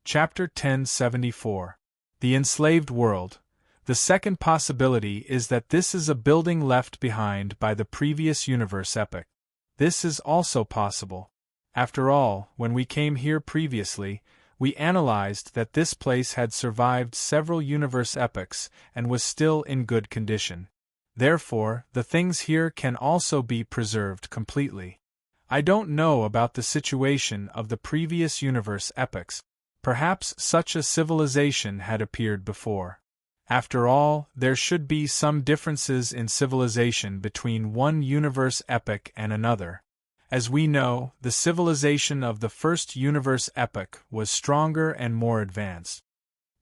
Chapter 1074. The Enslaved World. The second possibility is that this is a building left behind by the previous universe epoch. This is also possible. After all, when we came here previously, we analyzed that this place had survived several universe epochs and was still in good condition. Therefore, the things here can also be preserved completely. I don't know about the situation of the previous universe epochs. Perhaps such a civilization had appeared before. After all, there should be some differences in civilization between one universe epoch and another. As we know, the civilization of the first universe epoch was stronger and more advanced.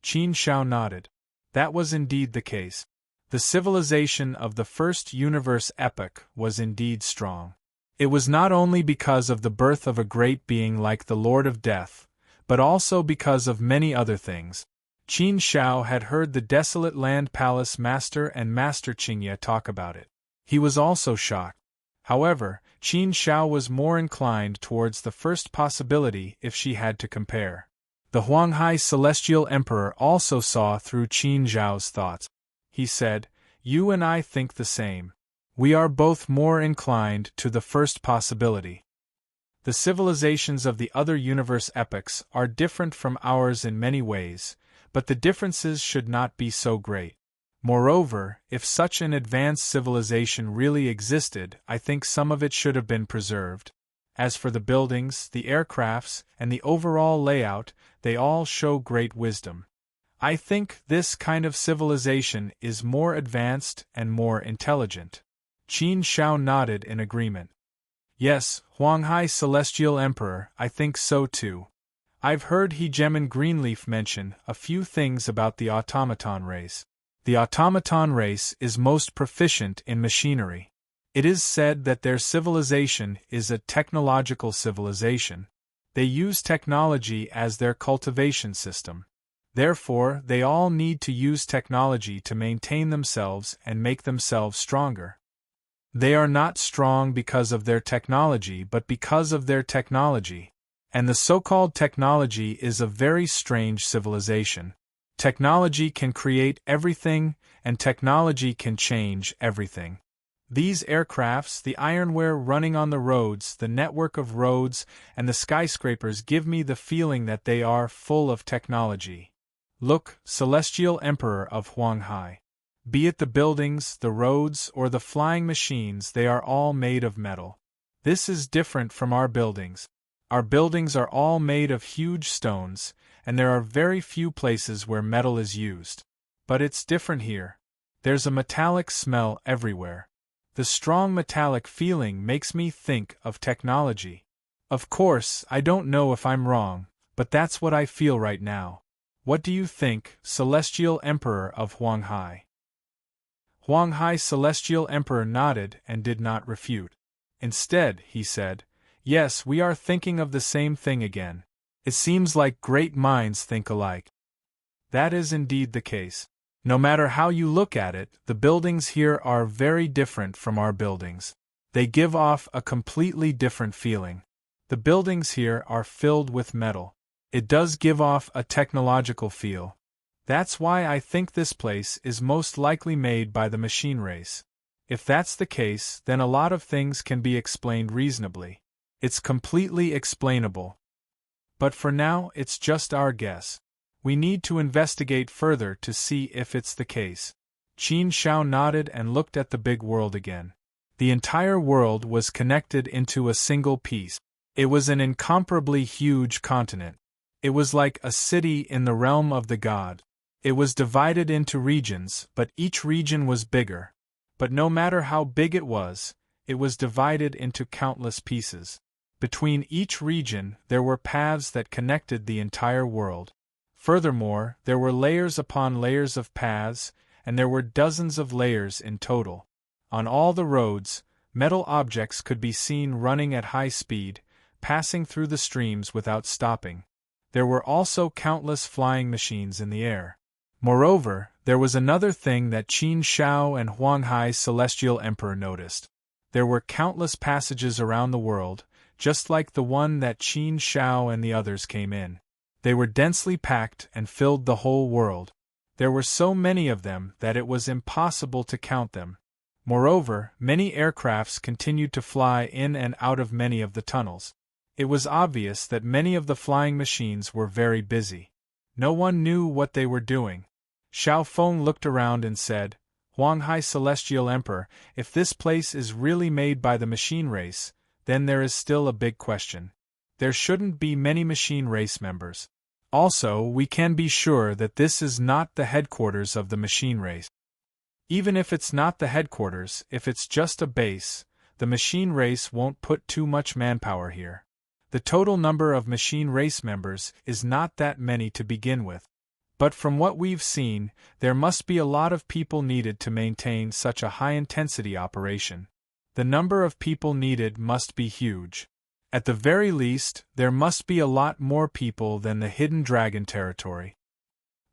Qin Shao nodded. That was indeed the case. The civilization of the first universe epoch was indeed strong. It was not only because of the birth of a great being like the Lord of Death, but also because of many other things. Qin Shao had heard the desolate land palace master and Master Qingye talk about it. He was also shocked. However, Qin Shao was more inclined towards the first possibility if she had to compare. The Huanghai Celestial Emperor also saw through Qin Zhao's thoughts. He said, "You and I think the same. We are both more inclined to the first possibility. The civilizations of the other universe epochs are different from ours in many ways, but the differences should not be so great. Moreover, if such an advanced civilization really existed, I think some of it should have been preserved. As for the buildings, the aircrafts, and the overall layout, they all show great wisdom. I think this kind of civilization is more advanced and more intelligent." Qin Shao nodded in agreement. "Yes, Huanghai Celestial Emperor, I think so too. I've heard Hegemon Greenleaf mention a few things about the automaton race. The automaton race is most proficient in machinery. It is said that their civilization is a technological civilization. They use technology as their cultivation system. Therefore, they all need to use technology to maintain themselves and make themselves stronger. They are not strong because of their technology but because of their technology. And the so-called technology is a very strange civilization. Technology can create everything, and technology can change everything. These aircrafts, the ironware running on the roads, the network of roads, and the skyscrapers give me the feeling that they are full of technology. Look, Celestial Emperor of Huanghai. Be it the buildings, the roads, or the flying machines, they are all made of metal. This is different from our buildings. Our buildings are all made of huge stones, and there are very few places where metal is used. But it's different here. There's a metallic smell everywhere. The strong metallic feeling makes me think of technology. Of course, I don't know if I'm wrong, but that's what I feel right now. What do you think, Celestial Emperor of Huanghai?" Huanghai Celestial Emperor nodded and did not refute. Instead, he said, "Yes, we are thinking of the same thing again. It seems like great minds think alike." That is indeed the case. No matter how you look at it, the buildings here are very different from our buildings. They give off a completely different feeling. The buildings here are filled with metal. It does give off a technological feel. That's why I think this place is most likely made by the machine race. If that's the case, then a lot of things can be explained reasonably. It's completely explainable. But for now, it's just our guess. We need to investigate further to see if it's the case. Qin Shao nodded and looked at the big world again. The entire world was connected into a single piece. It was an incomparably huge continent. It was like a city in the realm of the god. It was divided into regions, but each region was bigger. But no matter how big it was divided into countless pieces. Between each region, there were paths that connected the entire world. Furthermore, there were layers upon layers of paths, and there were dozens of layers in total. On all the roads, metal objects could be seen running at high speed, passing through the streams without stopping. There were also countless flying machines in the air. Moreover, there was another thing that Qin Shao and Huanghai Celestial Emperor noticed. There were countless passages around the world, just like the one that Qin Shao and the others came in. They were densely packed and filled the whole world. There were so many of them that it was impossible to count them. Moreover, many aircrafts continued to fly in and out of many of the tunnels. It was obvious that many of the flying machines were very busy. No one knew what they were doing. Xiao Feng looked around and said, "Huang Hai Celestial Emperor, if this place is really made by the machine race, then there is still a big question. There shouldn't be many machine race members. Also, we can be sure that this is not the headquarters of the machine race. Even if it's not the headquarters, if it's just a base, the machine race won't put too much manpower here. The total number of machine race members is not that many to begin with. But from what we've seen, there must be a lot of people needed to maintain such a high-intensity operation. The number of people needed must be huge. At the very least, there must be a lot more people than the Hidden Dragon territory.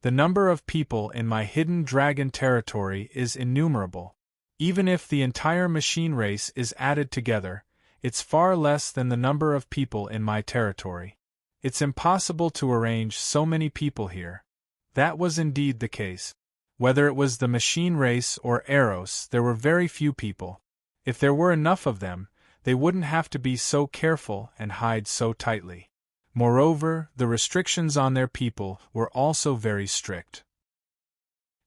The number of people in my Hidden Dragon territory is innumerable. Even if the entire machine race is added together, it's far less than the number of people in my territory. It's impossible to arrange so many people here." That was indeed the case. Whether it was the machine race or Eros, there were very few people. If there were enough of them, they wouldn't have to be so careful and hide so tightly. Moreover, the restrictions on their people were also very strict.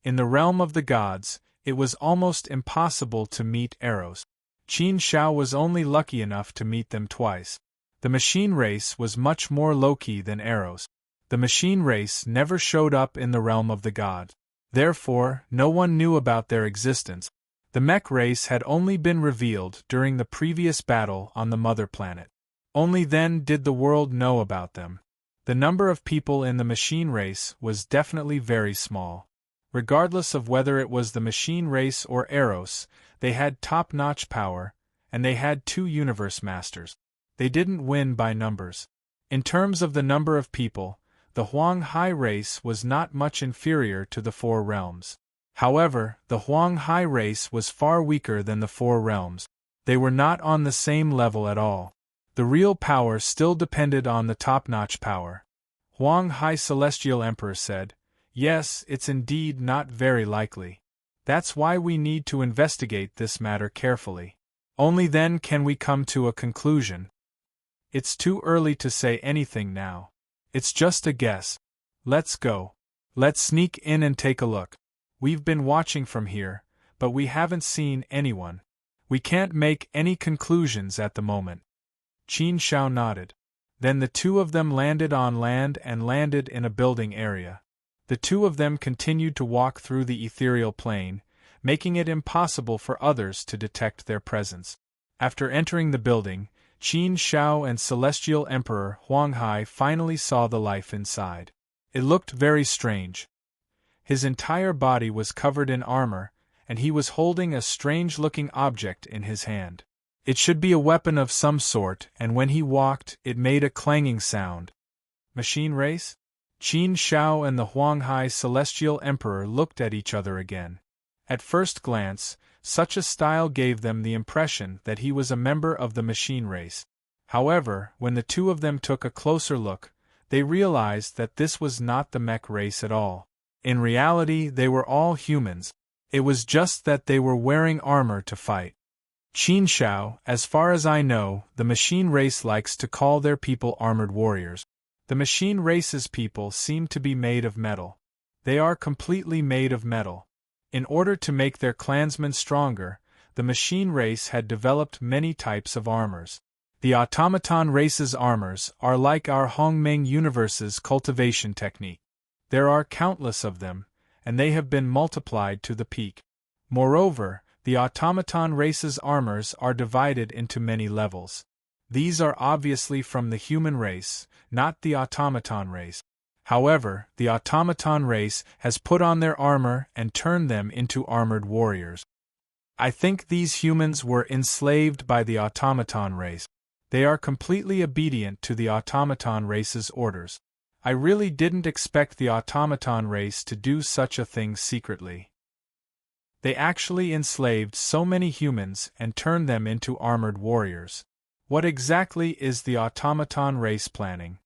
In the realm of the gods, it was almost impossible to meet Eros. Qin Shao was only lucky enough to meet them twice. The machine race was much more low-key than Eros. The machine race never showed up in the realm of the gods. Therefore, no one knew about their existence. The mech race had only been revealed during the previous battle on the mother planet. Only then did the world know about them. The number of people in the machine race was definitely very small. Regardless of whether it was the machine race or Eros, they had top-notch power, and they had 2 universe masters. They didn't win by numbers. In terms of the number of people, the Huang Hai race was not much inferior to the 4 realms. However, the Huang Hai race was far weaker than the 4 realms. They were not on the same level at all. The real power still depended on the top-notch power. Huang Hai Celestial Emperor said, "Yes, it's indeed not very likely. That's why we need to investigate this matter carefully. Only then can we come to a conclusion. It's too early to say anything now. It's just a guess. Let's go. Let's sneak in and take a look. We've been watching from here, but we haven't seen anyone. We can't make any conclusions at the moment." Qin Shao nodded. Then the 2 of them landed on land and landed in a building area. The 2 of them continued to walk through the ethereal plane, making it impossible for others to detect their presence. After entering the building, Qin Shao and Celestial Emperor Huang Hai finally saw the life inside. It looked very strange. His entire body was covered in armor, and he was holding a strange-looking object in his hand. It should be a weapon of some sort, and when he walked, it made a clanging sound. Machine race? Qin Shao and the Huang Hai Celestial Emperor looked at each other again. At first glance, such a style gave them the impression that he was a member of the machine race. However, when the 2 of them took a closer look, they realized that this was not the mech race at all. In reality, they were all humans. It was just that they were wearing armor to fight. Qin Shao, as far as I know, the machine race likes to call their people armored warriors. The machine race's people seem to be made of metal. They are completely made of metal. In order to make their clansmen stronger, the machine race had developed many types of armors. The automaton race's armors are like our Hongmeng universe's cultivation technique. There are countless of them, and they have been multiplied to the peak. Moreover, the automaton race's armors are divided into many levels. These are obviously from the human race, not the automaton race. However, the automaton race has put on their armor and turned them into armored warriors. I think these humans were enslaved by the automaton race. They are completely obedient to the automaton race's orders. I really didn't expect the automaton race to do such a thing secretly. They actually enslaved so many humans and turned them into armored warriors. What exactly is the automaton race planning?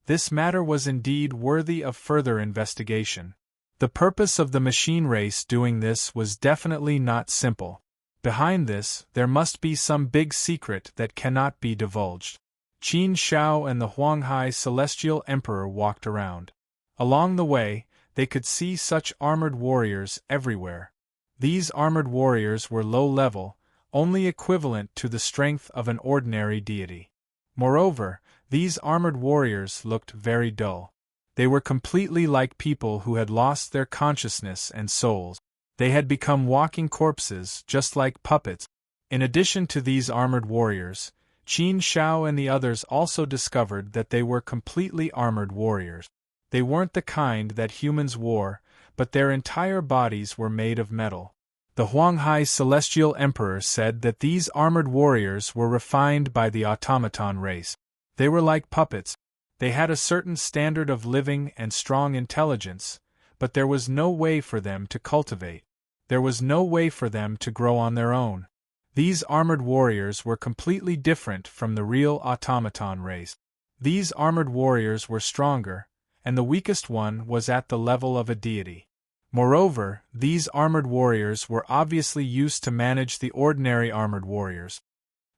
This matter was indeed worthy of further investigation. The purpose of the machine race doing this was definitely not simple. Behind this, there must be some big secret that cannot be divulged. Qin Shao and the Huanghai Celestial Emperor walked around. Along the way, they could see such armored warriors everywhere. These armored warriors were low-level, only equivalent to the strength of an ordinary deity. Moreover, these armored warriors looked very dull. They were completely like people who had lost their consciousness and souls. They had become walking corpses, just like puppets. In addition to these armored warriors, Qin Shao and the others also discovered that they were completely armored warriors. They weren't the kind that humans wore, but their entire bodies were made of metal. The Huanghai Celestial Emperor said that these armored warriors were refined by the automaton race. They were like puppets. They had a certain standard of living and strong intelligence, but there was no way for them to cultivate. There was no way for them to grow on their own. These armored warriors were completely different from the real automaton race. These armored warriors were stronger, and the weakest one was at the level of a deity. Moreover, these armored warriors were obviously used to manage the ordinary armored warriors.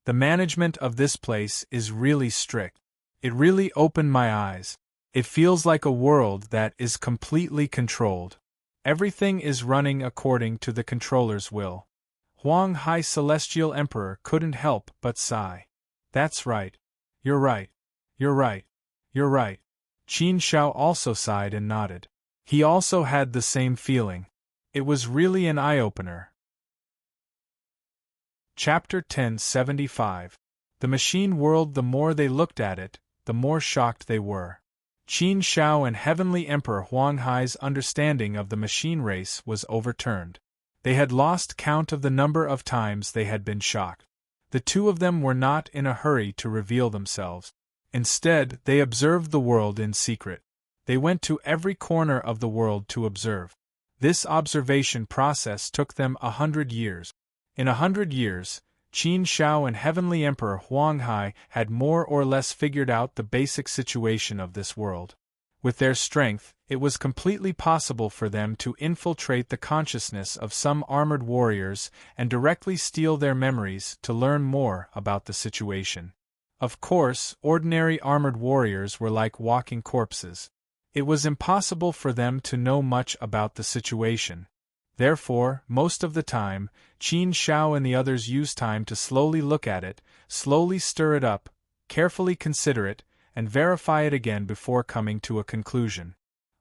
The management of this place is really strict. It really opened my eyes. It feels like a world that is completely controlled. Everything is running according to the controller's will. Huanghai Celestial Emperor couldn't help but sigh. That's right. You're right. You're right. You're right. Qin Shao also sighed and nodded. He also had the same feeling. It was really an eye-opener. Chapter 1075. The machine world. The more they looked at it, the more shocked they were. Qin Shao and Heavenly Emperor Huanghai's understanding of the machine race was overturned. They had lost count of the number of times they had been shocked. The two of them were not in a hurry to reveal themselves. Instead, they observed the world in secret. They went to every corner of the world to observe. This observation process took them 100 years. In 100 years, Qin Shao and Heavenly Emperor Huanghai had more or less figured out the basic situation of this world. With their strength, it was completely possible for them to infiltrate the consciousness of some armored warriors and directly steal their memories to learn more about the situation. Of course, ordinary armored warriors were like walking corpses. It was impossible for them to know much about the situation. Therefore, most of the time, Qin Shao and the others used time to slowly look at it, slowly stir it up, carefully consider it, and verify it again before coming to a conclusion.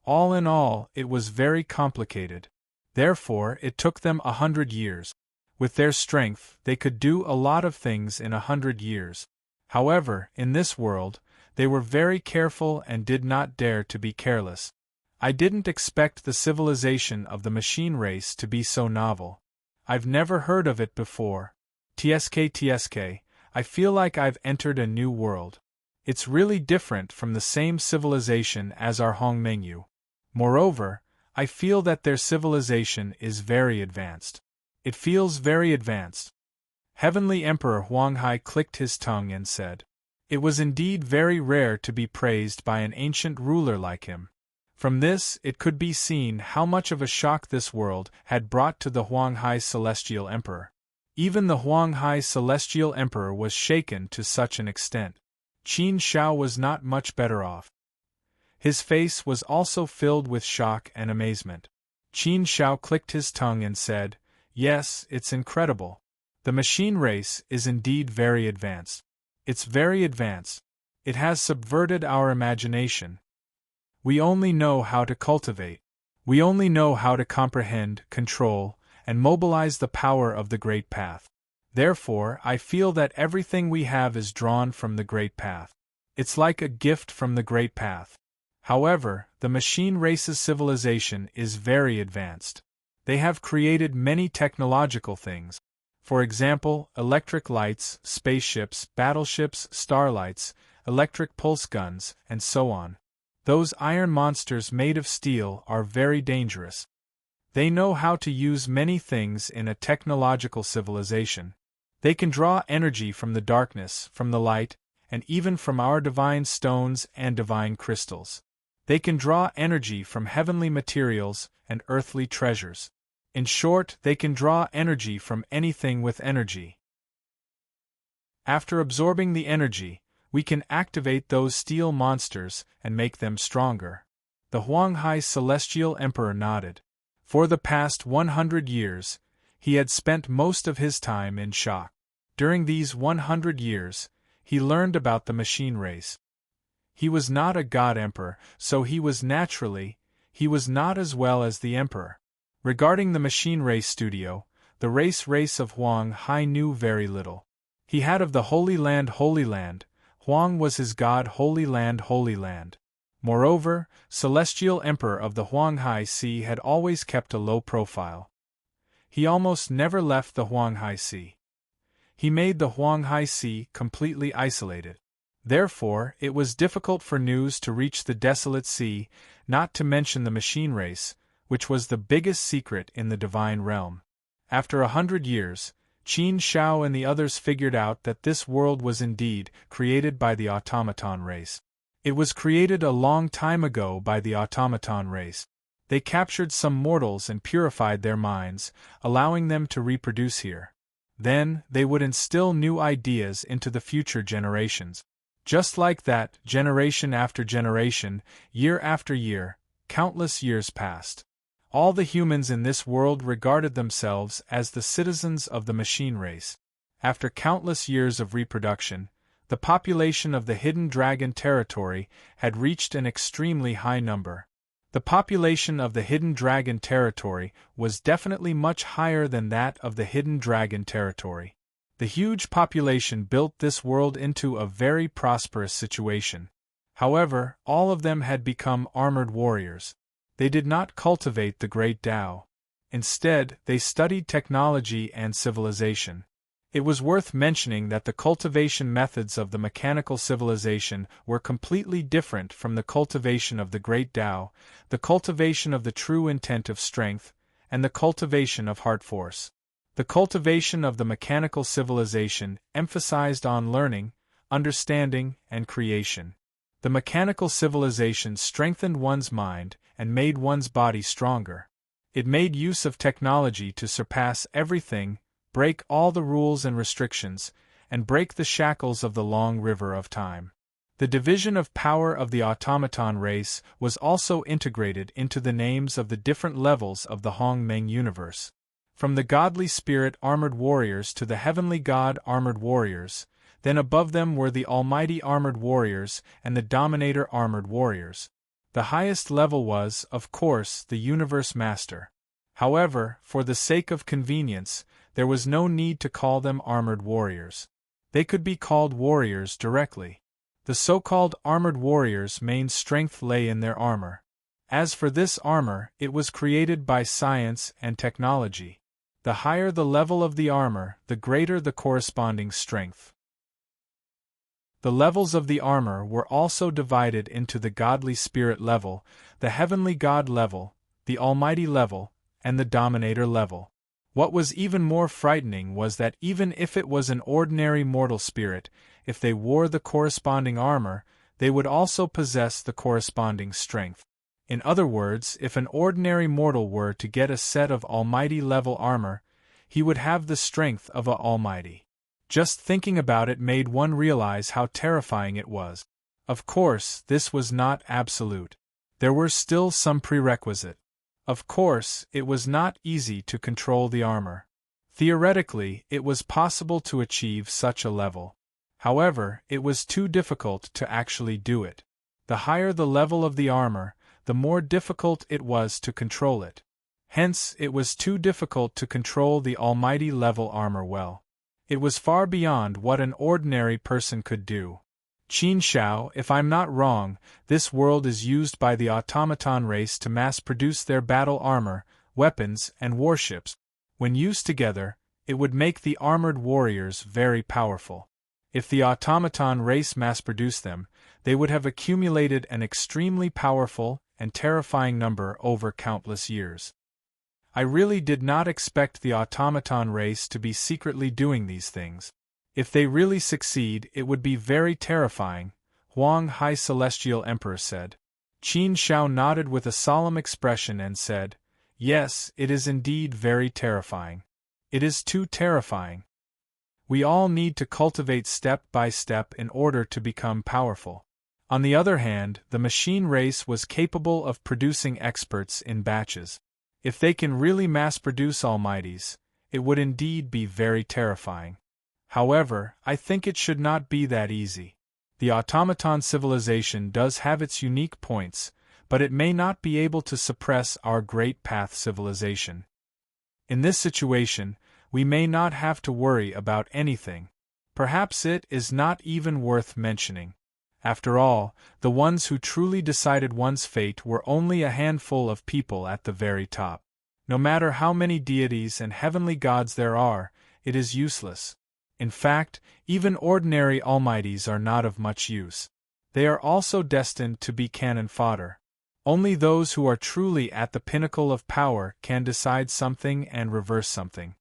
All in all, it was very complicated. Therefore, it took them 100 years. With their strength, they could do a lot of things in 100 years. However, in this world, they were very careful and did not dare to be careless. I didn't expect the civilization of the machine race to be so novel. I've never heard of it before. TSK, I feel like I've entered a new world. It's really different from the same civilization as our Hongmengyu. Moreover, I feel that their civilization is very advanced. It feels very advanced. Heavenly Emperor Huanghai clicked his tongue and said, "It was indeed very rare to be praised by an ancient ruler like him." From this, it could be seen how much of a shock this world had brought to the Huanghai Celestial Emperor. Even the Huanghai Celestial Emperor was shaken to such an extent. Qin Shao was not much better off. His face was also filled with shock and amazement. Qin Shao clicked his tongue and said, "Yes, it's incredible. The machine race is indeed very advanced. It's very advanced. It has subverted our imagination. We only know how to cultivate. We only know how to comprehend, control, and mobilize the power of the Great Path. Therefore, I feel that everything we have is drawn from the Great Path. It's like a gift from the Great Path. However, the machine race's civilization is very advanced. They have created many technological things. For example, electric lights, spaceships, battleships, starlights, electric pulse guns, and so on. Those iron monsters made of steel are very dangerous. They know how to use many things in a technological civilization. They can draw energy from the darkness, from the light, and even from our divine stones and divine crystals. They can draw energy from heavenly materials and earthly treasures. In short, they can draw energy from anything with energy. After absorbing the energy, we can activate those steel monsters and make them stronger. The Huanghai Celestial Emperor nodded. For the past 100 years, he had spent most of his time in shock. During these 100 years, he learned about the machine race. He was not a god emperor, so he was not as well as the emperor. Regarding the machine race studio, the race of Huang Hai knew very little. He had of the Holy Land. Huang was his god. Holy Land. Moreover, Celestial Emperor of the Huanghai Sea had always kept a low profile. He almost never left the Huanghai Sea. He made the Huanghai Sea completely isolated. Therefore, it was difficult for news to reach the desolate sea, not to mention the machine race, which was the biggest secret in the divine realm. After 100 years, Qin Shao and the others figured out that this world was indeed created by the automaton race. It was created a long time ago by the automaton race. They captured some mortals and purified their minds, allowing them to reproduce here. Then, they would instill new ideas into the future generations. Just like that, generation after generation, year after year, countless years passed. All the humans in this world regarded themselves as the citizens of the machine race. After countless years of reproduction, the population of the Hidden Dragon territory had reached an extremely high number. The population of the Hidden Dragon territory was definitely much higher than that of the Hidden Dragon territory. The huge population built this world into a very prosperous situation. However, all of them had become armored warriors. They did not cultivate the great Tao. Instead, they studied technology and civilization. It was worth mentioning that the cultivation methods of the mechanical civilization were completely different from the cultivation of the great Tao, the cultivation of the true intent of strength, and the cultivation of heart force. The cultivation of the mechanical civilization emphasized on learning, understanding, and creation. The mechanical civilization strengthened one's mind and made one's body stronger. It made use of technology to surpass everything, break all the rules and restrictions, and break the shackles of the long river of time. The division of power of the automaton race was also integrated into the names of the different levels of the Hongmeng universe. From the godly spirit armored warriors to the heavenly god armored warriors, then above them were the almighty armored warriors and the dominator armored warriors. The highest level was, of course, the universe master. However, for the sake of convenience, there was no need to call them armored warriors. They could be called warriors directly. The so-called armored warriors' main strength lay in their armor. As for this armor, it was created by science and technology. The higher the level of the armor, the greater the corresponding strength. The levels of the armor were also divided into the godly spirit level, the heavenly god level, the almighty level, and the dominator level. What was even more frightening was that even if it was an ordinary mortal spirit, if they wore the corresponding armor, they would also possess the corresponding strength. In other words, if an ordinary mortal were to get a set of almighty level armor, he would have the strength of a almighty. Just thinking about it made one realize how terrifying it was. Of course, this was not absolute. There were still some prerequisites. Of course, it was not easy to control the armor. Theoretically, it was possible to achieve such a level. However, it was too difficult to actually do it. The higher the level of the armor, the more difficult it was to control it. Hence, it was too difficult to control the almighty level armor well. It was far beyond what an ordinary person could do. Qin Shao, if I'm not wrong, this world is used by the automaton race to mass-produce their battle armor, weapons, and warships. When used together, it would make the armored warriors very powerful. If the automaton race mass-produced them, they would have accumulated an extremely powerful and terrifying number over countless years. I really did not expect the automaton race to be secretly doing these things. If they really succeed, it would be very terrifying, Huang Hai Celestial Emperor said. Qin Shao nodded with a solemn expression and said, "Yes, it is indeed very terrifying. It is too terrifying. We all need to cultivate step by step in order to become powerful." On the other hand, the machine race was capable of producing experts in batches. If they can really mass-produce almighties, it would indeed be very terrifying. However, I think it should not be that easy. The automaton civilization does have its unique points, but it may not be able to suppress our Great Path civilization. In this situation, we may not have to worry about anything. Perhaps it is not even worth mentioning. After all, the ones who truly decided one's fate were only a handful of people at the very top. No matter how many deities and heavenly gods there are, it is useless. In fact, even ordinary almighties are not of much use. They are also destined to be cannon fodder. Only those who are truly at the pinnacle of power can decide something and reverse something.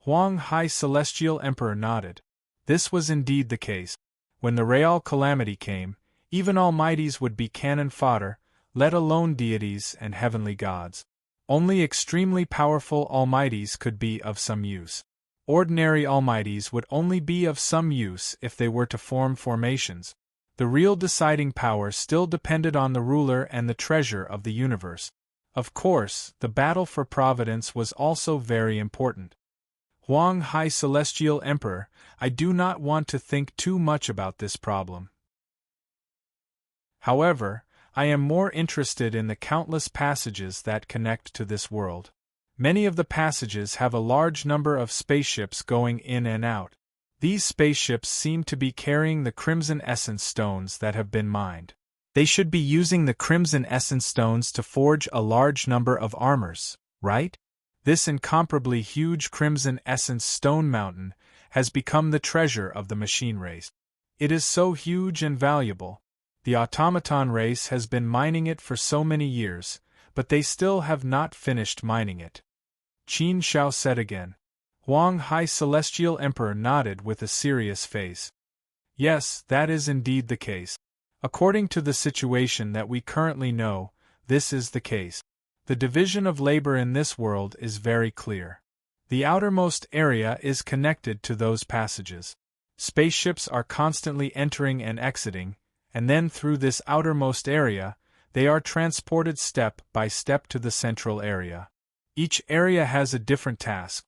Huang Hai Celestial Emperor nodded. This was indeed the case. When the Real Calamity came, even almighties would be cannon fodder, let alone deities and heavenly gods. Only extremely powerful almighties could be of some use. Ordinary almighties would only be of some use if they were to form formations. The real deciding power still depended on the ruler and the treasure of the universe. Of course, the battle for providence was also very important. Huang Hai Celestial Emperor, I do not want to think too much about this problem. However, I am more interested in the countless passages that connect to this world. Many of the passages have a large number of spaceships going in and out. These spaceships seem to be carrying the Crimson Essence Stones that have been mined. They should be using the Crimson Essence Stones to forge a large number of armors, right? This incomparably huge Crimson Essence Stone mountain has become the treasure of the machine race. It is so huge and valuable. The automaton race has been mining it for so many years, but they still have not finished mining it. Qin Shao said again. Huang Hai Celestial Emperor nodded with a serious face. Yes, that is indeed the case. According to the situation that we currently know, this is the case. The division of labor in this world is very clear. The outermost area is connected to those passages. Spaceships are constantly entering and exiting, and then through this outermost area, they are transported step by step to the central area. Each area has a different task.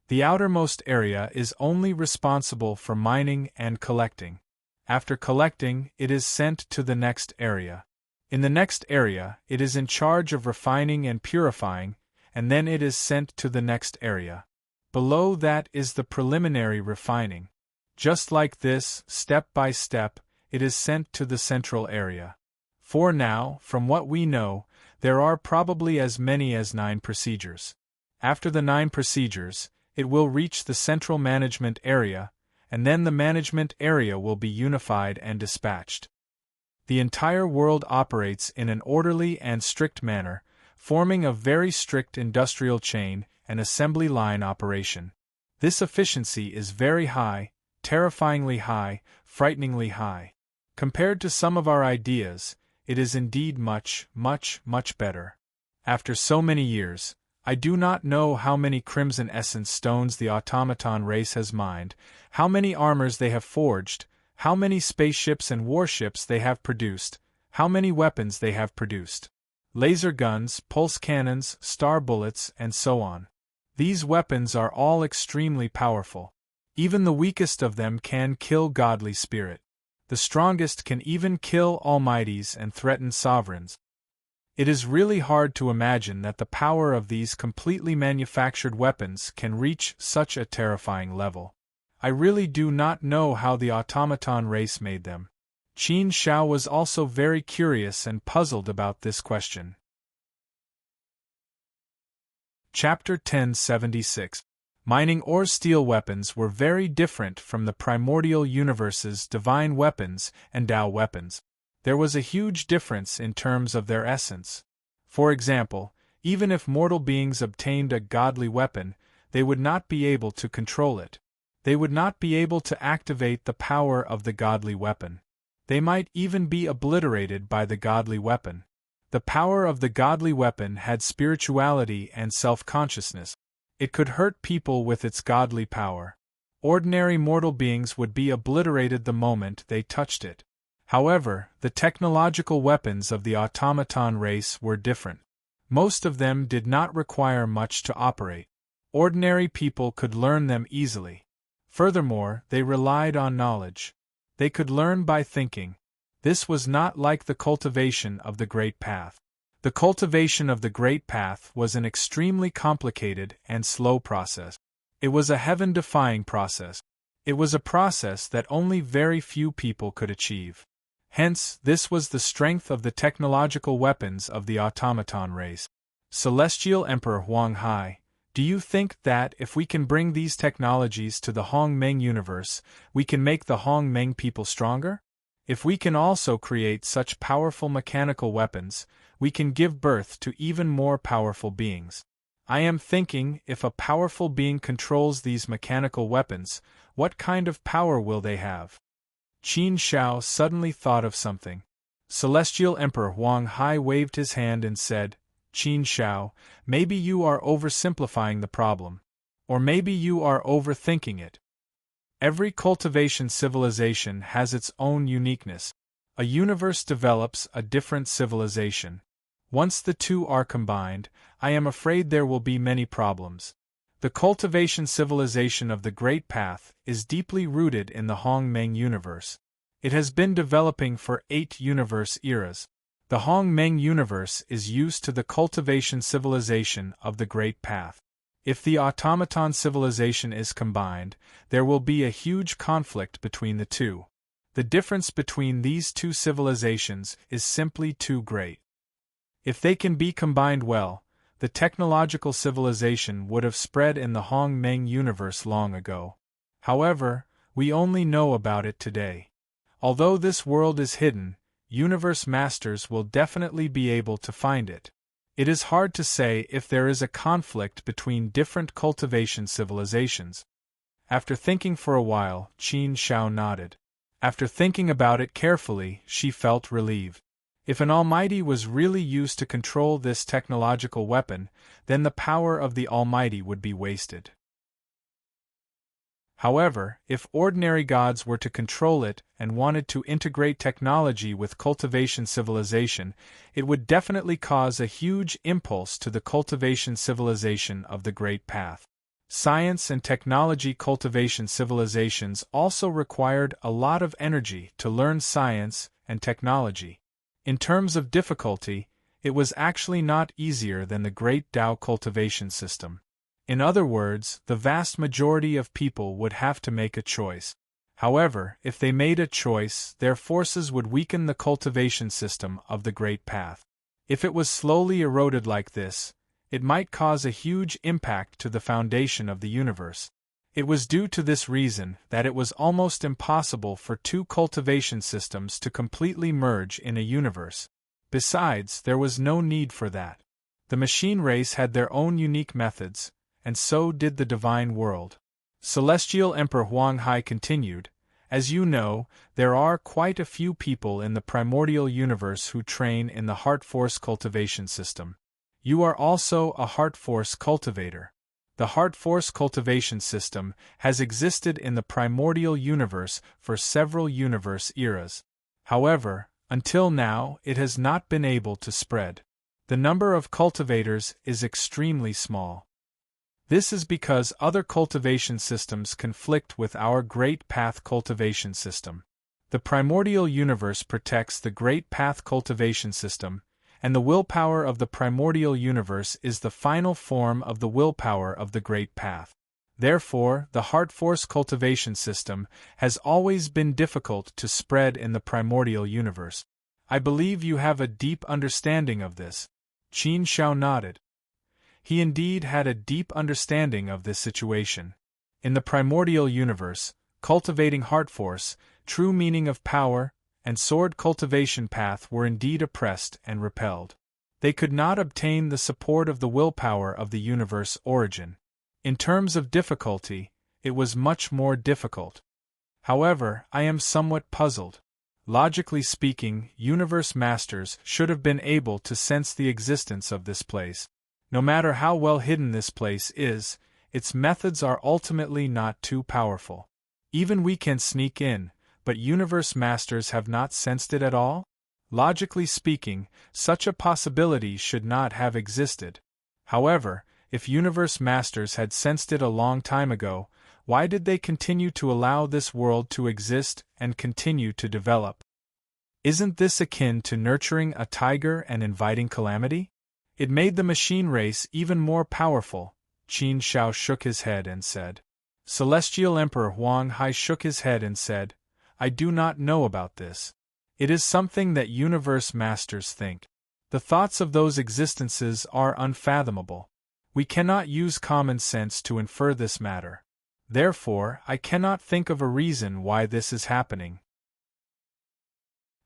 The outermost area is only responsible for mining and collecting. After collecting, it is sent to the next area. In the next area, it is in charge of refining and purifying, and then it is sent to the next area. Below that is the preliminary refining. Just like this, step by step, it is sent to the central area. For now, from what we know, there are probably as many as 9 procedures. After the 9 procedures, it will reach the central management area, and then the management area will be unified and dispatched. The entire world operates in an orderly and strict manner, forming a very strict industrial chain and assembly line operation. This efficiency is very high, terrifyingly high, frighteningly high. Compared to some of our ideas, it is indeed much, much, much better. After so many years, I do not know how many Crimson Essence Stones the automaton race has mined, how many armors they have forged, how many spaceships and warships they have produced, how many weapons they have produced. Laser guns, pulse cannons, star bullets, and so on. These weapons are all extremely powerful. Even the weakest of them can kill godly spirit. The strongest can even kill almighties and threaten sovereigns. It is really hard to imagine that the power of these completely manufactured weapons can reach such a terrifying level. I really do not know how the automaton race made them. Qin Shao was also very curious and puzzled about this question. Chapter 1076. Mining or steel weapons were very different from the primordial universe's divine weapons and Tao weapons. There was a huge difference in terms of their essence. For example, even if mortal beings obtained a godly weapon, they would not be able to control it. They would not be able to activate the power of the godly weapon. They might even be obliterated by the godly weapon. The power of the godly weapon had spirituality and self-consciousness. It could hurt people with its godly power. Ordinary mortal beings would be obliterated the moment they touched it. However, the technological weapons of the automaton race were different. Most of them did not require much to operate. Ordinary people could learn them easily. Furthermore, they relied on knowledge. They could learn by thinking. This was not like the cultivation of the Great Path. The cultivation of the Great Path was an extremely complicated and slow process. It was a heaven-defying process. It was a process that only very few people could achieve. Hence, this was the strength of the technological weapons of the automaton race. Celestial Emperor Huang Hai, do you think that if we can bring these technologies to the Hongmeng universe, we can make the Hongmeng people stronger? If we can also create such powerful mechanical weapons, we can give birth to even more powerful beings. I am thinking, if a powerful being controls these mechanical weapons, what kind of power will they have? Qin Shao suddenly thought of something. Celestial Emperor Huang Hai waved his hand and said, Qin Shao, maybe you are oversimplifying the problem. Or maybe you are overthinking it. Every cultivation civilization has its own uniqueness. A universe develops a different civilization. Once the two are combined, I am afraid there will be many problems. The cultivation civilization of the Great Path is deeply rooted in the Hongmeng universe. It has been developing for 8 universe eras. The Hongmeng universe is used to the cultivation civilization of the Great Path. If the automaton civilization is combined, there will be a huge conflict between the two. The difference between these two civilizations is simply too great. If they can be combined well, the technological civilization would have spread in the Hongmeng universe long ago. However, we only know about it today. Although this world is hidden, universe masters will definitely be able to find it. It is hard to say if there is a conflict between different cultivation civilizations. After thinking for a while, Qin Shao nodded. After thinking about it carefully, she felt relieved. If an Almighty was really used to control this technological weapon, then the power of the Almighty would be wasted. However, if ordinary gods were to control it and wanted to integrate technology with cultivation civilization, it would definitely cause a huge impulse to the cultivation civilization of the Great Path. Science and technology cultivation civilizations also required a lot of energy to learn science and technology. In terms of difficulty, it was actually not easier than the Great Tao cultivation system. In other words, the vast majority of people would have to make a choice. However, if they made a choice, their forces would weaken the cultivation system of the Great Path. If it was slowly eroded like this, it might cause a huge impact to the foundation of the universe. It was due to this reason that it was almost impossible for 2 cultivation systems to completely merge in a universe. Besides, there was no need for that. The machine race had their own unique methods, and so did the divine world. Celestial Emperor Huang Hai continued, as you know, there are quite a few people in the primordial universe who train in the heart force cultivation system. You are also a heart force cultivator. The heart force cultivation system has existed in the primordial universe for several universe eras. However, until now it has not been able to spread. The number of cultivators is extremely small. This is because other cultivation systems conflict with our Great Path cultivation system. The primordial universe protects the Great Path cultivation system, and the willpower of the primordial universe is the final form of the willpower of the Great Path. Therefore, the heart force cultivation system has always been difficult to spread in the primordial universe. I believe you have a deep understanding of this. Qin Shao nodded. He indeed had a deep understanding of this situation. In the primordial universe, cultivating heart force, true meaning of power, and sword cultivation path were indeed oppressed and repelled. They could not obtain the support of the willpower of the universe origin. In terms of difficulty, it was much more difficult. However, I am somewhat puzzled. Logically speaking, universe masters should have been able to sense the existence of this place. No matter how well hidden this place is, its methods are ultimately not too powerful. Even we can sneak in, but universe masters have not sensed it at all? Logically speaking, such a possibility should not have existed. However, if universe masters had sensed it a long time ago, why did they continue to allow this world to exist and continue to develop? Isn't this akin to nurturing a tiger and inviting calamity? It made the machine race even more powerful. Qin Shao shook his head and said. Celestial Emperor Huang Hai shook his head and said, I do not know about this. It is something that universe masters think. The thoughts of those existences are unfathomable. We cannot use common sense to infer this matter. Therefore, I cannot think of a reason why this is happening.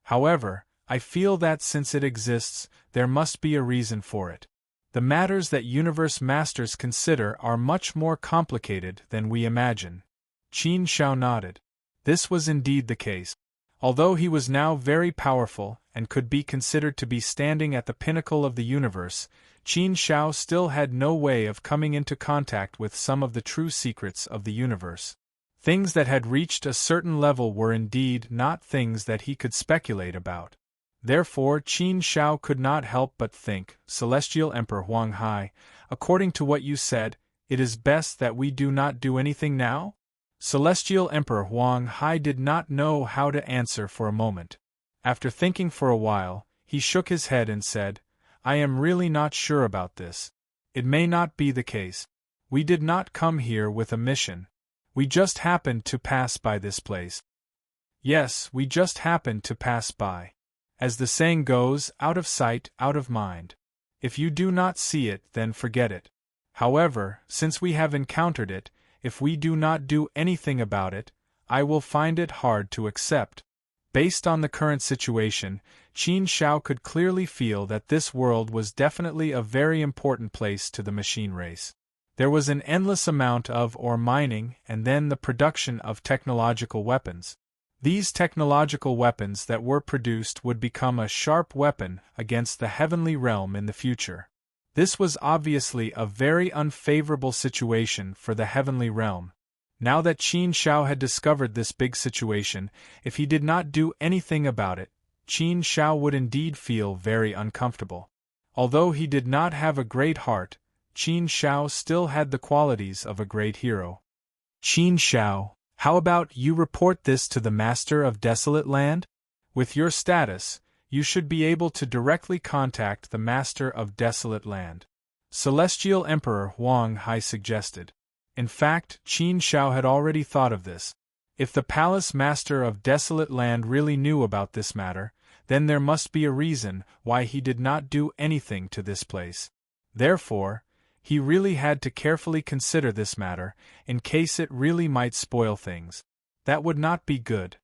However, I feel that since it exists, there must be a reason for it. The matters that universe masters consider are much more complicated than we imagine. Qin Shao nodded. This was indeed the case. Although he was now very powerful and could be considered to be standing at the pinnacle of the universe, Qin Shao still had no way of coming into contact with some of the true secrets of the universe. Things that had reached a certain level were indeed not things that he could speculate about. Therefore, Qin Shao could not help but think, Celestial Emperor Huang Hai, according to what you said, it is best that we do not do anything now? Celestial Emperor Huang Hai did not know how to answer for a moment. After thinking for a while, he shook his head and said, I am really not sure about this. It may not be the case. We did not come here with a mission. We just happened to pass by this place. Yes, we just happened to pass by. As the saying goes, out of sight, out of mind. If you do not see it, then forget it. However, since we have encountered it, if we do not do anything about it, I will find it hard to accept. Based on the current situation, Qin Shao could clearly feel that this world was definitely a very important place to the machine race. There was an endless amount of ore mining and then the production of technological weapons. These technological weapons that were produced would become a sharp weapon against the heavenly realm in the future. This was obviously a very unfavorable situation for the heavenly realm. Now that Qin Shao had discovered this big situation, if he did not do anything about it, Qin Shao would indeed feel very uncomfortable. Although he did not have a great heart, Qin Shao still had the qualities of a great hero. Qin Shao, how about you report this to the Master of Desolate Land? With your status, you should be able to directly contact the Master of Desolate Land. Celestial Emperor Huang Hai suggested. In fact, Qin Shao had already thought of this. If the Palace Master of Desolate Land really knew about this matter, then there must be a reason why he did not do anything to this place. Therefore, he really had to carefully consider this matter, in case it really might spoil things. That would not be good.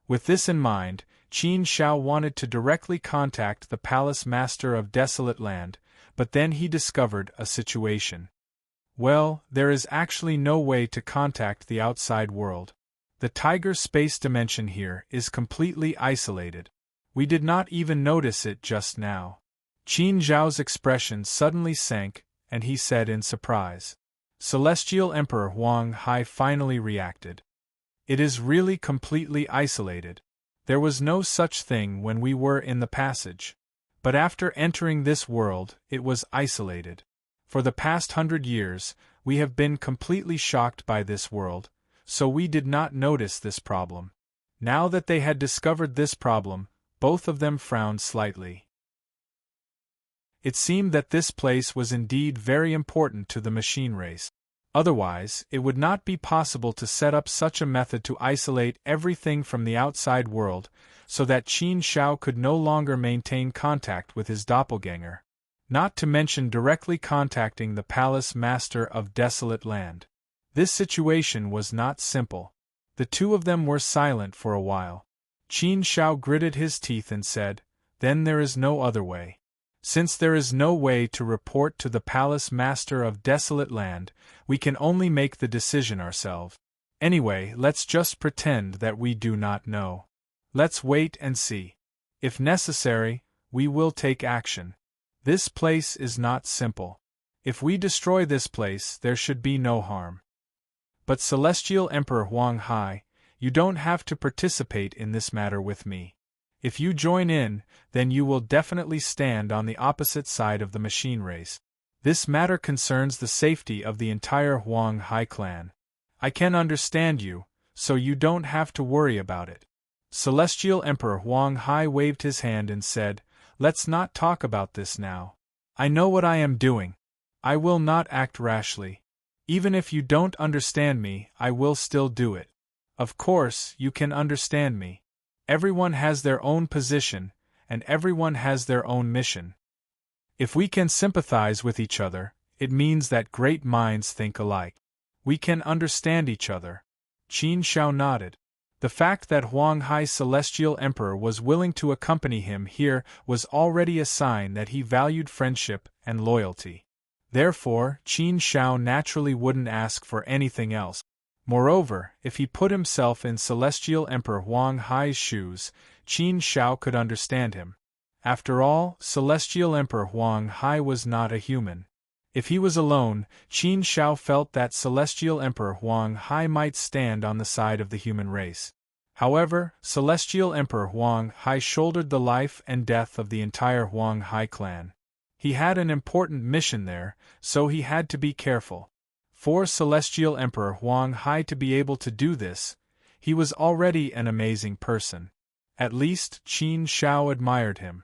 With this in mind, Qin Shao wanted to directly contact the Palace Master of Desolate Land, but then he discovered a situation. Well, there is actually no way to contact the outside world. The Tiger space dimension here is completely isolated. We did not even notice it just now. Qin Zhao's expression suddenly sank, and he said in surprise. Celestial Emperor Huang Hai finally reacted. It is really completely isolated. There was no such thing when we were in the passage. But after entering this world, it was isolated. For the past 100 years, we have been completely shocked by this world, so we did not notice this problem. Now that they had discovered this problem, both of them frowned slightly. It seemed that this place was indeed very important to the machine race. Otherwise, it would not be possible to set up such a method to isolate everything from the outside world, so that Qin Shao could no longer maintain contact with his doppelganger. Not to mention directly contacting the Palace Master of Desolate Land. This situation was not simple. The two of them were silent for a while. Qin Shao gritted his teeth and said, Then there is no other way. Since there is no way to report to the Palace Master of Desolate Land, we can only make the decision ourselves. Anyway, let's just pretend that we do not know. Let's wait and see. If necessary, we will take action. This place is not simple. If we destroy this place, there should be no harm. But Celestial Emperor Huang Hai, you don't have to participate in this matter with me. If you join in, then you will definitely stand on the opposite side of the machine race. This matter concerns the safety of the entire Huang Hai clan. I can understand you, so you don't have to worry about it. Celestial Emperor Huang Hai waved his hand and said, "Let's not talk about this now. I know what I am doing. I will not act rashly. Even if you don't understand me, I will still do it. Of course, you can understand me. Everyone has their own position, and everyone has their own mission. If we can sympathize with each other, it means that great minds think alike. We can understand each other." Qin Shao nodded. The fact that Huang Hai Celestial Emperor was willing to accompany him here was already a sign that he valued friendship and loyalty. Therefore, Qin Shao naturally wouldn't ask for anything else. Moreover, if he put himself in Celestial Emperor Huang Hai's shoes, Qin Shao could understand him. After all, Celestial Emperor Huang Hai was not a human. If he was alone, Qin Shao felt that Celestial Emperor Huang Hai might stand on the side of the human race. However, Celestial Emperor Huang Hai shouldered the life and death of the entire Huang Hai clan. He had an important mission there, so he had to be careful. For Celestial Emperor Huang Hai to be able to do this, he was already an amazing person. At least, Qin Shao admired him.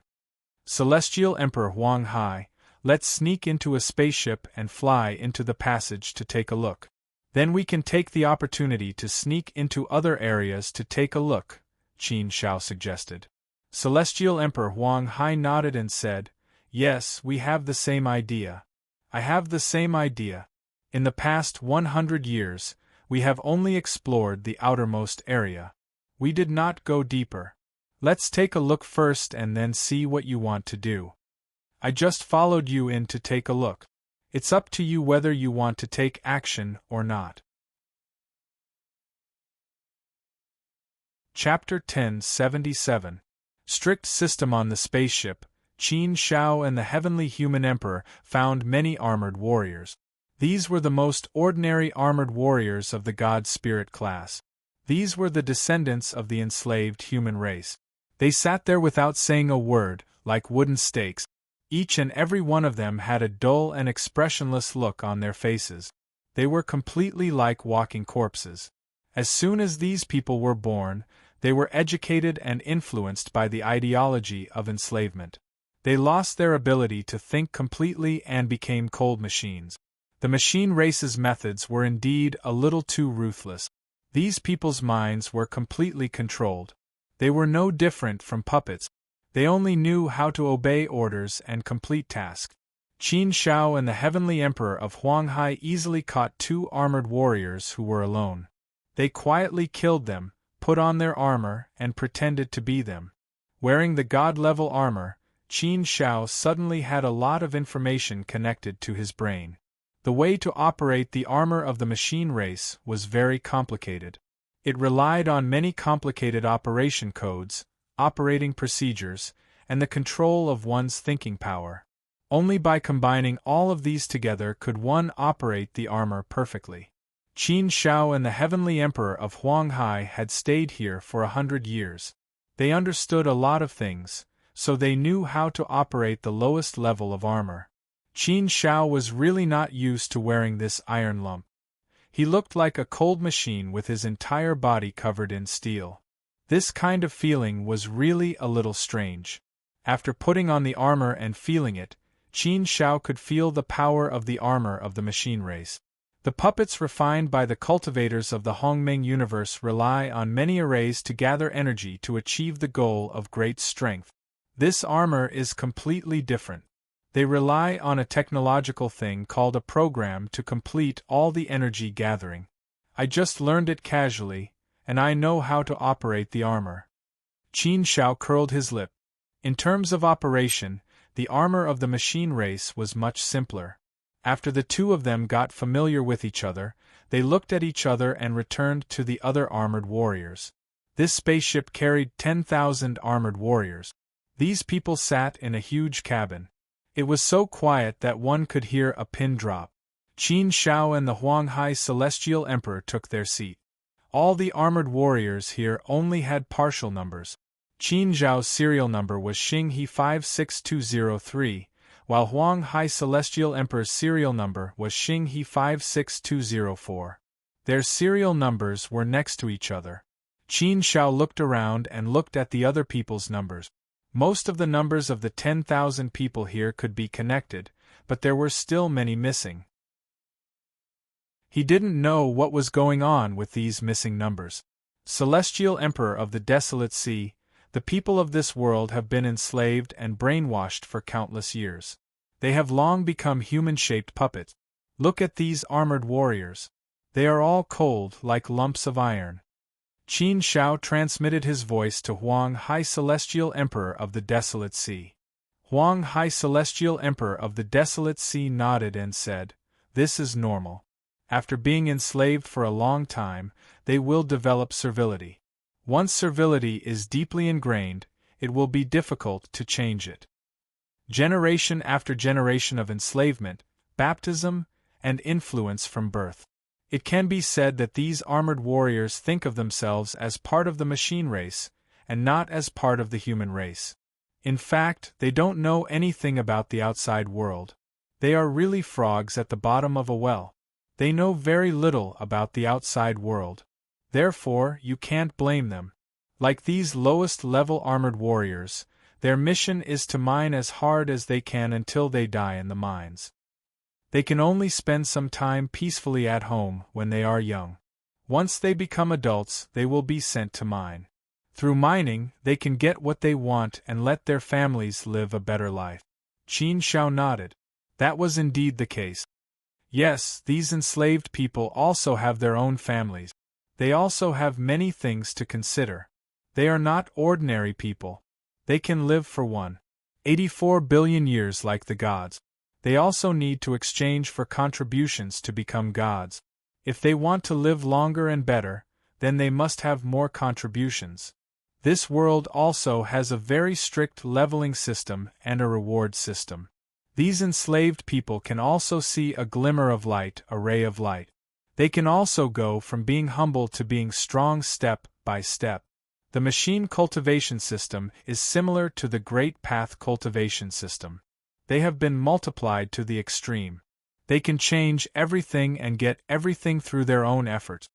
Celestial Emperor Huang Hai, let's sneak into a spaceship and fly into the passage to take a look. Then we can take the opportunity to sneak into other areas to take a look, Qin Shao suggested. Celestial Emperor Huang Hai nodded and said, "Yes, we have the same idea. I have the same idea. In the past 100 years, we have only explored the outermost area. We did not go deeper. Let's take a look first and then see what you want to do. I just followed you in to take a look. It's up to you whether you want to take action or not." Chapter 1077. Strict System. On the spaceship, Qin Shao and the Heavenly Human Emperor found many armored warriors. These were the most ordinary armored warriors of the God Spirit class. These were the descendants of the enslaved human race. They sat there without saying a word, like wooden stakes. Each and every one of them had a dull and expressionless look on their faces. They were completely like walking corpses. As soon as these people were born, they were educated and influenced by the ideology of enslavement. They lost their ability to think completely and became cold machines. The machine race's methods were indeed a little too ruthless. These people's minds were completely controlled. They were no different from puppets. They only knew how to obey orders and complete tasks. Qin Shao and the Heavenly Emperor of Huang Hai easily caught two armored warriors who were alone. They quietly killed them, put on their armor, and pretended to be them. Wearing the god-level armor, Qin Shao suddenly had a lot of information connected to his brain. The way to operate the armor of the machine race was very complicated. It relied on many complicated operation codes, operating procedures, and the control of one's thinking power. Only by combining all of these together could one operate the armor perfectly. Qin Shao and the Heavenly Emperor of Huang Hai had stayed here for 100 years. They understood a lot of things, so they knew how to operate the lowest level of armor. Qin Shao was really not used to wearing this iron lump. He looked like a cold machine with his entire body covered in steel. This kind of feeling was really a little strange. After putting on the armor and feeling it, Qin Shao could feel the power of the armor of the machine race. The puppets refined by the cultivators of the Hongmeng universe rely on many arrays to gather energy to achieve the goal of great strength. This armor is completely different. They rely on a technological thing called a program to complete all the energy gathering. I just learned it casually, and I know how to operate the armor. Qin Shao curled his lip. In terms of operation, the armor of the machine race was much simpler. After the two of them got familiar with each other, they looked at each other and returned to the other armored warriors. This spaceship carried 10,000 armored warriors. These people sat in a huge cabin. It was so quiet that one could hear a pin drop. Qin Shao and the Huanghai Celestial Emperor took their seat. All the armored warriors here only had partial numbers. Qin Zhao's serial number was Xinghe 56203, while Huanghai Celestial Emperor's serial number was Xinghe 56204. Their serial numbers were next to each other. Qin Shao looked around and looked at the other people's numbers. Most of the numbers of the 10,000 people here could be connected, but there were still many missing. He didn't know what was going on with these missing numbers. Celestial Emperor of the Desolate Sea, the people of this world have been enslaved and brainwashed for countless years. They have long become human-shaped puppets. Look at these armored warriors. They are all cold like lumps of iron. Qin Shao transmitted his voice to Huanghai Celestial Emperor of the Desolate Sea. Huanghai Celestial Emperor of the Desolate Sea nodded and said, "This is normal. After being enslaved for a long time, they will develop servility. Once servility is deeply ingrained, it will be difficult to change it. Generation after generation of enslavement, baptism, and influence from birth. It can be said that these armored warriors think of themselves as part of the machine race, and not as part of the human race. In fact, they don't know anything about the outside world. They are really frogs at the bottom of a well. They know very little about the outside world. Therefore, you can't blame them. Like these lowest-level armored warriors, their mission is to mine as hard as they can until they die in the mines. They can only spend some time peacefully at home when they are young. Once they become adults, they will be sent to mine. Through mining, they can get what they want and let their families live a better life." Qin Shao nodded. That was indeed the case. Yes, these enslaved people also have their own families. They also have many things to consider. They are not ordinary people. They can live for 1.84 billion years like the gods. They also need to exchange for contributions to become gods. If they want to live longer and better, then they must have more contributions. This world also has a very strict leveling system and a reward system. These enslaved people can also see a glimmer of light, a ray of light. They can also go from being humble to being strong step by step. The machine cultivation system is similar to the Great Path cultivation system. They have been multiplied to the extreme. They can change everything and get everything through their own effort.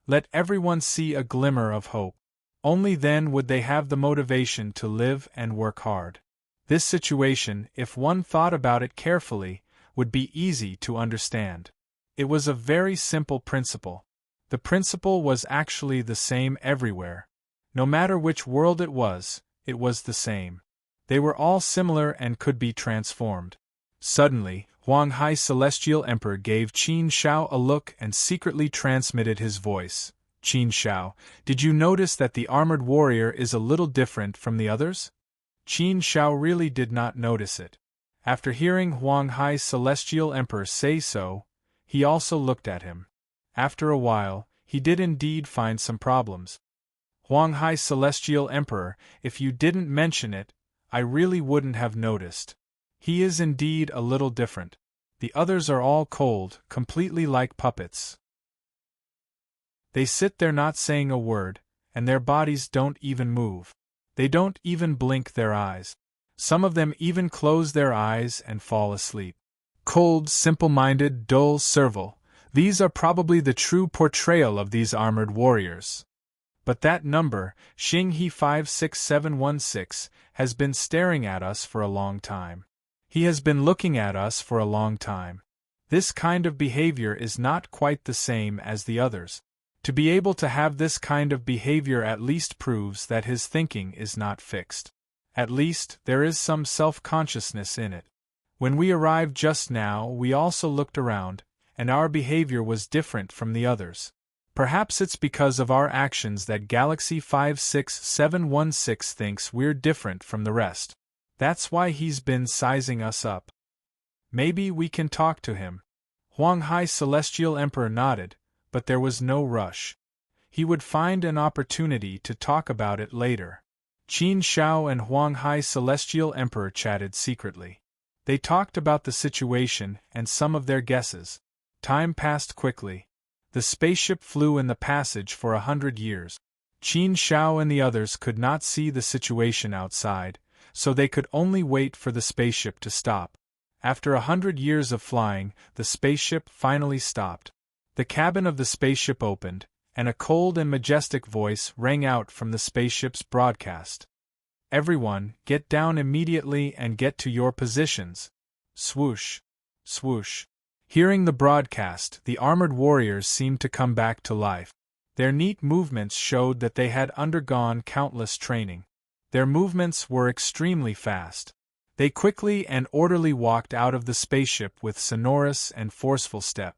Let everyone see a glimmer of hope. Only then would they have the motivation to live and work hard. This situation, if one thought about it carefully, would be easy to understand. It was a very simple principle. The principle was actually the same everywhere. No matter which world it was the same. They were all similar and could be transformed. Suddenly, Huanghai Celestial Emperor gave Qin Shao a look and secretly transmitted his voice. "Qin Shao, did you notice that the armored warrior is a little different from the others?" Qin Shao really did not notice it. After hearing Huanghai Celestial Emperor say so, he also looked at him. After a while, he did indeed find some problems. "Huanghai Celestial Emperor, if you didn't mention it, I really wouldn't have noticed. He is indeed a little different. The others are all cold, completely like puppets. They sit there not saying a word, and their bodies don't even move. They don't even blink their eyes. Some of them even close their eyes and fall asleep. Cold, simple-minded, dull, servile, these are probably the true portrayal of these armored warriors. But that number, Xinghe 56716, has been staring at us for a long time. He has been looking at us for a long time. This kind of behavior is not quite the same as the others. To be able to have this kind of behavior at least proves that his thinking is not fixed. At least, there is some self-consciousness in it. When we arrived just now, we also looked around, and our behavior was different from the others. Perhaps it's because of our actions that Galaxy 56716 thinks we're different from the rest. That's why he's been sizing us up. Maybe we can talk to him. Huang Hai Celestial Emperor nodded, but there was no rush. He would find an opportunity to talk about it later. Qin Shao and Huang Hai Celestial Emperor chatted secretly. They talked about the situation and some of their guesses. Time passed quickly. The spaceship flew in the passage for 100 years. Qin Shao and the others could not see the situation outside, so they could only wait for the spaceship to stop. After 100 years of flying, the spaceship finally stopped. The cabin of the spaceship opened, and a cold and majestic voice rang out from the spaceship's broadcast. "Everyone, get down immediately and get to your positions." Swoosh! Swoosh! Hearing the broadcast, the armored warriors seemed to come back to life. Their neat movements showed that they had undergone countless training. Their movements were extremely fast. They quickly and orderly walked out of the spaceship with sonorous and forceful step.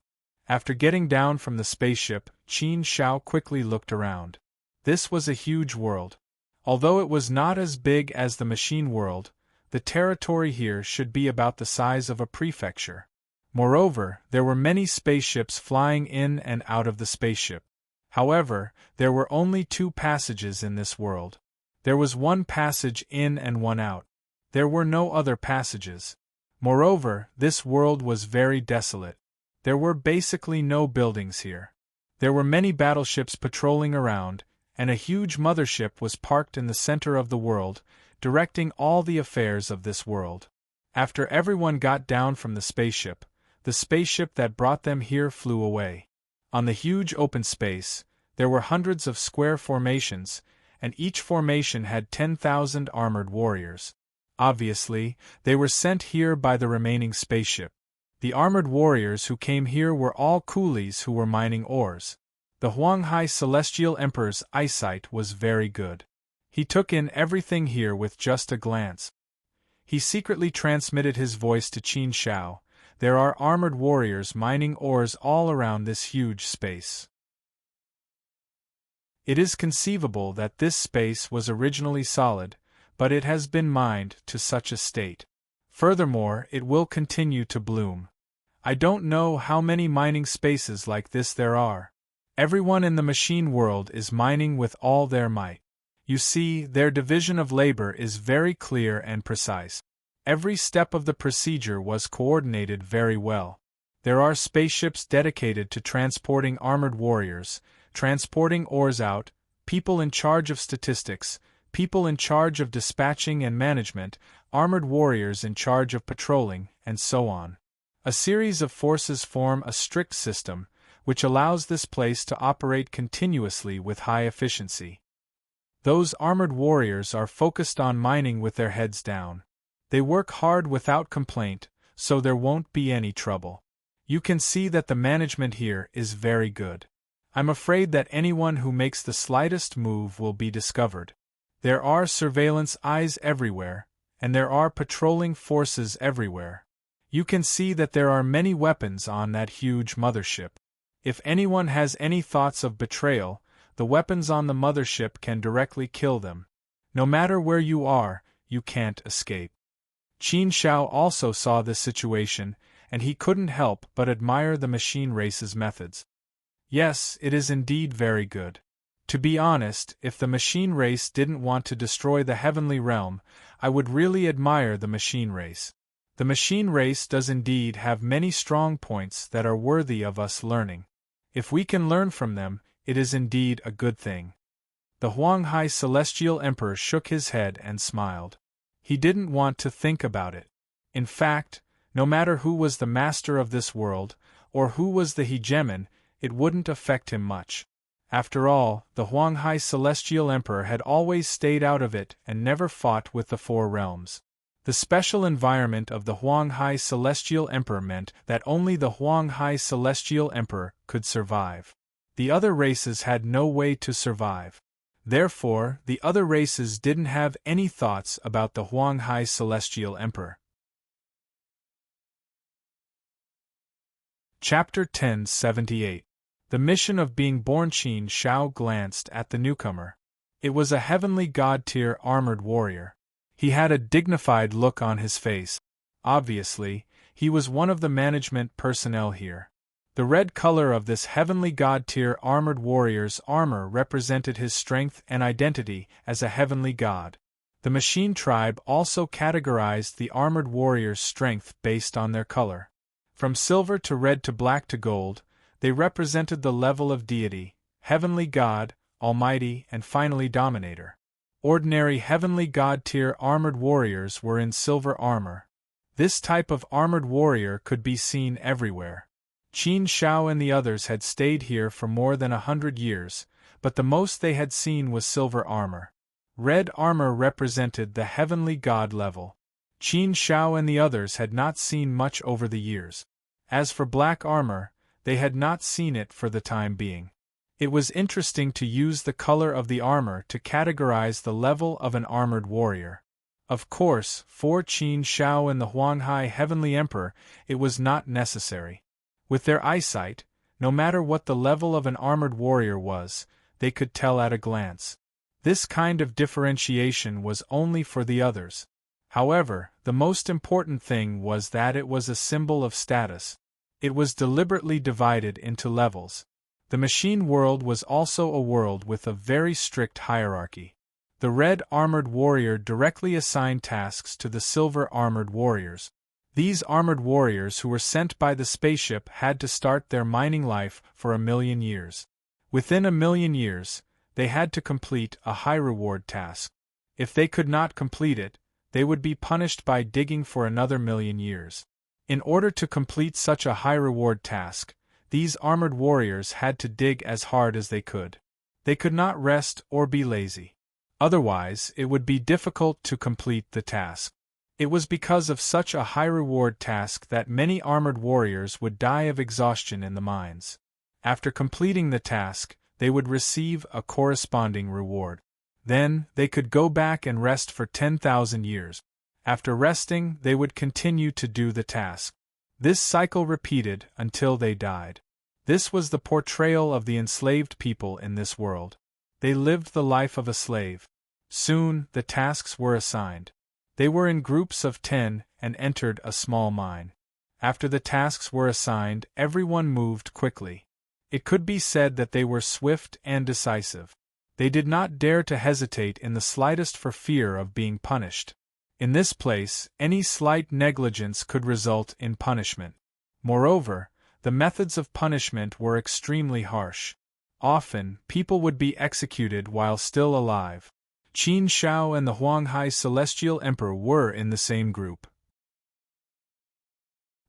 After getting down from the spaceship, Qin Shao quickly looked around. This was a huge world. Although it was not as big as the machine world, the territory here should be about the size of a prefecture. Moreover, there were many spaceships flying in and out of the spaceship. However, there were only 2 passages in this world. There was one passage in and one out. There were no other passages. Moreover, this world was very desolate. There were basically no buildings here. There were many battleships patrolling around, and a huge mothership was parked in the center of the world, directing all the affairs of this world. After everyone got down from the spaceship that brought them here flew away. On the huge open space, there were hundreds of square formations, and each formation had 10,000 armored warriors. Obviously, they were sent here by the remaining spaceship. The armored warriors who came here were all coolies who were mining ores. The Huang Hai Celestial Emperor's eyesight was very good. He took in everything here with just a glance. He secretly transmitted his voice to Qin Shao. There are armored warriors mining ores all around this huge space. It is conceivable that this space was originally solid, but it has been mined to such a state. Furthermore, it will continue to bloom. I don't know how many mining spaces like this there are. Everyone in the machine world is mining with all their might. You see, their division of labor is very clear and precise. Every step of the procedure was coordinated very well. There are spaceships dedicated to transporting armored warriors, transporting ores out, people in charge of statistics, people in charge of dispatching and management, armored warriors in charge of patrolling, and so on. A series of forces form a strict system, which allows this place to operate continuously with high efficiency. Those armored warriors are focused on mining with their heads down. They work hard without complaint, so there won't be any trouble. You can see that the management here is very good. I'm afraid that anyone who makes the slightest move will be discovered. There are surveillance eyes everywhere, and there are patrolling forces everywhere. You can see that there are many weapons on that huge mothership. If anyone has any thoughts of betrayal, the weapons on the mothership can directly kill them. No matter where you are, you can't escape. Qin Shao also saw this situation, and he couldn't help but admire the machine race's methods. Yes, it is indeed very good. To be honest, if the machine race didn't want to destroy the heavenly realm, I would really admire the machine race. The machine race does indeed have many strong points that are worthy of us learning. If we can learn from them, it is indeed a good thing. The Huang Hai Celestial Emperor shook his head and smiled. He didn't want to think about it. In fact, no matter who was the master of this world, or who was the hegemon, it wouldn't affect him much. After all, the Huang Hai Celestial Emperor had always stayed out of it and never fought with the Four Realms. The special environment of the Huang Hai Celestial Emperor meant that only the Huang Hai Celestial Emperor could survive. The other races had no way to survive. Therefore, the other races didn't have any thoughts about the Huang Hai Celestial Emperor. Chapter 1078. The Mission of Being Born. Qin Shao glanced at the newcomer. It was a heavenly god-tier armored warrior. He had a dignified look on his face. Obviously, He was one of the management personnel here. The red color of this heavenly god-tier armored warrior's armor represented his strength and identity as a heavenly god. The machine tribe also categorized the armored warrior's strength based on their color. From silver to red to black to gold, they represented the level of deity, heavenly god, almighty, and finally dominator. Ordinary heavenly god-tier armored warriors were in silver armor. This type of armored warrior could be seen everywhere. Qin Shao and the others had stayed here for more than 100 years, but the most they had seen was silver armor. Red armor represented the heavenly god level. Qin Shao and the others had not seen much over the years. As for black armor, they had not seen it for the time being. It was interesting to use the color of the armor to categorize the level of an armored warrior. Of course, for Qin Shao and the Huanghai Heavenly Emperor, it was not necessary. With their eyesight, no matter what the level of an armored warrior was, they could tell at a glance. This kind of differentiation was only for the others. However, the most important thing was that it was a symbol of status. It was deliberately divided into levels. The machine world was also a world with a very strict hierarchy. The red armored warrior directly assigned tasks to the silver armored warriors. These armored warriors who were sent by the spaceship had to start their mining life for 1,000,000 years. Within 1,000,000 years, they had to complete a high-reward task. If they could not complete it, they would be punished by digging for another 1,000,000 years. In order to complete such a high-reward task, these armored warriors had to dig as hard as they could. They could not rest or be lazy. Otherwise, it would be difficult to complete the task. It was because of such a high-reward task that many armored warriors would die of exhaustion in the mines. After completing the task, they would receive a corresponding reward. Then, they could go back and rest for 10,000 years. After resting, they would continue to do the task. This cycle repeated until they died. This was the portrayal of the enslaved people in this world. They lived the life of a slave. Soon, the tasks were assigned. They were in groups of 10 and entered a small mine. After the tasks were assigned, everyone moved quickly. It could be said that they were swift and decisive. They did not dare to hesitate in the slightest for fear of being punished. In this place, any slight negligence could result in punishment. Moreover, the methods of punishment were extremely harsh. Often, people would be executed while still alive. Qin Shao and the Huanghai Celestial Emperor were in the same group.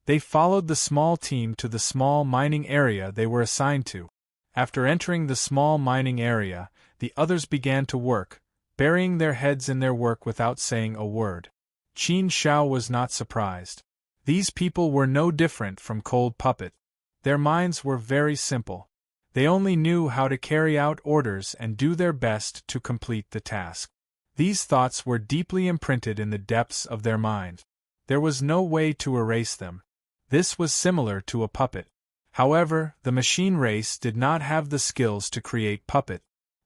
They followed the small team to the small mining area they were assigned to. After entering the small mining area, the others began to work, burying their heads in their work without saying a word. Qin Shao was not surprised. These people were no different from cold puppet. Their minds were very simple. They only knew how to carry out orders and do their best to complete the task. These thoughts were deeply imprinted in the depths of their mind. There was no way to erase them. This was similar to a puppet. However, the machine race did not have the skills to create puppet.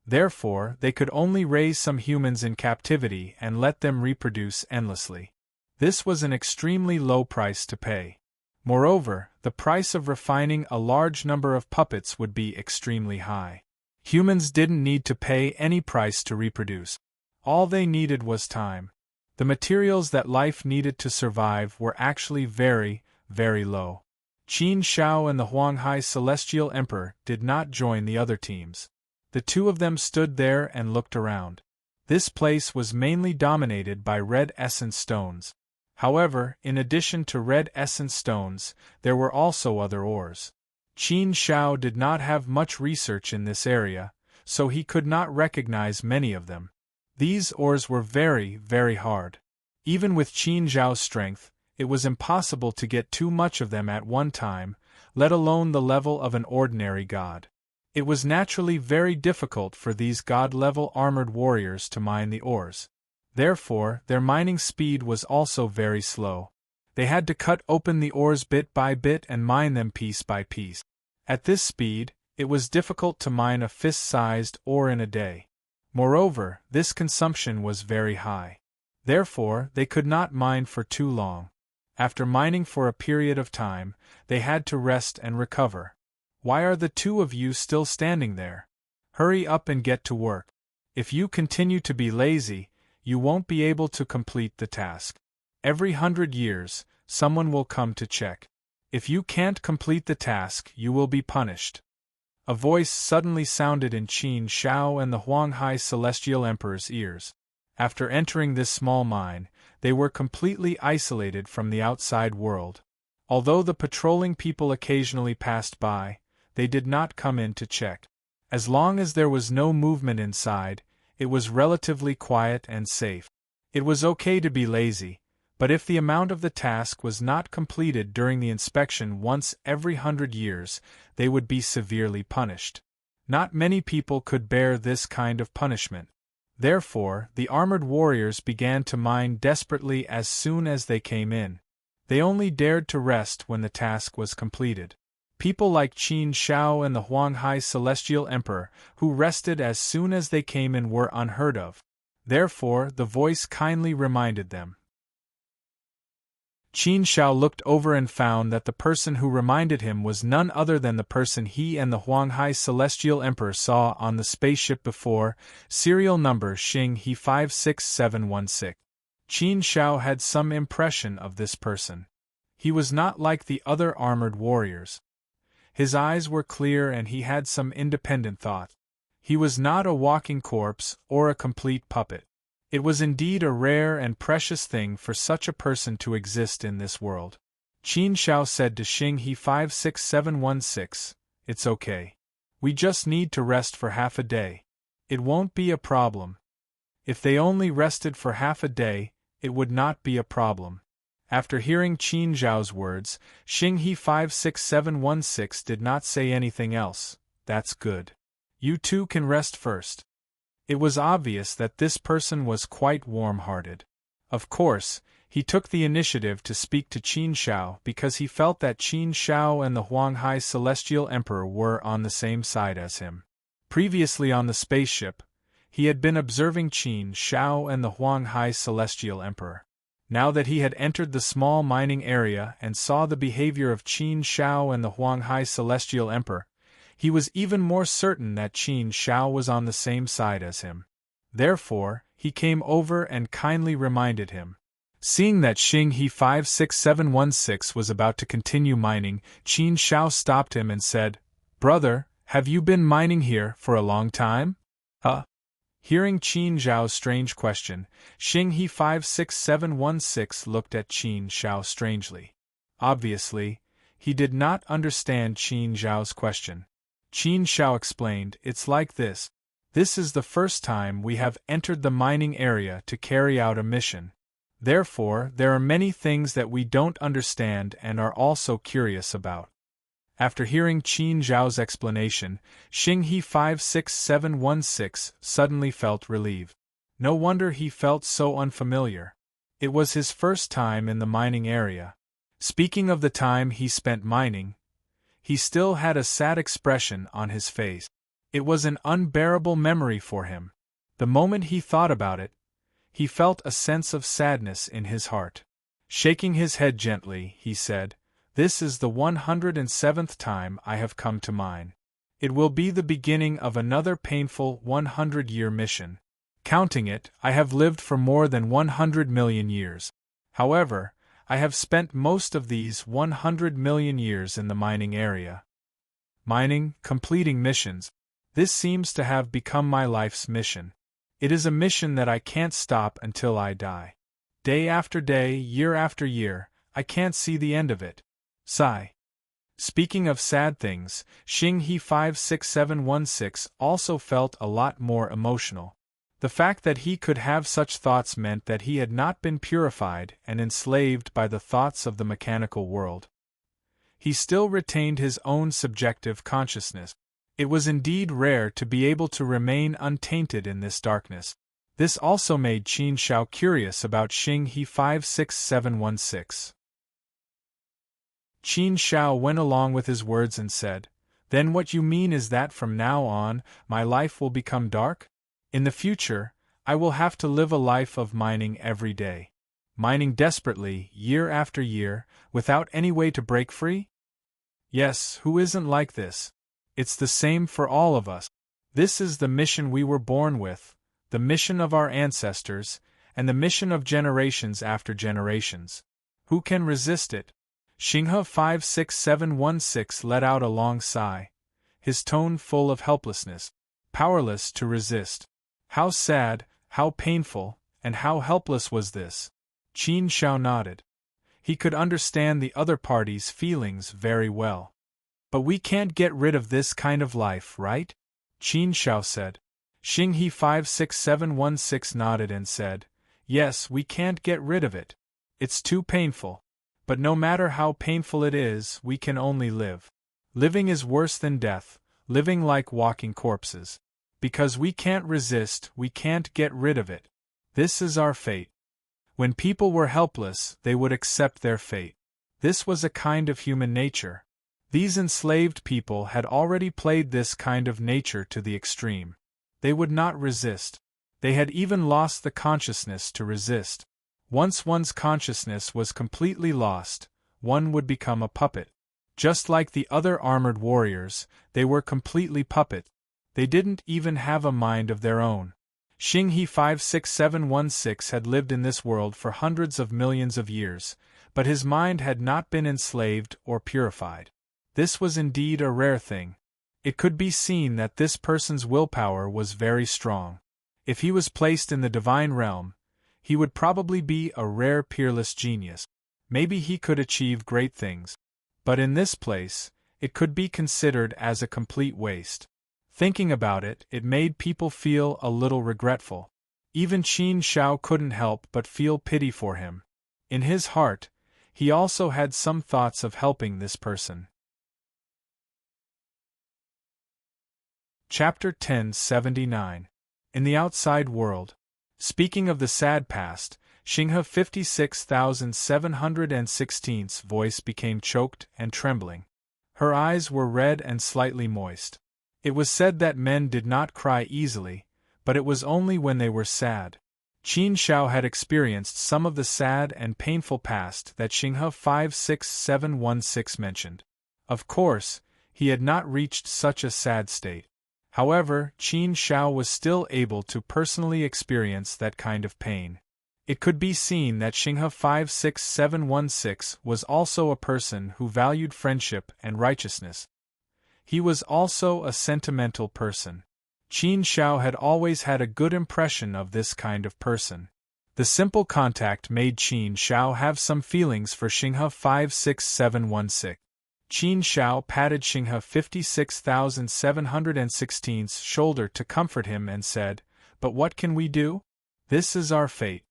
Therefore, they could only raise some humans in captivity and let them reproduce endlessly. This was an extremely low price to pay. Moreover, the price of refining a large number of puppets would be extremely high. Humans didn't need to pay any price to reproduce. All they needed was time. The materials that life needed to survive were actually very, very low. Qin Shao and the Huanghai Celestial Emperor did not join the other teams. The two of them stood there and looked around. This place was mainly dominated by red essence stones. However, in addition to red essence stones, there were also other ores. Qin Shao did not have much research in this area, so he could not recognize many of them. These ores were very, very hard. Even with Qin Zhao's strength, it was impossible to get too much of them at one time, let alone the level of an ordinary god. It was naturally very difficult for these god-level armored warriors to mine the ores. Therefore, their mining speed was also very slow. They had to cut open the ores bit by bit and mine them piece by piece. At this speed, it was difficult to mine a fist-sized ore in a day. Moreover, this consumption was very high. Therefore, they could not mine for too long. After mining for a period of time, they had to rest and recover. Why are the two of you still standing there? Hurry up and get to work. If you continue to be lazy, you won't be able to complete the task. Every 100 years, someone will come to check. If you can't complete the task, you will be punished. A voice suddenly sounded in Qin Shao and the Huanghai Celestial Emperor's ears. After entering this small mine, they were completely isolated from the outside world. Although the patrolling people occasionally passed by, they did not come in to check. As long as there was no movement inside, it was relatively quiet and safe. It was okay to be lazy, but if the amount of the task was not completed during the inspection once every 100 years, they would be severely punished. Not many people could bear this kind of punishment. Therefore, the armored warriors began to mine desperately as soon as they came in. They only dared to rest when the task was completed. People like Qin Shao and the Huanghai Celestial Emperor, who rested as soon as they came in, were unheard of. Therefore, the voice kindly reminded them. Qin Shao looked over and found that the person who reminded him was none other than the person he and the Huanghai Celestial Emperor saw on the spaceship before, serial number Xing He 56716. Qin Shao had some impression of this person. He was not like the other armored warriors. His eyes were clear and he had some independent thought. He was not a walking corpse or a complete puppet. It was indeed a rare and precious thing for such a person to exist in this world. Qin Shao said to Xing He 56716, "It's okay. We just need to rest for half a day. It won't be a problem." If they only rested for half a day, it would not be a problem. After hearing Qin Zhao's words, Xing He 56716 did not say anything else. "That's good. You two can rest first." It was obvious that this person was quite warm-hearted. Of course, he took the initiative to speak to Qin Shao because he felt that Qin Shao and the Huanghai Celestial Emperor were on the same side as him. Previously on the spaceship, he had been observing Qin Shao and the Huanghai Celestial Emperor. Now that he had entered the small mining area and saw the behavior of Qin Shao and the Huanghai Celestial Emperor, he was even more certain that Qin Shao was on the same side as him. Therefore, he came over and kindly reminded him. Seeing that Xing He 56716 was about to continue mining, Qin Shao stopped him and said, "Brother, have you been mining here for a long time?" Hearing Qin Zhao's strange question, Xing He 56716 looked at Qin Shao strangely. Obviously, he did not understand Qin Zhao's question. Qin Shao explained, "It's like this. This is the first time we have entered the mining area to carry out a mission. Therefore, there are many things that we don't understand and are also curious about." After hearing Qin Zhao's explanation, Xing He 56716 suddenly felt relieved. No wonder he felt so unfamiliar. It was his first time in the mining area. Speaking of the time he spent mining, he still had a sad expression on his face. It was an unbearable memory for him. The moment he thought about it, he felt a sense of sadness in his heart. Shaking his head gently, he said, "This is the 107th time I have come to mine. It will be the beginning of another painful 100-year mission. Counting it, I have lived for more than 100 million years. However, I have spent most of these 100 million years in the mining area. Mining, completing missions. This seems to have become my life's mission. It is a mission that I can't stop until I die. Day after day, year after year, I can't see the end of it." Sigh. Speaking of sad things, Xing He 56716 also felt a lot more emotional. The fact that he could have such thoughts meant that he had not been purified and enslaved by the thoughts of the mechanical world. He still retained his own subjective consciousness. It was indeed rare to be able to remain untainted in this darkness. This also made Qin Shao curious about Xing He 56716. Qin Shao went along with his words and said, "Then what you mean is that from now on, my life will become dark? In the future, I will have to live a life of mining every day. mining desperately, year after year, without any way to break free? Yes, who isn't like this? It's the same for all of us. This is the mission we were born with, the mission of our ancestors, and the mission of generations after generations. Who can resist it? Xinghe 56716 let out a long sigh, his tone full of helplessness, powerless to resist. How sad, how painful, and how helpless was this? Qin Shao nodded. He could understand the other party's feelings very well. But we can't get rid of this kind of life, right? Qin Shao said. Xinghe 56716 nodded and said, yes, we can't get rid of it. It's too painful. But no matter how painful it is, we can only live. Living is worse than death, living like walking corpses. Because we can't resist, we can't get rid of it. This is our fate. When people were helpless, they would accept their fate. This was a kind of human nature. These enslaved people had already played this kind of nature to the extreme. They would not resist. They had even lost the consciousness to resist. Once one's consciousness was completely lost, one would become a puppet. Just like the other armored warriors, they were completely puppets. They didn't even have a mind of their own. Xinghe 56716 had lived in this world for hundreds of millions of years, but his mind had not been enslaved or purified. This was indeed a rare thing. It could be seen that this person's willpower was very strong. If he was placed in the divine realm, he would probably be a rare peerless genius. Maybe he could achieve great things. But in this place, it could be considered as a complete waste. Thinking about it, it made people feel a little regretful. Even Qin Shao couldn't help but feel pity for him. In his heart, he also had some thoughts of helping this person. Chapter 1079. In the Outside World. Speaking of the sad past, Xinghe 56716's voice became choked and trembling. Her eyes were red and slightly moist. It was said that men did not cry easily, but it was only when they were sad. Qin Shao had experienced some of the sad and painful past that Xinghe 56716 mentioned. Of course, he had not reached such a sad state. However, Qin Shao was still able to personally experience that kind of pain. It could be seen that Xinghe 56716 was also a person who valued friendship and righteousness. He was also a sentimental person. Qin Shao had always had a good impression of this kind of person. The simple contact made Qin Shao have some feelings for Xinghe 56716. Qin Shao patted Xinghe 56716's shoulder to comfort him and said, "But what can we do? This is our fate."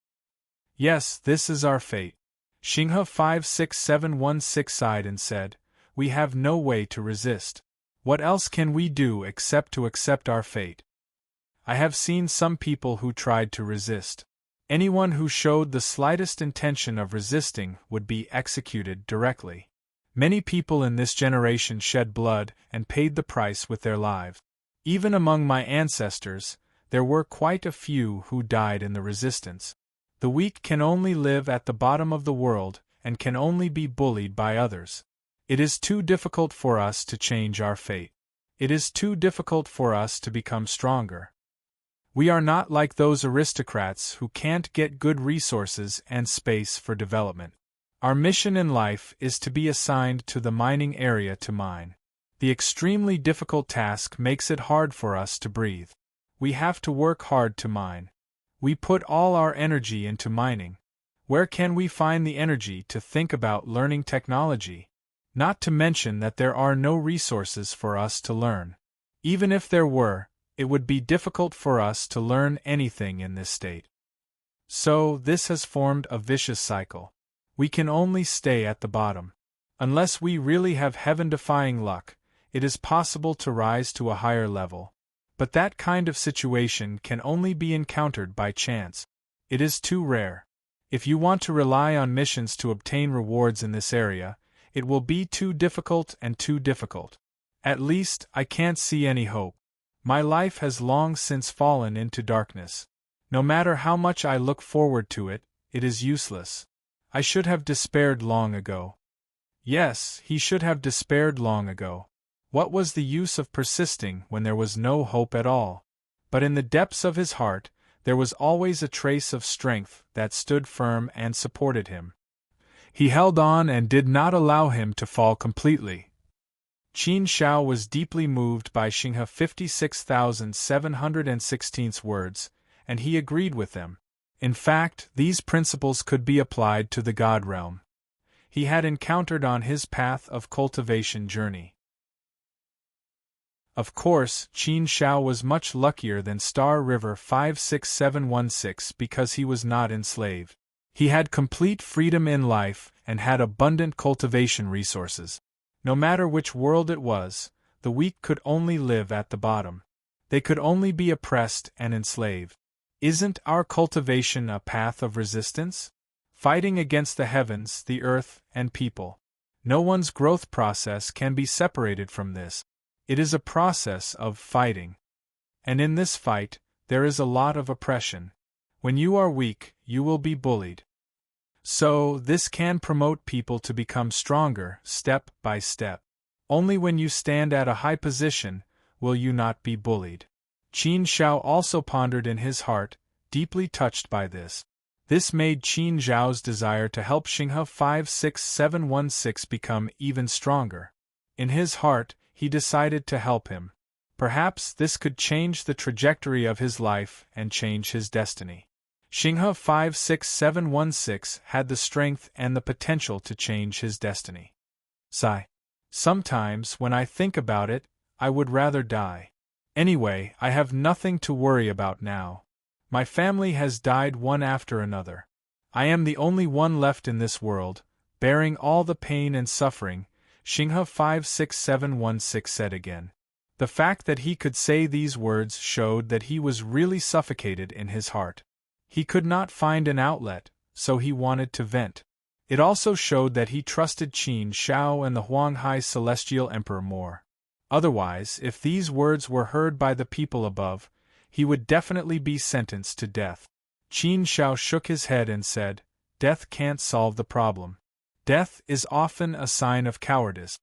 "Yes, this is our fate." Xinghe 56716 sighed and said, "We have no way to resist. What else can we do except to accept our fate?" I have seen some people who tried to resist. Anyone who showed the slightest intention of resisting would be executed directly. Many people in this generation shed blood and paid the price with their lives. Even among my ancestors, there were quite a few who died in the resistance. The weak can only live at the bottom of the world and can only be bullied by others. It is too difficult for us to change our fate. It is too difficult for us to become stronger. We are not like those aristocrats who can't get good resources and space for development. Our mission in life is to be assigned to the mining area to mine. The extremely difficult task makes it hard for us to breathe. We have to work hard to mine. We put all our energy into mining. Where can we find the energy to think about learning technology? Not to mention that there are no resources for us to learn. Even if there were, it would be difficult for us to learn anything in this state. So, this has formed a vicious cycle. We can only stay at the bottom. Unless we really have heaven-defying luck, it is possible to rise to a higher level. But that kind of situation can only be encountered by chance. It is too rare. If you want to rely on missions to obtain rewards in this area, it will be too difficult and too difficult. At least, I can't see any hope. My life has long since fallen into darkness. No matter how much I look forward to it, it is useless. I should have despaired long ago. Yes, he should have despaired long ago. What was the use of persisting when there was no hope at all? But in the depths of his heart, there was always a trace of strength that stood firm and supported him. He held on and did not allow him to fall completely. Qin Shao was deeply moved by Xinghe 56,716 words, and he agreed with them. In fact, these principles could be applied to the God realm he had encountered on his path of cultivation journey. Of course, Qin Shao was much luckier than Star River 56716 because he was not enslaved. He had complete freedom in life and had abundant cultivation resources. No matter which world it was, the weak could only live at the bottom. They could only be oppressed and enslaved. Isn't our cultivation a path of resistance? Fighting against the heavens, the earth, and people. No one's growth process can be separated from this. It is a process of fighting. And in this fight, there is a lot of oppression. When you are weak, you will be bullied. So, this can promote people to become stronger, step by step. Only when you stand at a high position will you not be bullied. Qin Shao also pondered in his heart, deeply touched by this. This made Qin Zhao's desire to help Xinghe 56716 become even stronger. In his heart, he decided to help him. Perhaps this could change the trajectory of his life and change his destiny. Xinghe 56716 had the strength and the potential to change his destiny. Sigh. Sometimes, when I think about it, I would rather die. Anyway, I have nothing to worry about now. My family has died one after another. I am the only one left in this world, bearing all the pain and suffering, Xinghe 56716 said again. The fact that he could say these words showed that he was really suffocated in his heart. He could not find an outlet, so he wanted to vent. It also showed that he trusted Qin Shao and the Huanghai Celestial Emperor more. Otherwise, if these words were heard by the people above, he would definitely be sentenced to death. Qin Shao shook his head and said, "Death can't solve the problem. Death is often a sign of cowardice."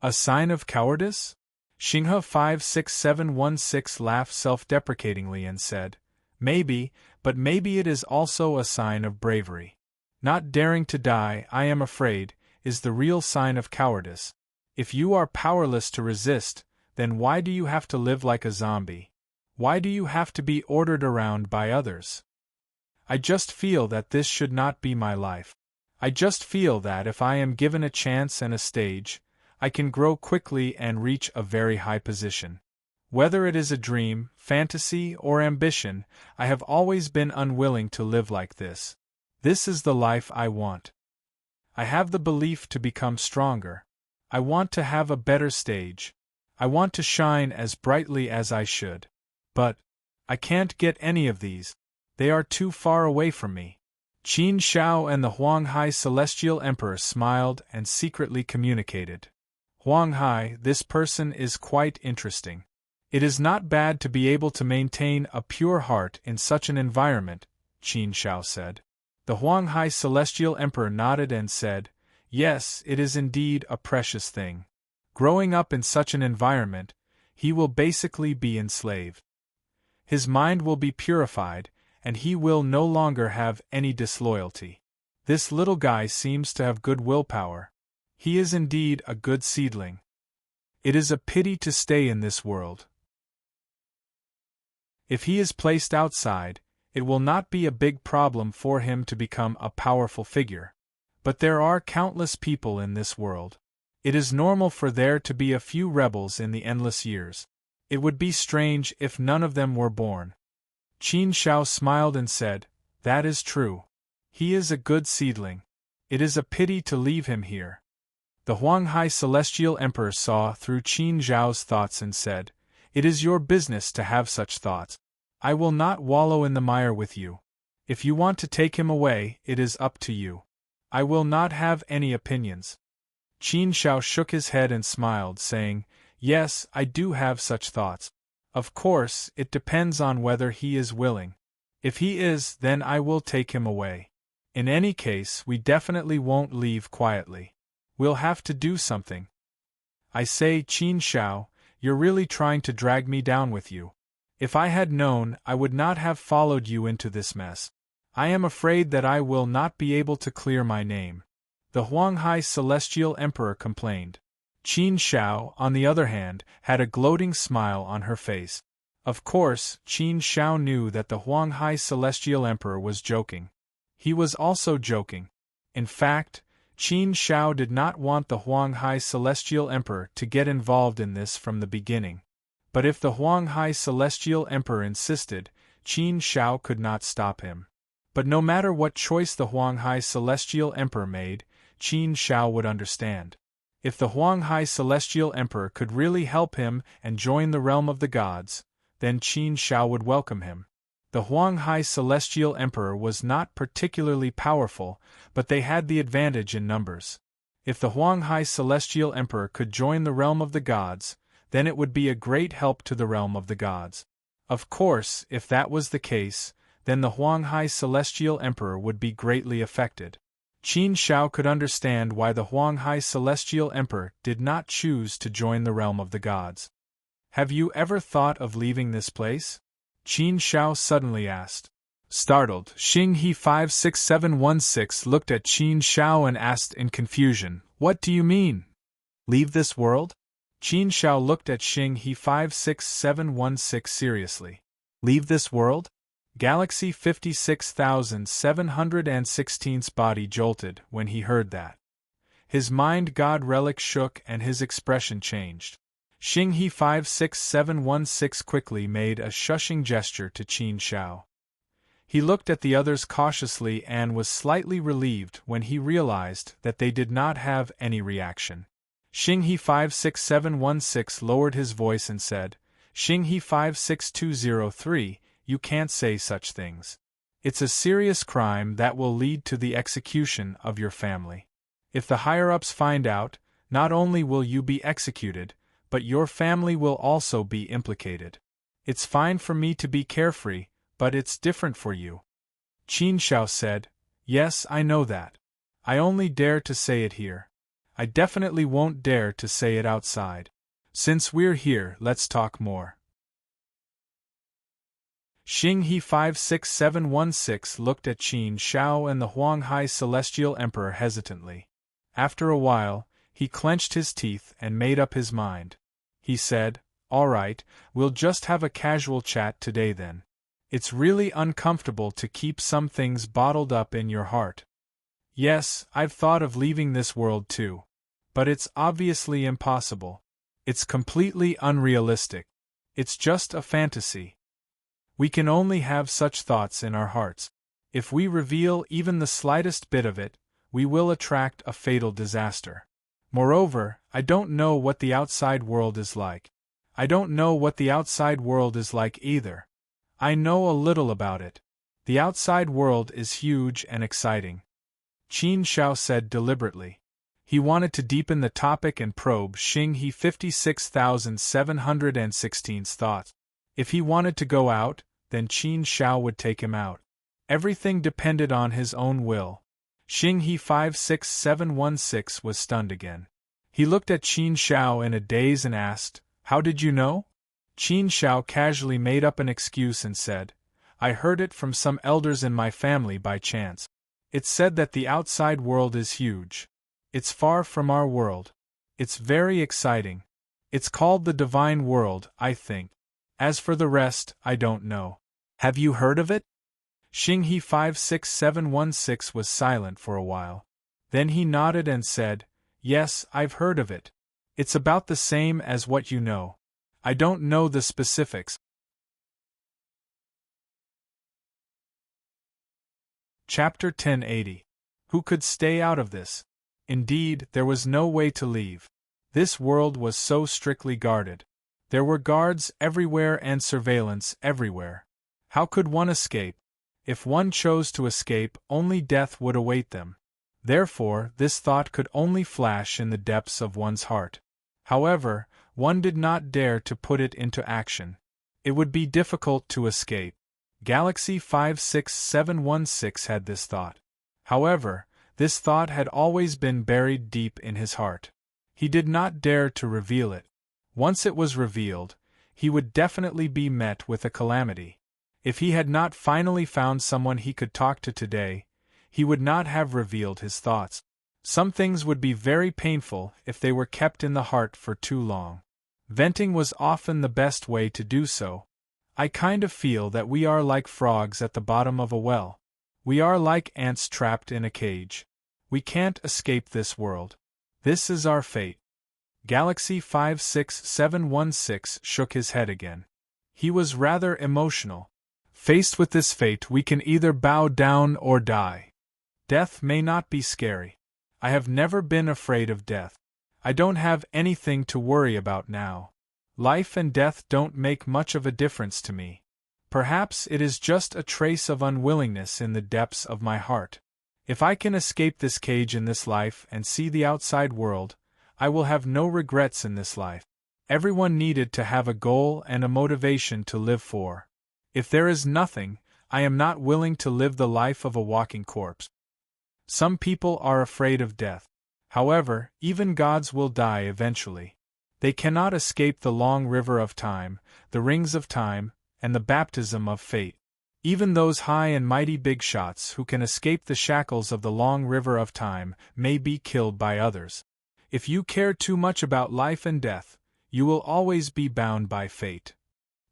A sign of cowardice? Xinghe 56716 laughed self-deprecatingly and said, "Maybe, but maybe it is also a sign of bravery. Not daring to die, I am afraid, is the real sign of cowardice. If you are powerless to resist, then why do you have to live like a zombie? Why do you have to be ordered around by others? I just feel that this should not be my life. I just feel that if I am given a chance and a stage, I can grow quickly and reach a very high position. Whether it is a dream, fantasy, or ambition, I have always been unwilling to live like this. This is the life I want. I have the belief to become stronger. I want to have a better stage. I want to shine as brightly as I should. But I can't get any of these. They are too far away from me." Qin Shao and the Huanghai Celestial Emperor smiled and secretly communicated. "Huanghai, this person is quite interesting. It is not bad to be able to maintain a pure heart in such an environment," Qin Shao said. The Huanghai Celestial Emperor nodded and said, "Yes, it is indeed a precious thing. Growing up in such an environment, he will basically be enslaved. His mind will be purified, and he will no longer have any disloyalty. This little guy seems to have good willpower. He is indeed a good seedling. It is a pity to stay in this world. If he is placed outside, it will not be a big problem for him to become a powerful figure. But there are countless people in this world. It is normal for there to be a few rebels in the endless years. It would be strange if none of them were born." Qin Shao smiled and said, "That is true. He is a good seedling. It is a pity to leave him here." The Huanghai Celestial Emperor saw through Qin Zhao's thoughts and said, "It is your business to have such thoughts. I will not wallow in the mire with you. If you want to take him away, it is up to you. I will not have any opinions." Qin Shao shook his head and smiled, saying, "Yes, I do have such thoughts. Of course, it depends on whether he is willing. If he is, then I will take him away. In any case, we definitely won't leave quietly. We'll have to do something. I say, Qin Shao, you're really trying to drag me down with you. If I had known, I would not have followed you into this mess. I am afraid that I will not be able to clear my name. The Huanghai Celestial Emperor complained. Qin Shao, on the other hand, had a gloating smile on her face. Of course, Qin Shao knew that the Huanghai Celestial Emperor was joking. He was also joking. In fact, Qin Shao did not want the Huanghai Celestial Emperor to get involved in this from the beginning. But if the Huanghai Celestial Emperor insisted, Qin Shao could not stop him. But no matter what choice the Huanghai Celestial Emperor made, Qin Shao would understand. If the Huanghai Celestial Emperor could really help him and join the realm of the gods, then Qin Shao would welcome him. The Huanghai Celestial Emperor was not particularly powerful, but they had the advantage in numbers. If the Huanghai Celestial Emperor could join the realm of the gods, then it would be a great help to the realm of the gods. Of course, if that was the case, then the Huanghai Celestial Emperor would be greatly affected. Qin Shao could understand why the Huanghai Celestial Emperor did not choose to join the realm of the gods. Have you ever thought of leaving this place? Qin Shao suddenly asked. Startled, Xing He 56716 looked at Qin Shao and asked in confusion, What do you mean? Leave this world? Qin Shao looked at Xing He 56716 seriously. Leave this world? Galaxy 56,716's body jolted when he heard that. His mind god relic shook and his expression changed. Xing He 56716 quickly made a shushing gesture to Qin Shao. He looked at the others cautiously and was slightly relieved when he realized that they did not have any reaction. Xing He 56716 lowered his voice and said, Xing He 56203, you can't say such things. It's a serious crime that will lead to the execution of your family. If the higher-ups find out, not only will you be executed, but your family will also be implicated. It's fine for me to be carefree, but it's different for you. Qin Shao said, Yes, I know that. I only dare to say it here. I definitely won't dare to say it outside. Since we're here, let's talk more. Xing He 56716 looked at Qin Shao and the Huanghai Celestial Emperor hesitantly. After a while, he clenched his teeth and made up his mind. He said, All right, we'll just have a casual chat today then. It's really uncomfortable to keep some things bottled up in your heart. Yes, I've thought of leaving this world too. But it's obviously impossible. It's completely unrealistic. It's just a fantasy. We can only have such thoughts in our hearts. If we reveal even the slightest bit of it, we will attract a fatal disaster. Moreover, I don't know what the outside world is like. I don't know what the outside world is like either. I know a little about it. The outside world is huge and exciting. Qin Shao said deliberately. He wanted to deepen the topic and probe Xing He 56,716's thoughts. If he wanted to go out, then Qin Shao would take him out. Everything depended on his own will. Xing He 56716 was stunned again. He looked at Qin Shao in a daze and asked, How did you know? Qin Shao casually made up an excuse and said, I heard it from some elders in my family by chance. It's said that the outside world is huge. It's far from our world. It's very exciting. It's called the divine world, I think. As for the rest, I don't know. Have you heard of it? Xing He 56716 was silent for a while. Then he nodded and said, Yes, I've heard of it. It's about the same as what you know. I don't know the specifics. Chapter 1080. Who could stay out of this? Indeed, there was no way to leave. This world was so strictly guarded. There were guards everywhere and surveillance everywhere. How could one escape? If one chose to escape, only death would await them. Therefore, this thought could only flash in the depths of one's heart. However, one did not dare to put it into action. It would be difficult to escape. Galaxy 56716 had this thought. However, this thought had always been buried deep in his heart. He did not dare to reveal it. Once it was revealed, he would definitely be met with a calamity. If he had not finally found someone he could talk to today, he would not have revealed his thoughts. Some things would be very painful if they were kept in the heart for too long. Venting was often the best way to do so. I kind of feel that we are like frogs at the bottom of a well. We are like ants trapped in a cage. We can't escape this world. This is our fate. Galaxy 56716 shook his head again. He was rather emotional. Faced with this fate, we can either bow down or die. Death may not be scary. I have never been afraid of death. I don't have anything to worry about now. Life and death don't make much of a difference to me. Perhaps it is just a trace of unwillingness in the depths of my heart. If I can escape this cage in this life and see the outside world, I will have no regrets in this life. Everyone needed to have a goal and a motivation to live for. If there is nothing, I am not willing to live the life of a walking corpse. Some people are afraid of death. However, even gods will die eventually. They cannot escape the long river of time, the rings of time, and the baptism of fate. Even those high and mighty big shots who can escape the shackles of the long river of time may be killed by others. If you care too much about life and death, you will always be bound by fate.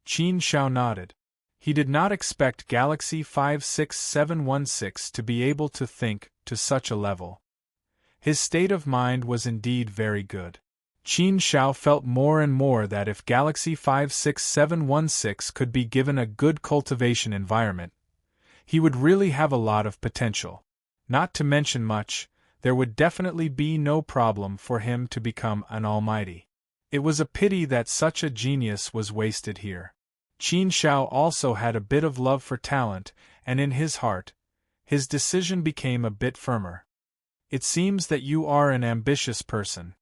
Qin Shao nodded. He did not expect Galaxy 56716 to be able to think to such a level. His state of mind was indeed very good. Qin Shao felt more and more that if Galaxy 56716 could be given a good cultivation environment, he would really have a lot of potential. Not to mention much, there would definitely be no problem for him to become an almighty. It was a pity that such a genius was wasted here. Qin Shao also had a bit of love for talent, and in his heart, his decision became a bit firmer. It seems that you are an ambitious person.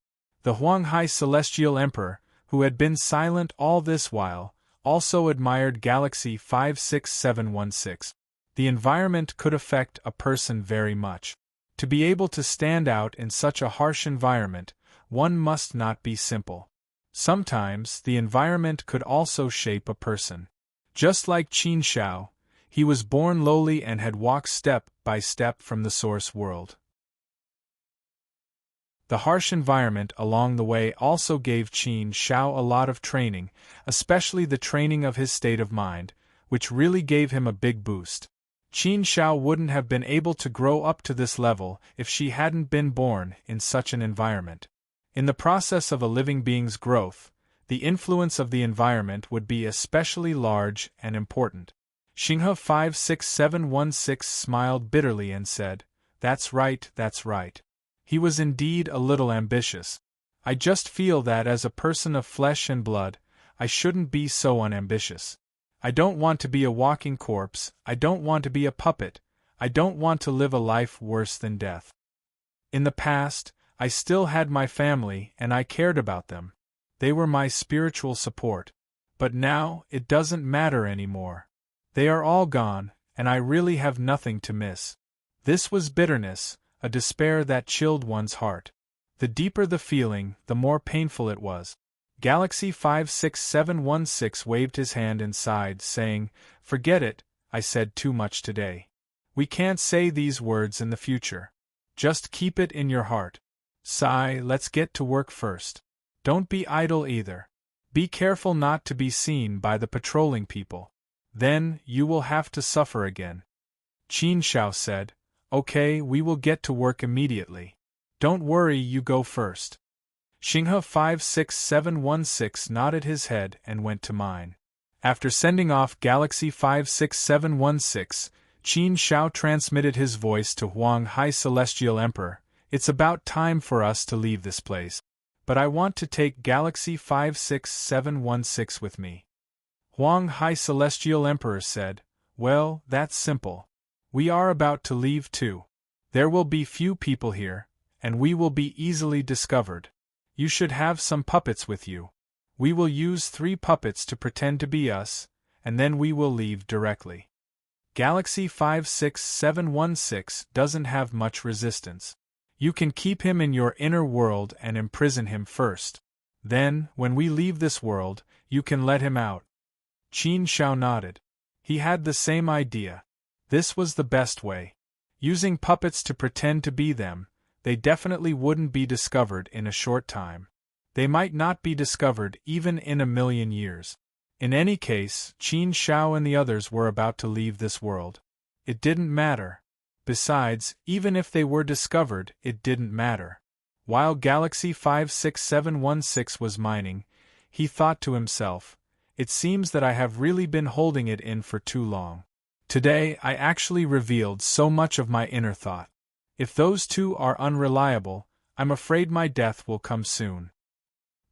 The Huang Hai Celestial Emperor, who had been silent all this while, also admired Galaxy 56716. The environment could affect a person very much. To be able to stand out in such a harsh environment, one must not be simple. Sometimes the environment could also shape a person. Just like Qin Shao, he was born lowly and had walked step by step from the source world. The harsh environment along the way also gave Qin Shao a lot of training, especially the training of his state of mind, which really gave him a big boost. Qin Shao wouldn't have been able to grow up to this level if she hadn't been born in such an environment. In the process of a living being's growth, the influence of the environment would be especially large and important. Xinghe 56716 smiled bitterly and said, "That's right, that's right." He was indeed a little ambitious. I just feel that as a person of flesh and blood, I shouldn't be so unambitious. I don't want to be a walking corpse, I don't want to be a puppet, I don't want to live a life worse than death. In the past, I still had my family and I cared about them. They were my spiritual support. But now, it doesn't matter anymore. They are all gone, and I really have nothing to miss. This was bitterness, a despair that chilled one's heart. The deeper the feeling, the more painful it was. Galaxy 56716 waved his hand and sighed, saying, "Forget it, I said too much today. We can't say these words in the future. Just keep it in your heart. Sigh, let's get to work first. Don't be idle either. Be careful not to be seen by the patrolling people. Then, you will have to suffer again." Qin Shao said, "Okay, we will get to work immediately. Don't worry, you go first." Xinghe 56716 nodded his head and went to mine. After sending off Galaxy 56716, Qin Shao transmitted his voice to Huang Hai Celestial Emperor. "It's about time for us to leave this place. But I want to take Galaxy 56716 with me." Huang Hai Celestial Emperor said, "Well, that's simple. We are about to leave too. There will be few people here, and we will be easily discovered. You should have some puppets with you. We will use 3 puppets to pretend to be us, and then we will leave directly." Galaxy 56716 doesn't have much resistance. You can keep him in your inner world and imprison him first. Then, when we leave this world, you can let him out. Qin Shao nodded. He had the same idea. This was the best way. Using puppets to pretend to be them, they definitely wouldn't be discovered in a short time. They might not be discovered even in 1,000,000 years. In any case, Qin Shao and the others were about to leave this world. It didn't matter. Besides, even if they were discovered, it didn't matter. While Galaxy 56716 was mining, he thought to himself, "It seems that I have really been holding it in for too long. Today I actually revealed so much of my inner thought. If those two are unreliable, I'm afraid my death will come soon.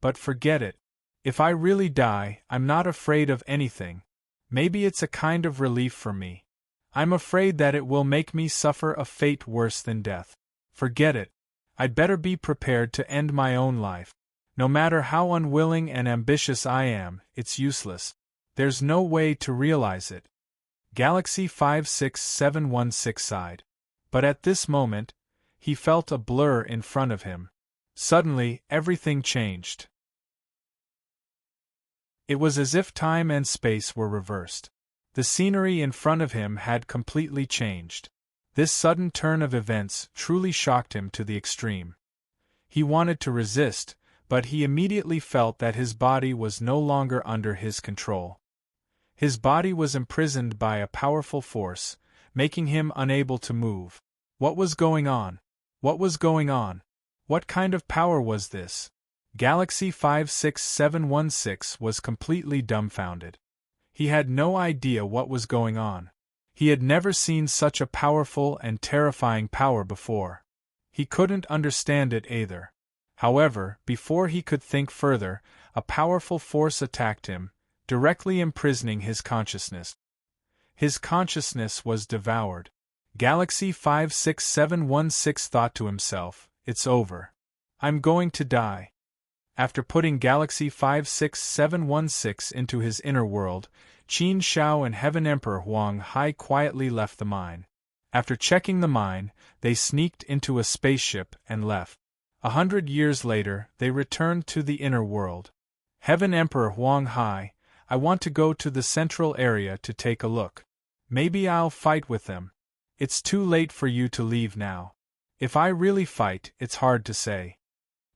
But forget it. If I really die, I'm not afraid of anything. Maybe it's a kind of relief for me. I'm afraid that it will make me suffer a fate worse than death. Forget it. I'd better be prepared to end my own life. No matter how unwilling and ambitious I am, it's useless. There's no way to realize it." Galaxy 56716 sighed. But at this moment, he felt a blur in front of him. Suddenly, everything changed. It was as if time and space were reversed. The scenery in front of him had completely changed. This sudden turn of events truly shocked him to the extreme. He wanted to resist, but he immediately felt that his body was no longer under his control. His body was imprisoned by a powerful force, making him unable to move. What was going on? What was going on? What kind of power was this? Galaxy 56716 was completely dumbfounded. He had no idea what was going on. He had never seen such a powerful and terrifying power before. He couldn't understand it either. However, before he could think further, a powerful force attacked him, directly imprisoning his consciousness. His consciousness was devoured. Galaxy 56716 thought to himself, "It's over. I'm going to die." After putting Galaxy 56716 into his inner world, Qin Shao and Heaven Emperor Huang Hai quietly left the mine. After checking the mine, they sneaked into a spaceship and left. 100 years later, they returned to the inner world. "Heaven Emperor Huang Hai, I want to go to the central area to take a look. Maybe I'll fight with them. It's too late for you to leave now. If I really fight, it's hard to say."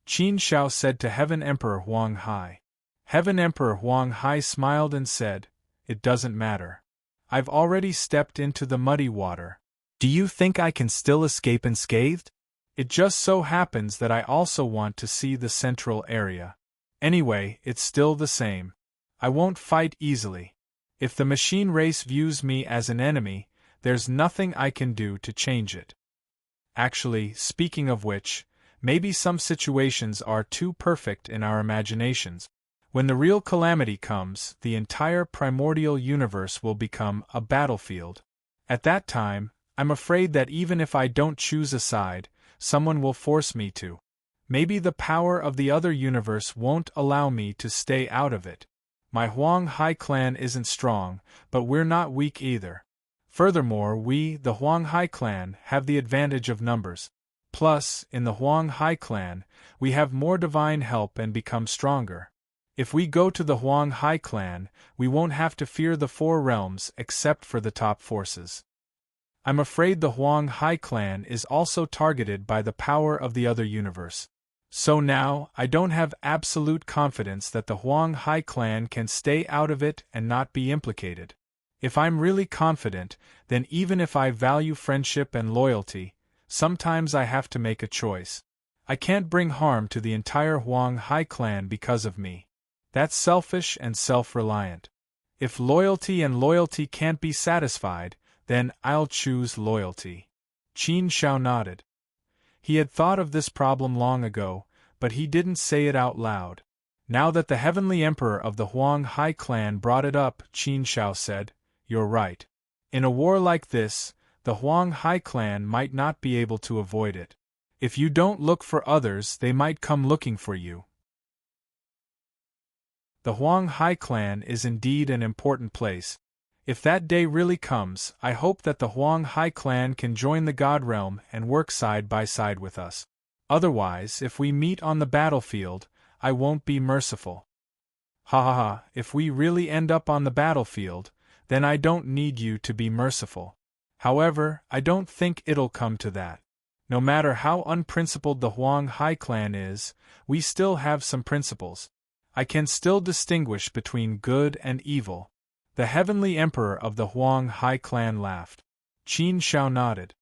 Qin Shao said to Heaven Emperor Huang Hai. Heaven Emperor Huang Hai smiled and said, "It doesn't matter. I've already stepped into the muddy water. Do you think I can still escape unscathed? It just so happens that I also want to see the central area. Anyway, it's still the same. I won't fight easily. If the machine race views me as an enemy, there's nothing I can do to change it. Actually, speaking of which, maybe some situations are too perfect in our imaginations. When the real calamity comes, the entire primordial universe will become a battlefield. At that time, I'm afraid that even if I don't choose a side, someone will force me to. Maybe the power of the other universe won't allow me to stay out of it. My Huang Hai clan isn't strong, but we're not weak either. Furthermore, we, the Huang Hai clan, have the advantage of numbers. Plus, in the Huang Hai clan, we have more divine help and become stronger. If we go to the Huang Hai clan, we won't have to fear the four realms except for the top forces. I'm afraid the Huang Hai clan is also targeted by the power of the other universe. So now, I don't have absolute confidence that the Huang Hai clan can stay out of it and not be implicated. If I'm really confident, then even if I value friendship and loyalty, sometimes I have to make a choice. I can't bring harm to the entire Huang Hai clan because of me. That's selfish and self-reliant. If loyalty and loyalty can't be satisfied, then I'll choose loyalty." Qin Shao nodded. He had thought of this problem long ago, but he didn't say it out loud. Now that the Heavenly Emperor of the Huang Hai clan brought it up, Qin Shao said, "You're right. In a war like this, the Huang Hai clan might not be able to avoid it. If you don't look for others, they might come looking for you." The Huang Hai clan is indeed an important place. If that day really comes, I hope that the Huang Hai clan can join the God Realm and work side by side with us. Otherwise, if we meet on the battlefield, I won't be merciful. Ha ha ha, if we really end up on the battlefield, then I don't need you to be merciful. However, I don't think it'll come to that. No matter how unprincipled the Huang Hai clan is, we still have some principles. I can still distinguish between good and evil. The heavenly emperor of the Huang Hai clan laughed. Qin Shao nodded.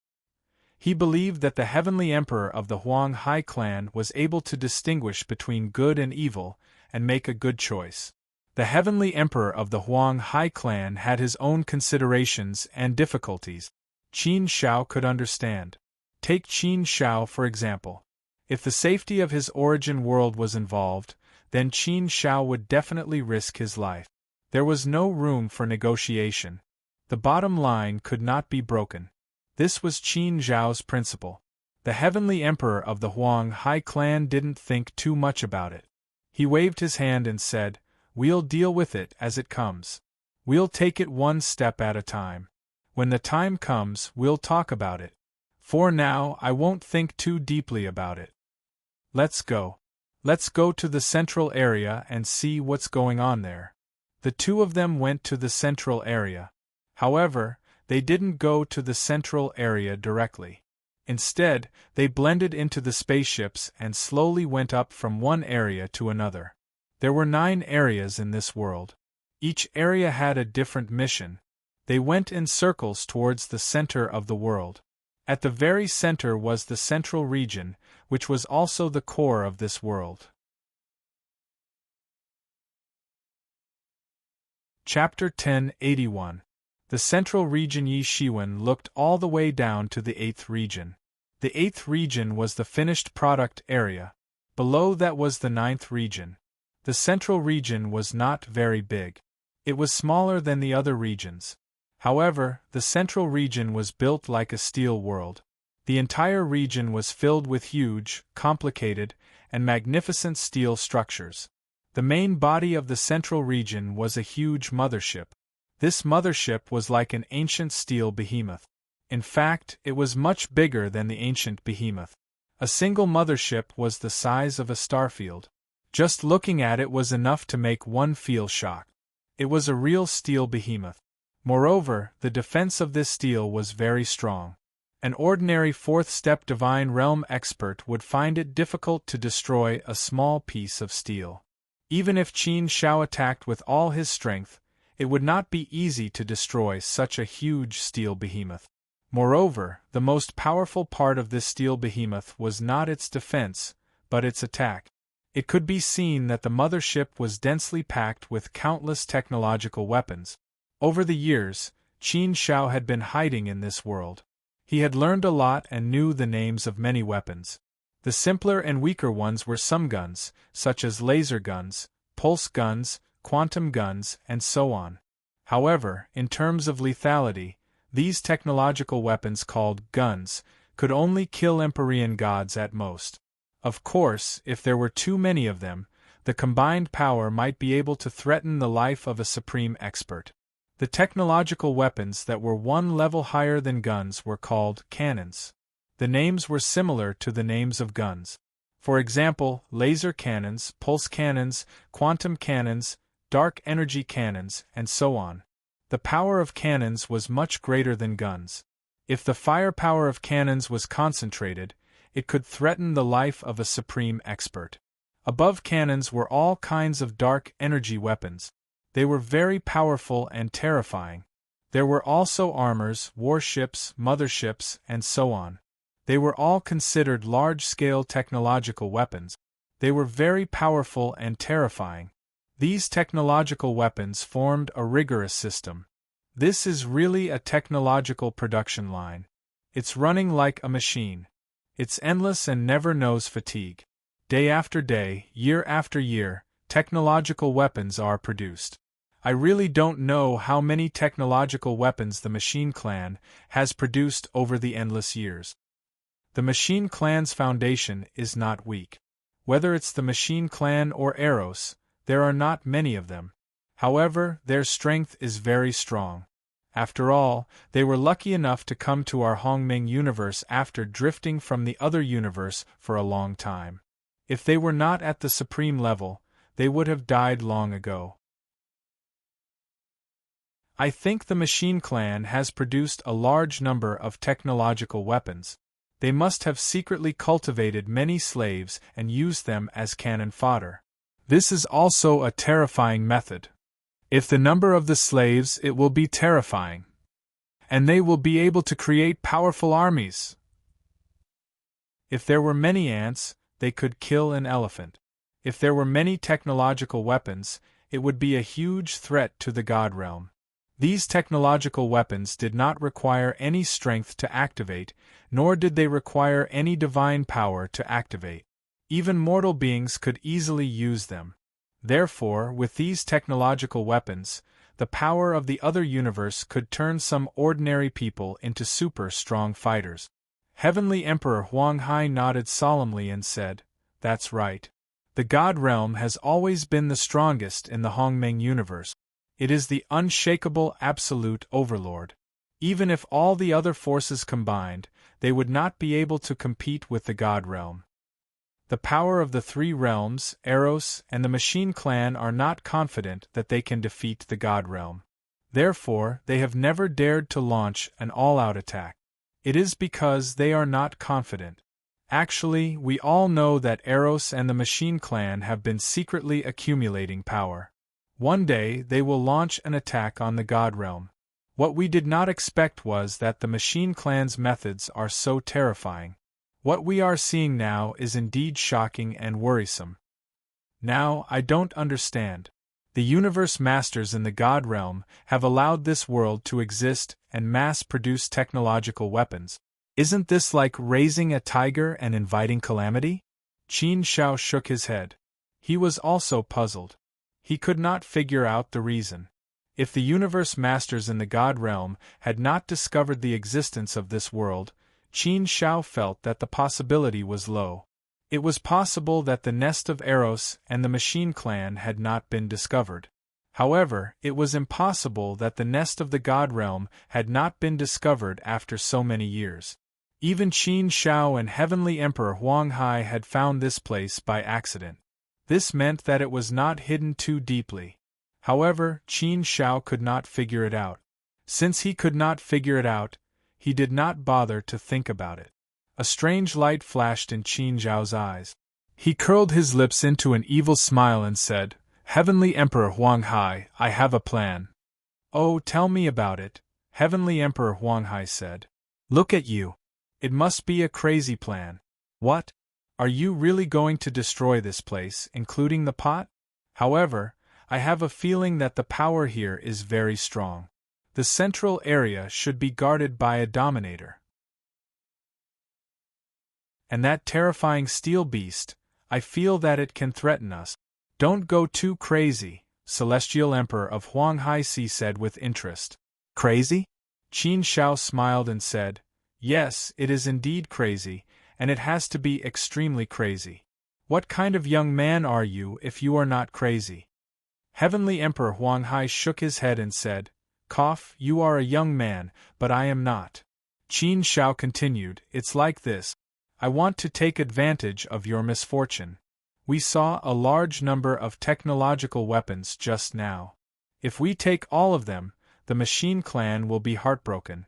He believed that the heavenly emperor of the Huang Hai clan was able to distinguish between good and evil and make a good choice. The heavenly emperor of the Huang Hai clan had his own considerations and difficulties. Qin Shao could understand. Take Qin Shao for example. If the safety of his origin world was involved, then Qin Shao would definitely risk his life. There was no room for negotiation. The bottom line could not be broken. This was Qin Zhao's principle. The heavenly emperor of the Huang Hai clan didn't think too much about it. He waved his hand and said, "We'll deal with it as it comes. We'll take it one step at a time. When the time comes, we'll talk about it. For now, I won't think too deeply about it. Let's go. Let's go to the central area and see what's going on there." The two of them went to the central area. However, they didn't go to the central area directly. Instead, they blended into the spaceships and slowly went up from one area to another. There were 9 areas in this world. Each area had a different mission. They went in circles towards the center of the world. At the very center was the central region, which was also the core of this world. Chapter 1081. The central region Yi Shiwen looked all the way down to the 8th region. The 8th region was the finished product area. Below that was the 9th region. The central region was not very big. It was smaller than the other regions. However, the central region was built like a steel world. The entire region was filled with huge, complicated, and magnificent steel structures. The main body of the central region was a huge mothership. This mothership was like an ancient steel behemoth. In fact, it was much bigger than the ancient behemoth. A single mothership was the size of a starfield. Just looking at it was enough to make one feel shocked. It was a real steel behemoth. Moreover, the defense of this steel was very strong. An ordinary 4th-step divine realm expert would find it difficult to destroy a small piece of steel. Even if Qin Shao attacked with all his strength, it would not be easy to destroy such a huge steel behemoth. Moreover, the most powerful part of this steel behemoth was not its defense, but its attack. It could be seen that the mothership was densely packed with countless technological weapons. Over the years, Qin Shao had been hiding in this world. He had learned a lot and knew the names of many weapons. The simpler and weaker ones were some guns, such as laser guns, pulse guns, quantum guns, and so on. However, in terms of lethality, these technological weapons called guns could only kill Empyrean gods at most. Of course, if there were too many of them, the combined power might be able to threaten the life of a supreme expert. The technological weapons that were one level higher than guns were called cannons. The names were similar to the names of guns. For example, laser cannons, pulse cannons, quantum cannons, dark energy cannons, and so on. The power of cannons was much greater than guns. If the firepower of cannons was concentrated, it could threaten the life of a supreme expert. Above cannons were all kinds of dark energy weapons. They were very powerful and terrifying. There were also armors, warships, motherships, and so on. They were all considered large-scale technological weapons. They were very powerful and terrifying. These technological weapons formed a rigorous system. This is really a technological production line. It's running like a machine. It's endless and never knows fatigue. Day after day, year after year, technological weapons are produced. I really don't know how many technological weapons the Machine Clan has produced over the endless years. The Machine Clan's foundation is not weak. Whether it's the Machine Clan or Eros, there are not many of them. However, their strength is very strong. After all, they were lucky enough to come to our Hongming universe after drifting from the other universe for a long time. If they were not at the supreme level, they would have died long ago. I think the Machine Clan has produced a large number of technological weapons. They must have secretly cultivated many slaves and used them as cannon fodder. This is also a terrifying method. If the number of the slaves, it will be terrifying. And they will be able to create powerful armies. If there were many ants, they could kill an elephant. If there were many technological weapons, it would be a huge threat to the God realm. These technological weapons did not require any strength to activate, nor did they require any divine power to activate. Even mortal beings could easily use them. Therefore, with these technological weapons, the power of the other universe could turn some ordinary people into super strong fighters. Heavenly Emperor Huang Hai nodded solemnly and said, "That's right. The God realm has always been the strongest in the Hongmeng universe. It is the unshakable absolute overlord. Even if all the other forces combined, they would not be able to compete with the God realm. The power of the three realms, Eros and the Machine Clan, are not confident that they can defeat the God realm. Therefore, they have never dared to launch an all-out attack. It is because they are not confident. Actually, we all know that Eros and the Machine Clan have been secretly accumulating power. One day they will launch an attack on the God realm. What we did not expect was that the Machine Clan's methods are so terrifying. What we are seeing now is indeed shocking and worrisome. Now, I don't understand. The universe masters in the God realm have allowed this world to exist and mass-produce technological weapons. Isn't this like raising a tiger and inviting calamity? Qin Shao shook his head. He was also puzzled. He could not figure out the reason. If the universe masters in the God realm had not discovered the existence of this world, Qin Shao felt that the possibility was low. It was possible that the nest of Eros and the Machine Clan had not been discovered. However, it was impossible that the nest of the God realm had not been discovered after so many years. Even Qin Shao and Heavenly Emperor Huang Hai had found this place by accident. This meant that it was not hidden too deeply. However, Qin Shao could not figure it out. Since he could not figure it out, he did not bother to think about it. A strange light flashed in Qin Shao's eyes. He curled his lips into an evil smile and said, "Heavenly Emperor Huang Hai, I have a plan." "Oh, tell me about it," Heavenly Emperor Huang Hai said. "Look at you. It must be a crazy plan." "What? Are you really going to destroy this place, including the pot?" "However, I have a feeling that the power here is very strong. The central area should be guarded by a dominator. And that terrifying steel beast, I feel that it can threaten us." "Don't go too crazy," Celestial Emperor of Huang Hai said with interest. "Crazy?" Qin Shao smiled and said, "Yes, it is indeed crazy, and it has to be extremely crazy. What kind of young man are you if you are not crazy?" Heavenly Emperor Huang Hai shook his head and said, "Cough, you are a young man, but I am not." Qin Shao continued, "It's like this. I want to take advantage of your misfortune. We saw a large number of technological weapons just now. If we take all of them, the Machine Clan will be heartbroken.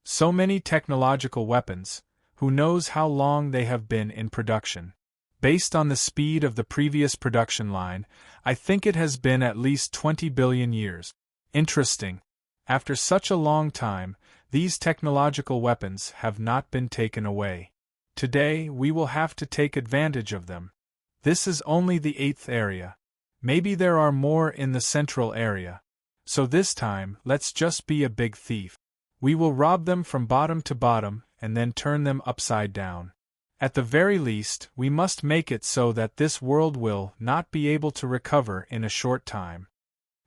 So many technological weapons, who knows how long they have been in production. Based on the speed of the previous production line, I think it has been at least 20 billion years. Interesting. After such a long time, these technological weapons have not been taken away. Today, we will have to take advantage of them. This is only the 8th area. Maybe there are more in the central area. So this time, let's just be a big thief. We will rob them from bottom to bottom, and then turn them upside down. At the very least, we must make it so that this world will not be able to recover in a short time."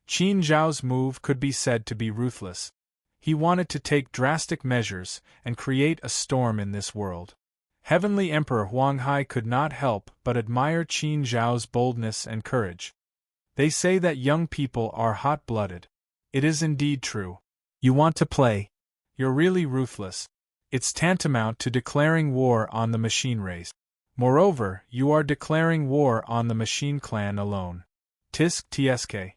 Qin Zhao's move could be said to be ruthless. He wanted to take drastic measures and create a storm in this world. Heavenly Emperor Huang Hai could not help but admire Qin Zhao's boldness and courage. They say that young people are hot-blooded. It is indeed true. You want to play? You're really ruthless. It's tantamount to declaring war on the machine race. Moreover, you are declaring war on the machine clan alone. Tisk tsk.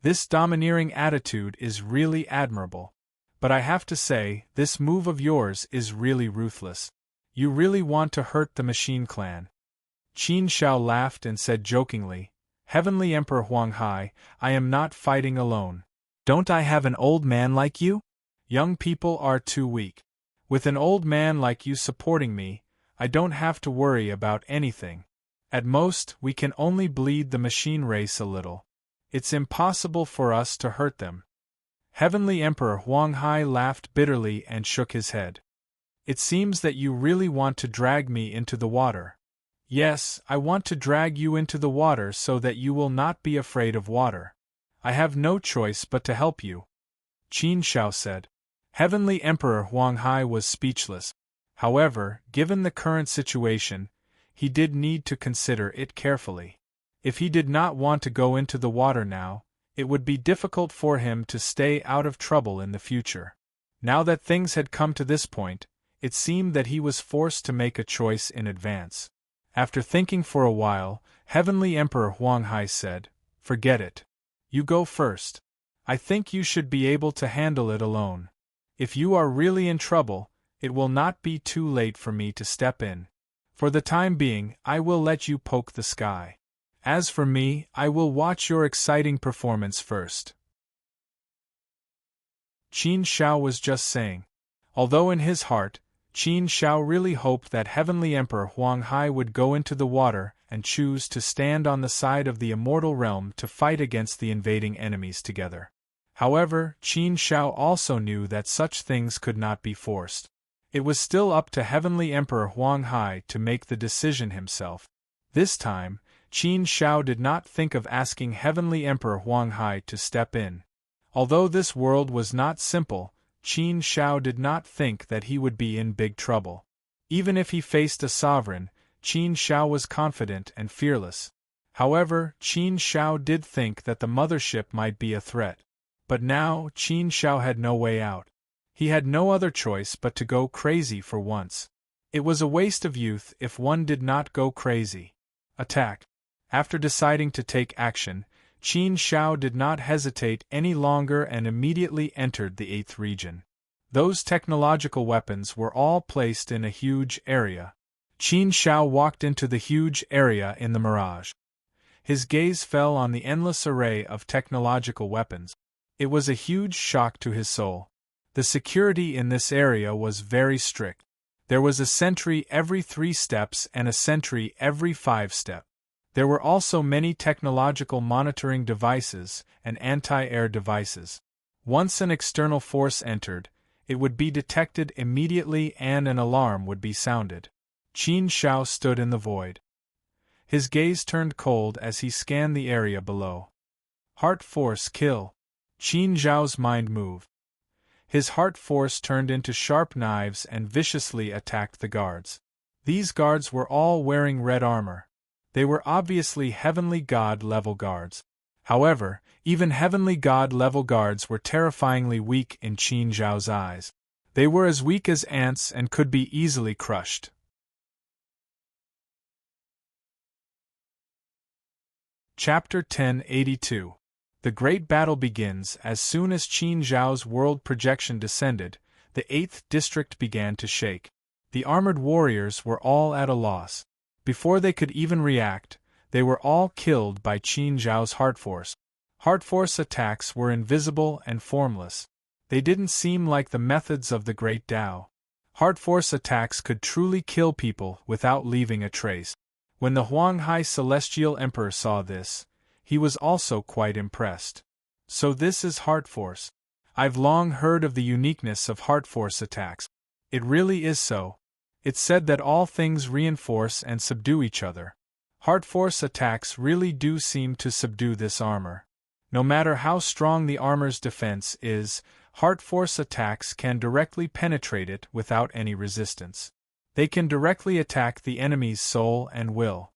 This domineering attitude is really admirable. But I have to say, this move of yours is really ruthless. You really want to hurt the machine clan. Qin Shao laughed and said jokingly, Heavenly Emperor Huang Hai, I am not fighting alone. Don't I have an old man like you? Young people are too weak. With an old man like you supporting me, I don't have to worry about anything. At most, we can only bleed the machine race a little. It's impossible for us to hurt them. Heavenly Emperor Huang Hai laughed bitterly and shook his head. It seems that you really want to drag me into the water. Yes, I want to drag you into the water so that you will not be afraid of water. I have no choice but to help you. Qin Shao said. Heavenly Emperor Huang Hai was speechless. However, given the current situation, he did need to consider it carefully. If he did not want to go into the water now, it would be difficult for him to stay out of trouble in the future. Now that things had come to this point, it seemed that he was forced to make a choice in advance. After thinking for a while, Heavenly Emperor Huang Hai said, Forget it. You go first. I think you should be able to handle it alone. If you are really in trouble, it will not be too late for me to step in. For the time being, I will let you poke the sky. As for me, I will watch your exciting performance first. Qin Shao was just saying. Although in his heart, Qin Shao really hoped that Heavenly Emperor Huang Hai would go into the water and choose to stand on the side of the immortal realm to fight against the invading enemies together. However, Qin Shao also knew that such things could not be forced. It was still up to Heavenly Emperor Huang Hai to make the decision himself. This time, Qin Shao did not think of asking Heavenly Emperor Huang Hai to step in. Although this world was not simple, Qin Shao did not think that he would be in big trouble. Even if he faced a sovereign, Qin Shao was confident and fearless. However, Qin Shao did think that the mothership might be a threat. But now, Qin Shao had no way out. He had no other choice but to go crazy for once. It was a waste of youth if one did not go crazy. Attack. After deciding to take action, Qin Shao did not hesitate any longer and immediately entered the 8th region. Those technological weapons were all placed in a huge area. Qin Shao walked into the huge area in the mirage. His gaze fell on the endless array of technological weapons. It was a huge shock to his soul. The security in this area was very strict. There was a sentry every 3 steps and a sentry every 5 steps. There were also many technological monitoring devices and anti-air devices. Once an external force entered, it would be detected immediately and an alarm would be sounded. Qin Shao stood in the void. His gaze turned cold as he scanned the area below. Heart force kill. Qin Zhao's mind moved. His heart force turned into sharp knives and viciously attacked the guards. These guards were all wearing red armor. They were obviously Heavenly God-level guards. However, even Heavenly God-level guards were terrifyingly weak in Qin Zhao's eyes. They were as weak as ants and could be easily crushed. Chapter 1082. The great battle begins. As soon as Qin Zhao's world projection descended, the 8th district began to shake. The armored warriors were all at a loss. Before they could even react, they were all killed by Qin Zhao's heart force. Heart force attacks were invisible and formless. They didn't seem like the methods of the great Tao. Heart force attacks could truly kill people without leaving a trace. When the Huang Hai Celestial Emperor saw this, he was also quite impressed. So this is heart force. I've long heard of the uniqueness of heart force attacks. It really is so. It's said that all things reinforce and subdue each other. Heart force attacks really do seem to subdue this armor. No matter how strong the armor's defense is, heart force attacks can directly penetrate it without any resistance. They can directly attack the enemy's soul and will.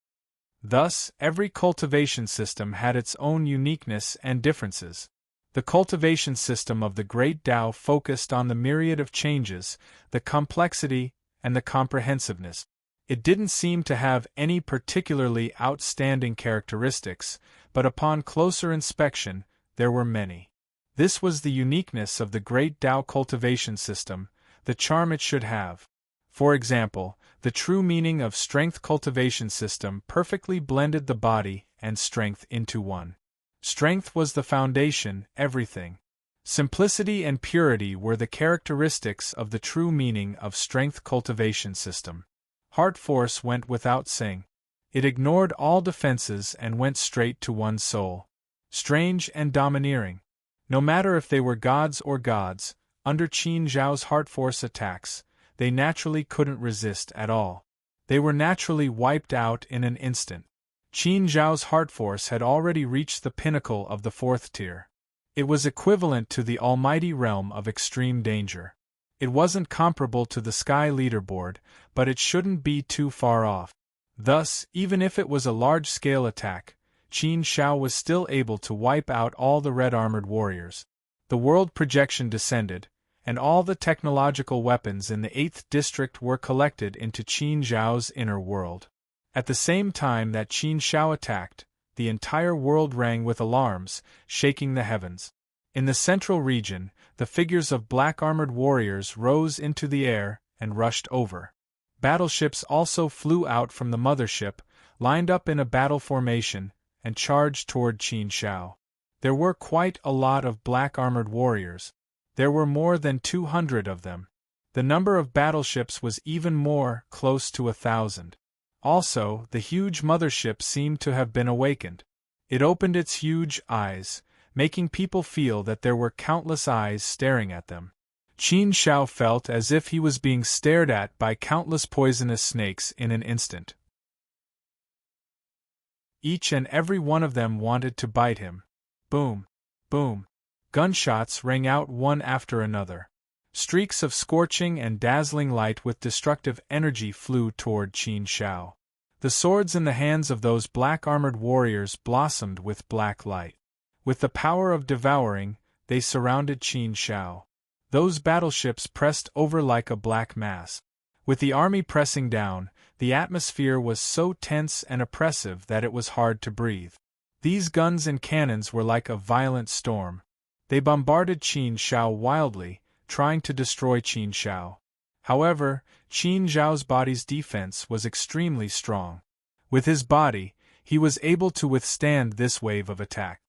Thus, every cultivation system had its own uniqueness and differences. The cultivation system of the Great Tao focused on the myriad of changes, the complexity, and the comprehensiveness. It didn't seem to have any particularly outstanding characteristics, but upon closer inspection, there were many. This was the uniqueness of the Great Tao cultivation system, the charm it should have. For example, the true meaning of strength cultivation system perfectly blended the body and strength into one. Strength was the foundation, everything. Simplicity and purity were the characteristics of the true meaning of strength cultivation system. Heart force went without saying. It ignored all defenses and went straight to one's soul. Strange and domineering. No matter if they were gods or gods, under Qin Zhao's heart force attacks, they naturally couldn't resist at all. They were naturally wiped out in an instant. Qin Zhao's heart force had already reached the pinnacle of the fourth tier. It was equivalent to the almighty realm of extreme danger. It wasn't comparable to the sky leaderboard, but it shouldn't be too far off. Thus, even if it was a large-scale attack, Qin Zhao was still able to wipe out all the red-armored warriors. The world projection descended, and all the technological weapons in the 8th district were collected into Qin Zhao's inner world. At the same time that Qin Zhao attacked, the entire world rang with alarms, shaking the heavens. In the central region, the figures of black-armored warriors rose into the air and rushed over. Battleships also flew out from the mothership, lined up in a battle formation, and charged toward Qin Zhao. There were quite a lot of black-armored warriors. There were more than 200 of them. The number of battleships was even more, close to 1,000. Also, the huge mothership seemed to have been awakened. It opened its huge eyes, making people feel that there were countless eyes staring at them. Qin Zhao felt as if he was being stared at by countless poisonous snakes in an instant. Each and every one of them wanted to bite him. Boom! Boom! Gunshots rang out one after another. Streaks of scorching and dazzling light with destructive energy flew toward Qin Zhao. The swords in the hands of those black-armored warriors blossomed with black light. With the power of devouring, they surrounded Qin Zhao. Those battleships pressed over like a black mass. With the army pressing down, the atmosphere was so tense and oppressive that it was hard to breathe. These guns and cannons were like a violent storm. They bombarded Qin Zhao wildly, trying to destroy Qin Zhao. However, Qin Zhao's body's defense was extremely strong. With his body, he was able to withstand this wave of attack.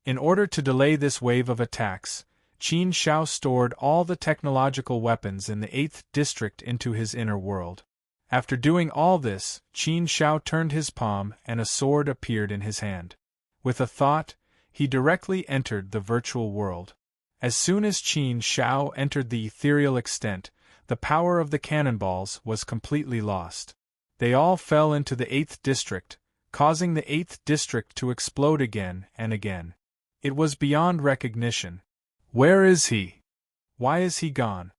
In order to delay this wave of attacks, Qin Zhao stored all the technological weapons in the 8th district into his inner world. After doing all this, Qin Zhao turned his palm and a sword appeared in his hand. With a thought, he directly entered the virtual world. As soon as Qin Zhao entered the ethereal extent, the power of the cannonballs was completely lost. They all fell into the 8th district, causing the 8th district to explode again and again. It was beyond recognition. Where is he? Why is he gone?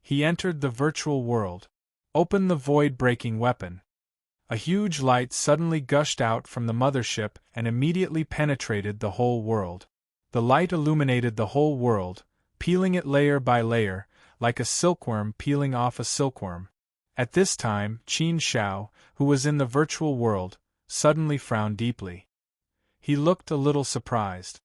He entered the virtual world. Open the void-breaking weapon. A huge light suddenly gushed out from the mothership and immediately penetrated the whole world. The light illuminated the whole world, peeling it layer by layer, like a silkworm peeling off a silkworm. At this time, Qin Zhao, who was in the virtual world, suddenly frowned deeply. He looked a little surprised.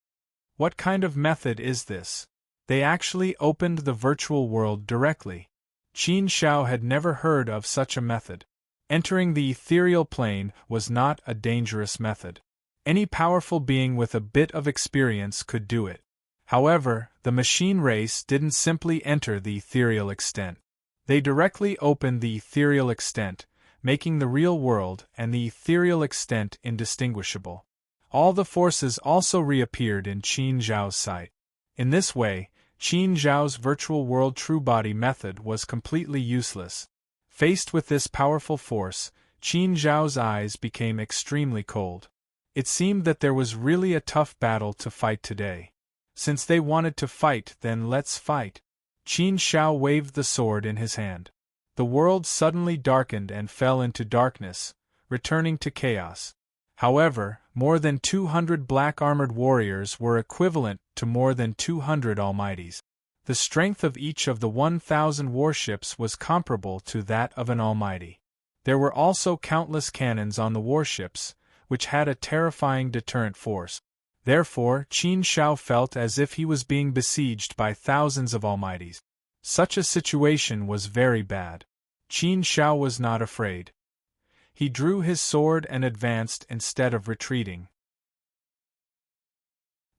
What kind of method is this? They actually opened the virtual world directly. Qin Zhao had never heard of such a method. Entering the ethereal plane was not a dangerous method. Any powerful being with a bit of experience could do it. However, the machine race didn't simply enter the ethereal extent. They directly opened the ethereal extent, making the real world and the ethereal extent indistinguishable. All the forces also reappeared in Qin Zhao's sight. In this way, Qin Zhao's virtual world true body method was completely useless. Faced with this powerful force, Qin Zhao's eyes became extremely cold. It seemed that there was really a tough battle to fight today. Since they wanted to fight, then let's fight. Qin Zhao waved the sword in his hand. The world suddenly darkened and fell into darkness, returning to chaos. However, more than 200 black armored warriors were equivalent to more than 200 almighties. The strength of each of the 1,000 warships was comparable to that of an almighty. There were also countless cannons on the warships, which had a terrifying deterrent force. Therefore, Qin Shao felt as if he was being besieged by thousands of almighties. Such a situation was very bad. Qin Shao was not afraid. He drew his sword and advanced instead of retreating.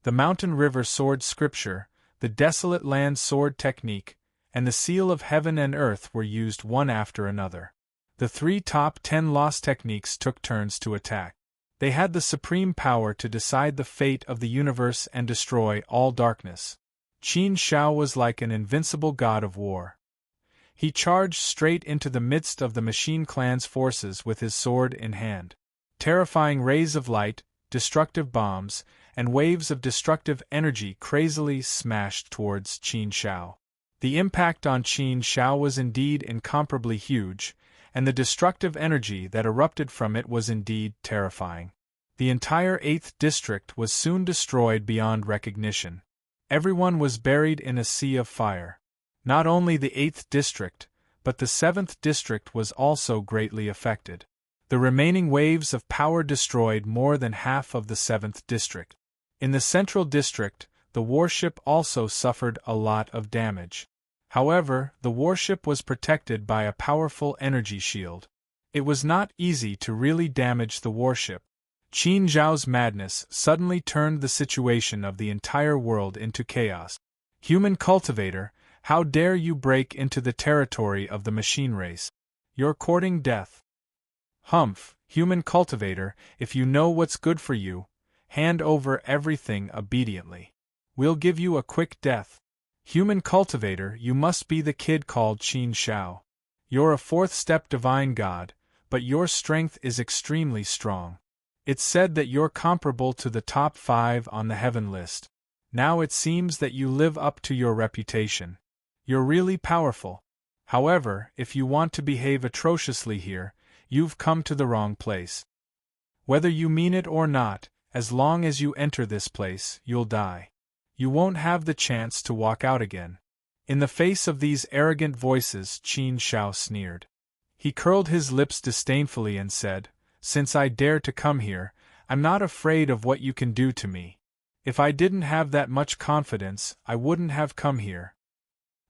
The Mountain River Sword Scripture, the Desolate Land Sword Technique, and the Seal of Heaven and Earth were used one after another. The 3 top 10 lost techniques took turns to attack. They had the supreme power to decide the fate of the universe and destroy all darkness. Qin Shao was like an invincible god of war. He charged straight into the midst of the Machine Clan's forces with his sword in hand. Terrifying rays of light, destructive bombs, and waves of destructive energy crazily smashed towards Qin Shao. The impact on Qin Shao was indeed incomparably huge, and the destructive energy that erupted from it was indeed terrifying. The entire 8th district was soon destroyed beyond recognition. Everyone was buried in a sea of fire. Not only the 8th district, but the 7th district was also greatly affected. The remaining waves of power destroyed more than half of the 7th district. In the central district, the warship also suffered a lot of damage. However, the warship was protected by a powerful energy shield. It was not easy to really damage the warship. Qin Zhao's madness suddenly turned the situation of the entire world into chaos. Human cultivator, how dare you break into the territory of the machine race? You're courting death. Humph, human cultivator, if you know what's good for you, hand over everything obediently. We'll give you a quick death. Human cultivator, you must be the kid called Qin Shao. You're a 4th step divine god, but your strength is extremely strong. It's said that you're comparable to the top 5 on the heaven list. Now it seems that you live up to your reputation. You're really powerful. However, if you want to behave atrociously here, you've come to the wrong place. Whether you mean it or not, as long as you enter this place, you'll die. You won't have the chance to walk out again. In the face of these arrogant voices, Qin Shao sneered. He curled his lips disdainfully and said, "Since I dare to come here, I'm not afraid of what you can do to me. If I didn't have that much confidence, I wouldn't have come here.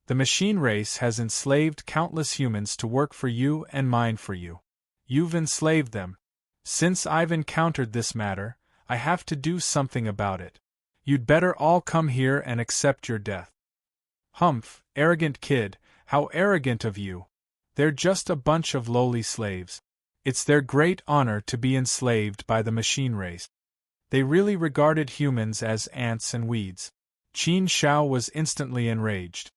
The machine race has enslaved countless humans to work for you and mine for you. You've enslaved them. Since I've encountered this matter, I have to do something about it. You'd better all come here and accept your death." Humph, arrogant kid, how arrogant of you. They're just a bunch of lowly slaves. It's their great honor to be enslaved by the machine race. They really regarded humans as ants and weeds. Qin Shao was instantly enraged.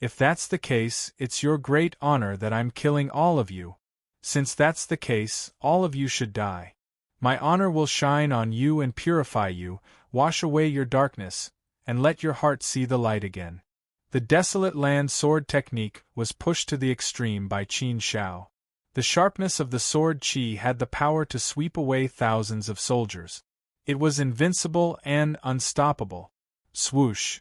If that's the case, it's your great honor that I'm killing all of you. Since that's the case, all of you should die. My honor will shine on you and purify you, wash away your darkness, and let your heart see the light again. The Desolate Land Sword Technique was pushed to the extreme by Qin Shao. The sharpness of the sword qi had the power to sweep away thousands of soldiers. It was invincible and unstoppable. Swoosh!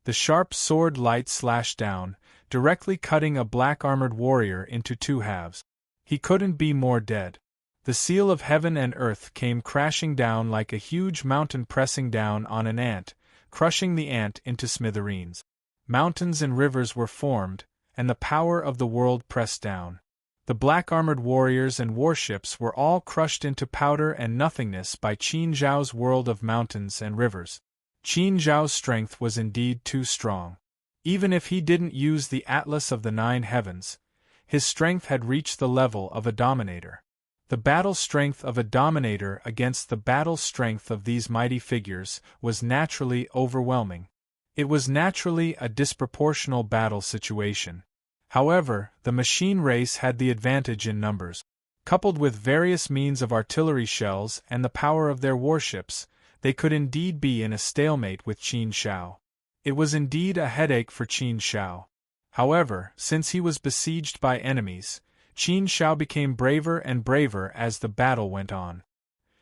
The sharp sword light slashed down, directly cutting a black-armored warrior into 2 halves. He couldn't be more dead. The seal of heaven and earth came crashing down like a huge mountain pressing down on an ant, crushing the ant into smithereens. Mountains and rivers were formed, and the power of the world pressed down. The black-armored warriors and warships were all crushed into powder and nothingness by Qin Zhao's world of mountains and rivers. Qin Zhao's strength was indeed too strong. Even if he didn't use the Atlas of the 9 Heavens, his strength had reached the level of a dominator. The battle strength of a dominator against the battle strength of these mighty figures was naturally overwhelming. It was naturally a disproportional battle situation. However, the machine race had the advantage in numbers. Coupled with various means of artillery shells and the power of their warships, they could indeed be in a stalemate with Qin Shao. It was indeed a headache for Qin Shao. However, since he was besieged by enemies, Qin Shao became braver and braver as the battle went on.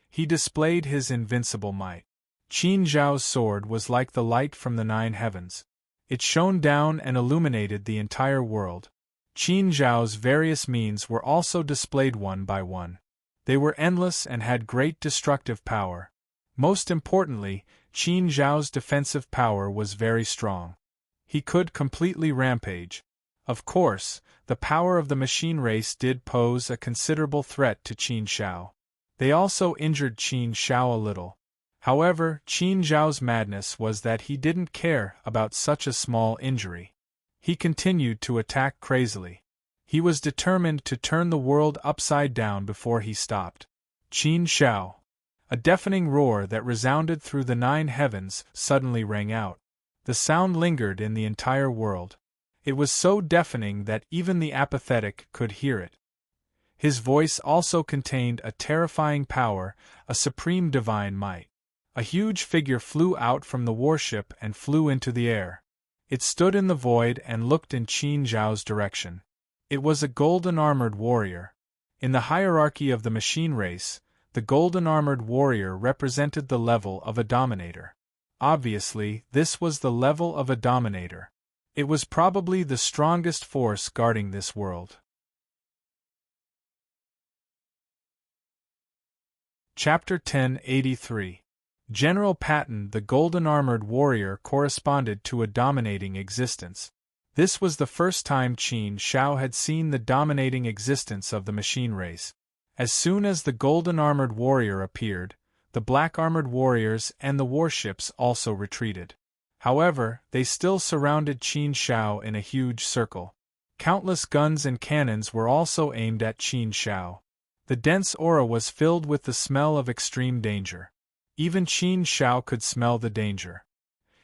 He displayed his invincible might. Qin Zhao's sword was like the light from the 9 heavens. It shone down and illuminated the entire world. Qin Zhao's various means were also displayed one by one. They were endless and had great destructive power. Most importantly, Qin Zhao's defensive power was very strong. He could completely rampage. Of course, the power of the machine race did pose a considerable threat to Qin Shao. They also injured Qin Shao a little. However, Qin Zhao's madness was that he didn't care about such a small injury. He continued to attack crazily. He was determined to turn the world upside down before he stopped. Qin Shao. A deafening roar that resounded through the 9 heavens suddenly rang out. The sound lingered in the entire world. It was so deafening that even the apathetic could hear it. His voice also contained a terrifying power, a supreme divine might. A huge figure flew out from the warship and flew into the air. It stood in the void and looked in Qin Zhao's direction. It was a golden-armored warrior. In the hierarchy of the machine race, the golden-armored warrior represented the level of a dominator. Obviously, this was the level of a dominator. It was probably the strongest force guarding this world. Chapter 1083. General Patton, the golden-armored warrior, corresponded to a dominating existence. This was the first time Qin Shao had seen the dominating existence of the machine race. As soon as the golden-armored warrior appeared, the black-armored warriors and the warships also retreated. However, they still surrounded Qin Shao in a huge circle. Countless guns and cannons were also aimed at Qin Shao. The dense aura was filled with the smell of extreme danger. Even Qin Shao could smell the danger.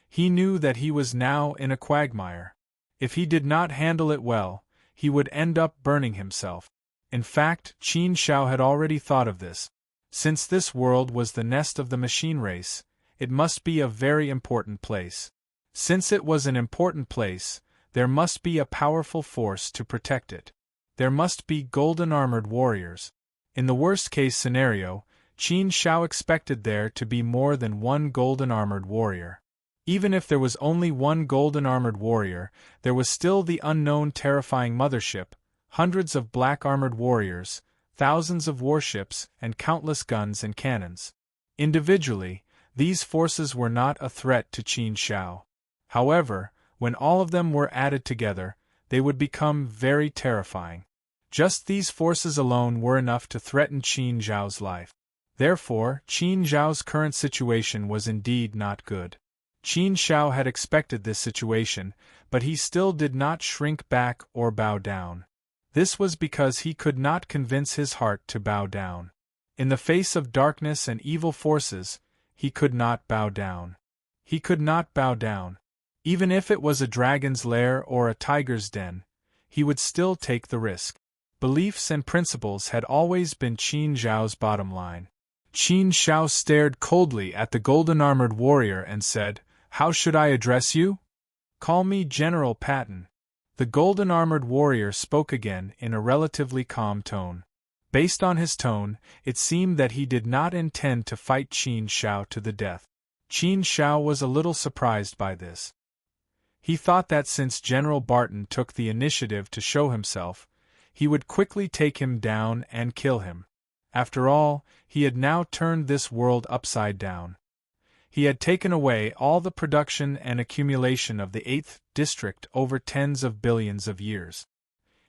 He knew that he was now in a quagmire. If he did not handle it well, he would end up burning himself. In fact, Qin Shao had already thought of this. Since this world was the nest of the machine race, it must be a very important place. Since it was an important place, there must be a powerful force to protect it. There must be golden-armored warriors. In the worst-case scenario, Qin Shao expected there to be more than one golden-armored warrior. Even if there was only one golden-armored warrior, there was still the unknown terrifying mothership, hundreds of black-armored warriors, thousands of warships, and countless guns and cannons. Individually, these forces were not a threat to Qin Shao. However, when all of them were added together, they would become very terrifying. Just these forces alone were enough to threaten Qin Zhao's life. Therefore, Qin Zhao's current situation was indeed not good. Qin Shao had expected this situation, but he still did not shrink back or bow down. This was because he could not convince his heart to bow down. In the face of darkness and evil forces, he could not bow down. He could not bow down. Even if it was a dragon's lair or a tiger's den, he would still take the risk. Beliefs and principles had always been Qin Zhao's bottom line. Qin Shao stared coldly at the golden-armored warrior and said, "How should I address you?" "Call me General Patton." The golden-armored warrior spoke again in a relatively calm tone. Based on his tone, it seemed that he did not intend to fight Qin Shao to the death. Qin Shao was a little surprised by this. He thought that since General Barton took the initiative to show himself, he would quickly take him down and kill him. After all, he had now turned this world upside down. He had taken away all the production and accumulation of the 8th district over tens of billions of years.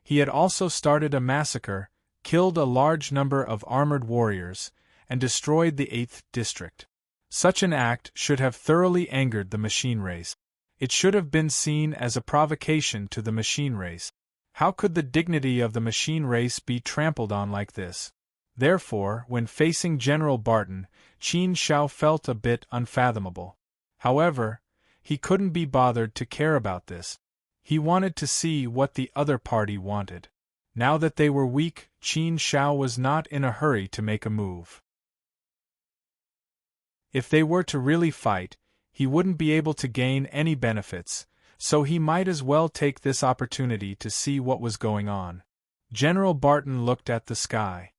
He had also started a massacre, killed a large number of armored warriors, and destroyed the 8th district. Such an act should have thoroughly angered the machine race. It should have been seen as a provocation to the machine race. How could the dignity of the machine race be trampled on like this? Therefore, when facing General Barton, Qin Shao felt a bit unfathomable. However, he couldn't be bothered to care about this. He wanted to see what the other party wanted. Now that they were weak, Qin Shao was not in a hurry to make a move. If they were to really fight, he wouldn't be able to gain any benefits, so he might as well take this opportunity to see what was going on. General Barton looked at the sky.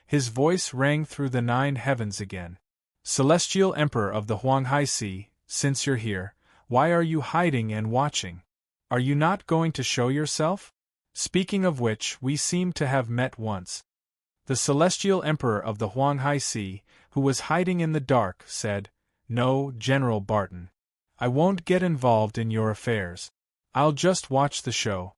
His voice rang through the 9 heavens again. Celestial Emperor of the Huanghai Sea, since you're here, why are you hiding and watching? Are you not going to show yourself? Speaking of which, we seem to have met once. The Celestial Emperor of the Huanghai Sea, who was hiding in the dark, said, "No, General Barton. I won't get involved in your affairs. I'll just watch the show."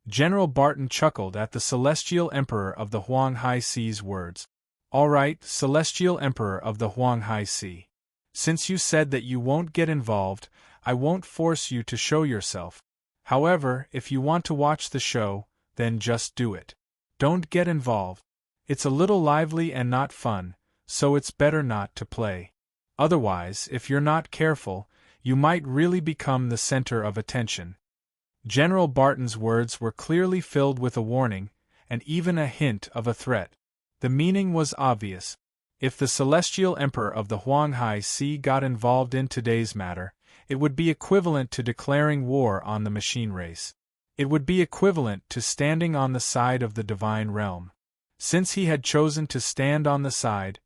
General Barton chuckled at the Celestial Emperor of the Huanghai Sea's words. "All right, Celestial Emperor of the Huanghai Sea. Since you said that you won't get involved, I won't force you to show yourself. However, if you want to watch the show, then just do it. Don't get involved. It's a little lively and not fun, so it's better not to play. Otherwise, if you're not careful, you might really become the center of attention." General Barton's words were clearly filled with a warning, and even a hint of a threat. The meaning was obvious. If the Celestial Emperor of the Huanghai Sea got involved in today's matter, it would be equivalent to declaring war on the machine race. It would be equivalent to standing on the side of the divine realm. Since he had chosen to stand on the side,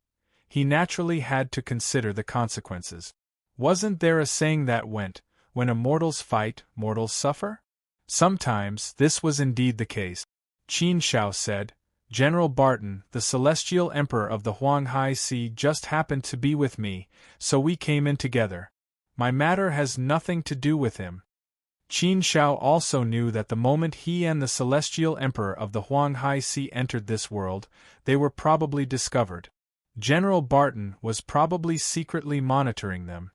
he naturally had to consider the consequences. Wasn't there a saying that went, "When immortals fight, mortals suffer"? Sometimes this was indeed the case. Qin Shao said, "General Barton, the Celestial Emperor of the Huanghai Sea just happened to be with me, so we came in together. My matter has nothing to do with him." Qin Shao also knew that the moment he and the Celestial Emperor of the Huanghai Sea entered this world, they were probably discovered. General Barton was probably secretly monitoring them.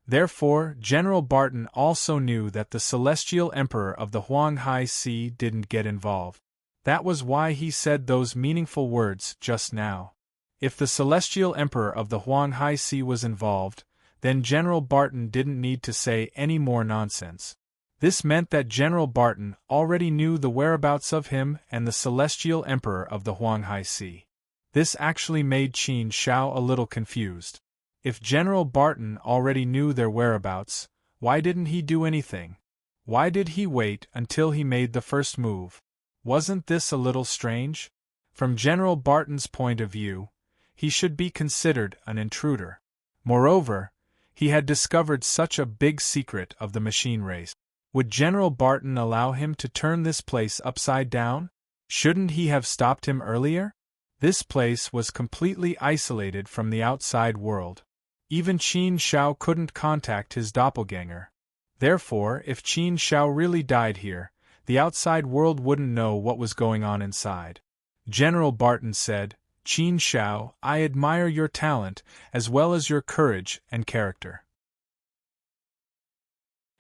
Therefore, General Barton also knew that the Celestial Emperor of the Huanghai Sea didn't get involved. That was why he said those meaningful words just now. If the Celestial Emperor of the Huanghai Sea was involved, then General Barton didn't need to say any more nonsense. This meant that General Barton already knew the whereabouts of him and the Celestial Emperor of the Huanghai Sea. This actually made Qin Shao a little confused. If General Barton already knew their whereabouts, why didn't he do anything? Why did he wait until he made the first move? Wasn't this a little strange? From General Barton's point of view, he should be considered an intruder. Moreover, he had discovered such a big secret of the machine race. Would General Barton allow him to turn this place upside down? Shouldn't he have stopped him earlier? This place was completely isolated from the outside world. Even Qin Shao couldn't contact his doppelganger. Therefore, if Qin Shao really died here, the outside world wouldn't know what was going on inside. General Barton said, "Qin Shao, I admire your talent, as well as your courage and character.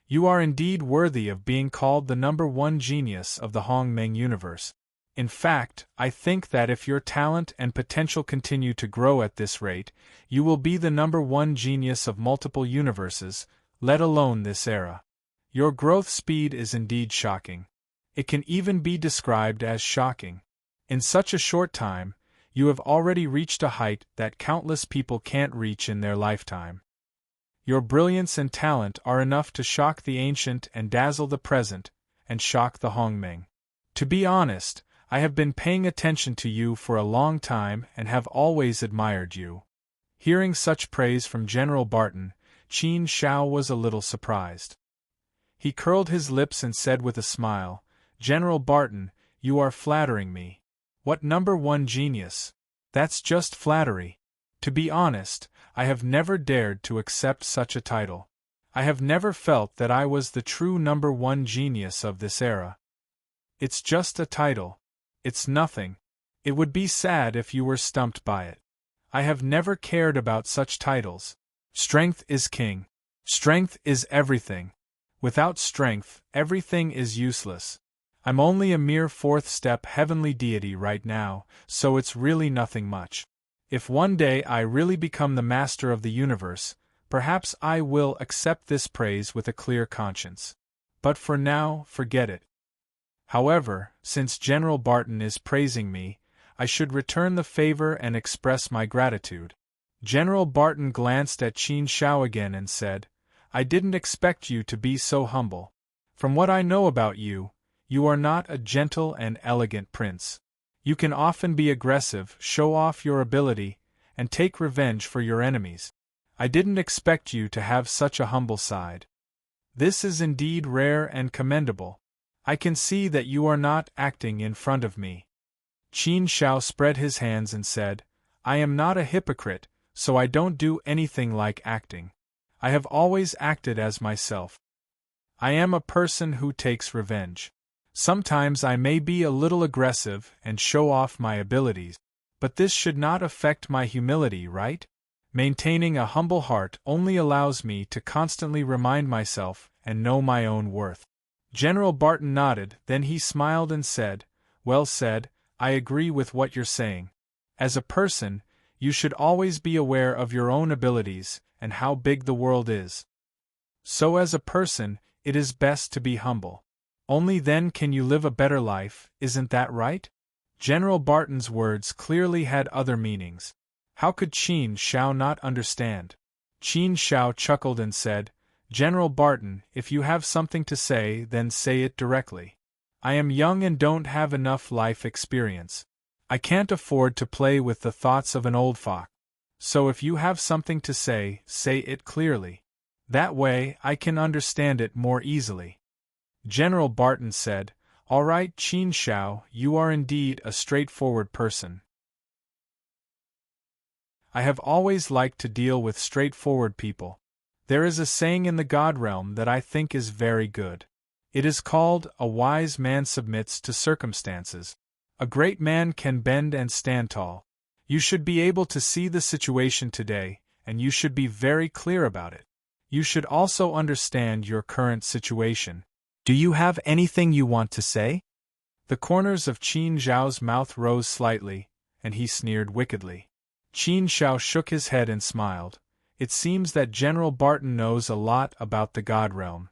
You are indeed worthy of being called the #1 genius of the Hongmeng universe. In fact, I think that if your talent and potential continue to grow at this rate, you will be the #1 genius of multiple universes, let alone this era. Your growth speed is indeed shocking. It can even be described as shocking. In such a short time, you have already reached a height that countless people can't reach in their lifetime. Your brilliance and talent are enough to shock the ancient and dazzle the present, and shock the Hongmeng. To be honest, I have been paying attention to you for a long time and have always admired you." Hearing such praise from General Barton, Qin Shao was a little surprised. He curled his lips and said with a smile, "General Barton, you are flattering me. What #1 genius? That's just flattery. To be honest, I have never dared to accept such a title. I have never felt that I was the true #1 genius of this era. It's just a title. It's nothing. It would be sad if you were stumped by it. I have never cared about such titles. Strength is king. Strength is everything. Without strength, everything is useless. I'm only a mere 4th-step heavenly deity right now, so it's really nothing much. If one day I really become the master of the universe, perhaps I will accept this praise with a clear conscience. But for now, forget it. However, since General Barton is praising me, I should return the favor and express my gratitude." General Barton glanced at Qin Shao again and said, "I didn't expect you to be so humble. From what I know about you, You are not a gentle and elegant prince. You can often be aggressive, show off your ability, and take revenge for your enemies. I didn't expect you to have such a humble side. This is indeed rare and commendable. I can see that you are not acting in front of me. Qin Shao spread his hands and said, I am not a hypocrite, so I don't do anything like acting. I have always acted as myself. I am a person who takes revenge. Sometimes I may be a little aggressive and show off my abilities, but this should not affect my humility, right? Maintaining a humble heart only allows me to constantly remind myself and know my own worth. General Barton nodded, then he smiled and said, Well said, I agree with what you're saying. As a person, you should always be aware of your own abilities and how big the world is. So as a person, it is best to be humble. Only then can you live a better life, isn't that right? General Barton's words clearly had other meanings. How could Qin Shao not understand? Qin Shao chuckled and said, General Barton, if you have something to say, then say it directly. I am young and don't have enough life experience. I can't afford to play with the thoughts of an old fox. So if you have something to say it clearly. That way I can understand it more easily. General Barton said, All right, Qin Shao, you are indeed a straightforward person. I have always liked to deal with straightforward people. There is a saying in the God realm that I think is very good. It is called, a wise man submits to circumstances. A great man can bend and stand tall. You should be able to see the situation today, and you should be very clear about it. You should also understand your current situation. Do you have anything you want to say? The corners of Qin Zhao's mouth rose slightly, and he sneered wickedly. Qin Shao shook his head and smiled. It seems that General Barton knows a lot about the God realm.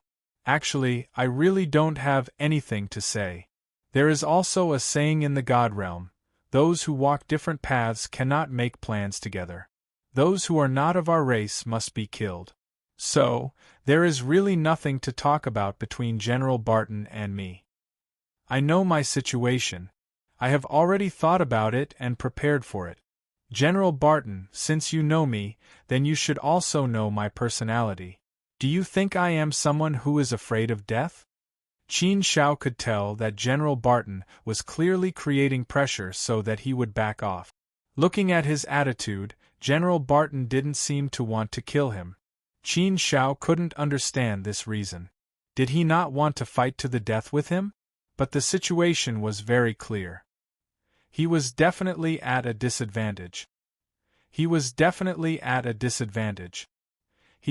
Actually, I really don't have anything to say. There is also a saying in the God realm, those who walk different paths cannot make plans together. Those who are not of our race must be killed. So, there is really nothing to talk about between General Barton and me. I know my situation. I have already thought about it and prepared for it. General Barton, since you know me, then you should also know my personality. Do you think I am someone who is afraid of death? Qin Shao could tell that General Barton was clearly creating pressure so that he would back off. Looking at his attitude, General Barton didn't seem to want to kill him. Qin Shao couldn't understand this reason. Did he not want to fight to the death with him? But the situation was very clear. He was definitely at a disadvantage. He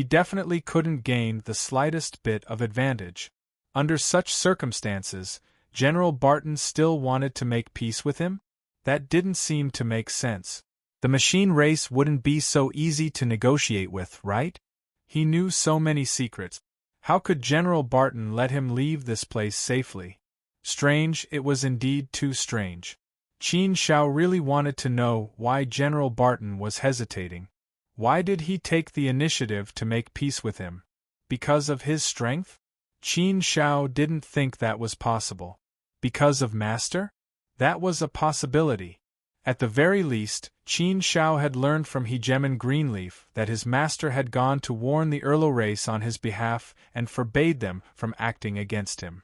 definitely couldn't gain the slightest bit of advantage. Under such circumstances, General Barton still wanted to make peace with him? That didn't seem to make sense. The machine race wouldn't be so easy to negotiate with, right? He knew so many secrets. How could General Barton let him leave this place safely? Strange, it was indeed too strange. Qin Shao really wanted to know why General Barton was hesitating. Why did he take the initiative to make peace with him? Because of his strength? Qin Shao didn't think that was possible. Because of Master? That was a possibility. At the very least, Qin Shao had learned from Hegemon Greenleaf that his master had gone to warn the Erlo race on his behalf and forbade them from acting against him.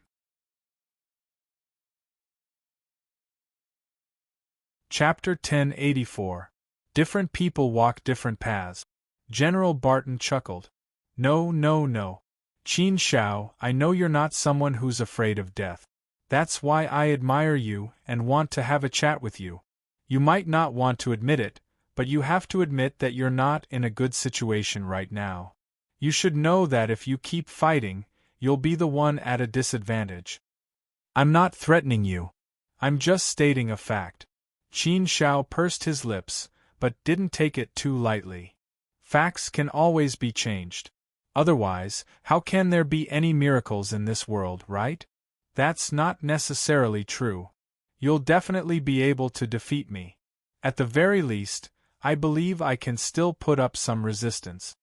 Chapter 1084. Different people walk different paths. General Barton chuckled. No. Qin Shao, I know you're not someone who's afraid of death. That's why I admire you and want to have a chat with you. You might not want to admit it, but you have to admit that you're not in a good situation right now. You should know that if you keep fighting, you'll be the one at a disadvantage. I'm not threatening you. I'm just stating a fact. Qin Shao pursed his lips, but didn't take it too lightly. Facts can always be changed. Otherwise, how can there be any miracles in this world, right? That's not necessarily true. You'll definitely be able to defeat me. At the very least, I believe I can still put up some resistance.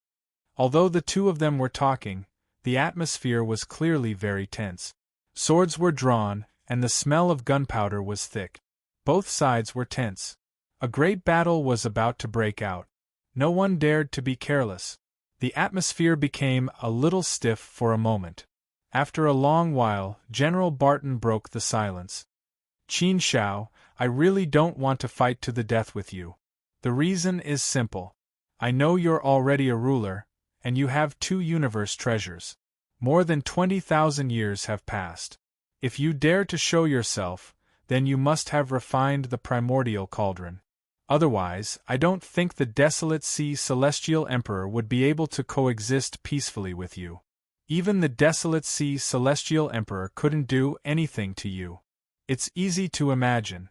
Although the two of them were talking, the atmosphere was clearly very tense. Swords were drawn, and the smell of gunpowder was thick. Both sides were tense. A great battle was about to break out. No one dared to be careless. The atmosphere became a little stiff for a moment. After a long while, General Barton broke the silence. Qin Shao, I really don't want to fight to the death with you. The reason is simple. I know you're already a ruler, and you have 2 universe treasures. More than 20,000 years have passed. If you dare to show yourself, then you must have refined the primordial cauldron. Otherwise, I don't think the desolate sea celestial emperor would be able to coexist peacefully with you. Even the desolate sea celestial emperor couldn't do anything to you. It's easy to imagine.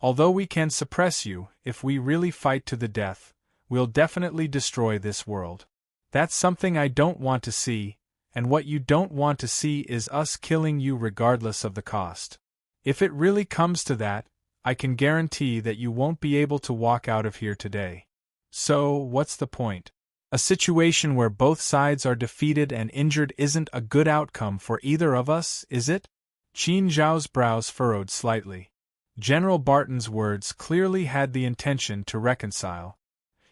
Although we can suppress you, if we really fight to the death, we'll definitely destroy this world. That's something I don't want to see, and what you don't want to see is us killing you regardless of the cost. If it really comes to that, I can guarantee that you won't be able to walk out of here today. So, what's the point? A situation where both sides are defeated and injured isn't a good outcome for either of us, is it? Qin Zhao's brows furrowed slightly. General Barton's words clearly had the intention to reconcile.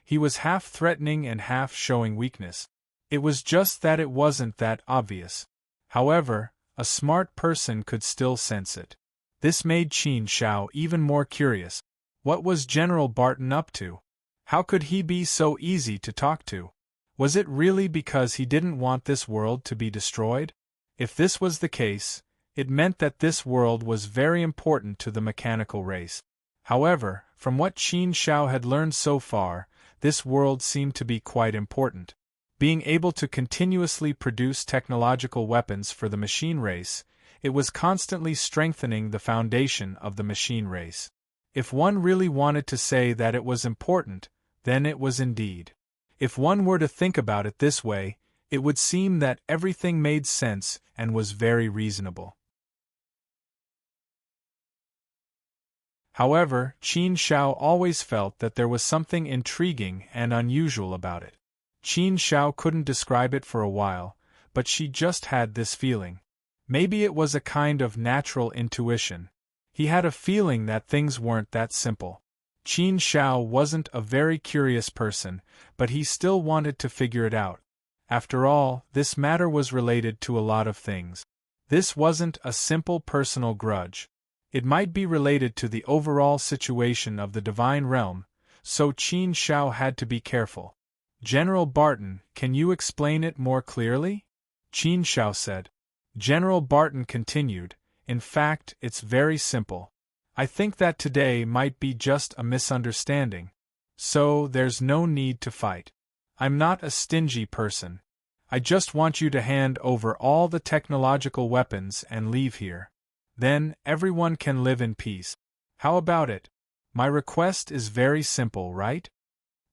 He was half threatening and half showing weakness. It was just that it wasn't that obvious. However, a smart person could still sense it. This made Qin Shao even more curious. What was General Barton up to? How could he be so easy to talk to? Was it really because he didn't want this world to be destroyed? If this was the case, it meant that this world was very important to the mechanical race. However, from what Qin Shao had learned so far, this world seemed to be quite important. Being able to continuously produce technological weapons for the machine race, it was constantly strengthening the foundation of the machine race. If one really wanted to say that it was important, then it was indeed. If one were to think about it this way, it would seem that everything made sense and was very reasonable. However, Qin Shao always felt that there was something intriguing and unusual about it. Qin Shao couldn't describe it for a while, but she just had this feeling. Maybe it was a kind of natural intuition. He had a feeling that things weren't that simple. Qin Shao wasn't a very curious person, but he still wanted to figure it out. After all, this matter was related to a lot of things. This wasn't a simple personal grudge. It might be related to the overall situation of the divine realm, so Qin Shao had to be careful. General Barton, can you explain it more clearly? Qin Shao said. General Barton continued, in fact, it's very simple. I think that today might be just a misunderstanding. So, there's no need to fight. I'm not a stingy person. I just want you to hand over all the technological weapons and leave here. Then, everyone can live in peace. How about it? My request is very simple, right?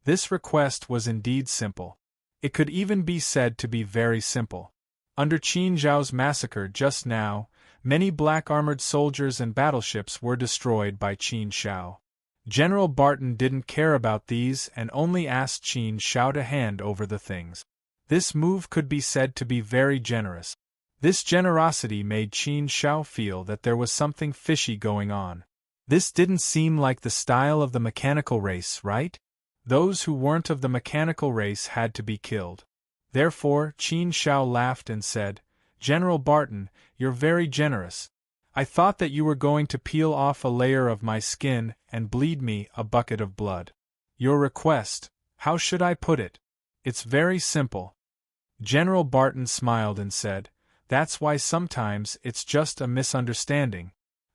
This request was indeed simple. It could even be said to be very simple. Under Qin Zhao's massacre just now, many black-armored soldiers and battleships were destroyed by Qin Shao. General Barton didn't care about these and only asked Qin Shao to hand over the things. This move could be said to be very generous. This generosity made Qin Shao feel that there was something fishy going on. This didn't seem like the style of the mechanical race, right? Those who weren't of the mechanical race had to be killed. Therefore, Qin Shao laughed and said, General Barton, you're very generous. I thought that you were going to peel off a layer of my skin and bleed me a bucket of blood. Your request, how should I put it? It's very simple. General Barton smiled and said, That's why sometimes it's just a misunderstanding.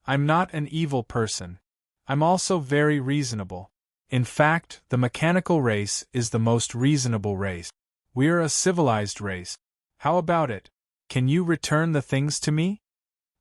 I'm not an evil person. I'm also very reasonable. In fact, the mechanical race is the most reasonable race. We're a civilized race. How about it? Can you return the things to me?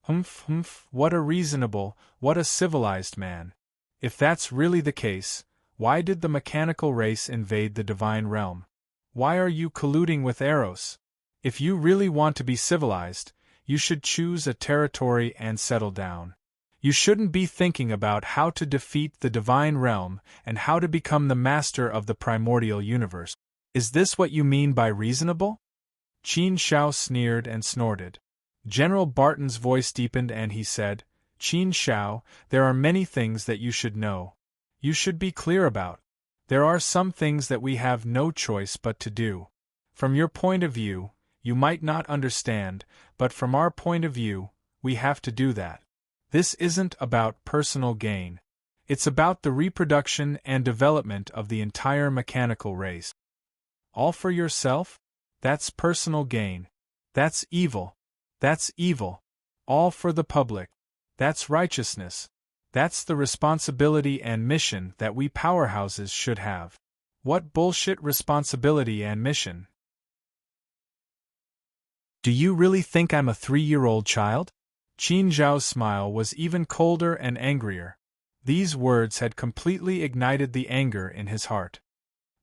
Humph, what a civilized man. If that's really the case, why did the mechanical race invade the divine realm? Why are you colluding with Eros? If you really want to be civilized, you should choose a territory and settle down. You shouldn't be thinking about how to defeat the divine realm and how to become the master of the primordial universe. Is this what you mean by reasonable? Qin Shao sneered and snorted. General Barton's voice deepened and he said, Qin Shao, there are many things that you should know. You should be clear about. There are some things that we have no choice but to do. From your point of view, you might not understand, but from our point of view, we have to do that. This isn't about personal gain. It's about the reproduction and development of the entire mechanical race. All for yourself? That's personal gain. That's evil. That's evil. All for the public. That's righteousness. That's the responsibility and mission that we powerhouses should have. What bullshit responsibility and mission? Do you really think I'm a 3-year-old child? Qin Zhao's smile was even colder and angrier. These words had completely ignited the anger in his heart.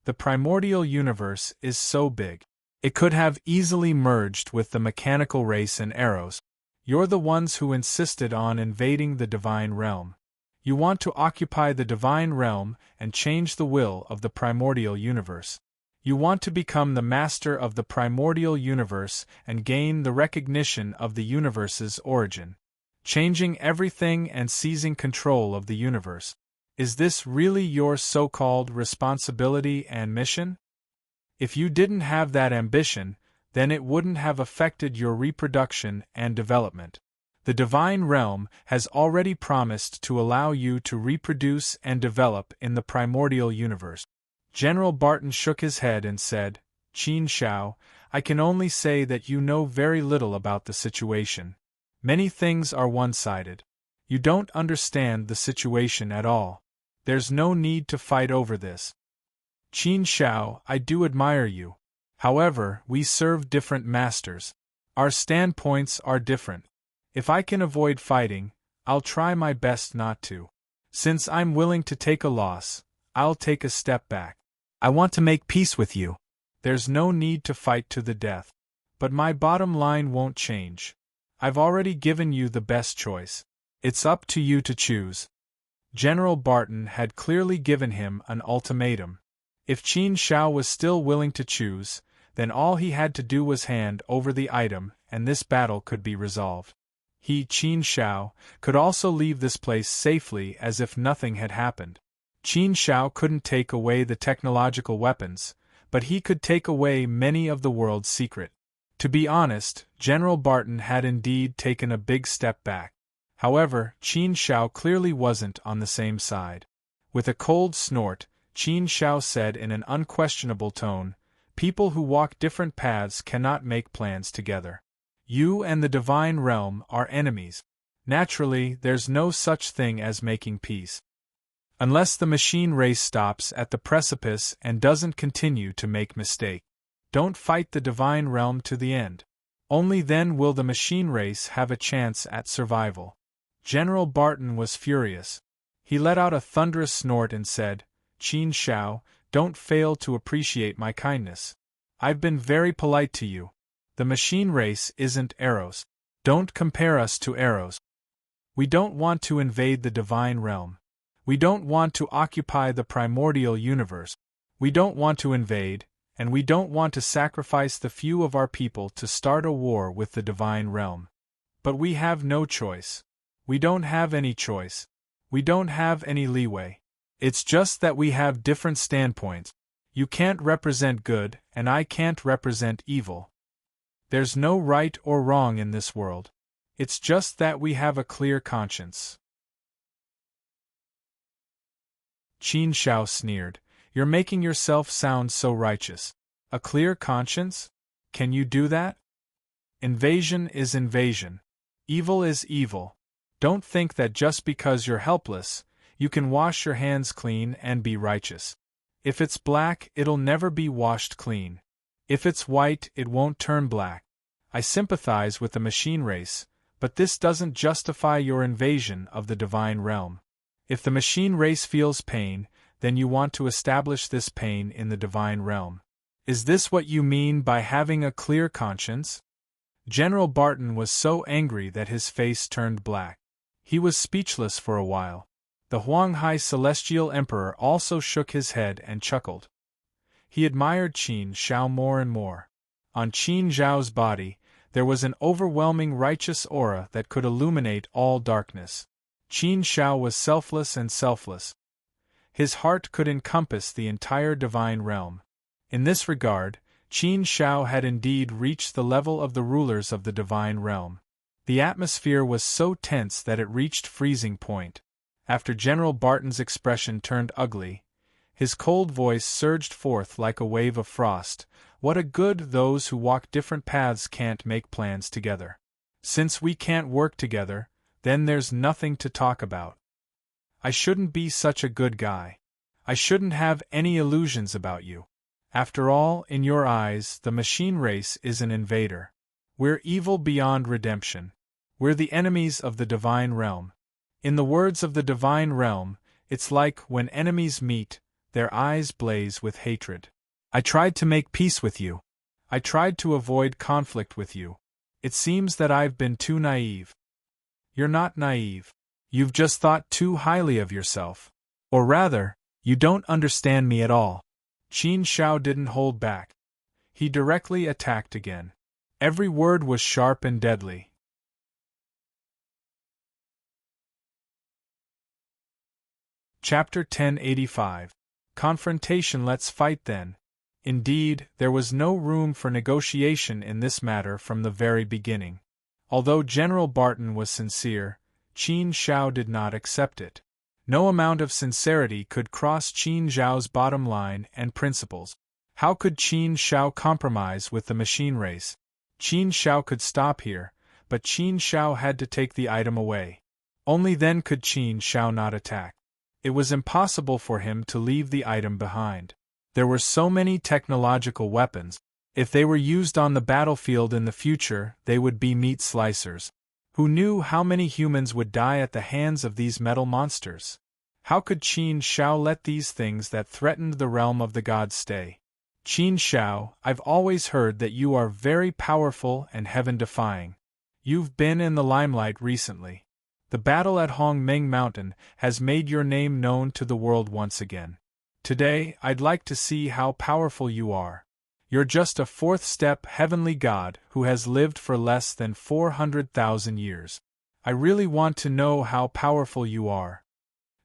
The primordial universe is so big. It could have easily merged with the mechanical race and arrows. You're the ones who insisted on invading the divine realm. You want to occupy the divine realm and change the will of the primordial universe. You want to become the master of the primordial universe and gain the recognition of the universe's origin. Changing everything and seizing control of the universe. Is this really your so-called responsibility and mission? If you didn't have that ambition, then it wouldn't have affected your reproduction and development. The divine realm has already promised to allow you to reproduce and develop in the primordial universe. General Barton shook his head and said, Qin Shao, I can only say that you know very little about the situation. Many things are one-sided. You don't understand the situation at all. There's no need to fight over this. Qin Shao, I do admire you. However, we serve different masters. Our standpoints are different. If I can avoid fighting, I'll try my best not to. Since I'm willing to take a loss, I'll take a step back. I want to make peace with you. There's no need to fight to the death. But my bottom line won't change. I've already given you the best choice. It's up to you to choose. General Barton had clearly given him an ultimatum. If Qin Shao was still willing to choose, then all he had to do was hand over the item and this battle could be resolved. He, Qin Shao, could also leave this place safely as if nothing had happened. Qin Shao couldn't take away the technological weapons, but he could take away many of the world's secret. To be honest, General Barton had indeed taken a big step back. However, Qin Shao clearly wasn't on the same side. With a cold snort, Qin Shao said in an unquestionable tone, People who walk different paths cannot make plans together. You and the divine realm are enemies. Naturally, there's no such thing as making peace. Unless the machine race stops at the precipice and doesn't continue to make mistakes. Don't fight the divine realm to the end. Only then will the machine race have a chance at survival. General Barton was furious. He let out a thunderous snort and said, Qin Shao, don't fail to appreciate my kindness. I've been very polite to you. The machine race isn't arrows. Don't compare us to arrows. We don't want to invade the divine realm. We don't want to occupy the primordial universe. We don't want to invade, and we don't want to sacrifice the few of our people to start a war with the divine realm. But we have no choice. We don't have any choice. We don't have any leeway. It's just that we have different standpoints. You can't represent good, and I can't represent evil. There's no right or wrong in this world. It's just that we have a clear conscience. Qin Shao sneered. You're making yourself sound so righteous. A clear conscience? Can you do that? Invasion is invasion. Evil is evil. Don't think that just because you're helpless, you can wash your hands clean and be righteous. If it's black, it'll never be washed clean. If it's white, it won't turn black. I sympathize with the machine race, but this doesn't justify your invasion of the divine realm. If the machine race feels pain, then you want to establish this pain in the divine realm. Is this what you mean by having a clear conscience? General Barton was so angry that his face turned black. He was speechless for a while. The Huanghai Celestial Emperor also shook his head and chuckled. He admired Qin Shao more and more. On Qin Zhao's body, There was an overwhelming righteous aura that could illuminate all darkness. Qin Shao was selfless and selfless. His heart could encompass the entire divine realm. In this regard, Qin Shao had indeed reached the level of the rulers of the divine realm. The atmosphere was so tense that it reached freezing point. After General Barton's expression turned ugly, his cold voice surged forth like a wave of frost. What a good those who walk different paths can't make plans together. Since we can't work together, then there's nothing to talk about. I shouldn't be such a good guy. I shouldn't have any illusions about you. After all, in your eyes, the machine race is an invader. We're evil beyond redemption. We're the enemies of the divine realm. In the words of the divine realm, it's like when enemies meet, their eyes blaze with hatred. I tried to make peace with you. I tried to avoid conflict with you. It seems that I've been too naive. You're not naive. You've just thought too highly of yourself. Or rather, you don't understand me at all. Qin Shao didn't hold back. He directly attacked again. Every word was sharp and deadly. Chapter 1085. Confrontation. Let's fight then. Indeed, there was no room for negotiation in this matter from the very beginning. Although General Barton was sincere, Qin Shao did not accept it. No amount of sincerity could cross Qin Zhao's bottom line and principles. How could Qin Shao compromise with the machine race? Qin Shao could stop here, but Qin Shao had to take the item away. Only then could Qin Shao not attack. It was impossible for him to leave the item behind. There were so many technological weapons. If they were used on the battlefield in the future, they would be meat slicers. Who knew how many humans would die at the hands of these metal monsters? How could Qin Shao let these things that threatened the realm of the gods stay? Qin Shao, I've always heard that you are very powerful and heaven-defying. You've been in the limelight recently. The battle at Hongmeng Mountain has made your name known to the world once again. Today, I'd like to see how powerful you are. You're just a fourth-step heavenly god who has lived for less than 400,000 years. I really want to know how powerful you are.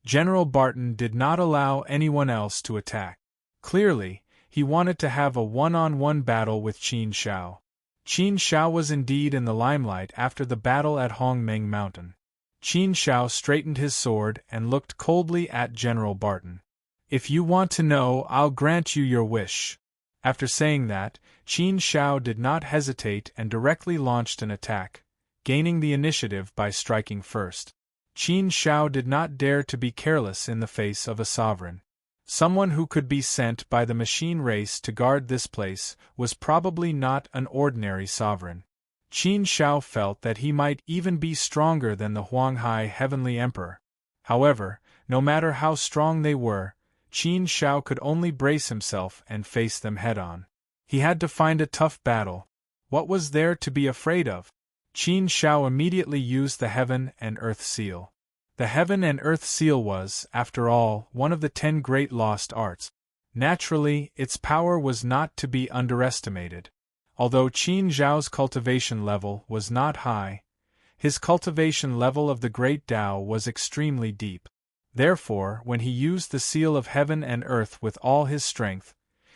General Barton did not allow anyone else to attack. Clearly, he wanted to have a one-on-one battle with Qin Shao. Qin Shao was indeed in the limelight after the battle at Hongmeng Mountain. Qin Shao straightened his sword and looked coldly at General Barton. If you want to know, I'll grant you your wish. After saying that, Qin Shao did not hesitate and directly launched an attack, gaining the initiative by striking first. Qin Shao did not dare to be careless in the face of a sovereign. Someone who could be sent by the machine race to guard this place was probably not an ordinary sovereign. Qin Shao felt that he might even be stronger than the Huanghai Heavenly Emperor. However, no matter how strong they were, Qin Shao could only brace himself and face them head-on. He had to find a tough battle. What was there to be afraid of? Qin Shao immediately used the Heaven and Earth Seal. The Heaven and Earth Seal was, after all, one of the 10 great lost arts. Naturally, its power was not to be underestimated. Although Qin Zhao's cultivation level was not high, his cultivation level of the Great Tao was extremely deep. Therefore, when he used the Seal of Heaven and Earth with all his strength,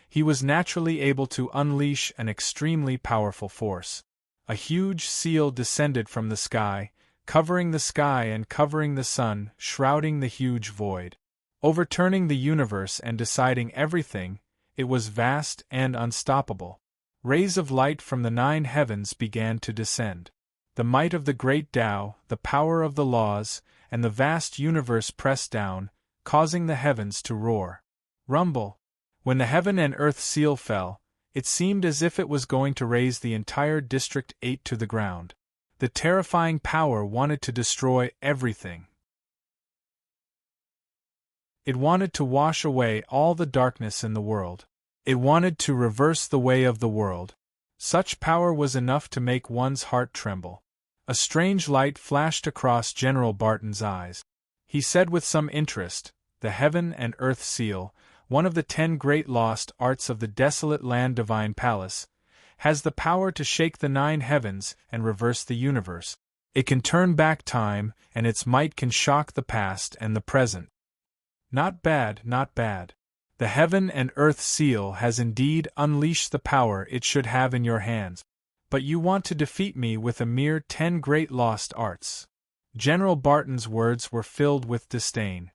he was naturally able to unleash an extremely powerful force. A huge seal descended from the sky, covering the sky and covering the sun, shrouding the huge void. Overturning the universe and deciding everything, it was vast and unstoppable. Rays of light from the 9 heavens began to descend. The might of the great Tao, the power of the laws, and the vast universe pressed down, causing the heavens to roar. Rumble. When the Heaven and Earth Seal fell, it seemed as if it was going to raze the entire District 8 to the ground. The terrifying power wanted to destroy everything. It wanted to wash away all the darkness in the world. It wanted to reverse the way of the world. Such power was enough to make one's heart tremble. A strange light flashed across General Barton's eyes. He said with some interest, "The Heaven and Earth Seal, one of the 10 great lost arts of the desolate land Divine Palace, has the power to shake the 9 heavens and reverse the universe. It can turn back time, and its might can shock the past and the present. Not bad, not bad. The heaven and earth seal has indeed unleashed the power it should have in your hands. But you want to defeat me with a mere 10 great lost arts. General Barton's words were filled with disdain.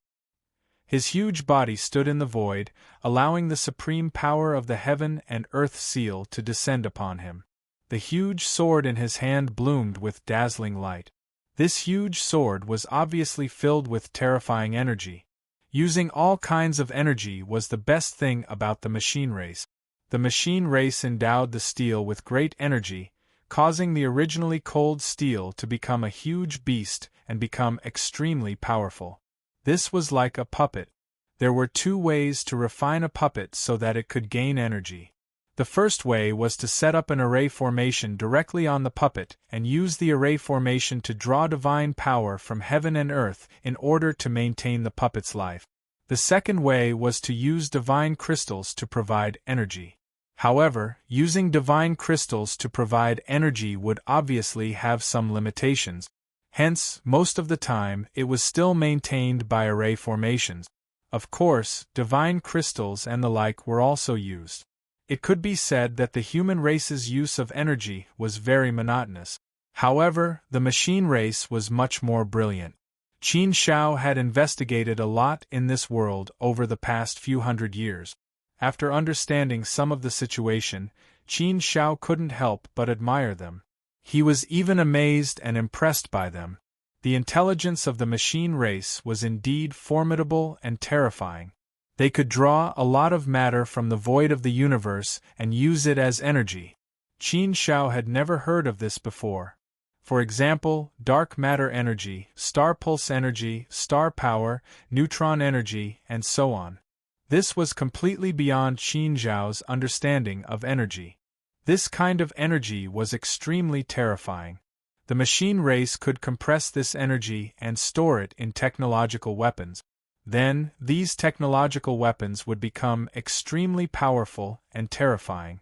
His huge body stood in the void, allowing the supreme power of the heaven and earth seal to descend upon him. The huge sword in his hand bloomed with dazzling light. This huge sword was obviously filled with terrifying energy. Using all kinds of energy was the best thing about the machine race. The machine race endowed the steel with great energy, causing the originally cold steel to become a huge beast and become extremely powerful. This was like a puppet. There were 2 ways to refine a puppet so that it could gain energy. The first way was to set up an array formation directly on the puppet and use the array formation to draw divine power from heaven and earth in order to maintain the puppet's life. The second way was to use divine crystals to provide energy. However, using divine crystals to provide energy would obviously have some limitations. Hence, most of the time, it was still maintained by array formations. Of course, divine crystals and the like were also used. It could be said that the human race's use of energy was very monotonous. However, the machine race was much more brilliant. Qin Shao had investigated a lot in this world over the past few hundred years. After understanding some of the situation, Qin Shao couldn't help but admire them. He was even amazed and impressed by them. The intelligence of the machine race was indeed formidable and terrifying. They could draw a lot of matter from the void of the universe and use it as energy. Qin Shao had never heard of this before. For example, dark matter energy, star pulse energy, star power, neutron energy, and so on. This was completely beyond Qin Shao's understanding of energy. This kind of energy was extremely terrifying. The machine race could compress this energy and store it in technological weapons. Then, these technological weapons would become extremely powerful and terrifying.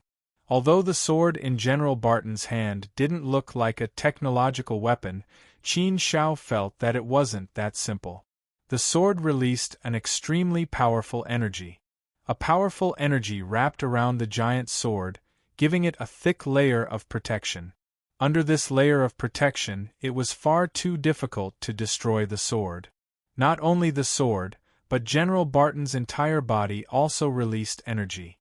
Although the sword in General Barton's hand didn't look like a technological weapon, Qin Shao felt that it wasn't that simple. The sword released an extremely powerful energy. A powerful energy wrapped around the giant sword, giving it a thick layer of protection. Under this layer of protection, it was far too difficult to destroy the sword. Not only the sword, but General Barton's entire body also released energy.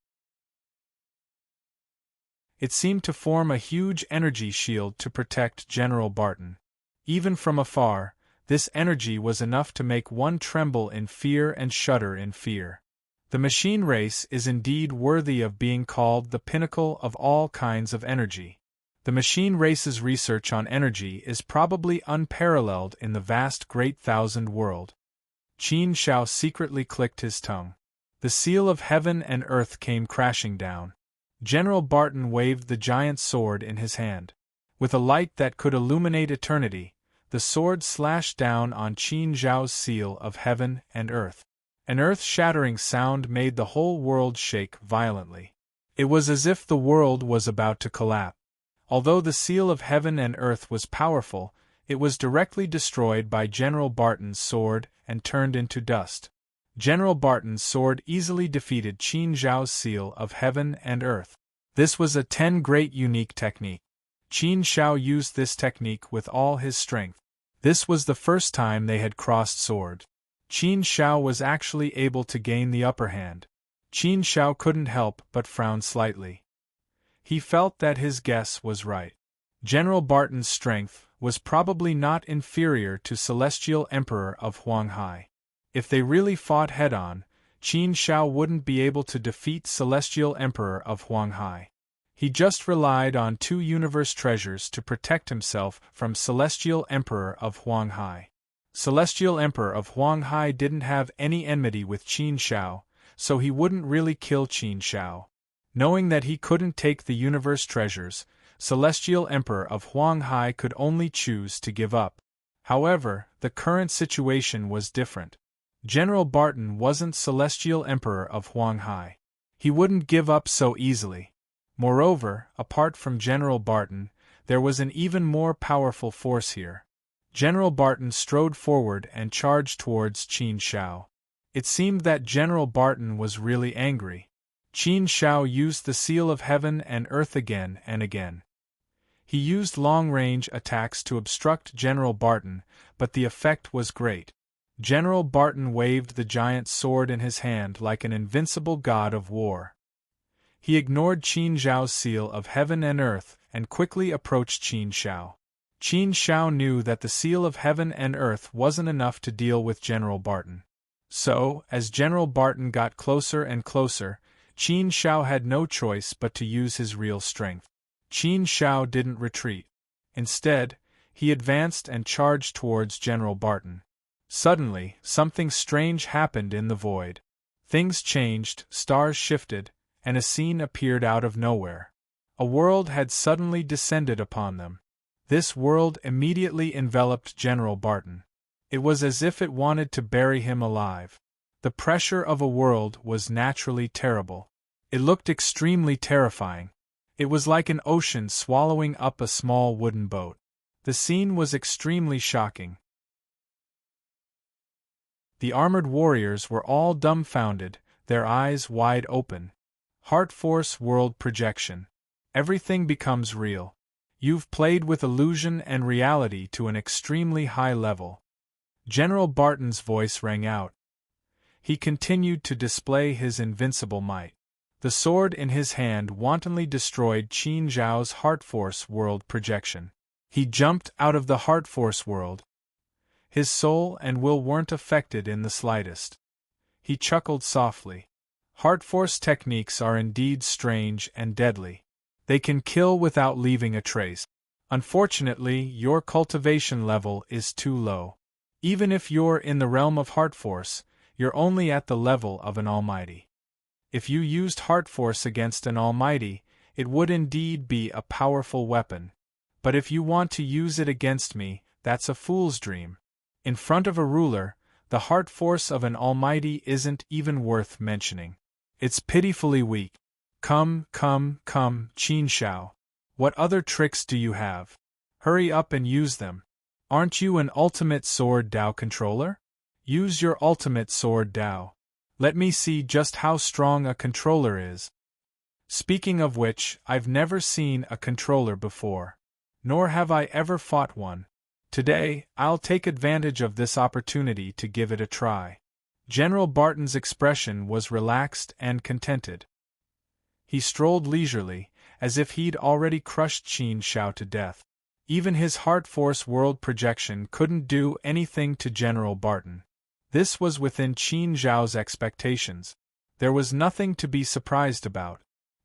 It seemed to form a huge energy shield to protect General Barton. Even from afar, this energy was enough to make one tremble in fear and shudder in fear. The machine race is indeed worthy of being called the pinnacle of all kinds of energy. The machine race's research on energy is probably unparalleled in the vast Great Thousand World. Qin Shao secretly clicked his tongue. The seal of heaven and earth came crashing down. General Barton waved the giant sword in his hand. With a light that could illuminate eternity, the sword slashed down on Qin Shao's seal of heaven and earth. An earth-shattering sound made the whole world shake violently. It was as if the world was about to collapse. Although the seal of heaven and earth was powerful, it was directly destroyed by General Barton's sword and turned into dust. General Barton's sword easily defeated Qin Shao's seal of heaven and earth. This was a 10 great unique technique. Qin Shao used this technique with all his strength. This was the first time they had crossed swords. Qin Shao was actually able to gain the upper hand. Qin Shao couldn't help but frown slightly. He felt that his guess was right. General Barton's strength was probably not inferior to Celestial Emperor of Huanghai. If they really fought head-on, Qin Shao wouldn't be able to defeat Celestial Emperor of Huanghai. He just relied on 2 universe treasures to protect himself from Celestial Emperor of Huanghai. Celestial Emperor of Huanghai didn't have any enmity with Qin Shao, so he wouldn't really kill Qin Shao. Knowing that he couldn't take the universe treasures, Celestial Emperor of Huanghai could only choose to give up. However, the current situation was different. General Barton wasn't Celestial Emperor of Huanghai. He wouldn't give up so easily. Moreover, apart from General Barton, there was an even more powerful force here. General Barton strode forward and charged towards Qin Shao. It seemed that General Barton was really angry. Qin Shao used the seal of heaven and earth again and again. He used long-range attacks to obstruct General Barton, but the effect was great. General Barton waved the giant sword in his hand like an invincible god of war. He ignored Qin Shao's seal of heaven and earth and quickly approached Qin Shao. Qin Shao knew that the seal of heaven and earth wasn't enough to deal with General Barton. So, as General Barton got closer and closer, Qin Shao had no choice but to use his real strength. Qin Shao didn't retreat. Instead, he advanced and charged towards General Barton. Suddenly, something strange happened in the void. Things changed, stars shifted, and a scene appeared out of nowhere. A world had suddenly descended upon them. This world immediately enveloped General Barton. It was as if it wanted to bury him alive. The pressure of a world was naturally terrible. It looked extremely terrifying. It was like an ocean swallowing up a small wooden boat. The scene was extremely shocking. The armored warriors were all dumbfounded, their eyes wide open. Heart Force World Projection. Everything becomes real. You've played with illusion and reality to an extremely high level. General Barton's voice rang out. He continued to display his invincible might. The sword in his hand wantonly destroyed Qin Zhao's Heart Force World Projection. He jumped out of the Heart Force world. His soul and will weren't affected in the slightest. He chuckled softly. Heart Force techniques are indeed strange and deadly. They can kill without leaving a trace. Unfortunately, your cultivation level is too low. Even if you're in the realm of Heart Force, you're only at the level of an almighty. If you used Heart Force against an almighty, it would indeed be a powerful weapon. But if you want to use it against me, that's a fool's dream. In front of a ruler, the Heart Force of an almighty isn't even worth mentioning. It's pitifully weak. Come, Qin Shao. What other tricks do you have? Hurry up and use them. Aren't you an Ultimate Sword Dao controller? Use your Ultimate Sword Dao. Let me see just how strong a controller is. Speaking of which, I've never seen a controller before. Nor have I ever fought one. Today, I'll take advantage of this opportunity to give it a try. General Barton's expression was relaxed and contented. He strolled leisurely, as if he'd already crushed Qin Shao to death. Even his Heart Force World Projection couldn't do anything to General Barton. This was within Qin Zhao's expectations. There was nothing to be surprised about.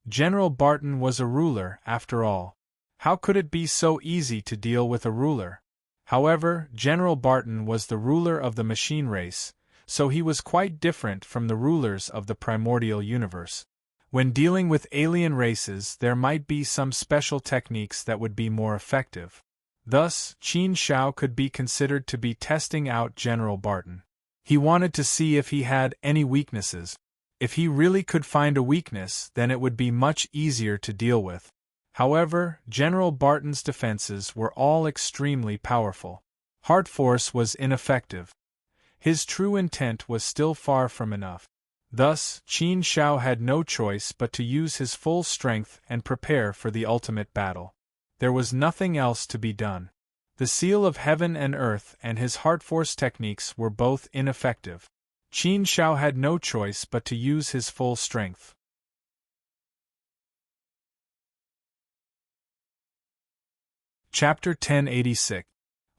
General Barton was a ruler, after all. How could it be so easy to deal with a ruler? However, General Barton was the ruler of the machine race, so he was quite different from the rulers of the primordial universe. When dealing with alien races, there might be some special techniques that would be more effective. Thus, Qin Shao could be considered to be testing out General Barton. He wanted to see if he had any weaknesses. If he really could find a weakness, then it would be much easier to deal with. However, General Barton's defenses were all extremely powerful. Heart Force was ineffective. His true intent was still far from enough. Thus, Qin Shao had no choice but to use his full strength and prepare for the ultimate battle. There was nothing else to be done. The seal of heaven and earth and his Heart Force techniques were both ineffective. Qin Shao had no choice but to use his full strength. Chapter 1086.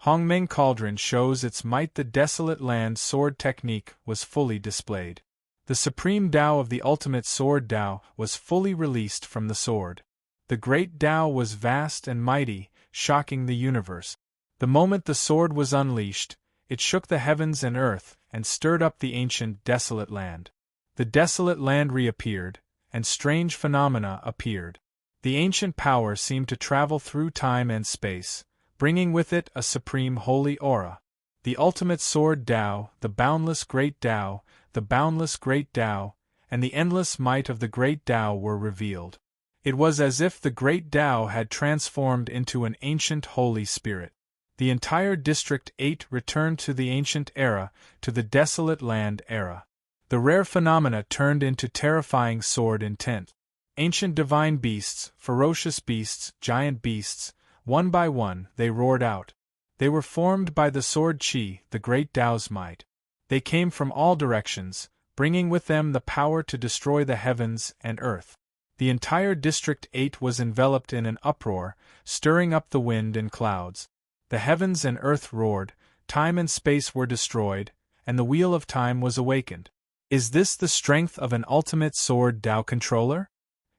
Hongmeng Cauldron shows its might. The Desolate Land sword technique was fully displayed. The supreme Tao of the ultimate sword Tao was fully released from the sword. The great Tao was vast and mighty, shocking the universe. The moment the sword was unleashed, it shook the heavens and earth and stirred up the ancient Desolate Land. The Desolate Land reappeared, and strange phenomena appeared. The ancient power seemed to travel through time and space, bringing with it a supreme holy aura. The ultimate sword Tao, the boundless great Tao, the boundless great Tao, and the endless might of the great Tao were revealed. It was as if the great Tao had transformed into an ancient holy spirit. The entire District 8 returned to the ancient era, to the desolate land era. The rare phenomena turned into terrifying sword intent. Ancient divine beasts, ferocious beasts, giant beasts, one by one, they roared out. They were formed by the sword Qi, the great Tao's might. They came from all directions, bringing with them the power to destroy the heavens and earth. The entire District 8 was enveloped in an uproar, stirring up the wind and clouds. The heavens and earth roared, time and space were destroyed, and the wheel of time was awakened. Is this the strength of an ultimate sword Tao controller?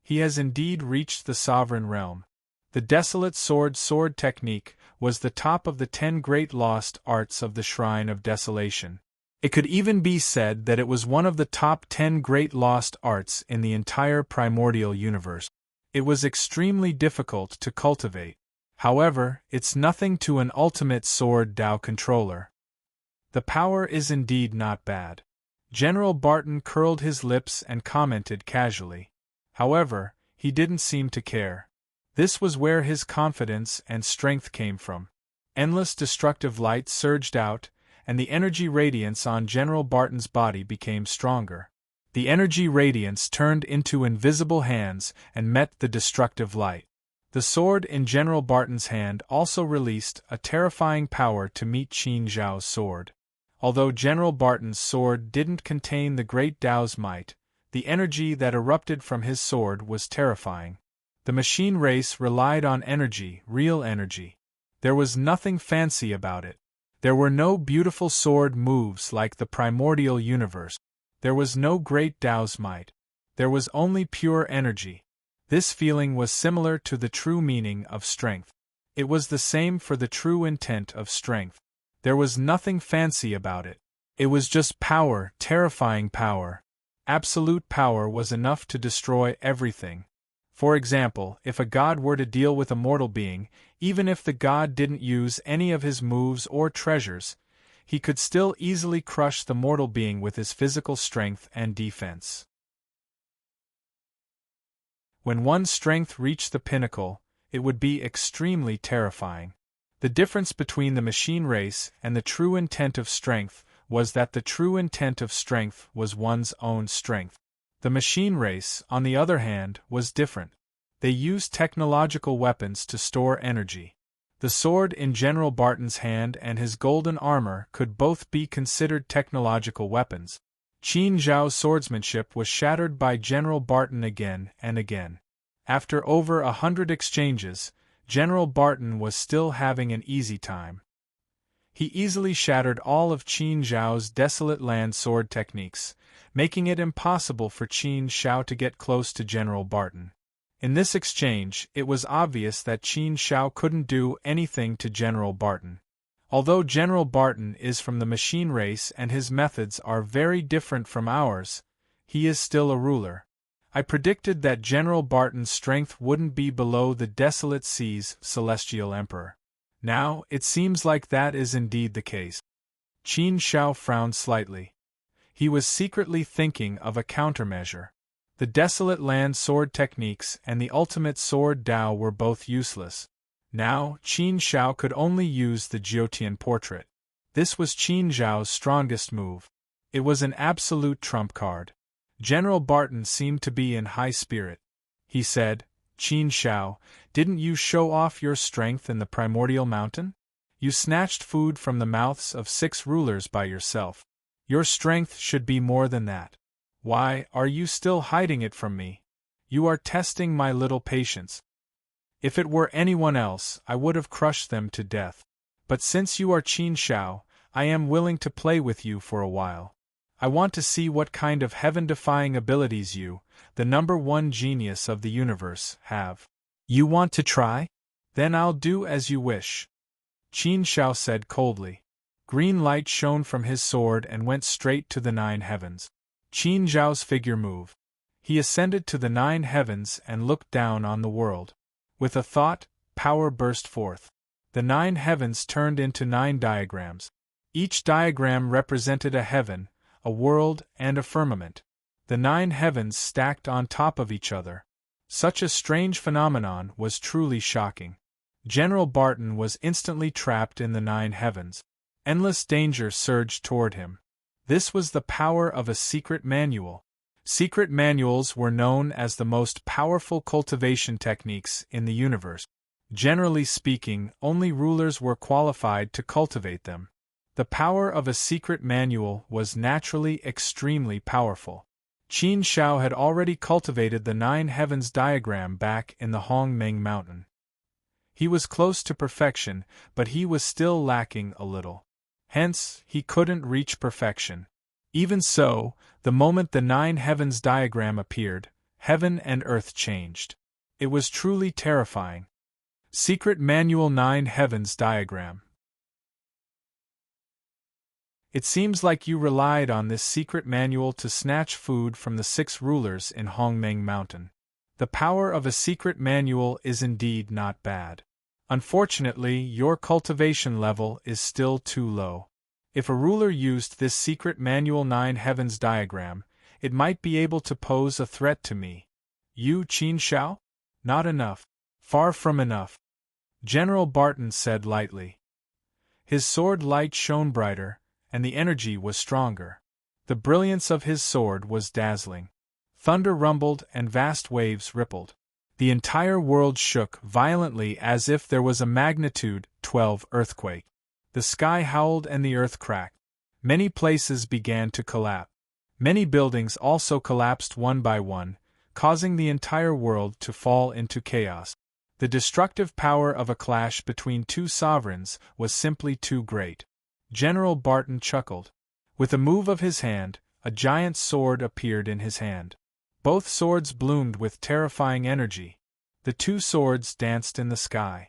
He has indeed reached the sovereign realm. The desolate sword technique was the top of the 10 great lost arts of the Shrine of Desolation. It could even be said that it was one of the top 10 great lost arts in the entire primordial universe. It was extremely difficult to cultivate. However, it's nothing to an ultimate sword Tao controller. The power is indeed not bad. General Barton curled his lips and commented casually. However, he didn't seem to care. This was where his confidence and strength came from. Endless destructive light surged out, and the energy radiance on General Barton's body became stronger. The energy radiance turned into invisible hands and met the destructive light. The sword in General Barton's hand also released a terrifying power to meet Qin Zhao's sword. Although General Barton's sword didn't contain the great Tao's might, the energy that erupted from his sword was terrifying. The machine race relied on energy, real energy. There was nothing fancy about it. There were no beautiful sword moves like the primordial universe. There was no great Tao's might. There was only pure energy. This feeling was similar to the true meaning of strength. It was the same for the true intent of strength. There was nothing fancy about it. It was just power, terrifying power. Absolute power was enough to destroy everything. For example, if a god were to deal with a mortal being, even if the god didn't use any of his moves or treasures, he could still easily crush the mortal being with his physical strength and defense. When one's strength reached the pinnacle, it would be extremely terrifying. The difference between the machine race and the true intent of strength was that the true intent of strength was one's own strength. The machine race, on the other hand, was different. They used technological weapons to store energy. The sword in General Barton's hand and his golden armor could both be considered technological weapons. Qin Zhao's swordsmanship was shattered by General Barton again and again. After over 100 exchanges, General Barton was still having an easy time. He easily shattered all of Qin Zhao's desolate land sword techniques, making it impossible for Qin Zhao to get close to General Barton. In this exchange, it was obvious that Qin Zhao couldn't do anything to General Barton. Although General Barton is from the machine race and his methods are very different from ours, he is still a ruler. I predicted that General Barton's strength wouldn't be below the Desolate Sea's Celestial Emperor. Now, it seems like that is indeed the case. Qin Zhao frowned slightly. He was secretly thinking of a countermeasure. The desolate land sword techniques and the ultimate sword Tao were both useless. Now, Qin Zhao could only use the Jiotian portrait. This was Qin Zhao's strongest move. It was an absolute trump card. General Barton seemed to be in high spirit. He said, "Qin Zhao, didn't you show off your strength in the primordial mountain? You snatched food from the mouths of 6 rulers by yourself. Your strength should be more than that. Why are you still hiding it from me? You are testing my little patience. If it were anyone else, I would have crushed them to death. But since you are Qin Zhao, I am willing to play with you for a while. I want to see what kind of heaven-defying abilities you, the #1 genius of the universe, have. You want to try? Then I'll do as you wish." Qin Zhao said coldly. Green light shone from his sword and went straight to the 9 heavens. Qin Zhao's figure moved. He ascended to the 9 heavens and looked down on the world. With a thought, power burst forth. The 9 heavens turned into 9 diagrams. Each diagram represented a heaven, a world, and a firmament. The 9 heavens stacked on top of each other. Such a strange phenomenon was truly shocking. General Barton was instantly trapped in the 9 heavens. Endless danger surged toward him. This was the power of a secret manual. Secret manuals were known as the most powerful cultivation techniques in the universe. Generally speaking, only rulers were qualified to cultivate them. The power of a secret manual was naturally extremely powerful. Qin Shao had already cultivated the 9 heavens diagram back in the Hongmeng Mountain. He was close to perfection, but he was still lacking a little. Hence, he couldn't reach perfection. Even so, the moment the 9 heavens diagram appeared, heaven and earth changed. It was truly terrifying. Secret Manual 9 Heavens Diagram. It seems like you relied on this secret manual to snatch food from the 6 rulers in Hongmeng Mountain. The power of a secret manual is indeed not bad. Unfortunately, your cultivation level is still too low. If a ruler used this secret manual 9 heavens diagram, it might be able to pose a threat to me. You, Qin Shao? Not enough. Far from enough. General Barton said lightly. His sword light shone brighter, and the energy was stronger. The brilliance of his sword was dazzling. Thunder rumbled and vast waves rippled. The entire world shook violently as if there was a magnitude 12 earthquake. The sky howled and the earth cracked. Many places began to collapse. Many buildings also collapsed one by one, causing the entire world to fall into chaos. The destructive power of a clash between 2 sovereigns was simply too great. General Barton chuckled. With a move of his hand, a giant sword appeared in his hand. Both swords bloomed with terrifying energy. The 2 swords danced in the sky.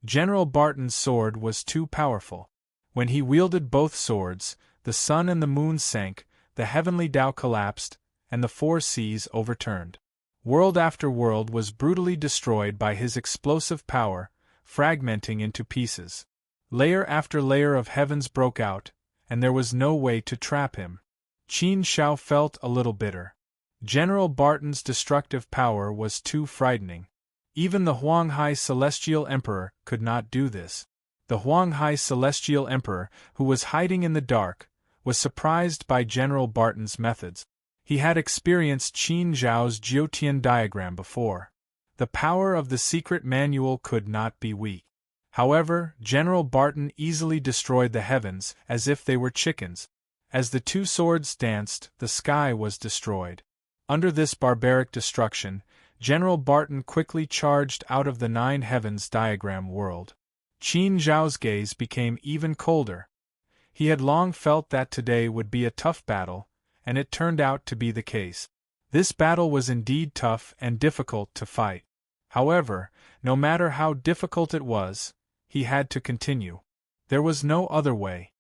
General Barton's sword was too powerful. When he wielded both swords, the sun and the moon sank, the heavenly Tao collapsed, and the 4 seas overturned. World after world was brutally destroyed by his explosive power, fragmenting into pieces. Layer after layer of heavens broke out, and there was no way to trap him. Qin Shao felt a little bitter. General Barton's destructive power was too frightening. Even the Huanghai Celestial Emperor could not do this. The Huanghai Celestial Emperor, who was hiding in the dark, was surprised by General Barton's methods. He had experienced Qin Zhao's Jiutian diagram before. The power of the secret manual could not be weak. However, General Barton easily destroyed the heavens as if they were chickens. As the 2 swords danced, the sky was destroyed. Under this barbaric destruction, General Barton quickly charged out of the 9 heavens diagram world. Qin Zhao's gaze became even colder. He had long felt that today would be a tough battle, and it turned out to be the case. This battle was indeed tough and difficult to fight. However, no matter how difficult it was, he had to continue. There was no other way.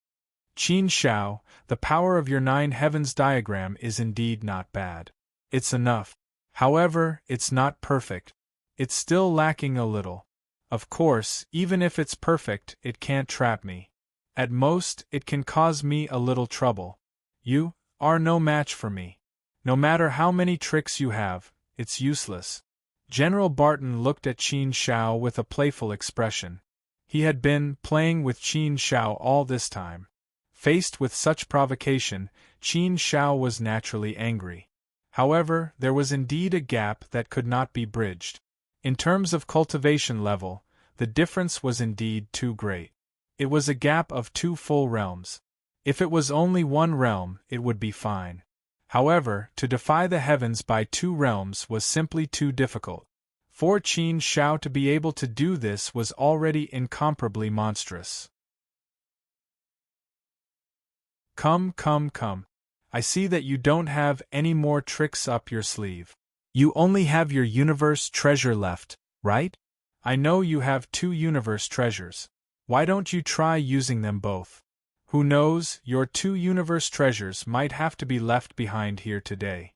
Qin Shao, the power of your 9 heavens diagram is indeed not bad. It's enough. However, it's not perfect. It's still lacking a little. Of course, even if it's perfect, it can't trap me. At most, it can cause me a little trouble. You are no match for me. No matter how many tricks you have, it's useless. General Barton looked at Qin Shao with a playful expression. He had been playing with Qin Shao all this time. Faced with such provocation, Qin Shao was naturally angry. However, there was indeed a gap that could not be bridged. In terms of cultivation level, the difference was indeed too great. It was a gap of 2 full realms. If it was only 1 realm, it would be fine. However, to defy the heavens by 2 realms was simply too difficult. For Qin Shao to be able to do this was already incomparably monstrous. Come. I see that you don't have any more tricks up your sleeve. You only have your universe treasure left, right? I know you have 2 universe treasures. Why don't you try using them both? Who knows, your 2 universe treasures might have to be left behind here today.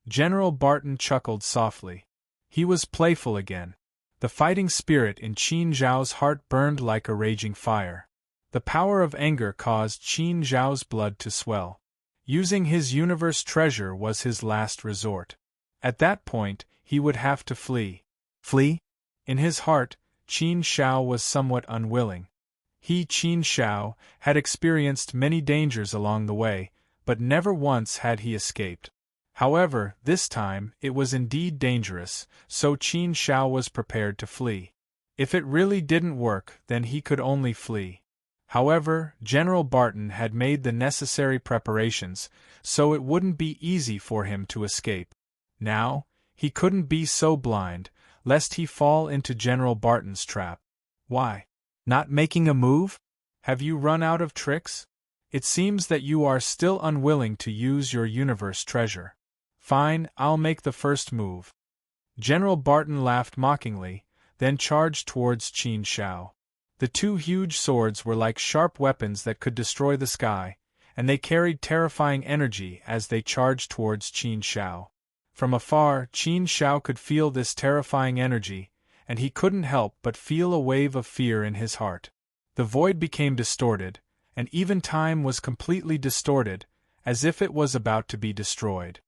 General Barton chuckled softly. He was playful again. The fighting spirit in Qin Zhao's heart burned like a raging fire. The power of anger caused Qin Zhao's blood to swell. Using his universe treasure was his last resort. At that point, he would have to flee. Flee? In his heart, Qin Shao was somewhat unwilling. He, Qin Shao, had experienced many dangers along the way, but never once had he escaped. However, this time, it was indeed dangerous, so Qin Shao was prepared to flee. If it really didn't work, then he could only flee. However, General Barton had made the necessary preparations, so it wouldn't be easy for him to escape. Now, he couldn't be so blind, lest he fall into General Barton's trap. Why? Not making a move? Have you run out of tricks? It seems that you are still unwilling to use your universe treasure. Fine, I'll make the first move. General Barton laughed mockingly, then charged towards Qin Shao. The two huge swords were like sharp weapons that could destroy the sky, and they carried terrifying energy as they charged towards Qin Shao. From afar, Qin Shao could feel this terrifying energy, and he couldn't help but feel a wave of fear in his heart. The void became distorted, and even time was completely distorted, as if it was about to be destroyed.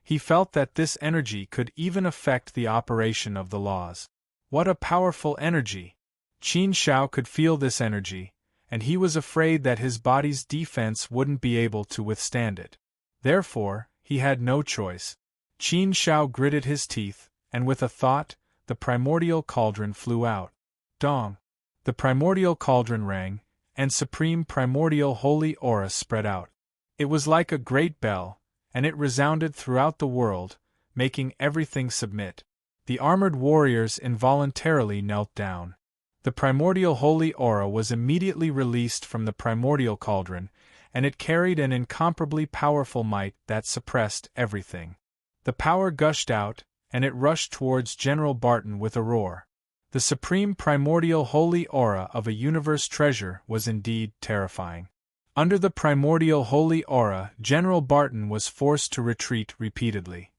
He felt that this energy could even affect the operation of the laws. What a powerful energy! Qin Shao could feel this energy, and he was afraid that his body's defense wouldn't be able to withstand it. Therefore, he had no choice. Qin Shao gritted his teeth, and with a thought, the primordial cauldron flew out. Dong! The primordial cauldron rang, and supreme primordial holy aura spread out. It was like a great bell, and it resounded throughout the world, making everything submit. The armored warriors involuntarily knelt down. The primordial holy aura was immediately released from the primordial cauldron, and it carried an incomparably powerful might that suppressed everything. The power gushed out, and it rushed towards General Barton with a roar. The supreme primordial holy aura of a universe treasure was indeed terrifying. Under the primordial holy aura, General Barton was forced to retreat repeatedly.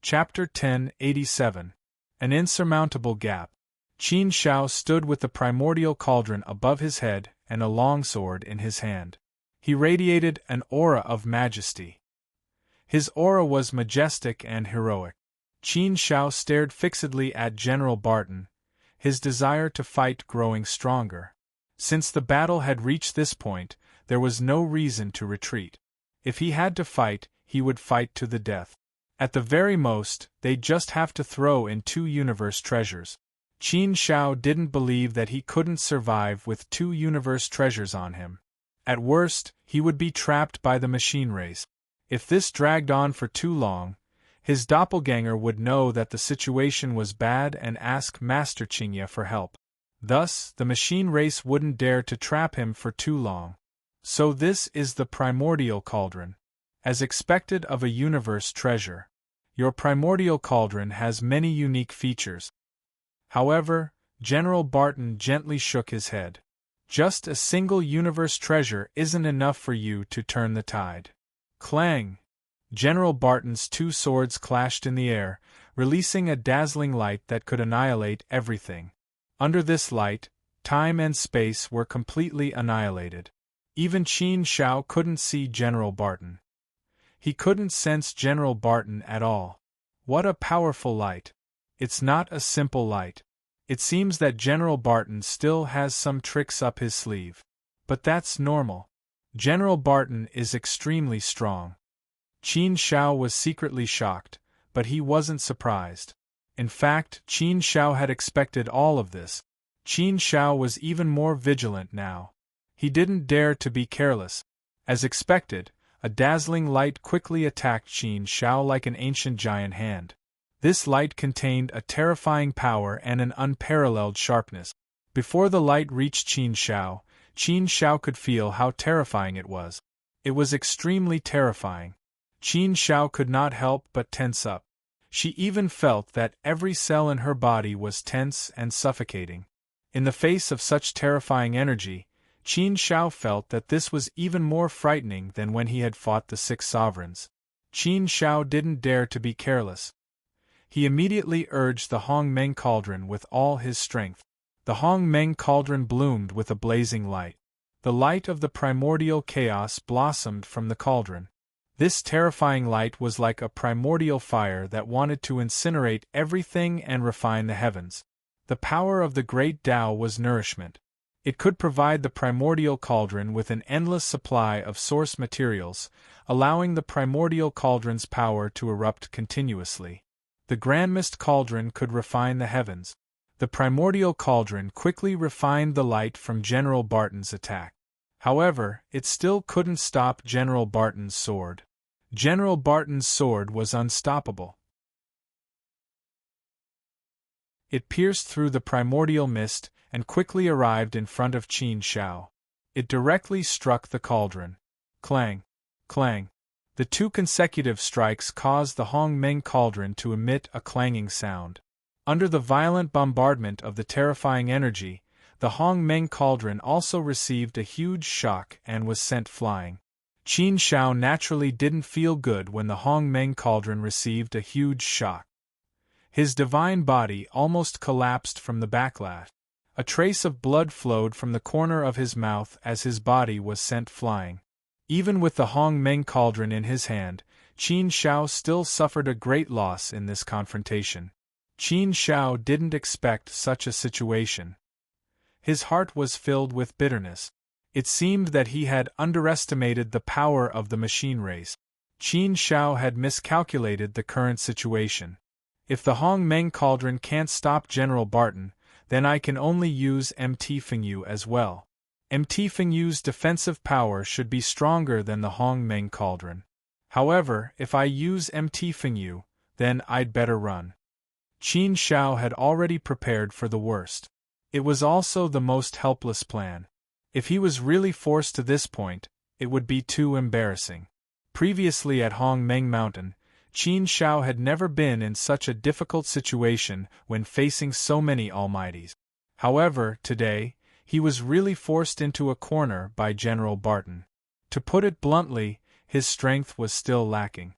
Chapter 1087. An Insurmountable Gap. Qin Shao stood with the primordial cauldron above his head and a longsword in his hand. He radiated an aura of majesty. His aura was majestic and heroic. Qin Shao stared fixedly at General Barton, his desire to fight growing stronger. Since the battle had reached this point, there was no reason to retreat. If he had to fight, he would fight to the death. At the very most, they'd just have to throw in 2 universe treasures. Qin Shao didn't believe that he couldn't survive with 2 universe treasures on him. At worst, he would be trapped by the machine race. If this dragged on for too long, his doppelganger would know that the situation was bad and ask Master Qingye for help. Thus, the machine race wouldn't dare to trap him for too long. So this is the primordial cauldron. As expected of a universe treasure, your primordial cauldron has many unique features. However, General Barton gently shook his head. Just a single universe treasure isn't enough for you to turn the tide. Clang! General Barton's 2 swords clashed in the air, releasing a dazzling light that could annihilate everything. Under this light, time and space were completely annihilated. Even Qin Shao couldn't see General Barton. He couldn't sense General Barton at all. What a powerful light! It's not a simple light. It seems that General Barton still has some tricks up his sleeve. But that's normal. General Barton is extremely strong. Qin Shao was secretly shocked, but he wasn't surprised. In fact, Qin Shao had expected all of this. Qin Shao was even more vigilant now. He didn't dare to be careless. As expected, a dazzling light quickly attacked Qin Shao like an ancient giant hand. This light contained a terrifying power and an unparalleled sharpness. Before the light reached Qin Shao could feel how terrifying it was. It was extremely terrifying. Qin Shao could not help but tense up. She even felt that every cell in her body was tense and suffocating. In the face of such terrifying energy, Qin Shao felt that this was even more frightening than when he had fought the 6 sovereigns. Qin Shao didn't dare to be careless. He immediately urged the Hong Meng cauldron with all his strength. The Hong Meng cauldron bloomed with a blazing light. The light of the primordial chaos blossomed from the cauldron. This terrifying light was like a primordial fire that wanted to incinerate everything and refine the heavens. The power of the great Tao was nourishment. It could provide the primordial cauldron with an endless supply of source materials, allowing the primordial cauldron's power to erupt continuously. The grandest cauldron could refine the heavens. The primordial cauldron quickly refined the light from General Barton's attack. However, it still couldn't stop General Barton's sword. General Barton's sword was unstoppable. It pierced through the primordial mist and quickly arrived in front of Qin Shao. It directly struck the cauldron. Clang! Clang! The two consecutive strikes caused the Hongmeng cauldron to emit a clanging sound. Under the violent bombardment of the terrifying energy, the Hongmeng cauldron also received a huge shock and was sent flying. Qin Shao naturally didn't feel good when the Hongmeng cauldron received a huge shock. His divine body almost collapsed from the backlash. A trace of blood flowed from the corner of his mouth as his body was sent flying. Even with the Hongmeng cauldron in his hand, Qin Shao still suffered a great loss in this confrontation. Qin Shao didn't expect such a situation. His heart was filled with bitterness. It seemed that he had underestimated the power of the machine race. Qin Shao had miscalculated the current situation. If the Hongmeng cauldron can't stop General Barton, then I can only use MT Fengyu as well. MT Fengyu's defensive power should be stronger than the Hongmeng cauldron. However, if I use MT Fengyu, then I'd better run. Qin Shao had already prepared for the worst. It was also the most helpless plan. If he was really forced to this point, it would be too embarrassing. Previously at Hongmeng Mountain, Qin Shao had never been in such a difficult situation when facing so many almighties. However, today, he was really forced into a corner by General Barton. To put it bluntly, his strength was still lacking.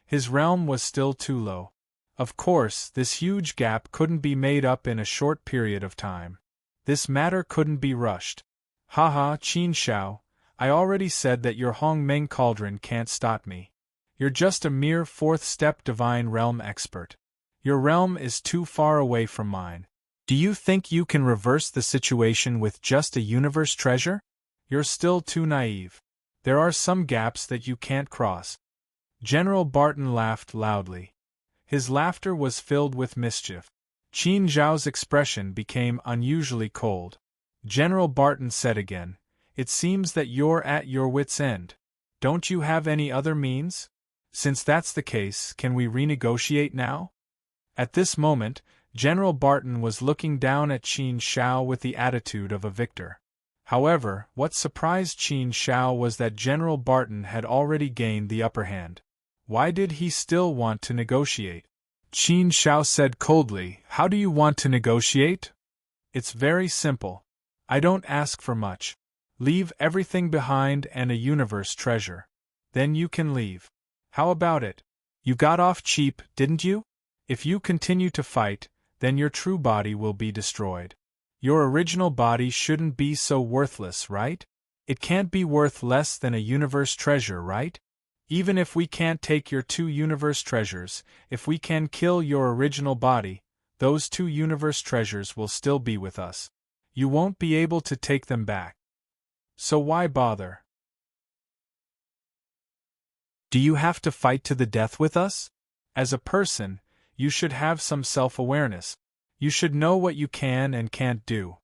His realm was still too low. Of course, this huge gap couldn't be made up in a short period of time. This matter couldn't be rushed. Haha, Qin Shao, I already said that your Hongmeng cauldron can't stop me. You're just a mere fourth-step divine realm expert. Your realm is too far away from mine. Do you think you can reverse the situation with just a universe treasure? You're still too naive. There are some gaps that you can't cross. General Barton laughed loudly. His laughter was filled with mischief. Qin Zhao's expression became unusually cold. General Barton said again, "It seems that you're at your wits' end. Don't you have any other means? Since that's the case, can we renegotiate now?" At this moment, General Barton was looking down at Qin Shao with the attitude of a victor. However, what surprised Qin Shao was that General Barton had already gained the upper hand. Why did he still want to negotiate? Qin Shao said coldly, "How do you want to negotiate?" "It's very simple. I don't ask for much. Leave everything behind and a universe treasure. Then you can leave. How about it? You got off cheap, didn't you? If you continue to fight, then your true body will be destroyed. Your original body shouldn't be so worthless, right? It can't be worth less than a universe treasure, right? Even if we can't take your 2 universe treasures, if we can kill your original body, those 2 universe treasures will still be with us. You won't be able to take them back. So why bother? Do you have to fight to the death with us? As a person, you should have some self-awareness. You should know what you can and can't do.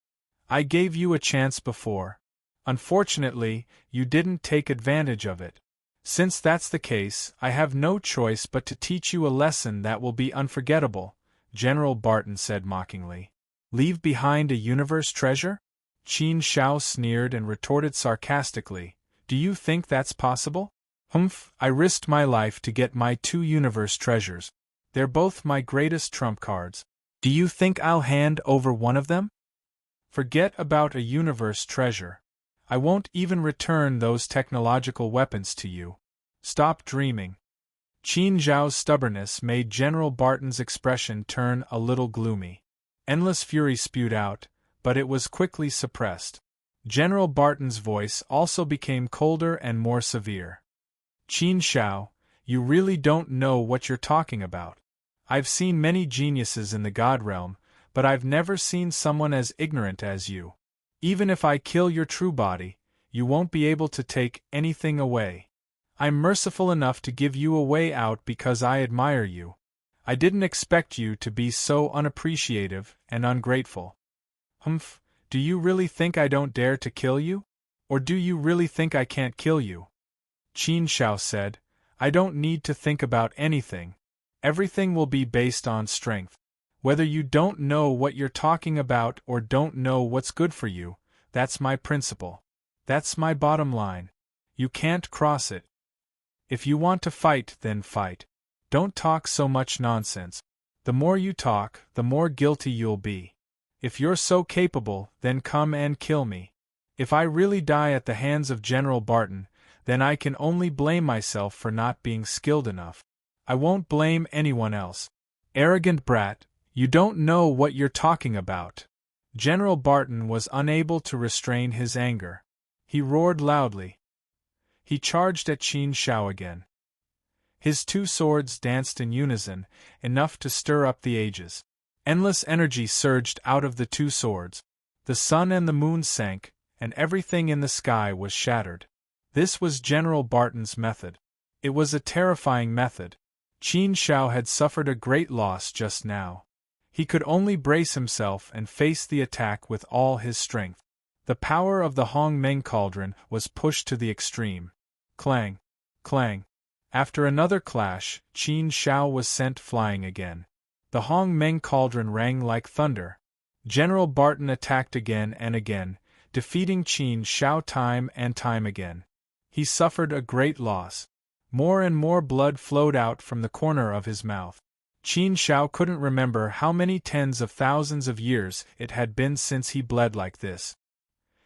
I gave you a chance before. Unfortunately, you didn't take advantage of it. Since that's the case, I have no choice but to teach you a lesson that will be unforgettable," General Barton said mockingly. "Leave behind a universe treasure?" Qin Shao sneered and retorted sarcastically, "Do you think that's possible? Humph, I risked my life to get my 2 universe treasures. They're both my greatest trump cards. Do you think I'll hand over one of them? Forget about a universe treasure. I won't even return those technological weapons to you. Stop dreaming." Qin Zhao's stubbornness made General Barton's expression turn a little gloomy. Endless fury spewed out, but it was quickly suppressed. General Barton's voice also became colder and more severe. Qin Shao, you really don't know what you're talking about. I've seen many geniuses in the God realm, but I've never seen someone as ignorant as you. Even if I kill your true body, you won't be able to take anything away. I'm merciful enough to give you a way out because I admire you. I didn't expect you to be so unappreciative and ungrateful. Humph, do you really think I don't dare to kill you? Or do you really think I can't kill you? Qin Shao said, I don't need to think about anything. Everything will be based on strength. Whether you don't know what you're talking about or don't know what's good for you, that's my principle. That's my bottom line. You can't cross it. If you want to fight, then fight. Don't talk so much nonsense. The more you talk, the more guilty you'll be. If you're so capable, then come and kill me. If I really die at the hands of General Barton, then I can only blame myself for not being skilled enough. I won't blame anyone else. Arrogant brat, you don't know what you're talking about. General Barton was unable to restrain his anger. He roared loudly. He charged at Qin Shao again. His two swords danced in unison, enough to stir up the ages. Endless energy surged out of the two swords. The sun and the moon sank, and everything in the sky was shattered. This was General Barton's method. It was a terrifying method. Qin Shao had suffered a great loss just now. He could only brace himself and face the attack with all his strength. The power of the Hong Meng cauldron was pushed to the extreme. Clang! Clang! After another clash, Qin Shao was sent flying again. The Hong Meng cauldron rang like thunder. General Barton attacked again and again, defeating Qin Shao time and time again. He suffered a great loss. More and more blood flowed out from the corner of his mouth. Qin Shao couldn't remember how many tens of thousands of years it had been since he bled like this.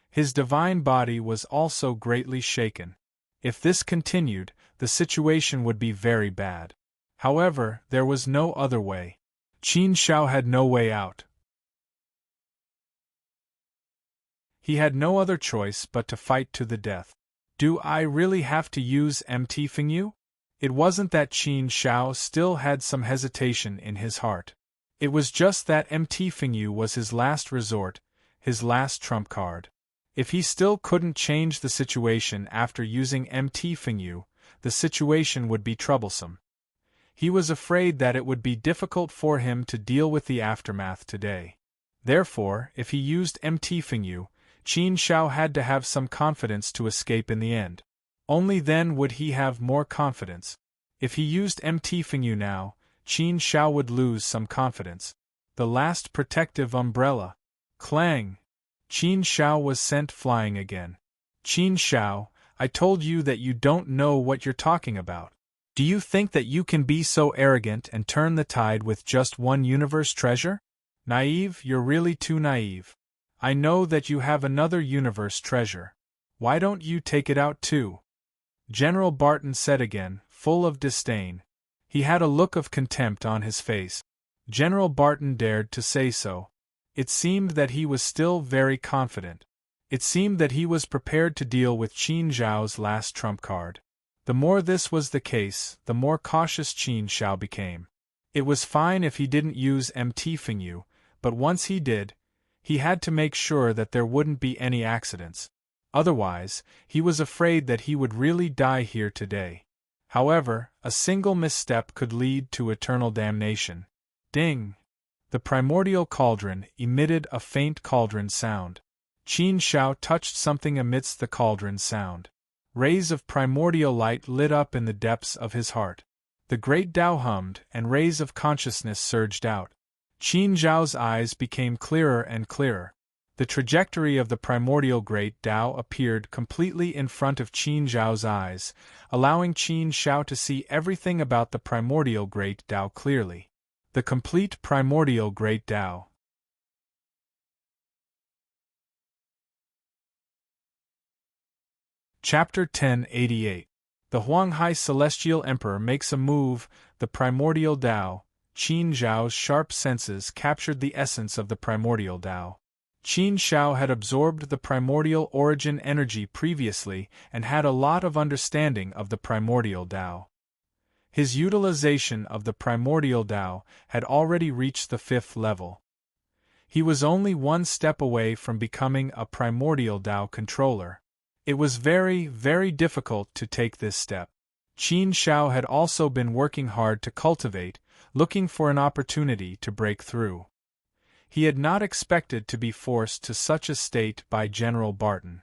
His divine body was also greatly shaken. If this continued, the situation would be very bad. However, there was no other way. Qin Shao had no way out. He had no other choice but to fight to the death. Do I really have to use MT Fingyu? It wasn't that Qin Shao still had some hesitation in his heart. It was just that MT Fingyu was his last resort, his last trump card. If he still couldn't change the situation after using MT Fingyu, the situation would be troublesome. He was afraid that it would be difficult for him to deal with the aftermath today. Therefore, if he used MT Fingyu, Qin Shao had to have some confidence to escape in the end. Only then would he have more confidence. If he used MT Fingyu now, Qin Shao would lose some confidence. The last protective umbrella. Clang! Qin Shao was sent flying again. Qin Shao, I told you that you don't know what you're talking about. Do you think that you can be so arrogant and turn the tide with just one universe treasure? Naive, you're really too naive. I know that you have another universe treasure. Why don't you take it out too? General Barton said again, full of disdain. He had a look of contempt on his face. General Barton dared to say so. It seemed that he was still very confident. It seemed that he was prepared to deal with Qin Zhao's last trump card. The more this was the case, the more cautious Qin Shao became. It was fine if he didn't use MT Fingyu, but once he did, he had to make sure that there wouldn't be any accidents. Otherwise, he was afraid that he would really die here today. However, a single misstep could lead to eternal damnation. Ding! The primordial cauldron emitted a faint cauldron sound. Qin Shao touched something amidst the cauldron sound. Rays of primordial light lit up in the depths of his heart. The great Tao hummed, and rays of consciousness surged out. Qin Zhao's eyes became clearer and clearer. The trajectory of the primordial great Tao appeared completely in front of Qin Zhao's eyes, allowing Qin Shao to see everything about the primordial great Tao clearly. The complete primordial great Tao. Chapter 1088. The Huanghai Celestial Emperor makes a move. The primordial Tao. Qin Zhao's sharp senses captured the essence of the primordial Tao. Qin Shao had absorbed the primordial origin energy previously and had a lot of understanding of the primordial Tao. His utilization of the primordial Tao had already reached the 5th level. He was only one step away from becoming a primordial Tao controller. It was very, very difficult to take this step. Qin Shao had also been working hard to cultivate, looking for an opportunity to break through. He had not expected to be forced to such a state by General Barton.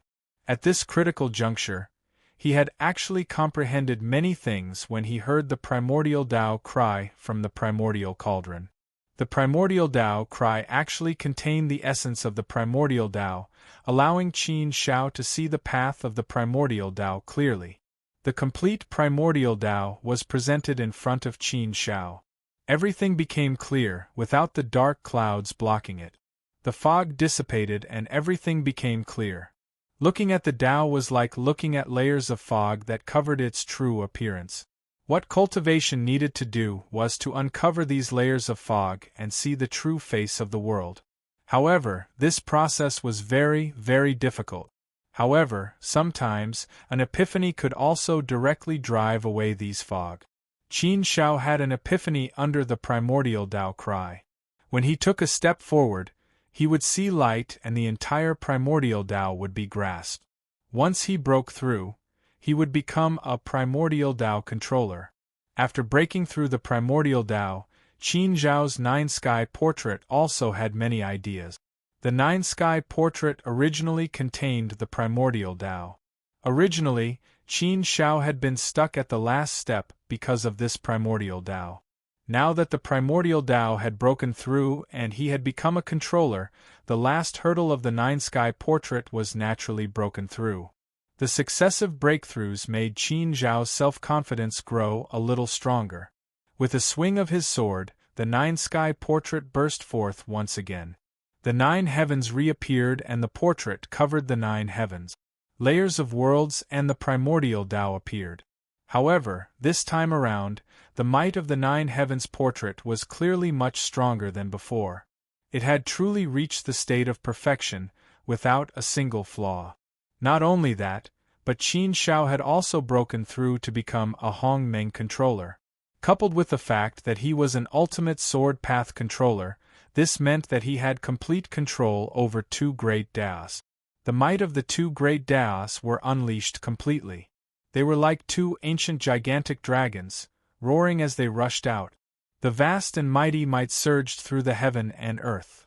At this critical juncture, he had actually comprehended many things when he heard the primordial Tao cry from the primordial cauldron. The primordial Tao cry actually contained the essence of the primordial Tao, allowing Qin Shao to see the path of the primordial Tao clearly. The complete primordial Tao was presented in front of Qin Shao. Everything became clear, without the dark clouds blocking it. The fog dissipated and everything became clear. Looking at the Tao was like looking at layers of fog that covered its true appearance. What cultivation needed to do was to uncover these layers of fog and see the true face of the world. However, this process was very, very difficult. However, sometimes, an epiphany could also directly drive away these fog. Qin Shao had an epiphany under the primordial Tao cry. When he took a step forward, he would see light and the entire primordial Tao would be grasped. Once he broke through, he would become a primordial Tao controller. After breaking through the primordial Tao, Qin Zhao's 9 Sky portrait also had many ideas. The 9 Sky portrait originally contained the primordial Tao. Originally, Qin Shao had been stuck at the last step because of this primordial Tao. Now that the primordial Tao had broken through and he had become a controller, the last hurdle of the 9 Sky portrait was naturally broken through. The successive breakthroughs made Qin Zhao's self-confidence grow a little stronger. With a swing of his sword, the 9 Sky portrait burst forth once again. The 9 heavens reappeared and the portrait covered the 9 heavens. Layers of worlds and the primordial Tao appeared. However, this time around, the might of the 9 heavens portrait was clearly much stronger than before. It had truly reached the state of perfection, without a single flaw. Not only that, but Qin Shao had also broken through to become a Hongmeng controller. Coupled with the fact that he was an ultimate sword path controller, this meant that he had complete control over 2 great Taos. The might of the 2 great Taos were unleashed completely. They were like 2 ancient gigantic dragons, roaring as they rushed out. The vast and mighty might surged through the heaven and earth.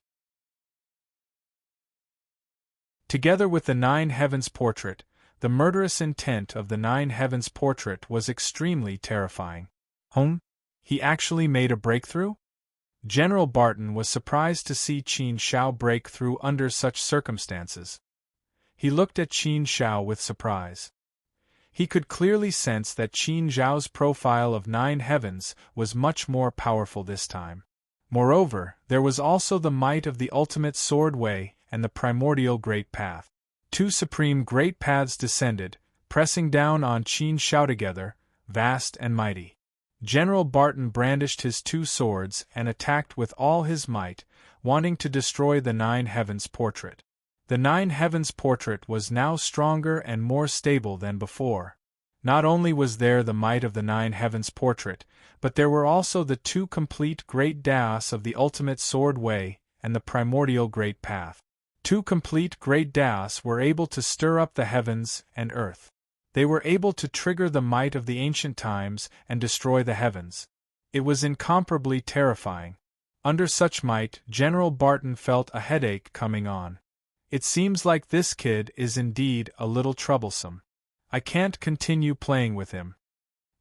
Together with the 9 heavens portrait, the murderous intent of the 9 heavens portrait was extremely terrifying. He actually made a breakthrough? General Barton was surprised to see Qin Shao break through under such circumstances. He looked at Qin Shao with surprise. He could clearly sense that Qin Zhao's profile of 9 heavens was much more powerful this time. Moreover, there was also the might of the ultimate sword way and the primordial great path. 2 supreme great paths descended, pressing down on Qin Shao together, vast and mighty. General Barton brandished his 2 swords and attacked with all his might, wanting to destroy the 9 heavens portrait. The 9 heavens portrait was now stronger and more stable than before. Not only was there the might of the 9 heavens portrait, but there were also the 2 complete great Taos of the ultimate sword way and the primordial great path. 2 complete great Taos were able to stir up the heavens and earth. They were able to trigger the might of the ancient times and destroy the heavens. It was incomparably terrifying. Under such might, General Barton felt a headache coming on. It seems like this kid is indeed a little troublesome. I can't continue playing with him.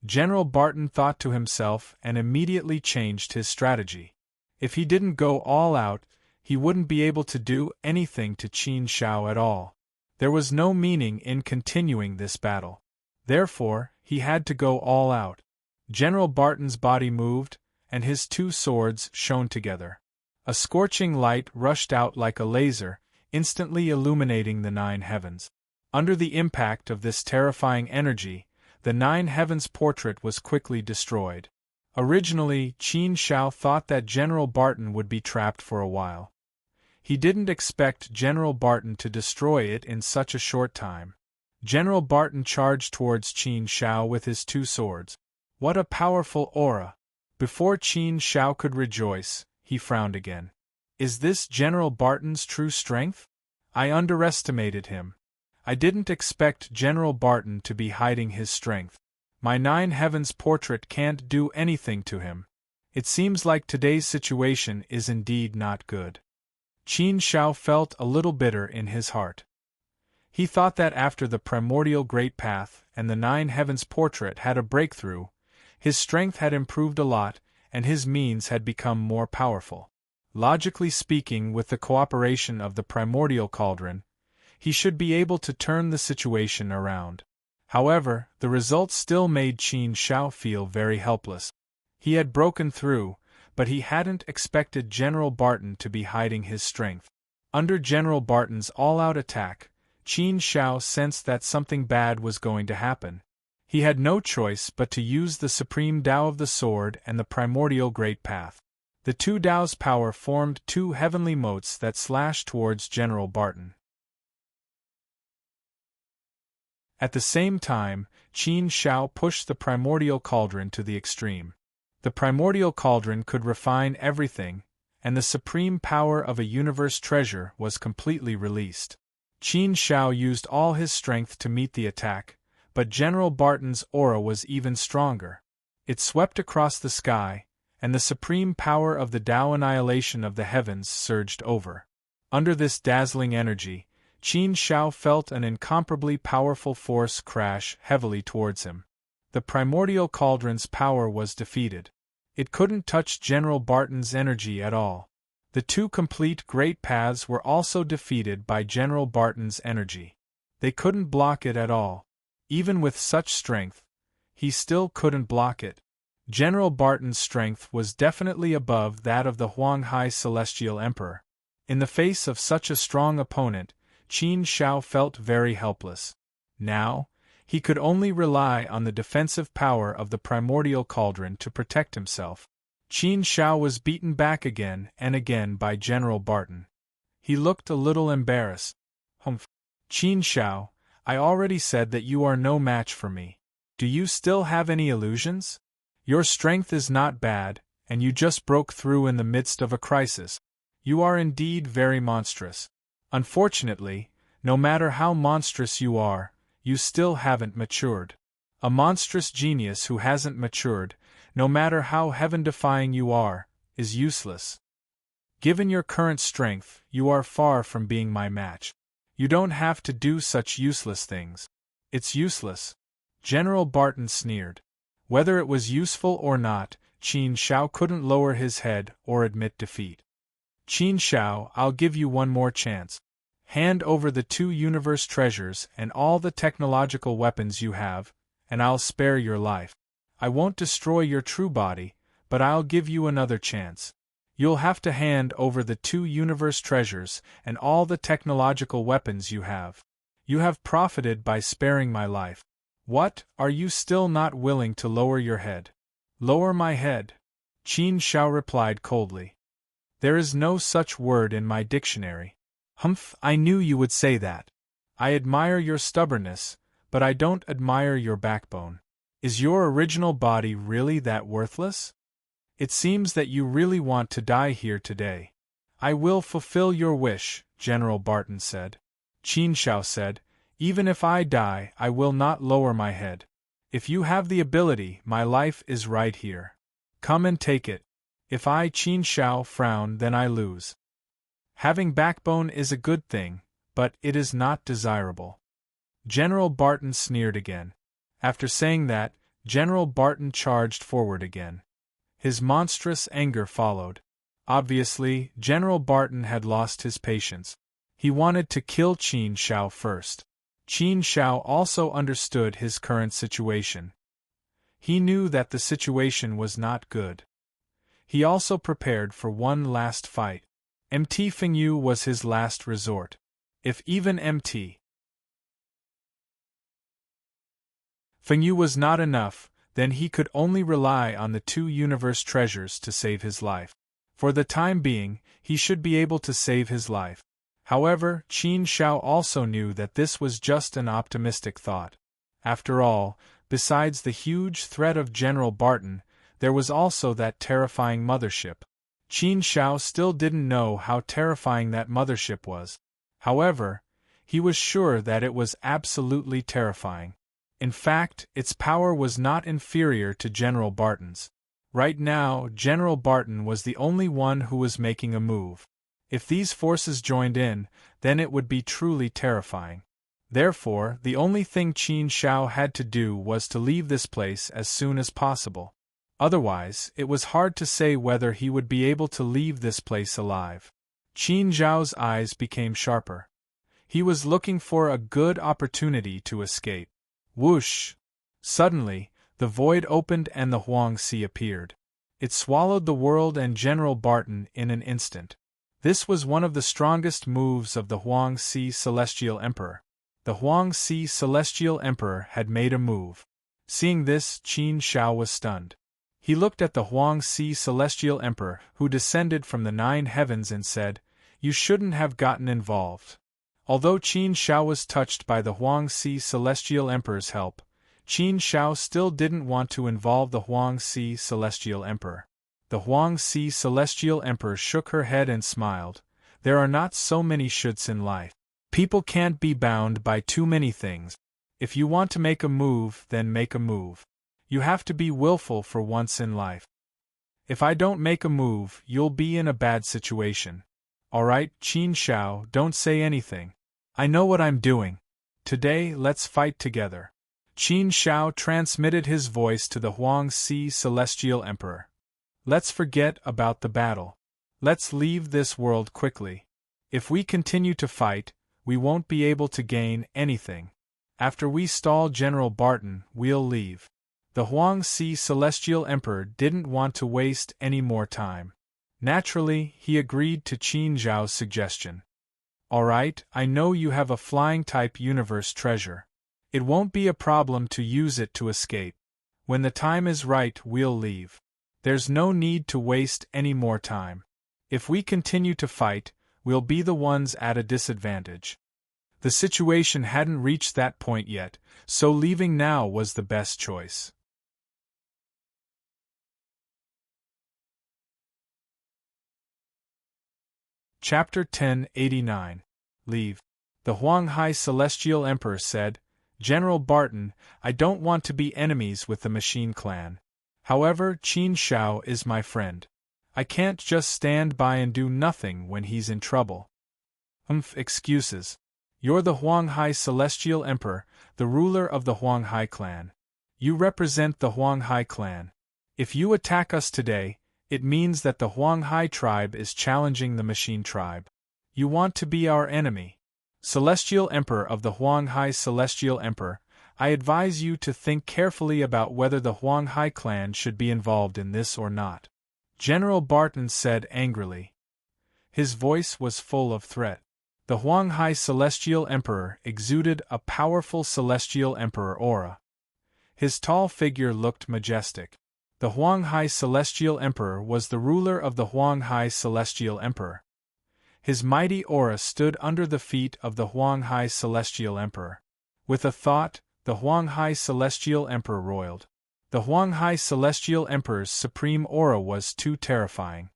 General Barton thought to himself and immediately changed his strategy. If he didn't go all out, he wouldn't be able to do anything to Qin Shao at all. There was no meaning in continuing this battle. Therefore, he had to go all out. General Barton's body moved, and his 2 swords shone together. A scorching light rushed out like a laser, instantly illuminating the 9 heavens. Under the impact of this terrifying energy, the 9 heavens portrait was quickly destroyed. Originally, Qin Shao thought that General Barton would be trapped for a while. He didn't expect General Barton to destroy it in such a short time. General Barton charged towards Qin Shao with his two swords. What a powerful aura! Before Qin Shao could rejoice, he frowned again. Is this General Barton's true strength? I underestimated him. I didn't expect General Barton to be hiding his strength. My Nine Heavens portrait can't do anything to him. It seems like today's situation is indeed not good. Qin Shao felt a little bitter in his heart. He thought that after the primordial Great Path and the Nine Heavens portrait had a breakthrough, his strength had improved a lot and his means had become more powerful. Logically speaking, with the cooperation of the primordial cauldron, he should be able to turn the situation around. However, the results still made Qin Shao feel very helpless. He had broken through, but he hadn't expected General Barton to be hiding his strength. Under General Barton's all-out attack, Qin Shao sensed that something bad was going to happen. He had no choice but to use the supreme Tao of the sword and the primordial Great Path. The two Tao's power formed two heavenly motes that slashed towards General Barton. At the same time, Qin Shao pushed the primordial cauldron to the extreme. The primordial cauldron could refine everything, and the supreme power of a universe treasure was completely released. Qin Shao used all his strength to meet the attack, but General Barton's aura was even stronger. It swept across the sky, and the supreme power of the Tao annihilation of the heavens surged over. Under this dazzling energy, Qin Shao felt an incomparably powerful force crash heavily towards him. The primordial cauldron's power was defeated. It couldn't touch General Barton's energy at all. The two complete great paths were also defeated by General Barton's energy. They couldn't block it at all. Even with such strength, he still couldn't block it. General Barton's strength was definitely above that of the Huanghai Celestial Emperor. In the face of such a strong opponent, Qin Shao felt very helpless. Now, he could only rely on the defensive power of the primordial cauldron to protect himself. Qin Shao was beaten back again and again by General Barton. He looked a little embarrassed. Humph. Qin Shao, I already said that you are no match for me. Do you still have any illusions? Your strength is not bad, and you just broke through in the midst of a crisis. You are indeed very monstrous. Unfortunately, no matter how monstrous you are, you still haven't matured. A monstrous genius who hasn't matured, no matter how heaven-defying you are, is useless. Given your current strength, you are far from being my match. You don't have to do such useless things. It's useless. General Barton sneered. Whether it was useful or not, Qin Shao couldn't lower his head or admit defeat. Qin Shao, I'll give you one more chance. Hand over the two universe treasures and all the technological weapons you have, and I'll spare your life. I won't destroy your true body, but I'll give you another chance. You'll have to hand over the two universe treasures and all the technological weapons you have. You have profited by sparing my life. What, are you still not willing to lower your head? Lower my head? Qin Shao replied coldly. There is no such word in my dictionary. Humph, I knew you would say that. I admire your stubbornness, but I don't admire your backbone. Is your original body really that worthless? It seems that you really want to die here today. I will fulfill your wish, General Barton said. Qin Shao said, even if I die, I will not lower my head. If you have the ability, my life is right here. Come and take it. If I, Qin Shao, frown, then I lose. Having backbone is a good thing, but it is not desirable. General Barton sneered again. After saying that, General Barton charged forward again. His monstrous anger followed. Obviously, General Barton had lost his patience. He wanted to kill Qin Shao first. Qin Shao also understood his current situation. He knew that the situation was not good. He also prepared for one last fight. Mt. Fengyu was his last resort. If even Mt. Fengyu was not enough, then he could only rely on the two universe treasures to save his life. For the time being, he should be able to save his life. However, Qin Shao also knew that this was just an optimistic thought. After all, besides the huge threat of General Barton, there was also that terrifying mothership. Qin Shao still didn't know how terrifying that mothership was. However, he was sure that it was absolutely terrifying. In fact, its power was not inferior to General Barton's. Right now, General Barton was the only one who was making a move. If these forces joined in, then it would be truly terrifying. Therefore, the only thing Qin Shao had to do was to leave this place as soon as possible. Otherwise, it was hard to say whether he would be able to leave this place alive. Qin Zhao's eyes became sharper. He was looking for a good opportunity to escape. Whoosh! Suddenly, the void opened and the Huang Sea appeared. It swallowed the world and General Barton in an instant. This was one of the strongest moves of the Huang Sea Celestial Emperor. The Huang Sea Celestial Emperor had made a move. Seeing this, Qin Shao was stunned. He looked at the Huang Sea Celestial Emperor, who descended from the 9 heavens, and said, "You shouldn't have gotten involved." Although Qin Shao was touched by the Huang Sea Celestial Emperor's help, Qin Shao still didn't want to involve the Huang Sea Celestial Emperor. The Huang Sea Celestial Emperor shook her head and smiled. There are not so many shoulds in life. People can't be bound by too many things. If you want to make a move, then make a move. You have to be willful for once in life. If I don't make a move, you'll be in a bad situation. Alright, Qin Shao, don't say anything. I know what I'm doing. Today, let's fight together. Qin Shao transmitted his voice to the Huang Sea Celestial Emperor. Let's forget about the battle. Let's leave this world quickly. If we continue to fight, we won't be able to gain anything. After we stall General Barton, we'll leave. The Huang Sea Celestial Emperor didn't want to waste any more time. Naturally, he agreed to Qin Zhao's suggestion. Alright, I know you have a flying-type universe treasure. It won't be a problem to use it to escape. When the time is right, we'll leave. There's no need to waste any more time. If we continue to fight, we'll be the ones at a disadvantage. The situation hadn't reached that point yet, so leaving now was the best choice. Chapter 1089. Leave. The Huanghai Celestial Emperor said, "General Barton, I don't want to be enemies with the Machine Clan. However, Qin Shao is my friend. I can't just stand by and do nothing when he's in trouble." Excuses. You're the Huanghai Celestial Emperor, the ruler of the Huanghai clan. You represent the Huanghai clan. If you attack us today, it means that the Huanghai tribe is challenging the Machine tribe. You want to be our enemy. Celestial Emperor of the Huanghai Celestial Emperor, I advise you to think carefully about whether the Huanghai clan should be involved in this or not. General Barton said angrily. His voice was full of threat. The Huanghai Celestial Emperor exuded a powerful Celestial Emperor aura. His tall figure looked majestic. The Huanghai Celestial Emperor was the ruler of the Huanghai Celestial Emperor. His mighty aura stood under the feet of the Huanghai Celestial Emperor. With a thought, the Huanghai Celestial Emperor roiled. The Huanghai Celestial Emperor's supreme aura was too terrifying.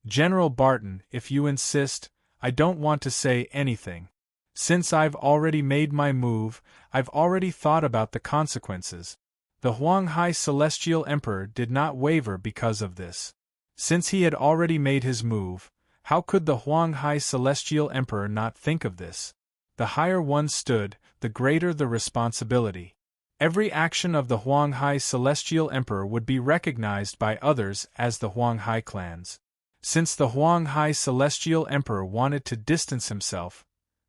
General Barton, if you insist, I don't want to say anything. Since I've already made my move, I've already thought about the consequences. The Huanghai Celestial Emperor did not waver because of this. Since he had already made his move, how could the Huanghai Celestial Emperor not think of this? The higher one stood, the greater the responsibility. Every action of the Huanghai Celestial Emperor would be recognized by others as the Huanghai clans. Since the Huanghai Celestial Emperor wanted to distance himself,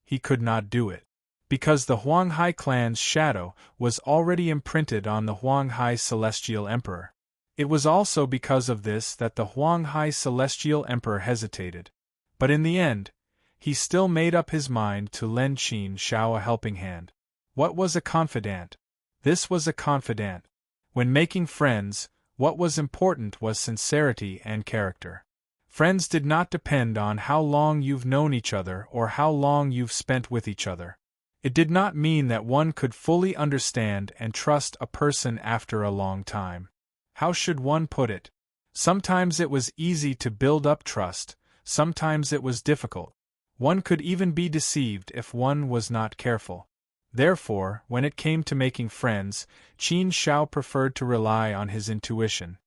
he could not do it. Because the Huanghai clan's shadow was already imprinted on the Huanghai Celestial Emperor. It was also because of this that the Huanghai Celestial Emperor hesitated. But in the end, he still made up his mind to lend Qin Shao a helping hand. What was a confidant? This was a confidant. When making friends, what was important was sincerity and character. Friends did not depend on how long you've known each other or how long you've spent with each other. It did not mean that one could fully understand and trust a person after a long time. How should one put it? Sometimes it was easy to build up trust, sometimes it was difficult. One could even be deceived if one was not careful. Therefore, when it came to making friends, Qin Shao preferred to rely on his intuition.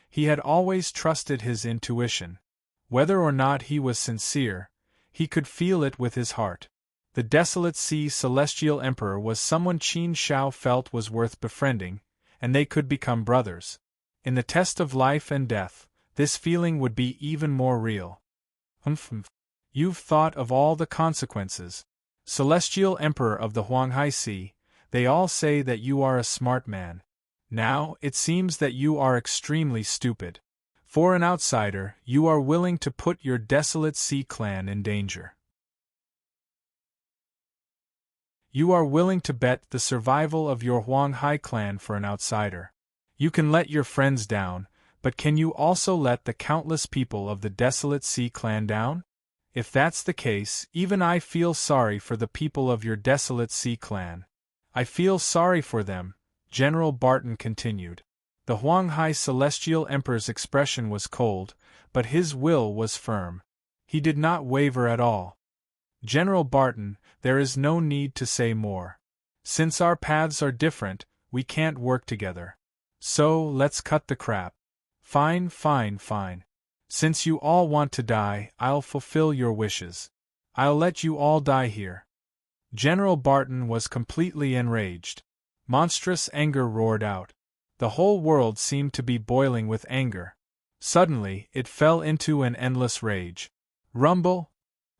He had always trusted his intuition. Whether or not he was sincere, he could feel it with his heart. The Desolate Sea Celestial Emperor was someone Qin Shao felt was worth befriending, and they could become brothers. In the test of life and death, this feeling would be even more real. You've thought of all the consequences. Celestial Emperor of the Huanghai Sea, they all say that you are a smart man. Now, it seems that you are extremely stupid. For an outsider, you are willing to put your Desolate Sea clan in danger. You are willing to bet the survival of your Huanghai clan for an outsider. You can let your friends down, but can you also let the countless people of the Desolate Sea clan down? If that's the case, even I feel sorry for the people of your Desolate Sea clan. I feel sorry for them, General Barton continued. The Huanghai Celestial Emperor's expression was cold, but his will was firm. He did not waver at all. General Barton, there is no need to say more. Since our paths are different, we can't work together. So, let's cut the crap. Fine. Since you all want to die, I'll fulfill your wishes. I'll let you all die here. General Barton was completely enraged. Monstrous anger roared out. The whole world seemed to be boiling with anger. Suddenly, it fell into an endless rage. Rumble!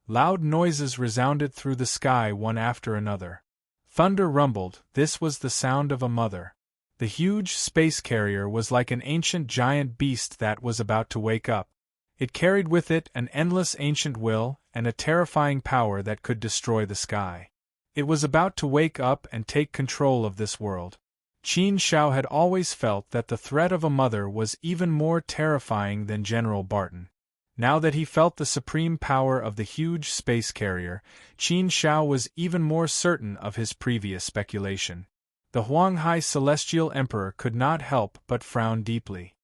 Loud noises resounded through the sky one after another. Thunder rumbled, this was the sound of a mother. The huge space carrier was like an ancient giant beast that was about to wake up. It carried with it an endless ancient will and a terrifying power that could destroy the sky. It was about to wake up and take control of this world. Qin Shao had always felt that the threat of a mother was even more terrifying than General Barton. Now that he felt the supreme power of the huge space carrier, Qin Shao was even more certain of his previous speculation. The Huanghai Celestial Emperor could not help but frown deeply.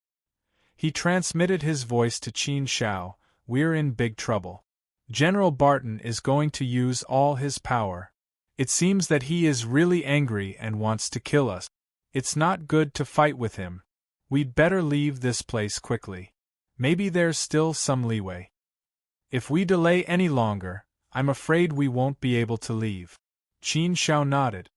He transmitted his voice to Qin Shao, "We're in big trouble. General Barton is going to use all his power. It seems that he is really angry and wants to kill us. It's not good to fight with him. We'd better leave this place quickly. Maybe there's still some leeway. If we delay any longer, I'm afraid we won't be able to leave." Qin Shao nodded.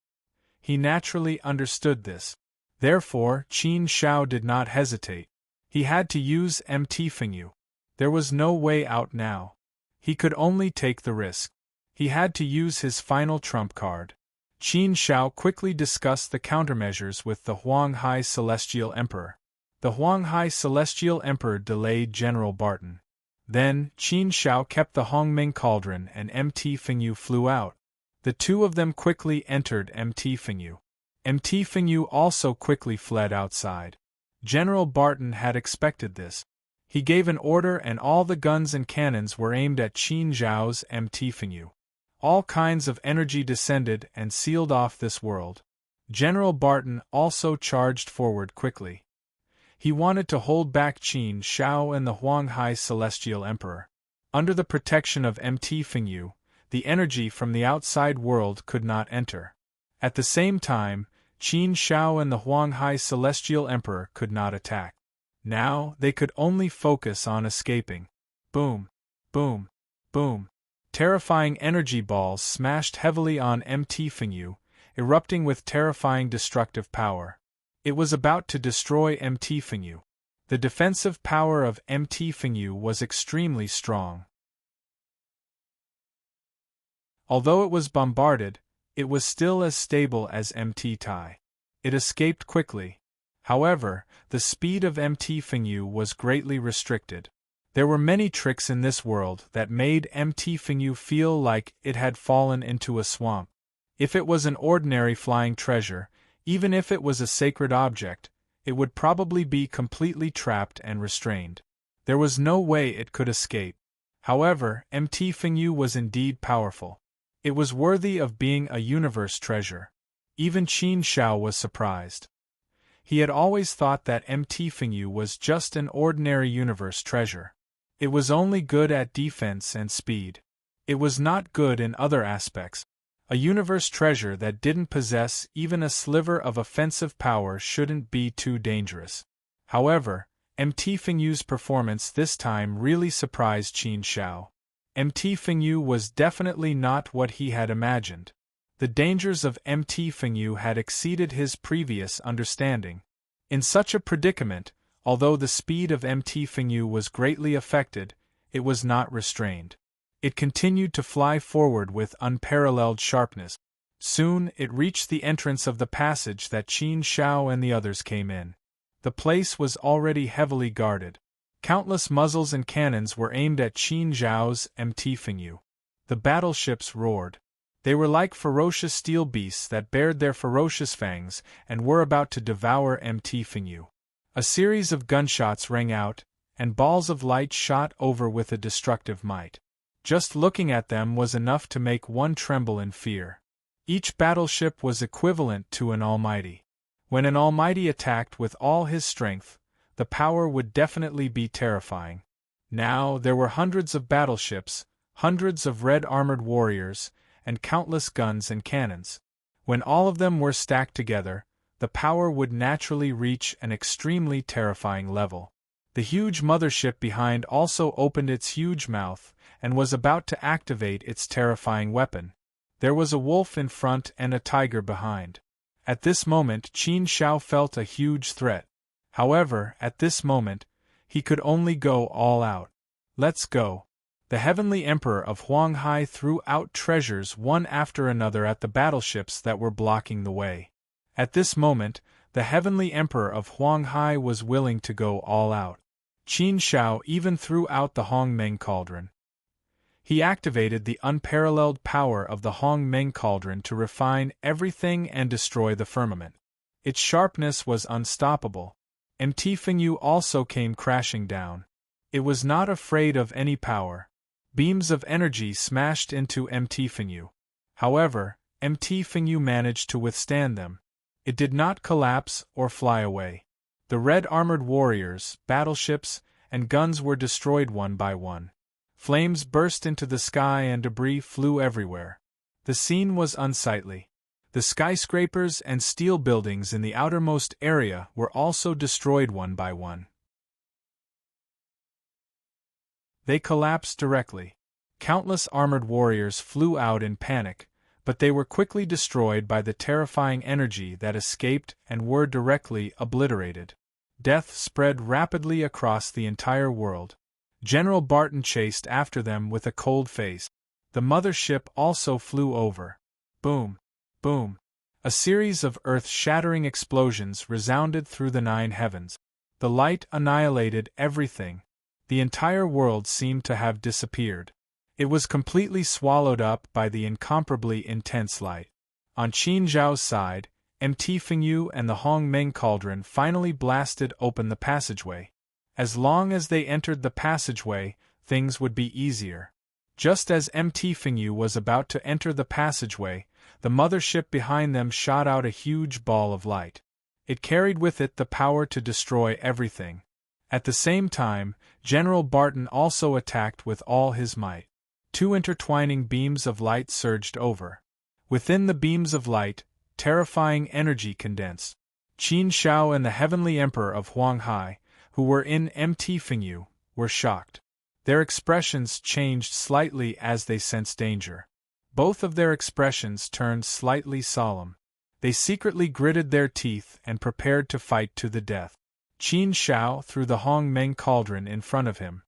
He naturally understood this. Therefore, Qin Shao did not hesitate. He had to use Mt Fengyu. There was no way out now. He could only take the risk. He had to use his final trump card. Qin Shao quickly discussed the countermeasures with the Huanghai Celestial Emperor. The Huanghai Celestial Emperor delayed General Barton. Then, Qin Shao kept the Hongming Cauldron and Mt Fengyu flew out. The two of them quickly entered Mt Fengyu. Mt Fengyu also quickly fled outside. General Barton had expected this. He gave an order and all the guns and cannons were aimed at Qin Shao's Mt Fengyu. All kinds of energy descended and sealed off this world. General Barton also charged forward quickly. He wanted to hold back Qin Shao and the Huanghai Celestial Emperor. Under the protection of Mt Fengyu, the energy from the outside world could not enter. At the same time, Qin Shao and the Huanghai Celestial Emperor could not attack. Now, they could only focus on escaping. Boom! Boom! Boom! Terrifying energy balls smashed heavily on Mt Fengyu, erupting with terrifying destructive power. It was about to destroy Mt Fengyu. The defensive power of Mt Fengyu was extremely strong. Although it was bombarded, it was still as stable as Mt Tai. It escaped quickly. However, the speed of Mt Fengyu was greatly restricted. There were many tricks in this world that made Mt Fengyu feel like it had fallen into a swamp. If it was an ordinary flying treasure, even if it was a sacred object, it would probably be completely trapped and restrained. There was no way it could escape. However, Mt. Fingyu was indeed powerful. It was worthy of being a universe treasure. Even Qin Shao was surprised. He had always thought that Mt. Fingyu was just an ordinary universe treasure. It was only good at defense and speed. It was not good in other aspects. A universe treasure that didn't possess even a sliver of offensive power shouldn't be too dangerous. However, Mt. Fingyu's performance this time really surprised Qin Shao. Mt. Fingyu was definitely not what he had imagined. The dangers of Mt. Fingyu had exceeded his previous understanding. In such a predicament, although the speed of Mt. Fingyu was greatly affected, it was not restrained. It continued to fly forward with unparalleled sharpness. Soon it reached the entrance of the passage that Qin Shao and the others came in. The place was already heavily guarded. Countless muzzles and cannons were aimed at Qin Shao's Mt. Fingyu. The battleships roared. They were like ferocious steel beasts that bared their ferocious fangs and were about to devour Mt. Fingyu. A series of gunshots rang out, and balls of light shot over with a destructive might. Just looking at them was enough to make one tremble in fear. Each battleship was equivalent to an almighty. When an almighty attacked with all his strength, the power would definitely be terrifying. Now there were hundreds of battleships, hundreds of red-armored warriors, and countless guns and cannons. When all of them were stacked together, the power would naturally reach an extremely terrifying level. The huge mothership behind also opened its huge mouth and was about to activate its terrifying weapon. There was a wolf in front and a tiger behind. At this moment Qin Shao felt a huge threat. However, at this moment, he could only go all out. Let's go. The Heavenly Emperor of Huang Hai threw out treasures one after another at the battleships that were blocking the way. At this moment, the Heavenly Emperor of Huang Hai was willing to go all out. Qin Shao even threw out the Hong Meng Cauldron. He activated the unparalleled power of the Hong Meng Cauldron to refine everything and destroy the firmament. Its sharpness was unstoppable. Mt. Fingyu also came crashing down. It was not afraid of any power. Beams of energy smashed into Mt. Fingyu. However, Mt. Fingyu managed to withstand them. It did not collapse or fly away. The red-armored warriors, battleships, and guns were destroyed one by one. Flames burst into the sky and debris flew everywhere. The scene was unsightly. The skyscrapers and steel buildings in the outermost area were also destroyed one by one. They collapsed directly. Countless armored warriors flew out in panic, but they were quickly destroyed by the terrifying energy that escaped and were directly obliterated. Death spread rapidly across the entire world. General Barton chased after them with a cold face. The mothership also flew over. Boom! Boom! A series of earth-shattering explosions resounded through the 9 heavens. The light annihilated everything. The entire world seemed to have disappeared. It was completely swallowed up by the incomparably intense light. On Qin Zhao's side, Mt. Fingyu and the Hong Meng Cauldron finally blasted open the passageway. As long as they entered the passageway, things would be easier. Just as Mt. Fingyu was about to enter the passageway, the mothership behind them shot out a huge ball of light. It carried with it the power to destroy everything. At the same time, General Barton also attacked with all his might. 2 intertwining beams of light surged over. Within the beams of light, terrifying energy condensed. Qin Shao and the Heavenly Emperor of Huang Hai, who were in Mt. Fingyu, were shocked. Their expressions changed slightly as they sensed danger. Both of their expressions turned slightly solemn. They secretly gritted their teeth and prepared to fight to the death. Qin Shao threw the Hong Meng Cauldron in front of him.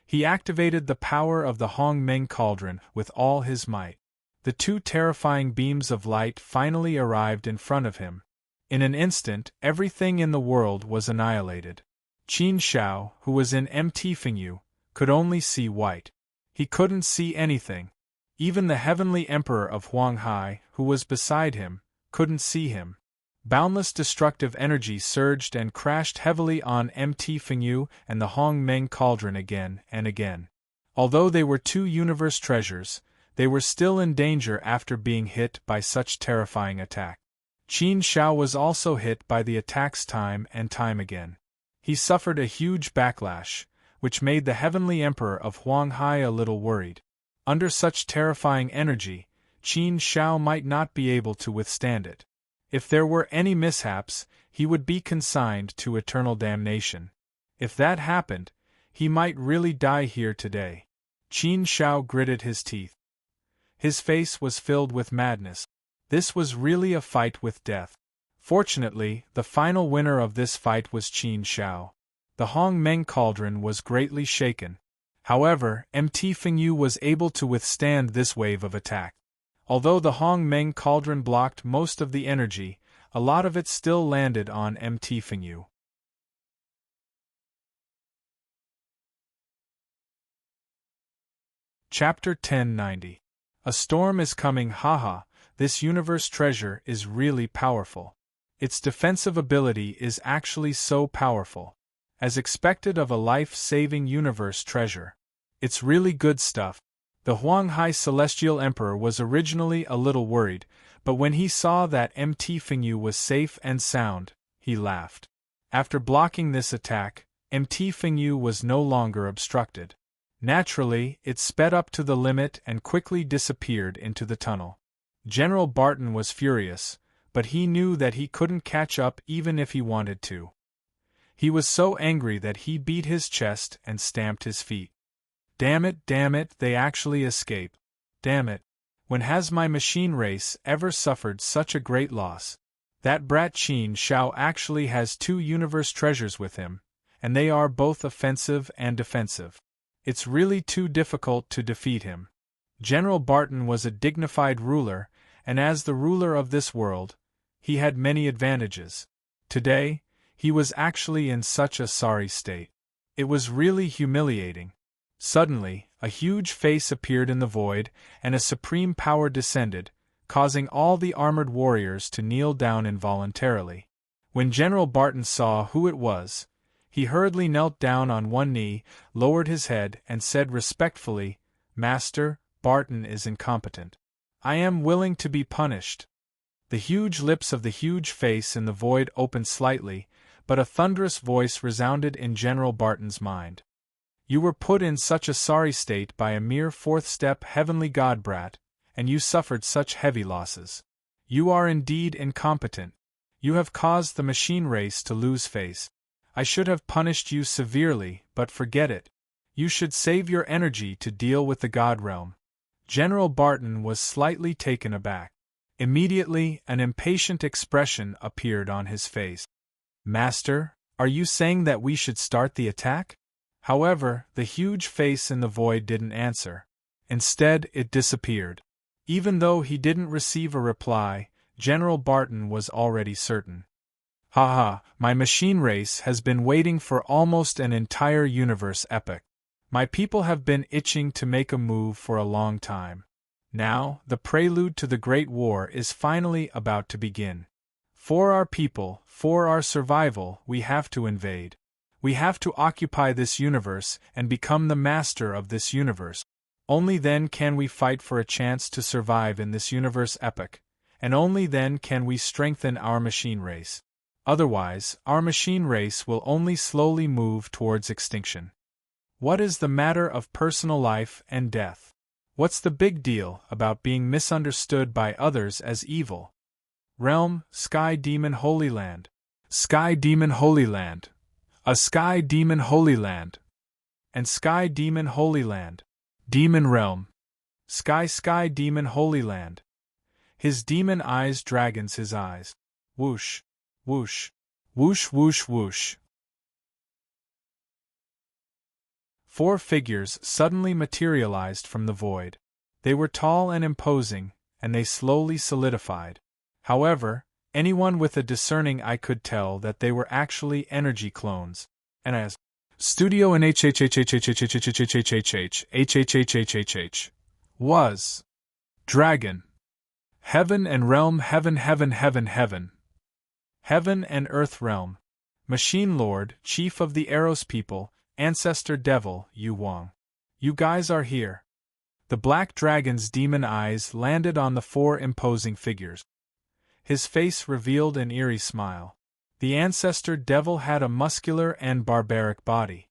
He activated the power of the Hong Meng Cauldron with all his might. The 2 terrifying beams of light finally arrived in front of him. In an instant, everything in the world was annihilated. Qin Shao, who was in Mt. Fingyu, could only see white. He couldn't see anything. Even the Heavenly Emperor of Huang Hai, who was beside him, couldn't see him. Boundless destructive energy surged and crashed heavily on MT Fengyu and the Hong Meng Cauldron again and again. Although they were two universe treasures, they were still in danger after being hit by such terrifying attack. Qin Shao was also hit by the attacks time and time again. He suffered a huge backlash, which made the Heavenly Emperor of Huang Hai a little worried. Under such terrifying energy, Qin Shao might not be able to withstand it. If there were any mishaps, he would be consigned to eternal damnation. If that happened, he might really die here today. Qin Shao gritted his teeth. His face was filled with madness. This was really a fight with death. Fortunately, the final winner of this fight was Qin Shao. The Hong Meng Cauldron was greatly shaken. However, MT Fengyu was able to withstand this wave of attack. Although the Hong Meng Cauldron blocked most of the energy, a lot of it still landed on MT Fengyu. Chapter 1090. A storm is coming. Haha, this universe treasure is really powerful. Its defensive ability is actually so powerful. As expected of a life-saving universe treasure. It's really good stuff. The Huang Hai Celestial Emperor was originally a little worried, but when he saw that MT Fengyu was safe and sound, he laughed. After blocking this attack, MT Fengyu was no longer obstructed. Naturally, it sped up to the limit and quickly disappeared into the tunnel. General Barton was furious, but he knew that he couldn't catch up even if he wanted to. He was so angry that he beat his chest and stamped his feet. Damn it, they actually escape. Damn it. When has my machine race ever suffered such a great loss? That brat Qin Shao actually has two universe treasures with him, and they are both offensive and defensive. It's really too difficult to defeat him. General Barton was a dignified ruler, and as the ruler of this world, he had many advantages. Today, he was actually in such a sorry state. It was really humiliating. Suddenly, a huge face appeared in the void, and a supreme power descended, causing all the armored warriors to kneel down involuntarily. When General Barton saw who it was, he hurriedly knelt down on one knee, lowered his head, and said respectfully, "Master, Barton is incompetent. I am willing to be punished." The huge lips of the huge face in the void opened slightly, but a thunderous voice resounded in General Barton's mind. "You were put in such a sorry state by a mere fourth-step heavenly god brat, and you suffered such heavy losses. You are indeed incompetent. You have caused the machine race to lose face. I should have punished you severely, but forget it. You should save your energy to deal with the god realm." General Barton was slightly taken aback. Immediately, an impatient expression appeared on his face. "Master, are you saying that we should start the attack?" However, the huge face in the void didn't answer. Instead, it disappeared. Even though he didn't receive a reply, General Barton was already certain. "Haha, my machine race has been waiting for almost an entire universe epoch. My people have been itching to make a move for a long time. Now, the prelude to the Great War is finally about to begin. For our people, for our survival, we have to invade. We have to occupy this universe and become the master of this universe. Only then can we fight for a chance to survive in this universe epoch, and only then can we strengthen our machine race. Otherwise, our machine race will only slowly move towards extinction. What is the matter of personal life and death? What's the big deal about being misunderstood by others as evil? Realm, Sky Demon Holy Land. Sky Demon Holy Land. A Sky Demon Holy Land. And Sky Demon Holy Land. Demon Realm. Sky Demon Holy Land. His demon eyes dragons his eyes. Whoosh. Whoosh. Whoosh whoosh whoosh. 4 figures suddenly materialized from the void. They were tall and imposing, and they slowly solidified. However, anyone with a discerning eye could tell that they were actually energy clones, and as Studio and was Dragon. Heaven and Realm. Heaven. Heaven and Earth Realm. Machine Lord, Chief of the Eros People, Ancestor Devil, Yu Wang. You guys are here. The Black Dragon's demon eyes landed on the four imposing figures. His face revealed an eerie smile. The Ancestor Devil had a muscular and barbaric body.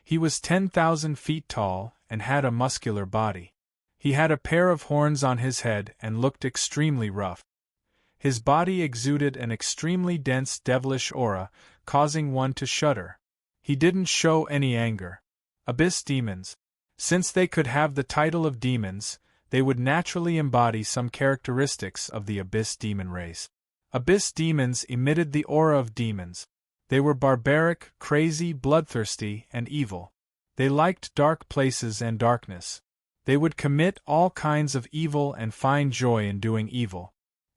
He was 10,000 feet tall and had a muscular body. He had a pair of horns on his head and looked extremely rough. His body exuded an extremely dense devilish aura, causing one to shudder. He didn't show any anger. Abyss demons. Since they could have the title of demons, they would naturally embody some characteristics of the Abyss demon race. Abyss demons emitted the aura of demons. They were barbaric, crazy, bloodthirsty, and evil. They liked dark places and darkness. They would commit all kinds of evil and find joy in doing evil.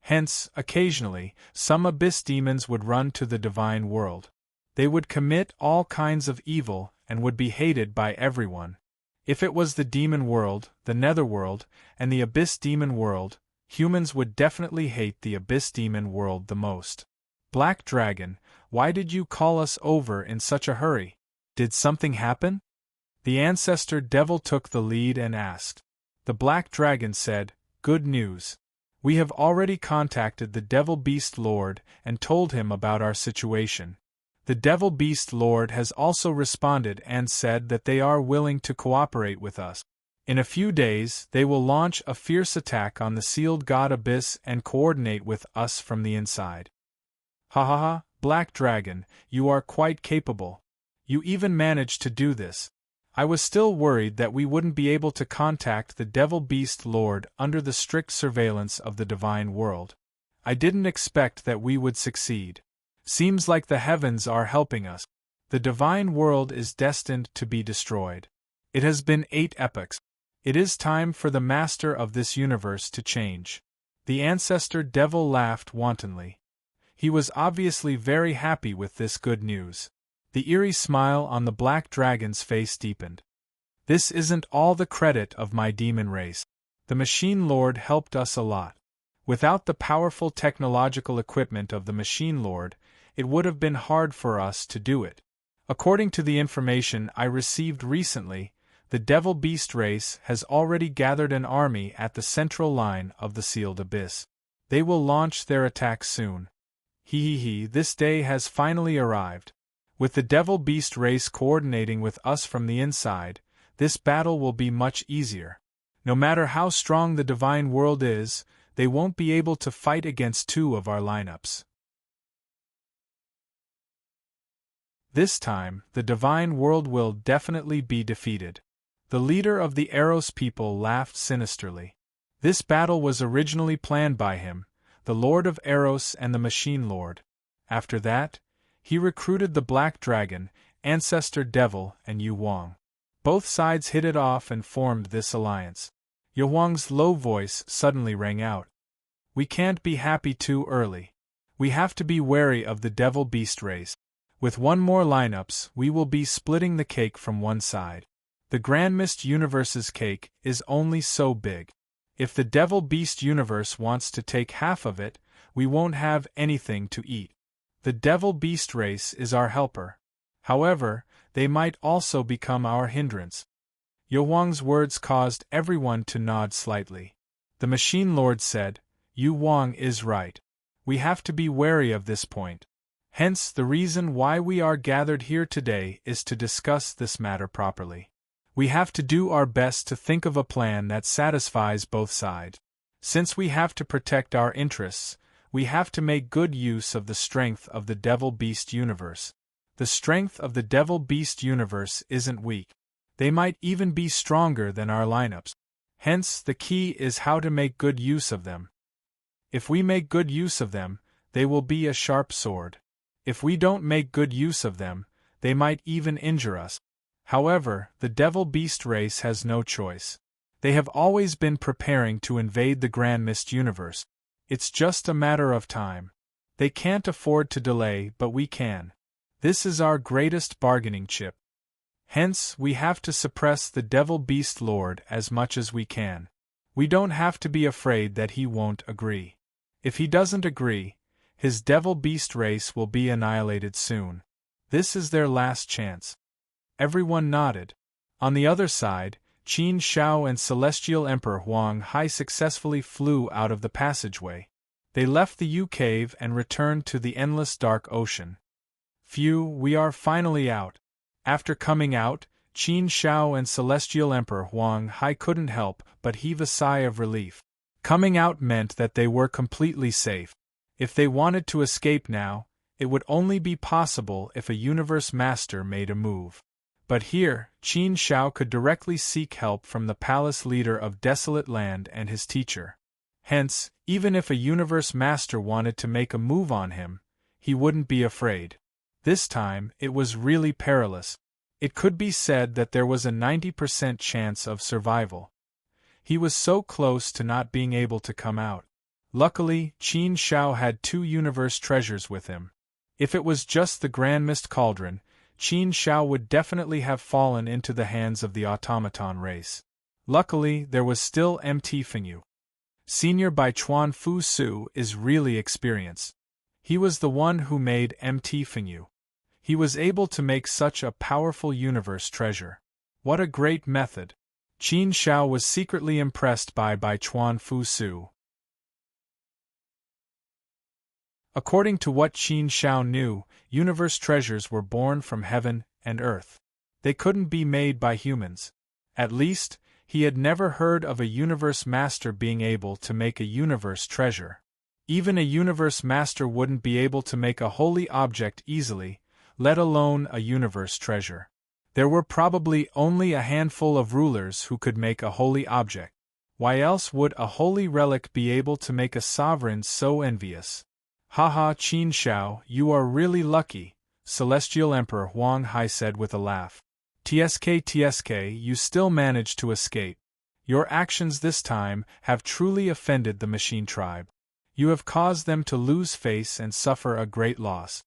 Hence, occasionally, some Abyss demons would run to the divine world. They would commit all kinds of evil and would be hated by everyone. If it was the demon world, the netherworld, and the Abyss demon world, humans would definitely hate the Abyss demon world the most. Black Dragon, why did you call us over in such a hurry? Did something happen? The Ancestor Devil took the lead and asked. The Black Dragon said, "Good news. We have already contacted the Devil Beast Lord and told him about our situation. The Devil Beast Lord has also responded and said that they are willing to cooperate with us. In a few days, they will launch a fierce attack on the sealed god Abyss and coordinate with us from the inside." Ha ha ha, Black Dragon, you are quite capable. You even managed to do this. I was still worried that we wouldn't be able to contact the Devil Beast Lord under the strict surveillance of the divine world. I didn't expect that we would succeed. Seems like the heavens are helping us. The divine world is destined to be destroyed. It has been 8 epochs. It is time for the master of this universe to change. The Ancestor Devil laughed wantonly. He was obviously very happy with this good news. The eerie smile on the Black Dragon's face deepened. This isn't all the credit of my demon race. The Machine Lord helped us a lot. Without the powerful technological equipment of the Machine Lord, it would have been hard for us to do it. According to the information I received recently, the Devil Beast race has already gathered an army at the central line of the sealed abyss. They will launch their attack soon. This day has finally arrived. With the Devil Beast race coordinating with us from the inside, this battle will be much easier. No matter how strong the divine world is, they won't be able to fight against 2 of our lineups. This time, the divine world will definitely be defeated. The leader of the Eros people laughed sinisterly. This battle was originally planned by him, the Lord of Eros and the Machine Lord. After that, he recruited the Black Dragon, Ancestor Devil, and Yu Wang. Both sides hit it off and formed this alliance. Yu Wang's low voice suddenly rang out. We can't be happy too early. We have to be wary of the Devil Beast race. With one more lineups, we will be splitting the cake from one side. The Grand Mist Universe's cake is only so big. If the Devil Beast Universe wants to take half of it, we won't have anything to eat. The Devil Beast race is our helper. However, they might also become our hindrance. Yu Wang's words caused everyone to nod slightly. The Machine Lord said, Yu Wang is right. We have to be wary of this point. Hence, the reason why we are gathered here today is to discuss this matter properly. We have to do our best to think of a plan that satisfies both sides. Since we have to protect our interests, we have to make good use of the strength of the Devil Beast Universe. The strength of the Devil Beast Universe isn't weak. They might even be stronger than our lineups. Hence, the key is how to make good use of them. If we make good use of them, they will be a sharp sword. If we don't make good use of them, they might even injure us. However, the Devil Beast race has no choice. They have always been preparing to invade the Grand Mist Universe. It's just a matter of time. They can't afford to delay, but we can. This is our greatest bargaining chip. Hence, we have to suppress the Devil Beast Lord as much as we can. We don't have to be afraid that he won't agree. If he doesn't agree, His devil beast race will be annihilated soon. This is their last chance. Everyone nodded. On the other side, Qin Shao and Celestial Emperor Huang Hai successfully flew out of the passageway. They left the U-cave and returned to the endless dark ocean. Phew, we are finally out. After coming out, Qin Shao and Celestial Emperor Huang Hai couldn't help but heave a sigh of relief. Coming out meant that they were completely safe. If they wanted to escape now, it would only be possible if a Universe Master made a move. But here, Qin Shao could directly seek help from the palace leader of Desolate Land and his teacher. Hence, even if a Universe Master wanted to make a move on him, he wouldn't be afraid. This time, it was really perilous. It could be said that there was a 90% chance of survival. He was so close to not being able to come out. Luckily, Qin Shao had 2 universe treasures with him. If it was just the Grand Mist Cauldron, Qin Shao would definitely have fallen into the hands of the automaton race. Luckily, there was still MT Fengyu. Senior by Chuan Fu Su is really experienced. He was the one who made MT Fengyu. He was able to make such a powerful universe treasure. What a great method! Qin Shao was secretly impressed by Chuan Fu Su. According to what Qin Shao knew, universe treasures were born from heaven and earth. They couldn't be made by humans. At least, he had never heard of a universe master being able to make a universe treasure. Even a universe master wouldn't be able to make a holy object easily, let alone a universe treasure. There were probably only a handful of rulers who could make a holy object. Why else would a holy relic be able to make a sovereign so envious? Haha, Qin Shao, you are really lucky, Celestial Emperor Huang Hai said with a laugh. TSK, you still managed to escape. Your actions this time have truly offended the machine tribe. You have caused them to lose face and suffer a great loss.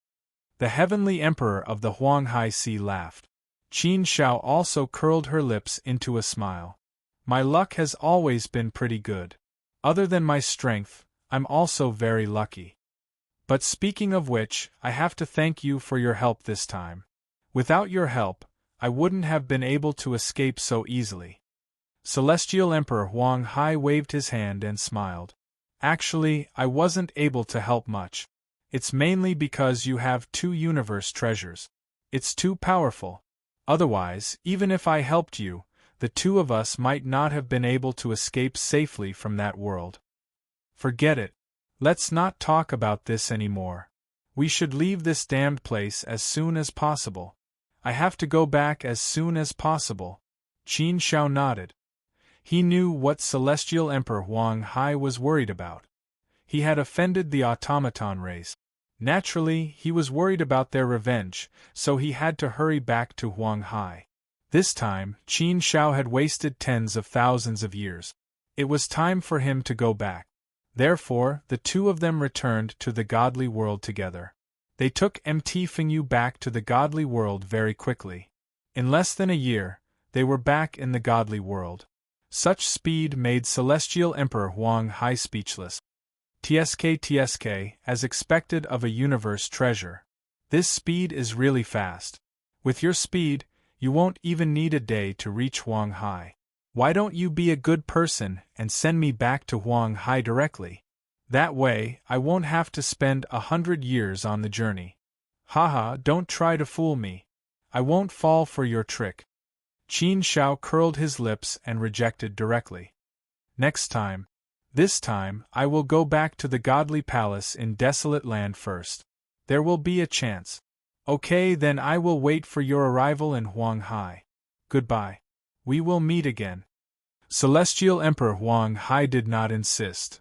The heavenly emperor of the Huang Hai Sea laughed. Qin Shao also curled her lips into a smile. My luck has always been pretty good. Other than my strength, I'm also very lucky. But speaking of which, I have to thank you for your help this time. Without your help, I wouldn't have been able to escape so easily. Celestial Emperor Huang Hai waved his hand and smiled. Actually, I wasn't able to help much. It's mainly because you have 2 universe treasures. It's too powerful. Otherwise, even if I helped you, the 2 of us might not have been able to escape safely from that world. Forget it. Let's not talk about this anymore. We should leave this damned place as soon as possible. I have to go back as soon as possible. Qin Shao nodded. He knew what Celestial Emperor Huang Hai was worried about. He had offended the automaton race. Naturally, he was worried about their revenge, so he had to hurry back to Huang Hai. This time, Qin Shao had wasted tens of thousands of years. It was time for him to go back. Therefore, the 2 of them returned to the godly world together. They took MT Fengyu back to the godly world very quickly. In less than a year, they were back in the godly world. Such speed made Celestial Emperor Huang Hai speechless. TSK, as expected of a universe treasure. This speed is really fast. With your speed, you won't even need a day to reach Huang Hai. Why don't you be a good person and send me back to Huang Hai directly? That way, I won't have to spend 100 years on the journey. Haha, don't try to fool me. I won't fall for your trick. Qin Shao curled his lips and rejected directly. Next time. This time, I will go back to the godly palace in Desolate Land first. There will be a chance. Okay, then I will wait for your arrival in Huang Hai. Goodbye. We will meet again. Celestial Emperor Huang Hai did not insist.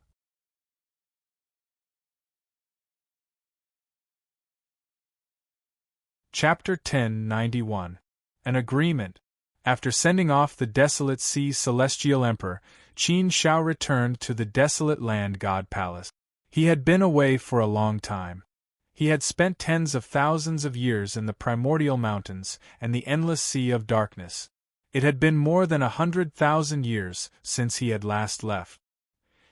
Chapter 1091. An Agreement. After sending off the Desolate Sea Celestial Emperor, Qin Shao returned to the Desolate Land God Palace. He had been away for a long time. He had spent tens of thousands of years in the primordial mountains and the endless sea of darkness. It had been more than 100,000 years since he had last left.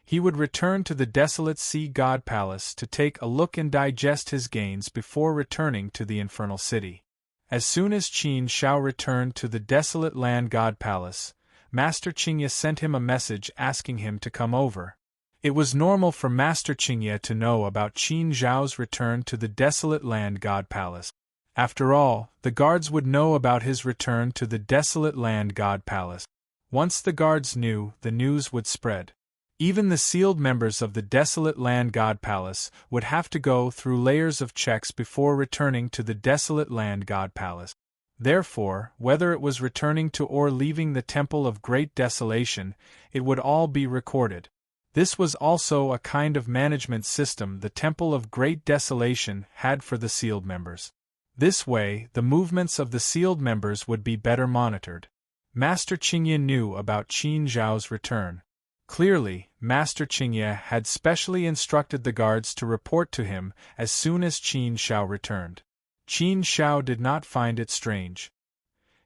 He would return to the desolate sea god palace to take a look and digest his gains before returning to the infernal city. As soon as Qin Shao returned to the desolate land god palace, Master Qingye sent him a message asking him to come over. It was normal for Master Qingye to know about Qin Zhao's return to the desolate land god palace. After all, the guards would know about his return to the desolate land god palace. Once the guards knew, the news would spread. Even the sealed members of the desolate land god palace would have to go through layers of checks before returning to the desolate land god palace. Therefore, whether it was returning to or leaving the Temple of Great Desolation, it would all be recorded. This was also a kind of management system the Temple of Great Desolation had for the sealed members. This way, the movements of the sealed members would be better monitored. Master Qingye knew about Qin Zhao's return. Clearly, Master Qingye had specially instructed the guards to report to him as soon as Qin Shao returned. Qin Shao did not find it strange.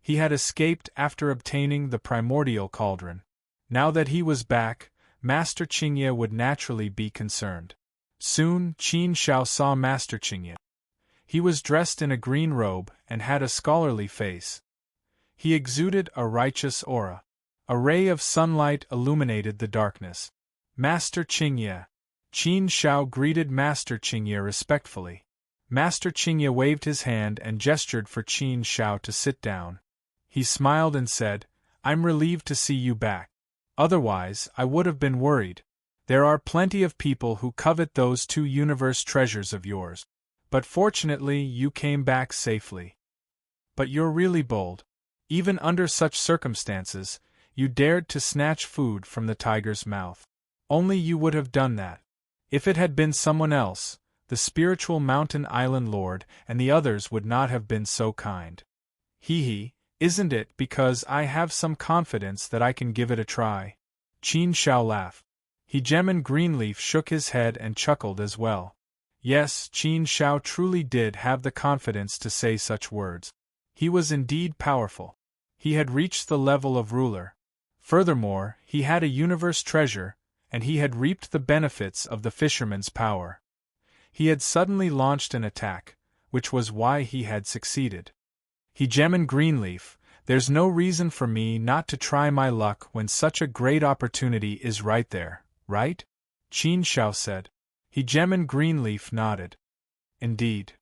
He had escaped after obtaining the primordial cauldron. Now that he was back, Master Qingye would naturally be concerned. Soon, Qin Shao saw Master Qingye. He was dressed in a green robe and had a scholarly face. He exuded a righteous aura. A ray of sunlight illuminated the darkness. Master Qingye. Qin Shao greeted Master Qingye respectfully. Master Qingye waved his hand and gestured for Qin Shao to sit down. He smiled and said, "I'm relieved to see you back. Otherwise, I would have been worried. There are plenty of people who covet those 2 universe treasures of yours. But fortunately, you came back safely. But you're really bold. Even under such circumstances, you dared to snatch food from the tiger's mouth. Only you would have done that. If it had been someone else, the spiritual mountain island lord and the others would not have been so kind. Hee, isn't it because I have some confidence that I can give it a try?" Qin Shao laughed. Hegeman Greenleaf shook his head and chuckled as well. Yes, Qin Shao truly did have the confidence to say such words. He was indeed powerful. He had reached the level of ruler. Furthermore, he had a universe treasure, and he had reaped the benefits of the fisherman's power. He had suddenly launched an attack, which was why he had succeeded. Hegeman Greenleaf, there's no reason for me not to try my luck when such a great opportunity is right there, right? Qin Shao said. Hegeman Greenleaf nodded. Indeed.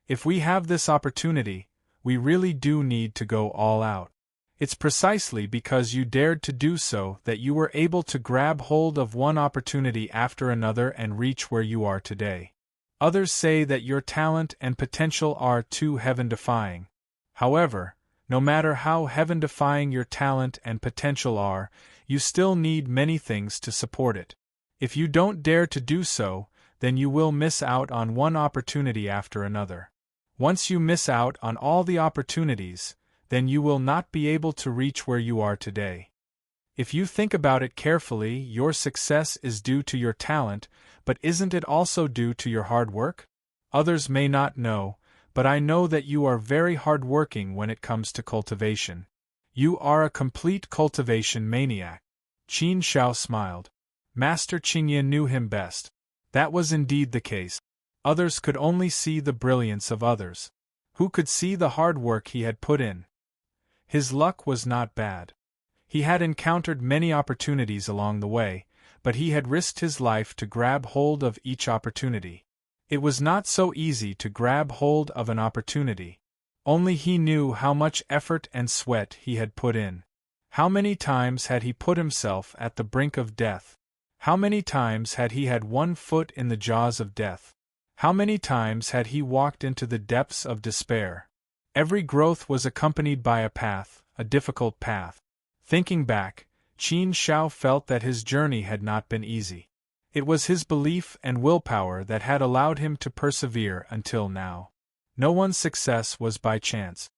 If we have this opportunity, we really do need to go all out. It's precisely because you dared to do so that you were able to grab hold of one opportunity after another and reach where you are today. Others say that your talent and potential are too heaven-defying. However, no matter how heaven-defying your talent and potential are, you still need many things to support it. If you don't dare to do so, then you will miss out on one opportunity after another. Once you miss out on all the opportunities, then you will not be able to reach where you are today. If you think about it carefully, your success is due to your talent, but isn't it also due to your hard work? Others may not know, but I know that you are very hard-working when it comes to cultivation. You are a complete cultivation maniac. Qin Shao smiled. Master Qingye knew him best. That was indeed the case. Others could only see the brilliance of others. Who could see the hard work he had put in? His luck was not bad. He had encountered many opportunities along the way, but he had risked his life to grab hold of each opportunity. It was not so easy to grab hold of an opportunity. Only he knew how much effort and sweat he had put in. How many times had he put himself at the brink of death? How many times had he had one foot in the jaws of death? How many times had he walked into the depths of despair? Every growth was accompanied by a path, a difficult path. Thinking back, Qin Shao felt that his journey had not been easy. It was his belief and willpower that had allowed him to persevere until now. No one's success was by chance.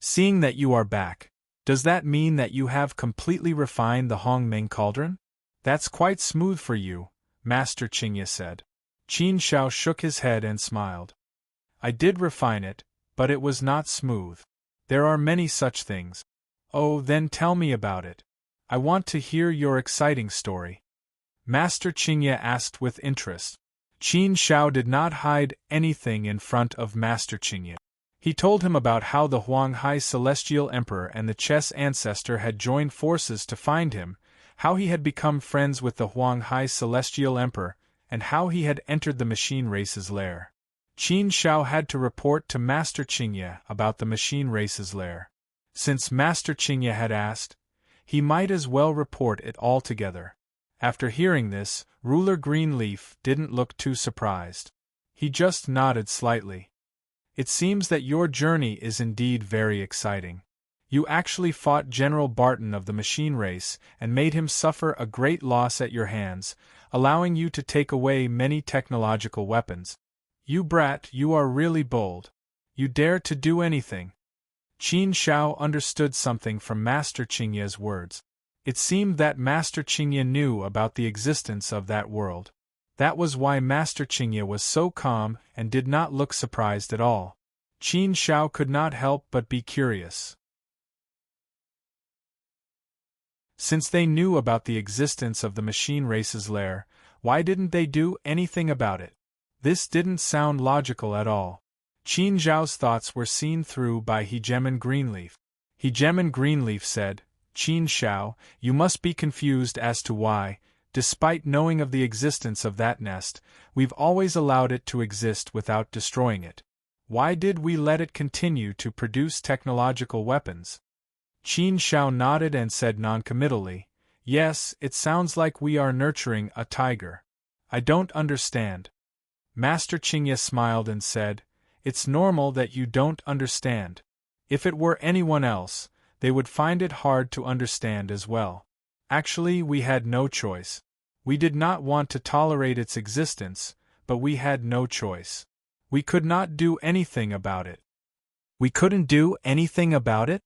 Seeing that you are back, does that mean that you have completely refined the Hongming cauldron? That's quite smooth for you, Master Qingye said. Qin Shao shook his head and smiled. I did refine it, but it was not smooth. There are many such things. Oh, then tell me about it. I want to hear your exciting story. Master Qingye asked with interest. Qin Shao did not hide anything in front of Master Qingye. He told him about how the Huanghai Celestial Emperor and the chess ancestor had joined forces to find him, how he had become friends with the Huanghai Celestial Emperor, and how he had entered the machine race's lair. Qin Shao had to report to Master Qingye about the machine race's lair. Since Master Qingye had asked, he might as well report it all together. After hearing this, Ruler Greenleaf didn't look too surprised. He just nodded slightly. It seems that your journey is indeed very exciting. You actually fought General Barton of the machine race and made him suffer a great loss at your hands, allowing you to take away many technological weapons. You brat, you are really bold. You dare to do anything. Qin Shao understood something from Master Qingye's words. It seemed that Master Qingye knew about the existence of that world. That was why Master Qingye was so calm and did not look surprised at all. Qin Shao could not help but be curious. Since they knew about the existence of the machine race's lair, why didn't they do anything about it? This didn't sound logical at all. Qin Zhao's thoughts were seen through by Hegemon Greenleaf. Hegemon Greenleaf said, Qin Shao, you must be confused as to why, despite knowing of the existence of that nest, we've always allowed it to exist without destroying it. Why did we let it continue to produce technological weapons? Qin Shao nodded and said noncommittally, yes, it sounds like we are nurturing a tiger. I don't understand. Master Qingye smiled and said, it's normal that you don't understand. If it were anyone else, they would find it hard to understand as well. Actually, we had no choice. We did not want to tolerate its existence, but we had no choice. We could not do anything about it. We couldn't do anything about it?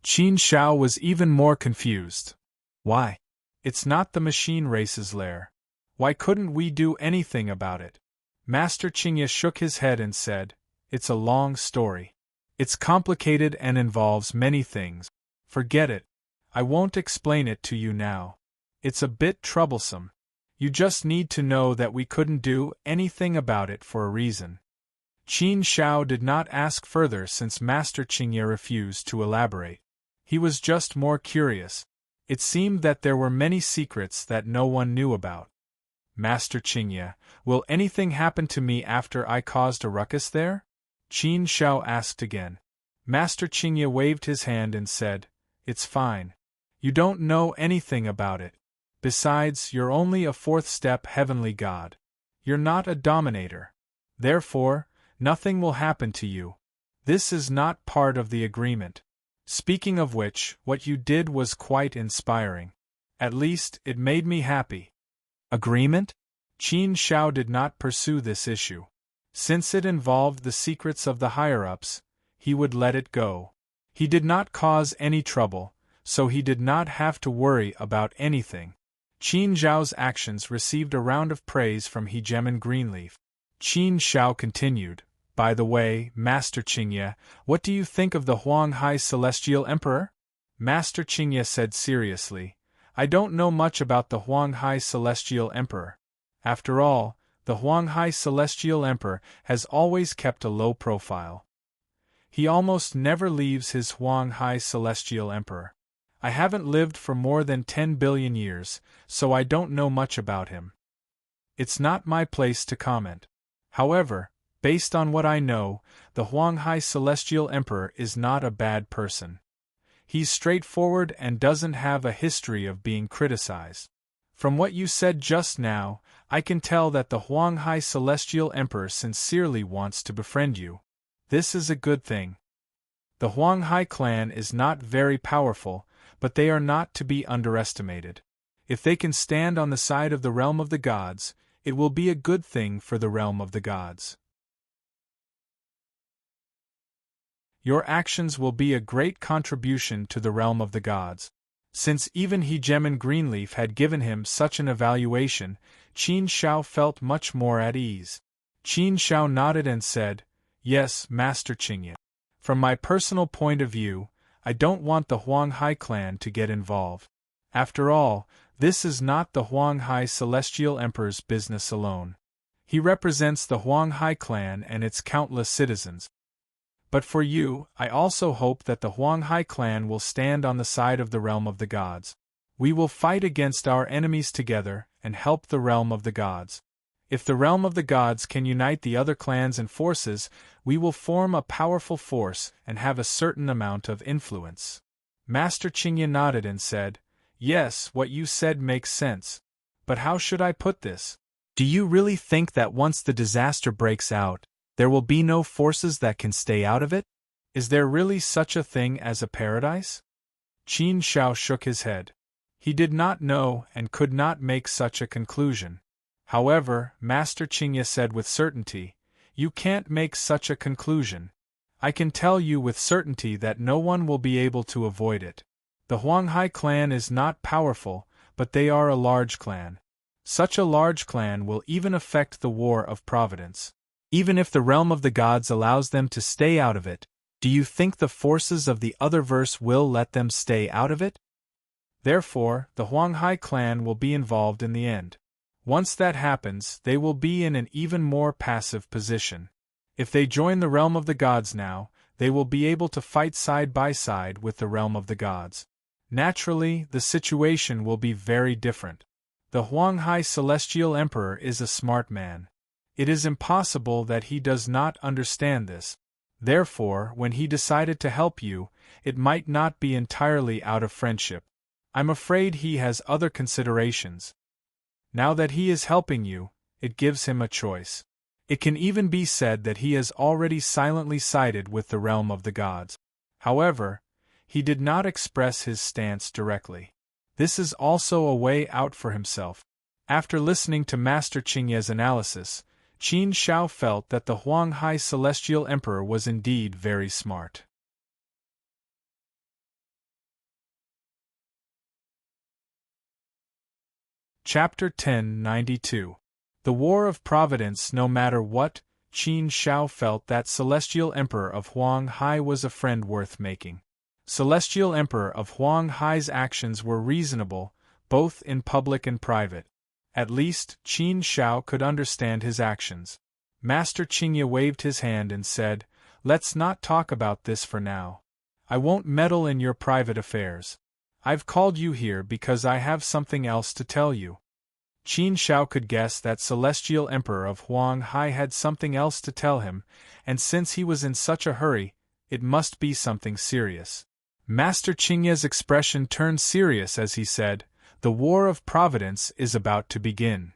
Qin Shao was even more confused. Why? It's not the machine race's lair. Why couldn't we do anything about it? Master Qingye shook his head and said, it's a long story. It's complicated and involves many things. Forget it. I won't explain it to you now. It's a bit troublesome. You just need to know that we couldn't do anything about it for a reason. Qin Shao did not ask further since Master Qingye refused to elaborate. He was just more curious. It seemed that there were many secrets that no one knew about. Master Qingye, will anything happen to me after I caused a ruckus there? Qin Shao asked again. Master Qingye waved his hand and said, it's fine. You don't know anything about it. Besides, you're only a fourth-step heavenly god. You're not a dominator. Therefore, nothing will happen to you. This is not part of the agreement. Speaking of which, what you did was quite inspiring. At least, it made me happy. Agreement? Qin Shao did not pursue this issue. Since it involved the secrets of the higher-ups, he would let it go. He did not cause any trouble, so he did not have to worry about anything. Qin Zhao's actions received a round of praise from Hegemon Greenleaf. Qin Shao continued, by the way, Master Qingye, what do you think of the Huanghai Celestial Emperor? Master Qingye said seriously, I don't know much about the Huanghai Celestial Emperor. After all, the Huanghai Celestial Emperor has always kept a low profile. He almost never leaves his Huanghai Celestial Emperor. I haven't lived for more than 10 billion years, so I don't know much about him. It's not my place to comment. However, based on what I know, the Huanghai Celestial Emperor is not a bad person. He's straightforward and doesn't have a history of being criticized. From what you said just now, I can tell that the Huanghai Celestial Emperor sincerely wants to befriend you. This is a good thing. The Huanghai clan is not very powerful, but they are not to be underestimated. If they can stand on the side of the realm of the gods, it will be a good thing for the realm of the gods. Your actions will be a great contribution to the realm of the gods. Since even Hegemon Greenleaf had given him such an evaluation, Qin Shao felt much more at ease. Qin Shao nodded and said, yes, Master Qingye. From my personal point of view, I don't want the Huanghai clan to get involved. After all, this is not the Huang Hai Celestial Emperor's business alone. He represents the Huang Hai clan and its countless citizens. But for you, I also hope that the Huang Hai clan will stand on the side of the realm of the gods. We will fight against our enemies together and help the realm of the gods. If the realm of the gods can unite the other clans and forces, we will form a powerful force and have a certain amount of influence. Master Qingye nodded and said, "Yes, what you said makes sense. But how should I put this? Do you really think that once the disaster breaks out, there will be no forces that can stay out of it? Is there really such a thing as a paradise?" Qin Shao shook his head. He did not know and could not make such a conclusion. However, Master Qingye said with certainty, "You can't make such a conclusion. I can tell you with certainty that no one will be able to avoid it. The Huang Hai clan is not powerful, but they are a large clan. Such a large clan will even affect the War of Providence. Even if the realm of the gods allows them to stay out of it, do you think the forces of the other verse will let them stay out of it? Therefore, the Huang Hai clan will be involved in the end. Once that happens, they will be in an even more passive position. If they join the realm of the gods now, they will be able to fight side by side with the realm of the gods. Naturally, the situation will be very different. The Huang Hai Celestial Emperor is a smart man. It is impossible that he does not understand this. Therefore, when he decided to help you, it might not be entirely out of friendship. I'm afraid he has other considerations. Now that he is helping you, it gives him a choice. It can even be said that he has already silently sided with the realm of the gods. However, he did not express his stance directly. This is also a way out for himself. After listening to Master Qingye's analysis, Qin Shao felt that the Huang Hai Celestial Emperor was indeed very smart. Chapter 1092. The War of Providence. No matter what, Qin Shao felt that Celestial Emperor of Huang Hai was a friend worth making. Celestial Emperor of Huang Hai's actions were reasonable, both in public and private. At least, Qin Shao could understand his actions. Master Qingye waved his hand and said, "Let's not talk about this for now. I won't meddle in your private affairs. I've called you here because I have something else to tell you." Qin Shao could guess that Celestial Emperor of Huang Hai had something else to tell him, and since he was in such a hurry, it must be something serious. Master Qingye's expression turned serious as he said, "The War of Providence is about to begin."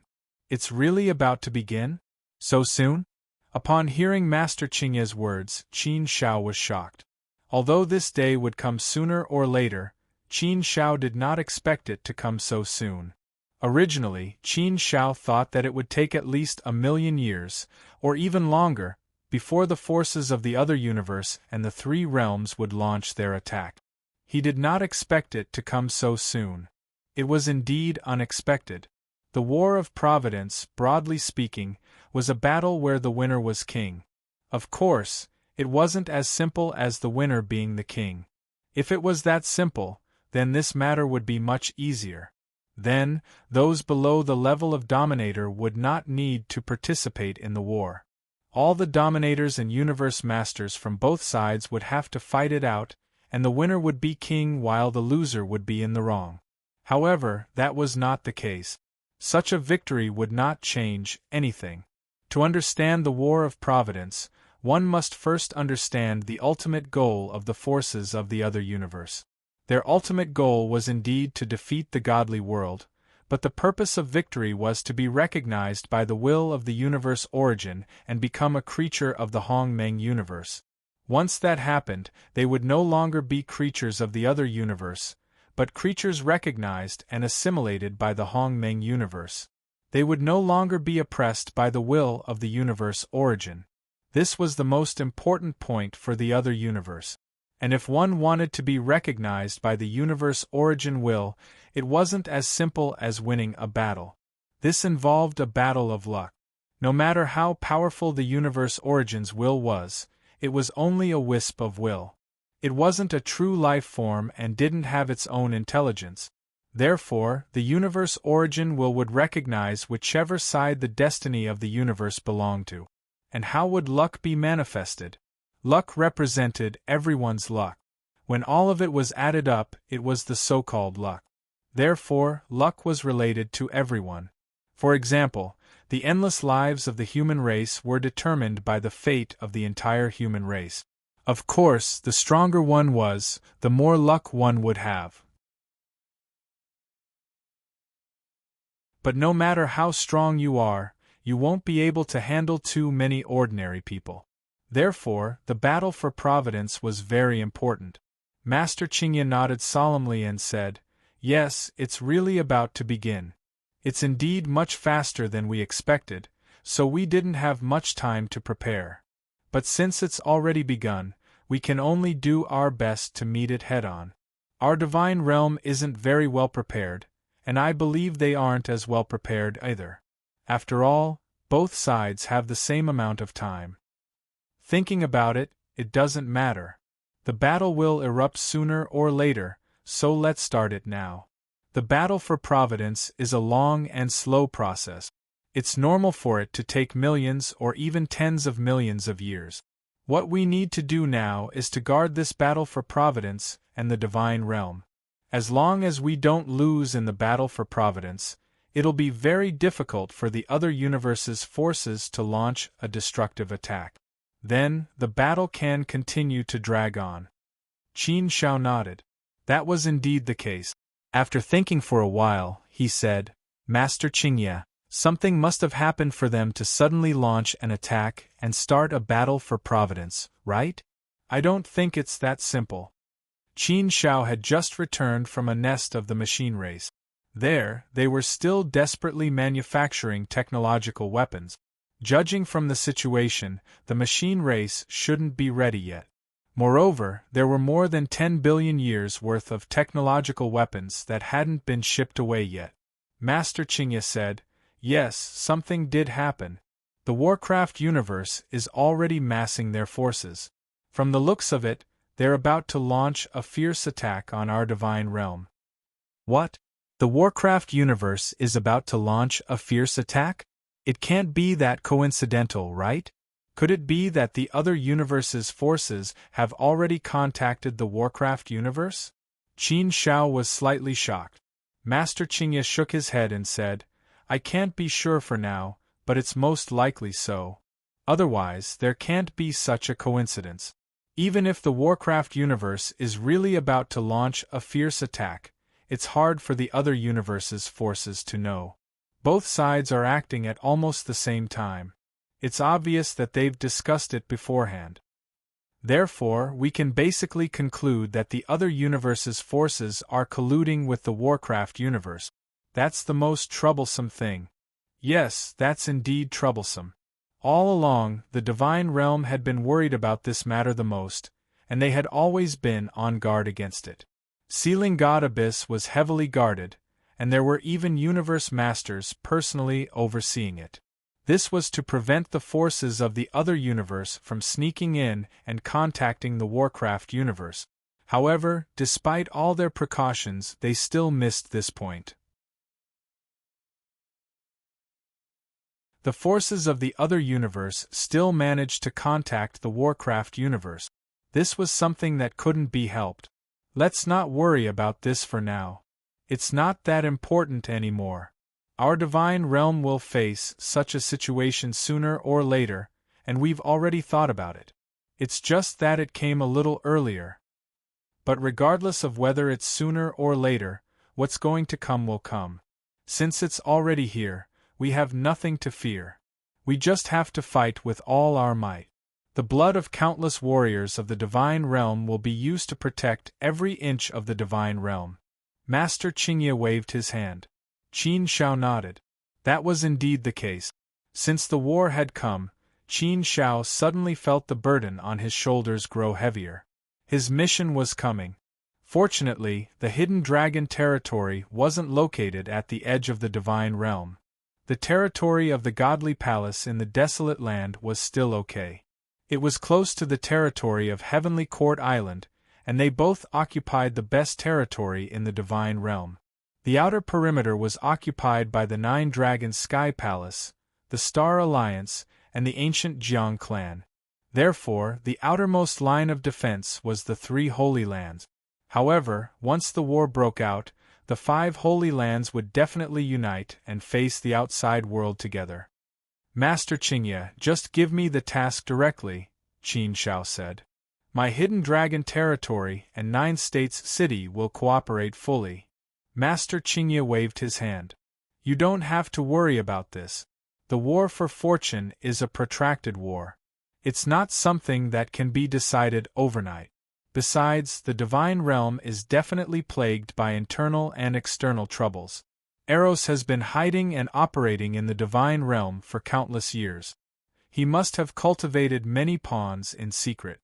"It's really about to begin? So soon?" Upon hearing Master Qingye's words, Qin Shao was shocked. Although this day would come sooner or later, Qin Shao did not expect it to come so soon. Originally, Qin Shao thought that it would take at least 1,000,000 years, or even longer, before the forces of the other universe and the three realms would launch their attack. He did not expect it to come so soon. It was indeed unexpected. The War of Providence, broadly speaking, was a battle where the winner was king. Of course, it wasn't as simple as the winner being the king. If it was that simple, then this matter would be much easier. Then, those below the level of Dominator would not need to participate in the war. All the Dominators and Universe Masters from both sides would have to fight it out, and the winner would be king while the loser would be in the wrong. However, that was not the case. Such a victory would not change anything. To understand the War of Providence, one must first understand the ultimate goal of the forces of the other universe. Their ultimate goal was indeed to defeat the godly world, but the purpose of victory was to be recognized by the will of the universe origin and become a creature of the Hongmeng universe. Once that happened, they would no longer be creatures of the other universe, but creatures recognized and assimilated by the Hongmeng universe. They would no longer be oppressed by the will of the universe origin. This was the most important point for the other universe. And if one wanted to be recognized by the universe origin will, it wasn't as simple as winning a battle. This involved a battle of luck. No matter how powerful the universe origin's will was, it was only a wisp of will. It wasn't a true life form and didn't have its own intelligence. Therefore, the universe origin would recognize whichever side the destiny of the universe belonged to. And how would luck be manifested? Luck represented everyone's luck. When all of it was added up, it was the so-called luck. Therefore, luck was related to everyone. For example, the endless lives of the human race were determined by the fate of the entire human race. Of course, the stronger one was, the more luck one would have. But no matter how strong you are, you won't be able to handle too many ordinary people. Therefore, the battle for providence was very important. Master Qingye nodded solemnly and said, "Yes, it's really about to begin. It's indeed much faster than we expected, so we didn't have much time to prepare. But since it's already begun, we can only do our best to meet it head-on. Our divine realm isn't very well prepared, and I believe they aren't as well prepared either. After all, both sides have the same amount of time. Thinking about it, it doesn't matter. The battle will erupt sooner or later, so let's start it now. The battle for providence is a long and slow process. It's normal for it to take millions or even tens of millions of years. What we need to do now is to guard this battle for providence and the divine realm. As long as we don't lose in the battle for providence, it'll be very difficult for the other universe's forces to launch a destructive attack. Then, the battle can continue to drag on." Qin Shao nodded. That was indeed the case. After thinking for a while, he said, "Master Qingye, something must have happened for them to suddenly launch an attack and start a battle for providence, right? I don't think it's that simple." Qin Shao had just returned from a nest of the machine race. There, they were still desperately manufacturing technological weapons. Judging from the situation, the machine race shouldn't be ready yet. Moreover, there were more than 10 billion years worth of technological weapons that hadn't been shipped away yet. Master Qingye said, "Yes, something did happen. The Warcraft universe is already massing their forces. From the looks of it, they're about to launch a fierce attack on our divine realm." What? The Warcraft universe is about to launch a fierce attack? It can't be that coincidental, right? Could it be that the other universe's forces have already contacted the Warcraft universe? Qin Shao was slightly shocked. Master Qingye shook his head and said, "I can't be sure for now, but it's most likely so. Otherwise, there can't be such a coincidence. Even if the Warcraft universe is really about to launch a fierce attack, it's hard for the other universe's forces to know. Both sides are acting at almost the same time. It's obvious that they've discussed it beforehand. Therefore, we can basically conclude that the other universe's forces are colluding with the Warcraft universe. That's the most troublesome thing. Yes, that's indeed troublesome. All along, the divine realm had been worried about this matter the most, and they had always been on guard against it. Sealing God Abyss was heavily guarded, and there were even universe masters personally overseeing it. This was to prevent the forces of the other universe from sneaking in and contacting the Warcraft universe. However, despite all their precautions, they still missed this point. The forces of the other universe still managed to contact the Warcraft universe. This was something that couldn't be helped. Let's not worry about this for now. It's not that important anymore. Our divine realm will face such a situation sooner or later, and we've already thought about it. It's just that it came a little earlier. But regardless of whether it's sooner or later, what's going to come will come. Since it's already here, we have nothing to fear. We just have to fight with all our might. The blood of countless warriors of the divine realm will be used to protect every inch of the divine realm. Master Qingye waved his hand. Qin Shao nodded. That was indeed the case. Since the war had come, Qin Shao suddenly felt the burden on his shoulders grow heavier. His mission was coming. Fortunately, the hidden dragon territory wasn't located at the edge of the divine realm. The territory of the godly palace in the desolate land was still okay. It was close to the territory of Heavenly Court Island, and they both occupied the best territory in the divine realm. The outer perimeter was occupied by the 9 Dragons Sky Palace, the Star Alliance, and the ancient Jiang clan. Therefore, the outermost line of defense was the 3 Holy Lands. However, once the war broke out, the 5 Holy Lands would definitely unite and face the outside world together. Master Qingye, just give me the task directly, Qin Shao said. My hidden dragon territory and 9 states city will cooperate fully. Master Qingye waved his hand. You don't have to worry about this. The war for fortune is a protracted war. It's not something that can be decided overnight. Besides, the divine realm is definitely plagued by internal and external troubles. Eros has been hiding and operating in the divine realm for countless years. He must have cultivated many pawns in secret.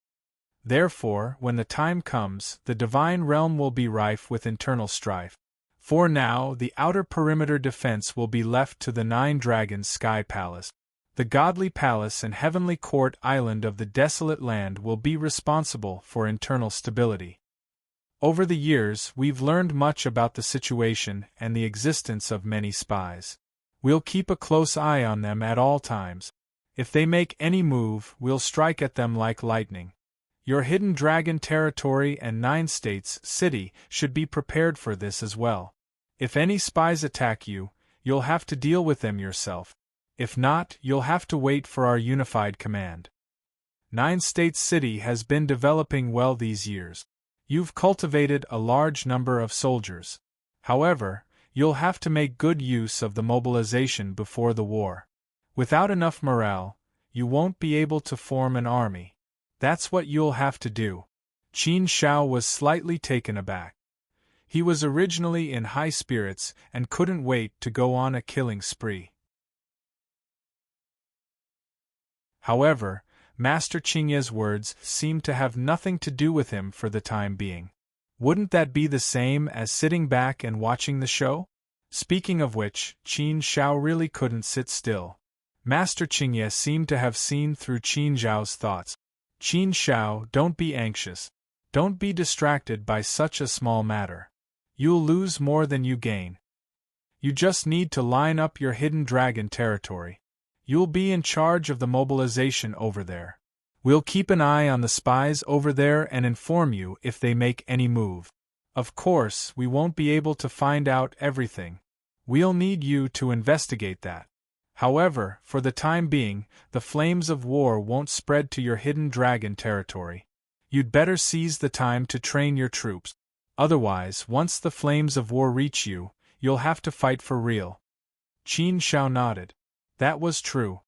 Therefore, when the time comes, the divine realm will be rife with internal strife. For now, the outer perimeter defense will be left to the 9 Dragons Sky Palace. The Godly Palace and Heavenly Court Island of the Desolate Land will be responsible for internal stability. Over the years, we've learned much about the situation and the existence of many spies. We'll keep a close eye on them at all times. If they make any move, we'll strike at them like lightning. Your hidden dragon territory and 9 states city should be prepared for this as well. If any spies attack you, you'll have to deal with them yourself. If not, you'll have to wait for our unified command. 9 States City has been developing well these years. You've cultivated a large number of soldiers. However, you'll have to make good use of the mobilization before the war. Without enough morale, you won't be able to form an army. That's what you'll have to do. Qin Shao was slightly taken aback. He was originally in high spirits and couldn't wait to go on a killing spree. However, Master Qingye's words seemed to have nothing to do with him for the time being. Wouldn't that be the same as sitting back and watching the show? Speaking of which, Qin Shao really couldn't sit still. Master Qingye seemed to have seen through Qin Zhao's thoughts. Qin Shao, don't be anxious. Don't be distracted by such a small matter. You'll lose more than you gain. You just need to line up your hidden dragon territory. You'll be in charge of the mobilization over there. We'll keep an eye on the spies over there and inform you if they make any move. Of course, we won't be able to find out everything. We'll need you to investigate that. However, for the time being, the flames of war won't spread to your hidden dragon territory. You'd better seize the time to train your troops. Otherwise, once the flames of war reach you, you'll have to fight for real. Qin Shao nodded. That was true.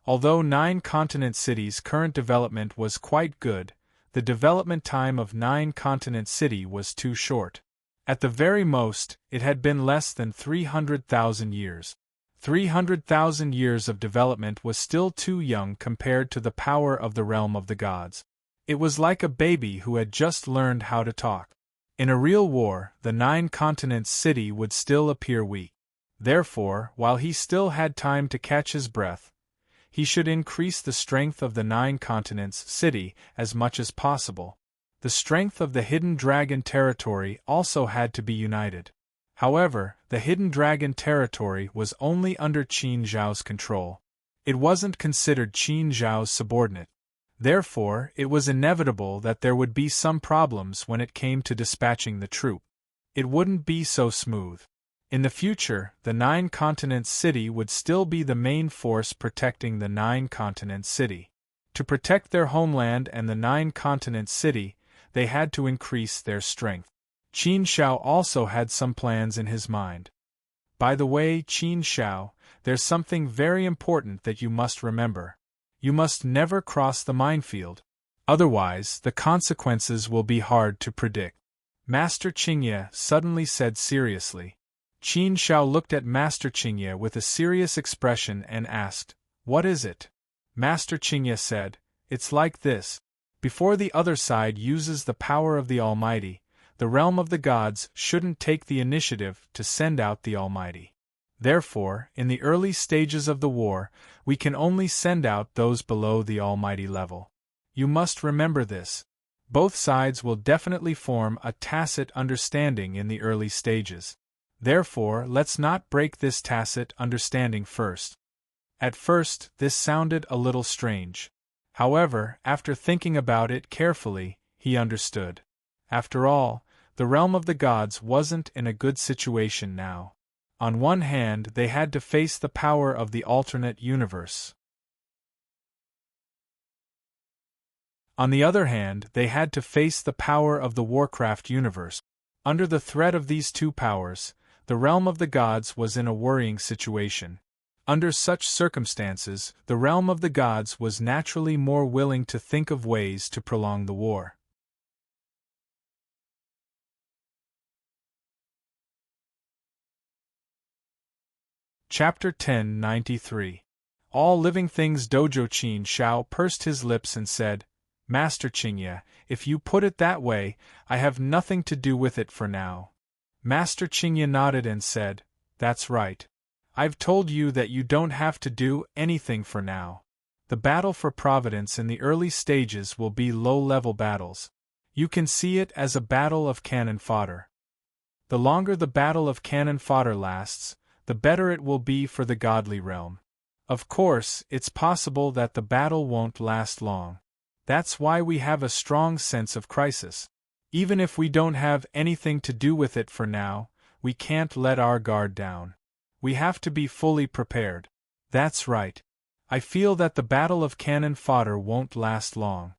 Although 9 continent cities' current development was quite good, the development time of 9 continent city was too short. At the very most, it had been less than 300,000 years. 300,000 years of development was still too young compared to the power of the realm of the gods. It was like a baby who had just learned how to talk. In a real war, the 9 continents city would still appear weak. Therefore, while he still had time to catch his breath, he should increase the strength of the 9 continents city as much as possible. The strength of the hidden dragon territory also had to be united. However, the hidden dragon territory was only under Qin Zhao's control. It wasn't considered Qin Zhao's subordinate. Therefore, it was inevitable that there would be some problems when it came to dispatching the troop. It wouldn't be so smooth. In the future, the 9 continents city would still be the main force protecting the 9 continents city. To protect their homeland and the 9 continents city, they had to increase their strength. Qin Shao also had some plans in his mind. By the way, Qin Shao, there's something very important that you must remember. You must never cross the minefield. Otherwise, the consequences will be hard to predict. Master Qingye suddenly said seriously. Qin Shao looked at Master Qingye with a serious expression and asked, "What is it?" Master Qingye said, "It's like this. Before the other side uses the power of the Almighty, the realm of the gods shouldn't take the initiative to send out the Almighty. Therefore, in the early stages of the war, we can only send out those below the Almighty level. You must remember this. Both sides will definitely form a tacit understanding in the early stages. Therefore, let's not break this tacit understanding first. At first, this sounded a little strange. However, after thinking about it carefully, he understood. After all, the realm of the gods wasn't in a good situation now. On one hand, they had to face the power of the alternate universe. On the other hand, they had to face the power of the Warcraft universe. Under the threat of these two powers, the realm of the gods was in a worrying situation. Under such circumstances, the realm of the gods was naturally more willing to think of ways to prolong the war. Chapter 1093. All living things. Dojo Qin Shao pursed his lips and said, Master Qingye, if you put it that way, I have nothing to do with it for now. Master Qingye nodded and said, That's right. I've told you that you don't have to do anything for now. The battle for Providence in the early stages will be low-level battles. You can see it as a battle of cannon fodder. The longer the battle of cannon fodder lasts, the better it will be for the godly realm. Of course, it's possible that the battle won't last long. That's why we have a strong sense of crisis. Even if we don't have anything to do with it for now, we can't let our guard down. We have to be fully prepared. That's right. I feel that the battle of cannon fodder won't last long.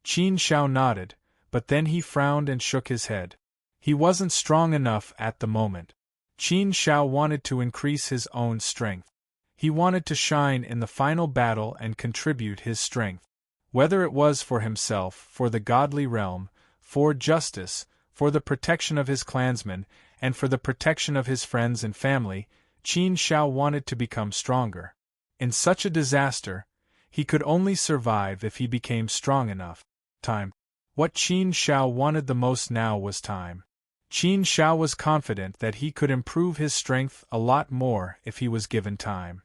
Qin Shao nodded, but then he frowned and shook his head. He wasn't strong enough at the moment. Qin Shao wanted to increase his own strength. He wanted to shine in the final battle and contribute his strength. Whether it was for himself, for the godly realm, for justice, for the protection of his clansmen, and for the protection of his friends and family, Qin Shao wanted to become stronger. In such a disaster, he could only survive if he became strong enough. Time. What Qin Shao wanted the most now was time. Qin Shao was confident that he could improve his strength a lot more if he was given time.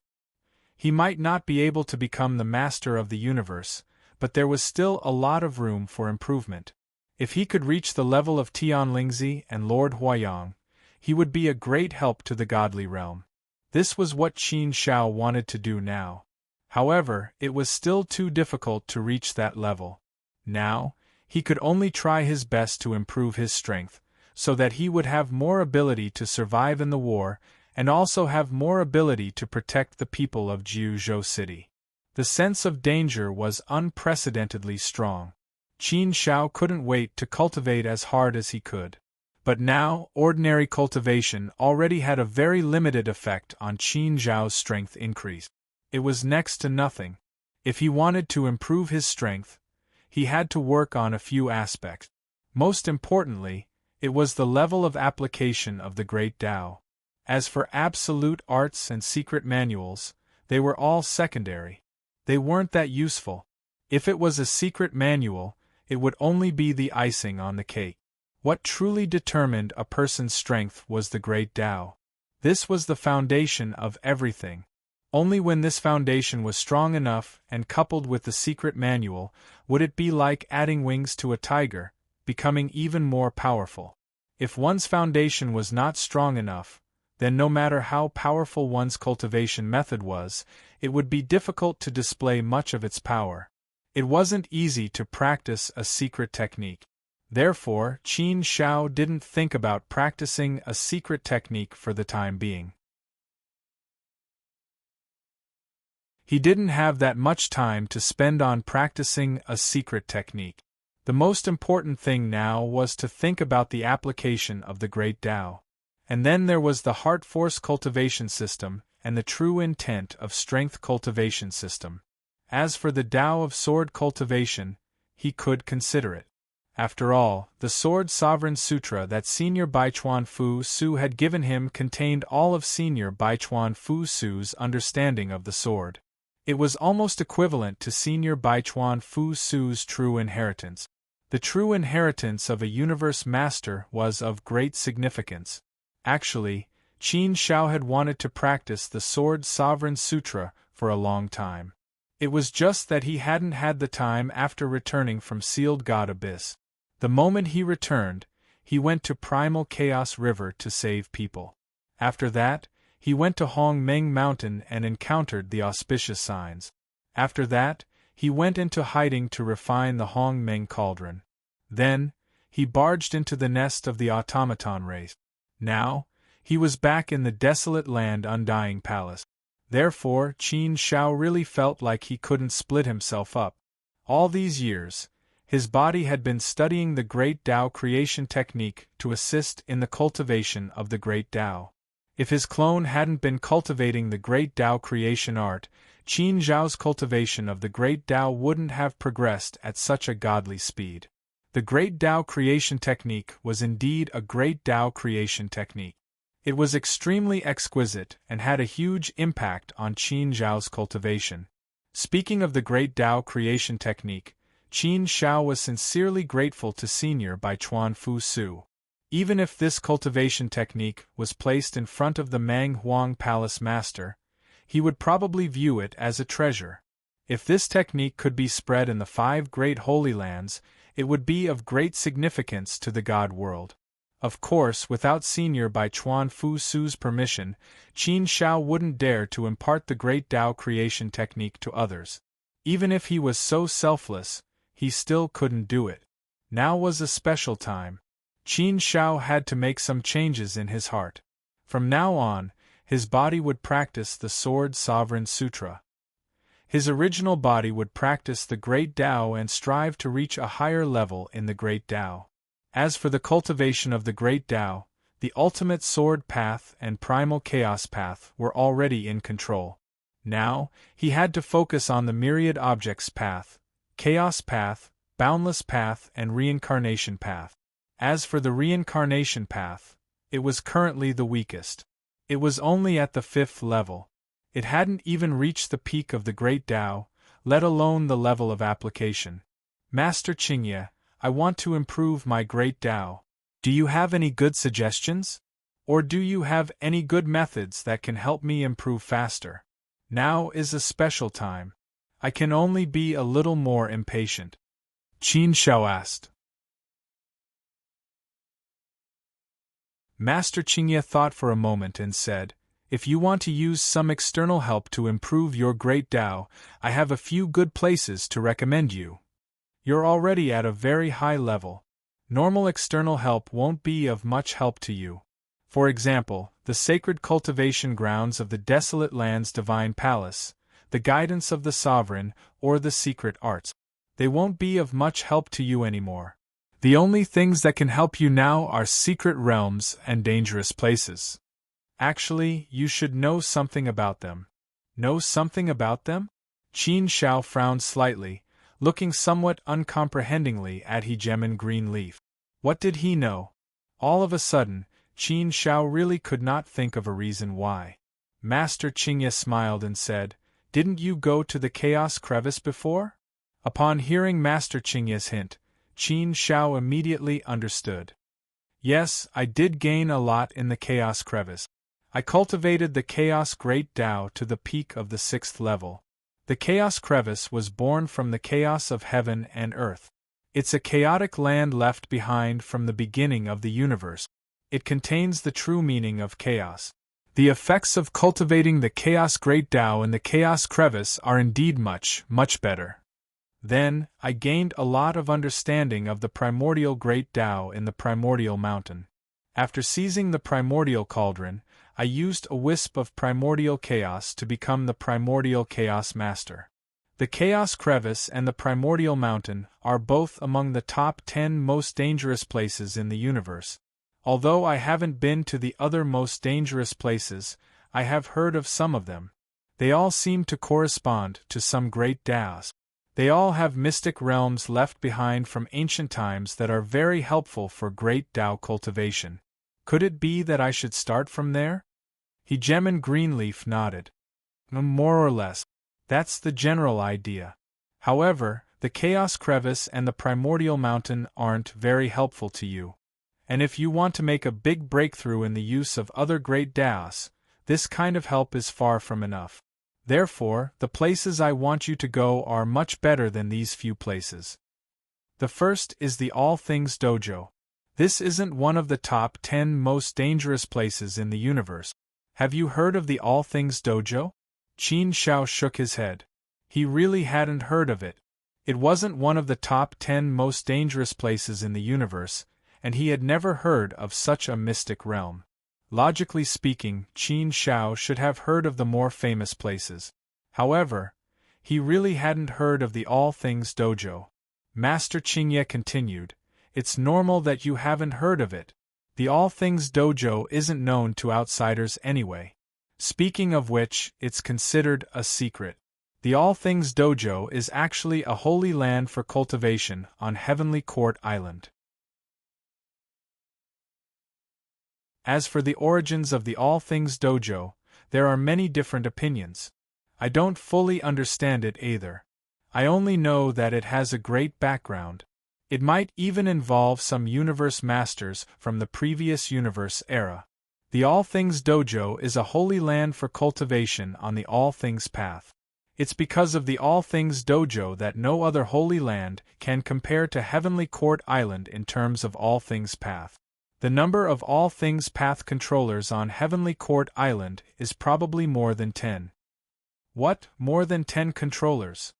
He might not be able to become the master of the universe, but there was still a lot of room for improvement. If he could reach the level of Tian Lingzi and Lord Huayang, he would be a great help to the godly realm. This was what Qin Shao wanted to do now. However, it was still too difficult to reach that level. Now, he could only try his best to improve his strength, so that he would have more ability to survive in the war, and also have more ability to protect the people of Jiuzhou City. The sense of danger was unprecedentedly strong. Qin Shao couldn't wait to cultivate as hard as he could. But now, ordinary cultivation already had a very limited effect on Qin Zhao's strength increase. It was next to nothing. If he wanted to improve his strength, he had to work on a few aspects. Most importantly, it was the level of application of the Great Tao. As for absolute arts and secret manuals, they were all secondary. They weren't that useful. If it was a secret manual, it would only be the icing on the cake. What truly determined a person's strength was the Great Tao. This was the foundation of everything. Only when this foundation was strong enough and coupled with the secret manual would it be like adding wings to a tiger, becoming even more powerful. If one's foundation was not strong enough, then no matter how powerful one's cultivation method was, it would be difficult to display much of its power. It wasn't easy to practice a secret technique. Therefore, Qin Shao didn't think about practicing a secret technique for the time being. He didn't have that much time to spend on practicing a secret technique. The most important thing now was to think about the application of the Great Tao. And then there was the heart force cultivation system and the true intent of strength cultivation system. As for the Tao of sword cultivation, he could consider it. After all, the Sword Sovereign Sutra that Senior Baichuan Fu Su had given him contained all of Senior Baichuan Fu Su's understanding of the sword. It was almost equivalent to Senior Baichuan Fu Su's true inheritance. The true inheritance of a universe master was of great significance. Actually, Qin Shao had wanted to practice the Sword Sovereign Sutra for a long time. It was just that he hadn't had the time after returning from Sealed God Abyss. The moment he returned, he went to Primal Chaos River to save people. After that, he went to Hong Meng Mountain and encountered the auspicious signs. After that, he went into hiding to refine the Hong Meng cauldron. Then, he barged into the nest of the automaton race. Now, he was back in the desolate land Undying Palace. Therefore, Qin Shao really felt like he couldn't split himself up. All these years, his body had been studying the Great Tao creation technique to assist in the cultivation of the Great Tao. If his clone hadn't been cultivating the Great Tao creation art, Qin Zhao's cultivation of the Great Tao wouldn't have progressed at such a godly speed. The Great Tao creation technique was indeed a Great Tao creation technique. It was extremely exquisite and had a huge impact on Qin Zhao's cultivation. Speaking of the Great Tao creation technique, Qin Shao was sincerely grateful to Senior by Chuan Fu Su. Even if this cultivation technique was placed in front of the Mang Huang Palace Master, he would probably view it as a treasure. If this technique could be spread in the 5 great Holy Lands, it would be of great significance to the God world. Of course, without Senior by Chuan Fu Su's permission, Qin Shao wouldn't dare to impart the Great Tao creation technique to others. Even if he was so selfless, he still couldn't do it. Now was a special time. Qin Shao had to make some changes in his heart. From now on, his body would practice the Sword Sovereign Sutra. His original body would practice the Great Tao and strive to reach a higher level in the Great Tao. As for the cultivation of the Great Tao, the ultimate sword path and primal chaos path were already in control. Now, he had to focus on the myriad objects path, chaos path, boundless path and reincarnation path. As for the reincarnation path, it was currently the weakest. It was only at the 5th level. It hadn't even reached the peak of the Great Tao, let alone the level of application. Master Qingye, I want to improve my Great Tao. Do you have any good suggestions? Or do you have any good methods that can help me improve faster? Now is a special time. I can only be a little more impatient. Qin Shao asked. Master Qingye thought for a moment and said, If you want to use some external help to improve your Great Tao, I have a few good places to recommend you. You're already at a very high level. Normal external help won't be of much help to you. For example, the sacred cultivation grounds of the Desolate Land's Divine Palace, the guidance of the Sovereign, or the secret arts. They won't be of much help to you anymore. The only things that can help you now are secret realms and dangerous places. Actually, you should know something about them. Know something about them? Qin Shao frowned slightly, looking somewhat uncomprehendingly at Hegemon Greenleaf. What did he know? All of a sudden, Qin Shao really could not think of a reason why. Master Qingye smiled and said, Didn't you go to the Chaos Crevice before? Upon hearing Master Qingye's hint, Qin Shao immediately understood. Yes, I did gain a lot in the Chaos Crevice. I cultivated the Chaos Great Tao to the peak of the 6th level. The Chaos Crevice was born from the chaos of heaven and earth. It's a chaotic land left behind from the beginning of the universe. It contains the true meaning of chaos. The effects of cultivating the Chaos Great Tao in the Chaos Crevice are indeed much, much better. Then, I gained a lot of understanding of the primordial Great Tao in the Primordial Mountain. After seizing the Primordial Cauldron, I used a wisp of primordial chaos to become the Primordial Chaos Master. The Chaos Crevice and the Primordial Mountain are both among the top 10 most dangerous places in the universe. Although I haven't been to the other most dangerous places, I have heard of some of them. They all seem to correspond to some great Taos. They all have mystic realms left behind from ancient times that are very helpful for great Tao cultivation. Could it be that I should start from there? Hegemon Greenleaf nodded. More or less. That's the general idea. However, the Chaos Crevice and the Primordial Mountain aren't very helpful to you. And if you want to make a big breakthrough in the use of other great Taos, this kind of help is far from enough. Therefore, the places I want you to go are much better than these few places. The first is the All Things Dojo. This isn't one of the top 10 most dangerous places in the universe. Have you heard of the All Things Dojo? Qin Shao shook his head. He really hadn't heard of it. It wasn't one of the top 10 most dangerous places in the universe, and he had never heard of such a mystic realm. Logically speaking, Qin Shao should have heard of the more famous places. However, he really hadn't heard of the All Things Dojo. Master Qingye continued, "It's normal that you haven't heard of it. The All Things Dojo isn't known to outsiders anyway. Speaking of which, it's considered a secret. The All Things Dojo is actually a holy land for cultivation on Heavenly Court Island." As for the origins of the All Things Dojo, there are many different opinions. I don't fully understand it either. I only know that it has a great background. It might even involve some universe masters from the previous universe era. The All Things Dojo is a holy land for cultivation on the All Things path. It's because of the All Things Dojo that no other holy land can compare to Heavenly Court Island in terms of All Things path. The number of All Things path controllers on Heavenly Court Island is probably more than 10. What, more than 10 controllers?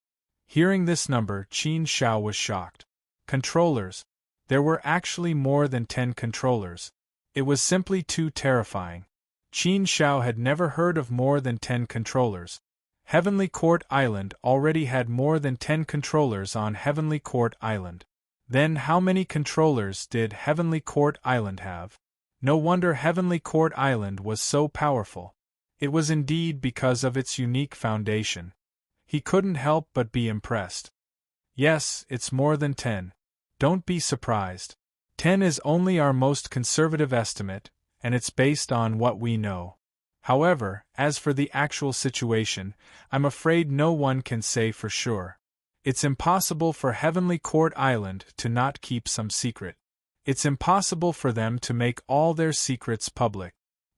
Hearing this number, Qin Shao was shocked. Controllers? There were actually more than 10 controllers. It was simply too terrifying. Qin Shao had never heard of more than 10 controllers. Heavenly Court Island already had more than 10 controllers on Heavenly Court Island. Then how many controllers did Heavenly Court Island have? No wonder Heavenly Court Island was so powerful. It was indeed because of its unique foundation. He couldn't help but be impressed. Yes, it's more than 10. Don't be surprised. 10 is only our most conservative estimate, and it's based on what we know. However, as for the actual situation, I'm afraid no one can say for sure. It's impossible for Heavenly Court Island to not keep some secret. It's impossible for them to make all their secrets public.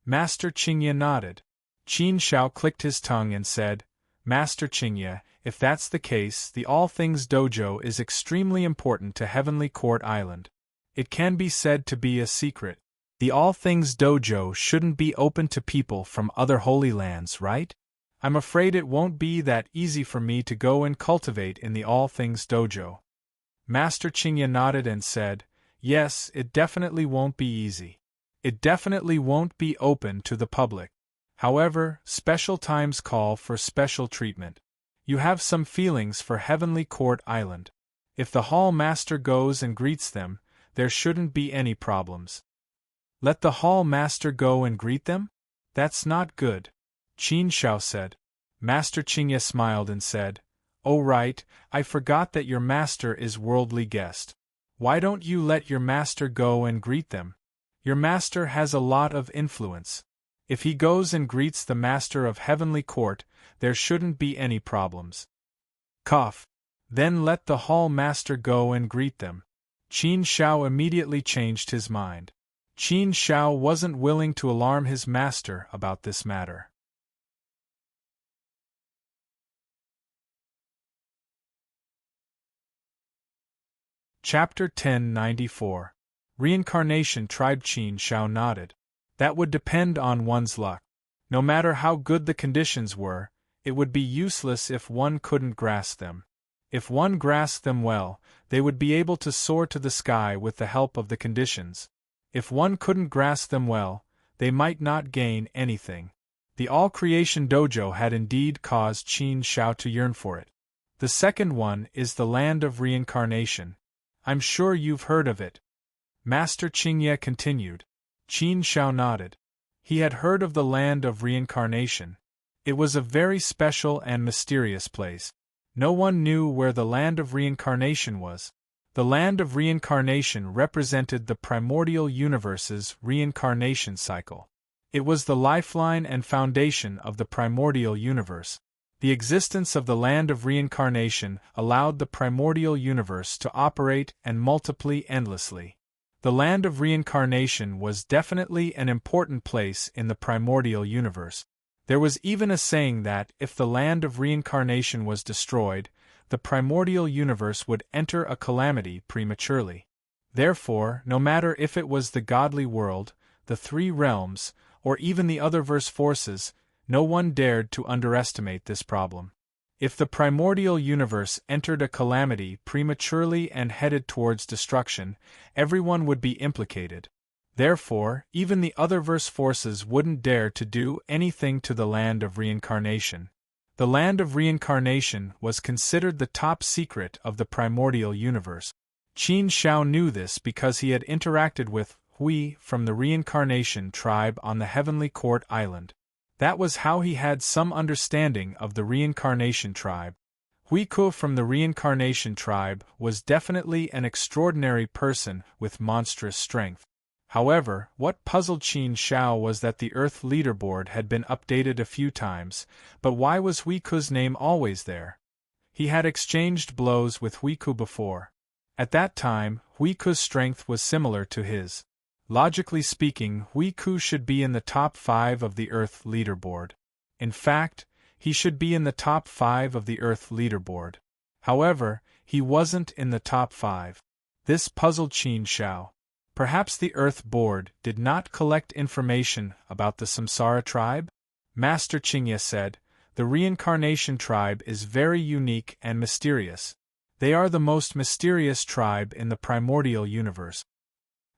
Master Qingye nodded. Qin Shao clicked his tongue and said, "Master Qingye, if that's the case, the All Things Dojo is extremely important to Heavenly Court Island. It can be said to be a secret. The All Things Dojo shouldn't be open to people from other holy lands, right? I'm afraid it won't be that easy for me to go and cultivate in the All Things Dojo." Master Qingye nodded and said, "Yes, it definitely won't be easy. It definitely won't be open to the public. However, special times call for special treatment. You have some feelings for Heavenly Court Island. If the Hall Master goes and greets them, there shouldn't be any problems." "Let the Hall Master go and greet them? That's not good," Qin Shao said. Master Qingye smiled and said, "Oh right, I forgot that your master is worldly guest. Why don't you let your master go and greet them? Your master has a lot of influence. If he goes and greets the master of Heavenly Court, there shouldn't be any problems." Cough. "Then let the Hall Master go and greet them." Qin Shao immediately changed his mind. Qin Shao wasn't willing to alarm his master about this matter. Chapter 1094. Reincarnation Tribe. Qin Shao nodded. That would depend on one's luck. No matter how good the conditions were, it would be useless if one couldn't grasp them. If one grasped them well, they would be able to soar to the sky with the help of the conditions. If one couldn't grasp them well, they might not gain anything. The All-Creation Dojo had indeed caused Qin Shao to yearn for it. The second one is the Land of Reincarnation. I'm sure you've heard of it. Master Qingye continued. Qin Shao nodded. He had heard of the Land of Reincarnation. It was a very special and mysterious place. No one knew where the Land of Reincarnation was. The Land of Reincarnation represented the primordial universe's reincarnation cycle. It was the lifeline and foundation of the primordial universe. The existence of the Land of Reincarnation allowed the primordial universe to operate and multiply endlessly. The Land of Reincarnation was definitely an important place in the primordial universe. There was even a saying that, if the Land of Reincarnation was destroyed, the primordial universe would enter a calamity prematurely. Therefore, no matter if it was the godly world, the three realms, or even the other verse forces, no one dared to underestimate this problem. If the primordial universe entered a calamity prematurely and headed towards destruction, everyone would be implicated. Therefore, even the other verse forces wouldn't dare to do anything to the land of reincarnation. The land of reincarnation was considered the top secret of the primordial universe. Qin Shao knew this because he had interacted with Hui from the reincarnation tribe on the Heavenly Court Island. That was how he had some understanding of the reincarnation tribe. Hui Ku from the reincarnation tribe was definitely an extraordinary person with monstrous strength. However, what puzzled Qin Shao was that the Earth leaderboard had been updated a few times, but why was Hui Ku's name always there? He had exchanged blows with Hui Ku before. At that time, Hui Ku's strength was similar to his. Logically speaking, Hui Ku should be in the top 5 of the Earth leaderboard. In fact, he should be in the top 5 of the Earth leaderboard. However, he wasn't in the top 5. This puzzled Qin Shao. Perhaps the Earth Board did not collect information about the Samsara tribe? Master Qingye said, the reincarnation tribe is very unique and mysterious. They are the most mysterious tribe in the primordial universe.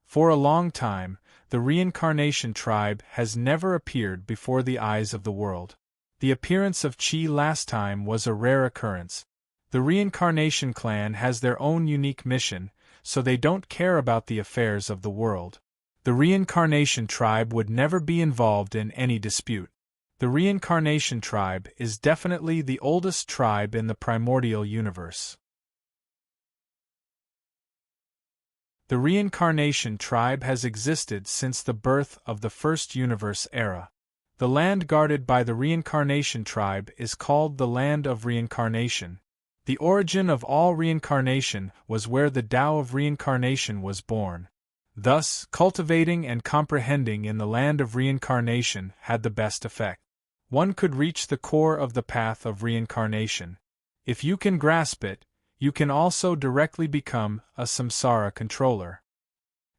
For a long time, the reincarnation tribe has never appeared before the eyes of the world. The appearance of Qi last time was a rare occurrence. The reincarnation clan has their own unique mission, so they don't care about the affairs of the world. The reincarnation tribe would never be involved in any dispute. The reincarnation tribe is definitely the oldest tribe in the primordial universe. The reincarnation tribe has existed since the birth of the first universe era. The land guarded by the reincarnation tribe is called the Land of Reincarnation. The origin of all reincarnation was where the Tao of reincarnation was born. Thus, cultivating and comprehending in the land of reincarnation had the best effect. One could reach the core of the path of reincarnation. If you can grasp it, you can also directly become a samsara controller.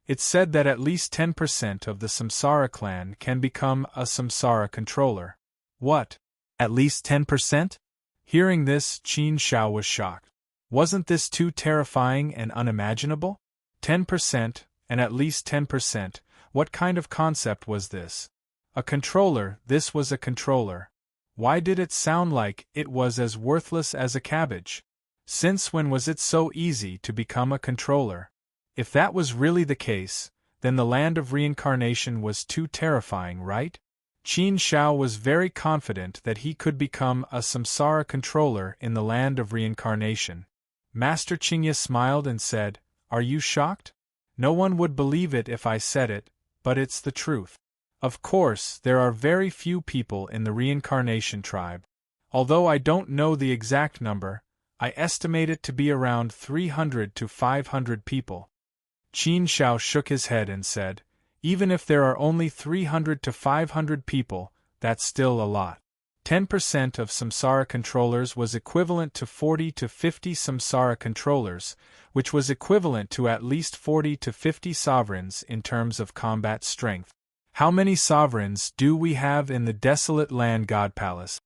It's said that at least 10% of the samsara clan can become a samsara controller. What? At least 10%? Hearing this, Qin Shao was shocked. Wasn't this too terrifying and unimaginable? 10%, and at least 10%, what kind of concept was this? A controller, this was a controller. Why did it sound like it was as worthless as a cabbage? Since when was it so easy to become a controller? If that was really the case, then the land of reincarnation was too terrifying, right? Qin Shao was very confident that he could become a samsara controller in the land of reincarnation. Master Qingye smiled and said, "Are you shocked? No one would believe it if I said it, but it's the truth. Of course, there are very few people in the reincarnation tribe. Although I don't know the exact number, I estimate it to be around 300 to 500 people." Qin Shao shook his head and said, "Even if there are only 300 to 500 people, that's still a lot. 10% of samsara controllers was equivalent to 40 to 50 samsara controllers, which was equivalent to at least 40 to 50 sovereigns in terms of combat strength. How many sovereigns do we have in the desolate land God Palace?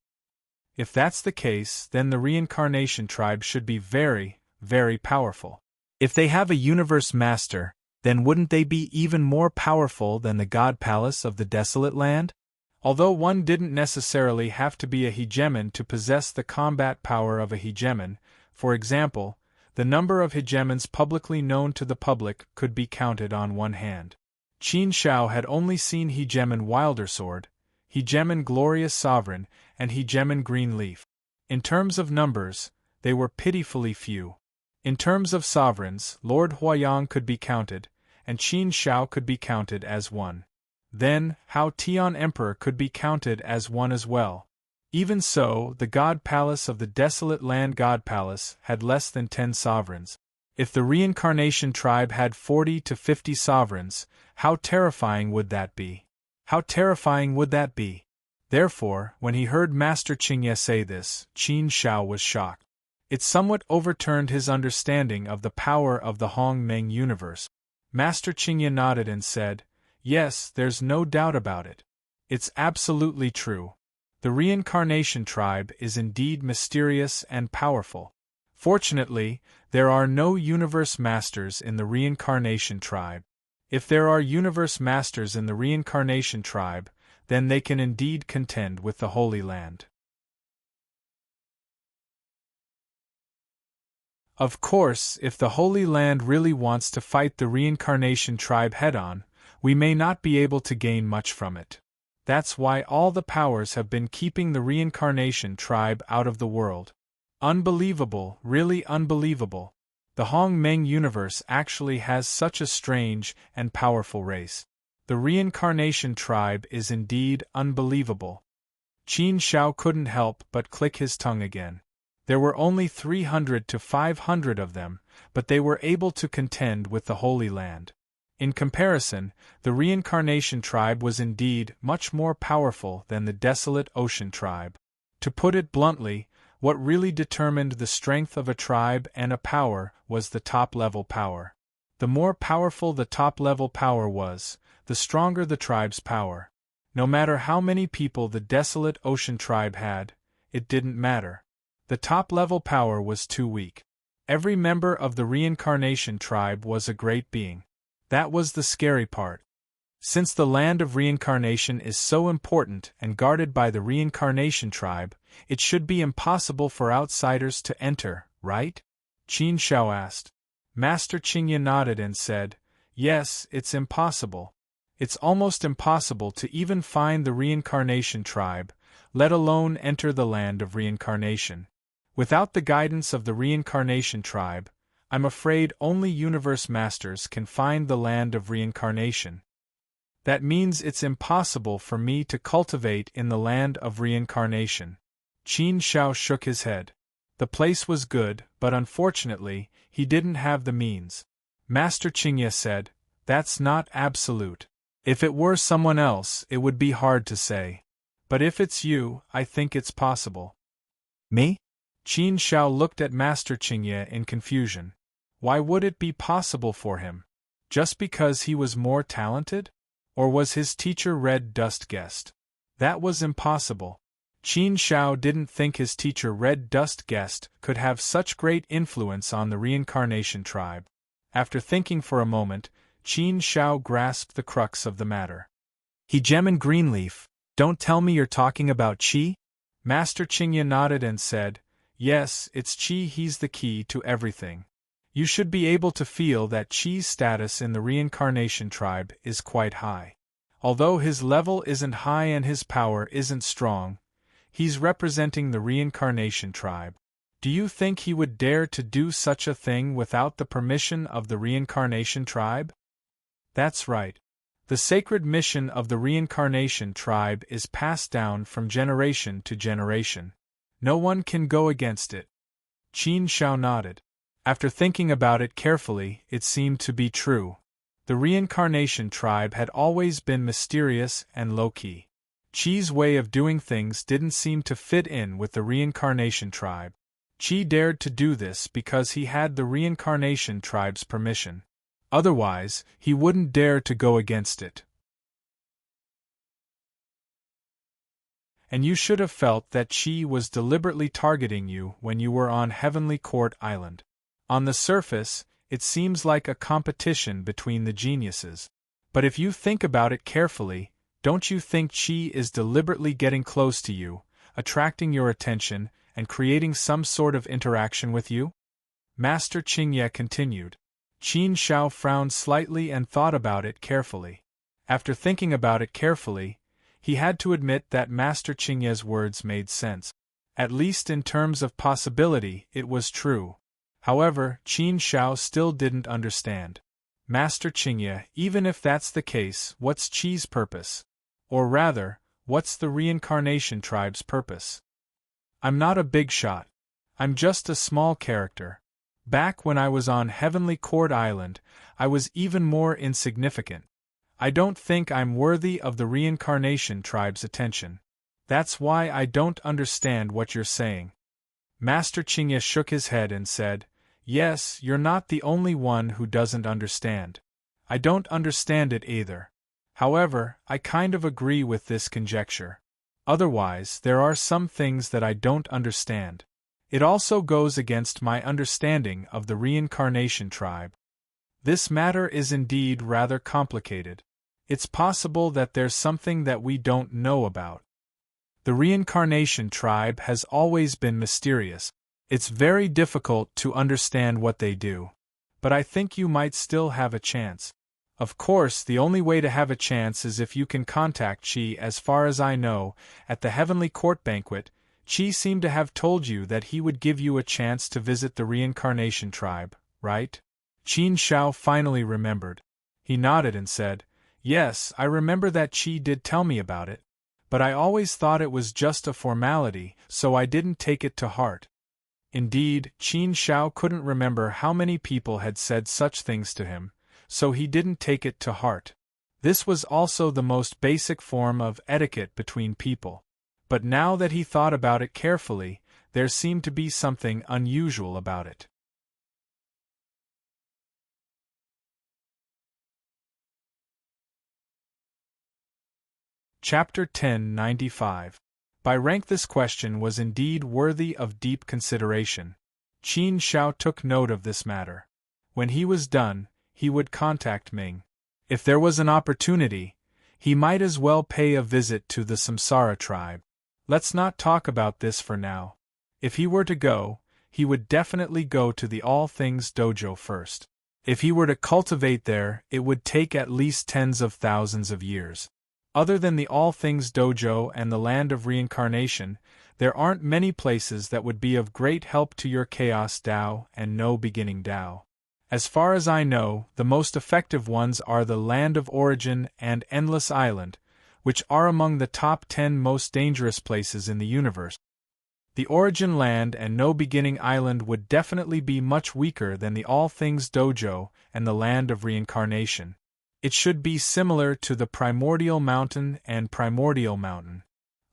If that's the case, then the reincarnation tribe should be very, very powerful. If they have a universe master, then wouldn't they be even more powerful than the God Palace of the desolate land? Although one didn't necessarily have to be a hegemon to possess the combat power of a hegemon, for example, the number of hegemons publicly known to the public could be counted on one hand. Qin Shao had only seen hegemon Wilder Sword, hegemon Glorious Sovereign, and hegemon Green Leaf. In terms of numbers, they were pitifully few. In terms of sovereigns, Lord Huayang could be counted, and Qin Shao could be counted as one. Then, Hao Tian Emperor could be counted as one as well. Even so, the God Palace of the desolate land God Palace had less than 10 sovereigns. If the reincarnation tribe had 40 to 50 sovereigns, how terrifying would that be? How terrifying would that be? Therefore, when he heard Master Qingye say this, Qin Shao was shocked. It somewhat overturned his understanding of the power of the Hong Meng universe. Master Qingye nodded and said, "Yes, there's no doubt about it. It's absolutely true. The reincarnation tribe is indeed mysterious and powerful. Fortunately, there are no universe masters in the reincarnation tribe. If there are universe masters in the reincarnation tribe, then they can indeed contend with the Holy Land. Of course, if the Holy Land really wants to fight the reincarnation tribe head-on, we may not be able to gain much from it. That's why all the powers have been keeping the reincarnation tribe out of the world. Unbelievable, really unbelievable. The Hong-Meng universe actually has such a strange and powerful race. The reincarnation tribe is indeed unbelievable. Qin Shao couldn't help but click his tongue again. There were only 300 to 500 of them, but they were able to contend with the Holy Land. In comparison, the reincarnation tribe was indeed much more powerful than the desolate ocean tribe. To put it bluntly, what really determined the strength of a tribe and a power was the top-level power. The more powerful the top-level power was, the stronger the tribe's power. No matter how many people the desolate ocean tribe had, it didn't matter. The top-level power was too weak. Every member of the reincarnation tribe was a great being. That was the scary part. Since the land of reincarnation is so important and guarded by the reincarnation tribe, it should be impossible for outsiders to enter, right? Qin Shao asked. Master Qingye nodded and said, "Yes, it's impossible. It's almost impossible to even find the reincarnation tribe, let alone enter the land of reincarnation. Without the guidance of the reincarnation tribe, I'm afraid only universe masters can find the land of reincarnation. That means it's impossible for me to cultivate in the land of reincarnation." Qin Shao shook his head. The place was good, but unfortunately, he didn't have the means. Master Qingye said, "That's not absolute. If it were someone else, it would be hard to say. But if it's you, I think it's possible." "Me?" Qin Shao looked at Master Qingye in confusion. Why would it be possible for him? Just because he was more talented? Or was his teacher Red Dust Guest? That was impossible. Qin Shao didn't think his teacher Red Dust Guest could have such great influence on the reincarnation tribe. After thinking for a moment, Qin Shao grasped the crux of the matter. "He Gem and Greenleaf, don't tell me you're talking about Qi?" Master Qingye nodded and said, "Yes, it's Qi. He's the key to everything. You should be able to feel that Qi's status in the reincarnation tribe is quite high. Although his level isn't high and his power isn't strong, he's representing the reincarnation tribe. Do you think he would dare to do such a thing without the permission of the reincarnation tribe?" "That's right. The sacred mission of the reincarnation tribe is passed down from generation to generation. No one can go against it." Qin Shao nodded. After thinking about it carefully, it seemed to be true. The reincarnation tribe had always been mysterious and low-key. Qi's way of doing things didn't seem to fit in with the reincarnation tribe. Qi dared to do this because he had the reincarnation tribe's permission. Otherwise, he wouldn't dare to go against it. And you should have felt that Qi was deliberately targeting you when you were on Heavenly Court Island. On the surface, it seems like a competition between the geniuses. But if you think about it carefully, don't you think Qi is deliberately getting close to you, attracting your attention, and creating some sort of interaction with you? Master Qingye continued. Qin Shao frowned slightly and thought about it carefully. After thinking about it carefully, he had to admit that Master Qingye's words made sense. At least in terms of possibility, it was true. However, Qin Shao still didn't understand. "Master Qingye, even if that's the case, what's Qi's purpose? Or rather, what's the reincarnation tribe's purpose? I'm not a big shot. I'm just a small character. Back when I was on Heavenly Court Island, I was even more insignificant. I don't think I'm worthy of the reincarnation tribe's attention. That's why I don't understand what you're saying." Master Qingye shook his head and said, "Yes, you're not the only one who doesn't understand. I don't understand it either. However, I kind of agree with this conjecture. Otherwise, there are some things that I don't understand. It also goes against my understanding of the reincarnation tribe. This matter is indeed rather complicated. It's possible that there's something that we don't know about. The reincarnation tribe has always been mysterious. It's very difficult to understand what they do. But I think you might still have a chance. Of course, the only way to have a chance is if you can contact Chi. As far as I know, at the Heavenly Court banquet, Chi seemed to have told you that he would give you a chance to visit the reincarnation tribe, right? Qin Shao finally remembered. He nodded and said, "Yes, I remember that Chi did tell me about it. But I always thought it was just a formality, so I didn't take it to heart." Indeed, Qin Shao couldn't remember how many people had said such things to him, so he didn't take it to heart. This was also the most basic form of etiquette between people. But now that he thought about it carefully, there seemed to be something unusual about it. Chapter 1095. By rank, this question was indeed worthy of deep consideration. Qin Shao took note of this matter. When he was done, he would contact Ming. If there was an opportunity, he might as well pay a visit to the Samsara tribe. Let's not talk about this for now. If he were to go, he would definitely go to the All Things Dojo first. If he were to cultivate there, it would take at least tens of thousands of years. Other than the All Things Dojo and the Land of Reincarnation, there aren't many places that would be of great help to your Chaos Dao and No Beginning Dao. As far as I know, the most effective ones are the Land of Origin and Endless Island, which are among the top 10 most dangerous places in the universe. The Origin Land and No Beginning Island would definitely be much weaker than the All Things Dojo and the Land of Reincarnation. It should be similar to the Primordial Mountain and Primordial Mountain.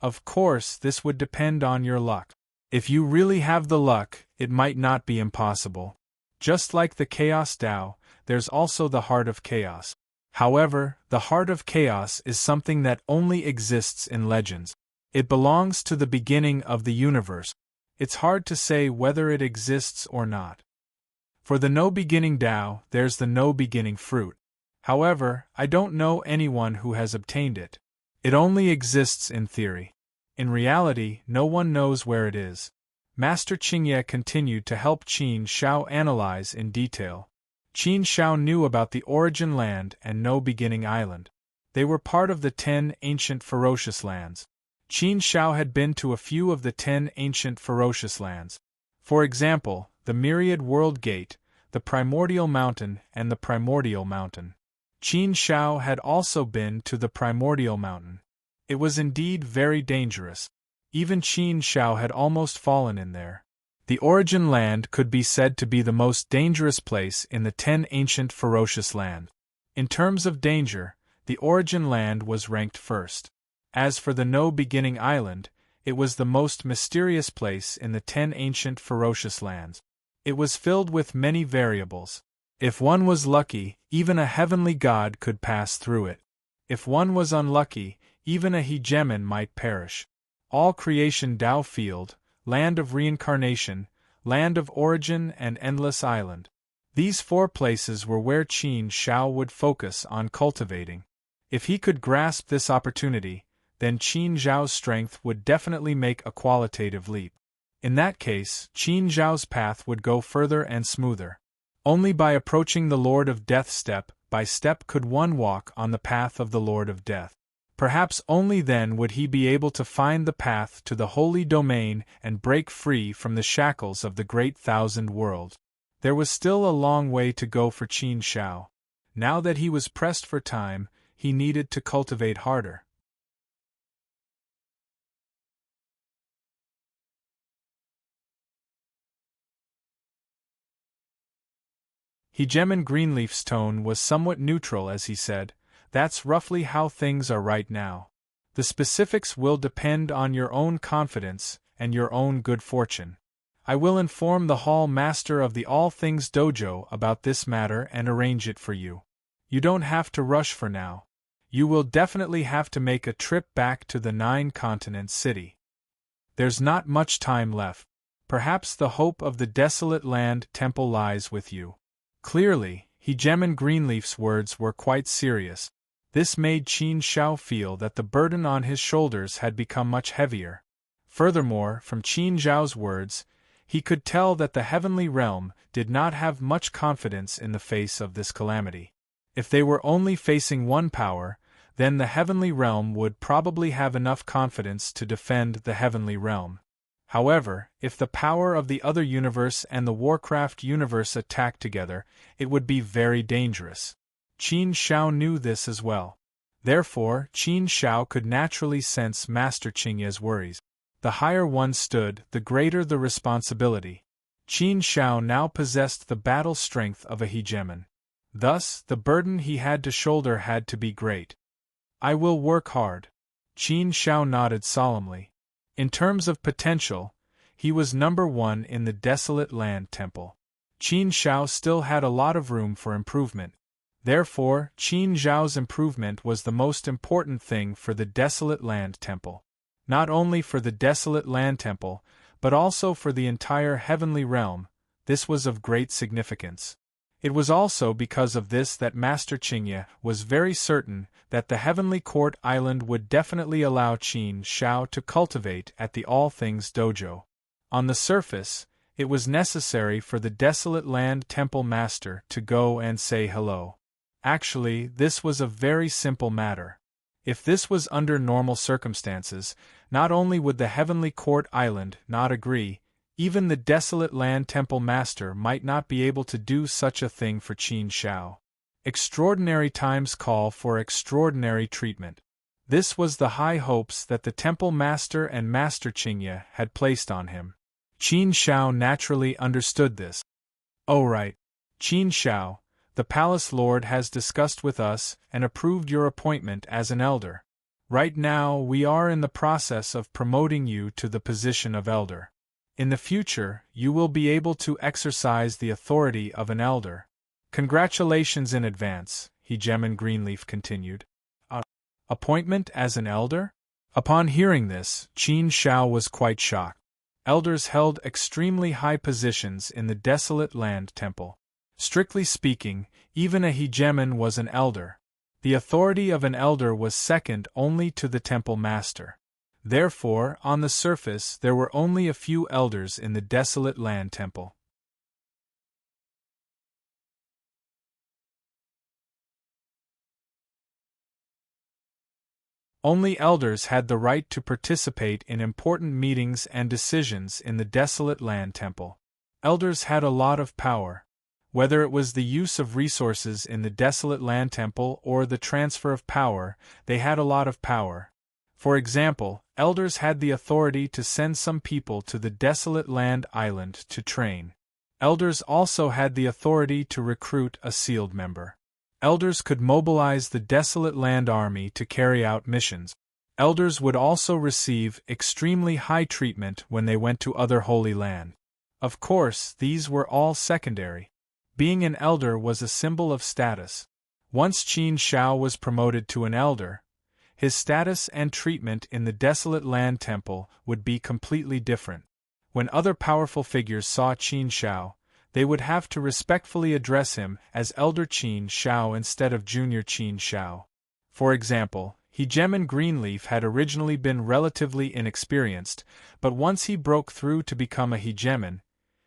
Of course, this would depend on your luck. If you really have the luck, it might not be impossible. Just like the Chaos Dao, there's also the Heart of Chaos. However, the Heart of Chaos is something that only exists in legends. It belongs to the beginning of the universe. It's hard to say whether it exists or not. For the No Beginning Dao, there's the No Beginning Fruit. However, I don't know anyone who has obtained it. It only exists in theory. In reality, no one knows where it is. Master Qingye continued to help Qin Shao analyze in detail. Qin Shao knew about the Origin Land and No Beginning Island. They were part of the 10 ancient ferocious lands. Qin Shao had been to a few of the 10 ancient ferocious lands. For example, the Myriad World Gate, the Primordial Mountain and the Primordial Mountain. Qin Shao had also been to the Primordial Mountain. It was indeed very dangerous. Even Qin Shao had almost fallen in there. The Origin Land could be said to be the most dangerous place in the 10 ancient ferocious lands. In terms of danger, the Origin Land was ranked first. As for the No Beginning Island, it was the most mysterious place in the 10 ancient ferocious lands. It was filled with many variables. If one was lucky, even a heavenly god could pass through it. If one was unlucky, even a hegemon might perish. All Creation Dao Field, Land of Reincarnation, Land of Origin and Endless Island. These 4 places were where Qin Shao would focus on cultivating. If he could grasp this opportunity, then Qin Zhao's strength would definitely make a qualitative leap. In that case, Qin Zhao's path would go further and smoother. Only by approaching the Lord of Death step by step could one walk on the path of the Lord of Death. Perhaps only then would he be able to find the path to the holy domain and break free from the shackles of the Great Thousand Worlds. There was still a long way to go for Qin Shao. Now that he was pressed for time, he needed to cultivate harder. Hegemon Greenleaf's tone was somewhat neutral as he said, "That's roughly how things are right now. The specifics will depend on your own confidence and your own good fortune. I will inform the Hall Master of the All Things Dojo about this matter and arrange it for you. You don't have to rush for now. You will definitely have to make a trip back to the nine-continent city. There's not much time left. Perhaps the hope of the desolate land temple lies with you. Clearly, Hegemon Greenleaf's words were quite serious. This made Qin Shao feel that the burden on his shoulders had become much heavier. Furthermore, from Qin Zhao's words, he could tell that the heavenly realm did not have much confidence in the face of this calamity. If they were only facing one power, then the heavenly realm would probably have enough confidence to defend the heavenly realm. However, if the power of the other universe and the Warcraft universe attacked together, it would be very dangerous. Qin Shao knew this as well. Therefore, Qin Shao could naturally sense Master Qingye's worries. The higher one stood, the greater the responsibility. Qin Shao now possessed the battle strength of a hegemon. Thus, the burden he had to shoulder had to be great. I will work hard. Qin Shao nodded solemnly. In terms of potential, he was number one in the Desolate Land Temple. Qin Shao still had a lot of room for improvement. Therefore, Qin Zhao's improvement was the most important thing for the Desolate Land Temple. Not only for the Desolate Land Temple, but also for the entire heavenly realm, this was of great significance. It was also because of this that Master Qingye was very certain that the Heavenly Court Island would definitely allow Qin Shao to cultivate at the All Things Dojo. On the surface, it was necessary for the Desolate Land Temple Master to go and say hello. Actually, this was a very simple matter. If this was under normal circumstances, not only would the Heavenly Court Island not agree, even the Desolate Land Temple Master might not be able to do such a thing for Qin Shao. Extraordinary times call for extraordinary treatment. This was the high hopes that the Temple Master and Master Qingye had placed on him. Qin Shao naturally understood this. Oh right. Qin Shao, the Palace Lord has discussed with us and approved your appointment as an elder. Right now we are in the process of promoting you to the position of elder. In the future, you will be able to exercise the authority of an elder. Congratulations in advance, Hegemon Greenleaf continued. Appointment as an elder? Upon hearing this, Qin Shao was quite shocked. Elders held extremely high positions in the Desolate Land Temple. Strictly speaking, even a hegemon was an elder. The authority of an elder was second only to the Temple Master. Therefore, on the surface there were only a few elders in the Desolate Land Temple. Only elders had the right to participate in important meetings and decisions in the Desolate Land Temple. Elders had a lot of power. Whether it was the use of resources in the Desolate Land Temple or the transfer of power, they had a lot of power. For example, elders had the authority to send some people to the Desolate Land Island to train. Elders also had the authority to recruit a sealed member. Elders could mobilize the Desolate Land Army to carry out missions. Elders would also receive extremely high treatment when they went to other Holy Land. Of course, these were all secondary. Being an elder was a symbol of status. Once Qin Shao was promoted to an elder, his status and treatment in the Desolate Land Temple would be completely different. When other powerful figures saw Qin Shao, they would have to respectfully address him as Elder Qin Shao instead of Junior Qin Shao. For example, Hegemon Greenleaf had originally been relatively inexperienced, but once he broke through to become a hegemon,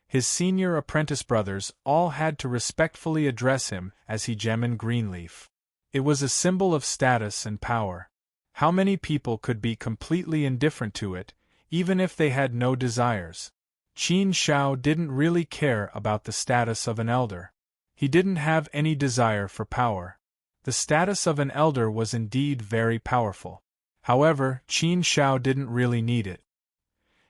his senior apprentice brothers all had to respectfully address him as Hegemon Greenleaf. It was a symbol of status and power. How many people could be completely indifferent to it, even if they had no desires? Qin Shao didn't really care about the status of an elder. He didn't have any desire for power. The status of an elder was indeed very powerful. However, Qin Shao didn't really need it.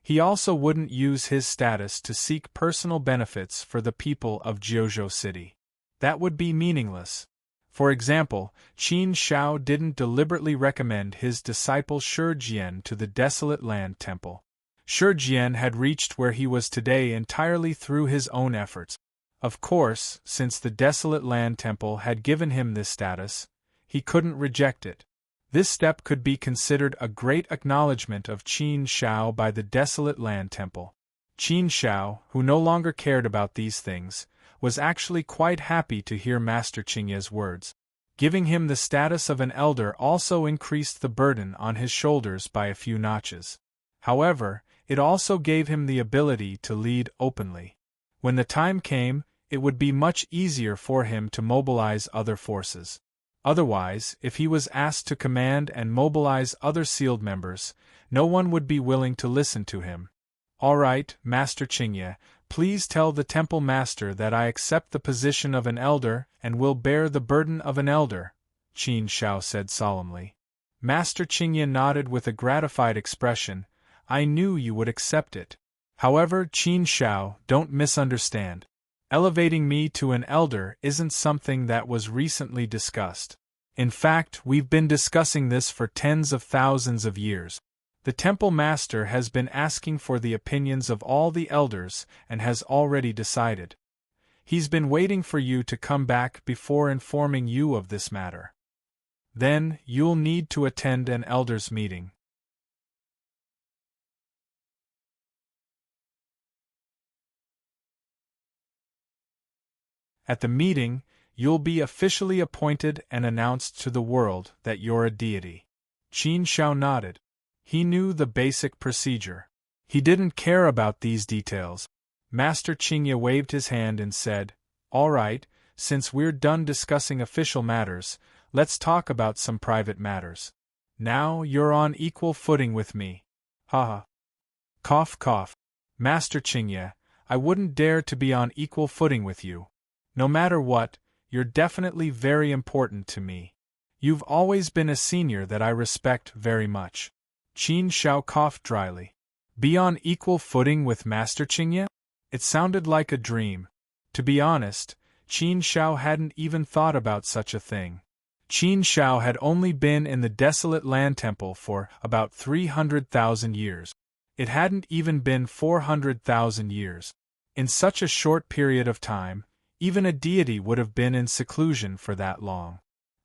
He also wouldn't use his status to seek personal benefits for the people of Jiuzhou City. That would be meaningless. For example, Qin Shao didn't deliberately recommend his disciple Shi Jian to the Desolate Land Temple. Shi Jian had reached where he was today entirely through his own efforts. Of course, since the desolate land temple had given him this status, he couldn't reject it. This step could be considered a great acknowledgement of Qin Shao by the desolate land temple. Qin Shao, who no longer cared about these things, was actually quite happy to hear Master Qingye's words. Giving him the status of an elder also increased the burden on his shoulders by a few notches. However, it also gave him the ability to lead openly. When the time came, it would be much easier for him to mobilize other forces. Otherwise, if he was asked to command and mobilize other sealed members, no one would be willing to listen to him. All right, Master Qingye, please tell the temple master that I accept the position of an elder and will bear the burden of an elder, Qin Shao said solemnly. Master Qingye nodded with a gratified expression. I knew you would accept it. However, Qin Shao, don't misunderstand. Elevating me to an elder isn't something that was recently discussed. In fact, we've been discussing this for tens of thousands of years. The temple master has been asking for the opinions of all the elders and has already decided. He's been waiting for you to come back before informing you of this matter. Then, you'll need to attend an elders' meeting. At the meeting, you'll be officially appointed and announced to the world that you're a deity. Qin Shao nodded. He knew the basic procedure. He didn't care about these details. Master Qingye waved his hand and said, All right, since we're done discussing official matters, let's talk about some private matters. Now you're on equal footing with me. Haha. Cough cough. Master Qingye, I wouldn't dare to be on equal footing with you. No matter what, you're definitely very important to me. You've always been a senior that I respect very much. Qin Shao coughed dryly. Be on equal footing with Master Qingye? It sounded like a dream. To be honest, Qin Shao hadn't even thought about such a thing. Qin Shao had only been in the desolate land temple for about 300,000 years. It hadn't even been 400,000 years. In such a short period of time, even a deity would have been in seclusion for that long.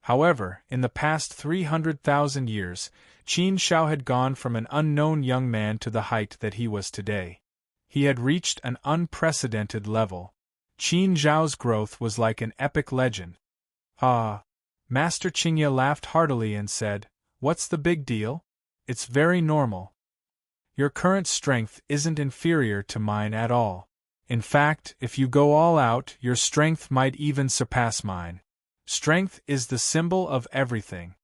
However, in the past 300,000 years, Qin Shao had gone from an unknown young man to the height that he was today. He had reached an unprecedented level. Qin Zhao's growth was like an epic legend. Ah! Master Qingye laughed heartily and said, What's the big deal? It's very normal. Your current strength isn't inferior to mine at all. In fact, if you go all out, your strength might even surpass mine. Strength is the symbol of everything.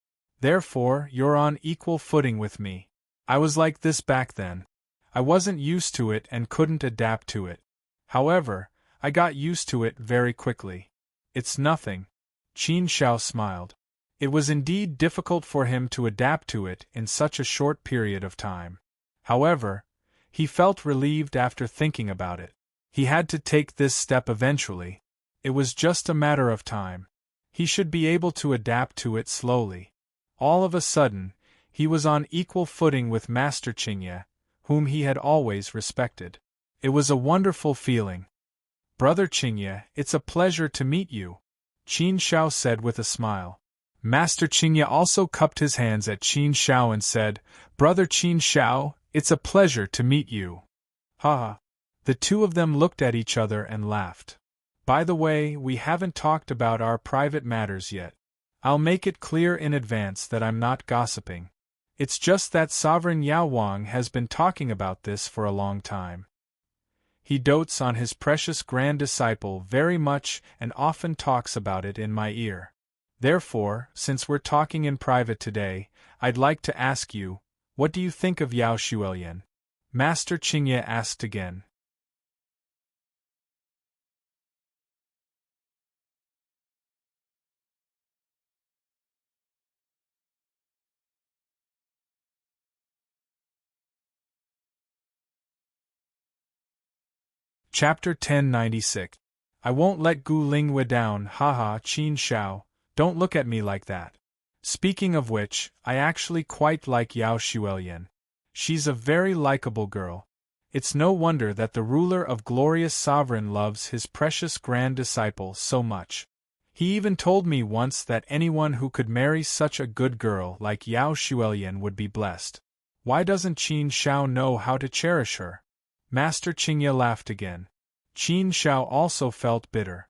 Therefore, you're on equal footing with me. I was like this back then. I wasn't used to it and couldn't adapt to it. However, I got used to it very quickly. It's nothing. Qin Shao smiled. It was indeed difficult for him to adapt to it in such a short period of time. However, he felt relieved after thinking about it. He had to take this step eventually. It was just a matter of time. He should be able to adapt to it slowly. All of a sudden, he was on equal footing with Master Qingye, whom he had always respected. It was a wonderful feeling. Brother Qingye, it's a pleasure to meet you, Qin Shao said with a smile. Master Qingye also cupped his hands at Qin Shao and said, Brother Qin Shao, it's a pleasure to meet you. Ha! The two of them looked at each other and laughed. By the way, we haven't talked about our private matters yet. I'll make it clear in advance that I'm not gossiping. It's just that Sovereign Yao Wang has been talking about this for a long time. He dotes on his precious grand disciple very much and often talks about it in my ear. Therefore, since we're talking in private today, I'd like to ask you, what do you think of Yao Xuelian? Master Qingye asked again. Chapter 1096. I won't let Gu Lingwe down, haha, Qin Shao, don't look at me like that. Speaking of which, I actually quite like Yao Xuelian. She's a very likable girl. It's no wonder that the ruler of glorious sovereign loves his precious grand disciple so much. He even told me once that anyone who could marry such a good girl like Yao Xuelian would be blessed. Why doesn't Qin Shao know how to cherish her? Master Qingye laughed again. Qin Shao also felt bitter.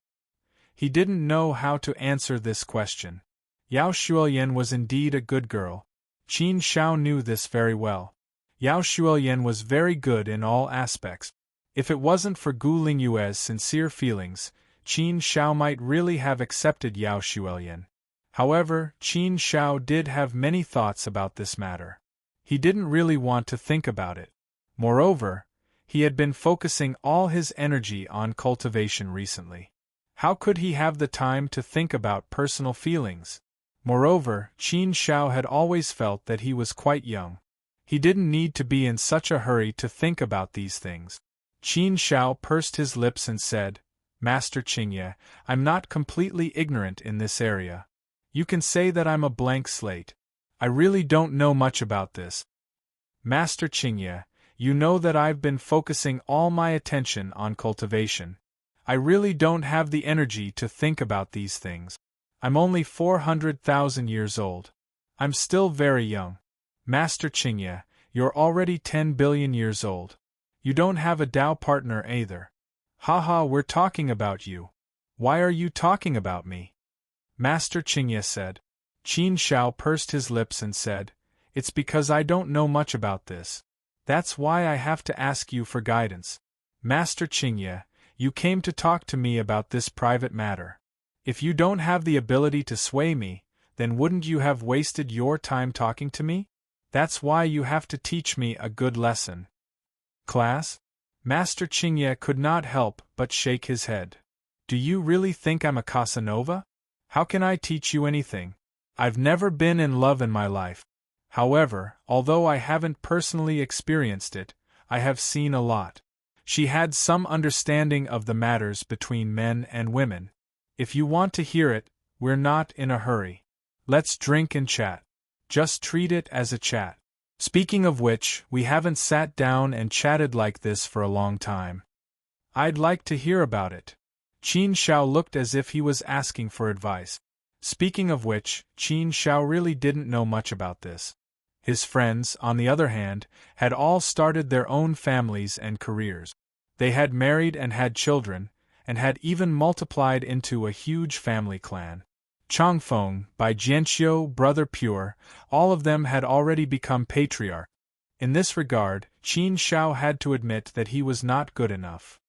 He didn't know how to answer this question. Yao Xuelian was indeed a good girl. Qin Shao knew this very well. Yao Xuelian was very good in all aspects. If it wasn't for Gu Lingyue's sincere feelings, Qin Shao might really have accepted Yao Xuelian. However, Qin Shao did have many thoughts about this matter. He didn't really want to think about it. Moreover, he had been focusing all his energy on cultivation recently. How could he have the time to think about personal feelings? Moreover, Qin Shao had always felt that he was quite young. He didn't need to be in such a hurry to think about these things. Qin Shao pursed his lips and said, Master Qingye, I'm not completely ignorant in this area. You can say that I'm a blank slate. I really don't know much about this. Master Qingye, you know that I've been focusing all my attention on cultivation. I really don't have the energy to think about these things. I'm only 400,000 years old. I'm still very young. Master Qingye, you're already 10 billion years old. You don't have a Tao partner either. Haha, we're talking about you. Why are you talking about me? Master Qingye said. Qin Shao pursed his lips and said, It's because I don't know much about this. That's why I have to ask you for guidance. Master Qingye, you came to talk to me about this private matter. If you don't have the ability to sway me, then wouldn't you have wasted your time talking to me? That's why you have to teach me a good lesson. Class? Master Qingye could not help but shake his head. Do you really think I'm a Casanova? How can I teach you anything? I've never been in love in my life. However, although I haven't personally experienced it, I have seen a lot. She had some understanding of the matters between men and women. If you want to hear it, we're not in a hurry. Let's drink and chat. Just treat it as a chat. Speaking of which, we haven't sat down and chatted like this for a long time. I'd like to hear about it. Qin Shao looked as if he was asking for advice. Speaking of which, Qin Shao really didn't know much about this. His friends, on the other hand, had all started their own families and careers. They had married and had children, and had even multiplied into a huge family clan. Changfeng, by Jianqiu, brother pure, all of them had already become patriarch. In this regard, Qin Shao had to admit that he was not good enough.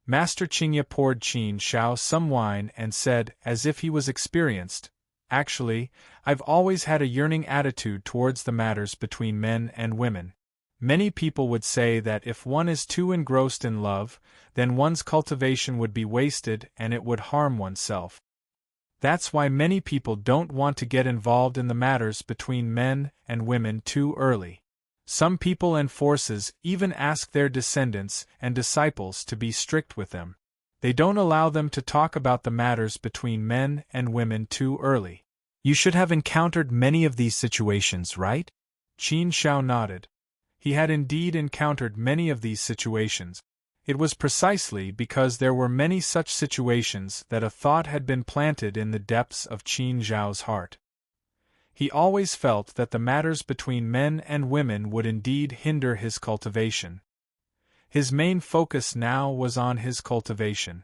Master Qingye poured Qin Shao some wine and said, as if he was experienced, Actually, I've always had a yearning attitude towards the matters between men and women. Many people would say that if one is too engrossed in love, then one's cultivation would be wasted and it would harm oneself. That's why many people don't want to get involved in the matters between men and women too early. Some people and forces even ask their descendants and disciples to be strict with them. They don't allow them to talk about the matters between men and women too early. You should have encountered many of these situations, right? Qin Shao nodded. He had indeed encountered many of these situations. It was precisely because there were many such situations that a thought had been planted in the depths of Qin Zhao's heart. He always felt that the matters between men and women would indeed hinder his cultivation. His main focus now was on his cultivation.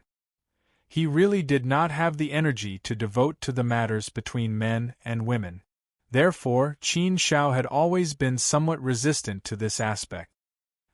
He really did not have the energy to devote to the matters between men and women. Therefore, Qin Shao had always been somewhat resistant to this aspect.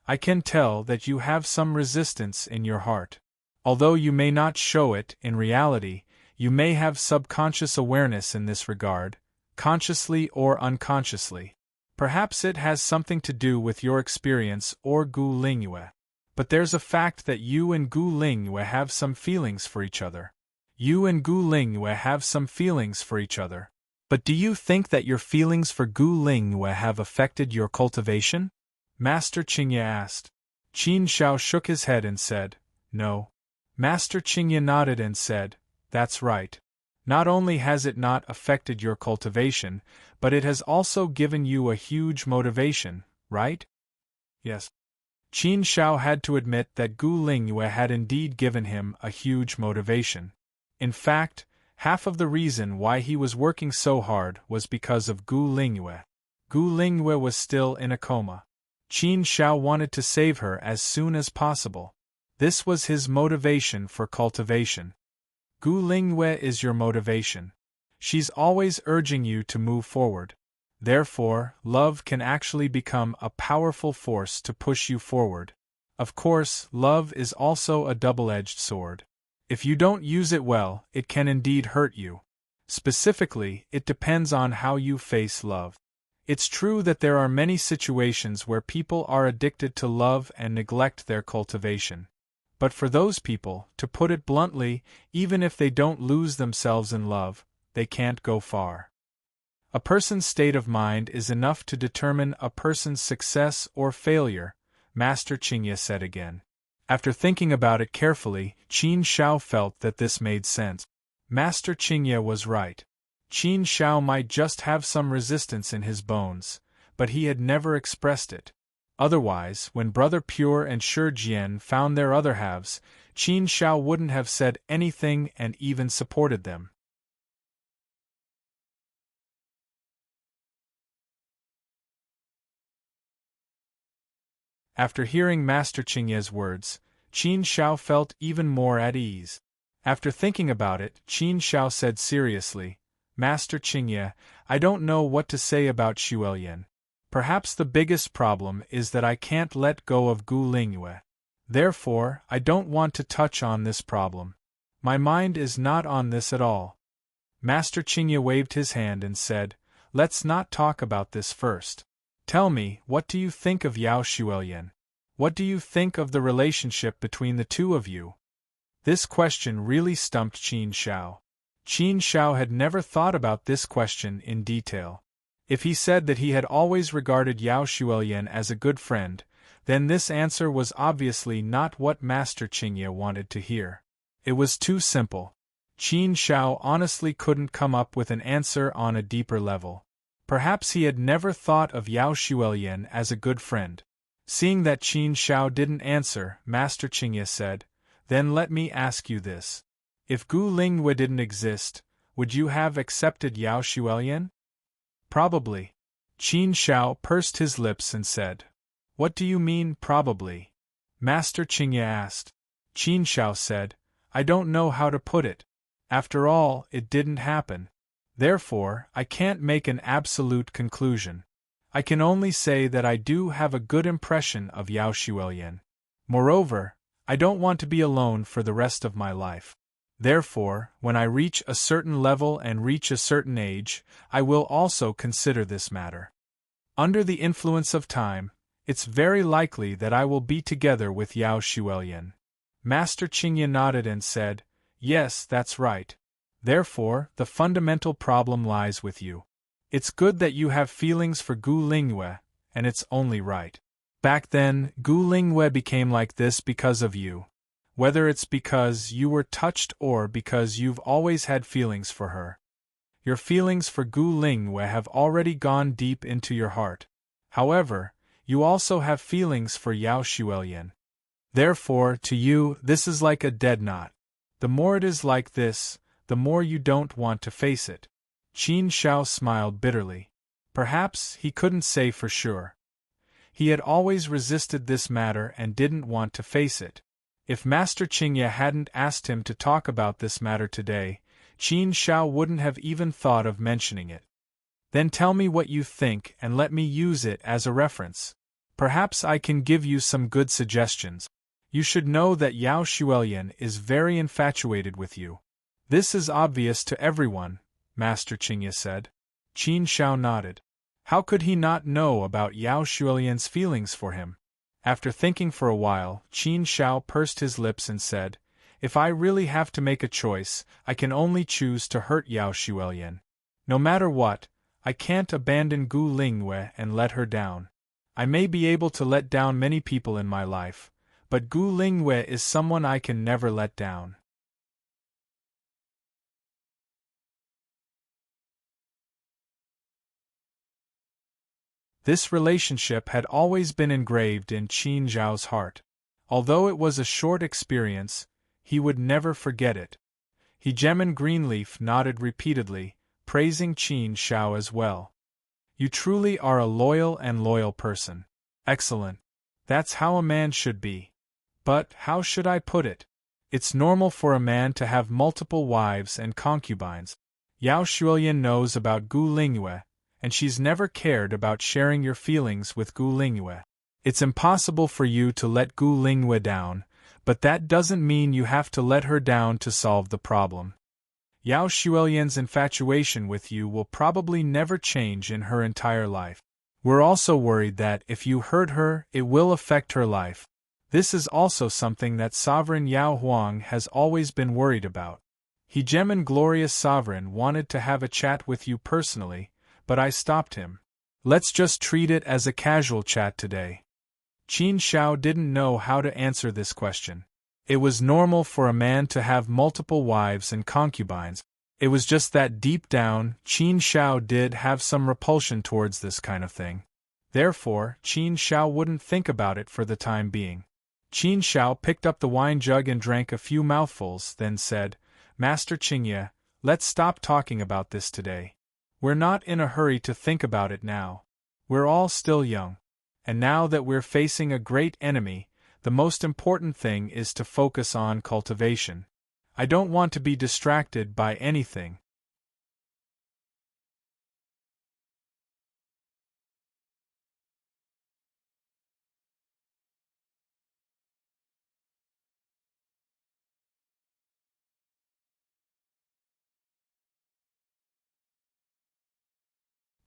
I can tell that you have some resistance in your heart. Although you may not show it in reality, you may have subconscious awareness in this regard, consciously or unconsciously. Perhaps it has something to do with your experience or Gu Lingyue. But there's a fact that you and Gu Lingyue have some feelings for each other. You and Gu Lingyue have some feelings for each other. But do you think that your feelings for Gu Lingyue have affected your cultivation? Master Qingye asked. Qin Shao shook his head and said, No. Master Qingye nodded and said, That's right. Not only has it not affected your cultivation, but it has also given you a huge motivation, right? Yes. Qin Shao had to admit that Gu Lingyue had indeed given him a huge motivation. In fact, half of the reason why he was working so hard was because of Gu Lingyue. Gu Lingyue was still in a coma. Qin Shao wanted to save her as soon as possible. This was his motivation for cultivation. Gu Lingyue is your motivation. She's always urging you to move forward. Therefore, love can actually become a powerful force to push you forward. Of course, love is also a double-edged sword. If you don't use it well, it can indeed hurt you. Specifically, it depends on how you face love. It's true that there are many situations where people are addicted to love and neglect their cultivation. But for those people, to put it bluntly, even if they don't lose themselves in love, they can't go far. A person's state of mind is enough to determine a person's success or failure, Master Qingye said again. After thinking about it carefully, Qin Shao felt that this made sense. Master Qingye was right. Qin Shao might just have some resistance in his bones, but he had never expressed it. Otherwise, when Brother Pure and Shi Jian found their other halves, Qin Shao wouldn't have said anything and even supported them. After hearing Master Qingye's words, Qin Shao felt even more at ease. After thinking about it, Qin Shao said seriously, Master Qingye, I don't know what to say about Xuelian. Perhaps the biggest problem is that I can't let go of Gu Lingyue. Therefore, I don't want to touch on this problem. My mind is not on this at all. Master Qingye waved his hand and said, Let's not talk about this first. Tell me, what do you think of Yao Xuelian? What do you think of the relationship between the two of you? This question really stumped Qin Shao. Qin Shao had never thought about this question in detail. If he said that he had always regarded Yao Xuelian as a good friend, then this answer was obviously not what Master Qingye wanted to hear. It was too simple. Qin Shao honestly couldn't come up with an answer on a deeper level. Perhaps he had never thought of Yao Xuelian as a good friend. Seeing that Qin Shao didn't answer, Master Qingye said, Then let me ask you this. If Gu Lingyue didn't exist, would you have accepted Yao Xuelian? Probably. Qin Shao pursed his lips and said, What do you mean, probably? Master Qingye asked. Qin Shao said, I don't know how to put it. After all, it didn't happen. Therefore, I can't make an absolute conclusion. I can only say that I do have a good impression of Yao Xuelian. Moreover, I don't want to be alone for the rest of my life. Therefore, when I reach a certain level and reach a certain age, I will also consider this matter. Under the influence of time, it's very likely that I will be together with Yao Xuelian. Master Qingye nodded and said, Yes, that's right. Therefore, the fundamental problem lies with you. It's good that you have feelings for Gu Lingyue, and it's only right. Back then, Gu Lingyue became like this because of you. Whether it's because you were touched or because you've always had feelings for her. Your feelings for Gu Lingyue have already gone deep into your heart. However, you also have feelings for Yao Xuelian. Therefore, to you, this is like a dead knot. The more it is like this, the more you don't want to face it. Qin Shao smiled bitterly. Perhaps he couldn't say for sure. He had always resisted this matter and didn't want to face it. If Master Qingye hadn't asked him to talk about this matter today, Qin Shao wouldn't have even thought of mentioning it. Then tell me what you think and let me use it as a reference. Perhaps I can give you some good suggestions. You should know that Yao Xuelian is very infatuated with you. This is obvious to everyone, Master Qingye said. Qin Shao nodded. How could he not know about Yao Xuelian's feelings for him? After thinking for a while, Qin Shao pursed his lips and said, If I really have to make a choice, I can only choose to hurt Yao Xuelian. No matter what, I can't abandon Gu Lingyue and let her down. I may be able to let down many people in my life, but Gu Lingyue is someone I can never let down. This relationship had always been engraved in Qin Zhao's heart. Although it was a short experience, he would never forget it. Hegemon Greenleaf nodded repeatedly, praising Qin Zhao as well. You truly are a loyal person. Excellent. That's how a man should be. But, how should I put it? It's normal for a man to have multiple wives and concubines. Yao Shuilian knows about Gu Lingyue, and she's never cared about sharing your feelings with Gu Lingyue. It's impossible for you to let Gu Lingyue down, but that doesn't mean you have to let her down to solve the problem. Yao Shuilian's infatuation with you will probably never change in her entire life. We're also worried that, if you hurt her, it will affect her life. This is also something that Sovereign Yao Huang has always been worried about. Hegemon Glorious Sovereign wanted to have a chat with you personally, but I stopped him. Let's just treat it as a casual chat today. Qin Zhao didn't know how to answer this question. It was normal for a man to have multiple wives and concubines. It was just that deep down, Qin Zhao did have some repulsion towards this kind of thing. Therefore, Qin Zhao wouldn't think about it for the time being. Qin Zhao picked up the wine jug and drank a few mouthfuls, then said, Master Qingye, let's stop talking about this today. We're not in a hurry to think about it now. We're all still young. And now that we're facing a great enemy, the most important thing is to focus on cultivation. I don't want to be distracted by anything.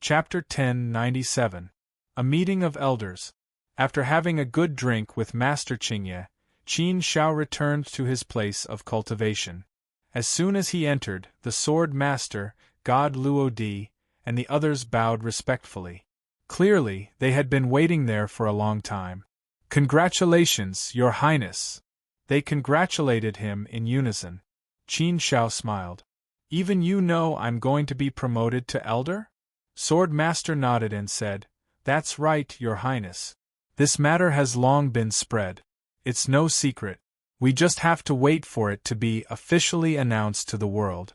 Chapter 1097. A Meeting of Elders. After having a good drink with Master Qingye, Qin Zhao returned to his place of cultivation. As soon as he entered, the Sword Master, God Luo Di, and the others bowed respectfully. Clearly, they had been waiting there for a long time. Congratulations, Your Highness! They congratulated him in unison. Qin Zhao smiled. Even you know I'm going to be promoted to Elder? Sword Master nodded and said, That's right, Your Highness. This matter has long been spread. It's no secret. We just have to wait for it to be officially announced to the world.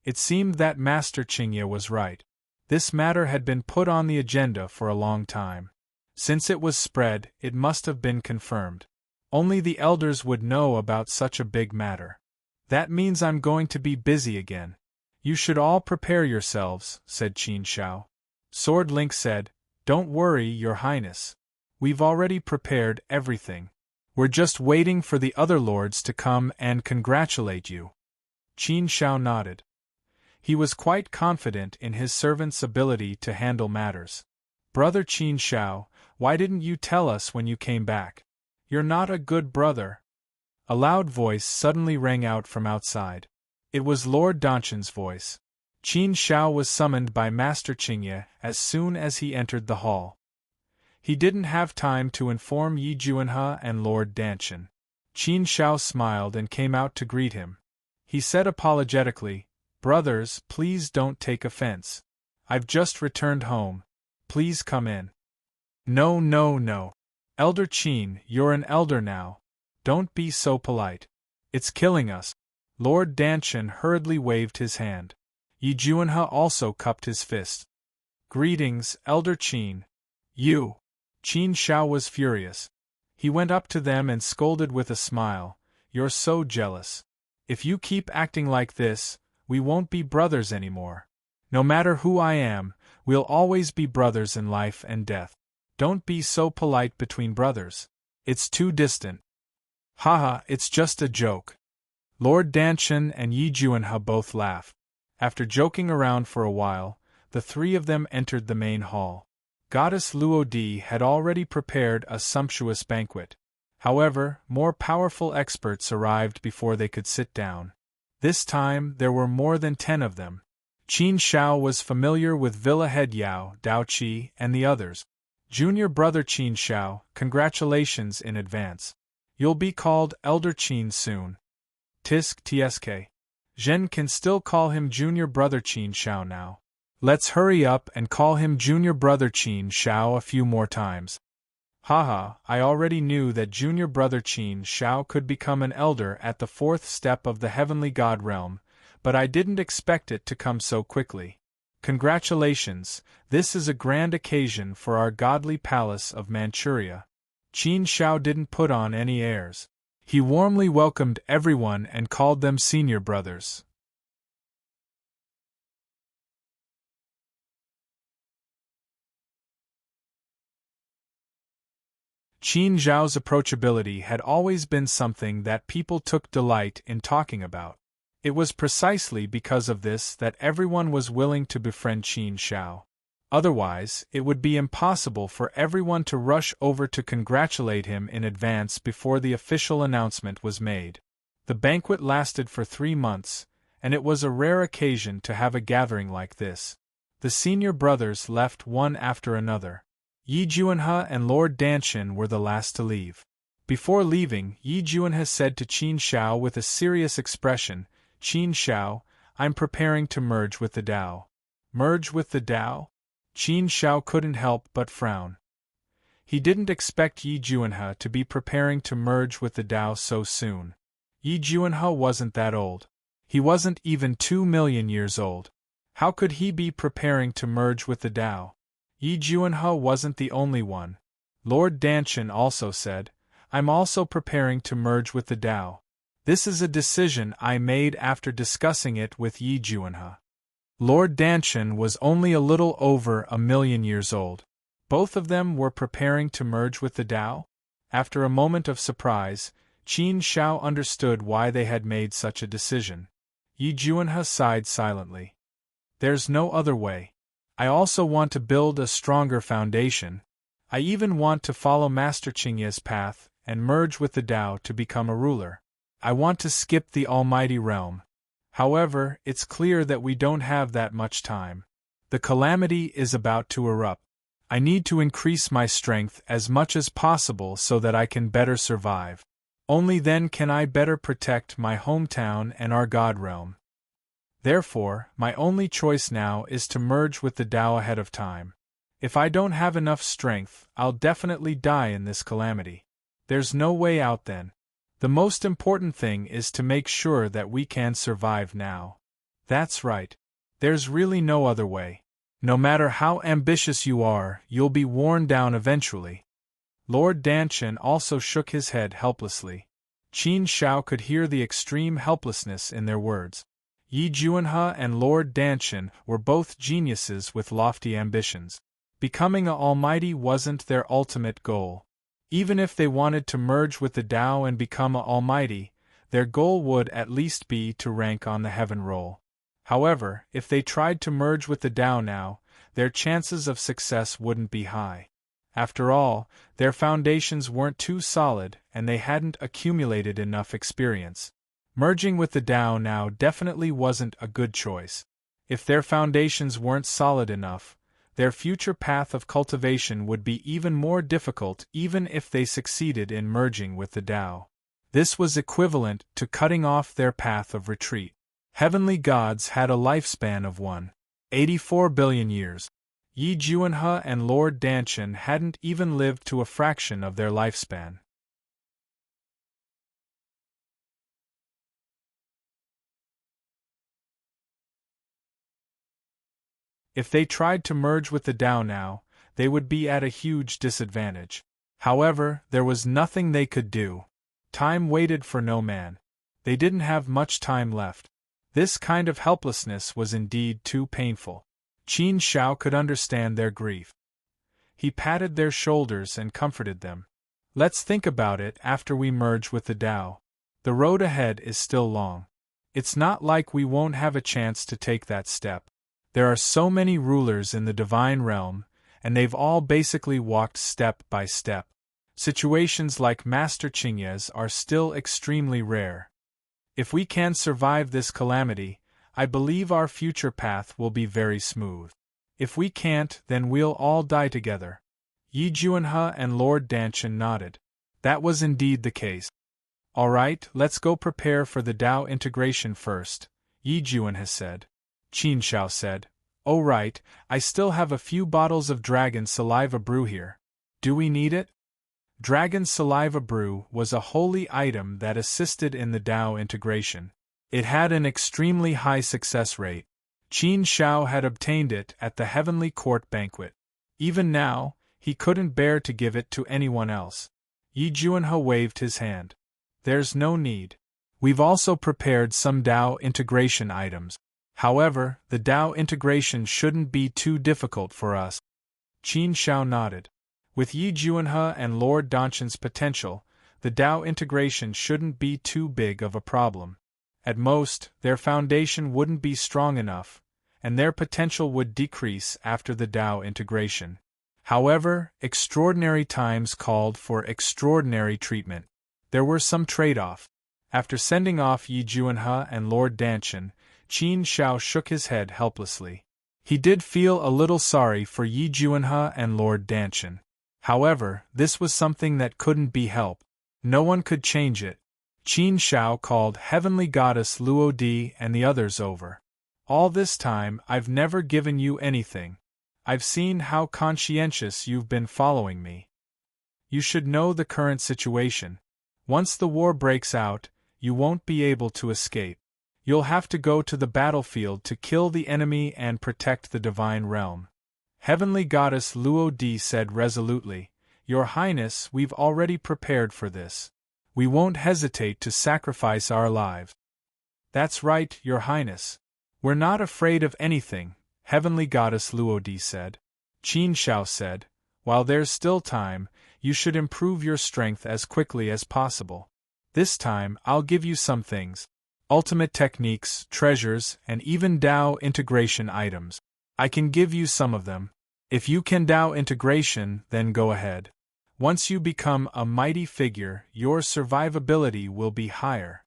It seemed that Master Qingye was right. This matter had been put on the agenda for a long time. Since it was spread, it must have been confirmed. Only the elders would know about such a big matter. That means I'm going to be busy again. You should all prepare yourselves, said Qin Zhao. Sword Link said, Don't worry, Your Highness. We've already prepared everything. We're just waiting for the other lords to come and congratulate you. Qin Zhao nodded. He was quite confident in his servant's ability to handle matters. Brother Qin Zhao, why didn't you tell us when you came back? You're not a good brother. A loud voice suddenly rang out from outside. It was Lord Danchen's voice. Qin Zhao was summoned by Master Qingye as soon as he entered the hall. He didn't have time to inform Yi Juanhe and Lord Danchen. Qin Zhao smiled and came out to greet him. He said apologetically, Brothers, please don't take offense. I've just returned home. Please come in. No. Elder Qin, you're an elder now. Don't be so polite. It's killing us. Lord Danchen hurriedly waved his hand. Yi Juanhe also cupped his fist. Greetings, Elder Qin. You. Qin Zhao was furious. He went up to them and scolded with a smile, You're so jealous. If you keep acting like this, we won't be brothers anymore. No matter who I am, we'll always be brothers in life and death. Don't be so polite between brothers. It's too distant. Haha, it's just a joke. Lord Danchen and Yi Juanhe both laughed. After joking around for a while, the three of them entered the main hall. Goddess Luo Di had already prepared a sumptuous banquet. However, more powerful experts arrived before they could sit down. This time, there were more than 10 of them. Qin Zhao was familiar with Villa Head Yao, Dao Qi, and the others. Junior brother Qin Zhao, congratulations in advance. You'll be called Elder Qin soon. Tisk Tsk. Zhen can still call him Junior brother Qin Zhao now. Let's hurry up and call him Junior Brother Qin Shao a few more times. Haha, I already knew that Junior Brother Qin Shao could become an elder at the 4th step of the Heavenly God realm, but I didn't expect it to come so quickly. Congratulations, this is a grand occasion for our godly palace of Manchuria. Qin Shao didn't put on any airs. He warmly welcomed everyone and called them senior brothers. Qin Zhao's approachability had always been something that people took delight in talking about. It was precisely because of this that everyone was willing to befriend Qin Shao. Otherwise, it would be impossible for everyone to rush over to congratulate him in advance before the official announcement was made. The banquet lasted for 3 months, and it was a rare occasion to have a gathering like this. The senior brothers left one after another. Yi Juanhe and Lord Danshin were the last to leave. Before leaving, Yi Juanhe said to Qin Shao with a serious expression, "Qin Shao, I'm preparing to merge with the Tao." Merge with the Tao? Qin Shao couldn't help but frown. He didn't expect Yi Juanhe to be preparing to merge with the Tao so soon. Yi Juanhe wasn't that old. He wasn't even 2 million years old. How could he be preparing to merge with the Tao? Yi Juanhe wasn't the only one. Lord Danshin also said, "I'm also preparing to merge with the Tao. This is a decision I made after discussing it with Yi Juanhe." Lord Danshin was only a little over 1 million years old. Both of them were preparing to merge with the Tao? After a moment of surprise, Qin Shao understood why they had made such a decision. Yi Juanhe sighed silently. "There's no other way. I also want to build a stronger foundation. I even want to follow Master Qingye's path and merge with the Tao to become a ruler. I want to skip the Almighty Realm. However, it's clear that we don't have that much time. The calamity is about to erupt. I need to increase my strength as much as possible so that I can better survive. Only then can I better protect my hometown and our God realm. Therefore, my only choice now is to merge with the Tao ahead of time. If I don't have enough strength, I'll definitely die in this calamity. There's no way out then. The most important thing is to make sure that we can survive now." "That's right. There's really no other way. No matter how ambitious you are, you'll be worn down eventually." Lord Danshin also shook his head helplessly. Qin Shao could hear the extreme helplessness in their words. Yi Juanhe and Lord Danshin were both geniuses with lofty ambitions. Becoming a almighty wasn't their ultimate goal. Even if they wanted to merge with the Tao and become a almighty, their goal would at least be to rank on the heaven roll. However, if they tried to merge with the Tao now, their chances of success wouldn't be high. After all, their foundations weren't too solid and they hadn't accumulated enough experience. Merging with the Tao now definitely wasn't a good choice. If their foundations weren't solid enough, their future path of cultivation would be even more difficult even if they succeeded in merging with the Tao. This was equivalent to cutting off their path of retreat. Heavenly gods had a lifespan of 1.84 billion years. Yi Juanhe and Lord Danshin hadn't even lived to a fraction of their lifespan. If they tried to merge with the Tao now, they would be at a huge disadvantage. However, there was nothing they could do. Time waited for no man. They didn't have much time left. This kind of helplessness was indeed too painful. Qin Shao could understand their grief. He patted their shoulders and comforted them. "Let's think about it after we merge with the Tao. The road ahead is still long. It's not like we won't have a chance to take that step. There are so many rulers in the divine realm, and they've all basically walked step by step. Situations like Master Qingye's are still extremely rare. If we can survive this calamity, I believe our future path will be very smooth. If we can't, then we'll all die together." Yi Juanhe and Lord Danshin nodded. That was indeed the case. "Alright, let's go prepare for the Tao integration first," Yi Juanhe said. Qin Shao said, "Oh right, I still have a few bottles of dragon saliva brew here. Do we need it?" Dragon saliva brew was a holy item that assisted in the Tao integration. It had an extremely high success rate. Qin Shao had obtained it at the Heavenly Court banquet. Even now, he couldn't bear to give it to anyone else. Yi Juanhe waved his hand. "There's no need. We've also prepared some Tao integration items. However, the Tao integration shouldn't be too difficult for us." Qin Shao nodded. With Yi Juanhe and Lord Danshan's potential, the Tao integration shouldn't be too big of a problem. At most, their foundation wouldn't be strong enough, and their potential would decrease after the Tao integration. However, extraordinary times called for extraordinary treatment. There were some trade-off. After sending off Yi Juanhe and Lord Danshan, Qin Shao shook his head helplessly. He did feel a little sorry for Yi Juanhe and Lord Danshan. However, this was something that couldn't be helped. No one could change it. Qin Shao called Heavenly Goddess Luo Di and the others over. "All this time I've never given you anything. I've seen how conscientious you've been following me. You should know the current situation. Once the war breaks out, you won't be able to escape. You'll have to go to the battlefield to kill the enemy and protect the divine realm." Heavenly Goddess Luo Di said resolutely, "Your Highness, we've already prepared for this. We won't hesitate to sacrifice our lives." "That's right, Your Highness. We're not afraid of anything," Heavenly Goddess Luo Di said. Qin Shao said, "While there's still time, you should improve your strength as quickly as possible. This time, I'll give you some things. Ultimate techniques, treasures, and even Tao integration items. I can give you some of them. If you can Tao integration, then go ahead. Once you become a mighty figure, your survivability will be higher."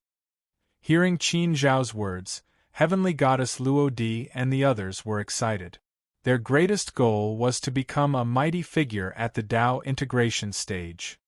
Hearing Qin Zhao's words, Heavenly Goddess Luo Di and the others were excited. Their greatest goal was to become a mighty figure at the Tao integration stage.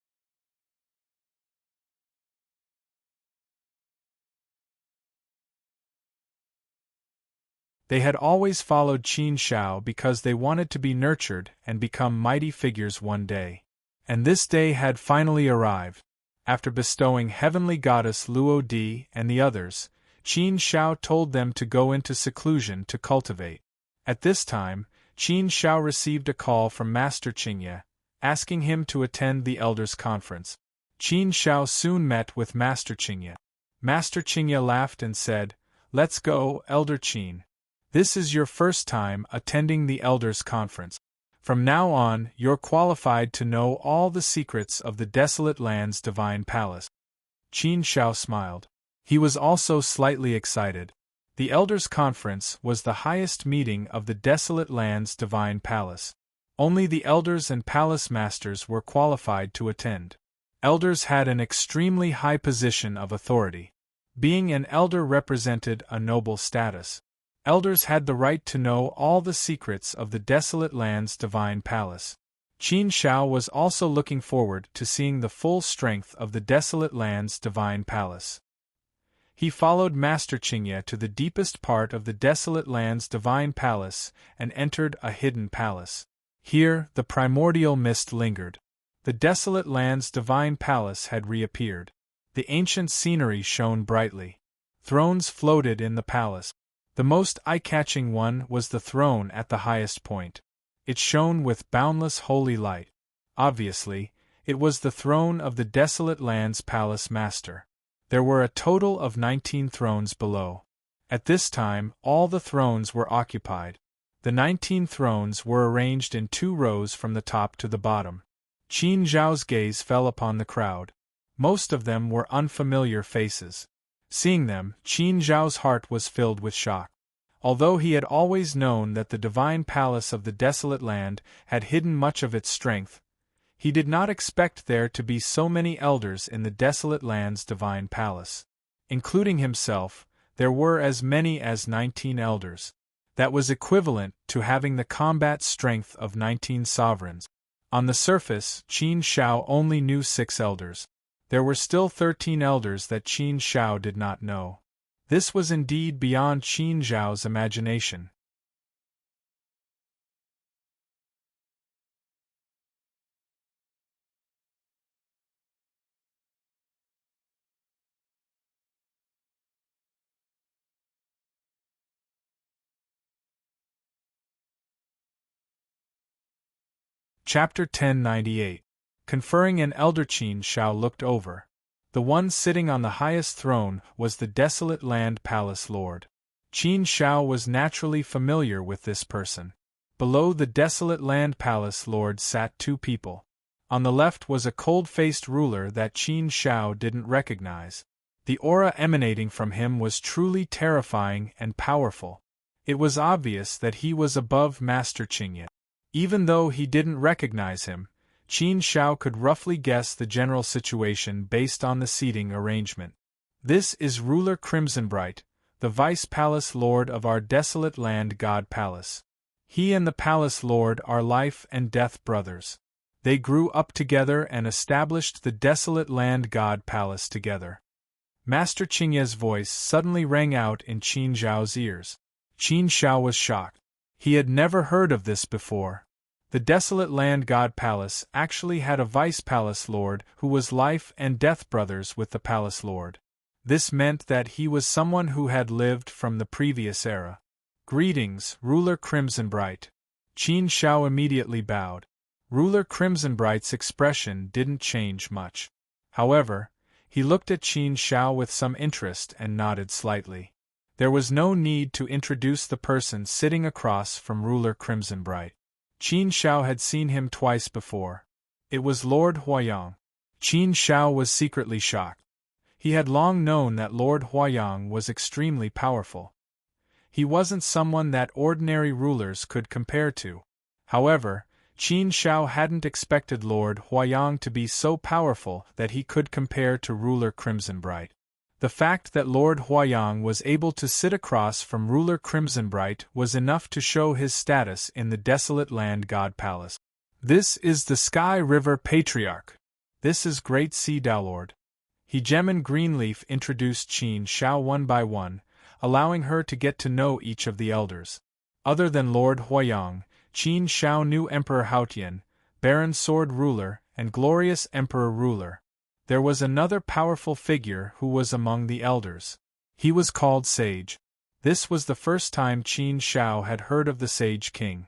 They had always followed Qin Shao because they wanted to be nurtured and become mighty figures one day. And this day had finally arrived. After bestowing Heavenly Goddess Luo Di and the others, Qin Shao told them to go into seclusion to cultivate. At this time, Qin Shao received a call from Master Qingye, asking him to attend the Elders' Conference. Qin Shao soon met with Master Qingye. Master Qingye laughed and said, "Let's go, Elder Qin. This is your first time attending the Elders' Conference. From now on, you're qualified to know all the secrets of the Desolate Land's Divine Palace." Qin Shao smiled. He was also slightly excited. The Elders' Conference was the highest meeting of the Desolate Land's Divine Palace. Only the elders and palace masters were qualified to attend. Elders had an extremely high position of authority. Being an elder represented a noble status. Elders had the right to know all the secrets of the Desolate Land's Divine Palace. Qin Shao was also looking forward to seeing the full strength of the Desolate Land's Divine Palace. He followed Master Qingye to the deepest part of the Desolate Land's Divine Palace and entered a hidden palace. Here, the primordial mist lingered. The Desolate Land's Divine Palace had reappeared. The ancient scenery shone brightly. Thrones floated in the palace. The most eye-catching one was the throne at the highest point. It shone with boundless holy light. Obviously, it was the throne of the Desolate Land's Palace Master. There were a total of 19 thrones below. At this time, all the thrones were occupied. The 19 thrones were arranged in 2 rows from the top to the bottom. Qin Zhao's gaze fell upon the crowd. Most of them were unfamiliar faces. Seeing them, Qin Zhao's heart was filled with shock. Although he had always known that the divine palace of the Desolate Land had hidden much of its strength, he did not expect there to be so many elders in the Desolate Land's divine palace. Including himself, there were as many as 19 elders. That was equivalent to having the combat strength of 19 sovereigns. On the surface, Qin Shao only knew 6 elders. There were still 13 elders that Qin Shao did not know. This was indeed beyond Qin Zhao's imagination. Chapter 1098. Conferring an elder. Qin Shao looked over. The one sitting on the highest throne was the desolate land palace lord. Qin Shao was naturally familiar with this person. Below the desolate land palace lord sat two people. On the left was a cold-faced ruler that Qin Shao didn't recognize. The aura emanating from him was truly terrifying and powerful. It was obvious that he was above Master Qingye. Even though he didn't recognize him, Qin Shao could roughly guess the general situation based on the seating arrangement. This is Ruler Crimsonbright, the Vice Palace Lord of our desolate land God Palace. He and the Palace Lord are life and death brothers. They grew up together and established the desolate land God Palace together. Master Qingye's voice suddenly rang out in Qin Shao's ears. Qin Shao was shocked. He had never heard of this before. The desolate land God Palace actually had a Vice Palace Lord who was life and death brothers with the Palace Lord. This meant that he was someone who had lived from the previous era. Greetings, Ruler Crimsonbright. Qin Shao immediately bowed. Ruler Crimsonbright's expression didn't change much. However, he looked at Qin Shao with some interest and nodded slightly. There was no need to introduce the person sitting across from Ruler Crimsonbright. Qin Shao had seen him twice before. It was Lord Huayang. Qin Shao was secretly shocked. He had long known that Lord Huayang was extremely powerful. He wasn't someone that ordinary rulers could compare to. However, Qin Shao hadn't expected Lord Huayang to be so powerful that he could compare to Ruler Crimsonbright. The fact that Lord Huayang was able to sit across from Ruler Crimsonbright was enough to show his status in the desolate land God Palace. This is the Sky River Patriarch. This is Great Sea Lord. Hegemon Greenleaf introduced Qin Shao one by one, allowing her to get to know each of the elders. Other than Lord Huayang, Qin Shao knew Emperor Haotian, Baron Sword Ruler, and Glorious Emperor Ruler. There was another powerful figure who was among the elders. He was called Sage. This was the first time Qin Shao had heard of the Sage King.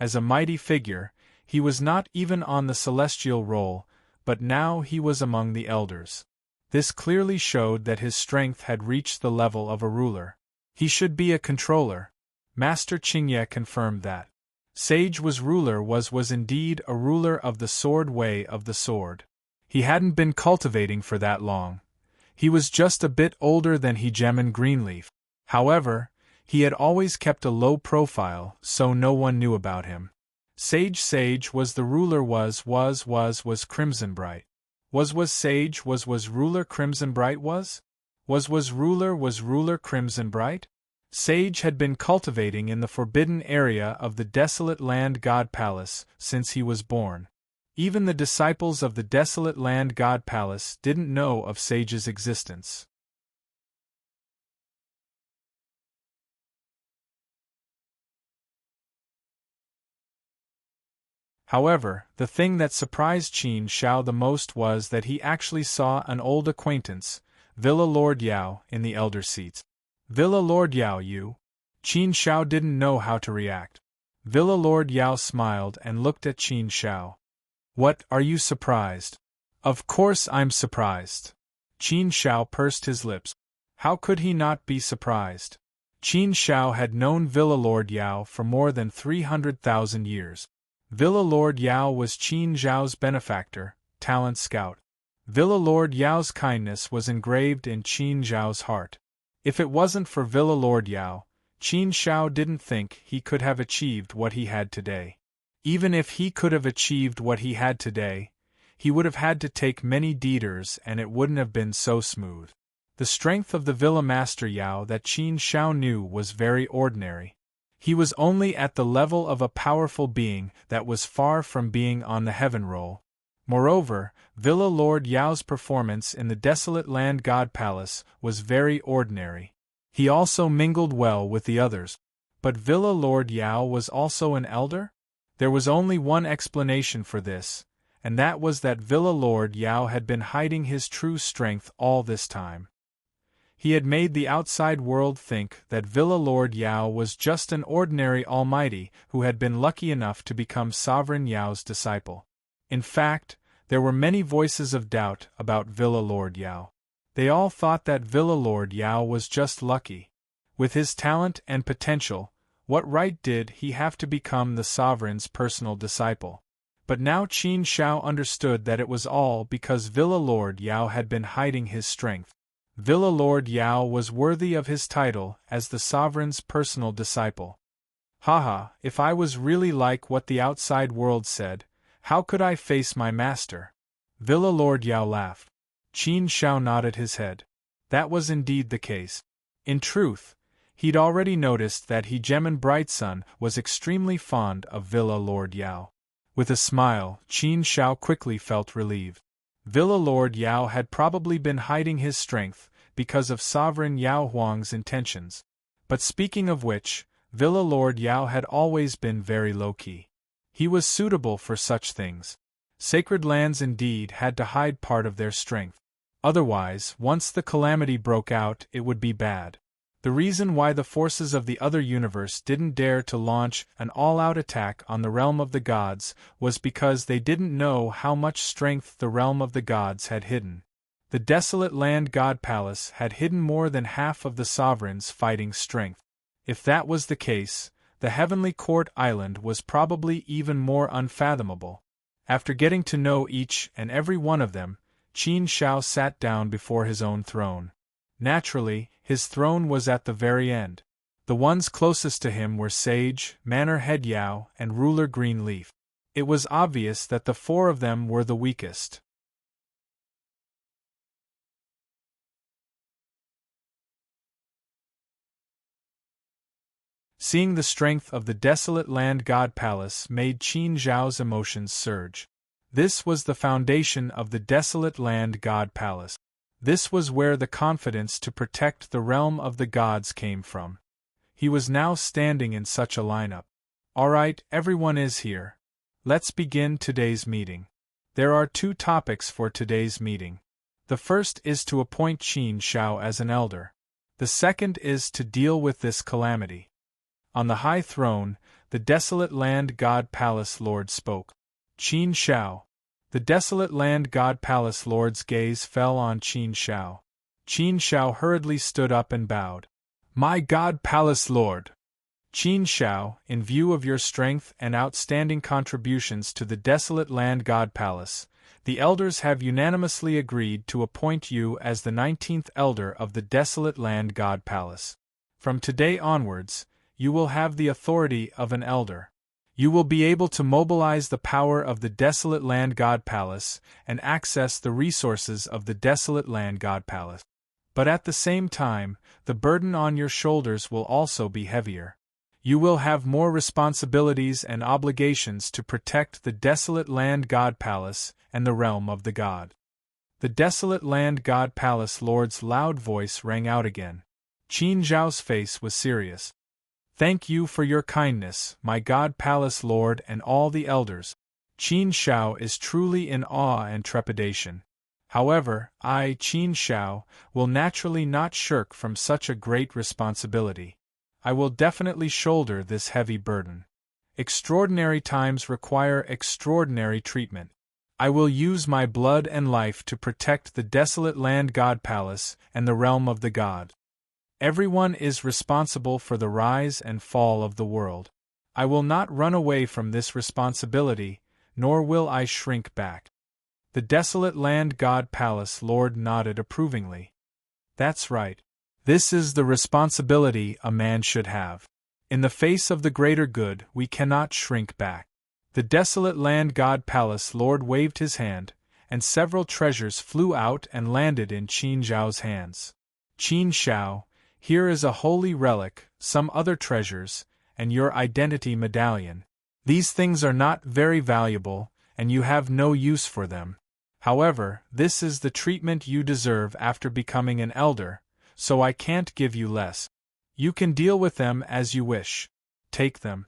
As a mighty figure, he was not even on the celestial roll, but now he was among the elders. This clearly showed that his strength had reached the level of a ruler. He should be a controller. Master Qingye confirmed that. Sage was indeed a ruler of the sword way of the sword. He hadn't been cultivating for that long. He was just a bit older than Hegemon Greenleaf. However, he had always kept a low profile, so no one knew about him. Sage was the ruler was Crimsonbright. Was Sage was ruler Crimsonbright was ruler Crimsonbright? Sage had been cultivating in the forbidden area of the desolate land God Palace since he was born. Even the disciples of the desolate land God Palace didn't know of Sage's existence. However, the thing that surprised Qin Shao the most was that he actually saw an old acquaintance, Villa Lord Yao, in the elder seats. Villa Lord Yao, you? Qin Shao didn't know how to react. Villa Lord Yao smiled and looked at Qin Shao. What, are you surprised? Of course I'm surprised. Qin Shao pursed his lips. How could he not be surprised? Qin Shao had known Villa Lord Yao for more than 300,000 years. Villa Lord Yao was Qin Shao's benefactor, talent scout. Villa Lord Yao's kindness was engraved in Qin Shao's heart. If it wasn't for Villa Lord Yao, Qin Shao didn't think he could have achieved what he had today. Even if he could have achieved what he had today, he would have had to take many detours and it wouldn't have been so smooth. The strength of the Villa Master Yao that Qin Shao knew was very ordinary. He was only at the level of a powerful being that was far from being on the heaven roll. Moreover, Villa Lord Yao's performance in the desolate land God Palace was very ordinary. He also mingled well with the others. But Villa Lord Yao was also an elder? There was only one explanation for this, and that was that Villa Lord Yao had been hiding his true strength all this time. He had made the outside world think that Villa Lord Yao was just an ordinary almighty who had been lucky enough to become Sovereign Yao's disciple. In fact, there were many voices of doubt about Villa Lord Yao. They all thought that Villa Lord Yao was just lucky. With his talent and potential, what right did he have to become the sovereign's personal disciple? But now Qin Shao understood that it was all because Villa Lord Yao had been hiding his strength. Villa Lord Yao was worthy of his title as the sovereign's personal disciple. Haha, if I was really like what the outside world said, how could I face my master? Villa Lord Yao laughed. Qin Shao nodded his head. That was indeed the case. In truth, he'd already noticed that Hegemon Brightsun was extremely fond of Villa Lord Yao. With a smile, Qin Shao quickly felt relieved. Villa Lord Yao had probably been hiding his strength because of Sovereign Yao Huang's intentions. But speaking of which, Villa Lord Yao had always been very low-key. He was suitable for such things. Sacred lands indeed had to hide part of their strength. Otherwise, once the calamity broke out, it would be bad. The reason why the forces of the other universe didn't dare to launch an all-out attack on the realm of the gods was because they didn't know how much strength the realm of the gods had hidden. The desolate land god palace had hidden more than half of the sovereign's fighting strength. If that was the case, the Heavenly Court Island was probably even more unfathomable. After getting to know each and every one of them, Qin Shao sat down before his own throne. Naturally, his throne was at the very end. The ones closest to him were Sage, Manor Head Yao, and Ruler Greenleaf. It was obvious that the four of them were the weakest. Seeing the strength of the desolate land god palace made Qin Zhao's emotions surge. This was the foundation of the desolate land god palace. This was where the confidence to protect the realm of the gods came from. He was now standing in such a lineup. Alright, everyone is here. Let's begin today's meeting. There are two topics for today's meeting. The first is to appoint Qin Shao as an elder. The second is to deal with this calamity. On the high throne, the desolate land god palace lord spoke. Qin Shao. The desolate land god palace lord's gaze fell on Qin Shao. Qin Shao hurriedly stood up and bowed. My god palace lord! Qin Shao, in view of your strength and outstanding contributions to the desolate land god palace, the elders have unanimously agreed to appoint you as the 19th elder of the desolate land god palace. From today onwards, you will have the authority of an elder. You will be able to mobilize the power of the desolate land god palace and access the resources of the desolate land god palace. But at the same time, the burden on your shoulders will also be heavier. You will have more responsibilities and obligations to protect the desolate land god palace and the realm of the god. The desolate land god palace lord's loud voice rang out again. Qin Zhao's face was serious. Thank you for your kindness, my god palace lord and all the elders. Qin Shao is truly in awe and trepidation. However, I, Qin Shao, will naturally not shirk from such a great responsibility. I will definitely shoulder this heavy burden. Extraordinary times require extraordinary treatment. I will use my blood and life to protect the desolate land god palace and the realm of the god. Everyone is responsible for the rise and fall of the world. I will not run away from this responsibility, nor will I shrink back. The desolate land god palace lord nodded approvingly. That's right. This is the responsibility a man should have. In the face of the greater good, we cannot shrink back. The desolate land god palace lord waved his hand, and several treasures flew out and landed in Qin Zhao's hands. Qin Shao, here is a holy relic, some other treasures, and your identity medallion. These things are not very valuable, and you have no use for them. However, this is the treatment you deserve after becoming an elder, so I can't give you less. You can deal with them as you wish. Take them.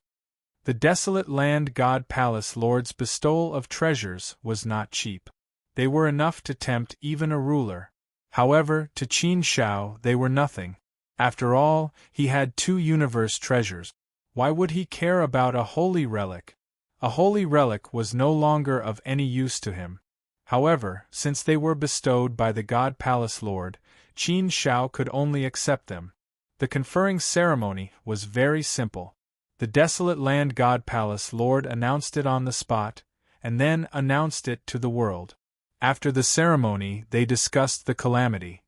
The desolate land god palace lord's bestowal of treasures was not cheap. They were enough to tempt even a ruler. However, to Qin Shao they were nothing. After all, he had 2 universe treasures. Why would he care about a holy relic? A holy relic was no longer of any use to him. However, since they were bestowed by the God Palace Lord, Qin Shao could only accept them. The conferring ceremony was very simple. The desolate land God Palace Lord announced it on the spot, and then announced it to the world. After the ceremony, they discussed the calamity.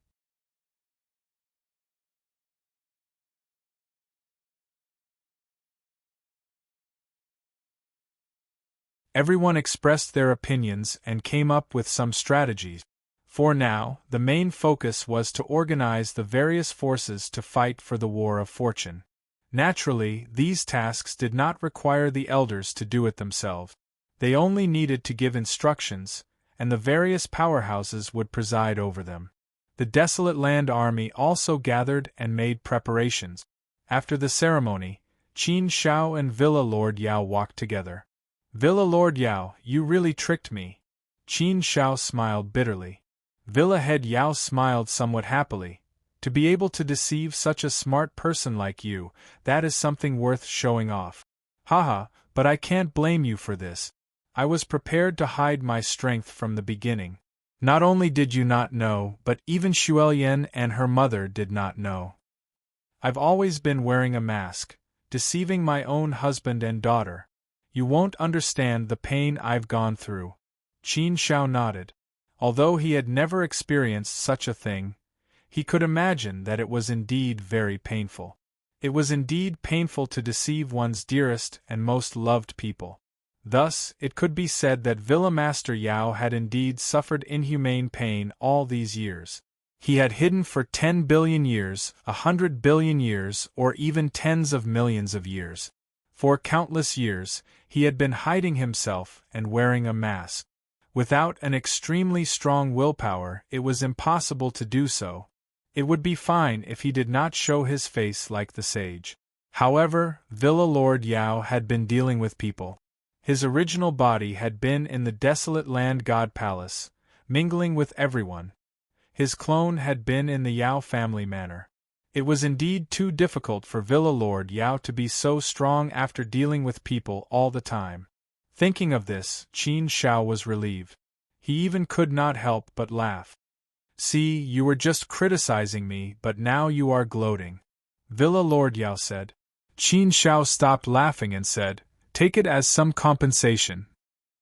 Everyone expressed their opinions and came up with some strategies. For now, the main focus was to organize the various forces to fight for the War of Fortune. Naturally, these tasks did not require the elders to do it themselves. They only needed to give instructions, and the various powerhouses would preside over them. The desolate land army also gathered and made preparations. After the ceremony, Qin Shao and Villa Lord Yao walked together. Villa Lord Yao, you really tricked me. Qin Shao smiled bitterly. Villa Head Yao smiled somewhat happily. To be able to deceive such a smart person like you, that is something worth showing off. Haha, but I can't blame you for this. I was prepared to hide my strength from the beginning. Not only did you not know, but even Xuelian and her mother did not know. I've always been wearing a mask, deceiving my own husband and daughter. You won't understand the pain I've gone through. Qin Shao nodded. Although he had never experienced such a thing, he could imagine that it was indeed very painful. It was indeed painful to deceive one's dearest and most loved people. Thus, it could be said that Villa Master Yao had indeed suffered inhumane pain all these years. He had hidden for 10 billion years, 100 billion years, or even tens of millions of years. For countless years, he had been hiding himself and wearing a mask. Without an extremely strong willpower, it was impossible to do so. It would be fine if he did not show his face like the sage. However, Villa Lord Yao had been dealing with people. His original body had been in the desolate land God Palace, mingling with everyone. His clone had been in the Yao family manor. It was indeed too difficult for Villa Lord Yao to be so strong after dealing with people all the time. Thinking of this, Qin Shao was relieved. He even could not help but laugh. See, you were just criticizing me, but now you are gloating. Villa Lord Yao said. Qin Shao stopped laughing and said, take it as some compensation.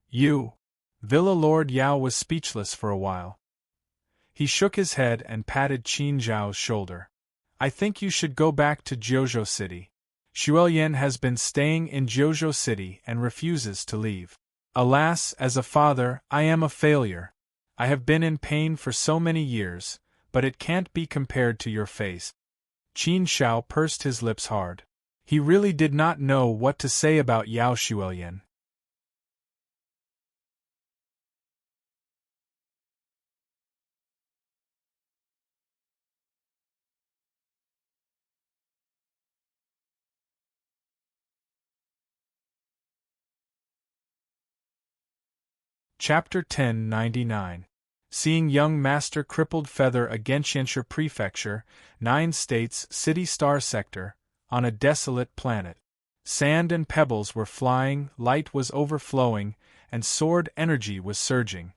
You. Villa Lord Yao was speechless for a while. He shook his head and patted Qin Shao's shoulder. I think you should go back to Jiuzhou City. Xuelian has been staying in Jiuzhou City and refuses to leave. Alas, as a father, I am a failure. I have been in pain for so many years, but it can't be compared to your face. Qin Shao pursed his lips hard. He really did not know what to say about Yao Xuelian. Chapter 1099. Seeing young Master Crippled Feather a Genshinsha Prefecture, 9 States City Star Sector, on a desolate planet. Sand and pebbles were flying, light was overflowing, and sword energy was surging.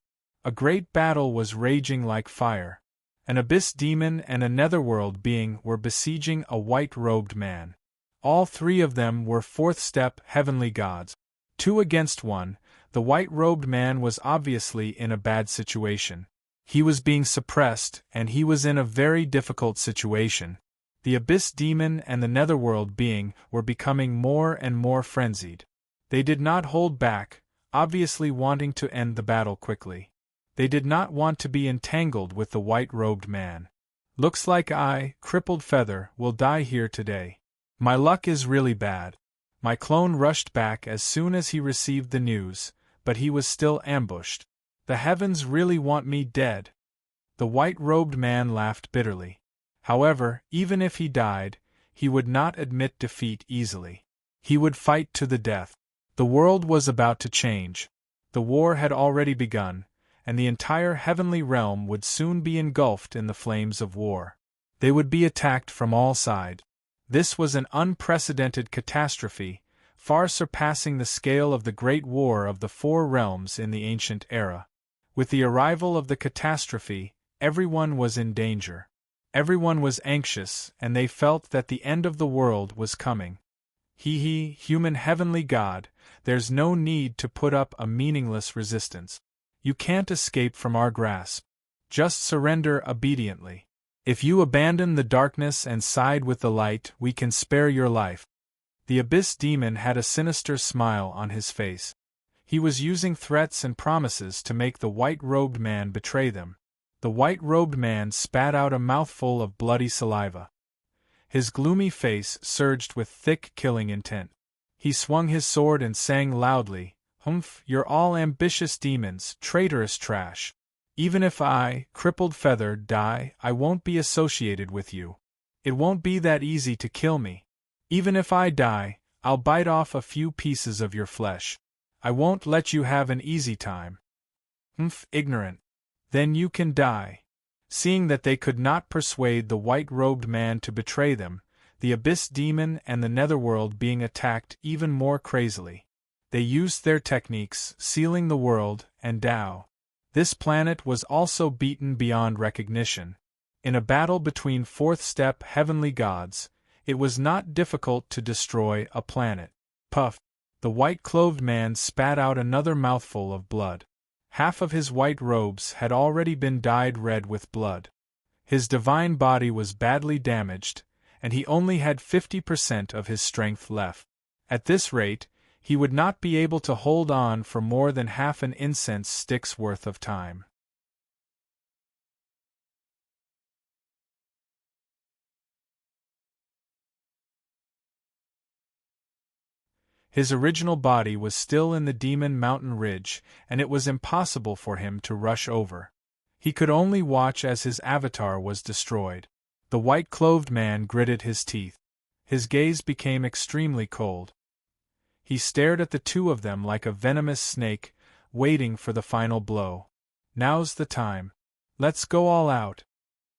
A great battle was raging like fire. An abyss demon and a netherworld being were besieging a white-robed man. All 3 of them were 4th-step heavenly gods. 2 against 1. The white-robed man was obviously in a bad situation. He was being suppressed, and he was in a very difficult situation. The abyss demon and the netherworld being were becoming more and more frenzied. They did not hold back, obviously wanting to end the battle quickly. They did not want to be entangled with the white-robed man. Looks like I, Crippled Feather, will die here today. My luck is really bad. My clone rushed back as soon as he received the news, but he was still ambushed. The heavens really want me dead. The white-robed man laughed bitterly. However, even if he died, he would not admit defeat easily. He would fight to the death. The world was about to change. The war had already begun, and the entire heavenly realm would soon be engulfed in the flames of war. They would be attacked from all sides. This was an unprecedented catastrophe, far surpassing the scale of the Great War of the Four Realms in the ancient era. With the arrival of the catastrophe, everyone was in danger. Everyone was anxious, and they felt that the end of the world was coming. Human heavenly God, there's no need to put up a meaningless resistance. You can't escape from our grasp. Just surrender obediently. If you abandon the darkness and side with the light, we can spare your life. The Abyss Demon had a sinister smile on his face. He was using threats and promises to make the white-robed man betray them. The white-robed man spat out a mouthful of bloody saliva. His gloomy face surged with thick, killing intent. He swung his sword and sang loudly, "Humph, you're all ambitious demons, traitorous trash. Even if I, crippled feather, die, I won't be associated with you. It won't be that easy to kill me. Even if I die, I'll bite off a few pieces of your flesh. I won't let you have an easy time." "Humph, ignorant. Then you can die." Seeing that they could not persuade the white-robed man to betray them, the Abyss Demon and the Netherworld being attacked even more crazily. They used their techniques, sealing the world, and Tao. This planet was also beaten beyond recognition. In a battle between fourth-step heavenly gods, it was not difficult to destroy a planet. Puff! The white-clothed man spat out another mouthful of blood. Half of his white robes had already been dyed red with blood. His divine body was badly damaged, and he only had 50% of his strength left. At this rate, he would not be able to hold on for more than half an incense stick's worth of time. His original body was still in the Demon Mountain Ridge, and it was impossible for him to rush over. He could only watch as his avatar was destroyed. The white-clothed man gritted his teeth. His gaze became extremely cold. He stared at the two of them like a venomous snake, waiting for the final blow. "Now's the time. Let's go all out."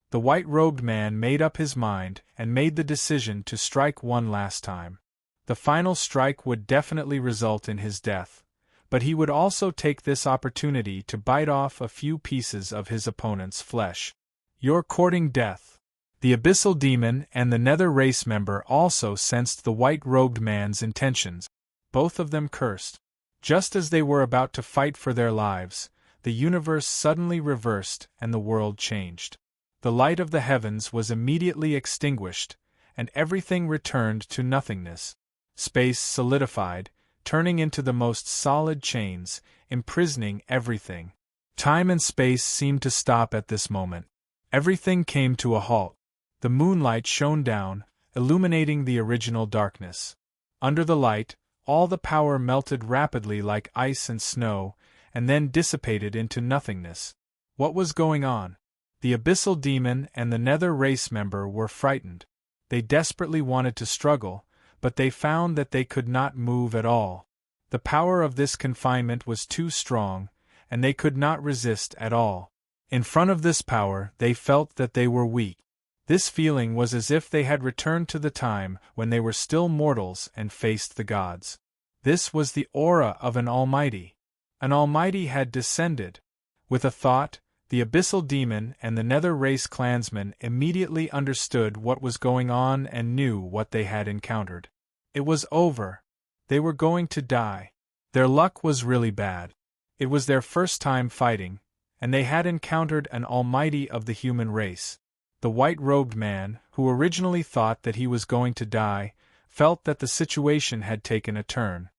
The white-robed man made up his mind and made the decision to strike one last time. The final strike would definitely result in his death, but he would also take this opportunity to bite off a few pieces of his opponent's flesh. "You're courting death." The Abyssal Demon and the Nether race member also sensed the white-robed man's intentions. Both of them cursed. Just as they were about to fight for their lives, the universe suddenly reversed and the world changed. The light of the heavens was immediately extinguished, and everything returned to nothingness. Space solidified, turning into the most solid chains, imprisoning everything. Time and space seemed to stop at this moment. Everything came to a halt. The moonlight shone down, illuminating the original darkness. Under the light, all the power melted rapidly like ice and snow, and then dissipated into nothingness. What was going on? The Abyssal Demon and the Nether race member were frightened. They desperately wanted to struggle, but they found that they could not move at all. The power of this confinement was too strong, and they could not resist at all. In front of this power, they felt that they were weak. This feeling was as if they had returned to the time when they were still mortals and faced the gods. This was the aura of an Almighty. An Almighty had descended. With a thought, the Abyssal Demon and the Nether race clansmen immediately understood what was going on and knew what they had encountered. It was over. They were going to die. Their luck was really bad. It was their first time fighting, and they had encountered an Almighty of the human race. The white-robed man, who originally thought that he was going to die, felt that the situation had taken a turn.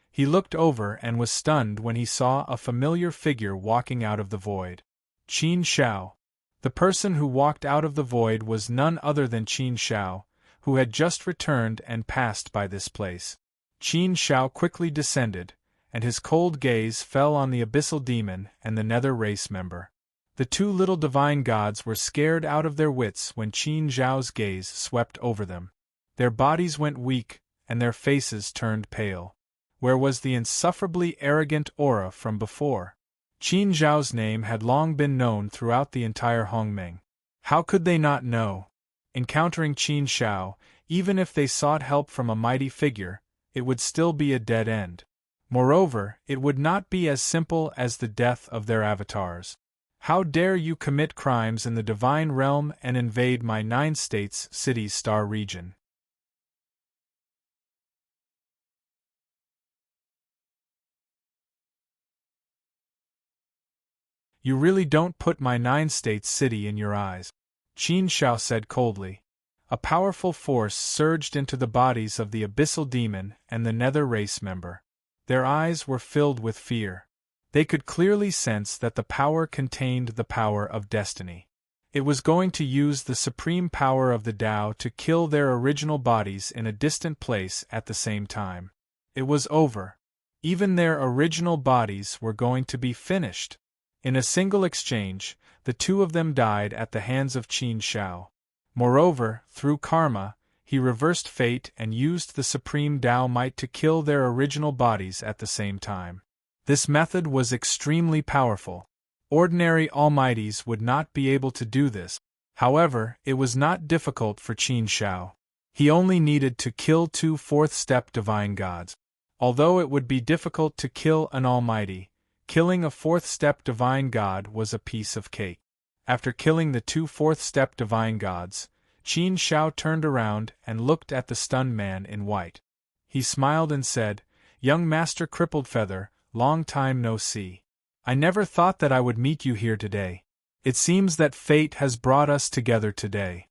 He looked over and was stunned when he saw a familiar figure walking out of the void. Qin Shao. The person who walked out of the void was none other than Qin Shao, who had just returned and passed by this place. Qin Shao quickly descended, and his cold gaze fell on the Abyssal Demon and the Nether race member. The two little divine gods were scared out of their wits when Qin Shao's gaze swept over them. Their bodies went weak, and their faces turned pale. Where was the insufferably arrogant aura from before? Qin Zhao's name had long been known throughout the entire Hongmeng. How could they not know? Encountering Qin Zhao, even if they sought help from a mighty figure, it would still be a dead end. Moreover, it would not be as simple as the death of their avatars. How dare you commit crimes in the divine realm and invade my 9 states, cities, star region? You really don't put my 9 states city in your eyes, Qin Zhao said coldly. A powerful force surged into the bodies of the abyssal demon and the nether race member. Their eyes were filled with fear. They could clearly sense that the power contained the power of destiny. It was going to use the supreme power of the Tao to kill their original bodies in a distant place at the same time. It was over. Even their original bodies were going to be finished. In a single exchange, the 2 of them died at the hands of Qin Zhao. Moreover, through karma, he reversed fate and used the supreme Tao might to kill their original bodies at the same time. This method was extremely powerful. Ordinary almighties would not be able to do this. However, it was not difficult for Qin Zhao. He only needed to kill 2 fourth-step divine gods. Although it would be difficult to kill an almighty, killing a fourth-step divine god was a piece of cake. After killing the 2 fourth-step divine gods, Qin Zhao turned around and looked at the stunned man in white. He smiled and said, "Young Master Crippled Feather, long time no see. I never thought that I would meet you here today. It seems that fate has brought us together today."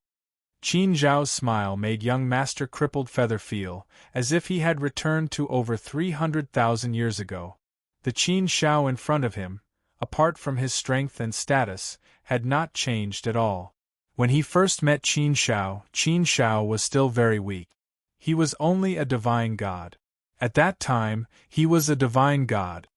Qin Zhao's smile made young Master Crippled Feather feel as if he had returned to over 300,000 years ago. The Qin Zhao in front of him, apart from his strength and status, had not changed at all. When he first met Qin Zhao was still very weak. He was only a divine god. At that time, he was a divine god.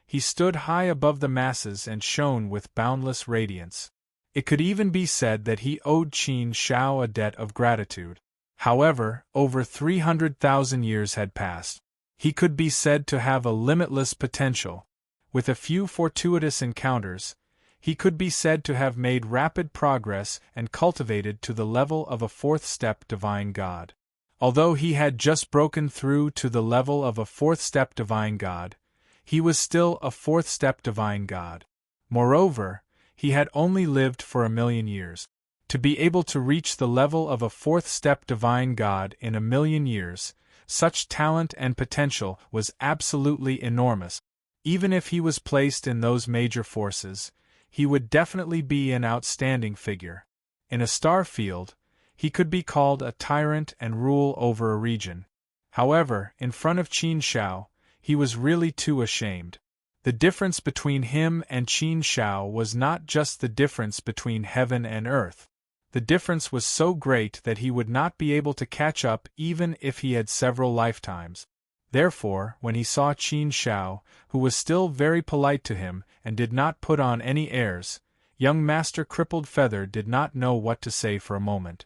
He stood high above the masses and shone with boundless radiance. It could even be said that he owed Qin Zhao a debt of gratitude. However, over 300,000 years had passed. He could be said to have a limitless potential. With a few fortuitous encounters, he could be said to have made rapid progress and cultivated to the level of a fourth-step divine god. Although he had just broken through to the level of a fourth-step divine god, he was still a fourth-step divine god. Moreover, he had only lived for 1,000,000 years. To be able to reach the level of a fourth-step divine god in 1,000,000 years, such talent and potential was absolutely enormous. Even if he was placed in those major forces, he would definitely be an outstanding figure. In a star field, he could be called a tyrant and rule over a region. However, in front of Qin Zhao, he was really too ashamed. The difference between him and Qin Zhao was not just the difference between heaven and earth. The difference was so great that he would not be able to catch up even if he had several lifetimes. Therefore, when he saw Qin Zhao, who was still very polite to him and did not put on any airs, young Master Crippled Feather did not know what to say for a moment.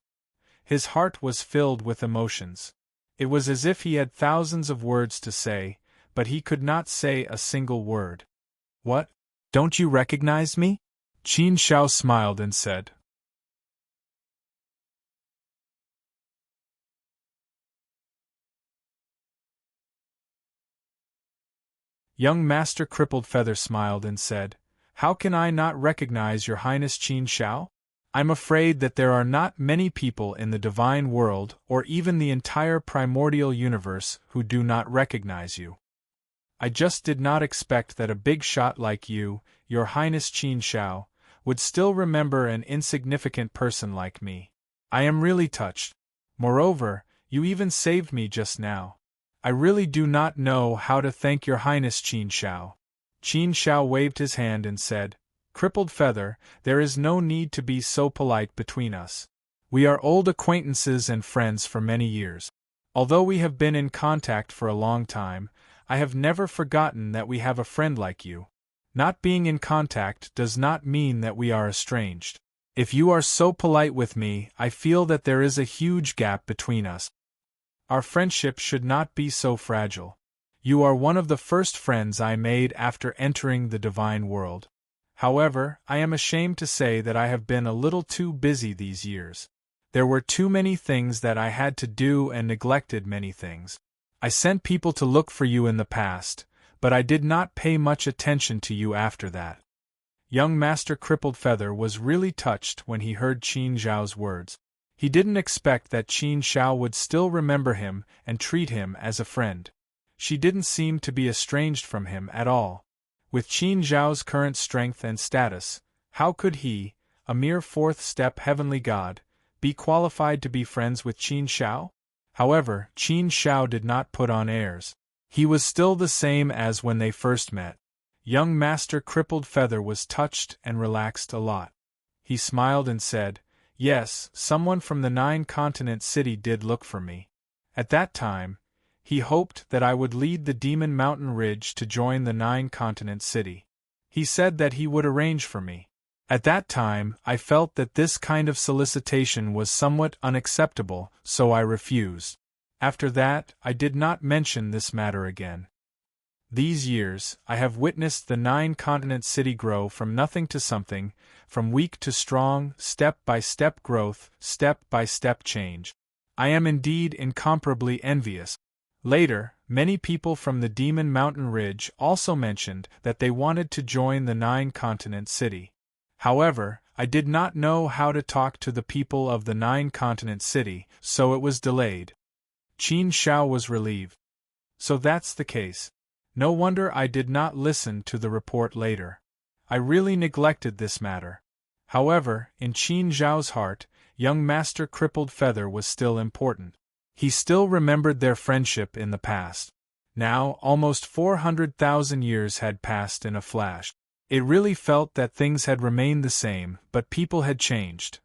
His heart was filled with emotions. It was as if he had thousands of words to say, but he could not say a single word. "What? Don't you recognize me?" Qin Zhao smiled and said. Young Master Crippled Feather smiled and said, "How can I not recognize Your Highness Qin Zhao? I'm afraid that there are not many people in the divine world or even the entire primordial universe who do not recognize you. I just did not expect that a big shot like you, Your Highness Qin Zhao, would still remember an insignificant person like me. I am really touched. Moreover, you even saved me just now. I really do not know how to thank Your Highness Qin Zhao." Qin Zhao waved his hand and said, "Crippled Feather, there is no need to be so polite between us. We are old acquaintances and friends for many years. Although we have been in contact for a long time, I have never forgotten that we have a friend like you. Not being in contact does not mean that we are estranged. If you are so polite with me, I feel that there is a huge gap between us. Our friendship should not be so fragile. You are one of the first friends I made after entering the divine world. However, I am ashamed to say that I have been a little too busy these years. There were too many things that I had to do and neglected many things. I sent people to look for you in the past, but I did not pay much attention to you after that. Young Master Crippled Feather was really touched when he heard Qin Zhao's words. He didn't expect that Qin Zhao would still remember him and treat him as a friend. She didn't seem to be estranged from him at all. With Qin Zhao's current strength and status, how could he, a mere fourth-step heavenly god, be qualified to be friends with Qin Zhao? However, Qin Zhao did not put on airs. He was still the same as when they first met. Young Master Crippled Feather was touched and relaxed a lot. He smiled and said, "Yes, someone from the 9-continent city did look for me. At that time, he hoped that I would lead the Demon Mountain Ridge to join the 9-continent city. He said that he would arrange for me. At that time, I felt that this kind of solicitation was somewhat unacceptable, so I refused. After that, I did not mention this matter again. These years, I have witnessed the 9-continent city grow from nothing to something, from weak to strong, step-by-step growth, step-by-step change. I am indeed incomparably envious." Later, many people from the Demon Mountain Ridge also mentioned that they wanted to join the 9-continent city. However, I did not know how to talk to the people of the 9-continent city, so it was delayed. Qin Zhao was relieved. "So that's the case. No wonder I did not listen to the report later. I really neglected this matter." However, in Qin Zhao's heart, young Master Crippled Feather was still important. He still remembered their friendship in the past. Now, almost 400,000 years had passed in a flash. It really felt that things had remained the same, but people had changed.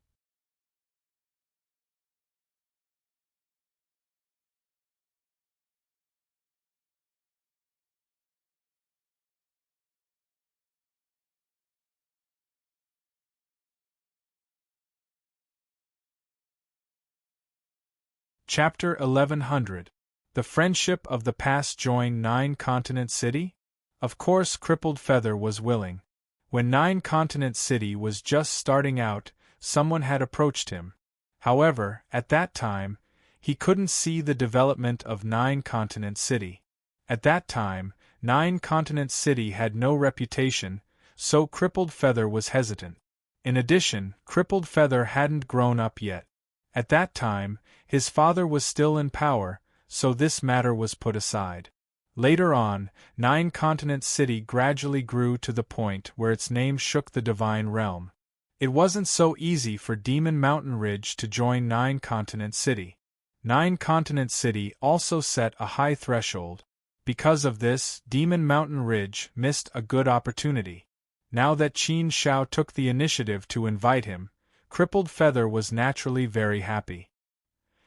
Chapter 1100. The Friendship of the Past Joined 9-Continent City? Of course Crippled Feather was willing. When 9-Continent City was just starting out, someone had approached him. However, at that time, he couldn't see the development of 9-Continent City. At that time, 9-Continent City had no reputation, so Crippled Feather was hesitant. In addition, Crippled Feather hadn't grown up yet. At that time, his father was still in power, so this matter was put aside. Later on, 9-Continent City gradually grew to the point where its name shook the divine realm. It wasn't so easy for Demon Mountain Ridge to join 9-Continent City. 9-Continent City also set a high threshold. Because of this, Demon Mountain Ridge missed a good opportunity. Now that Qin Zhao took the initiative to invite him, Crippled Feather was naturally very happy.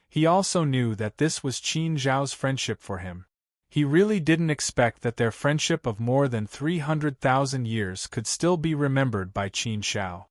He also knew that this was Qin Zhao's friendship for him. He really didn't expect that their friendship of more than 300,000 years could still be remembered by Qin Zhao.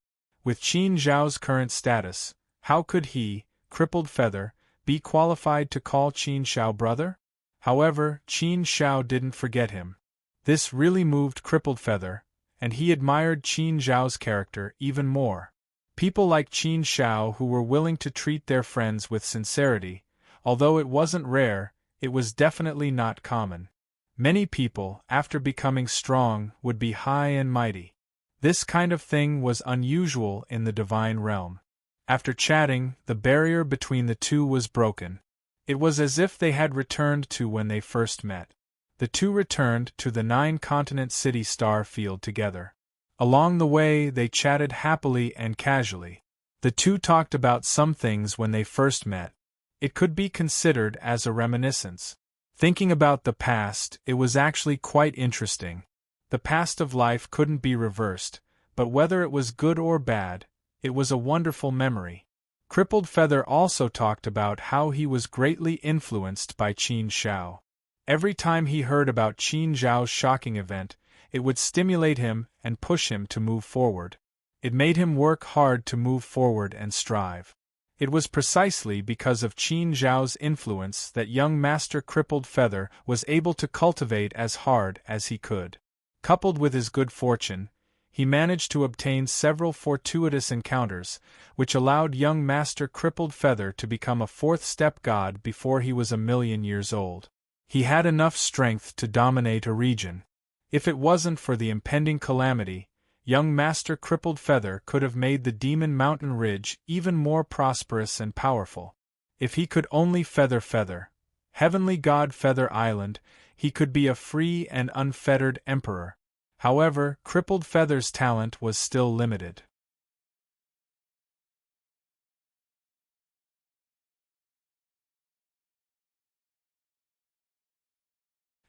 With Qin Zhao's current status, how could he, Crippled Feather, be qualified to call Qin Zhao brother? However, Qin Zhao didn't forget him. This really moved Crippled Feather, and he admired Qin Zhao's character even more. People like Qin Zhao who were willing to treat their friends with sincerity, although it wasn't rare, it was definitely not common. Many people, after becoming strong, would be high and mighty. This kind of thing was unusual in the divine realm. After chatting, the barrier between the two was broken. It was as if they had returned to when they first met. The two returned to the 9-Continent City star field together. Along the way, they chatted happily and casually. The two talked about some things when they first met. It could be considered as a reminiscence. Thinking about the past, it was actually quite interesting. The past of life couldn't be reversed, but whether it was good or bad, it was a wonderful memory. Crippled Feather also talked about how he was greatly influenced by Qin Zhao. Every time he heard about Qin Zhao's shocking event, it would stimulate him and push him to move forward. It made him work hard to move forward and strive. It was precisely because of Qin Zhao's influence that young Master Crippled Feather was able to cultivate as hard as he could. Coupled with his good fortune, he managed to obtain several fortuitous encounters, which allowed young Master Crippled Feather to become a fourth-step god before he was 1,000,000 years old. He had enough strength to dominate a region. If it wasn't for the impending calamity, young Master Crippled Feather could have made the Demon Mountain Ridge even more prosperous and powerful. If he could only feather, Heavenly God Feather Island, he could be a free and unfettered emperor. However, Crippled Feather's talent was still limited.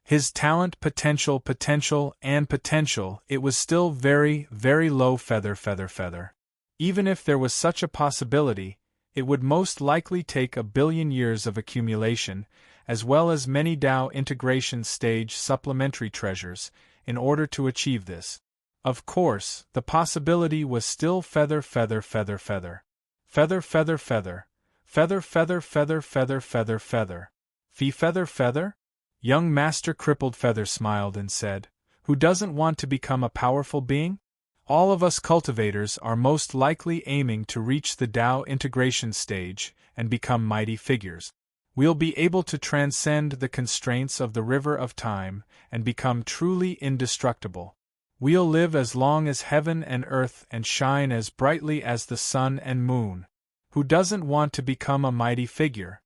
His talent, potential, it was still very, very low. Feather. Even if there was such a possibility, it would most likely take 1,000,000,000 years of accumulation, as well as many Dao integration stage supplementary treasures, in order to achieve this. Of course, the possibility was still feather. Feather? Young Master Crippled Feather smiled and said, "Who doesn't want to become a powerful being? All of us cultivators are most likely aiming to reach the Dao integration stage and become mighty figures. We'll be able to transcend the constraints of the river of time and become truly indestructible. We'll live as long as heaven and earth and shine as brightly as the sun and moon. Who doesn't want to become a mighty figure?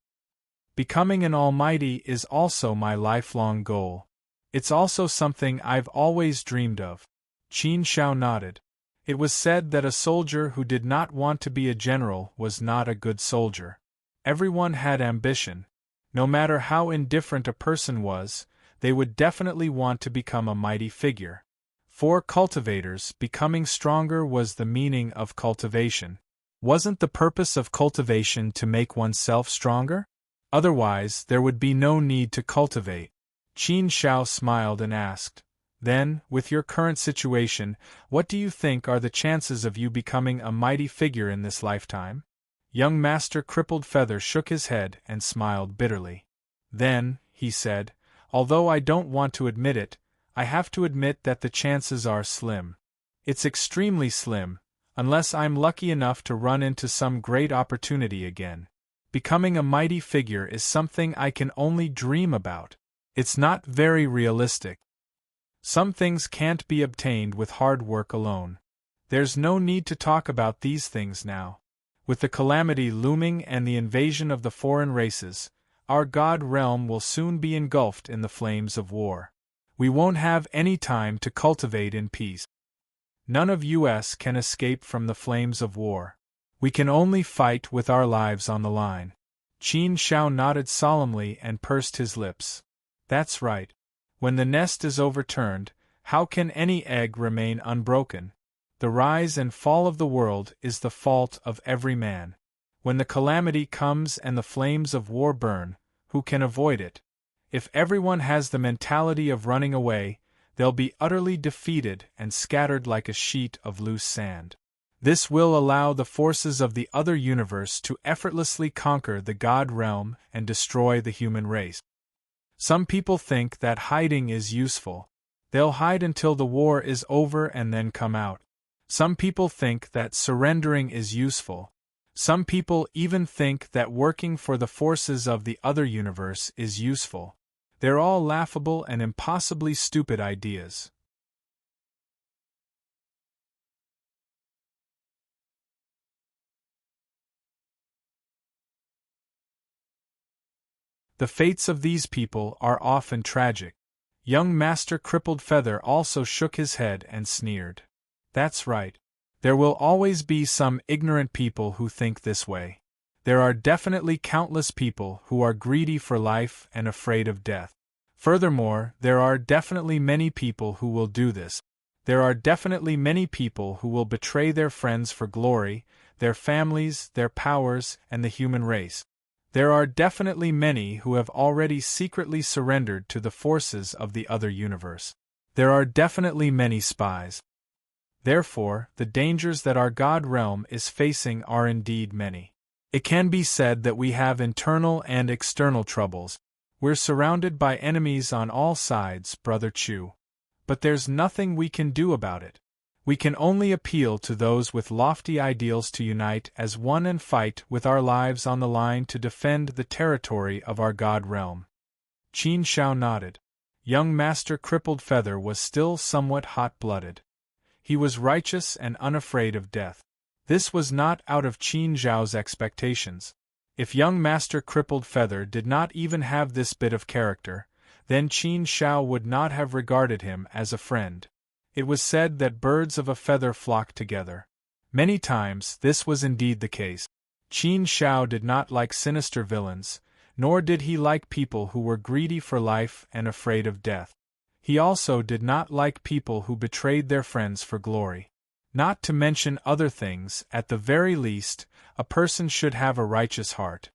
Becoming an almighty is also my lifelong goal. It's also something I've always dreamed of." Qin Zhao nodded. It was said that a soldier who did not want to be a general was not a good soldier. Everyone had ambition. No matter how indifferent a person was, they would definitely want to become a mighty figure. For cultivators, becoming stronger was the meaning of cultivation. Wasn't the purpose of cultivation to make oneself stronger? Otherwise, there would be no need to cultivate. Qin Zhao smiled and asked, "Then, with your current situation, what do you think are the chances of you becoming a mighty figure in this lifetime?" Young Master Crippled Feather shook his head and smiled bitterly. "Then," he said, "although I don't want to admit it, I have to admit that the chances are slim. It's extremely slim, unless I'm lucky enough to run into some great opportunity again. Becoming a mighty figure is something I can only dream about. It's not very realistic. Some things can't be obtained with hard work alone. There's no need to talk about these things now. With the calamity looming and the invasion of the foreign races, our god realm will soon be engulfed in the flames of war. We won't have any time to cultivate in peace. None of us can escape from the flames of war. We can only fight with our lives on the line." Qin Zhao nodded solemnly and pursed his lips. "That's right. When the nest is overturned, how can any egg remain unbroken? The rise and fall of the world is the fault of every man. When the calamity comes and the flames of war burn, who can avoid it? If everyone has the mentality of running away, they'll be utterly defeated and scattered like a sheet of loose sand. This will allow the forces of the other universe to effortlessly conquer the God realm and destroy the human race. Some people think that hiding is useful. They'll hide until the war is over and then come out. Some people think that surrendering is useful. Some people even think that working for the forces of the other universe is useful. They're all laughable and impossibly stupid ideas. The fates of these people are often tragic. Young Master Crippled Feather also shook his head and sneered. "That's right. There will always be some ignorant people who think this way. There are definitely countless people who are greedy for life and afraid of death. Furthermore, there are definitely many people who will do this. There are definitely many people who will betray their friends for glory, their families, their powers, and the human race. There are definitely many who have already secretly surrendered to the forces of the other universe. There are definitely many spies. Therefore, the dangers that our God realm is facing are indeed many. It can be said that we have internal and external troubles. We're surrounded by enemies on all sides, Brother Chu. But there's nothing we can do about it. We can only appeal to those with lofty ideals to unite as one and fight with our lives on the line to defend the territory of our God realm. Qin Shao nodded. Young Master Crippled Feather was still somewhat hot-blooded. He was righteous and unafraid of death. This was not out of Qin Zhao's expectations. If young Master Crippled Feather did not even have this bit of character, then Qin Shao would not have regarded him as a friend. It was said that birds of a feather flock together. Many times this was indeed the case. Qin Shao did not like sinister villains, nor did he like people who were greedy for life and afraid of death. He also did not like people who betrayed their friends for glory. Not to mention other things, at the very least, a person should have a righteous heart.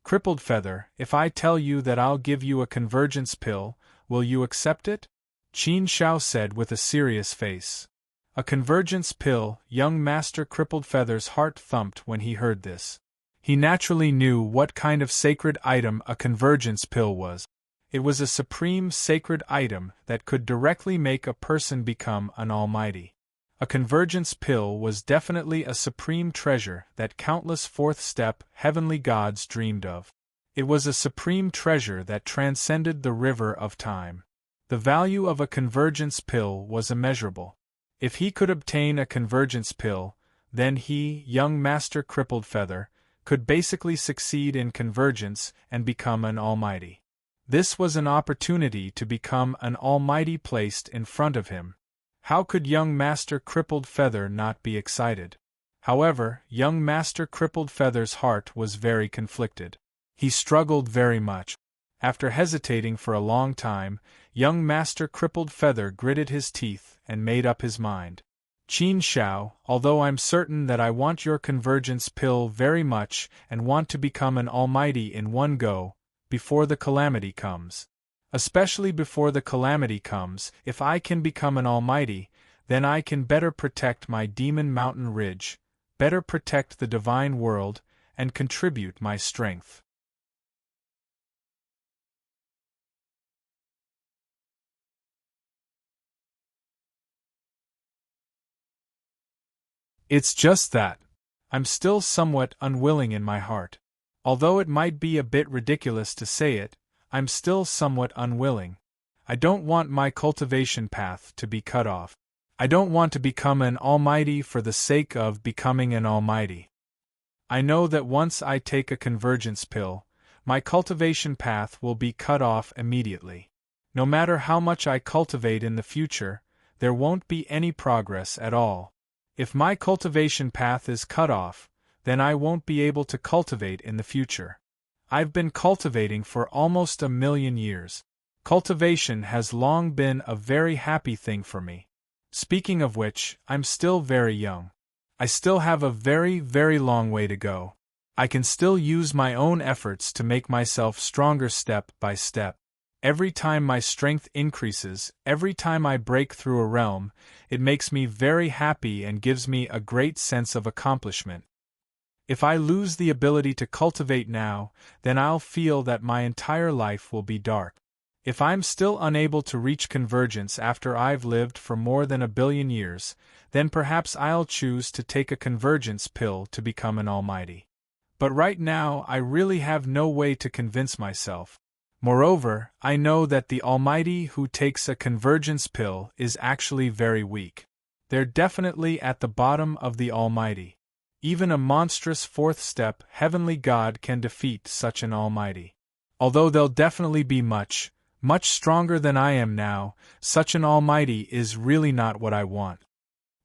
Crippled Feather, if I tell you that I'll give you a convergence pill, will you accept it? Qin Shao said with a serious face. A convergence pill, young Master Crippled Feather's heart thumped when he heard this. He naturally knew what kind of sacred item a convergence pill was. It was a supreme sacred item that could directly make a person become an almighty. A convergence pill was definitely a supreme treasure that countless fourth-step heavenly gods dreamed of. It was a supreme treasure that transcended the river of time. The value of a convergence pill was immeasurable. If he could obtain a convergence pill, then he, young Master Crippled Feather, could basically succeed in convergence and become an almighty. This was an opportunity to become an almighty placed in front of him. How could young Master Crippled Feather not be excited? However, young Master Crippled Feather's heart was very conflicted. He struggled very much. After hesitating for a long time, young Master Crippled Feather gritted his teeth and made up his mind. Qin Shao, although I'm certain that I want your convergence pill very much and want to become an almighty in one go, before the calamity comes. Especially before the calamity comes, if I can become an almighty, then I can better protect my demon mountain ridge, better protect the divine world, and contribute my strength. It's just that I'm still somewhat unwilling in my heart. Although it might be a bit ridiculous to say it, I'm still somewhat unwilling. I don't want my cultivation path to be cut off. I don't want to become an almighty for the sake of becoming an almighty. I know that once I take a convergence pill, my cultivation path will be cut off immediately. No matter how much I cultivate in the future, there won't be any progress at all. If my cultivation path is cut off, then I won't be able to cultivate in the future. I've been cultivating for almost 1,000,000 years. Cultivation has long been a very happy thing for me. Speaking of which, I'm still very young. I still have a very, very long way to go. I can still use my own efforts to make myself stronger step by step. Every time my strength increases, every time I break through a realm, it makes me very happy and gives me a great sense of accomplishment. If I lose the ability to cultivate now, then I'll feel that my entire life will be dark. If I'm still unable to reach convergence after I've lived for more than 1,000,000,000 years, then perhaps I'll choose to take a convergence pill to become an almighty. But right now I really have no way to convince myself. Moreover, I know that the almighty who takes a convergence pill is actually very weak. They're definitely at the bottom of the almighty. Even a monstrous fourth-step heavenly god can defeat such an almighty. Although they'll definitely be much, much stronger than I am now, such an almighty is really not what I want.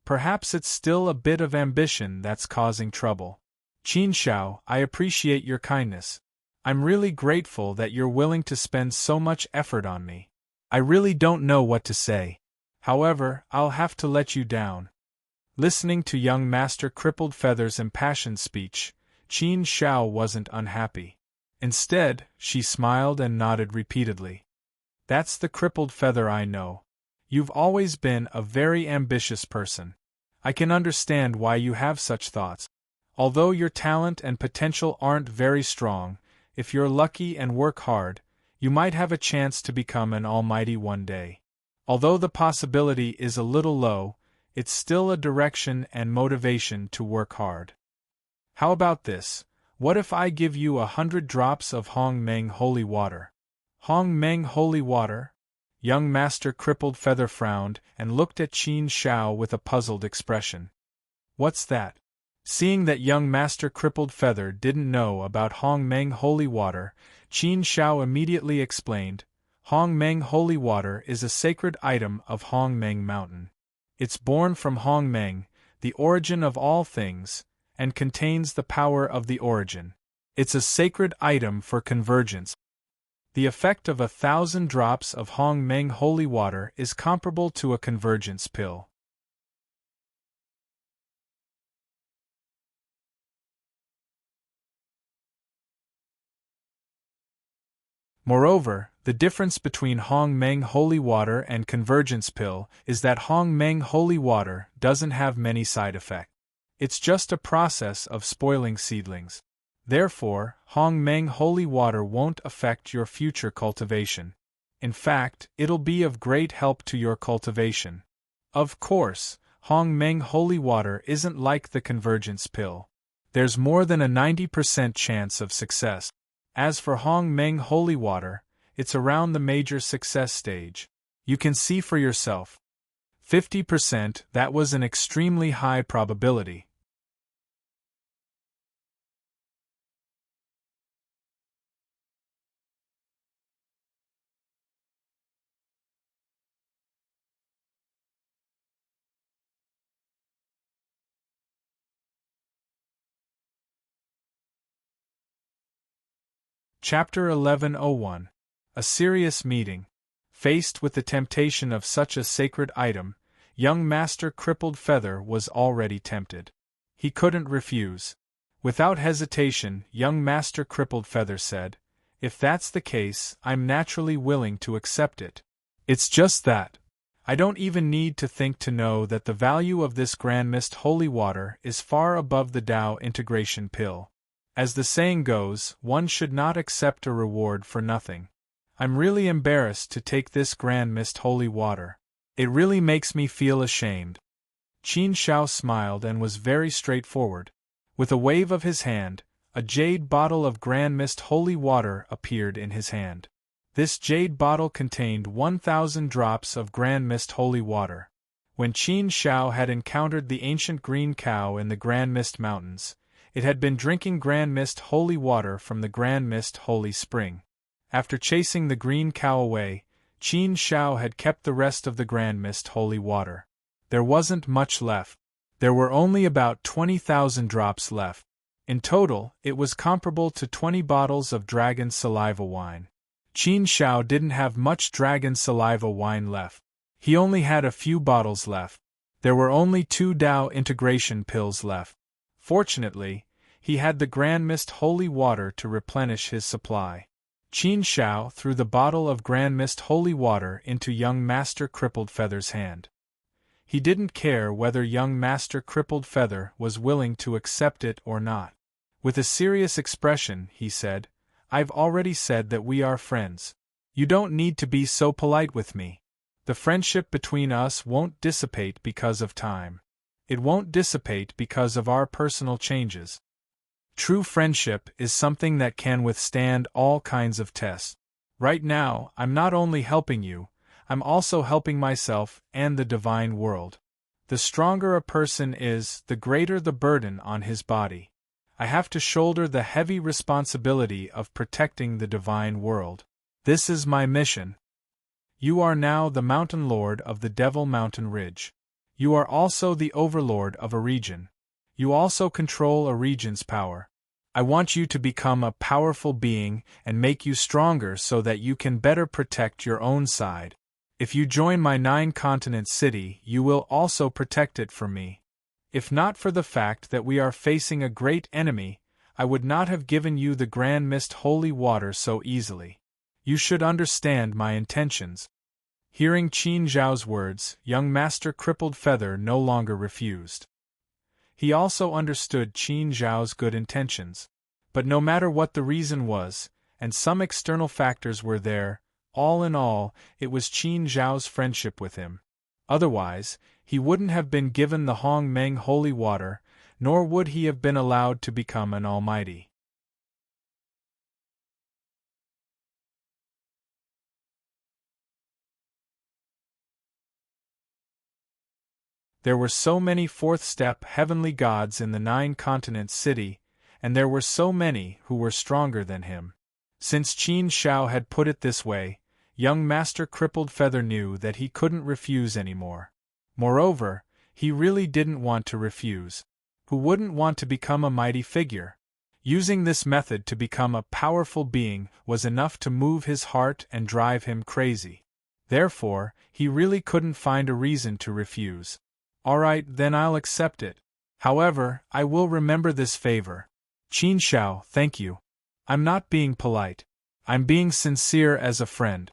Perhaps it's still a bit of ambition that's causing trouble. Qin Shao, I appreciate your kindness. I'm really grateful that you're willing to spend so much effort on me. I really don't know what to say. However, I'll have to let you down. Listening to young Master Crippled Feather's impassioned speech, Qin Shao wasn't unhappy. Instead, she smiled and nodded repeatedly. That's the Crippled Feather I know. You've always been a very ambitious person. I can understand why you have such thoughts. Although your talent and potential aren't very strong, if you're lucky and work hard, you might have a chance to become an almighty one day. Although the possibility is a little low, it's still a direction and motivation to work hard. How about this? What if I give you 100 drops of Hong Meng holy water? Hong Meng holy water? Young Master Crippled Feather frowned and looked at Qin Shao with a puzzled expression. What's that? Seeing that young Master Crippled Feather didn't know about Hong Meng holy water, Qin Shao immediately explained, Hong Meng holy water is a sacred item of Hong Meng Mountain. It's born from Hong Meng, the origin of all things, and contains the power of the origin. It's a sacred item for convergence. The effect of 1,000 drops of Hong Meng holy water is comparable to a convergence pill. Moreover, the difference between Hong Meng holy water and convergence pill is that Hong Meng holy water doesn't have many side effects. It's just a process of spoiling seedlings. Therefore, Hong Meng holy water won't affect your future cultivation. In fact, it'll be of great help to your cultivation. Of course, Hong Meng holy water isn't like the convergence pill. There's more than a 90% chance of success. As for Hong Meng holy water, it's around the major success stage. You can see for yourself. 50%, that was an extremely high probability. Chapter 1101. A Serious Meeting. Faced with the temptation of such a sacred item, young Master Crippled Feather was already tempted. He couldn't refuse. Without hesitation, young Master Crippled Feather said, If that's the case, I'm naturally willing to accept it. It's just that. I don't even need to think to know that the value of this Grand Mist holy water is far above the Tao integration pill. As the saying goes, one should not accept a reward for nothing. I'm really embarrassed to take this Grand Mist holy water. It really makes me feel ashamed. Qin Shao smiled and was very straightforward. With a wave of his hand, a jade bottle of Grand Mist holy water appeared in his hand. This jade bottle contained 1,000 drops of Grand Mist holy water. When Qin Shao had encountered the ancient green cow in the Grand Mist Mountains, it had been drinking Grand Mist holy water from the Grand Mist holy spring. After chasing the green cow away, Qin Shao had kept the rest of the Grand Mist holy water. There wasn't much left. There were only about 20,000 drops left. In total, it was comparable to 20 bottles of dragon saliva wine. Qin Shao didn't have much dragon saliva wine left. He only had a few bottles left. There were only 2 Tao integration pills left. Fortunately, he had the Grand Mist holy water to replenish his supply. Qin Shao threw the bottle of Grand Mist holy water into young Master Crippled Feather's hand. He didn't care whether young Master Crippled Feather was willing to accept it or not. With a serious expression, he said, I've already said that we are friends. You don't need to be so polite with me. The friendship between us won't dissipate because of time. It won't dissipate because of our personal changes. True friendship is something that can withstand all kinds of tests. Right now, I'm not only helping you, I'm also helping myself and the divine world. The stronger a person is, the greater the burden on his body. I have to shoulder the heavy responsibility of protecting the divine world. This is my mission. You are now the Mountain Lord of the Devil Mountain Ridge. You are also the overlord of a region. You also control a region's power. I want you to become a powerful being and make you stronger so that you can better protect your own side. If you join my 9-continent city, you will also protect it from me. If not for the fact that we are facing a great enemy, I would not have given you the Grand Mist holy water so easily. You should understand my intentions. Hearing Qin Zhao's words, young Master Crippled Feather no longer refused. He also understood Qin Zhao's good intentions. But no matter what the reason was, and some external factors were there, all in all, it was Qin Zhao's friendship with him. Otherwise, he wouldn't have been given the Hong Meng holy water, nor would he have been allowed to become an almighty. There were so many fourth-step heavenly gods in the 9-continent city, and there were so many who were stronger than him. Since Qin Shao had put it this way, young Master Crippled Feather knew that he couldn't refuse anymore. Moreover, he really didn't want to refuse. Who wouldn't want to become a mighty figure? Using this method to become a powerful being was enough to move his heart and drive him crazy. Therefore, he really couldn't find a reason to refuse. All right, then I'll accept it. However, I will remember this favor. Qin Shao, thank you. I'm not being polite. I'm being sincere as a friend.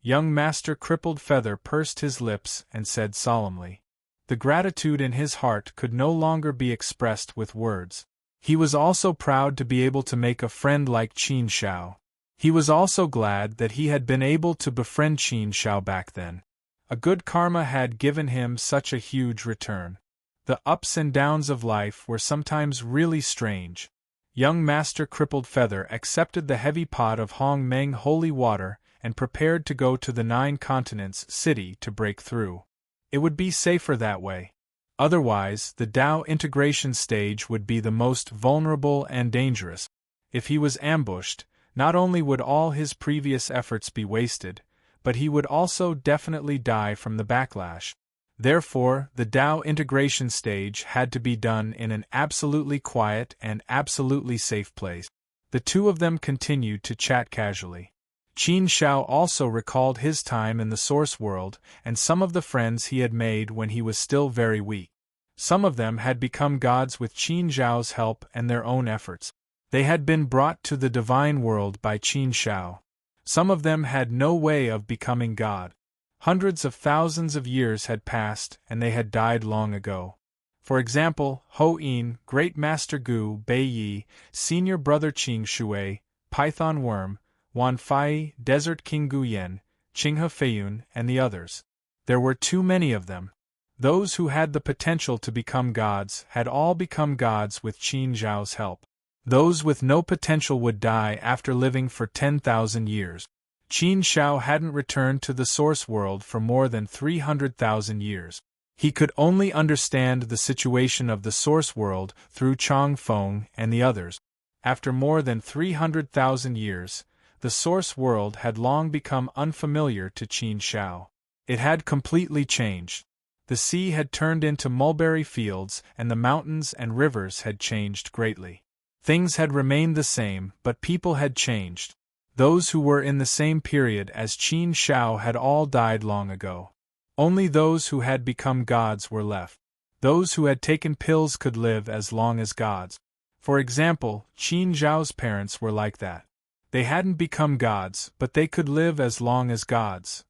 Young Master Crippled Feather pursed his lips and said solemnly. The gratitude in his heart could no longer be expressed with words. He was also proud to be able to make a friend like Qin Shao. He was also glad that he had been able to befriend Qin Shao back then. A good karma had given him such a huge return. The ups and downs of life were sometimes really strange. Young Master Crippled Feather accepted the heavy pot of Hong Meng holy water and prepared to go to the 9-continents city to break through. It would be safer that way. Otherwise, the Tao integration stage would be the most vulnerable and dangerous. If he was ambushed, not only would all his previous efforts be wasted, but he would also definitely die from the backlash. Therefore, the Tao integration stage had to be done in an absolutely quiet and absolutely safe place. The two of them continued to chat casually. Qin Shao also recalled his time in the Source World and some of the friends he had made when he was still very weak. Some of them had become gods with Qin Zhao's help and their own efforts. They had been brought to the divine world by Qin Shao. Some of them had no way of becoming God. Hundreds of thousands of years had passed and they had died long ago. For example, Ho Yin, Great Master Gu Bei Yi, Senior Brother Qing Shui, Python Worm, Wan Fai, Desert King Gu Yen, Qinghe Feiyun, and the others. There were too many of them. Those who had the potential to become gods had all become gods with Qin Zhao's help. Those with no potential would die after living for 10,000 years. Qin Shao hadn't returned to the Source World for more than 300,000 years. He could only understand the situation of the Source World through Chang Feng and the others. After more than 300,000 years, the Source World had long become unfamiliar to Qin Shao. It had completely changed. The sea had turned into mulberry fields and the mountains and rivers had changed greatly. Things had remained the same, but people had changed. Those who were in the same period as Qin Shao had all died long ago. Only those who had become gods were left. Those who had taken pills could live as long as gods. For example, Qin Zhao's parents were like that. They hadn't become gods, but they could live as long as gods.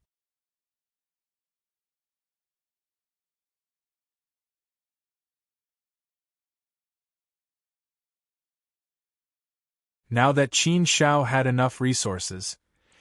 Now that Qin Shao had enough resources,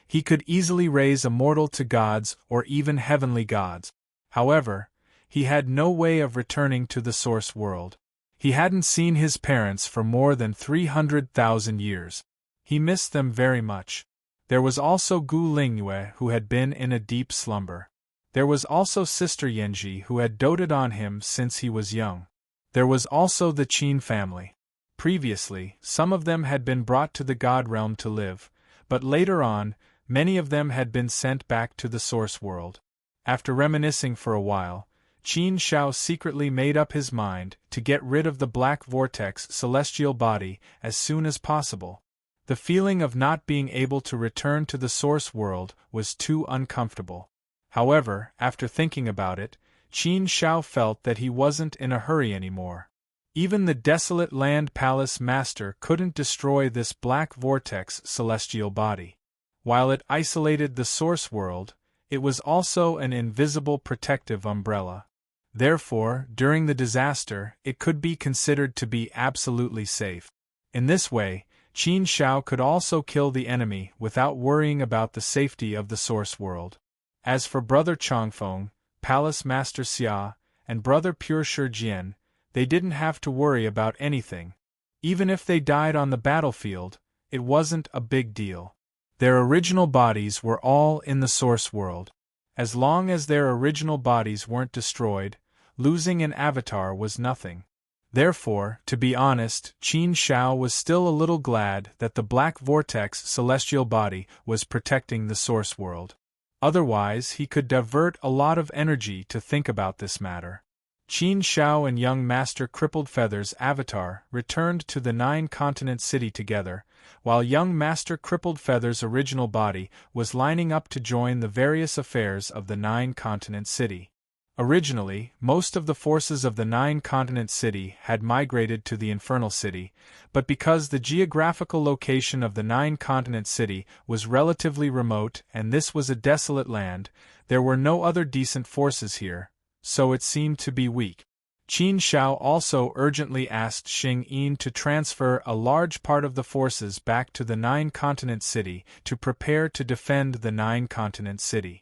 he could easily raise a mortal to gods or even heavenly gods. However, he had no way of returning to the Source World. He hadn't seen his parents for more than 300,000 years. He missed them very much. There was also Gu Lingyue who had been in a deep slumber. There was also Sister Yanji who had doted on him since he was young. There was also the Qin family. Previously, some of them had been brought to the God realm to live, but later on, many of them had been sent back to the Source World. After reminiscing for a while, Qin Shao secretly made up his mind to get rid of the Black Vortex celestial body as soon as possible. The feeling of not being able to return to the Source World was too uncomfortable. However, after thinking about it, Qin Shao felt that he wasn't in a hurry anymore. Even the desolate Land Palace Master couldn't destroy this Black Vortex celestial body. While it isolated the Source World, it was also an invisible protective umbrella. Therefore, during the disaster, it could be considered to be absolutely safe. In this way, Qin Shao could also kill the enemy without worrying about the safety of the source world. As for Brother Chongfeng, Palace Master Xia, and Brother Pure Shi Jian, they didn't have to worry about anything. Even if they died on the battlefield, it wasn't a big deal. Their original bodies were all in the source world. As long as their original bodies weren't destroyed, losing an avatar was nothing. Therefore, to be honest, Qin Shao was still a little glad that the Black Vortex celestial body was protecting the source world. Otherwise, he could divert a lot of energy to think about this matter. Qin Shao and young Master Crippled Feather's avatar returned to the Nine-Continent City together, while young Master Crippled Feather's original body was lining up to join the various affairs of the Nine-Continent City. Originally, most of the forces of the Nine-Continent City had migrated to the Infernal City, but because the geographical location of the Nine-Continent City was relatively remote and this was a desolate land, there were no other decent forces here, so it seemed to be weak. Qin Shao also urgently asked Xing Yin to transfer a large part of the forces back to the Nine-Continent City to prepare to defend the Nine-Continent City.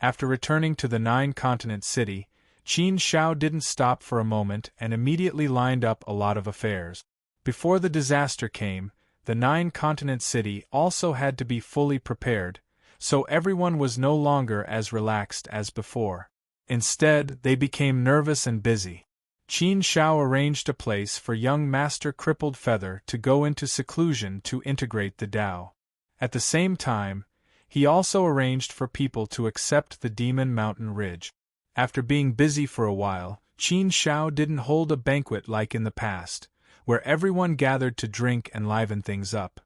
After returning to the Nine-Continent City, Qin Shao didn't stop for a moment and immediately lined up a lot of affairs. Before the disaster came, the Nine-Continent City also had to be fully prepared, so everyone was no longer as relaxed as before. Instead, they became nervous and busy. Qin Shao arranged a place for young Master Crippled Feather to go into seclusion to integrate the Tao. At the same time, he also arranged for people to accept the Demon Mountain Ridge. After being busy for a while, Qin Shao didn't hold a banquet like in the past, where everyone gathered to drink and liven things up.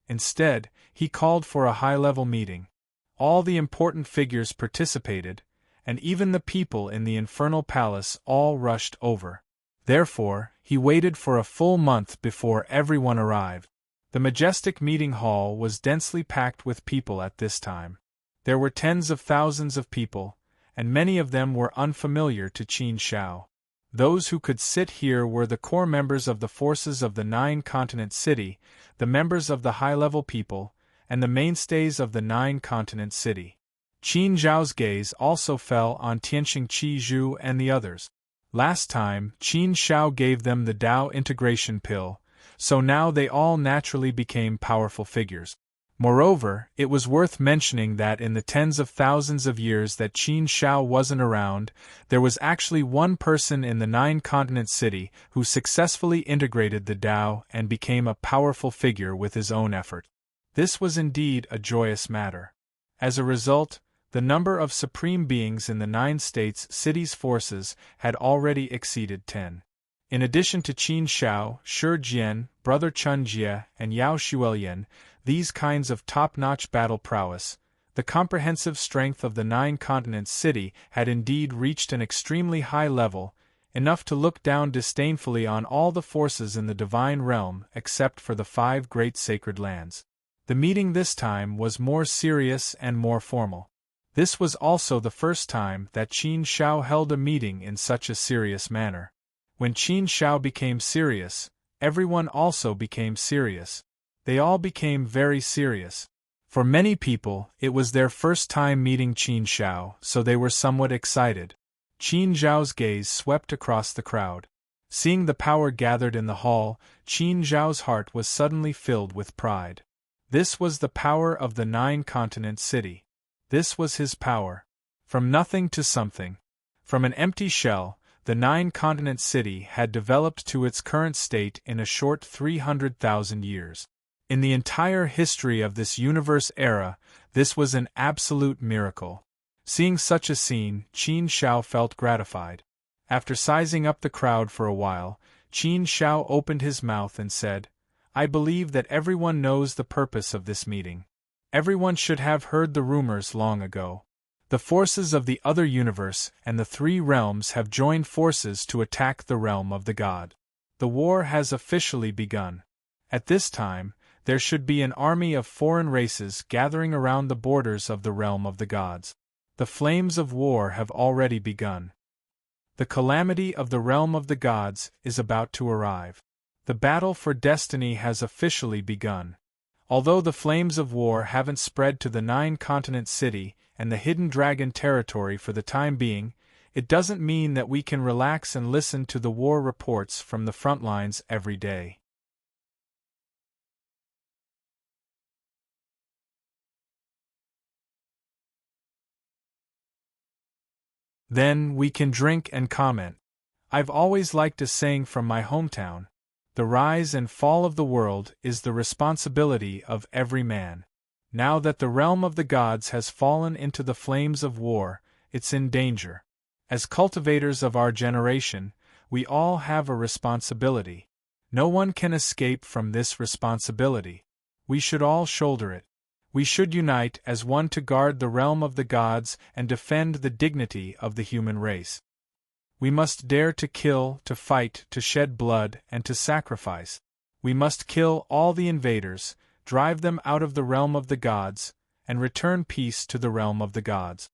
Instead, he called for a high-level meeting. All the important figures participated, and even the people in the Infernal Palace all rushed over. Therefore, he waited for a full month before everyone arrived. The majestic meeting hall was densely packed with people at this time. There were tens of thousands of people, and many of them were unfamiliar to Qin Shao. Those who could sit here were the core members of the forces of the Nine-Continent City, the members of the high-level people, and the mainstays of the Nine-Continent City. Qin Zhao's gaze also fell on Tianxing Qi Zhu and the others. Last time, Qin Shao gave them the Tao integration pill, so now they all naturally became powerful figures. Moreover, it was worth mentioning that in the tens of thousands of years that Qin Shao wasn't around, there was actually one person in the Nine-Continent City who successfully integrated the Tao and became a powerful figure with his own effort. This was indeed a joyous matter. As a result, the number of supreme beings in the 9 states' cities' forces had already exceeded 10. In addition to Qin Shao, Shi Jian, Brother Chun Jie, and Yao Xuelian, these kinds of top-notch battle prowess, the comprehensive strength of the Nine-Continent City had indeed reached an extremely high level, enough to look down disdainfully on all the forces in the divine realm except for the 5 great sacred lands. The meeting this time was more serious and more formal. This was also the first time that Qin Shao held a meeting in such a serious manner. When Qin Shao became serious, everyone also became serious. They all became very serious. For many people, it was their first time meeting Qin Shao, so they were somewhat excited. Qin Zhao's gaze swept across the crowd. Seeing the power gathered in the hall, Qin Zhao's heart was suddenly filled with pride. This was the power of the Nine-Continent City. This was his power. From nothing to something. From an empty shell, the Nine-Continent City had developed to its current state in a short 300,000 years. In the entire history of this universe era, this was an absolute miracle. Seeing such a scene, Qin Shao felt gratified. After sizing up the crowd for a while, Qin Shao opened his mouth and said, "I believe that everyone knows the purpose of this meeting. Everyone should have heard the rumors long ago. The forces of the other universe and the 3 realms have joined forces to attack the realm of the god. The war has officially begun. At this time, There should be an army of foreign races gathering around the borders of the realm of the gods. The flames of war have already begun. The calamity of the realm of the gods is about to arrive. The battle for destiny has officially begun. Although the flames of war haven't spread to the 9-continent city and the hidden dragon territory for the time being, it doesn't mean that we can relax and listen to the war reports from the front lines every day. Then we can drink and comment. I've always liked a saying from my hometown: the rise and fall of the world is the responsibility of every man. Now that the realm of the gods has fallen into the flames of war, it's in danger. As cultivators of our generation, we all have a responsibility. No one can escape from this responsibility. We should all shoulder it. We should unite as one to guard the realm of the gods and defend the dignity of the human race. We must dare to kill, to fight, to shed blood, and to sacrifice. We must kill all the invaders, drive them out of the realm of the gods, and return peace to the realm of the gods.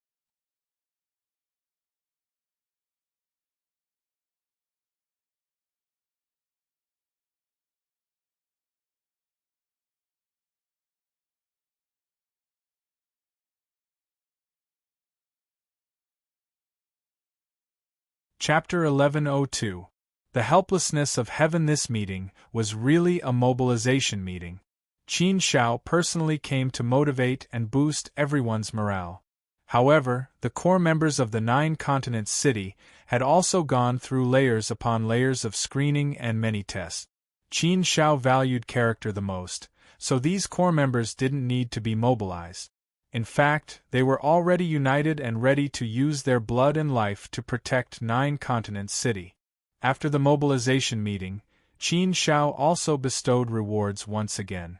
Chapter 1102. The helplessness of heaven. This meeting was really a mobilization meeting. Qin Shao personally came to motivate and boost everyone's morale. However, the core members of the 9-continent city had also gone through layers upon layers of screening and many tests. Qin Shao valued character the most, so these core members didn't need to be mobilized. In fact, they were already united and ready to use their blood and life to protect 9-continent city. After the mobilization meeting, Qin Shao also bestowed rewards once again.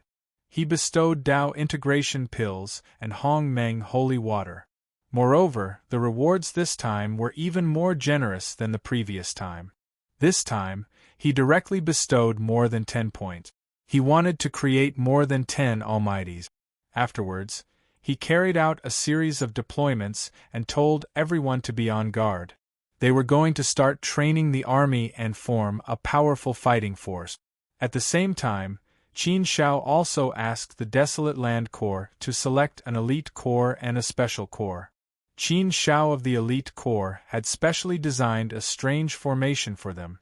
He bestowed Dao integration pills and Hong Meng holy water. Moreover, the rewards this time were even more generous than the previous time. This time, he directly bestowed more than 10 points. He wanted to create more than 10 Almighties. Afterwards, he carried out a series of deployments and told everyone to be on guard. They were going to start training the army and form a powerful fighting force. At the same time, Qin Shao also asked the Desolate Land Corps to select an elite corps and a special corps. Qin Shao of the elite corps had specially designed a strange formation for them.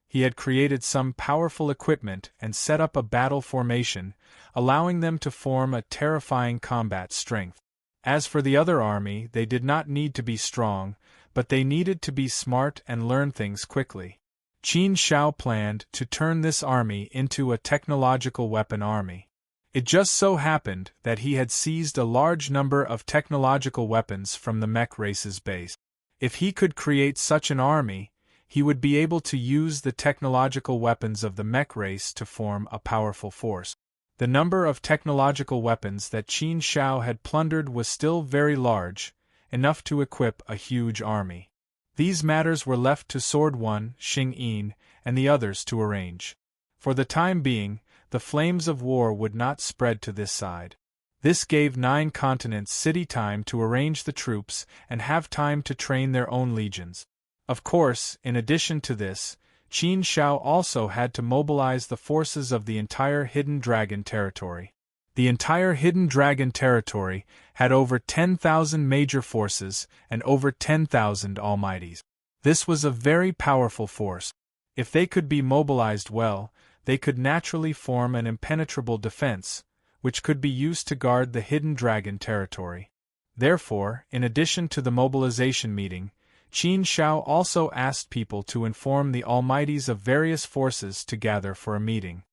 He had created some powerful equipment and set up a battle formation, allowing them to form a terrifying combat strength. As for the other army, they did not need to be strong, but they needed to be smart and learn things quickly. Qin Shao planned to turn this army into a technological weapon army. It just so happened that he had seized a large number of technological weapons from the mech race's base. If he could create such an army, he would be able to use the technological weapons of the mech race to form a powerful force. The number of technological weapons that Qin Shao had plundered was still very large, enough to equip a huge army. These matters were left to Sword One, Xing Yin, and the others to arrange. For the time being, the flames of war would not spread to this side. This gave 9-continent city time to arrange the troops and have time to train their own legions. Of course, in addition to this, Qin Shao also had to mobilize the forces of the entire Hidden Dragon territory. The entire Hidden Dragon territory had over 10,000 major forces and over 10,000 Almighties. This was a very powerful force. If they could be mobilized well, they could naturally form an impenetrable defense, which could be used to guard the Hidden Dragon territory. Therefore, in addition to the mobilization meeting, Qin Shao also asked people to inform the Almighties of various forces to gather for a meeting.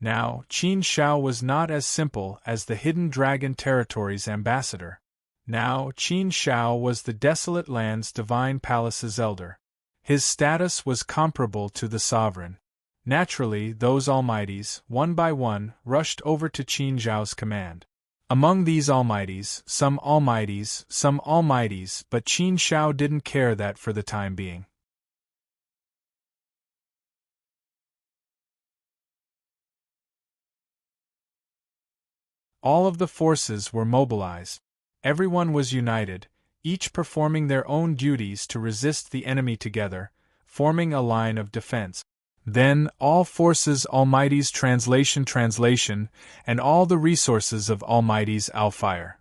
Now, Qin Shao was not as simple as the Hidden Dragon Territory's ambassador. Now, Qin Shao was the Desolate Land's Divine Palace's elder. His status was comparable to the sovereign. Naturally, those Almighties, one by one, rushed over to Qin Shao's command. Among these Almighties, some Almighties, but Qin Shao didn't care that for the time being. All of the forces were mobilized. Everyone was united, each performing their own duties to resist the enemy together, forming a line of defense. Then, all forces Almighty's translation, and all the resources of Almighty's Alfire.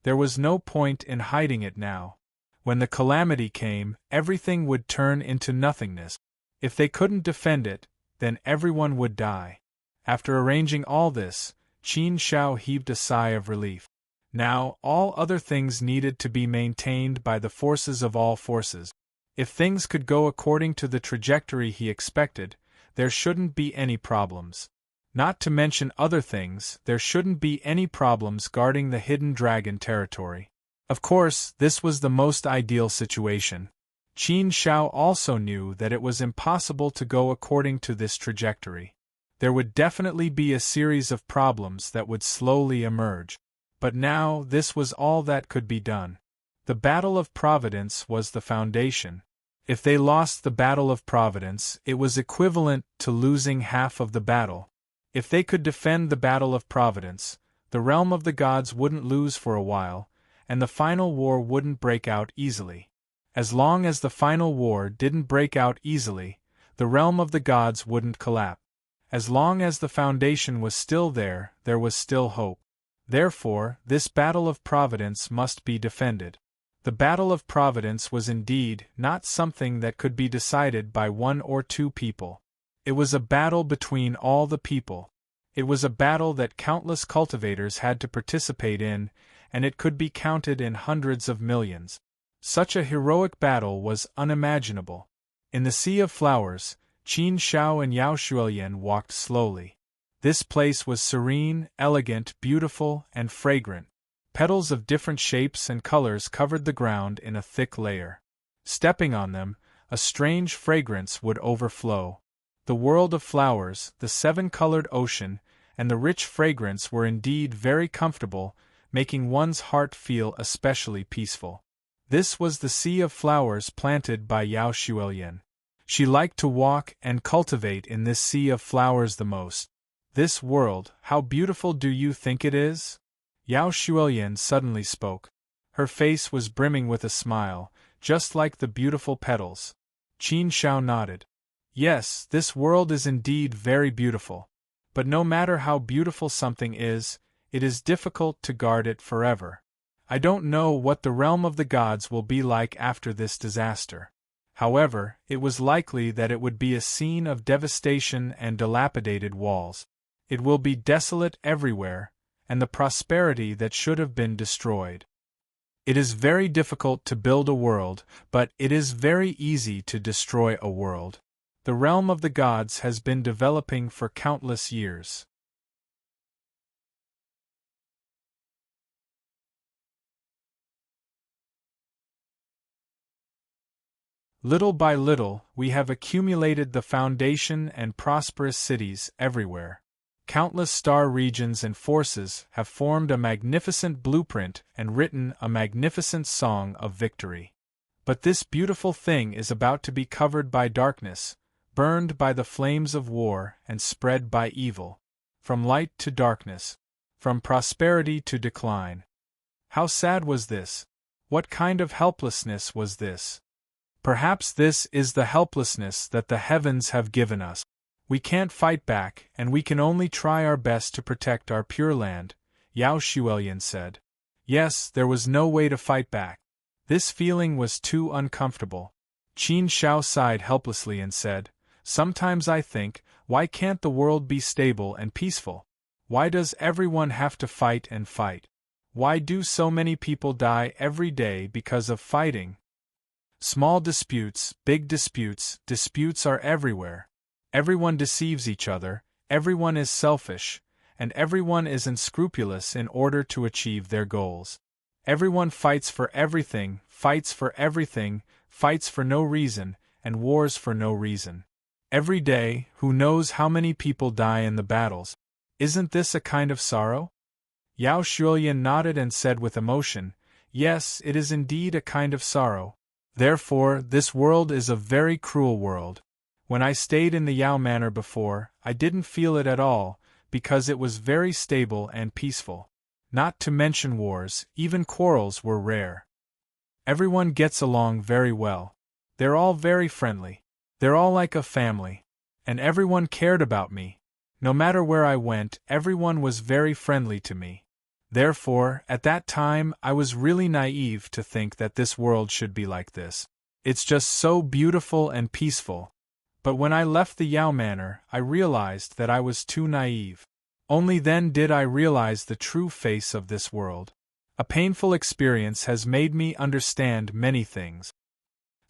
There was no point in hiding it now. When the calamity came, everything would turn into nothingness. If they couldn't defend it, then everyone would die. After arranging all this, Qin Shao heaved a sigh of relief. Now, all other things needed to be maintained by the forces of all forces. If things could go according to the trajectory he expected, there shouldn't be any problems. Not to mention other things, there shouldn't be any problems guarding the hidden dragon territory. Of course, this was the most ideal situation. Qin Shao also knew that it was impossible to go according to this trajectory. There would definitely be a series of problems that would slowly emerge. But now, this was all that could be done. The Battle of Providence was the foundation. If they lost the Battle of Providence, it was equivalent to losing half of the battle. If they could defend the Battle of Providence, the realm of the gods wouldn't lose for a while, and the final war wouldn't break out easily. As long as the final war didn't break out easily, the realm of the gods wouldn't collapse. As long as the foundation was still there was still hope. Therefore, this Battle of Providence must be defended. The Battle of Providence was indeed not something that could be decided by one or two people. It was a battle between all the people. It was a battle that countless cultivators had to participate in, and it could be counted in hundreds of millions. Such a heroic battle was unimaginable. In the Sea of Flowers, Qin Shao and Yao Shuilian walked slowly. This place was serene, elegant, beautiful, and fragrant. Petals of different shapes and colors covered the ground in a thick layer. Stepping on them, a strange fragrance would overflow. The world of flowers, the seven-colored ocean, and the rich fragrance were indeed very comfortable, making one's heart feel especially peaceful. This was the Sea of Flowers planted by Yao Shuilian. She liked to walk and cultivate in this Sea of Flowers the most. This world, how beautiful do you think it is? Yao Shuilian suddenly spoke. Her face was brimming with a smile, just like the beautiful petals. Qin Shao nodded. Yes, this world is indeed very beautiful. But no matter how beautiful something is, it is difficult to guard it forever. I don't know what the realm of the gods will be like after this disaster. However, it was likely that it would be a scene of devastation and dilapidated walls. It will be desolate everywhere, and the prosperity that should have been destroyed. It is very difficult to build a world, but it is very easy to destroy a world. The realm of the gods has been developing for countless years. Little by little, we have accumulated the foundation and prosperous cities everywhere. Countless star regions and forces have formed a magnificent blueprint and written a magnificent song of victory. But this beautiful thing is about to be covered by darkness, burned by the flames of war and spread by evil. From light to darkness. From prosperity to decline. How sad was this? What kind of helplessness was this? Perhaps this is the helplessness that the heavens have given us. We can't fight back, and we can only try our best to protect our pure land, Yao Shuilian said. Yes, there was no way to fight back. This feeling was too uncomfortable. Qin Shao sighed helplessly and said, Sometimes I think, why can't the world be stable and peaceful? Why does everyone have to fight and fight? Why do so many people die every day because of fighting? Small disputes, big disputes, disputes are everywhere. Everyone deceives each other, everyone is selfish, and everyone is unscrupulous in order to achieve their goals. Everyone fights for everything, fights for no reason, and wars for no reason. Every day, who knows how many people die in the battles? Isn't this a kind of sorrow? Yao Shuilian nodded and said with emotion, Yes, it is indeed a kind of sorrow. Therefore, this world is a very cruel world. When I stayed in the Yao Manor before, I didn't feel it at all, because it was very stable and peaceful. Not to mention wars, even quarrels were rare. Everyone gets along very well. They're all very friendly. They're all like a family. And everyone cared about me. No matter where I went, everyone was very friendly to me. Therefore, at that time, I was really naive to think that this world should be like this. It's just so beautiful and peaceful. But when I left the Yao Manor, I realized that I was too naive. Only then did I realize the true face of this world. A painful experience has made me understand many things.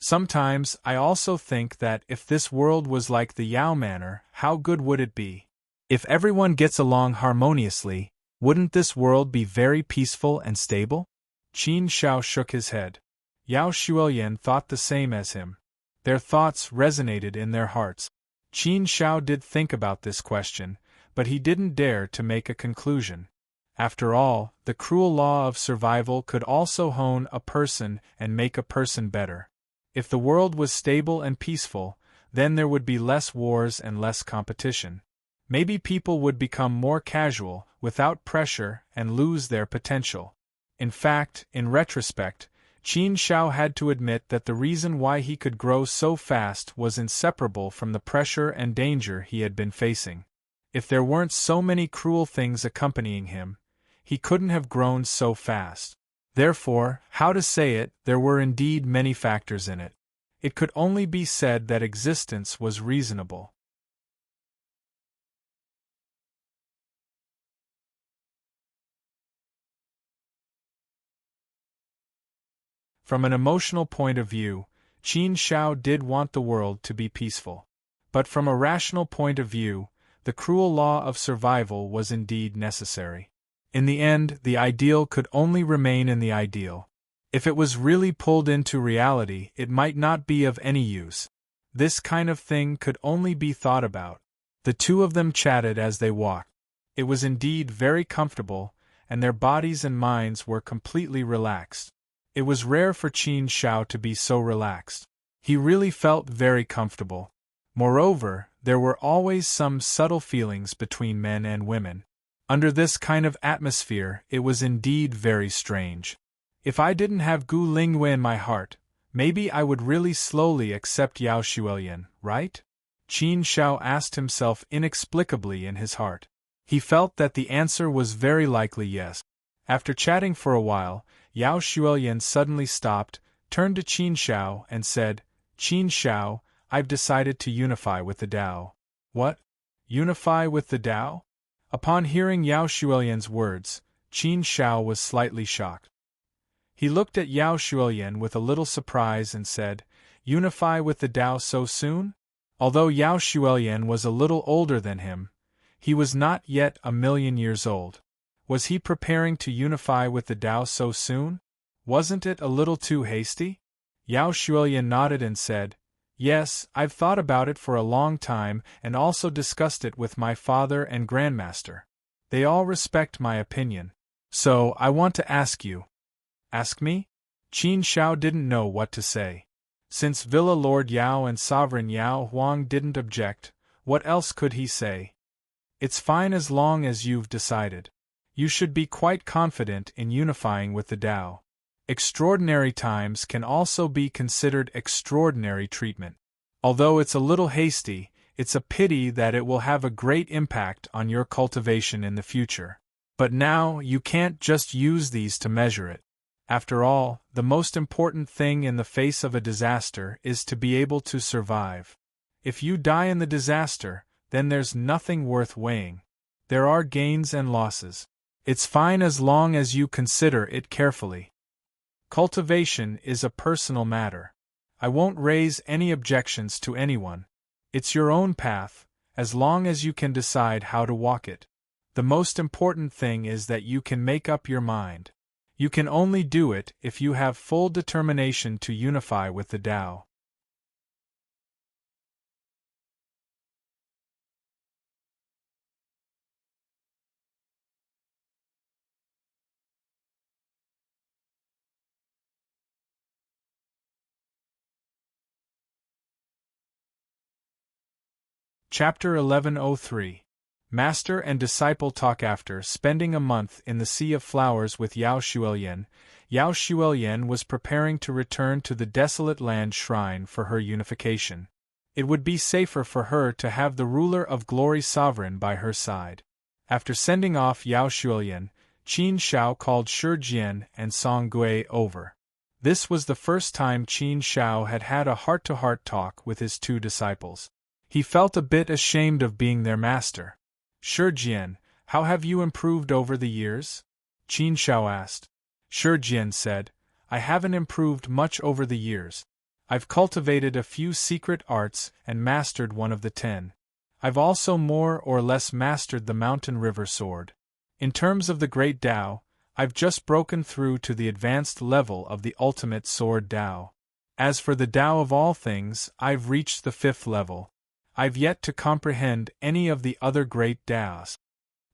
Sometimes I also think that if this world was like the Yao Manor, how good would it be? If everyone gets along harmoniously, wouldn't this world be very peaceful and stable? Qin Shao shook his head. Yao Shuoyan thought the same as him. Their thoughts resonated in their hearts. Qin Shao did think about this question, but he didn't dare to make a conclusion. After all, the cruel law of survival could also hone a person and make a person better. If the world was stable and peaceful, then there would be less wars and less competition. Maybe people would become more casual, without pressure, and lose their potential. In fact, in retrospect, Qin Shao had to admit that the reason why he could grow so fast was inseparable from the pressure and danger he had been facing. If there weren't so many cruel things accompanying him, he couldn't have grown so fast. Therefore, how to say it, there were indeed many factors in it. It could only be said that existence was reasonable. From an emotional point of view, Qin Shao did want the world to be peaceful. But from a rational point of view, the cruel law of survival was indeed necessary. In the end, the ideal could only remain in the ideal. If it was really pulled into reality, it might not be of any use. This kind of thing could only be thought about. The two of them chatted as they walked. It was indeed very comfortable, and their bodies and minds were completely relaxed. It was rare for Qin Shao to be so relaxed. He really felt very comfortable. Moreover, there were always some subtle feelings between men and women. Under this kind of atmosphere, it was indeed very strange. If I didn't have Gu Lingwei in my heart, maybe I would really slowly accept Yao Shuoyan, right? Qin Shao asked himself inexplicably in his heart. He felt that the answer was very likely yes. After chatting for a while, Yao Shuoyan suddenly stopped, turned to Qin Shao, and said, Qin Shao, I've decided to unify with the Tao. What? Unify with the Tao? Upon hearing Yao Shuoyan's words, Qin Shao was slightly shocked. He looked at Yao Shuoyan with a little surprise and said, Unify with the Tao so soon? Although Yao Shuoyan was a little older than him, he was not yet 1,000,000 years old. Was he preparing to unify with the Tao so soon? Wasn't it a little too hasty? Yao Shuoyan nodded and said, Yes, I've thought about it for a long time and also discussed it with my father and grandmaster. They all respect my opinion. So, I want to ask you. Ask me? Qin Shao didn't know what to say. Since Villa Lord Yao and Sovereign Yao Huang didn't object, what else could he say? It's fine as long as you've decided. You should be quite confident in unifying with the Tao. Extraordinary times can also be considered extraordinary treatment. Although it's a little hasty, it's a pity that it will have a great impact on your cultivation in the future. But now, you can't just use these to measure it. After all, the most important thing in the face of a disaster is to be able to survive. If you die in the disaster, then there's nothing worth weighing. There are gains and losses. It's fine as long as you consider it carefully. Cultivation is a personal matter. I won't raise any objections to anyone. It's your own path, as long as you can decide how to walk it. The most important thing is that you can make up your mind. You can only do it if you have full determination to unify with the Tao. Chapter 1103. Master and disciple talk. After spending a month in the Sea of Flowers with Yao Xuelian was preparing to return to the desolate land shrine for her unification. It would be safer for her to have the ruler of glory sovereign by her side. After sending off Yao Xuelian, Qin Shao called Shi Jian and Song Gui over. This was the first time Qin Shao had had a heart-to-heart talk with his two disciples. He felt a bit ashamed of being their master. Shi Jian, how have you improved over the years? Qin Shao asked. Shi Jian said, I haven't improved much over the years. I've cultivated a few secret arts and mastered one of the 10. I've also more or less mastered the mountain river sword. In terms of the great Tao, I've just broken through to the advanced level of the ultimate sword Tao. As for the Tao of all things, I've reached the 5th level. I've yet to comprehend any of the other great Taos.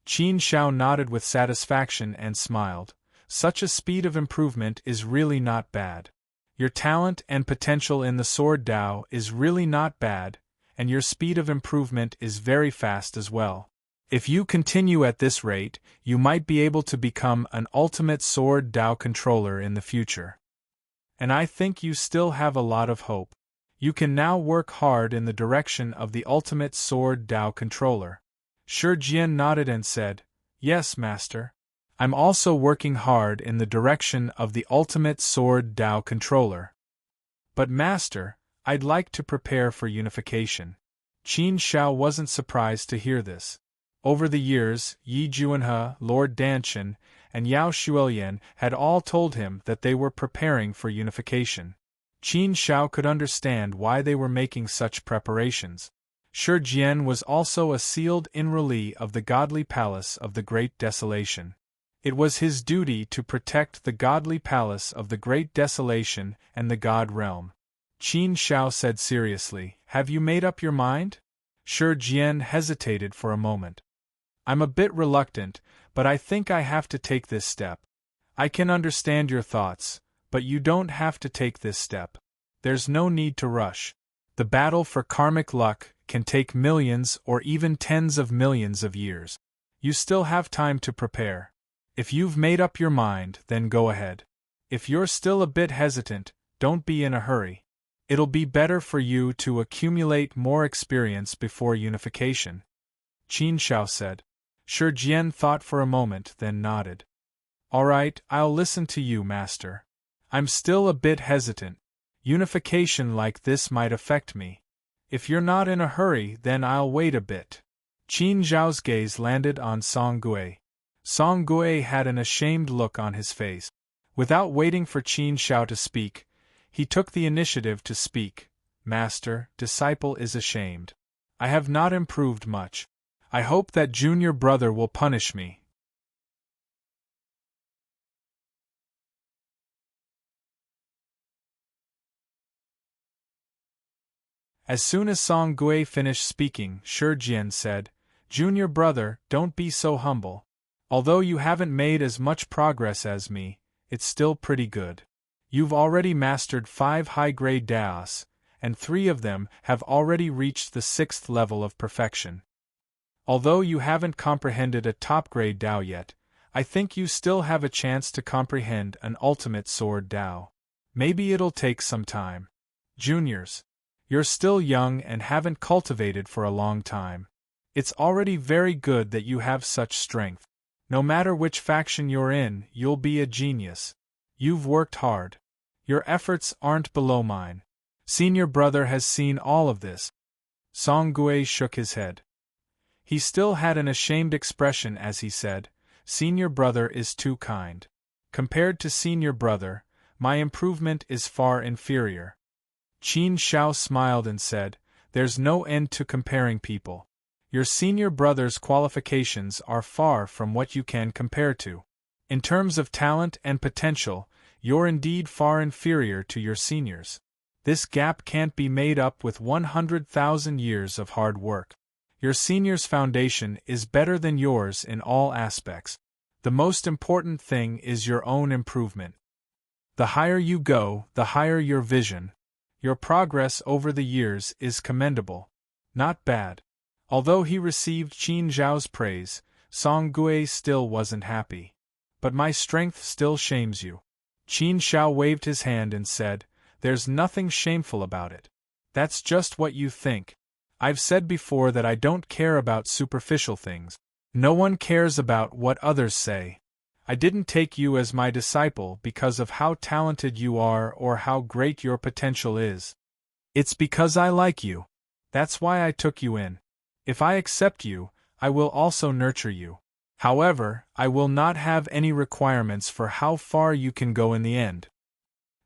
Qin Shao nodded with satisfaction and smiled. Such a speed of improvement is really not bad. Your talent and potential in the sword Tao is really not bad, and your speed of improvement is very fast as well. If you continue at this rate, you might be able to become an ultimate sword Tao controller in the future. And I think you still have a lot of hope. You can now work hard in the direction of the ultimate sword Tao controller. Shi Jian nodded and said, Yes, Master. I'm also working hard in the direction of the ultimate sword Tao controller. But Master, I'd like to prepare for unification. Qin Shao wasn't surprised to hear this. Over the years, Yi Juanhe, Lord Danshan, and Yao Xuelian had all told him that they were preparing for unification. Qin Shao could understand why they were making such preparations. Shi Jian was also a sealed enrollee of the godly palace of the Great Desolation. It was his duty to protect the godly palace of the Great Desolation and the God Realm. Qin Shao said seriously, Have you made up your mind? Shi Jian hesitated for a moment. I'm a bit reluctant, but I think I have to take this step. I can understand your thoughts, but you don't have to take this step. There's no need to rush. The battle for karmic luck can take millions or even tens of millions of years. You still have time to prepare. If you've made up your mind, then go ahead. If you're still a bit hesitant, don't be in a hurry. It'll be better for you to accumulate more experience before unification. Qin Shao said. Shi Jian thought for a moment, then nodded. All right, I'll listen to you, Master. I'm still a bit hesitant. Unification like this might affect me. If you're not in a hurry, then I'll wait a bit. Qin Zhao's gaze landed on Song Gui. Song Gui had an ashamed look on his face. Without waiting for Qin Shao to speak, he took the initiative to speak. Master, disciple is ashamed. I have not improved much. I hope that junior brother will punish me. As soon as Song Gui finished speaking, Shi Jian said, Junior brother, don't be so humble. Although you haven't made as much progress as me, it's still pretty good. You've already mastered 5 high-grade Daos, and 3 of them have already reached the 6th level of perfection. Although you haven't comprehended a top-grade Tao yet, I think you still have a chance to comprehend an ultimate sword Tao. Maybe it'll take some time. Juniors, you're still young and haven't cultivated for a long time. It's already very good that you have such strength. No matter which faction you're in, you'll be a genius. You've worked hard. Your efforts aren't below mine. Senior brother has seen all of this. Song Gui shook his head. He still had an ashamed expression as he said, Senior brother is too kind. Compared to senior brother, my improvement is far inferior. Qin Shao smiled and said, There's no end to comparing people. Your senior brother's qualifications are far from what you can compare to. In terms of talent and potential, you're indeed far inferior to your seniors. This gap can't be made up with 100,000 years of hard work. Your senior's foundation is better than yours in all aspects. The most important thing is your own improvement. The higher you go, the higher your vision. Your progress over the years is commendable. Not bad. Although he received Qin Zhao's praise, Song Gui still wasn't happy. But my strength still shames you. Qin Zhao waved his hand and said, "There's nothing shameful about it. That's just what you think. I've said before that I don't care about superficial things. No one cares about what others say. I didn't take you as my disciple because of how talented you are or how great your potential is. It's because I like you. That's why I took you in. If I accept you, I will also nurture you. However, I will not have any requirements for how far you can go in the end.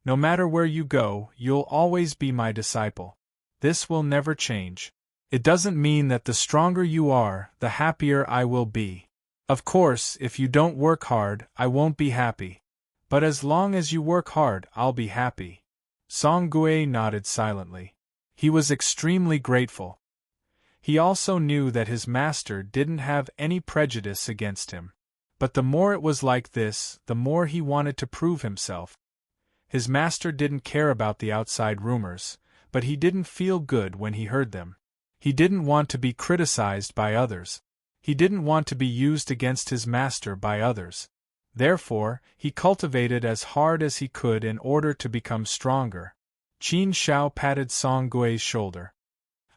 No matter where you go, you'll always be my disciple. This will never change. It doesn't mean that the stronger you are, the happier I will be. Of course, if you don't work hard, I won't be happy. But as long as you work hard, I'll be happy." Song Gui nodded silently. He was extremely grateful. He also knew that his master didn't have any prejudice against him. But the more it was like this, the more he wanted to prove himself. His master didn't care about the outside rumors, but he didn't feel good when he heard them. He didn't want to be criticized by others. He didn't want to be used against his master by others. Therefore, he cultivated as hard as he could in order to become stronger. Qin Zhao patted Song Gui's shoulder.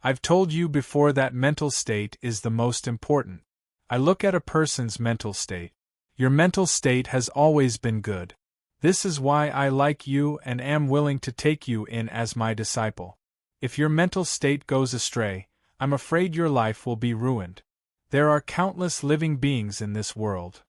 "I've told you before that mental state is the most important. I look at a person's mental state. Your mental state has always been good. This is why I like you and am willing to take you in as my disciple. If your mental state goes astray, I'm afraid your life will be ruined. There are countless living beings in this world.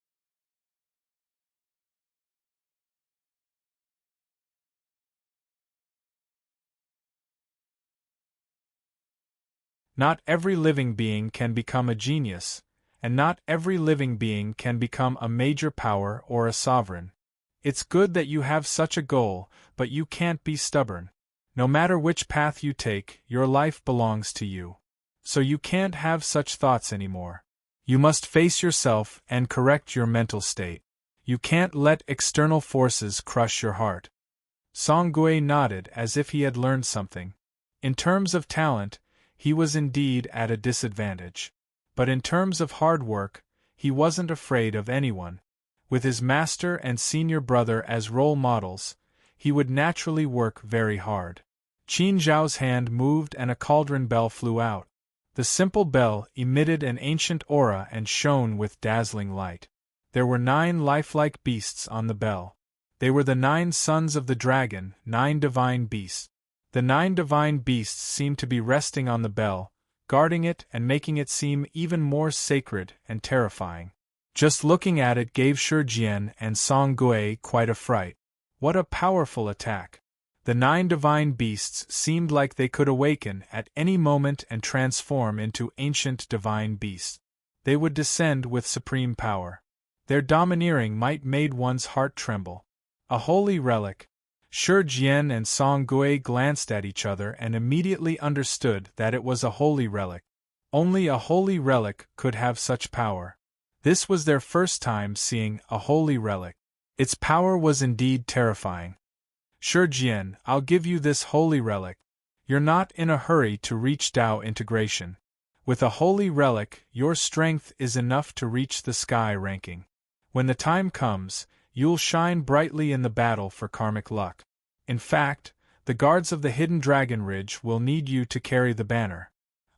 Not every living being can become a genius, and not every living being can become a major power or a sovereign. It's good that you have such a goal, but you can't be stubborn. No matter which path you take, your life belongs to you. So you can't have such thoughts anymore. You must face yourself and correct your mental state. You can't let external forces crush your heart." Song Gui nodded as if he had learned something. In terms of talent, he was indeed at a disadvantage. But in terms of hard work, he wasn't afraid of anyone. With his master and senior brother as role models, he would naturally work very hard. Qin Zhao's hand moved and a cauldron bell flew out. The simple bell emitted an ancient aura and shone with dazzling light. There were 9 lifelike beasts on the bell. They were the 9 sons of the dragon, 9 divine beasts. The 9 divine beasts seemed to be resting on the bell, guarding it and making it seem even more sacred and terrifying. Just looking at it gave Shijian and Song Gui quite a fright. What a powerful attack! The 9 divine beasts seemed like they could awaken at any moment and transform into ancient divine beasts. They would descend with supreme power. Their domineering might made one's heart tremble. A holy relic. Shijian and Song Gui glanced at each other and immediately understood that it was a holy relic. Only a holy relic could have such power. This was their first time seeing a holy relic. Its power was indeed terrifying. "Shijian, I'll give you this holy relic. You're not in a hurry to reach Tao integration. With a holy relic, your strength is enough to reach the sky ranking. When the time comes, you'll shine brightly in the battle for karmic luck. In fact, the guards of the hidden dragon ridge will need you to carry the banner.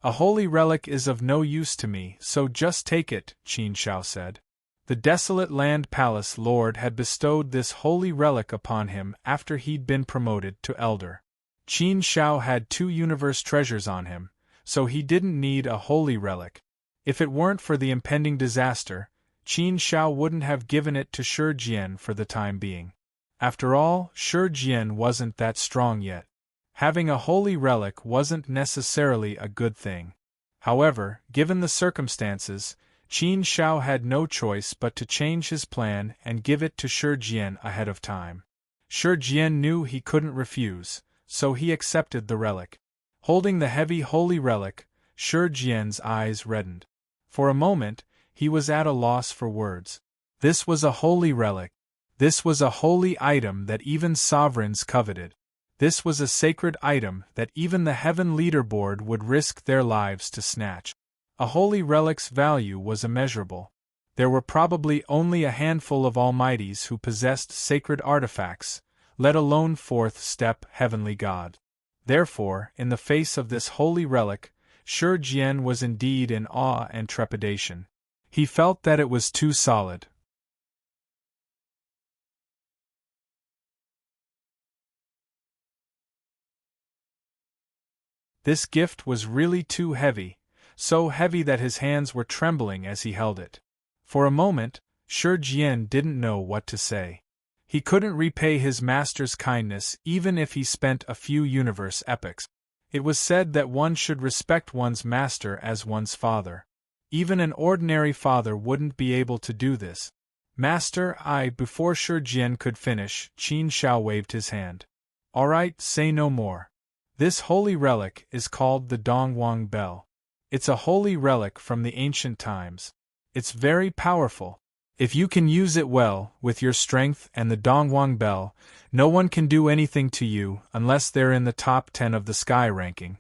A holy relic is of no use to me, so just take it," Qin Zhao said. The desolate land palace lord had bestowed this holy relic upon him after he'd been promoted to elder. Qin Zhao had 2 universe treasures on him, so he didn't need a holy relic. If it weren't for the impending disaster, Qin Zhao wouldn't have given it to Shijian for the time being. After all, Shijian wasn't that strong yet. Having a holy relic wasn't necessarily a good thing. However, given the circumstances, Qin Zhao had no choice but to change his plan and give it to Shijian ahead of time. Shijian knew he couldn't refuse, so he accepted the relic. Holding the heavy holy relic, Shijian's eyes reddened. For a moment, he was at a loss for words. This was a holy relic. This was a holy item that even sovereigns coveted. This was a sacred item that even the Heaven Leaderboard would risk their lives to snatch. A holy relic's value was immeasurable. There were probably only a handful of almighties who possessed sacred artifacts, let alone fourth-step heavenly God. Therefore, in the face of this holy relic, Shi Jian was indeed in awe and trepidation. He felt that it was too solid. This gift was really too heavy, so heavy that his hands were trembling as he held it. For a moment, Shi Jian didn't know what to say. He couldn't repay his master's kindness even if he spent a few universe epochs. It was said that one should respect one's master as one's father. Even an ordinary father wouldn't be able to do this. Master, before Shi Jian could finish, Qin Shao waved his hand. All right, say no more. This holy relic is called the Dongwang Bell. It's a holy relic from the ancient times. It's very powerful. If you can use it well, with your strength and the Dongwang Bell, no one can do anything to you unless they're in the top 10 of the sky ranking.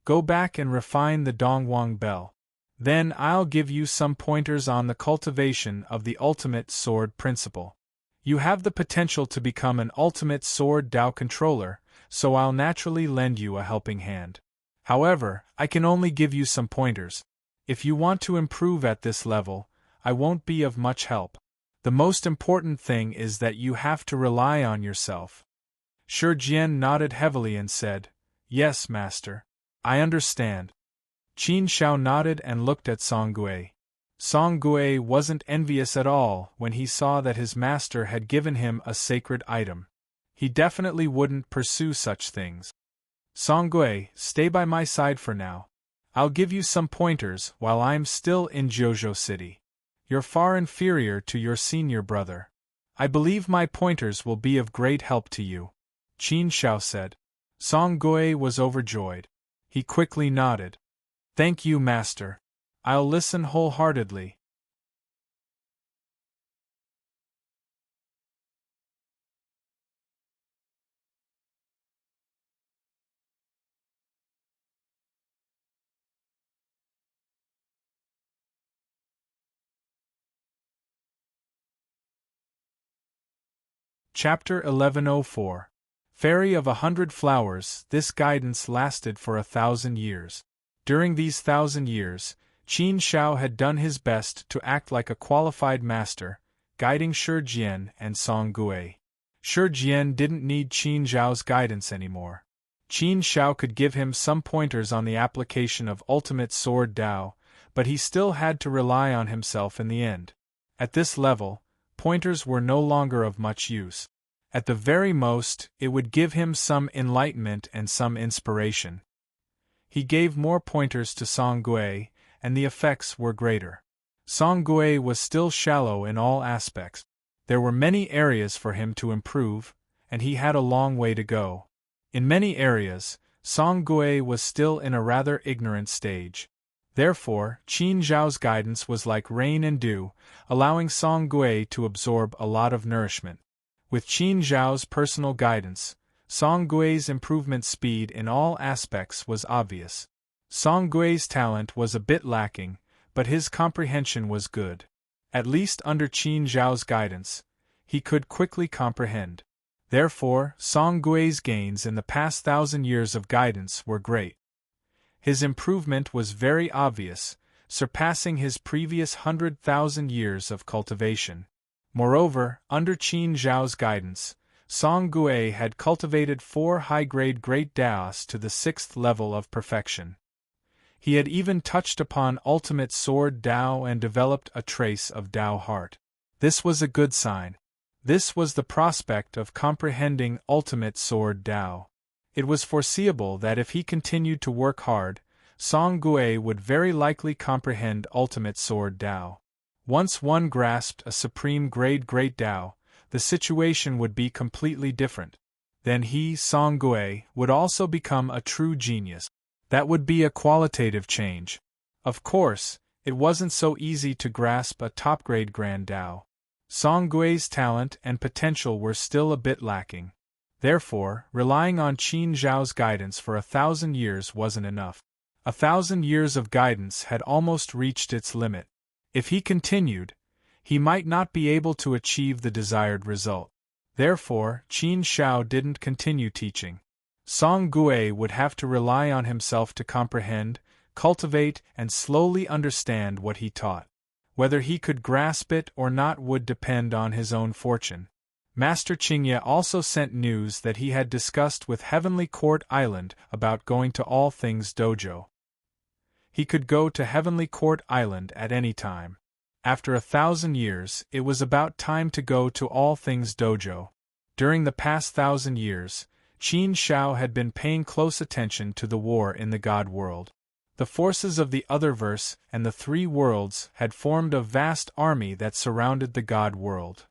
Go back and refine the Dongwang Bell. Then I'll give you some pointers on the cultivation of the ultimate sword principle. You have the potential to become an ultimate sword Dao controller, so I'll naturally lend you a helping hand. However, I can only give you some pointers. If you want to improve at this level, I won't be of much help. The most important thing is that you have to rely on yourself. Shi Jian nodded heavily and said, Yes, master. I understand. Qin Shao nodded and looked at Song Gui. Song Gui wasn't envious at all when he saw that his master had given him a sacred item. He definitely wouldn't pursue such things. Song Gui, stay by my side for now. I'll give you some pointers while I'm still in Jiuzhou City. You're far inferior to your senior brother. I believe my pointers will be of great help to you, Qin Shao said. Song Gui was overjoyed. He quickly nodded. Thank you, master. I'll listen wholeheartedly. Chapter 1104. Fairy of 100 Flowers. This guidance lasted for 1,000 years. During these 1,000 years, Qin Shao had done his best to act like a qualified master, guiding Shi Jian and Song Gui. Shi Jian didn't need Qin Shao's guidance anymore. Qin Shao could give him some pointers on the application of Ultimate Sword Dao, but he still had to rely on himself in the end. At this level, pointers were no longer of much use. At the very most, it would give him some enlightenment and some inspiration. He gave more pointers to Song Gui, and the effects were greater. Song Gui was still shallow in all aspects. There were many areas for him to improve, and he had a long way to go. In many areas, Song Gui was still in a rather ignorant stage. Therefore, Qin Zhao's guidance was like rain and dew, allowing Song Gui to absorb a lot of nourishment. With Qin Zhao's personal guidance, Song Gui's improvement speed in all aspects was obvious. Song Gui's talent was a bit lacking, but his comprehension was good. At least under Qin Zhao's guidance, he could quickly comprehend. Therefore, Song Gui's gains in the past 1,000 years of guidance were great. His improvement was very obvious, surpassing his previous 100,000 years of cultivation. Moreover, under Qin Zhao's guidance, Song Gui had cultivated 4 high-grade Great Daos to the 6th level of perfection. He had even touched upon Ultimate Sword Dao and developed a trace of Dao Heart. This was a good sign. This was the prospect of comprehending Ultimate Sword Dao. It was foreseeable that if he continued to work hard, Song Gui would very likely comprehend Ultimate Sword Dao. Once one grasped a supreme grade Great Dao, the situation would be completely different. Then he, Song Gui, would also become a true genius. That would be a qualitative change. Of course, it wasn't so easy to grasp a top-grade Grand Dao. Song Gui's talent and potential were still a bit lacking. Therefore, relying on Qin Zhao's guidance for 1,000 years wasn't enough. 1,000 years of guidance had almost reached its limit. If he continued, he might not be able to achieve the desired result. Therefore, Qin Shao didn't continue teaching. Song Gue would have to rely on himself to comprehend, cultivate, and slowly understand what he taught. Whether he could grasp it or not would depend on his own fortune. Master Qingye also sent news that he had discussed with Heavenly Court Island about going to All Things Dojo. He could go to Heavenly Court Island at any time. After 1,000 years, it was about time to go to All Things Dojo. During the past 1,000 years, Qin Shao had been paying close attention to the war in the God world. The forces of the Otherverse and the Three Worlds had formed a vast army that surrounded the God world.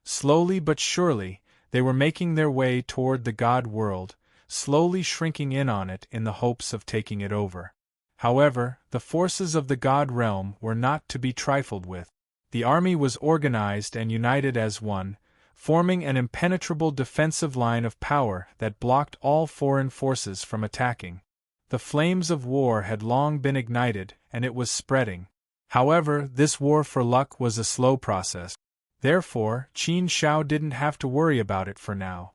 Slowly but surely, they were making their way toward the God world, slowly shrinking in on it in the hopes of taking it over. However, the forces of the God realm were not to be trifled with. The army was organized and united as one, forming an impenetrable defensive line of power that blocked all foreign forces from attacking. The flames of war had long been ignited, and it was spreading. However, this war for luck was a slow process. Therefore, Qin Shao didn't have to worry about it for now.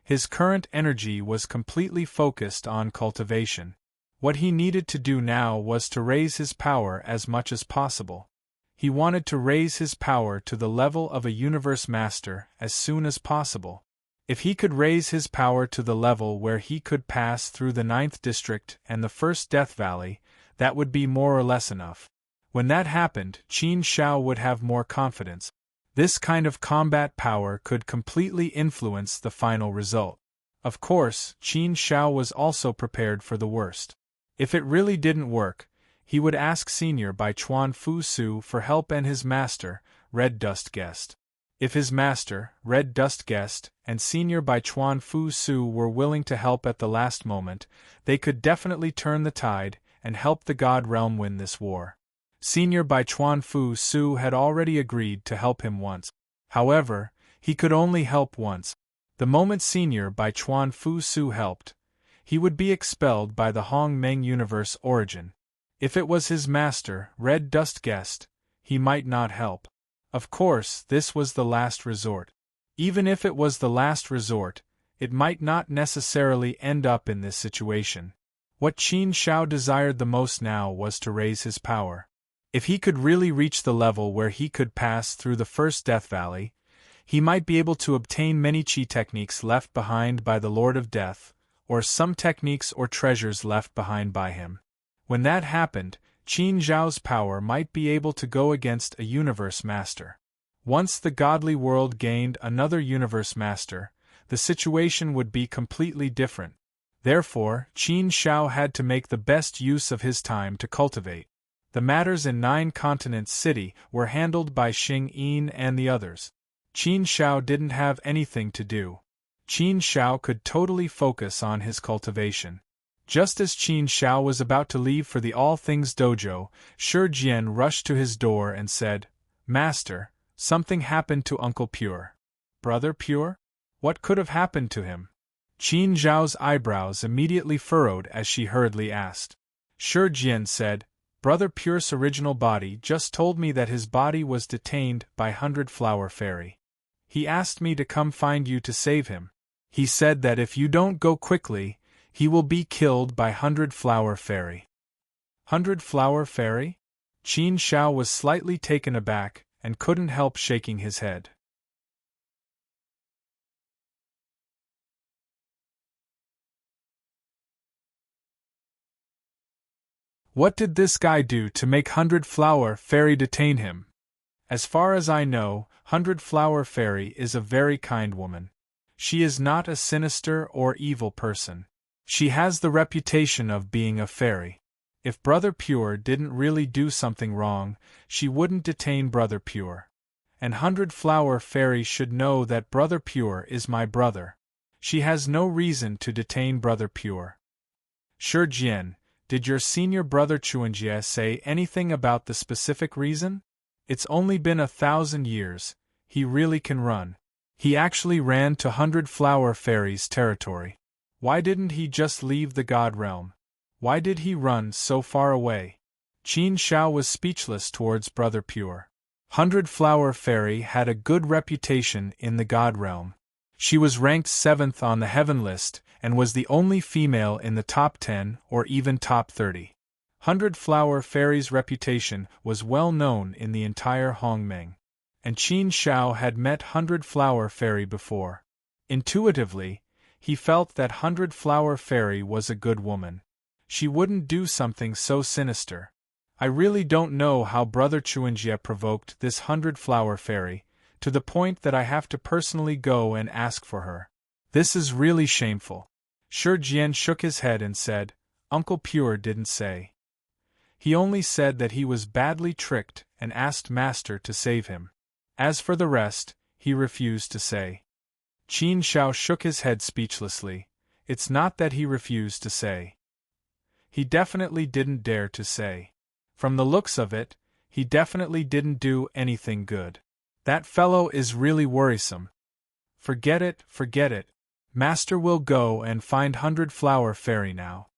His current energy was completely focused on cultivation. What he needed to do now was to raise his power as much as possible. He wanted to raise his power to the level of a universe master as soon as possible. If he could raise his power to the level where he could pass through the 9th district and the first Death Valley, that would be more or less enough. When that happened, Qin Shao would have more confidence. This kind of combat power could completely influence the final result. Of course, Qin Shao was also prepared for the worst. If it really didn't work, he would ask Senior by Chuan Fu Su for help and his master, Red Dust Guest. If his master, Red Dust Guest, and Senior by Chuan Fu Su were willing to help at the last moment, they could definitely turn the tide and help the God realm win this war. Senior by Chuan Fu Su had already agreed to help him once. However, he could only help once. The moment Senior by Chuan Fu Su helped, he would be expelled by the Hong Meng universe origin. If it was his master, Red Dust Guest, he might not help. Of course, this was the last resort. Even if it was the last resort, it might not necessarily end up in this situation. What Qin Shao desired the most now was to raise his power. If he could really reach the level where he could pass through the first Death Valley, he might be able to obtain many chi techniques left behind by the Lord of Death, or some techniques or treasures left behind by him. When that happened, Qin Zhao's power might be able to go against a universe master. Once the godly world gained another universe master, the situation would be completely different. Therefore, Qin Shao had to make the best use of his time to cultivate. The matters in 9 Continents City were handled by Xing Yin and the others. Qin Shao didn't have anything to do. Qin Shao could totally focus on his cultivation. Just as Qin Shao was about to leave for the All Things Dojo, Shi Jian rushed to his door and said, "Master, something happened to Uncle Pure." "Brother Pure? What could have happened to him?" Qin Zhao's eyebrows immediately furrowed as she hurriedly asked. Shi Jian said, "Brother Pure's original body just told me that his body was detained by 100 Flower Fairy. He asked me to come find you to save him. He said that if you don't go quickly, he will be killed by 100 Flower Fairy." 100 Flower Fairy? Qin Shao was slightly taken aback and couldn't help shaking his head. What did this guy do to make 100 Flower Fairy detain him? As far as I know, 100 Flower Fairy is a very kind woman. She is not a sinister or evil person. She has the reputation of being a fairy. If Brother Pure didn't really do something wrong, she wouldn't detain Brother Pure. And 100 Flower Fairy should know that Brother Pure is my brother. She has no reason to detain Brother Pure. Shi Jian, did your senior brother Chuanjie say anything about the specific reason? It's only been 1,000 years, he really can run. He actually ran to 100 Flower Fairies' territory. Why didn't he just leave the God realm? Why did he run so far away? Qin Shao was speechless towards Brother Pure. 100 Flower Fairy had a good reputation in the God realm. She was ranked 7th on the heaven list, and was the only female in the top 10 or even top 30. 100 Flower Fairy's reputation was well known in the entire Hongmeng. And Qin Shao had met 100 Flower Fairy before. Intuitively, he felt that 100 Flower Fairy was a good woman. She wouldn't do something so sinister. I really don't know how Brother Chuanjie provoked this 100 Flower Fairy, to the point that I have to personally go and ask for her. This is really shameful. Shi Jian shook his head and said, Uncle Pure didn't say. He only said that he was badly tricked and asked Master to save him. As for the rest, he refused to say. Qin Shao shook his head speechlessly. It's not that he refused to say. He definitely didn't dare to say. From the looks of it, he definitely didn't do anything good. That fellow is really worrisome. Forget it, forget it. Master will go and find 100 Flower Fairy now.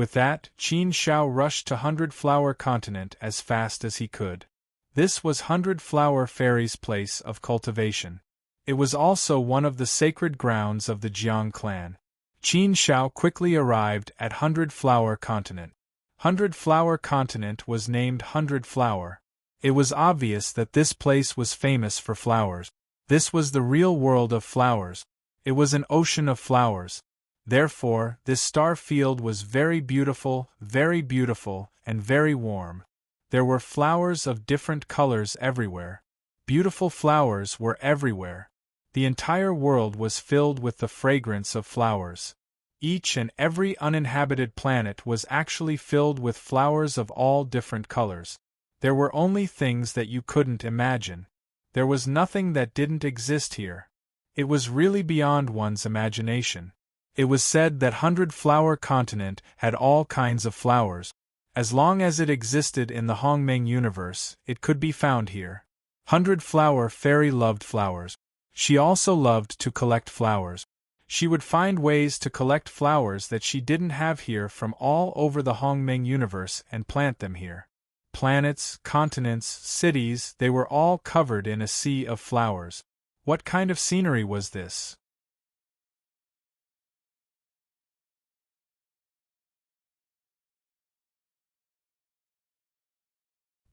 With that, Qin Shao rushed to 100 Flower Continent as fast as he could. This was 100 Flower Fairy's place of cultivation. It was also one of the sacred grounds of the Jiang clan. Qin Shao quickly arrived at 100 Flower Continent. 100 Flower Continent was named 100 Flower. It was obvious that this place was famous for flowers. This was the real world of flowers. It was an ocean of flowers. Therefore, this star field was very beautiful, and very warm. There were flowers of different colors everywhere. Beautiful flowers were everywhere. The entire world was filled with the fragrance of flowers. Each and every uninhabited planet was actually filled with flowers of all different colors. There were only things that you couldn't imagine. There was nothing that didn't exist here. It was really beyond one's imagination. It was said that 100 Flower Continent had all kinds of flowers. As long as it existed in the Hongmeng universe, it could be found here. 100 Flower Fairy loved flowers. She also loved to collect flowers. She would find ways to collect flowers that she didn't have here from all over the Hongmeng universe and plant them here. Planets, continents, cities, they were all covered in a sea of flowers. What kind of scenery was this?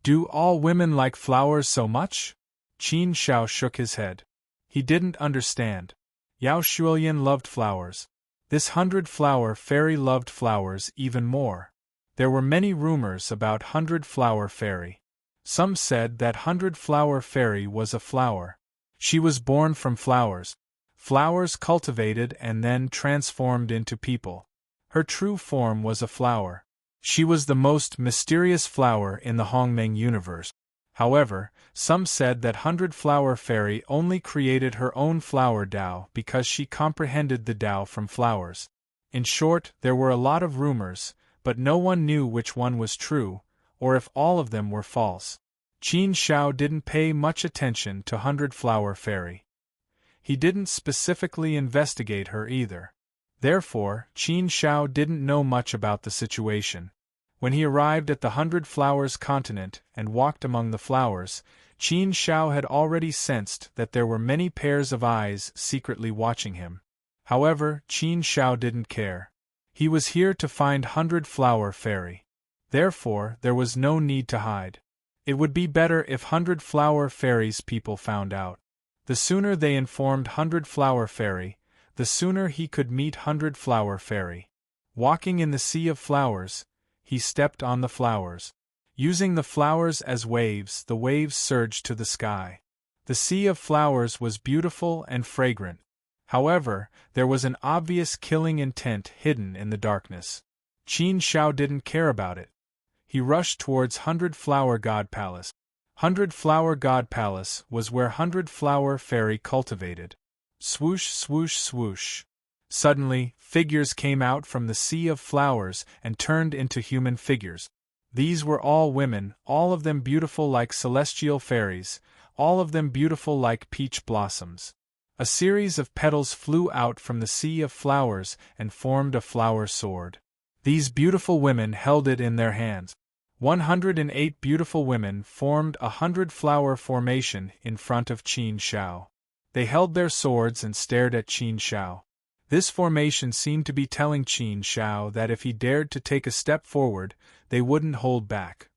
Do all women like flowers so much? Qin Shao shook his head. He didn't understand. Yao Shuoyan loved flowers. This 100 Flower Fairy loved flowers even more. There were many rumors about 100 Flower Fairy. Some said that 100 Flower Fairy was a flower. She was born from flowers. Flowers cultivated and then transformed into people. Her true form was a flower. She was the most mysterious flower in the Hongmeng universe. However, some said that 100 Flower Fairy only created her own flower Tao because she comprehended the Tao from flowers. In short, there were a lot of rumors, but no one knew which one was true, or if all of them were false. Qin Shao didn't pay much attention to 100 Flower Fairy. He didn't specifically investigate her either. Therefore, Qin Shao didn't know much about the situation. When he arrived at the 100 Flowers Continent and walked among the flowers, Qin Shao had already sensed that there were many pairs of eyes secretly watching him. However, Qin Shao didn't care. He was here to find 100 Flower Fairy. Therefore, there was no need to hide. It would be better if 100 Flower Fairy's people found out. The sooner they informed 100 Flower Fairy, the sooner he could meet 100 Flower Fairy. Walking in the sea of flowers, he stepped on the flowers. Using the flowers as waves, the waves surged to the sky. The sea of flowers was beautiful and fragrant. However, there was an obvious killing intent hidden in the darkness. Qin Shao didn't care about it. He rushed towards 100 Flower God Palace. 100 Flower God Palace was where 100 Flower Fairy cultivated. Swoosh, swoosh, swoosh. Suddenly, figures came out from the sea of flowers and turned into human figures. These were all women, all of them beautiful like celestial fairies, all of them beautiful like peach blossoms. A series of petals flew out from the sea of flowers and formed a flower sword. These beautiful women held it in their hands. 108 beautiful women formed a 100-flower formation in front of Qin Shao. They held their swords and stared at Qin Shao. This formation seemed to be telling Qin Shao that if he dared to take a step forward, they wouldn't hold back.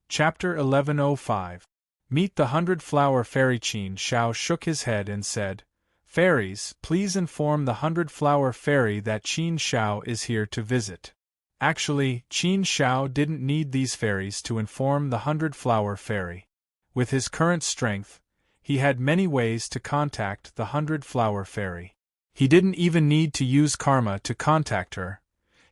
Chapter 1105. Meet the 100-flower fairy. Qin Shao shook his head and said, "Fairies, please inform the 100-flower fairy that Qin Shao is here to visit." Actually, Qin Shao didn't need these fairies to inform the 100-flower fairy. With his current strength, he had many ways to contact the 100-flower fairy. He didn't even need to use karma to contact her.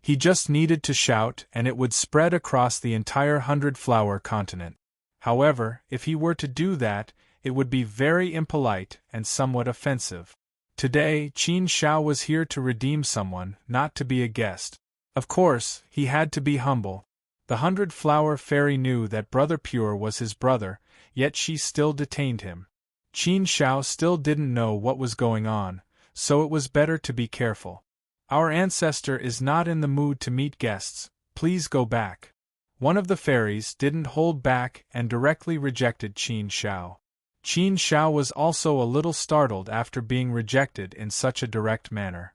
He just needed to shout and it would spread across the entire 100-flower continent. However, if he were to do that, it would be very impolite and somewhat offensive. Today, Qin Shao was here to redeem someone, not to be a guest. Of course, he had to be humble. The 100-flower fairy knew that Brother Pure was his brother, yet she still detained him. Qin Shao still didn't know what was going on, so it was better to be careful. "Our ancestor is not in the mood to meet guests, please go back." One of the fairies didn't hold back and directly rejected Qin Shao. Qin Shao was also a little startled after being rejected in such a direct manner.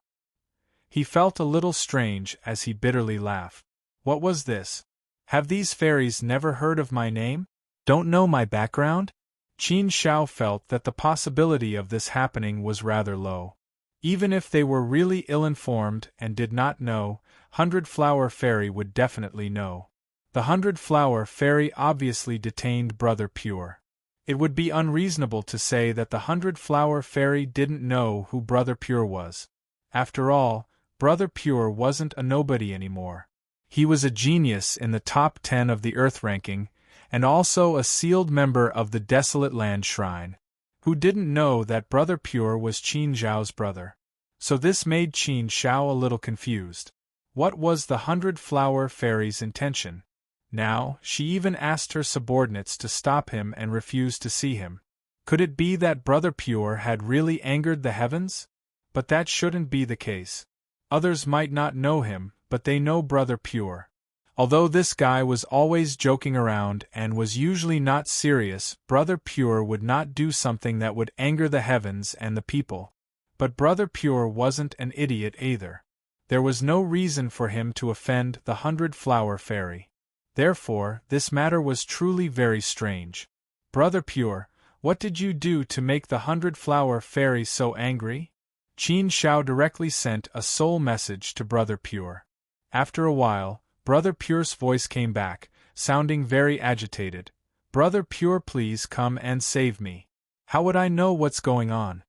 He felt a little strange as he bitterly laughed. What was this? Have these fairies never heard of my name? Don't know my background? Qin Shao felt that the possibility of this happening was rather low. Even if they were really ill-informed and did not know, 100-flower fairy would definitely know. The 100-flower fairy obviously detained Brother Pure. It would be unreasonable to say that the 100-flower fairy didn't know who Brother Pure was. After all, Brother Pure wasn't a nobody anymore. He was a genius in the top 10 of the Earth ranking, and also a sealed member of the Desolate Land Shrine. Who didn't know that Brother Pure was Qin Shao's brother? So this made Qin Shao a little confused. What was the 100-flower fairy's intention? Now, she even asked her subordinates to stop him and refused to see him. Could it be that Brother Pure had really angered the heavens? But that shouldn't be the case. Others might not know him, but they know Brother Pure. Although this guy was always joking around and was usually not serious, Brother Pure would not do something that would anger the heavens and the people. But Brother Pure wasn't an idiot either. There was no reason for him to offend the 100-flower fairy. Therefore, this matter was truly very strange. Brother Pure, what did you do to make the 100-flower fairy so angry? Qin Shao directly sent a soul message to Brother Pure. After a while, Brother Pure's voice came back, sounding very agitated. "Brother Pure, please come and save me. How would I know what's going on?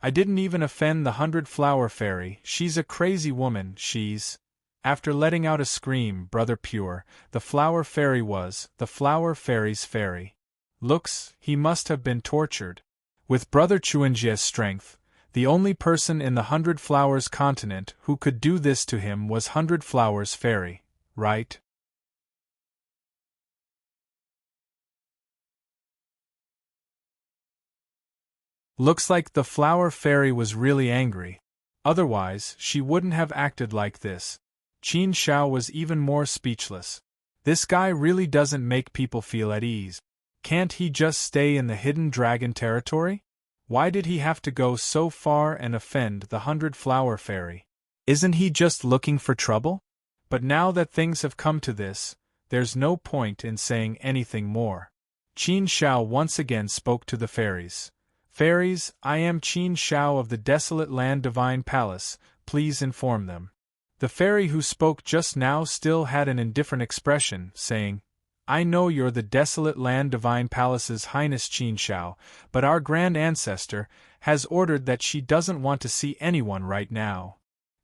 I didn't even offend the 100-flower fairy, she's a crazy woman, she's—" After letting out a scream, Brother Pure, the flower fairy was the flower fairy's fairy. Looks, he must have been tortured. With Brother Chuanjia's strength, the only person in the 100-flowers continent who could do this to him was 100-flowers fairy, right? Looks like the flower fairy was really angry. Otherwise, she wouldn't have acted like this. Qin Shao was even more speechless. This guy really doesn't make people feel at ease. Can't he just stay in the hidden dragon territory? Why did he have to go so far and offend the 100-flower fairy? Isn't he just looking for trouble? But now that things have come to this, there's no point in saying anything more. Qin Shao once again spoke to the fairies. "Fairies, I am Qin Shao of the Desolate Land Divine Palace, please inform them." The fairy who spoke just now still had an indifferent expression, saying, "I know you're the Desolate Land Divine Palace's Highness Qin Shao, but our Grand Ancestor has ordered that she doesn't want to see anyone right now.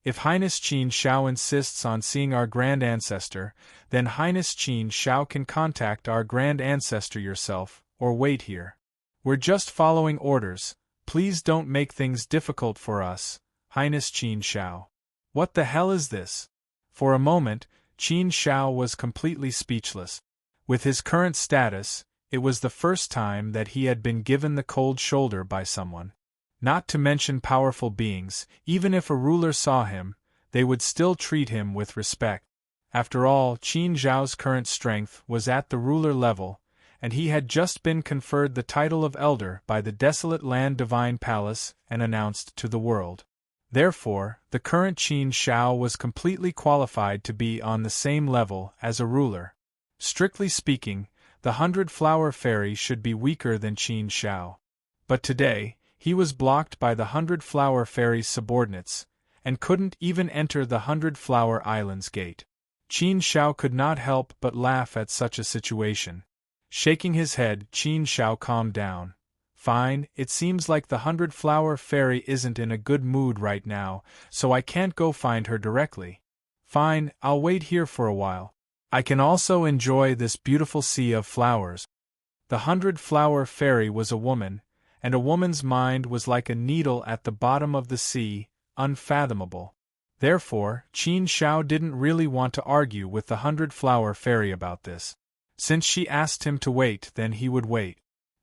If Highness Qin Shao insists on seeing our Grand Ancestor, then Highness Qin Shao can contact our Grand Ancestor yourself, or wait here. We're just following orders, Please don't make things difficult for us, Highness Qin Shao. What the hell is this? For a moment, Qin Shao was completely speechless. With his current status, it was the first time that he had been given the cold shoulder by someone. Not to mention powerful beings, even if a ruler saw him, they would still treat him with respect. After all, Qin Zhao's current strength was at the ruler level, and he had just been conferred the title of Elder by the desolate land Divine Palace and announced to the world. Therefore, the current Qin Shao was completely qualified to be on the same level as a ruler. Strictly speaking, the 100-Flower Fairy should be weaker than Qin Shao. But today, he was blocked by the 100-Flower Fairy's subordinates, and couldn't even enter the 100-Flower Island's gate. Qin Shao could not help but laugh at such a situation. Shaking his head, Qin Shao calmed down. Fine, it seems like the 100-Flower Fairy isn't in a good mood right now, so I can't go find her directly. Fine, I'll wait here for a while. I can also enjoy this beautiful sea of flowers. The 100-Flower Fairy was a woman, and a woman's mind was like a needle at the bottom of the sea, unfathomable. Therefore, Qin Shao didn't really want to argue with the 100-Flower Fairy about this. Since she asked him to wait, then he would wait.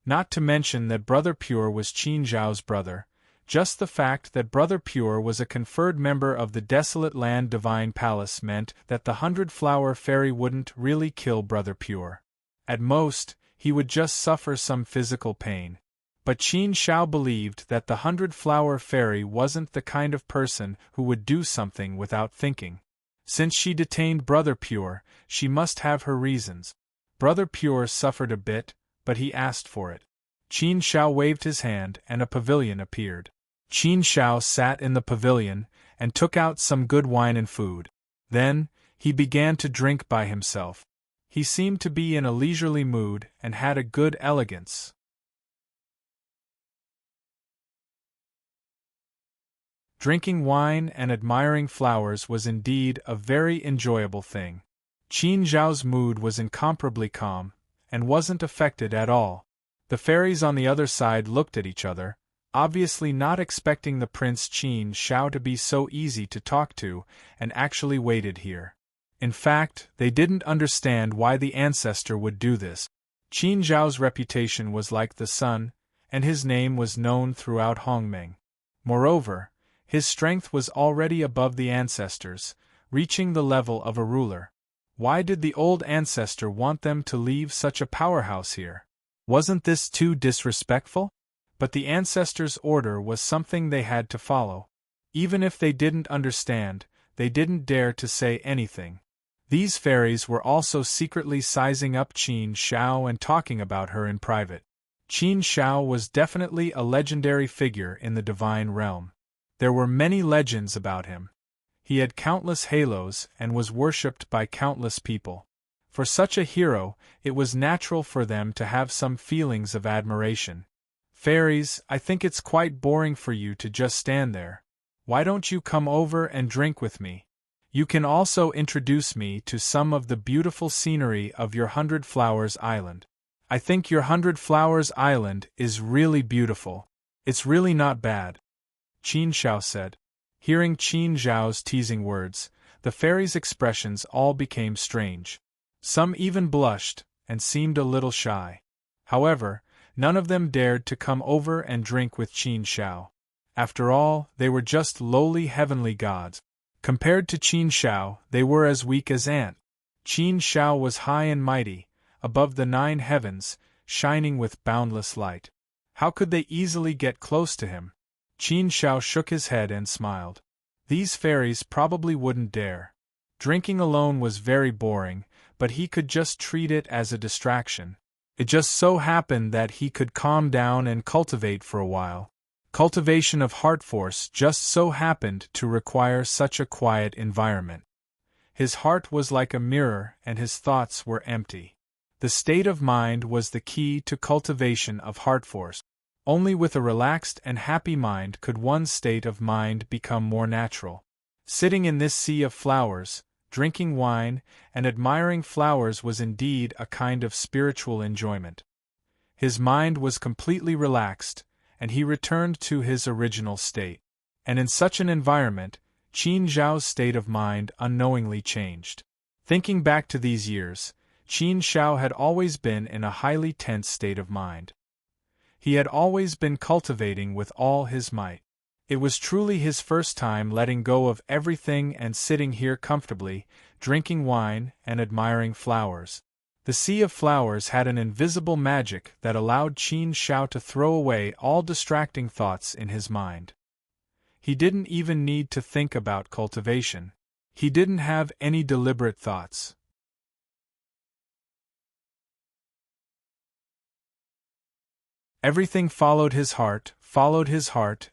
Not to mention that Brother Pure was Qin Zhao's brother. Just the fact that Brother Pure was a conferred member of the desolate land Divine Palace meant that the 100-Flower Fairy wouldn't really kill Brother Pure. At most, he would just suffer some physical pain. But Qin Shao believed that the 100-Flower Fairy wasn't the kind of person who would do something without thinking. Since she detained Brother Pure, she must have her reasons. Brother Pure suffered a bit, but he asked for it. Qin Shao waved his hand and a pavilion appeared. Qin Shao sat in the pavilion and took out some good wine and food. Then, he began to drink by himself. He seemed to be in a leisurely mood and had a good elegance. Drinking wine and admiring flowers was indeed a very enjoyable thing. Qin Zhao's mood was incomparably calm, and wasn't affected at all. The fairies on the other side looked at each other, obviously not expecting the Prince Qin Shao to be so easy to talk to, and actually waited here. In fact, they didn't understand why the ancestor would do this. Qin Zhao's reputation was like the sun, and his name was known throughout Hongmeng. Moreover, his strength was already above the ancestors, reaching the level of a ruler. Why did the old ancestor want them to leave such a powerhouse here? Wasn't this too disrespectful? But the ancestors' order was something they had to follow. Even if they didn't understand, they didn't dare to say anything. These fairies were also secretly sizing up Qin Shao and talking about her in private. Qin Shao was definitely a legendary figure in the divine realm. There were many legends about him. He had countless halos and was worshipped by countless people. For such a hero, it was natural for them to have some feelings of admiration. Fairies, I think it's quite boring for you to just stand there. Why don't you come over and drink with me? You can also introduce me to some of the beautiful scenery of your 100 Flowers Island. I think your 100 Flowers Island is really beautiful. It's really not bad, Qin Shao said. Hearing Qin Zhao's teasing words, the fairies' expressions all became strange. Some even blushed, and seemed a little shy. However, none of them dared to come over and drink with Qin Shao. After all, they were just lowly heavenly gods. Compared to Qin Shao, they were as weak as ants. Qin Shao was high and mighty, above the 9 heavens, shining with boundless light. How could they easily get close to him? Qin Shao shook his head and smiled. These fairies probably wouldn't dare. Drinking alone was very boring, but he could just treat it as a distraction. It just so happened that he could calm down and cultivate for a while. Cultivation of heart force just so happened to require such a quiet environment. His heart was like a mirror and his thoughts were empty. The state of mind was the key to cultivation of heart force. Only with a relaxed and happy mind could one's state of mind become more natural. Sitting in this sea of flowers, drinking wine, and admiring flowers was indeed a kind of spiritual enjoyment. His mind was completely relaxed, and he returned to his original state. And in such an environment, Qin Zhao's state of mind unknowingly changed. Thinking back to these years, Qin Zhao had always been in a highly tense state of mind. He had always been cultivating with all his might. It was truly his first time letting go of everything and sitting here comfortably, drinking wine and admiring flowers. The sea of flowers had an invisible magic that allowed Qin Zhao to throw away all distracting thoughts in his mind. He didn't even need to think about cultivation. He didn't have any deliberate thoughts. Everything followed his heart,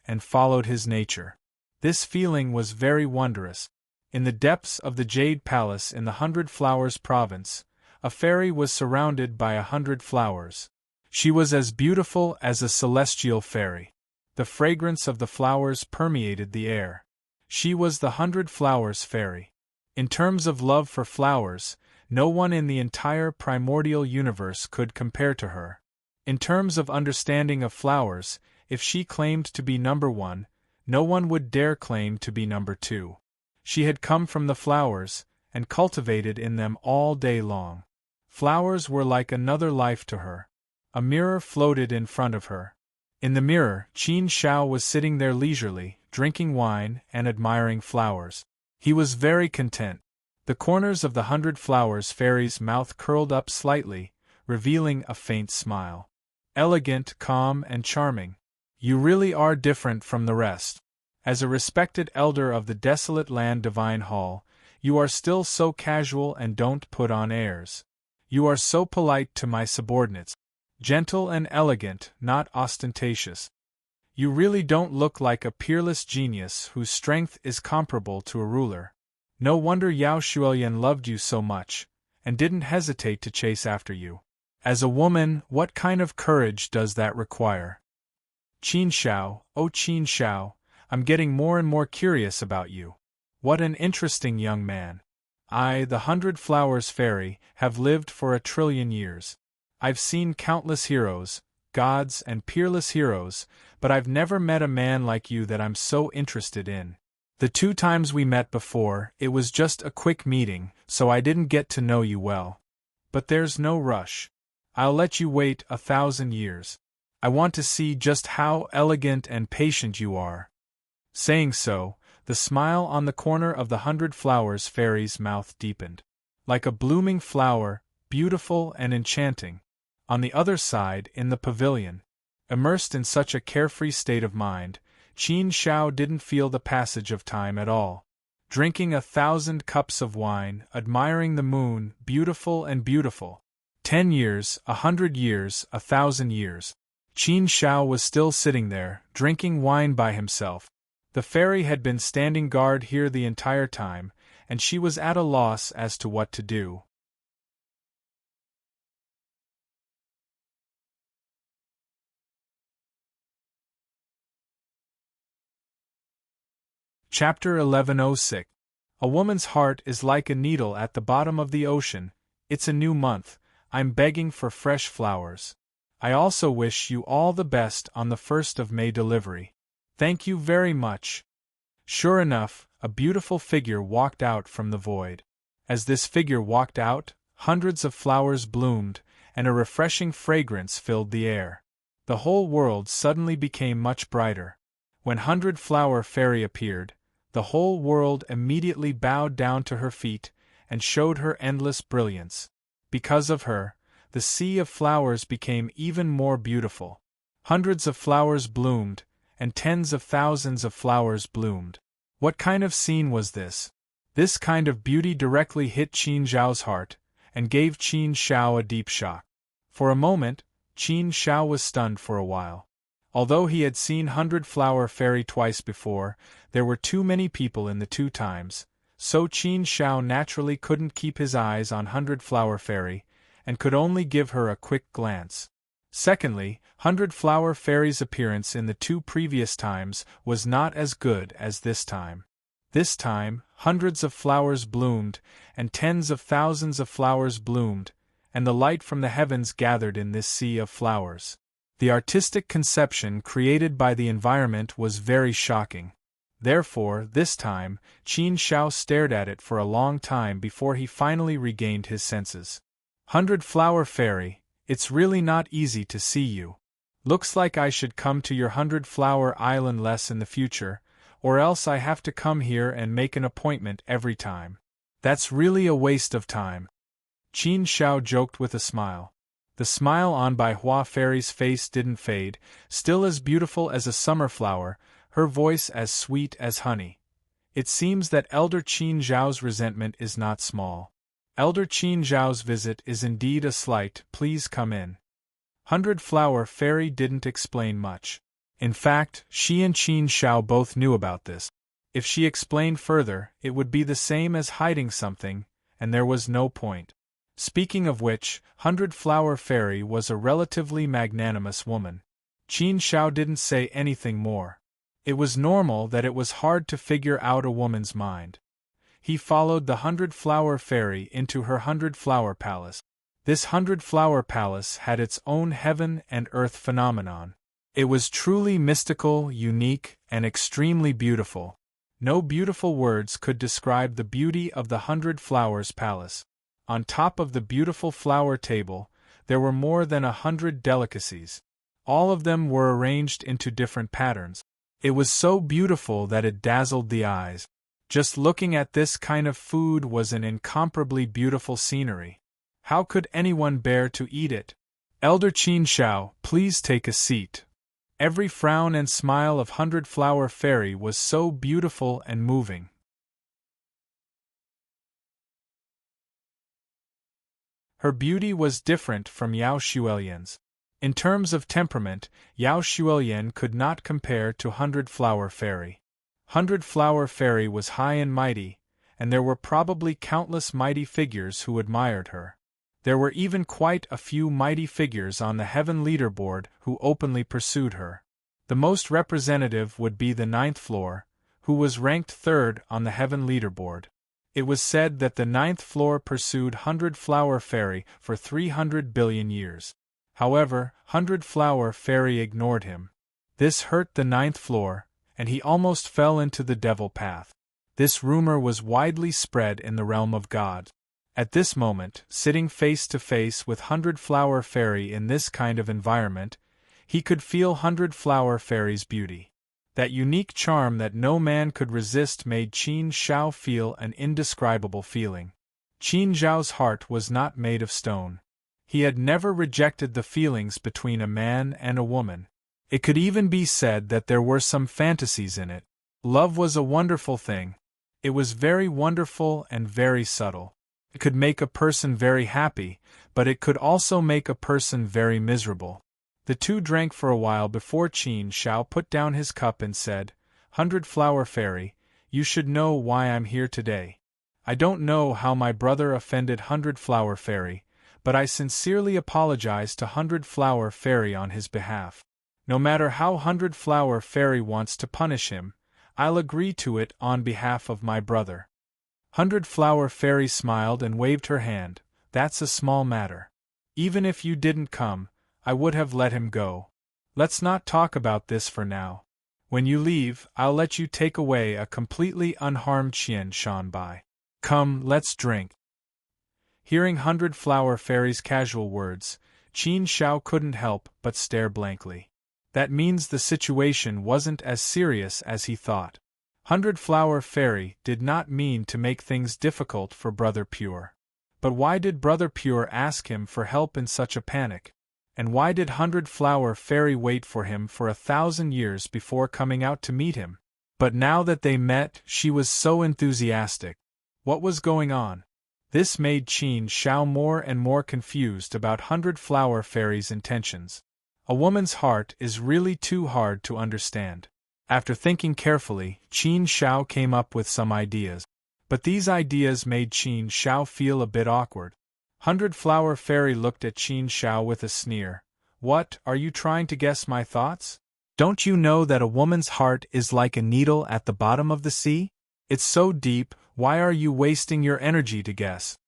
and followed his nature. This feeling was very wondrous. In the depths of the Jade Palace in the 100 Flowers province, a fairy was surrounded by 100 flowers. She was as beautiful as a celestial fairy. The fragrance of the flowers permeated the air. She was the 100 Flowers fairy. In terms of love for flowers, no one in the entire primordial universe could compare to her. In terms of understanding of flowers, if she claimed to be number one, no one would dare claim to be number two. She had come from the flowers, and cultivated in them all day long. Flowers were like another life to her. A mirror floated in front of her. In the mirror, Qin Zhao was sitting there leisurely, drinking wine and admiring flowers. He was very content. The corners of the 100 Flowers fairy's mouth curled up slightly, revealing a faint smile. Elegant, calm, and charming. You really are different from the rest. As a respected elder of the desolate land Divine Hall, you are still so casual and don't put on airs. You are so polite to my subordinates. Gentle and elegant, not ostentatious. You really don't look like a peerless genius whose strength is comparable to a ruler. No wonder Yao Shuoyan loved you so much, and didn't hesitate to chase after you. As a woman, what kind of courage does that require? Qin Zhao, oh Qin Zhao, I'm getting more and more curious about you. What an interesting young man. I, the 100 Flowers fairy, have lived for 1 trillion years. I've seen countless heroes, gods and peerless heroes, but I've never met a man like you that I'm so interested in. The 2 times we met before, it was just a quick meeting, so I didn't get to know you well. But there's no rush. I'll let you wait 1,000 years. I want to see just how elegant and patient you are. Saying so, the smile on the corner of the 100 Flowers fairy's mouth deepened. Like a blooming flower, beautiful and enchanting. On the other side, in the pavilion, immersed in such a carefree state of mind, Qin Zhao didn't feel the passage of time at all. Drinking 1,000 cups of wine, admiring the moon, beautiful and beautiful. 10 years, 100 years, 1,000 years. Qin Zhao was still sitting there, drinking wine by himself. The fairy had been standing guard here the entire time, and she was at a loss as to what to do. Chapter 1106. A woman's heart is like a needle at the bottom of the ocean. It's a new month. I'm begging for fresh flowers. I also wish you all the best on the 1st of May delivery. Thank you very much. Sure enough, a beautiful figure walked out from the void. As this figure walked out, hundreds of flowers bloomed, and a refreshing fragrance filled the air. The whole world suddenly became much brighter. When 100 Flower Fairy appeared, the whole world immediately bowed down to her feet and showed her endless brilliance. Because of her, the sea of flowers became even more beautiful. Hundreds of flowers bloomed, and tens of thousands of flowers bloomed. What kind of scene was this? This kind of beauty directly hit Qin Zhao's heart, and gave Qin Zhao a deep shock. For a moment, Qin Zhao was stunned for a while. Although he had seen 100 Flower Fairy twice before, there were too many people in the 2 times, so Qin Zhao naturally couldn't keep his eyes on 100 Flower Fairy, and could only give her a quick glance. Secondly, 100 Flower Fairy's appearance in the 2 previous times was not as good as this time. This time, hundreds of flowers bloomed, and tens of thousands of flowers bloomed, and the light from the heavens gathered in this sea of flowers. The artistic conception created by the environment was very shocking. Therefore, this time, Qin Shao stared at it for a long time before he finally regained his senses. 100-Flower Fairy, it's really not easy to see you. Looks like I should come to your 100-Flower Island less in the future, or else I have to come here and make an appointment every time. That's really a waste of time. Qin Shao joked with a smile. The smile on by Hua Fairy's face didn't fade, still as beautiful as a summer flower, her voice as sweet as honey. It seems that Elder Qin Zhao's resentment is not small. Elder Qin Zhao's visit is indeed a slight, please come in. 100-Flower Fairy didn't explain much. In fact, she and Qin Shao both knew about this. If she explained further, it would be the same as hiding something, and there was no point. Speaking of which, 100-Flower Fairy was a relatively magnanimous woman. Qin Shao didn't say anything more. It was normal that it was hard to figure out a woman's mind. He followed the 100-Flower Fairy into her 100-Flower Palace. This 100-Flower Palace had its own heaven and earth phenomenon. It was truly mystical, unique, and extremely beautiful. No beautiful words could describe the beauty of the 100-Flowers Palace. On top of the beautiful flower table, there were more than 100 delicacies. All of them were arranged into different patterns. It was so beautiful that it dazzled the eyes. Just looking at this kind of food was an incomparably beautiful scenery. How could anyone bear to eat it? Elder Qin Shao, please take a seat. Every frown and smile of 100-Flower Fairy was so beautiful and moving. Her beauty was different from Yao Xuelian's. In terms of temperament, Yao Xuelian could not compare to 100-Flower Fairy. 100-Flower Fairy was high and mighty, and there were probably countless mighty figures who admired her. There were even quite a few mighty figures on the Heaven Leaderboard who openly pursued her. The most representative would be the 9th floor, who was ranked 3rd on the Heaven Leaderboard. It was said that the 9th floor pursued 100-Flower Fairy for 300 billion years. However, 100-Flower Fairy ignored him. This hurt the 9th floor, and he almost fell into the devil path. This rumor was widely spread in the realm of God. At this moment, sitting face to face with 100-Flower Fairy in this kind of environment, he could feel 100-Flower Fairy's beauty. That unique charm that no man could resist made Qin Shao feel an indescribable feeling. Qin Zhao's heart was not made of stone. He had never rejected the feelings between a man and a woman. It could even be said that there were some fantasies in it. Love was a wonderful thing. It was very wonderful and very subtle. It could make a person very happy, but it could also make a person very miserable. The two drank for a while before Qin Shao put down his cup and said, 100-Flower Fairy, you should know why I'm here today. I don't know how my brother offended 100-Flower Fairy, but I sincerely apologize to 100-Flower Fairy on his behalf. No matter how 100-Flower Fairy wants to punish him, I'll agree to it on behalf of my brother. 100-Flower Fairy smiled and waved her hand. That's a small matter. Even if you didn't come, I would have let him go. Let's not talk about this for now. When you leave, I'll let you take away a completely unharmed Qian Shan Bai. Come, let's drink. Hearing 100-Flower Fairy's casual words, Qin Shao couldn't help but stare blankly. That means the situation wasn't as serious as he thought. 100-Flower Fairy did not mean to make things difficult for Brother Pure. But why did Brother Pure ask him for help in such a panic? And why did 100-Flower Fairy wait for him for 1,000 years before coming out to meet him? But now that they met, she was so enthusiastic. What was going on? This made Qin Shao more and more confused about 100-Flower Fairy's intentions. A woman's heart is really too hard to understand. After thinking carefully, Qin Shao came up with some ideas. But these ideas made Qin Shao feel a bit awkward. 100-Flower Fairy looked at Qin Shao with a sneer. What, are you trying to guess my thoughts? Don't you know that a woman's heart is like a needle at the bottom of the sea? It's so deep, why are you wasting your energy to guess?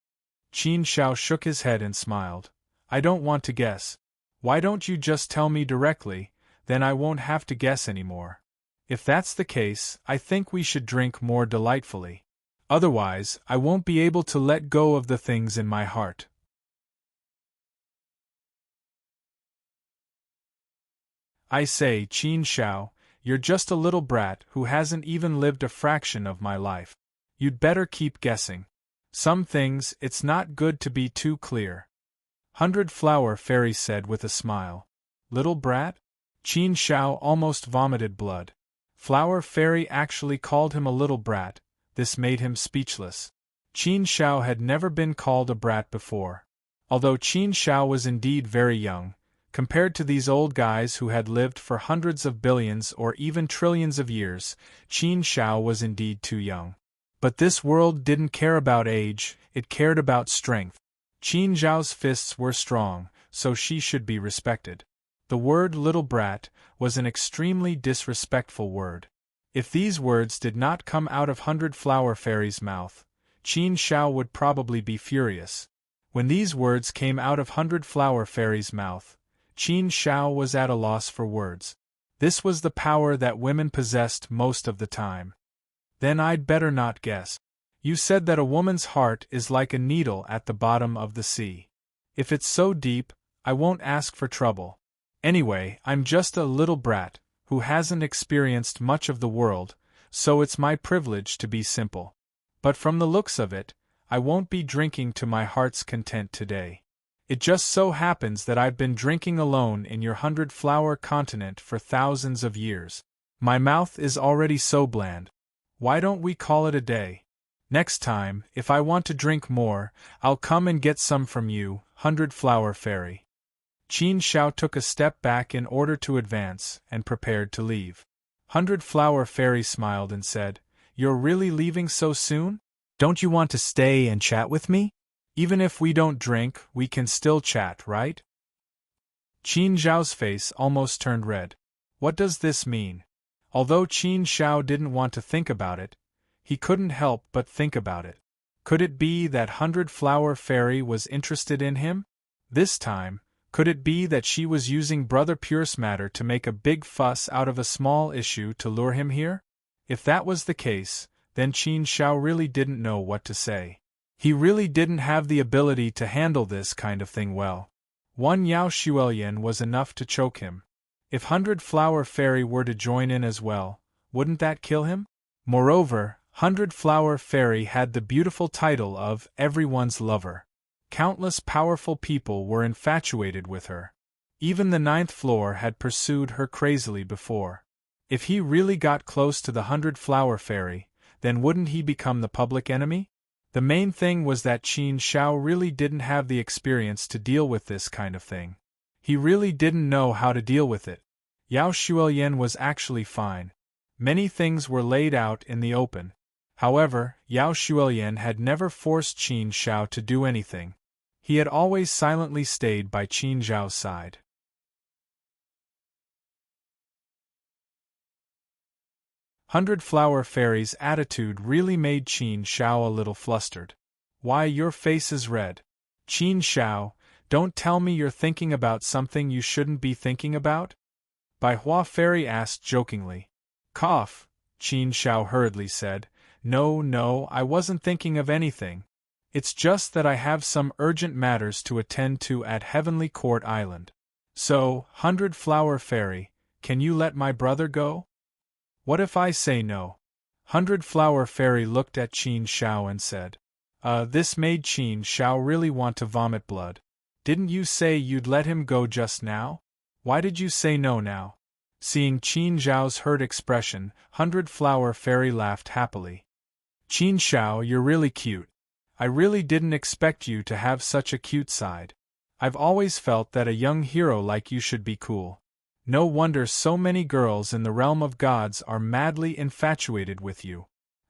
Qin Shao shook his head and smiled. I don't want to guess. Why don't you just tell me directly, then I won't have to guess anymore. If that's the case, I think we should drink more delightfully. Otherwise, I won't be able to let go of the things in my heart. I say, Qin Shao, you're just a little brat who hasn't even lived a fraction of my life. You'd better keep guessing. Some things, it's not good to be too clear. 100 Flower Fairy said with a smile. Little brat? Qin Shao almost vomited blood. Flower Fairy actually called him a little brat. This made him speechless. Qin Shao had never been called a brat before. Although Qin Shao was indeed very young, compared to these old guys who had lived for hundreds of billions or even trillions of years, Qin Shao was indeed too young. But this world didn't care about age, it cared about strength. Qin Zhao's fists were strong, so she should be respected. The word little brat was an extremely disrespectful word. If these words did not come out of 100 Flower Fairy's mouth, Qin Shao would probably be furious. When these words came out of 100 Flower Fairy's mouth, Qin Shao was at a loss for words. This was the power that women possessed most of the time. Then I'd better not guess. You said that a woman's heart is like a needle at the bottom of the sea. If it's so deep, I won't ask for trouble. Anyway, I'm just a little brat, who hasn't experienced much of the world, so it's my privilege to be simple. But from the looks of it, I won't be drinking to my heart's content today. It just so happens that I've been drinking alone in your 100-flower continent for thousands of years. My mouth is already so bland. Why don't we call it a day? Next time, if I want to drink more, I'll come and get some from you, 100-flower fairy. Qin Shao took a step back in order to advance, and prepared to leave. 100-flower fairy smiled and said, "You're really leaving so soon? Don't you want to stay and chat with me? Even if we don't drink, we can still chat, right?" Qin Zhao's face almost turned red. What does this mean? Although Qin Shao didn't want to think about it, he couldn't help but think about it. Could it be that 100-flower fairy was interested in him? This time, could it be that she was using Brother Pure's matter to make a big fuss out of a small issue to lure him here? If that was the case, then Qin Shao really didn't know what to say. He really didn't have the ability to handle this kind of thing well. One Yao Xuelian was enough to choke him. If 100-flower fairy were to join in as well, wouldn't that kill him? Moreover, 100-flower fairy had the beautiful title of everyone's lover. Countless powerful people were infatuated with her. Even the 9th floor had pursued her crazily before. If he really got close to the 100-flower fairy, then wouldn't he become the public enemy? The main thing was that Qin Shao really didn't have the experience to deal with this kind of thing. He really didn't know how to deal with it. Yao Xuelian was actually fine. Many things were laid out in the open. However, Yao Xuelian had never forced Qin Shao to do anything. He had always silently stayed by Qin Zhao's side. 100-flower fairy's attitude really made Qin Shao a little flustered. "Why, your face is red. Qin Shao, don't tell me you're thinking about something you shouldn't be thinking about?" Bai Hua Fairy asked jokingly. "Cough," Qin Shao hurriedly said. No, I wasn't thinking of anything. It's just that I have some urgent matters to attend to at Heavenly Court Island. So, 100-flower fairy, can you let my brother go? What if I say no?" 100-flower fairy looked at Qin Shao and said. This made Qin Shao really want to vomit blood. "Didn't you say you'd let him go just now? Why did you say no now?" Seeing Qin Zhao's hurt expression, 100-flower fairy laughed happily. "Qin Shao, you're really cute. I really didn't expect you to have such a cute side. I've always felt that a young hero like you should be cool. No wonder so many girls in the realm of gods are madly infatuated with you.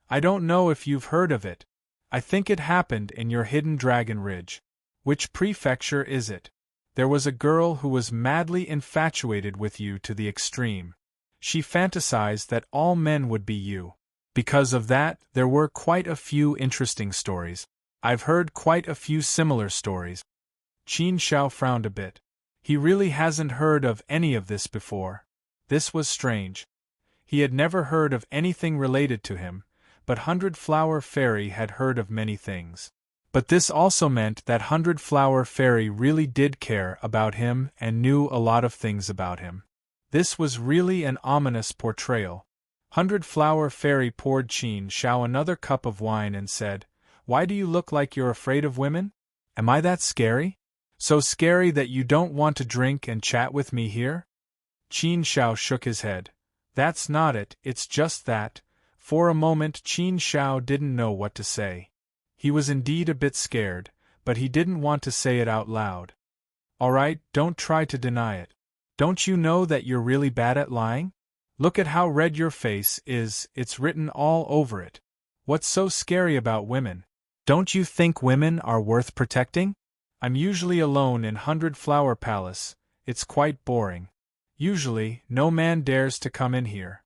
I don't know if you've heard of it. I think it happened in your hidden Dragon Ridge. Which prefecture is it? There was a girl who was madly infatuated with you to the extreme. She fantasized that all men would be you. Because of that, there were quite a few interesting stories. I've heard quite a few similar stories." Qin Shao frowned a bit. He really hasn't heard of any of this before. This was strange. He had never heard of anything related to him, but Hundred Flower Fairy had heard of many things. But this also meant that Hundred Flower Fairy really did care about him and knew a lot of things about him. This was really an ominous portrayal. Hundred Flower Fairy poured Qin Shao another cup of wine and said, "Why do you look like you're afraid of women? Am I that scary? So scary that you don't want to drink and chat with me here?" Qin Shao shook his head. "That's not it, it's just that." For a moment Qin Shao didn't know what to say. He was indeed a bit scared, but he didn't want to say it out loud. "All right, don't try to deny it. Don't you know that you're really bad at lying? Look at how red your face is, it's written all over it. What's so scary about women? Don't you think women are worth protecting? I'm usually alone in Hundred Flower Palace, it's quite boring. Usually, no man dares to come in here."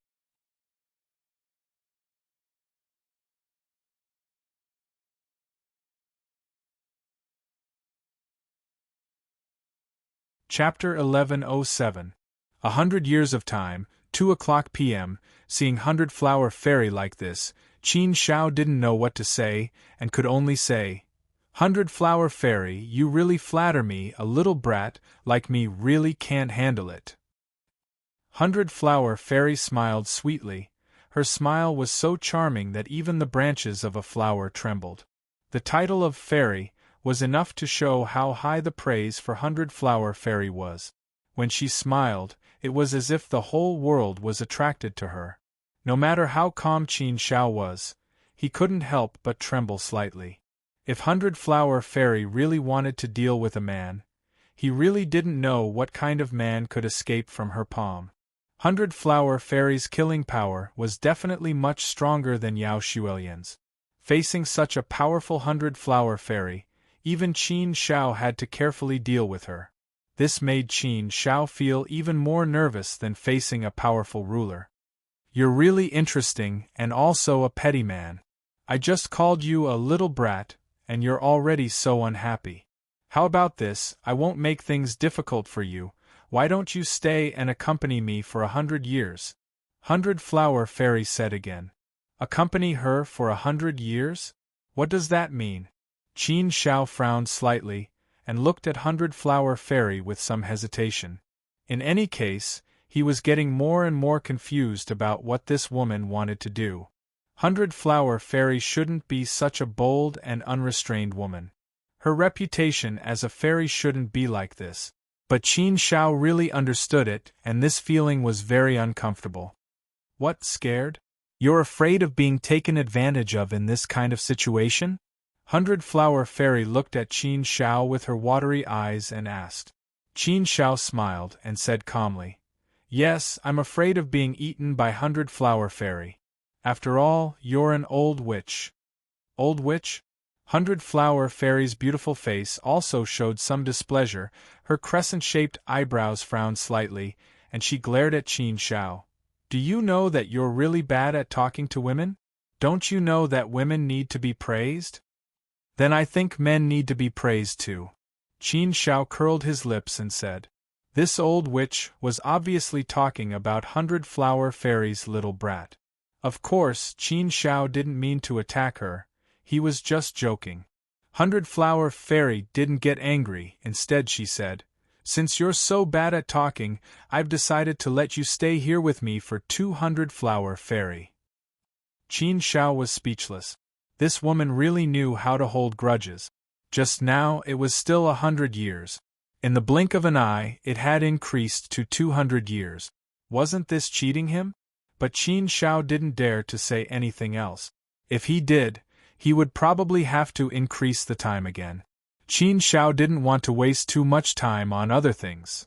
Chapter 1107. 100 Years of Time, 2:00 p.m., seeing Hundred Flower Fairy like this, Qin Shao didn't know what to say, and could only say, "Hundred Flower Fairy, you really flatter me, a little brat like me really can't handle it." Hundred Flower Fairy smiled sweetly. Her smile was so charming that even the branches of a flower trembled. The title of Fairy was enough to show how high the praise for Hundred Flower Fairy was. When she smiled, it was as if the whole world was attracted to her. No matter how calm Qin Shao was, he couldn't help but tremble slightly. If Hundred Flower Fairy really wanted to deal with a man, he really didn't know what kind of man could escape from her palm. Hundred Flower Fairy's killing power was definitely much stronger than Yao Xuelian's. Facing such a powerful Hundred Flower Fairy, even Qin Shao had to carefully deal with her. This made Qin Shao feel even more nervous than facing a powerful ruler. "You're really interesting and also a petty man. I just called you a little brat, and you're already so unhappy. How about this, I won't make things difficult for you. Why don't you stay and accompany me for 100 years? Hundred Flower Fairy said again. "Accompany her for 100 years? What does that mean?" Qin Shao frowned slightly, and looked at Hundred Flower Fairy with some hesitation. In any case, he was getting more and more confused about what this woman wanted to do. Hundred Flower Fairy shouldn't be such a bold and unrestrained woman. Her reputation as a fairy shouldn't be like this. But Qin Shao really understood it, and this feeling was very uncomfortable. "What, scared? You're afraid of being taken advantage of in this kind of situation?" Hundred Flower Fairy looked at Qin Shao with her watery eyes and asked. Qin Shao smiled and said calmly, "Yes, I'm afraid of being eaten by Hundred Flower Fairy. After all, you're an old witch." "Old witch?" Hundred Flower Fairy's beautiful face also showed some displeasure. Her crescent-shaped eyebrows frowned slightly, and she glared at Qin Shao. "Do you know that you're really bad at talking to women? Don't you know that women need to be praised? Then I think men need to be praised too." Qin Shao curled his lips and said. This old witch was obviously talking about Hundred Flower Fairy's little brat. Of course, Qin Shao didn't mean to attack her, he was just joking. Hundred Flower Fairy didn't get angry, instead she said, "Since you're so bad at talking, I've decided to let you stay here with me for 200 Flower Fairy." Qin Shao was speechless. This woman really knew how to hold grudges. Just now it was still 100 years. In the blink of an eye, it had increased to 200 years. Wasn't this cheating him? But Qin Shao didn't dare to say anything else. If he did, he would probably have to increase the time again. Qin Shao didn't want to waste too much time on other things.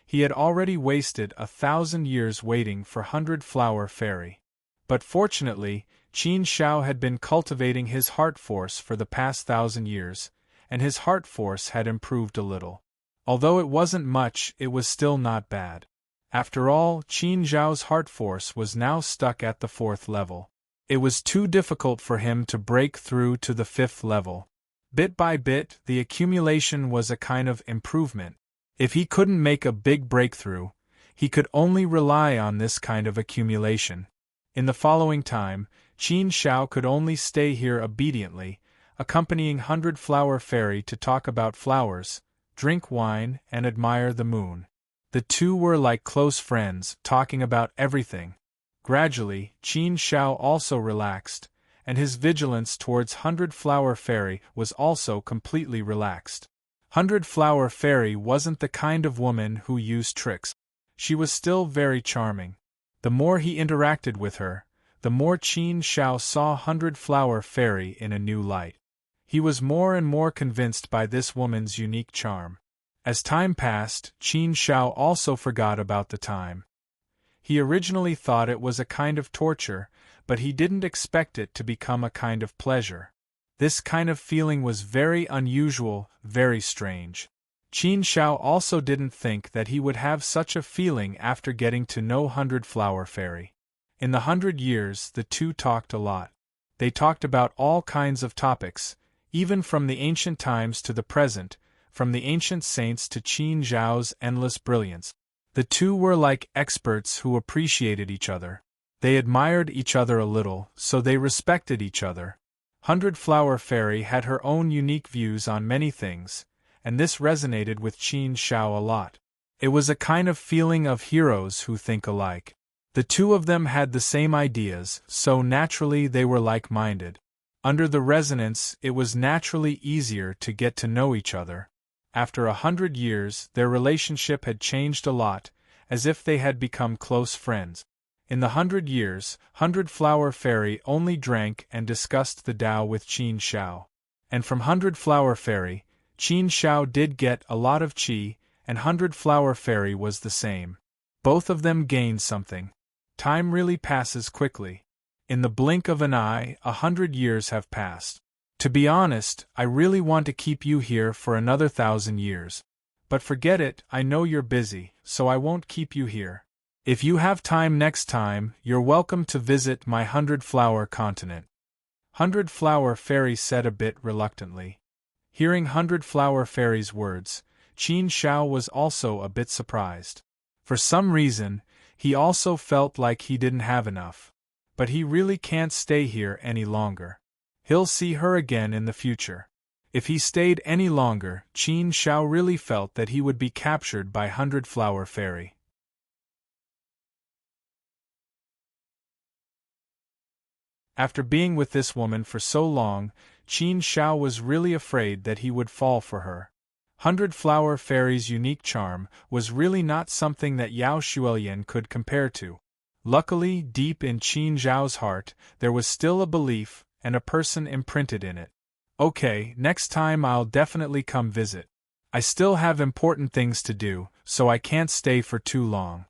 He had already wasted 1,000 years waiting for Hundred Flower Fairy. But fortunately, Qin Shao had been cultivating his heart force for the past 1,000 years, and his heart force had improved a little. Although it wasn't much, it was still not bad. After all, Qin Zhao's heart force was now stuck at the 4th level. It was too difficult for him to break through to the 5th level. Bit by bit, the accumulation was a kind of improvement. If he couldn't make a big breakthrough, he could only rely on this kind of accumulation. In the following time, Qin Shao could only stay here obediently, accompanying Hundred Flower Fairy to talk about flowers, drink wine, and admire the moon. The two were like close friends, talking about everything. Gradually, Qin Shao also relaxed, and his vigilance towards Hundred Flower Fairy was also completely relaxed. Hundred Flower Fairy wasn't the kind of woman who used tricks. She was still very charming. The more he interacted with her, the more Qin Shao saw Hundred Flower Fairy in a new light. He was more and more convinced by this woman's unique charm. As time passed, Qin Shao also forgot about the time. He originally thought it was a kind of torture, but he didn't expect it to become a kind of pleasure. This kind of feeling was very unusual, very strange. Qin Shao also didn't think that he would have such a feeling after getting to know Hundred Flower Fairy. In the 100 years, the two talked a lot. They talked about all kinds of topics, even from the ancient times to the present, from the ancient saints to Qin Zhao's endless brilliance. The two were like experts who appreciated each other. They admired each other a little, so they respected each other. Hundred Flower Fairy had her own unique views on many things, and this resonated with Qin Shao a lot. It was a kind of feeling of heroes who think alike. The two of them had the same ideas, so naturally they were like-minded. Under the resonance, it was naturally easier to get to know each other. After 100 years, their relationship had changed a lot, as if they had become close friends. In the 100 years, Hundred Flower Fairy only drank and discussed the Tao with Qin Shao. And from Hundred Flower Fairy, Qin Shao did get a lot of qi, and Hundred Flower Fairy was the same. Both of them gained something. Time really passes quickly. In the blink of an eye, 100 years have passed. To be honest, I really want to keep you here for another 1,000 years. But forget it, I know you're busy, so I won't keep you here. If you have time next time, you're welcome to visit my 100-flower continent. Hundred Flower Fairy said a bit reluctantly. Hearing Hundred Flower Fairy's words, Qin Shao was also a bit surprised. For some reason, he also felt like he didn't have enough. But he really can't stay here any longer. He'll see her again in the future. If he stayed any longer, Qin Shao really felt that he would be captured by Hundred Flower Fairy. After being with this woman for so long, Qin Shao was really afraid that he would fall for her. Hundred Flower Fairy's unique charm was really not something that Yao Xuelian could compare to. Luckily, deep in Qin Zhao's heart, there was still a belief, and a person imprinted in it. Okay, next time I'll definitely come visit. I still have important things to do, so I can't stay for too long.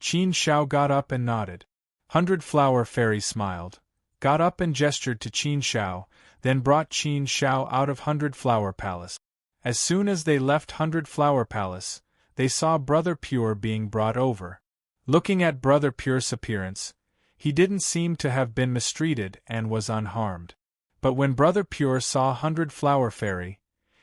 Qin Shao got up and nodded. Hundred Flower Fairy smiled, got up and gestured to Qin Shao, then brought Qin Shao out of Hundred Flower Palace. As soon as they left Hundred Flower Palace, they saw Brother Pure being brought over. Looking at Brother Pure's appearance, he didn't seem to have been mistreated and was unharmed. But when Brother Pure saw Hundred Flower Fairy,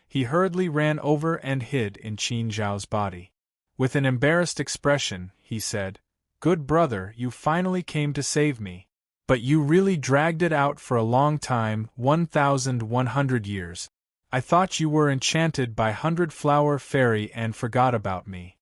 he hurriedly ran over and hid in Qin Zhao's body. With an embarrassed expression, he said, "Good brother, you finally came to save me. But you really dragged it out for a long time, 1,100 years. I thought you were enchanted by Hundred Flower Fairy and forgot about me."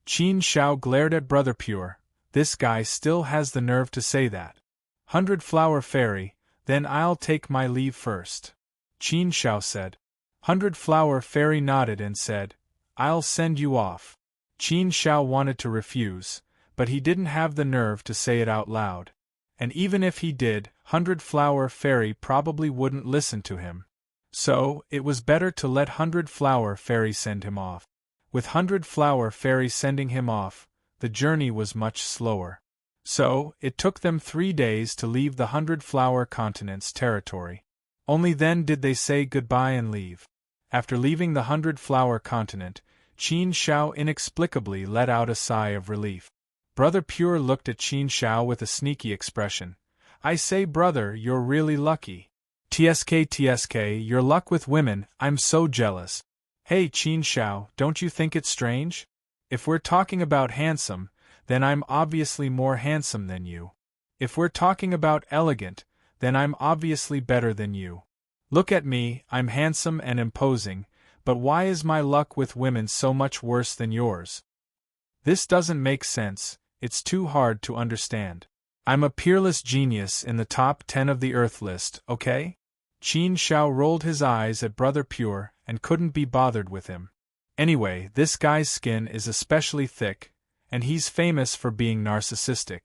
Qin Shao glared at Brother Pure. This guy still has the nerve to say that. Hundred Flower Fairy, then I'll take my leave first. Qin Shao said. Hundred Flower Fairy nodded and said, I'll send you off. Qin Shao wanted to refuse, but he didn't have the nerve to say it out loud. And even if he did, Hundred Flower Fairy probably wouldn't listen to him. So, it was better to let Hundred Flower Fairy send him off. With Hundred Flower Fairy sending him off, the journey was much slower. So, it took them 3 days to leave the Hundred Flower Continent's territory. Only then did they say goodbye and leave. After leaving the Hundred Flower Continent, Qin Shao inexplicably let out a sigh of relief. Brother Pure looked at Qin Shao with a sneaky expression. I say brother, you're really lucky. TSK, your luck with women, I'm so jealous. Hey Qin Shao, don't you think it's strange? If we're talking about handsome, then I'm obviously more handsome than you. If we're talking about elegant, then I'm obviously better than you. Look at me, I'm handsome and imposing, but why is my luck with women so much worse than yours? This doesn't make sense, it's too hard to understand. I'm a peerless genius in the top 10 of the Earth list, okay? Qin Shao rolled his eyes at Brother Pure and couldn't be bothered with him. Anyway, this guy's skin is especially thick, and he's famous for being narcissistic.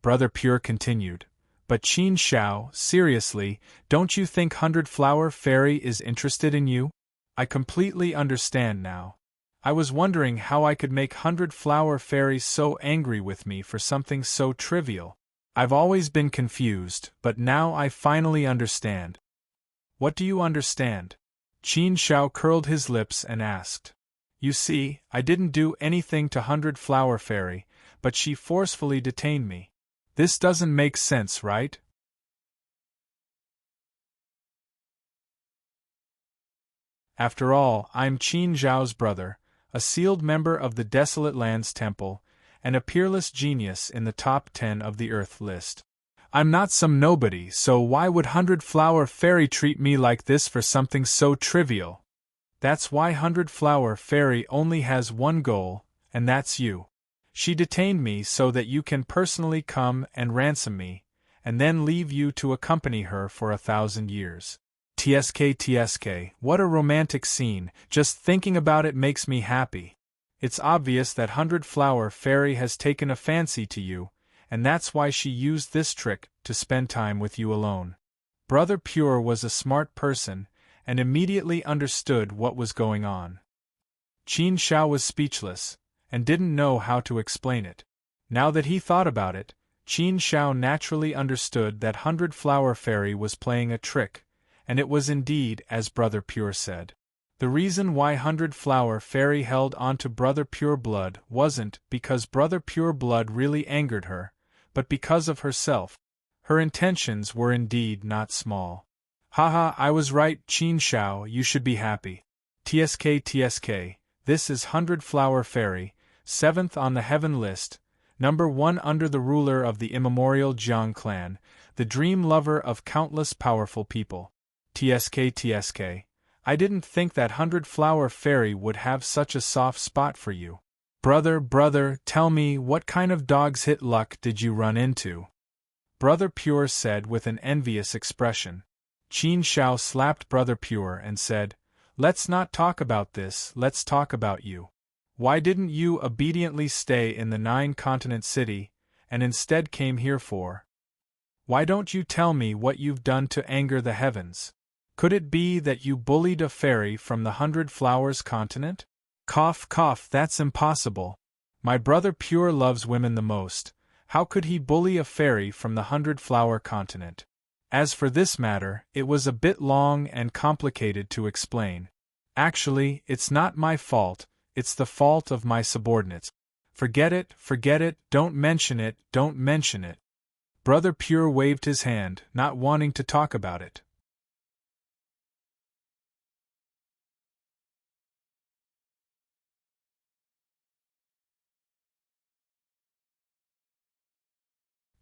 Brother Pure continued. But Qin Shao, seriously, don't you think 100 Flower Fairy is interested in you? I completely understand now. I was wondering how I could make 100 Flower Fairy so angry with me for something so trivial. I've always been confused, but now I finally understand. What do you understand? Qin Shao curled his lips and asked. You see, I didn't do anything to 100 Flower Fairy, but she forcefully detained me. This doesn't make sense, right? After all, I'm Qin Zhao's brother, a sealed member of the Desolate Lands Temple, and a peerless genius in the top 10 of the Earth list. I'm not some nobody, so why would 100 Flower Fairy treat me like this for something so trivial? That's why 100 Flower Fairy only has one goal, and that's you. She detained me so that you can personally come and ransom me, and then leave you to accompany her for 1,000 years. TSK, what a romantic scene, just thinking about it makes me happy. It's obvious that 100 Flower Fairy has taken a fancy to you, and that's why she used this trick to spend time with you alone. Brother Pure was a smart person, and immediately understood what was going on. Qin Shao was speechless, and didn't know how to explain it. Now that he thought about it, Qin Shao naturally understood that 100 Flower Fairy was playing a trick, and it was indeed as Brother Pure said. The reason why 100 Flower Fairy held onto Brother Pure Blood wasn't because Brother Pure Blood really angered her, but because of herself. Her intentions were indeed not small. Haha, I was right, Qin Shao, you should be happy. TSK, this is 100 Flower Fairy, 7th on the Heaven list, number 1 under the ruler of the immemorial Jiang clan, the dream lover of countless powerful people. TSK, I didn't think that 100 Flower Fairy would have such a soft spot for you. Brother, tell me, what kind of dog's hit luck did you run into? Brother Pure said with an envious expression. Qin Shao slapped Brother Pure and said, Let's not talk about this, let's talk about you. Why didn't you obediently stay in the 9-continent city, and instead came here for? Why don't you tell me what you've done to anger the heavens? Could it be that you bullied a fairy from the 100 Flowers continent? Cough, that's impossible. My Brother Pure loves women the most. How could he bully a fairy from the 100 Flower continent? As for this matter, it was a bit long and complicated to explain. Actually, it's not my fault, it's the fault of my subordinates. Forget it, don't mention it. Brother Pure waved his hand, not wanting to talk about it.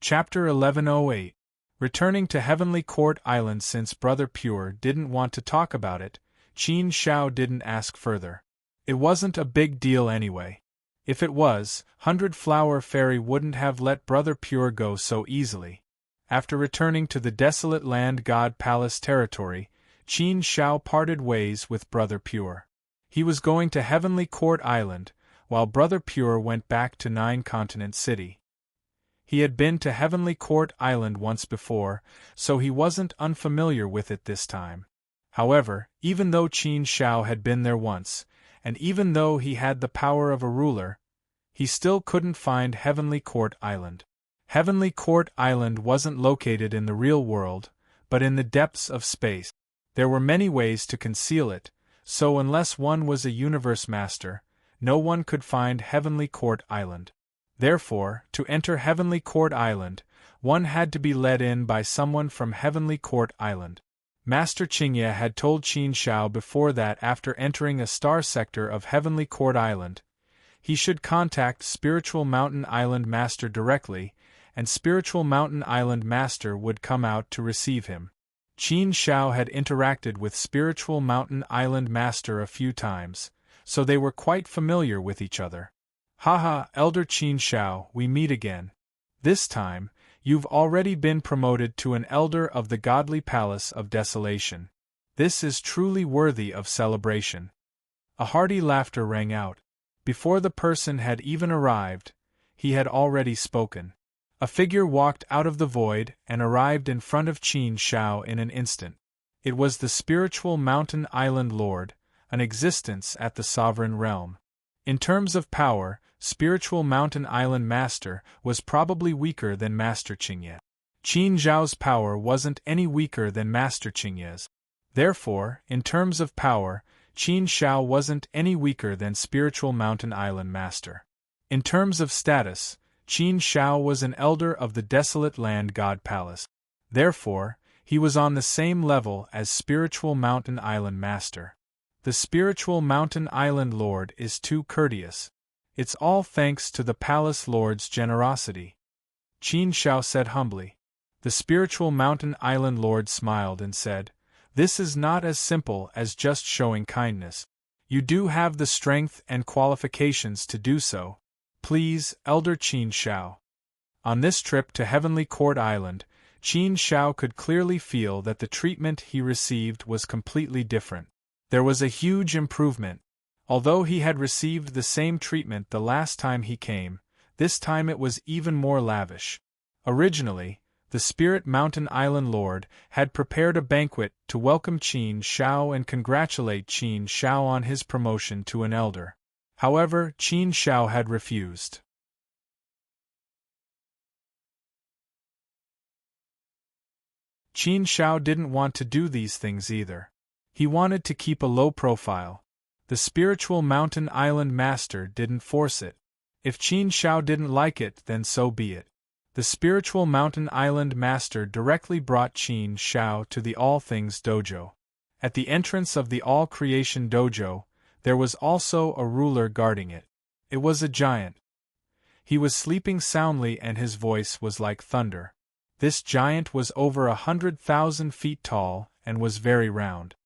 Chapter 1108. Returning to Heavenly Court Island. Since Brother Pure didn't want to talk about it, Qin Shao didn't ask further. It wasn't a big deal anyway. If it was, 100 Flower Fairy wouldn't have let Brother Pure go so easily. After returning to the Desolate Land God Palace territory, Qin Shao parted ways with Brother Pure. He was going to Heavenly Court Island, while Brother Pure went back to 9-Continent City. He had been to Heavenly Court Island once before, so he wasn't unfamiliar with it this time. However, even though Qin Shao had been there once, and even though he had the power of a ruler, he still couldn't find Heavenly Court Island. Heavenly Court Island wasn't located in the real world, but in the depths of space. There were many ways to conceal it, so unless one was a universe master, no one could find Heavenly Court Island. Therefore, to enter Heavenly Court Island, one had to be led in by someone from Heavenly Court Island. Master Qingye had told Qin Shao before that after entering a star sector of Heavenly Court Island, he should contact Spiritual Mountain Island Master directly, and Spiritual Mountain Island Master would come out to receive him. Qin Shao had interacted with Spiritual Mountain Island Master a few times, so they were quite familiar with each other. Haha, Elder Qin Shao, we meet again. This time, you've already been promoted to an Elder of the Godly Palace of Desolation. This is truly worthy of celebration. A hearty laughter rang out. Before the person had even arrived, he had already spoken. A figure walked out of the void and arrived in front of Qin Shao in an instant. It was the Spiritual Mountain Island Lord, an existence at the Sovereign Realm. In terms of power, Spiritual Mountain Island Master was probably weaker than Master Qingye. Qin Zhao's power wasn't any weaker than Master Qingye's. Therefore, in terms of power, Qin Shao wasn't any weaker than Spiritual Mountain Island Master. In terms of status, Qin Shao was an elder of the Desolate Land God Palace. Therefore, he was on the same level as Spiritual Mountain Island Master. The Spiritual Mountain Island Lord is too courteous. It's all thanks to the Palace Lord's generosity. Qin Shao said humbly. The Spiritual Mountain Island Lord smiled and said, "This is not as simple as just showing kindness. You do have the strength and qualifications to do so. Please, Elder Qin Shao." On this trip to Heavenly Court Island, Qin Shao could clearly feel that the treatment he received was completely different. There was a huge improvement. Although he had received the same treatment the last time he came, this time it was even more lavish. Originally, the Spirit Mountain Island Lord had prepared a banquet to welcome Qin Shao and congratulate Qin Shao on his promotion to an elder. However, Qin Shao had refused. Qin Shao didn't want to do these things either. He wanted to keep a low profile. The Spiritual Mountain Island Master didn't force it. If Qin Shao didn't like it, then so be it. The Spiritual Mountain Island Master directly brought Qin Shao to the All Things Dojo. At the entrance of the All Creation Dojo, there was also a ruler guarding it. It was a giant. He was sleeping soundly and his voice was like thunder. This giant was over 100,000 feet tall and was very round.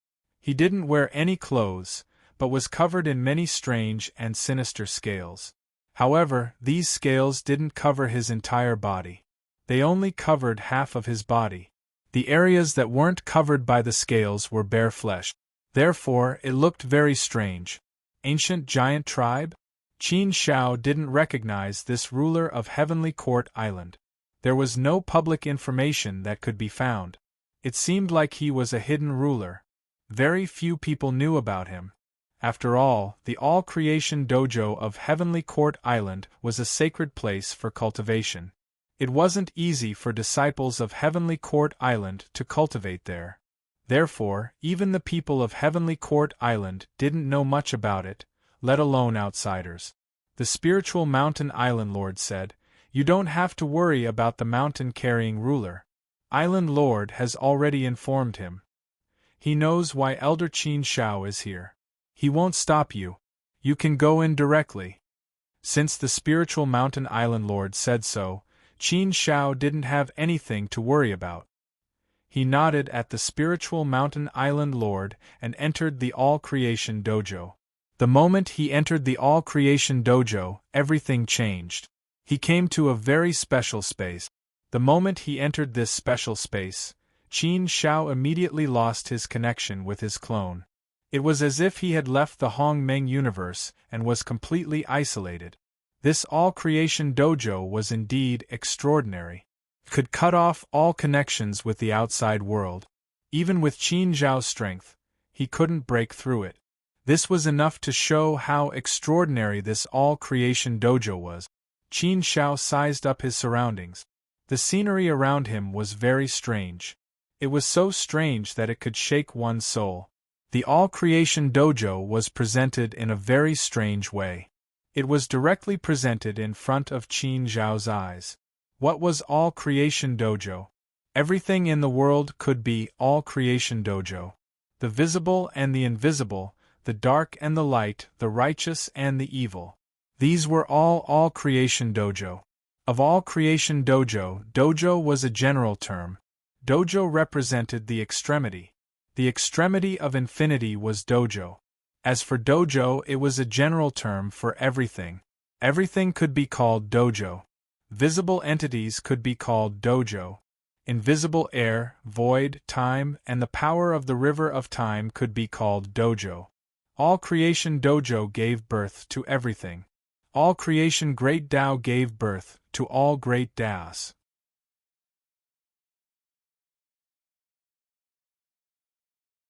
He didn't wear any clothes, but was covered in many strange and sinister scales. However, these scales didn't cover his entire body. They only covered half of his body. The areas that weren't covered by the scales were bare flesh. Therefore, it looked very strange. Ancient giant tribe? Qin Shao didn't recognize this ruler of Heavenly Court Island. There was no public information that could be found. It seemed like he was a hidden ruler. Very few people knew about him. After all, the All Creation Dojo of Heavenly Court Island was a sacred place for cultivation. It wasn't easy for disciples of Heavenly Court Island to cultivate there. Therefore, even the people of Heavenly Court Island didn't know much about it, let alone outsiders. The Spiritual Mountain Island Lord said, "You don't have to worry about the mountain-carrying ruler. Island Lord has already informed him. He knows why Elder Qin Shao is here. He won't stop you. You can go in directly." Since the Spiritual Mountain Island Lord said so, Qin Shao didn't have anything to worry about. He nodded at the Spiritual Mountain Island Lord and entered the All Creation Dojo. The moment he entered the All Creation Dojo, everything changed. He came to a very special space. The moment he entered this special space, Qin Shao immediately lost his connection with his clone. It was as if he had left the Hong Meng universe and was completely isolated. This All Creation Dojo was indeed extraordinary. Could cut off all connections with the outside world. Even with Qin Zhao's strength, he couldn't break through it. This was enough to show how extraordinary this All Creation Dojo was. Qin Shao sized up his surroundings. The scenery around him was very strange. It was so strange that it could shake one's soul. The All Creation Dojo was presented in a very strange way. It was directly presented in front of Qin Zhao's eyes. What was All Creation Dojo? Everything in the world could be all creation dojo. The visible and the invisible, the dark and the light, the righteous and the evil. These were all creation dojo. Of all creation dojo, dojo was a general term. Dojo represented the extremity. The extremity of infinity was dojo. As for dojo, it was a general term for everything. Everything could be called dojo. Visible entities could be called dojo. Invisible air, void, time, and the power of the river of time could be called dojo. All creation dojo gave birth to everything. All creation great Tao gave birth to all great Taos.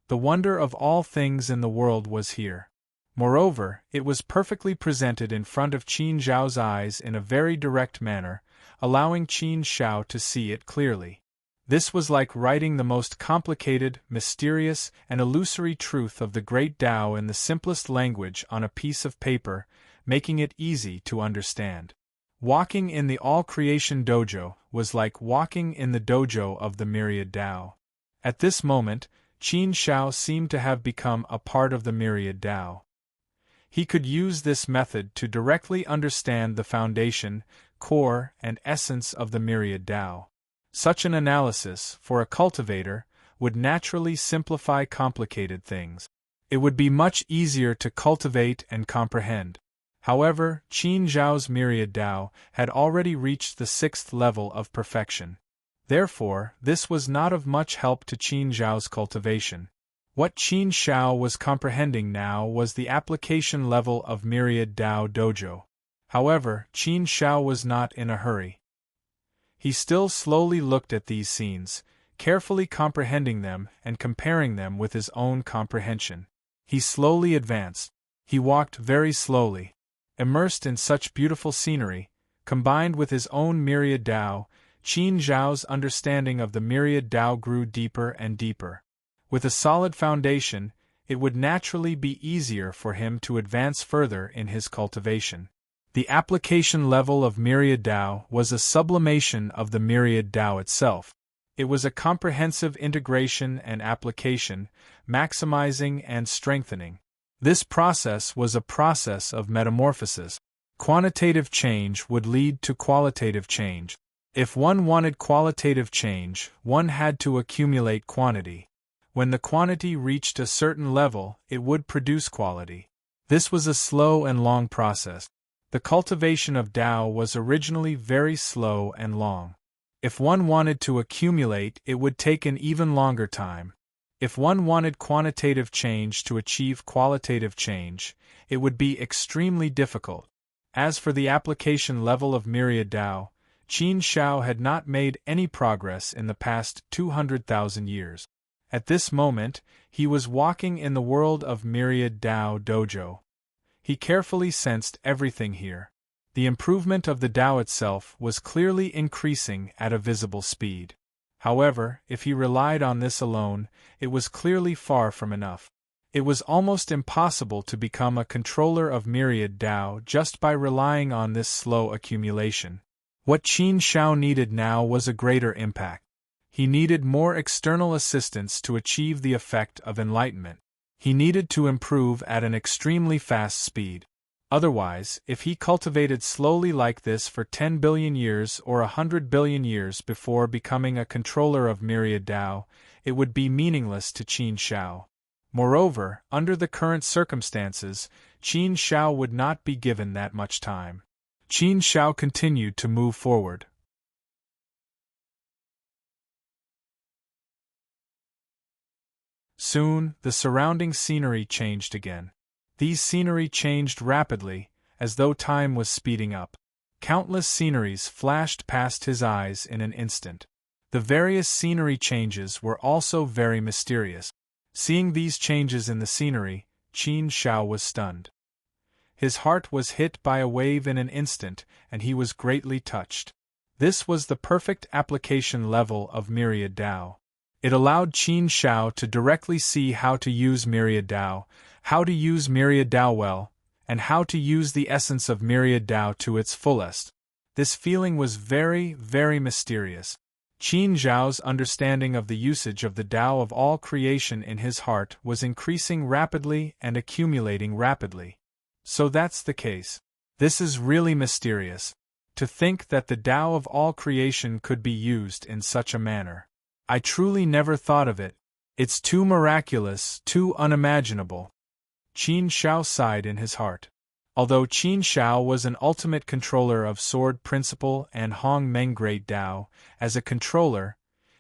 The wonder of all things in the world was here. Moreover, it was perfectly presented in front of Qin Zhao's eyes in a very direct manner, allowing Qin Zhao to see it clearly. This was like writing the most complicated, mysterious, and illusory truth of the great Tao in the simplest language on a piece of paper, making it easy to understand. Walking in the all-creation dojo was like walking in the dojo of the myriad Tao. At this moment, Qin Zhao seemed to have become a part of the myriad Tao. He could use this method to directly understand the foundation, core, and essence of the myriad Tao. Such an analysis, for a cultivator, would naturally simplify complicated things. It would be much easier to cultivate and comprehend. However, Qin Zhao's myriad Tao had already reached the 6th level of perfection. Therefore, this was not of much help to Qin Zhao's cultivation. What Qin Zhao was comprehending now was the application level of myriad Tao dojo. However, Qin Zhao was not in a hurry. He still slowly looked at these scenes, carefully comprehending them and comparing them with his own comprehension. He slowly advanced. He walked very slowly. Immersed in such beautiful scenery, combined with his own myriad Tao, Qin Zhao's understanding of the myriad Tao grew deeper and deeper. With a solid foundation, it would naturally be easier for him to advance further in his cultivation. The application level of myriad Tao was a sublimation of the myriad Tao itself. It was a comprehensive integration and application, maximizing and strengthening. This process was a process of metamorphosis. Quantitative change would lead to qualitative change. If one wanted qualitative change, one had to accumulate quantity. When the quantity reached a certain level, it would produce quality. This was a slow and long process. The cultivation of Tao was originally very slow and long. If one wanted to accumulate, it would take an even longer time. If one wanted quantitative change to achieve qualitative change, it would be extremely difficult. As for the application level of myriad Tao, Qin Zhao had not made any progress in the past 200,000 years. At this moment, he was walking in the world of myriad Tao dojo. He carefully sensed everything here. The improvement of the Tao itself was clearly increasing at a visible speed. However, if he relied on this alone, it was clearly far from enough. It was almost impossible to become a controller of myriad Tao just by relying on this slow accumulation. What Qin Zhao needed now was a greater impact. He needed more external assistance to achieve the effect of enlightenment. He needed to improve at an extremely fast speed. Otherwise, if he cultivated slowly like this for 10 billion years or 100 billion years before becoming a controller of myriad Tao, it would be meaningless to Qin Zhao. Moreover, under the current circumstances, Qin Zhao would not be given that much time. Qin Zhao continued to move forward. Soon, the surrounding scenery changed again. These scenery changed rapidly, as though time was speeding up. Countless sceneries flashed past his eyes in an instant. The various scenery changes were also very mysterious. Seeing these changes in the scenery, Qin Zhao was stunned. His heart was hit by a wave in an instant, and he was greatly touched. This was the perfect application level of myriad Tao. It allowed Qin Zhao to directly see how to use myriad Tao, how to use myriad Tao well, and how to use the essence of myriad Tao to its fullest. This feeling was very, very mysterious. Qin Zhao's understanding of the usage of the Tao of all creation in his heart was increasing rapidly and accumulating rapidly. So that's the case. This is really mysterious. To think that the Tao of all creation could be used in such a manner. I truly never thought of it. It's too miraculous, too unimaginable. Qin Shao sighed in his heart. Although Qin Shao was an ultimate controller of Sword Principle and Hong Meng Great Tao, as a controller,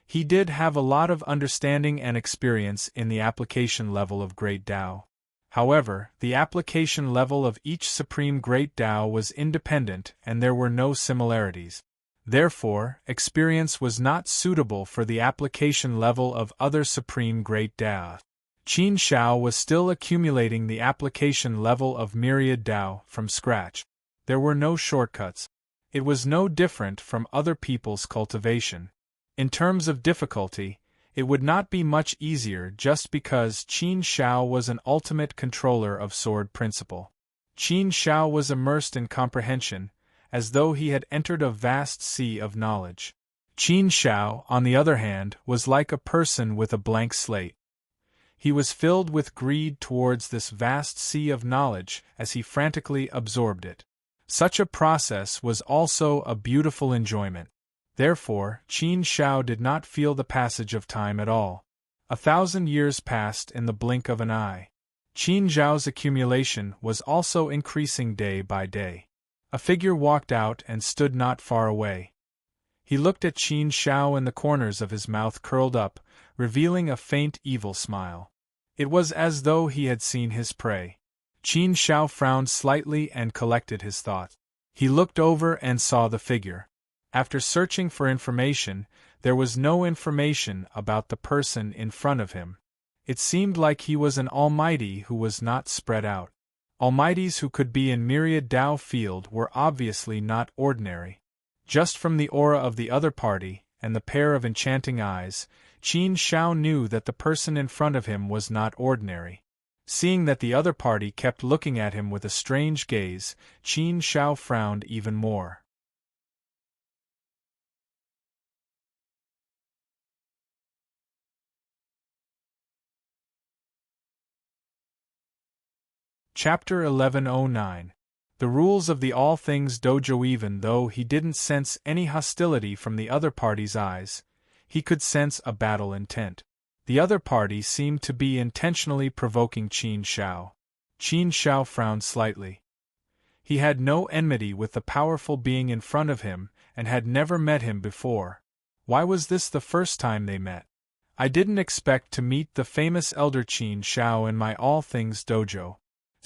he did have a lot of understanding and experience in the application level of Great Tao. However, the application level of each Supreme Great Tao was independent and there were no similarities. Therefore, experience was not suitable for the application level of other Supreme Great Tao. Qin Shao was still accumulating the application level of Myriad Tao from scratch. There were no shortcuts. It was no different from other people's cultivation. In terms of difficulty, it would not be much easier just because Qin Shao was an ultimate controller of Sword Principle. Qin Shao was immersed in comprehension, as though he had entered a vast sea of knowledge. Qin Shao, on the other hand, was like a person with a blank slate. He was filled with greed towards this vast sea of knowledge as he frantically absorbed it. Such a process was also a beautiful enjoyment. Therefore, Qin Shao did not feel the passage of time at all. 1,000 years passed in the blink of an eye. Qin Zhao's accumulation was also increasing day by day. A figure walked out and stood not far away. He looked at Qin Shao and the corners of his mouth curled up, revealing a faint evil smile. It was as though he had seen his prey. Qin Shao frowned slightly and collected his thoughts. He looked over and saw the figure. After searching for information, there was no information about the person in front of him. It seemed like he was an almighty who was not spread out. Almighties who could be in Myriad Tao field were obviously not ordinary. Just from the aura of the other party, and the pair of enchanting eyes, Qin Shao knew that the person in front of him was not ordinary. Seeing that the other party kept looking at him with a strange gaze, Qin Shao frowned even more. Chapter 1109. The rules of the All Things Dojo. Even though he didn't sense any hostility from the other party's eyes, he could sense a battle intent. The other party seemed to be intentionally provoking Qin Shao. Qin Shao frowned slightly. He had no enmity with the powerful being in front of him and had never met him before. Why was this the first time they met? I didn't expect to meet the famous Elder Qin Shao in my All Things Dojo.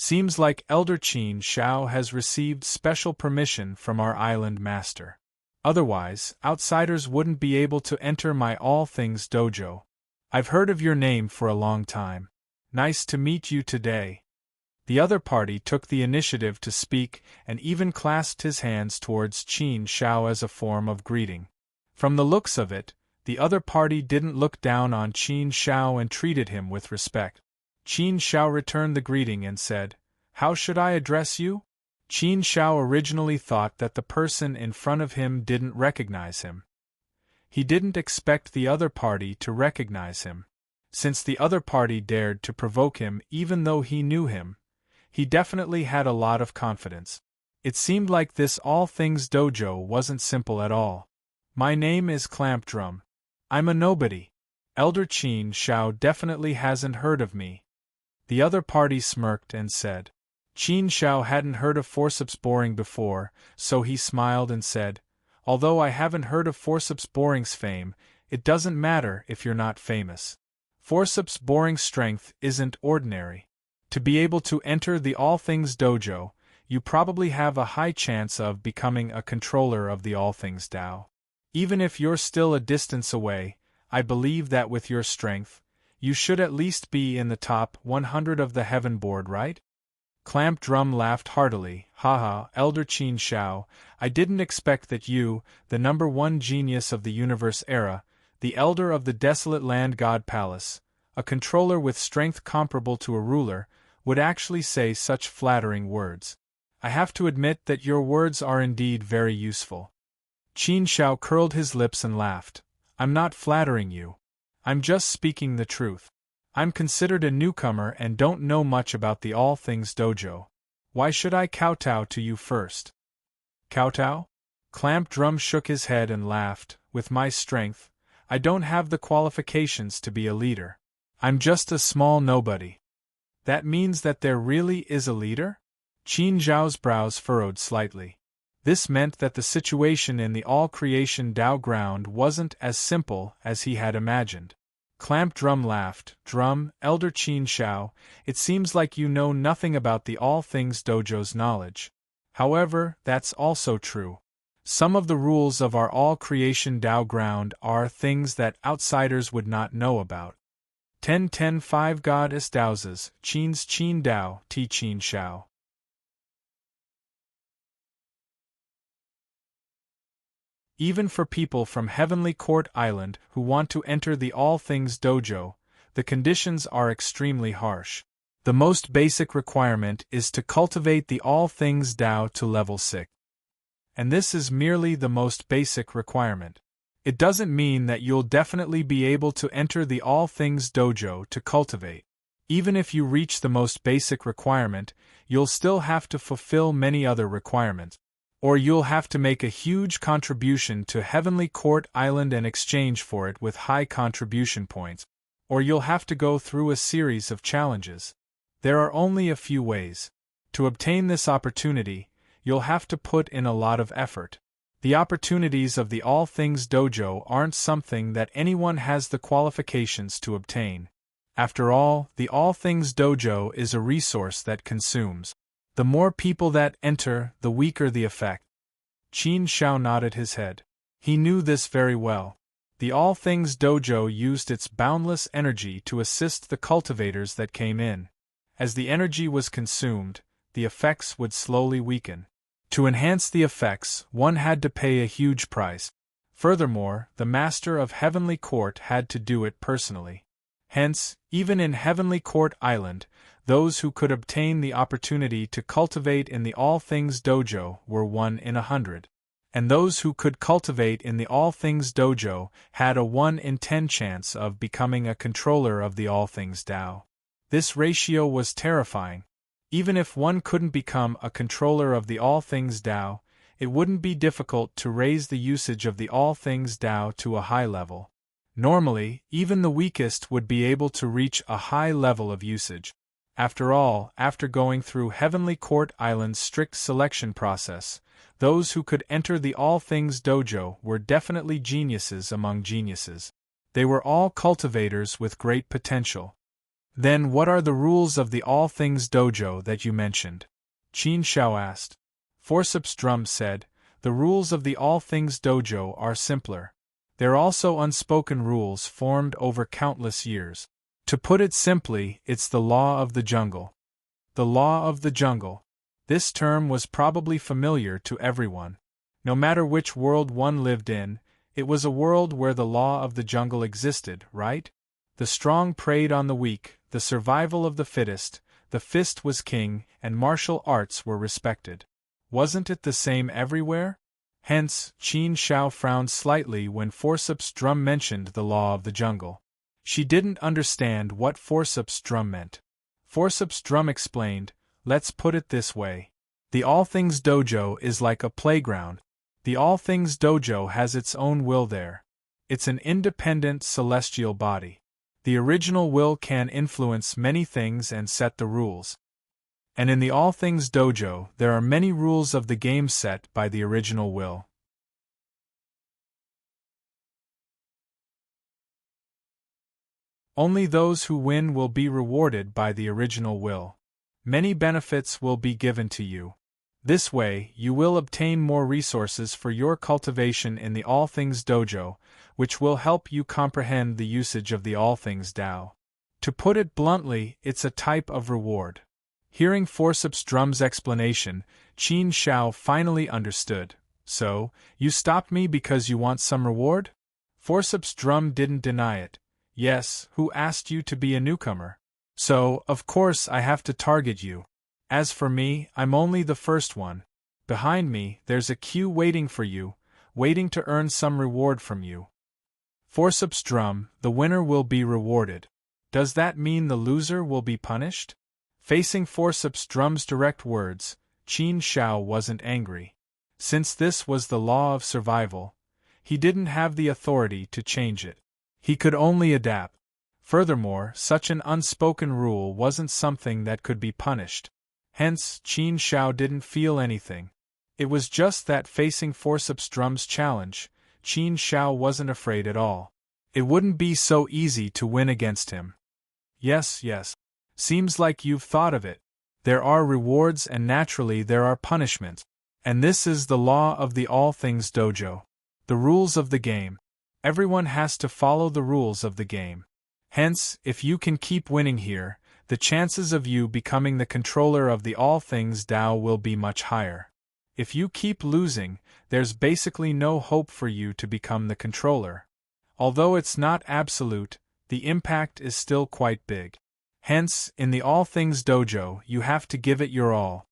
Seems like Elder Qin Shao has received special permission from our island master. Otherwise, outsiders wouldn't be able to enter my All Things Dojo. I've heard of your name for a long time. Nice to meet you today. The other party took the initiative to speak and even clasped his hands towards Qin Shao as a form of greeting. From the looks of it, the other party didn't look down on Qin Shao and treated him with respect. Qin Shao returned the greeting and said, "How should I address you?" Qin Shao originally thought that the person in front of him didn't recognize him. He didn't expect the other party to recognize him. Since the other party dared to provoke him even though he knew him, he definitely had a lot of confidence. It seemed like this All Things Dojo wasn't simple at all. My name is Clamp Drum. I'm a nobody. Elder Qin Shao definitely hasn't heard of me. The other party smirked and said. Qin Shao hadn't heard of forceps boring before, so he smiled and said, "Although I haven't heard of forceps boring's fame, it doesn't matter if you're not famous. Forceps boring's strength isn't ordinary. To be able to enter the All Things Dojo, you probably have a high chance of becoming a controller of the All Things Tao. Even if you're still a distance away, I believe that with your strength, you should at least be in the top 100 of the Heaven Board, right?" Clamp Drum laughed heartily. "Haha, Elder Qin Shao, I didn't expect that you, the #1 genius of the universe era, the elder of the desolate land god palace, a controller with strength comparable to a ruler, would actually say such flattering words. I have to admit that your words are indeed very useful." Qin Shao curled his lips and laughed. I'm not flattering you. I'm just speaking the truth. I'm considered a newcomer and don't know much about the All Things Dojo. Why should I kowtow to you first? Kowtow? Clamp Drum shook his head and laughed. With my strength, I don't have the qualifications to be a leader. I'm just a small nobody. That means that there really is a leader? Qin Zhao's brows furrowed slightly. This meant that the situation in the all-creation Dao ground wasn't as simple as he had imagined. Clamp Drum laughed. Drum, Elder Qin Zhao, it seems like you know nothing about the All Things Dojo's knowledge. However, that's also true. Some of the rules of our all-creation Dao ground are things that outsiders would not know about. 10-10-5 Goddess Daozes, Qin's Qin Dao, Ti Qin Shao. Even for people from Heavenly Court Island who want to enter the All Things Dojo, the conditions are extremely harsh. The most basic requirement is to cultivate the All Things Dao to level 6. And this is merely the most basic requirement. It doesn't mean that you'll definitely be able to enter the All Things Dojo to cultivate. Even if you reach the most basic requirement, you'll still have to fulfill many other requirements. Or you'll have to make a huge contribution to Heavenly Court Island in exchange for it with high contribution points. Or you'll have to go through a series of challenges. There are only a few ways. To obtain this opportunity, you'll have to put in a lot of effort. The opportunities of the All Things Dojo aren't something that anyone has the qualifications to obtain. After all, the All Things Dojo is a resource that consumes. The more people that enter, the weaker the effect. Qin Zhao nodded his head. He knew this very well. The All Things Dojo used its boundless energy to assist the cultivators that came in. As the energy was consumed, the effects would slowly weaken. To enhance the effects, one had to pay a huge price. Furthermore, the Master of Heavenly Court had to do it personally. Hence, even in Heavenly Court Island, those who could obtain the opportunity to cultivate in the All Things Dojo were 1 in 100. And those who could cultivate in the All Things Dojo had a 1 in 10 chance of becoming a controller of the All Things Dao. This ratio was terrifying. Even if one couldn't become a controller of the All Things Dao, it wouldn't be difficult to raise the usage of the All Things Dao to a high level. Normally, even the weakest would be able to reach a high level of usage. After all, after going through Heavenly Court Island's strict selection process, those who could enter the All Things Dojo were definitely geniuses among geniuses. They were all cultivators with great potential. Then what are the rules of the All Things Dojo that you mentioned? Qin Zhao asked. Forceps Drum said, the rules of the All Things Dojo are simpler. They're also unspoken rules formed over countless years. To put it simply, it's the law of the jungle. The law of the jungle. This term was probably familiar to everyone. No matter which world one lived in, it was a world where the law of the jungle existed, right? The strong preyed on the weak, the survival of the fittest, the fist was king, and martial arts were respected. Wasn't it the same everywhere? Hence, Qin Zhao frowned slightly when Forceps Drum mentioned the law of the jungle. She didn't understand what Forceps Drum meant. Forceps Drum explained, let's put it this way. The All Things Dojo is like a playground. The All Things Dojo has its own will there. It's an independent celestial body. The original will can influence many things and set the rules. And in the All Things Dojo, there are many rules of the game set by the original will. Only those who win will be rewarded by the original will. Many benefits will be given to you. This way, you will obtain more resources for your cultivation in the All Things Dojo, which will help you comprehend the usage of the All Things Dao. To put it bluntly, it's a type of reward. Hearing Forceps Drum's explanation, Qin Zhao finally understood. So, you stopped me because you want some reward? Forceps Drum didn't deny it. Yes, who asked you to be a newcomer? So, of course I have to target you. As for me, I'm only the first one. Behind me, there's a queue waiting for you, waiting to earn some reward from you. Forceps drum, the winner will be rewarded. Does that mean the loser will be punished? Facing Forceps drum's direct words, Qin Shao wasn't angry. Since this was the law of survival, he didn't have the authority to change it. He could only adapt. Furthermore, such an unspoken rule wasn't something that could be punished. Hence, Qin Shao didn't feel anything. It was just that facing Forceps drum's challenge, Qin Shao wasn't afraid at all. It wouldn't be so easy to win against him. Yes. Seems like you've thought of it. There are rewards and naturally there are punishments. And this is the law of the All Things Dojo. The rules of the game. Everyone has to follow the rules of the game. Hence, if you can keep winning here, the chances of you becoming the controller of the All Things Dao will be much higher. If you keep losing, there's basically no hope for you to become the controller. Although it's not absolute, the impact is still quite big. Hence, in the All Things Dojo, you have to give it your all.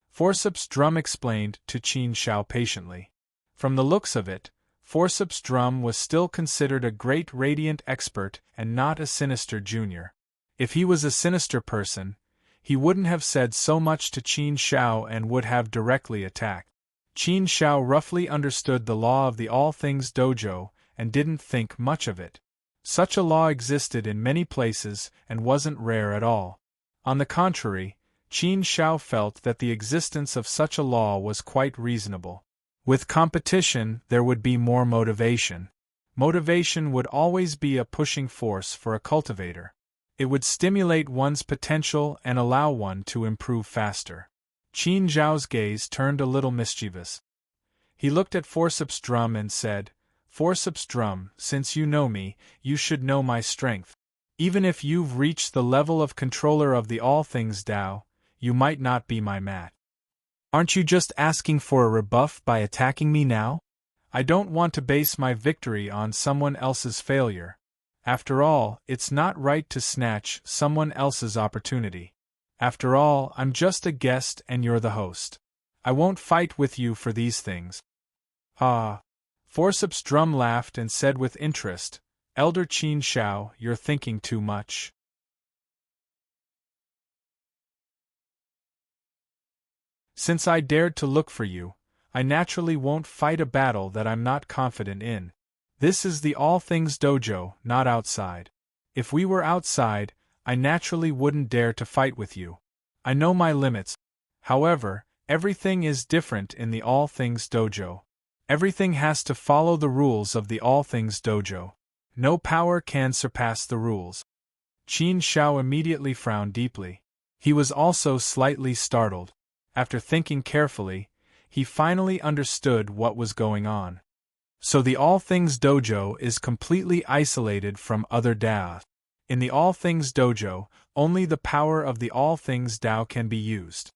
Forceps drum explained to Qin Shao patiently. From the looks of it, Forceps drum was still considered a great radiant expert and not a sinister junior. If he was a sinister person, he wouldn't have said so much to Qin Shao and would have directly attacked. Qin Shao roughly understood the law of the All Things Dojo and didn't think much of it. Such a law existed in many places and wasn't rare at all. On the contrary, Qin Shao felt that the existence of such a law was quite reasonable. With competition, there would be more motivation. Motivation would always be a pushing force for a cultivator. It would stimulate one's potential and allow one to improve faster. Qin Zhao's gaze turned a little mischievous. He looked at Forceps drum and said, Forceps drum, since you know me, you should know my strength. Even if you've reached the level of controller of the All Things Dao, you might not be my match. Aren't you just asking for a rebuff by attacking me now? I don't want to base my victory on someone else's failure. After all, it's not right to snatch someone else's opportunity. After all, I'm just a guest and you're the host. I won't fight with you for these things. Ah. Forceps drum laughed and said with interest, Elder Qin Shao, you're thinking too much. Since I dared to look for you, I naturally won't fight a battle that I'm not confident in. This is the All Things Dojo, not outside. If we were outside, I naturally wouldn't dare to fight with you. I know my limits. However, everything is different in the All Things Dojo. Everything has to follow the rules of the All Things Dojo. No power can surpass the rules. Qin Shao immediately frowned deeply. He was also slightly startled. After thinking carefully, he finally understood what was going on. So the All Things Dojo is completely isolated from other Dao. In the All Things Dojo, only the power of the All Things Dao can be used.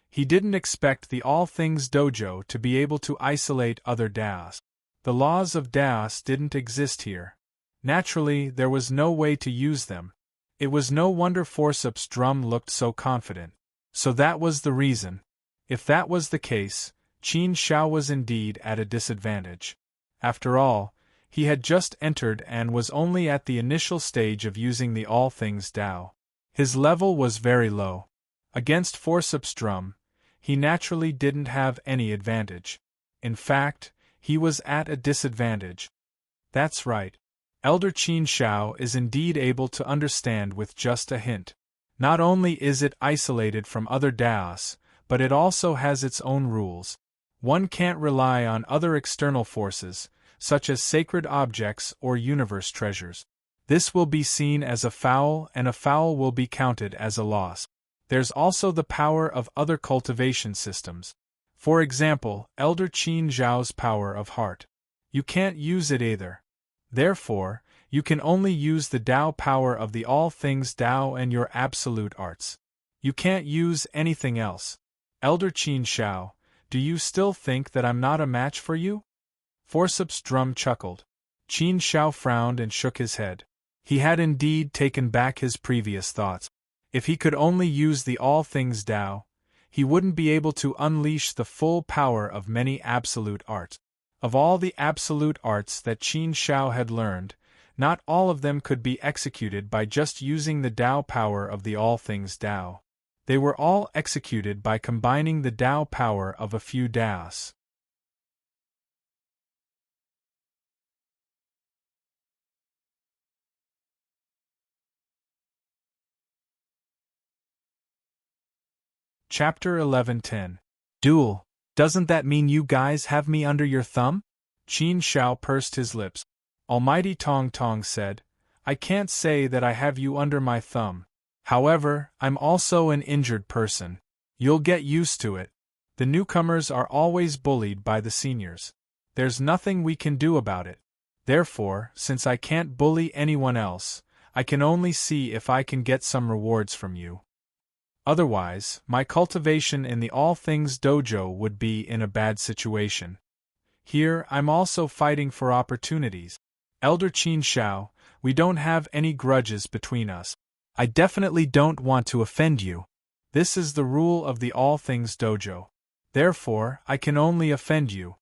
He didn't expect the All Things Dojo to be able to isolate other Daos. The laws of Daos didn't exist here. Naturally, there was no way to use them. It was no wonder Forceps drum looked so confident. So that was the reason. If that was the case, Qin Shao was indeed at a disadvantage. After all, he had just entered and was only at the initial stage of using the All Things Dao. His level was very low. Against Forceps drum, he naturally didn't have any advantage. In fact, he was at a disadvantage. That's right. Elder Qin Shao is indeed able to understand with just a hint. Not only is it isolated from other Daos, but it also has its own rules. One can't rely on other external forces, such as sacred objects or universe treasures. This will be seen as a foul and a foul will be counted as a loss. There's also the power of other cultivation systems. For example, Elder Qin Zhao's power of heart. You can't use it either. Therefore, you can only use the Dao power of the All Things Dao and your absolute arts. You can't use anything else. Elder Qin Shao, do you still think that I'm not a match for you? Forceps drum chuckled. Qin Shao frowned and shook his head. He had indeed taken back his previous thoughts. If he could only use the All Things Dao, he wouldn't be able to unleash the full power of many absolute arts. Of all the absolute arts that Qin Shao had learned, not all of them could be executed by just using the Tao power of the all things Tao. They were all executed by combining the Tao power of a few Taos. Chapter 11:10. Duel. Doesn't that mean you guys have me under your thumb? Qin Shao pursed his lips. Almighty Tong Tong said, I can't say that I have you under my thumb. However, I'm also an injured person. You'll get used to it. The newcomers are always bullied by the seniors. There's nothing we can do about it. Therefore, since I can't bully anyone else, I can only see if I can get some rewards from you. Otherwise, my cultivation in the All Things Dojo would be in a bad situation. Here, I'm also fighting for opportunities. Elder Qin Shao, we don't have any grudges between us. I definitely don't want to offend you. This is the rule of the All Things Dojo. Therefore, I can only offend you.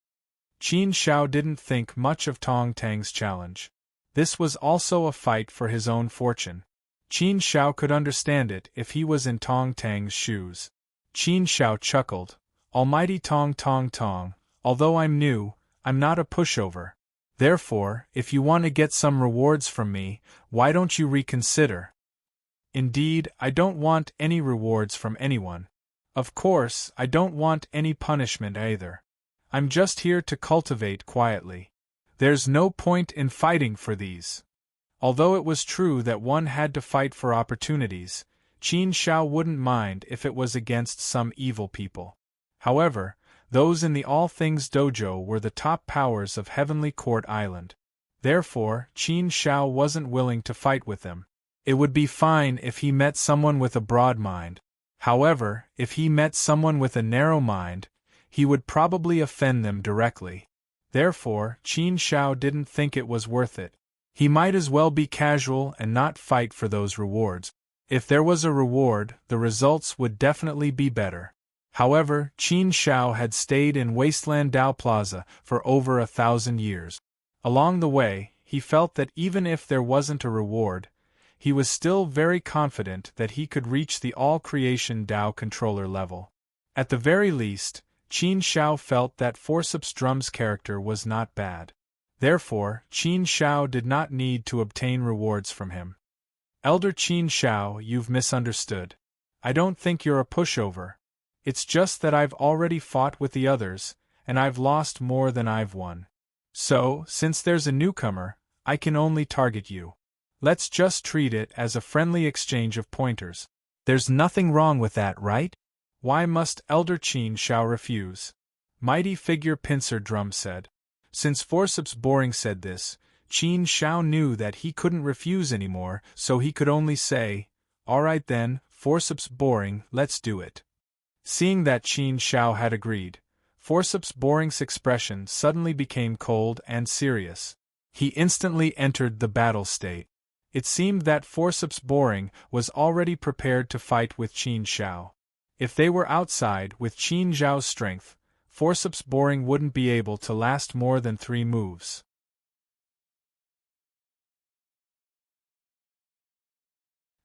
Qin Shao didn't think much of Tong Tang's challenge. This was also a fight for his own fortune. Qin Shao could understand it if he was in Tong Tang's shoes. Qin Shao chuckled. Almighty Tong Tong Tong, although I'm new, I'm not a pushover. Therefore, if you want to get some rewards from me, why don't you reconsider? Indeed, I don't want any rewards from anyone. Of course, I don't want any punishment either. I'm just here to cultivate quietly. There's no point in fighting for these. Although it was true that one had to fight for opportunities, Qin Shao wouldn't mind if it was against some evil people. However, those in the All Things Dojo were the top powers of Heavenly Court Island. Therefore, Qin Shao wasn't willing to fight with them. It would be fine if he met someone with a broad mind. However, if he met someone with a narrow mind, he would probably offend them directly. Therefore, Qin Shao didn't think it was worth it. He might as well be casual and not fight for those rewards. If there was a reward, the results would definitely be better. However, Qin Shao had stayed in Wasteland Dao Plaza for over 1,000 years. Along the way, he felt that even if there wasn't a reward, he was still very confident that he could reach the All-Creation Dao controller level. At the very least, Qin Shao felt that Forceps Drum's character was not bad. Therefore, Qin Shao did not need to obtain rewards from him. Elder Qin Shao, you've misunderstood. I don't think you're a pushover. It's just that I've already fought with the others, and I've lost more than I've won. So, since there's a newcomer, I can only target you. Let's just treat it as a friendly exchange of pointers. There's nothing wrong with that, right? Why must Elder Qin Shao refuse? Mighty Figure Pincer Drum said. Since Forceps Boring said this, Qin Shao knew that he couldn't refuse anymore, so he could only say, All right then, Forceps Boring, let's do it. Seeing that Qin Shao had agreed, Forceps Boring's expression suddenly became cold and serious. He instantly entered the battle state. It seemed that Forceps Boring was already prepared to fight with Qin Shao. If they were outside with Qin Zhao's strength, Forceps Boring wouldn't be able to last more than 3 moves.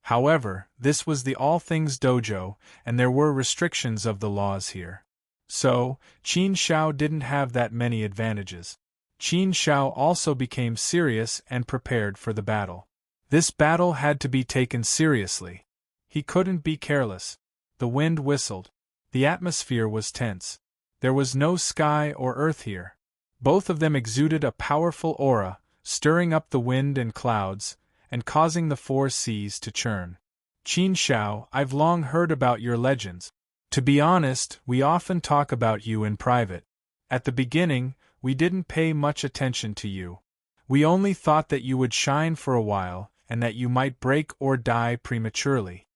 However, this was the All Things Dojo, and there were restrictions of the laws here. So, Qin Shao didn't have that many advantages. Qin Shao also became serious and prepared for the battle. This battle had to be taken seriously. He couldn't be careless. The wind whistled. The atmosphere was tense. There was no sky or earth here. Both of them exuded a powerful aura, stirring up the wind and clouds, and causing the 4 seas to churn. Qin Shao, I've long heard about your legends. To be honest, we often talk about you in private. At the beginning, we didn't pay much attention to you. We only thought that you would shine for a while, and that you might break or die prematurely.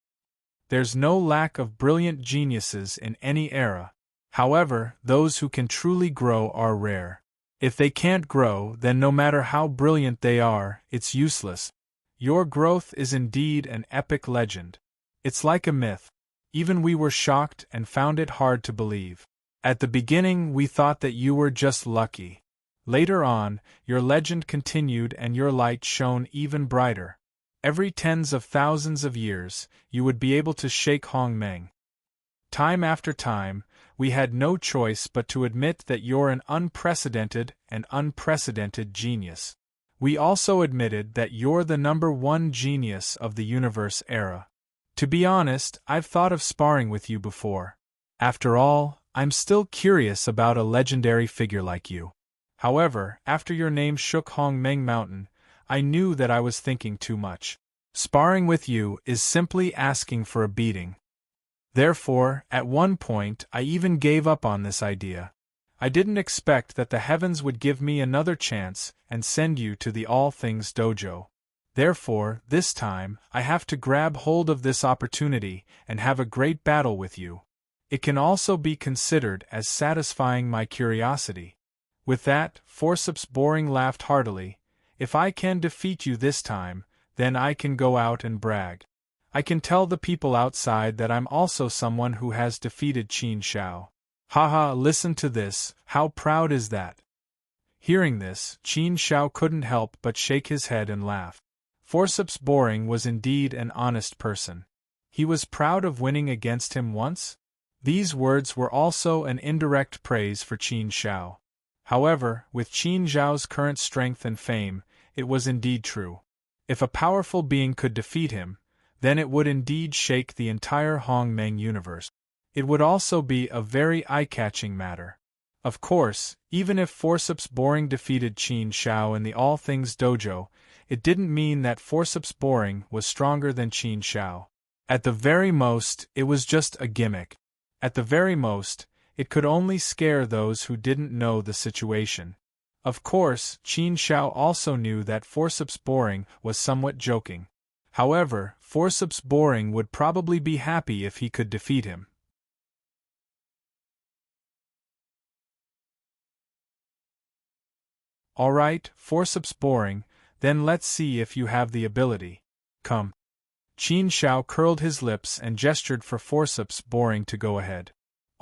There's no lack of brilliant geniuses in any era. However, those who can truly grow are rare. If they can't grow, then no matter how brilliant they are, it's useless. Your growth is indeed an epic legend. It's like a myth. Even we were shocked and found it hard to believe. At the beginning we thought that you were just lucky. Later on, your legend continued and your light shone even brighter. Every tens of thousands of years, you would be able to shake Hongmeng. Time after time, we had no choice but to admit that you're an unprecedented genius. We also admitted that you're the #1 genius of the universe era. To be honest, I've thought of sparring with you before. After all, I'm still curious about a legendary figure like you. However, after your name shook Hongmeng Mountain, I knew that I was thinking too much. Sparring with you is simply asking for a beating. Therefore, at one point, I even gave up on this idea. I didn't expect that the heavens would give me another chance and send you to the All Things Dojo. Therefore, this time, I have to grab hold of this opportunity and have a great battle with you. It can also be considered as satisfying my curiosity. With that, Forceps Boring laughed heartily. If I can defeat you this time, then I can go out and brag. I can tell the people outside that I'm also someone who has defeated Qin Shao. Haha, listen to this, how proud is that? Hearing this, Qin Shao couldn't help but shake his head and laugh. Forceps Boring was indeed an honest person. He was proud of winning against him once? These words were also an indirect praise for Qin Shao. However, with Qin Zhao's current strength and fame, it was indeed true. If a powerful being could defeat him, then it would indeed shake the entire Hongmeng universe. It would also be a very eye-catching matter. Of course, even if Forceps Boring defeated Qin Shao in the All Things Dojo, it didn't mean that Forceps Boring was stronger than Qin Shao. At the very most, it was just a gimmick. At the very most, it could only scare those who didn't know the situation. Of course, Qin Shao also knew that Forceps Boring was somewhat joking. However, Forceps Boring would probably be happy if he could defeat him. Alright, Forceps Boring, then let's see if you have the ability. Come. Qin Shao curled his lips and gestured for Forceps Boring to go ahead.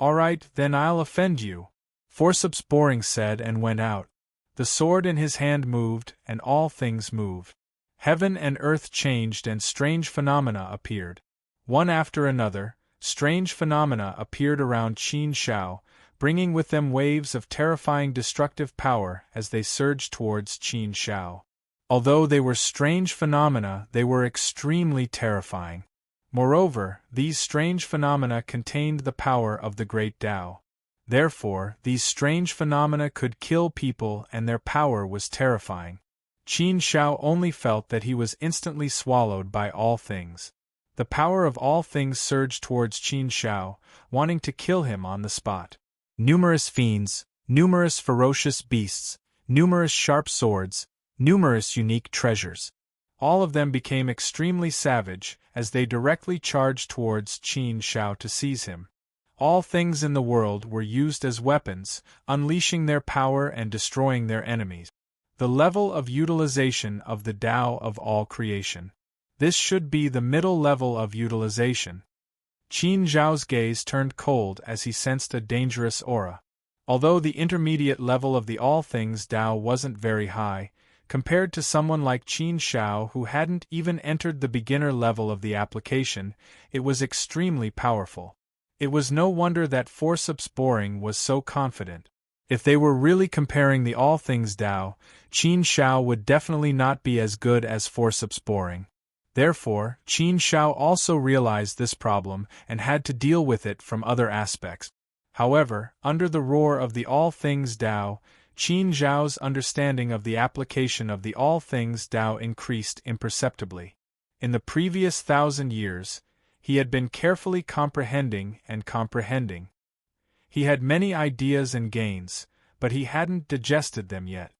Alright, then I'll offend you, Forceps Boring said and went out. The sword in his hand moved, and all things moved. Heaven and earth changed and strange phenomena appeared. One after another, strange phenomena appeared around Qin Shao, bringing with them waves of terrifying destructive power as they surged towards Qin Shao. Although they were strange phenomena, they were extremely terrifying. Moreover, these strange phenomena contained the power of the Great Tao. Therefore, these strange phenomena could kill people and their power was terrifying. Qin Shao only felt that he was instantly swallowed by all things. The power of all things surged towards Qin Shao, wanting to kill him on the spot. Numerous fiends, numerous ferocious beasts, numerous sharp swords, numerous unique treasures. All of them became extremely savage as they directly charged towards Qin Shao to seize him. All things in the world were used as weapons, unleashing their power and destroying their enemies. The level of utilization of the Tao of all creation. This should be the middle level of utilization. Qin Zhao's gaze turned cold as he sensed a dangerous aura. Although the intermediate level of the All Things Tao wasn't very high, compared to someone like Qin Shao who hadn't even entered the beginner level of the application, it was extremely powerful. It was no wonder that Forceps Boring was so confident. If they were really comparing the All Things Tao, Qin Shao would definitely not be as good as Forceps Boring. Therefore, Qin Shao also realized this problem and had to deal with it from other aspects. However, under the roar of the All Things Tao, Qin Zhao's understanding of the application of the All Things Tao increased imperceptibly. In the previous 1,000 years, he had been carefully comprehending and comprehending. He had many ideas and gains, but he hadn't digested them yet.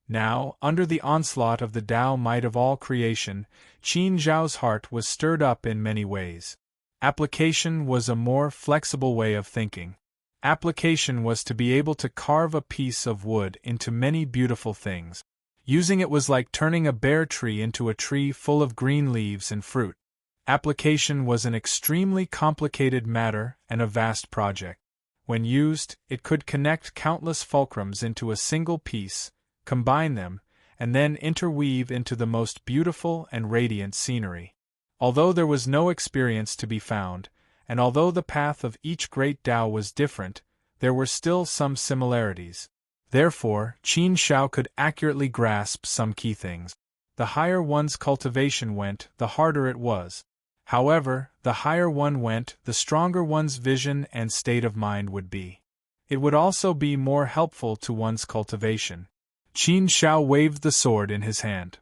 Now, under the onslaught of the Tao might of all creation, Qin Zhao's heart was stirred up in many ways. Application was a more flexible way of thinking. Application was to be able to carve a piece of wood into many beautiful things. Using it was like turning a bare tree into a tree full of green leaves and fruit. Application was an extremely complicated matter and a vast project. When used, it could connect countless fulcrums into a single piece, combine them, and then interweave into the most beautiful and radiant scenery. Although there was no experience to be found, and although the path of each great Tao was different, there were still some similarities. Therefore, Qin Shao could accurately grasp some key things. The higher one's cultivation went, the harder it was. However, the higher one went, the stronger one's vision and state of mind would be. It would also be more helpful to one's cultivation. Qin Shao waved the sword in his hand.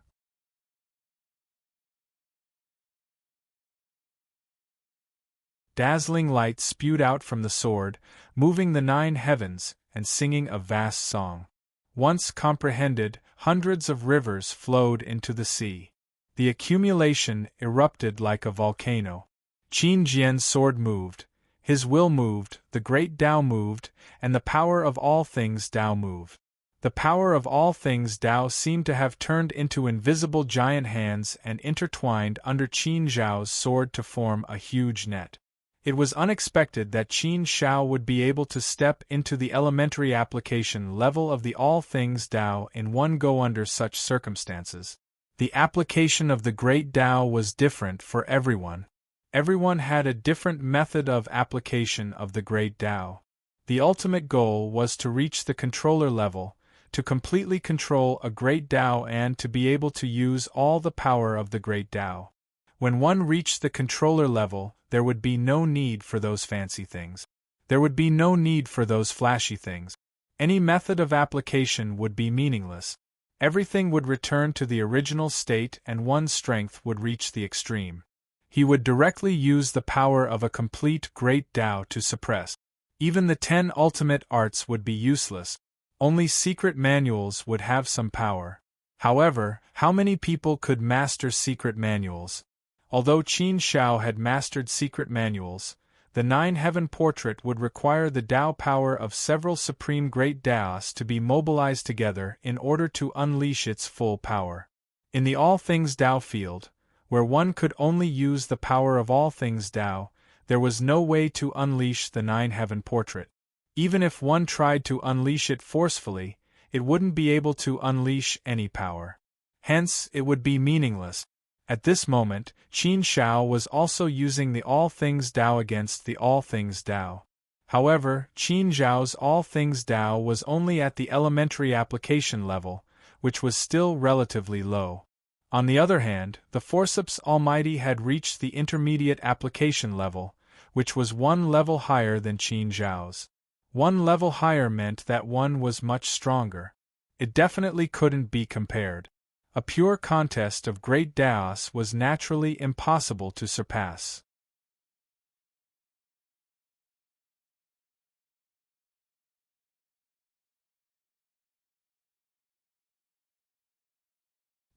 Dazzling light spewed out from the sword, moving the 9 heavens, and singing a vast song. Once comprehended, hundreds of rivers flowed into the sea. The accumulation erupted like a volcano. Qin Jian's sword moved, his will moved, the great Tao moved, and the power of all things Tao moved. The power of all things Tao seemed to have turned into invisible giant hands and intertwined under Qin Zhao's sword to form a huge net. It was unexpected that Qin Shao would be able to step into the elementary application level of the all things Tao in one go under such circumstances. The application of the great Tao was different for everyone. Everyone had a different method of application of the great Tao. The ultimate goal was to reach the controller level, to completely control a great Tao and to be able to use all the power of the great Tao. When one reached the controller level, there would be no need for those fancy things. There would be no need for those flashy things. Any method of application would be meaningless. Everything would return to the original state and one's strength would reach the extreme. He would directly use the power of a complete great Tao to suppress. Even the 10 ultimate arts would be useless. Only secret manuals would have some power. However, how many people could master secret manuals? Although Qin Shao had mastered secret manuals, the 9 heaven portrait would require the Tao power of several supreme great Taos to be mobilized together in order to unleash its full power. In the all things Tao field, where one could only use the power of all things Tao, there was no way to unleash the 9 heaven portrait. Even if one tried to unleash it forcefully, it wouldn't be able to unleash any power. Hence, it would be meaningless. At this moment, Qin Shao was also using the all things Tao against the all things Tao. However, Qin Zhao's all things Tao was only at the elementary application level, which was still relatively low. On the other hand, the forceps almighty had reached the intermediate application level, which was 1 level higher than Qin Zhao's. 1 level higher meant that one was much stronger. It definitely couldn't be compared. A pure contest of great Taos was naturally impossible to surpass.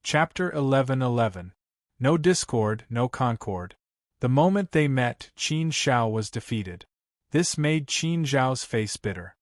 Chapter 11:11. No discord, no concord. The moment they met, Qin Shao was defeated. This made Qin Zhao's face bitter.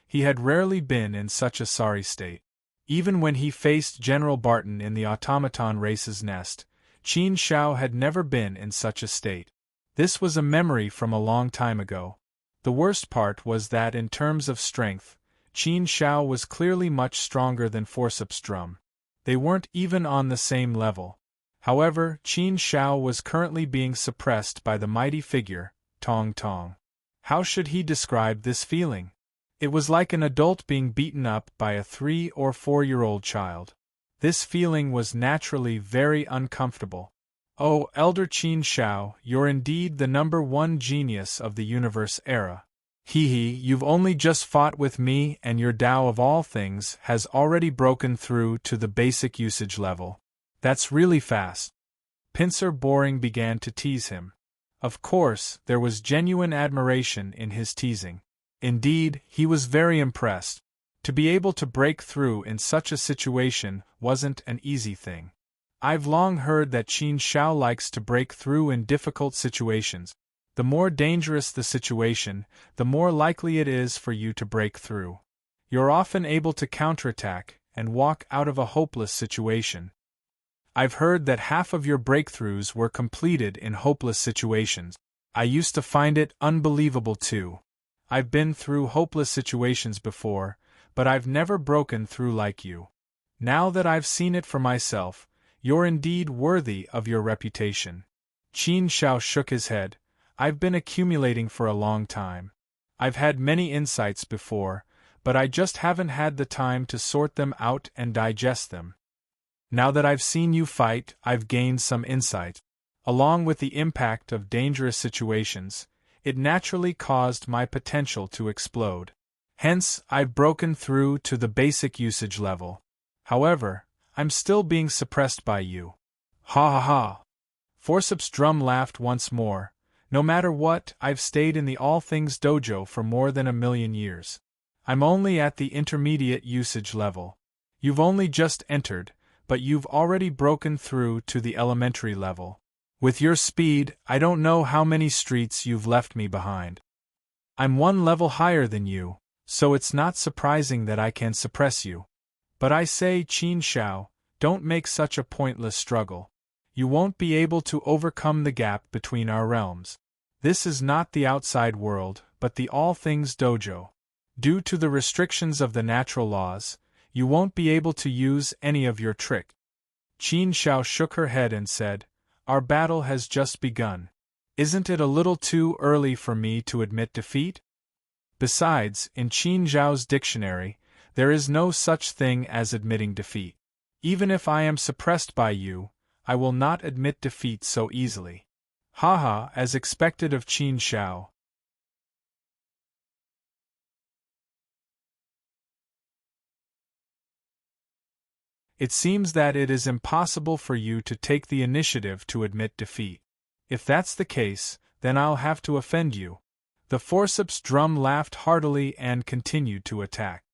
He had rarely been in such a sorry state. Even when he faced General Barton in the automaton race's nest, Qin Shao had never been in such a state. This was a memory from a long time ago. The worst part was that in terms of strength, Qin Shao was clearly much stronger than Forceps Drum. They weren't even on the same level. However, Qin Shao was currently being suppressed by the mighty figure, Tong Tong. How should he describe this feeling? It was like an adult being beaten up by a 3- or 4-year-old child. This feeling was naturally very uncomfortable. Oh, Elder Qin Shao, you're indeed the #1 genius of the universe era. You've only just fought with me and your Tao of all things has already broken through to the basic usage level. That's really fast. Pincer Boring began to tease him. Of course, there was genuine admiration in his teasing. Indeed, he was very impressed. To be able to break through in such a situation wasn't an easy thing. I've long heard that Qin Shao likes to break through in difficult situations. The more dangerous the situation, the more likely it is for you to break through. You're often able to counterattack and walk out of a hopeless situation. I've heard that half of your breakthroughs were completed in hopeless situations. I used to find it unbelievable too. I've been through hopeless situations before, but I've never broken through like you. Now that I've seen it for myself, you're indeed worthy of your reputation. Qin Shao shook his head. I've been accumulating for a long time. I've had many insights before, but I just haven't had the time to sort them out and digest them. Now that I've seen you fight, I've gained some insight. Along with the impact of dangerous situations, it naturally caused my potential to explode. Hence, I've broken through to the basic usage level. However, I'm still being suppressed by you. Ha ha ha. Forceps Drum laughed once more. No matter what, I've stayed in the All Things Dojo for more than 1,000,000 years. I'm only at the intermediate usage level. You've only just entered, but you've already broken through to the elementary level. With your speed, I don't know how many streets you've left me behind. I'm one level higher than you, so it's not surprising that I can suppress you. But I say, Qin Shao, don't make such a pointless struggle. You won't be able to overcome the gap between our realms. This is not the outside world, but the All Things Dojo. Due to the restrictions of the natural laws, you won't be able to use any of your trick. Qin Shao shook her head and said, Our battle has just begun. Isn't it a little too early for me to admit defeat? Besides, in Qin Zhao's dictionary, there is no such thing as admitting defeat. Even if I am suppressed by you, I will not admit defeat so easily. Haha, as expected of Qin Shao. It seems that it is impossible for you to take the initiative to admit defeat. If that's the case, then I'll have to offend you. The Forceps Drum laughed heartily and continued to attack.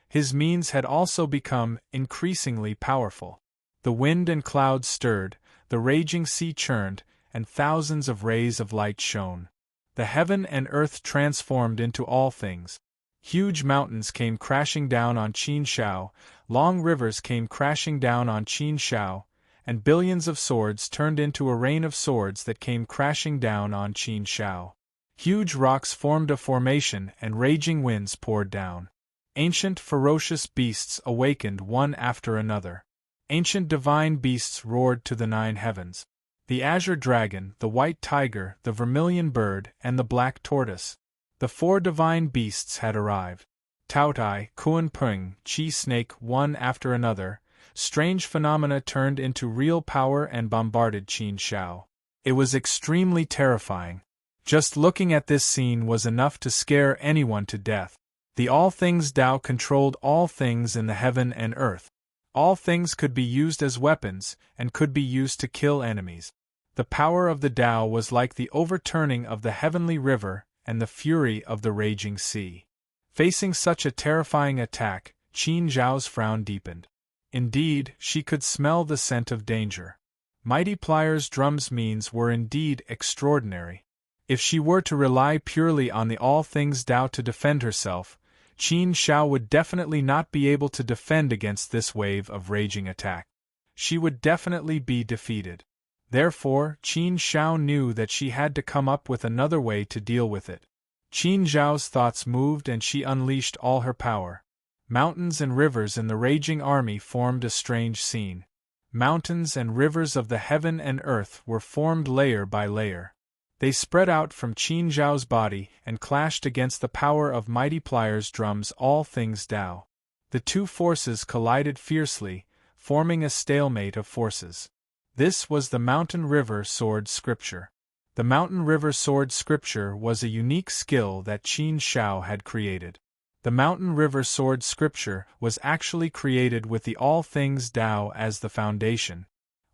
His means had also become increasingly powerful. The wind and clouds stirred, the raging sea churned, and thousands of rays of light shone. The heaven and earth transformed into all things. Huge mountains came crashing down on Qin Shao, long rivers came crashing down on Qin Shao, and billions of swords turned into a rain of swords that came crashing down on Qin Shao. Huge rocks formed a formation and raging winds poured down. Ancient ferocious beasts awakened one after another. Ancient divine beasts roared to the 9 heavens. The azure dragon, the white tiger, the vermilion bird, and the black tortoise. The 4 divine beasts had arrived. Taotai, Kuan Pung, Chi Snake, one after another. Strange phenomena turned into real power and bombarded Qin Shao. It was extremely terrifying. Just looking at this scene was enough to scare anyone to death. The All Things Tao controlled all things in the heaven and earth. All things could be used as weapons, and could be used to kill enemies. The power of the Tao was like the overturning of the heavenly river and the fury of the raging sea. Facing such a terrifying attack, Qin Zhao's frown deepened. Indeed, she could smell the scent of danger. Mighty Pliers Drum's means were indeed extraordinary. If she were to rely purely on the All Things Tao to defend herself, Qin Shao would definitely not be able to defend against this wave of raging attack. She would definitely be defeated. Therefore, Qin Shao knew that she had to come up with another way to deal with it. Qin Zhao's thoughts moved and she unleashed all her power. Mountains and rivers in the raging army formed a strange scene. Mountains and rivers of the heaven and earth were formed layer by layer. They spread out from Qin Zhao's body and clashed against the power of Mighty Pliers Drum's All Things Tao. The two forces collided fiercely, forming a stalemate of forces. This was the Mountain River Sword Scripture. The Mountain River Sword Scripture was a unique skill that Qin Shao had created. The Mountain River Sword Scripture was actually created with the All Things Tao as the foundation.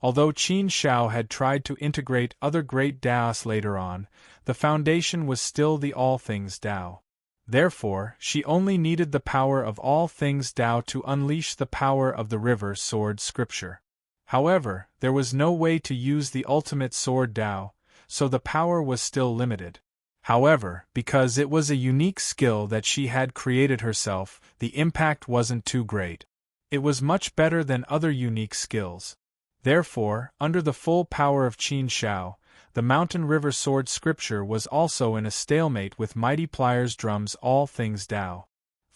Although Qin Shao had tried to integrate other great Taos later on, the foundation was still the All Things Tao. Therefore, she only needed the power of All Things Tao to unleash the power of the River Sword Scripture. However, there was no way to use the ultimate Sword Tao, so the power was still limited. However, because it was a unique skill that she had created herself, the impact wasn't too great. It was much better than other unique skills. Therefore, under the full power of Qin Shao, the Mountain River Sword Scripture was also in a stalemate with Mighty Pliers Drum's All Things Tao.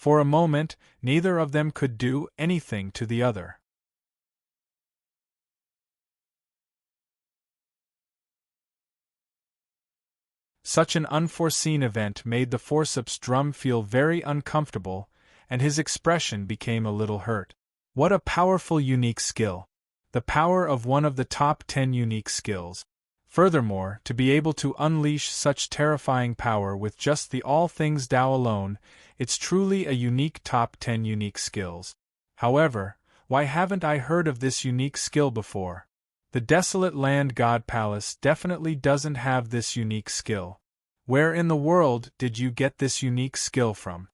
For a moment, neither of them could do anything to the other. Such an unforeseen event made the forceps drum feel very uncomfortable, and his expression became a little hurt. What a powerful unique skill! The power of one of the top 10 unique skills. Furthermore, to be able to unleash such terrifying power with just the All Things Tao alone, it's truly a unique top 10 unique skills. However, why haven't I heard of this unique skill before? The Desolate Land God Palace definitely doesn't have this unique skill. Where in the world did you get this unique skill from?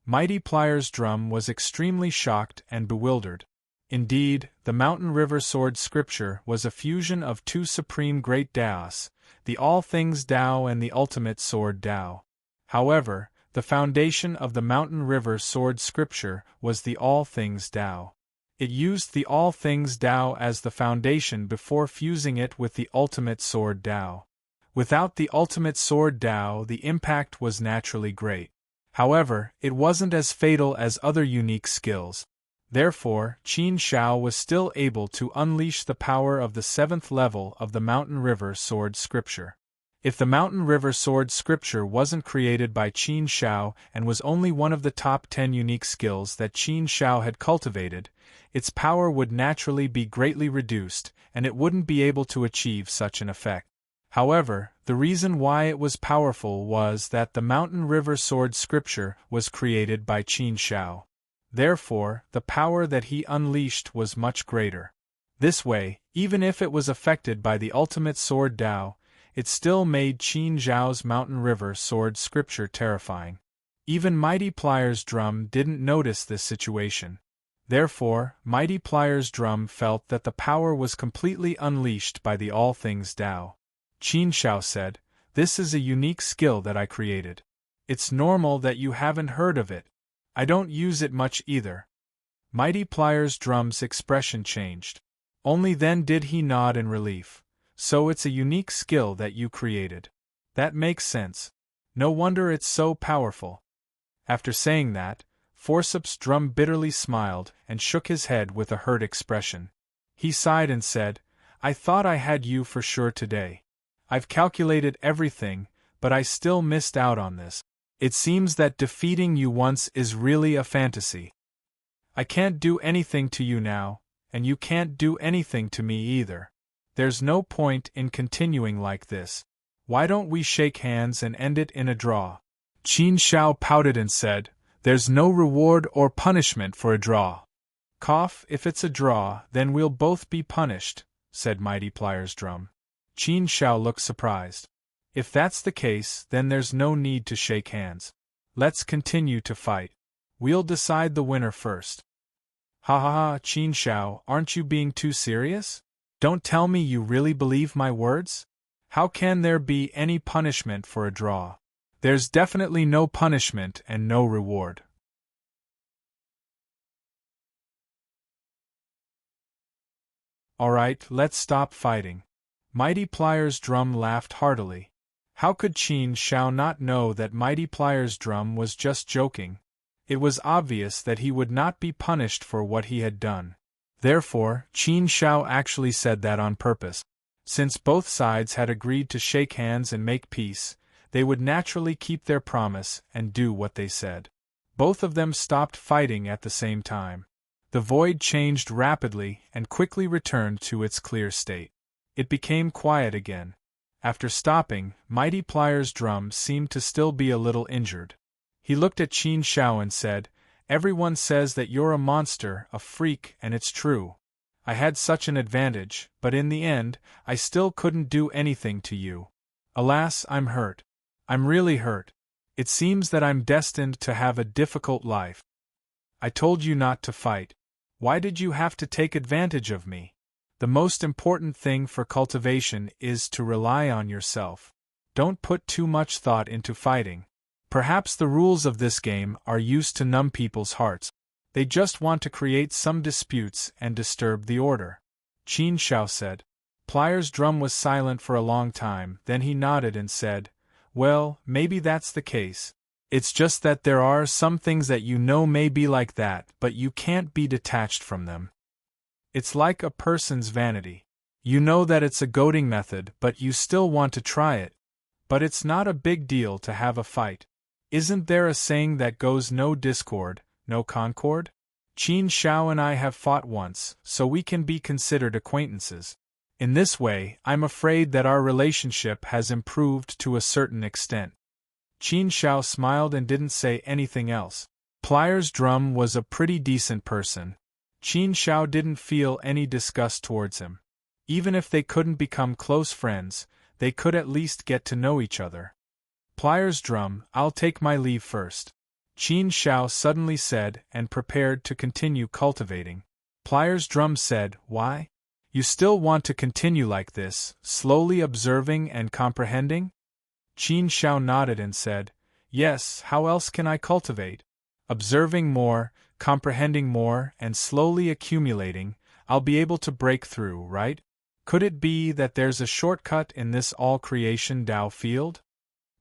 Mighty Pliers Drum was extremely shocked and bewildered. Indeed, the Mountain River Sword scripture was a fusion of two supreme great Taos, the All Things Tao and the Ultimate Sword Tao. However, the foundation of the Mountain River Sword scripture was the All Things Tao. It used the All Things Tao as the foundation before fusing it with the Ultimate Sword Tao. Without the Ultimate Sword Tao, the impact was naturally great. However, it wasn't as fatal as other unique skills. Therefore, Qin Shao was still able to unleash the power of the 7th level of the Mountain River Sword scripture. If the Mountain River Sword scripture wasn't created by Qin Shao and was only one of the top 10 unique skills that Qin Shao had cultivated, its power would naturally be greatly reduced, and it wouldn't be able to achieve such an effect. However, the reason why it was powerful was that the Mountain River Sword scripture was created by Qin Shao. Therefore, the power that he unleashed was much greater. This way, even if it was affected by the Ultimate Sword Tao, it still made Qin Zhao's Mountain River Sword scripture terrifying. Even Mighty Pliers Drum didn't notice this situation. Therefore, Mighty Pliers Drum felt that the power was completely unleashed by the All Things Tao. Qin Shao said, "This is a unique skill that I created. It's normal that you haven't heard of it. I don't use it much either." Mighty Pliers Drum's expression changed. Only then did he nod in relief. "So it's a unique skill that you created. That makes sense. No wonder it's so powerful." After saying that, Forceps Drum bitterly smiled and shook his head with a hurt expression. He sighed and said, "I thought I had you for sure today. I've calculated everything, but I still missed out on this. It seems that defeating you once is really a fantasy. I can't do anything to you now, and you can't do anything to me either. There's no point in continuing like this. Why don't we shake hands and end it in a draw?" Qin Shao pouted and said, "There's no reward or punishment for a draw." "Cough, if it's a draw, then we'll both be punished," said Mighty Pliers Drum. Qin Shao looked surprised. "If that's the case, then there's no need to shake hands. Let's continue to fight. We'll decide the winner first." "Ha ha ha, Qin Shao, aren't you being too serious? Don't tell me you really believe my words? How can there be any punishment for a draw? There's definitely no punishment and no reward." "Alright, let's stop fighting." Mighty Pliers Drum laughed heartily. How could Qin Shao not know that Mighty Pliers Drum was just joking? It was obvious that he would not be punished for what he had done. Therefore, Qin Shao actually said that on purpose. Since both sides had agreed to shake hands and make peace, they would naturally keep their promise and do what they said. Both of them stopped fighting at the same time. The void changed rapidly and quickly returned to its clear state. It became quiet again. After stopping, Mighty Pliers Drum seemed to still be a little injured. He looked at Qin Shao and said, "Everyone says that you're a monster, a freak, and it's true. I had such an advantage, but in the end, I still couldn't do anything to you. Alas, I'm hurt. I'm really hurt. It seems that I'm destined to have a difficult life. I told you not to fight. Why did you have to take advantage of me? The most important thing for cultivation is to rely on yourself. Don't put too much thought into fighting. Perhaps the rules of this game are used to numb people's hearts. They just want to create some disputes and disturb the order." Qin Shao said. Pliers Drum was silent for a long time, then he nodded and said, "Well, maybe that's the case. It's just that there are some things that you know may be like that, but you can't be detached from them. It's like a person's vanity. You know that it's a goading method, but you still want to try it. But it's not a big deal to have a fight. Isn't there a saying that goes no discord, no concord? Qin Xiao and I have fought once, so we can be considered acquaintances. In this way, I'm afraid that our relationship has improved to a certain extent. Qin Xiao smiled and didn't say anything else. Pliers Drum was a pretty decent person. Qin Xiao didn't feel any disgust towards him. Even if they couldn't become close friends, they could at least get to know each other. Pliers Drum, I'll take my leave first, Qin Xiao suddenly said and prepared to continue cultivating. Pliers Drum said, Why? You still want to continue like this, slowly observing and comprehending? Qin Xiao nodded and said, Yes, how else can I cultivate? Observing more, comprehending more, and slowly accumulating, I'll be able to break through, right? Could it be that there's a shortcut in this all-creation Tao field?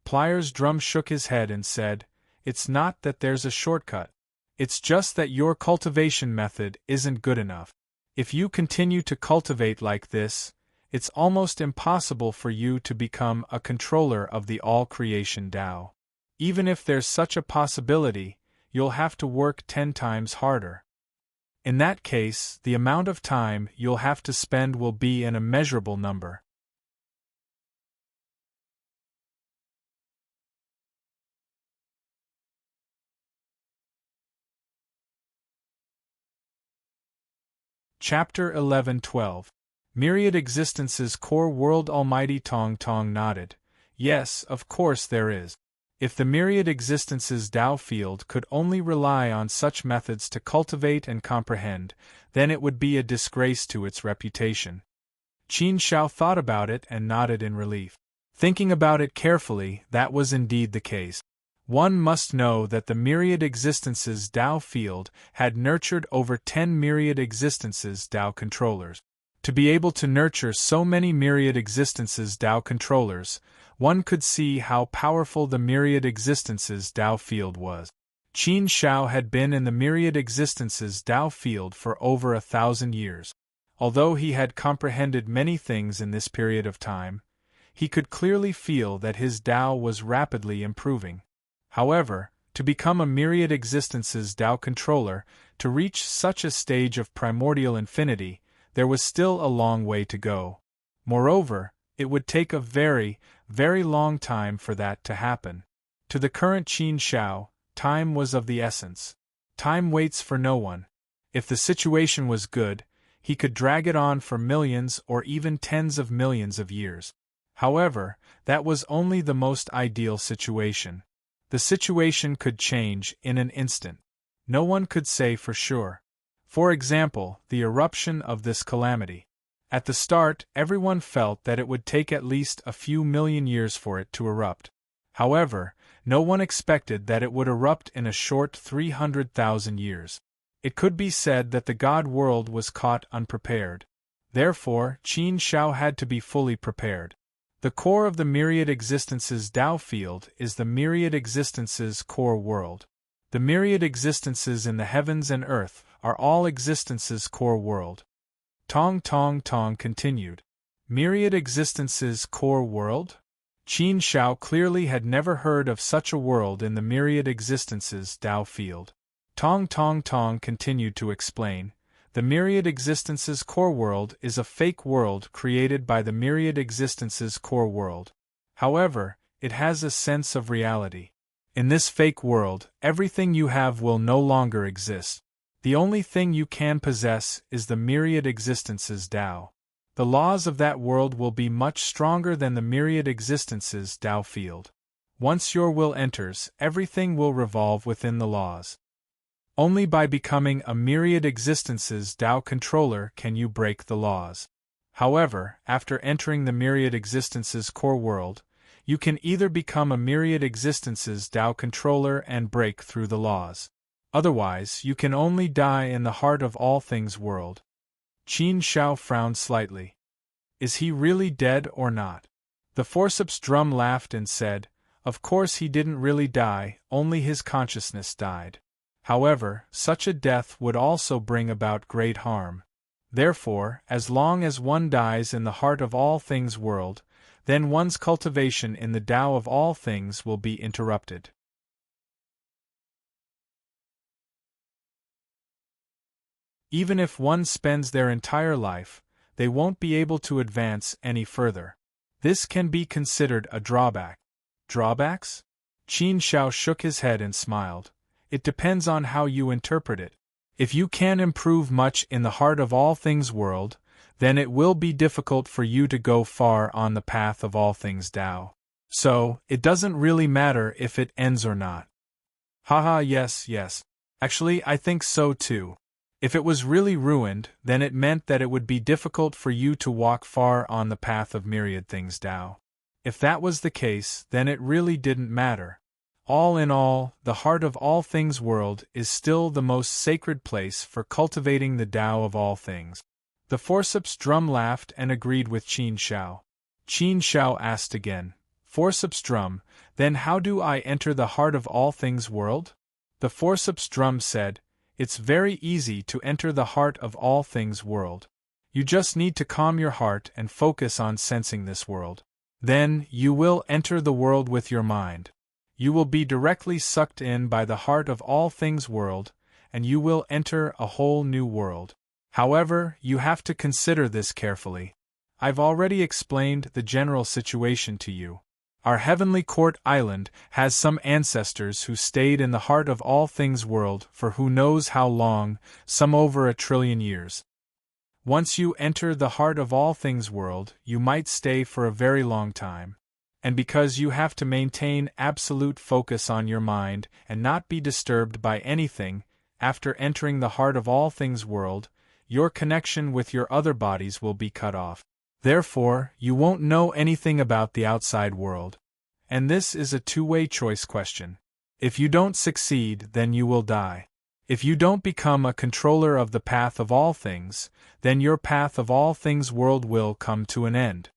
Pliers Drum shook his head and said, It's not that there's a shortcut. It's just that your cultivation method isn't good enough. If you continue to cultivate like this, it's almost impossible for you to become a controller of the all-creation Tao. Even if there's such a possibility, you'll have to work 10 times harder. In that case, the amount of time you'll have to spend will be an immeasurable number. Chapter 11-12. Myriad Existences Core World. Almighty Tong Tong nodded. Yes, of course there is. If the Myriad Existences Tao field could only rely on such methods to cultivate and comprehend, then it would be a disgrace to its reputation. Qin Xiao thought about it and nodded in relief. Thinking about it carefully, that was indeed the case. One must know that the Myriad Existences Tao field had nurtured over 10 Myriad Existences Tao controllers. To be able to nurture so many Myriad Existences Tao controllers, one could see how powerful the Myriad Existences Tao field was. Qin Xiao had been in the Myriad Existences Tao field for over 1,000 years. Although he had comprehended many things in this period of time, he could clearly feel that his Tao was rapidly improving. However, to become a Myriad Existences Tao controller, to reach such a stage of primordial infinity, there was still a long way to go. Moreover, it would take a very, very long time for that to happen. To the current Qin Xiao, time was of the essence. Time waits for no one. If the situation was good, he could drag it on for millions or even tens of millions of years. However, that was only the most ideal situation. The situation could change in an instant. No one could say for sure. For example, the eruption of this calamity. At the start, everyone felt that it would take at least a few million years for it to erupt. However, no one expected that it would erupt in a short 300,000 years. It could be said that the God world was caught unprepared. Therefore, Qin Xiao had to be fully prepared. The core of the Myriad Existences Tao field is the Myriad Existences Core World. The myriad existences in the heavens and earth are all existences core world. Tong Tong Tong continued. Myriad Existences Core World? Qin Xiao clearly had never heard of such a world in the Myriad Existences Tao field. Tong Tong Tong continued to explain. The Myriad Existences Core World is a fake world created by the Myriad Existences Core World. However, it has a sense of reality. In this fake world, everything you have will no longer exist. The only thing you can possess is the Myriad Existences Tao. The laws of that world will be much stronger than the Myriad Existences Tao field. Once your will enters, everything will revolve within the laws. Only by becoming a Myriad Existences Tao controller can you break the laws. However, after entering the Myriad Existences Core World, you can either become a Myriad Existences Tao controller and break through the laws. Otherwise, you can only die in the heart of all things world. Qin Xiao frowned slightly. Is he really dead or not? The forceps drum laughed and said, Of course he didn't really die, only his consciousness died. However, such a death would also bring about great harm. Therefore, as long as one dies in the heart of all things world, then one's cultivation in the Tao of all things will be interrupted. Even if one spends their entire life, they won't be able to advance any further. This can be considered a drawback. Drawbacks? Qin Shao shook his head and smiled. It depends on how you interpret it. If you can't improve much in the heart of all things world, then it will be difficult for you to go far on the path of all things Tao. So, it doesn't really matter if it ends or not. Haha, yes. Actually, I think so too. If it was really ruined, then it meant that it would be difficult for you to walk far on the path of myriad things Tao. If that was the case, then it really didn't matter. All in all, the heart of all things world is still the most sacred place for cultivating the Tao of all things. The forceps drum laughed and agreed with Qin Shao. Qin Shao asked again, "Forceps drum, then how do I enter the heart of all things world?" The forceps drum said, "It's very easy to enter the heart of all things world. You just need to calm your heart and focus on sensing this world. Then, you will enter the world with your mind. You will be directly sucked in by the heart of all things world, and you will enter a whole new world. However, you have to consider this carefully. I've already explained the general situation to you. Our heavenly court island has some ancestors who stayed in the heart of all things world for who knows how long, some over 1 trillion years. Once you enter the heart of all things world, you might stay for a very long time. And because you have to maintain absolute focus on your mind and not be disturbed by anything, after entering the heart of all things world, your connection with your other bodies will be cut off. Therefore, you won't know anything about the outside world. And this is a two-way choice question. If you don't succeed, then you will die. If you don't become a controller of the path of all things, then your path of all things world will come to an end.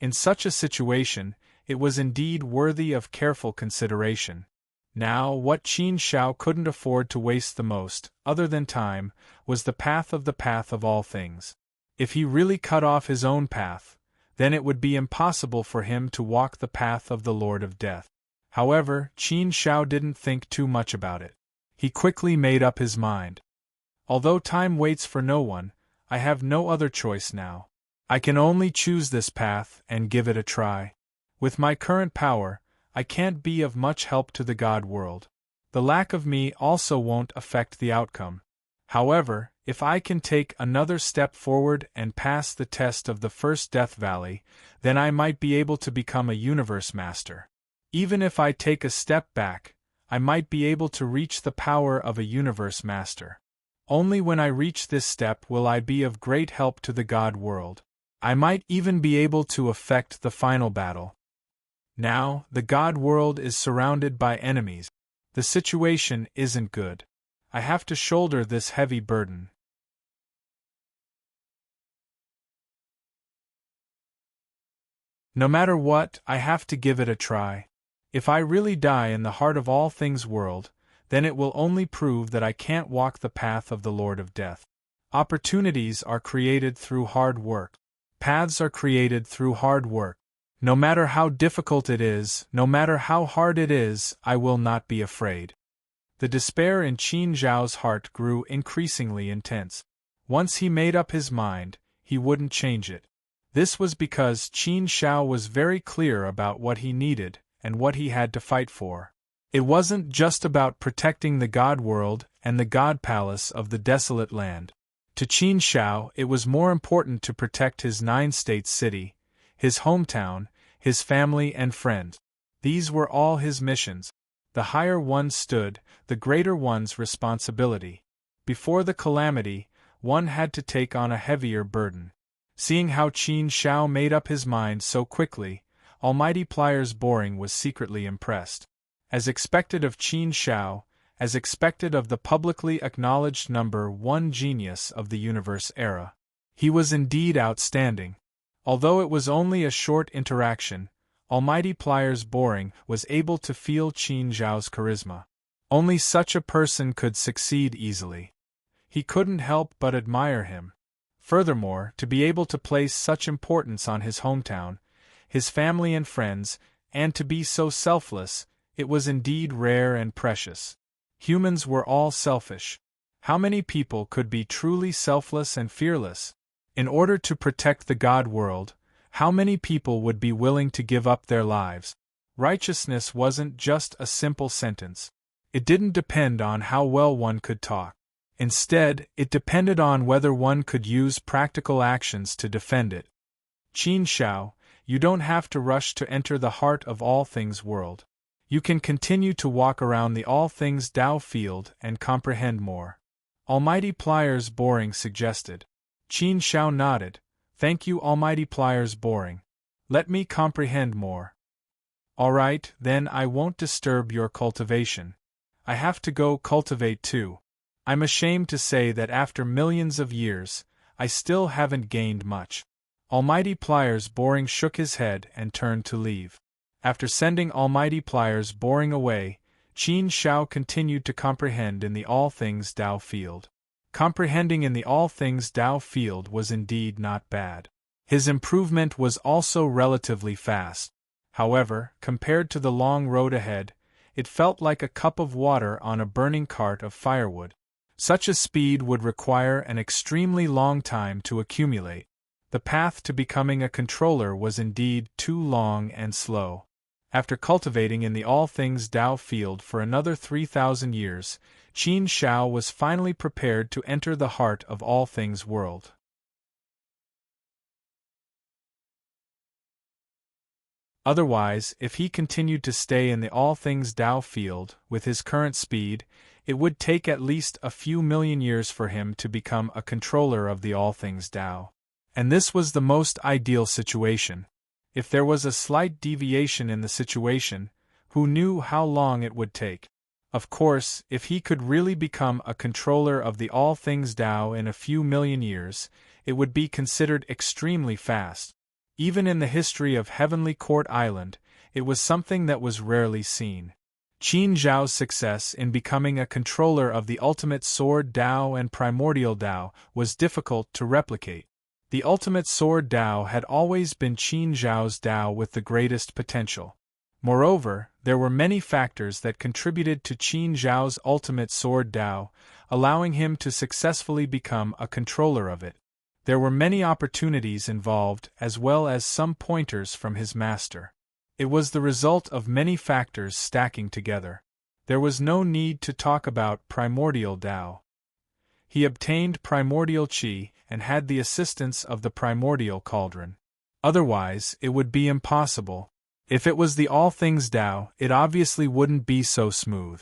In such a situation, it was indeed worthy of careful consideration. Now, what Qin Shao couldn't afford to waste the most, other than time, was the path of all things. If he really cut off his own path, then it would be impossible for him to walk the path of the Lord of Death. However, Qin Shao didn't think too much about it. He quickly made up his mind. Although time waits for no one, I have no other choice now. I can only choose this path and give it a try. With my current power, I can't be of much help to the God world. The lack of me also won't affect the outcome. However, if I can take another step forward and pass the test of the first Death Valley, then I might be able to become a universe master. Even if I take a step back, I might be able to reach the power of a universe master. Only when I reach this step will I be of great help to the God world. I might even be able to affect the final battle. Now, the God world is surrounded by enemies. The situation isn't good. I have to shoulder this heavy burden. No matter what, I have to give it a try. If I really die in the heart of all things world, then it will only prove that I can't walk the path of the Lord of Death. Opportunities are created through hard work. Paths are created through hard work. No matter how difficult it is, no matter how hard it is, I will not be afraid. The despair in Qin Zhao's heart grew increasingly intense. Once he made up his mind, he wouldn't change it. This was because Qin Shao was very clear about what he needed and what he had to fight for. It wasn't just about protecting the God world and the God palace of the desolate land. To Qin Shao, it was more important to protect his 9-state city, his hometown, his family and friends. These were all his missions. The higher one stood, the greater one's responsibility. Before the calamity, one had to take on a heavier burden. Seeing how Qin Shao made up his mind so quickly, Almighty Pliers Boring was secretly impressed. As expected of Qin Shao, as expected of the publicly acknowledged number 1 genius of the universe era, he was indeed outstanding. Although it was only a short interaction, Almighty Pliers Boring was able to feel Qin Zhao's charisma. Only such a person could succeed easily. He couldn't help but admire him. Furthermore, to be able to place such importance on his hometown, his family and friends, and to be so selfless, it was indeed rare and precious. Humans were all selfish. How many people could be truly selfless and fearless? In order to protect the God world, how many people would be willing to give up their lives? Righteousness wasn't just a simple sentence. It didn't depend on how well one could talk. Instead, it depended on whether one could use practical actions to defend it. Qin Zhao, you don't have to rush to enter the heart of all things world. You can continue to walk around the all things Tao field and comprehend more. Almighty Pliers Boring suggested. Qin Zhao nodded. Thank you, Almighty Pliers Boring. Let me comprehend more. All right, then I won't disturb your cultivation. I have to go cultivate too. I'm ashamed to say that after millions of years, I still haven't gained much. Almighty Pliers Boring shook his head and turned to leave. After sending Almighty Pliers Boring away, Qin Zhao continued to comprehend in the all things Tao field. Comprehending in the all things Tao field was indeed not bad. His improvement was also relatively fast. However, compared to the long road ahead, it felt like a cup of water on a burning cart of firewood. Such a speed would require an extremely long time to accumulate. The path to becoming a controller was indeed too long and slow. After cultivating in the all things Tao field for another 3,000 years, Qin Zhao was finally prepared to enter the heart of all things world. Otherwise, if he continued to stay in the all things Tao field with his current speed, it would take at least a few million years for him to become a controller of the all things Tao. And this was the most ideal situation. If there was a slight deviation in the situation, who knew how long it would take? Of course, if he could really become a controller of the all things Tao in a few million years, it would be considered extremely fast. Even in the history of Heavenly Court Island, it was something that was rarely seen. Qin Zhao's success in becoming a controller of the ultimate sword Tao and primordial Tao was difficult to replicate. The ultimate sword Tao had always been Qin Zhao's Tao with the greatest potential. Moreover, there were many factors that contributed to Qin Zhao's ultimate sword Tao, allowing him to successfully become a controller of it. There were many opportunities involved as well as some pointers from his master. It was the result of many factors stacking together. There was no need to talk about primordial Tao. He obtained primordial qi and had the assistance of the primordial cauldron. Otherwise, it would be impossible. If it was the all things Tao, it obviously wouldn't be so smooth.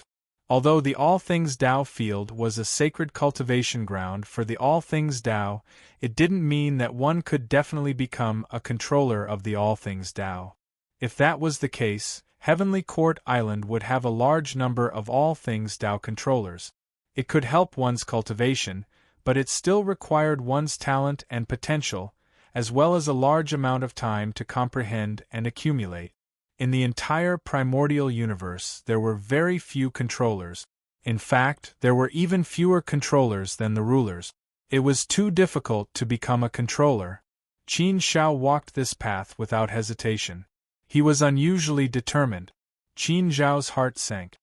Although the all things Tao field was a sacred cultivation ground for the all things Tao, it didn't mean that one could definitely become a controller of the all things Tao. If that was the case, Heavenly Court Island would have a large number of all things Tao controllers. It could help one's cultivation, but it still required one's talent and potential, as well as a large amount of time to comprehend and accumulate. In the entire primordial universe, there were very few controllers. In fact, there were even fewer controllers than the rulers. It was too difficult to become a controller. Qin Zhao walked this path without hesitation. He was unusually determined. Qin Zhao's heart sank.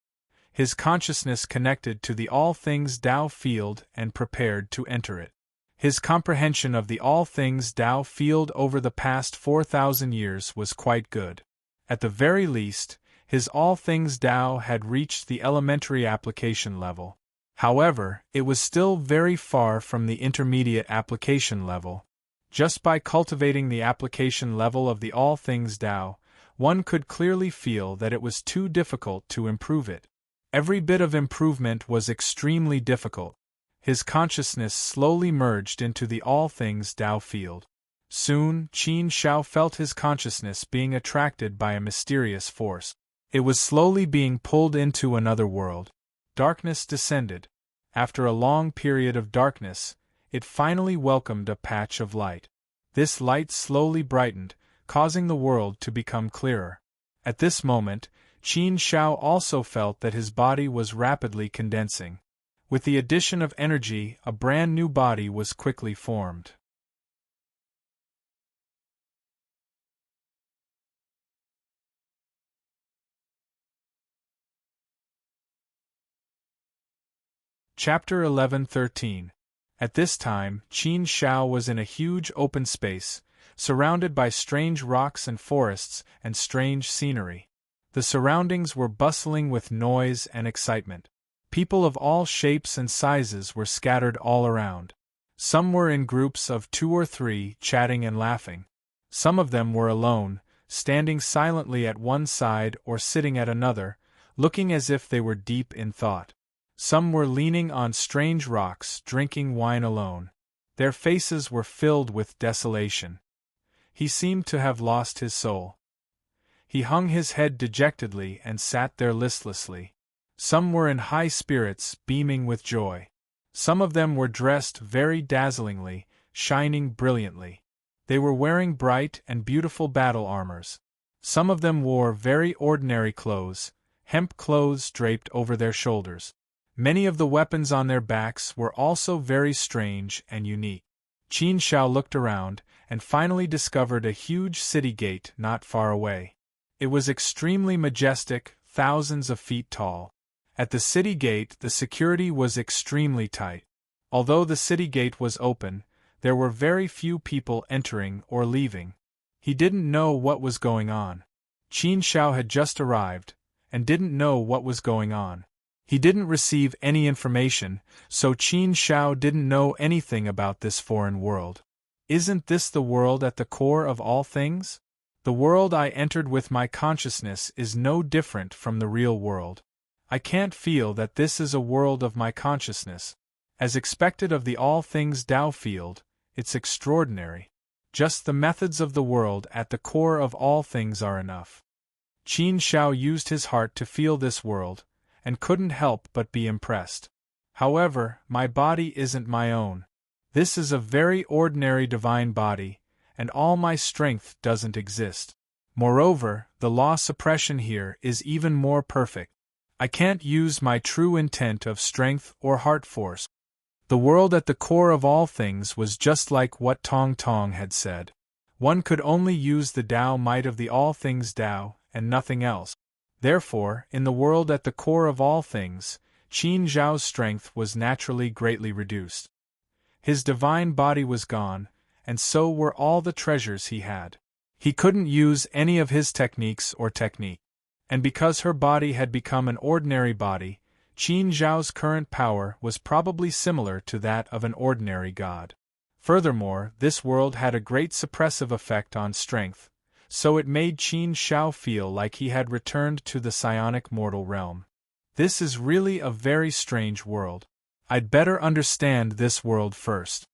His consciousness connected to the all things Tao field and prepared to enter it. His comprehension of the all things Tao field over the past 4,000 years was quite good. At the very least, his all things Tao had reached the elementary application level. However, it was still very far from the intermediate application level. Just by cultivating the application level of the all things Tao, one could clearly feel that it was too difficult to improve it. Every bit of improvement was extremely difficult. His consciousness slowly merged into the all things Tao field. Soon, Qin Zhao felt his consciousness being attracted by a mysterious force. It was slowly being pulled into another world. Darkness descended. After a long period of darkness, it finally welcomed a patch of light. This light slowly brightened, causing the world to become clearer. At this moment, Qin Shao also felt that his body was rapidly condensing. With the addition of energy, a brand new body was quickly formed. Chapter 11:13. At this time, Qin Shao was in a huge open space, surrounded by strange rocks and forests and strange scenery. The surroundings were bustling with noise and excitement. People of all shapes and sizes were scattered all around. Some were in groups of 2 or 3, chatting and laughing. Some of them were alone, standing silently at one side or sitting at another, looking as if they were deep in thought. Some were leaning on strange rocks, drinking wine alone. Their faces were filled with desolation. He seemed to have lost his soul. He hung his head dejectedly and sat there listlessly. Some were in high spirits, beaming with joy. Some of them were dressed very dazzlingly, shining brilliantly. They were wearing bright and beautiful battle armors. Some of them wore very ordinary clothes, hemp clothes draped over their shoulders. Many of the weapons on their backs were also very strange and unique. Qin Shao looked around, and finally discovered a huge city gate not far away. It was extremely majestic, thousands of feet tall. At the city gate the security was extremely tight. Although the city gate was open, there were very few people entering or leaving. He didn't know what was going on. Qin Shao had just arrived, and didn't know what was going on. He didn't receive any information, so Qin Shao didn't know anything about this foreign world. Isn't this the world at the core of all things? The world I entered with my consciousness is no different from the real world. I can't feel that this is a world of my consciousness. As expected of the all things Tao field, it's extraordinary. Just the methods of the world at the core of all things are enough. Qin Shao used his heart to feel this world, and couldn't help but be impressed. However, my body isn't my own. This is a very ordinary divine body, and all my strength doesn't exist. Moreover, the law suppression here is even more perfect. I can't use my true intent of strength or heart force. The world at the core of all things was just like what Tong Tong had said. One could only use the Tao might of the all things Tao, and nothing else. Therefore, in the world at the core of all things, Qin Zhao's strength was naturally greatly reduced. His divine body was gone, and so were all the treasures he had. He couldn't use any of his techniques or technique. And because her body had become an ordinary body, Qin Zhao's current power was probably similar to that of an ordinary god. Furthermore, this world had a great suppressive effect on strength, so it made Qin Shao feel like he had returned to the psionic mortal realm. This is really a very strange world. I'd better understand this world first.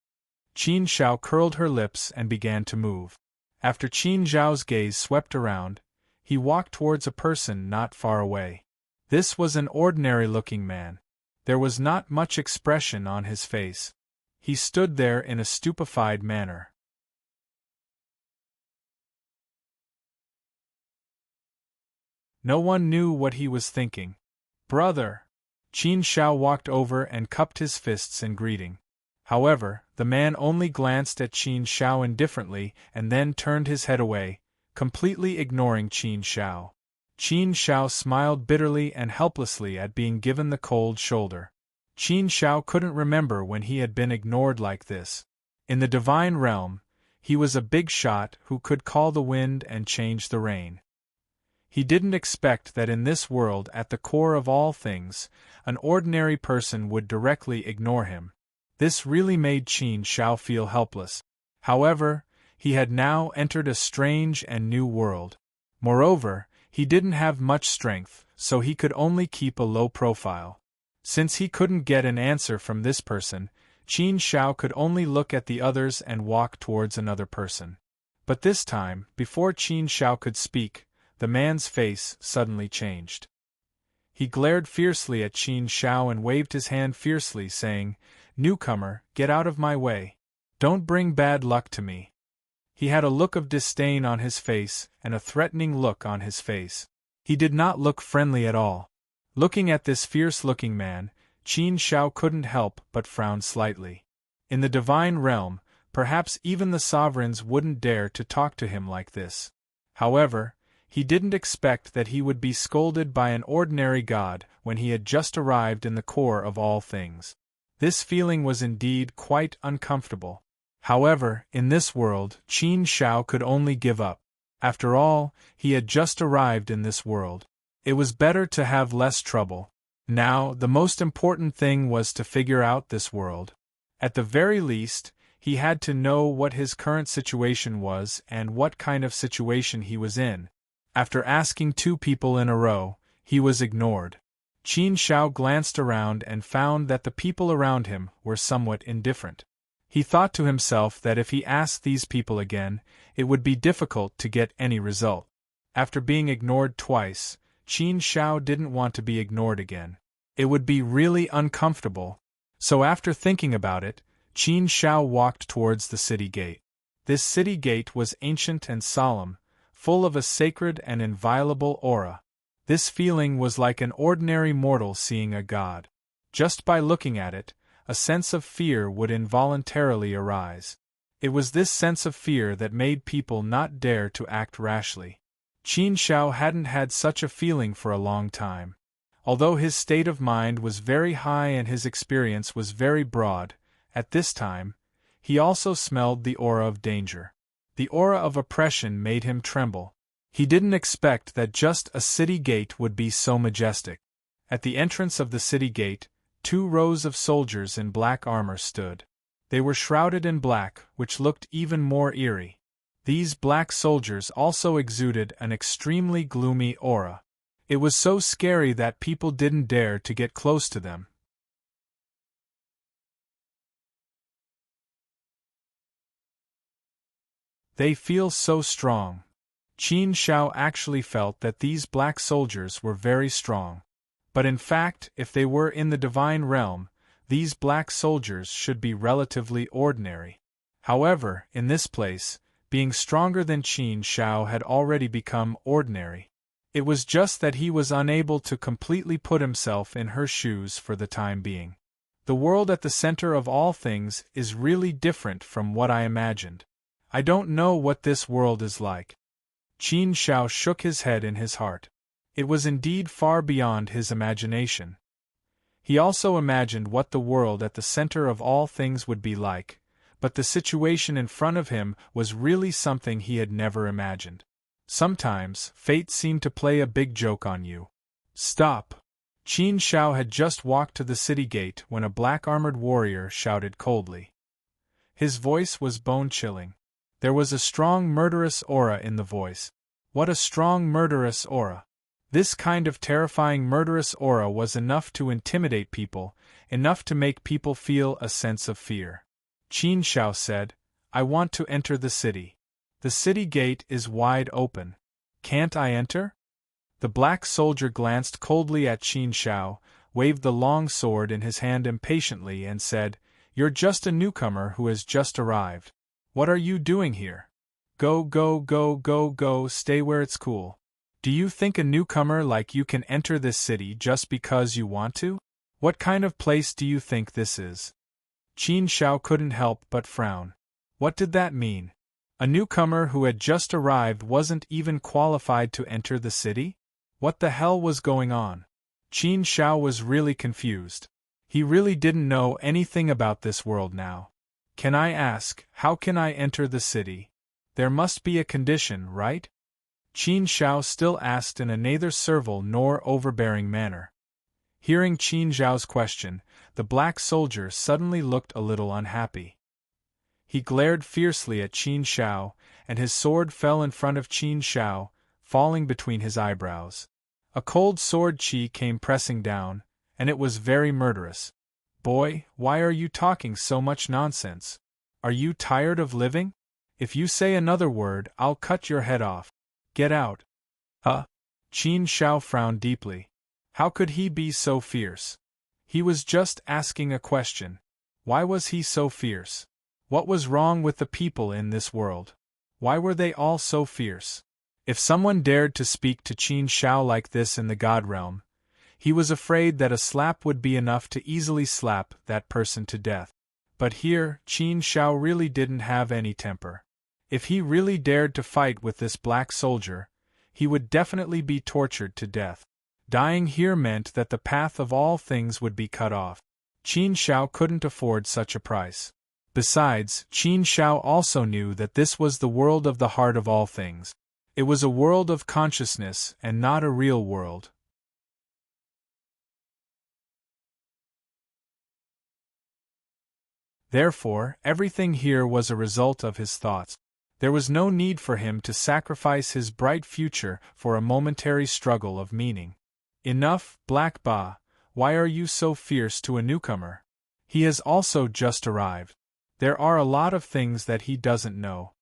Qin Shao curled her lips and began to move. After Qin Zhao's gaze swept around, he walked towards a person not far away. This was an ordinary-looking man. There was not much expression on his face. He stood there in a stupefied manner. No one knew what he was thinking. "Brother!" Qin Shao walked over and cupped his fists in greeting. However, the man only glanced at Qin Shao indifferently and then turned his head away, completely ignoring Qin Shao. Qin Shao smiled bitterly and helplessly at being given the cold shoulder. Qin Shao couldn't remember when he had been ignored like this. In the divine realm, he was a big shot who could call the wind and change the rain. He didn't expect that in this world at the core of all things, an ordinary person would directly ignore him. This really made Qin Shao feel helpless. However, he had now entered a strange and new world. Moreover, he didn't have much strength, so he could only keep a low profile. Since he couldn't get an answer from this person, Qin Shao could only look at the others and walk towards another person. But this time, before Qin Shao could speak, the man's face suddenly changed. He glared fiercely at Qin Shao and waved his hand fiercely, saying, "Newcomer, get out of my way. Don't bring bad luck to me." He had a look of disdain on his face and a threatening look on his face. He did not look friendly at all. Looking at this fierce-looking man, Qin Shao couldn't help but frown slightly. In the divine realm, perhaps even the sovereigns wouldn't dare to talk to him like this. However, he didn't expect that he would be scolded by an ordinary god when he had just arrived in the core of all things. This feeling was indeed quite uncomfortable. However, in this world, Qin Shao could only give up. After all, he had just arrived in this world. It was better to have less trouble. Now, the most important thing was to figure out this world. At the very least, he had to know what his current situation was and what kind of situation he was in. After asking 2 people in a row, he was ignored. Qin Shao glanced around and found that the people around him were somewhat indifferent. He thought to himself that if he asked these people again, it would be difficult to get any result. After being ignored twice, Qin Shao didn't want to be ignored again. It would be really uncomfortable. So after thinking about it, Qin Shao walked towards the city gate. This city gate was ancient and solemn, full of a sacred and inviolable aura. This feeling was like an ordinary mortal seeing a god. Just by looking at it, a sense of fear would involuntarily arise. It was this sense of fear that made people not dare to act rashly. Qin Shao hadn't had such a feeling for a long time. Although his state of mind was very high and his experience was very broad, at this time, he also smelled the aura of danger. The aura of oppression made him tremble. He didn't expect that just a city gate would be so majestic. At the entrance of the city gate, 2 rows of soldiers in black armor stood. They were shrouded in black, which looked even more eerie. These black soldiers also exuded an extremely gloomy aura. It was so scary that people didn't dare to get close to them. They feel so strong. Qin Shao actually felt that these black soldiers were very strong. But in fact, if they were in the divine realm, these black soldiers should be relatively ordinary. However, in this place, being stronger than Qin Shao had already become ordinary. It was just that he was unable to completely put himself in her shoes for the time being. The world at the center of all things is really different from what I imagined. I don't know what this world is like. Qin Shao shook his head in his heart. It was indeed far beyond his imagination. He also imagined what the world at the center of all things would be like, but the situation in front of him was really something he had never imagined. Sometimes, fate seemed to play a big joke on you. Stop! Qin Shao had just walked to the city gate when a black-armored warrior shouted coldly. His voice was bone-chilling. There was a strong murderous aura in the voice. What a strong murderous aura! This kind of terrifying murderous aura was enough to intimidate people, enough to make people feel a sense of fear. Qin Shao said, "I want to enter the city. The city gate is wide open. Can't I enter?" The black soldier glanced coldly at Qin Shao, waved the long sword in his hand impatiently and said, "You're just a newcomer who has just arrived. What are you doing here? Go, go, go, go, go, stay where it's cool. Do you think a newcomer like you can enter this city just because you want to? What kind of place do you think this is?" Qin Shao couldn't help but frown. What did that mean? A newcomer who had just arrived wasn't even qualified to enter the city? What the hell was going on? Qin Shao was really confused. He really didn't know anything about this world now. Can I ask, how can I enter the city? There must be a condition, right? Qin Shao still asked in a neither servile nor overbearing manner. Hearing Qin Shao's question, the black soldier suddenly looked a little unhappy. He glared fiercely at Qin Shao, and his sword fell in front of Qin Shao, falling between his eyebrows. A cold sword chi came pressing down, and it was very murderous. "Boy, why are you talking so much nonsense? Are you tired of living? If you say another word, I'll cut your head off. Get out." Huh? Qin Shao frowned deeply. How could he be so fierce? He was just asking a question. Why was he so fierce? What was wrong with the people in this world? Why were they all so fierce? If someone dared to speak to Qin Shao like this in the God realm, he was afraid that a slap would be enough to easily slap that person to death. But here, Qin Shao really didn't have any temper. If he really dared to fight with this black soldier, he would definitely be tortured to death. Dying here meant that the path of all things would be cut off. Qin Shao couldn't afford such a price. Besides, Qin Shao also knew that this was the world of the heart of all things. It was a world of consciousness and not a real world. Therefore, everything here was a result of his thoughts. There was no need for him to sacrifice his bright future for a momentary struggle of meaning. Enough, Black Ba, why are you so fierce to a newcomer? He has also just arrived. There are a lot of things that he doesn't know.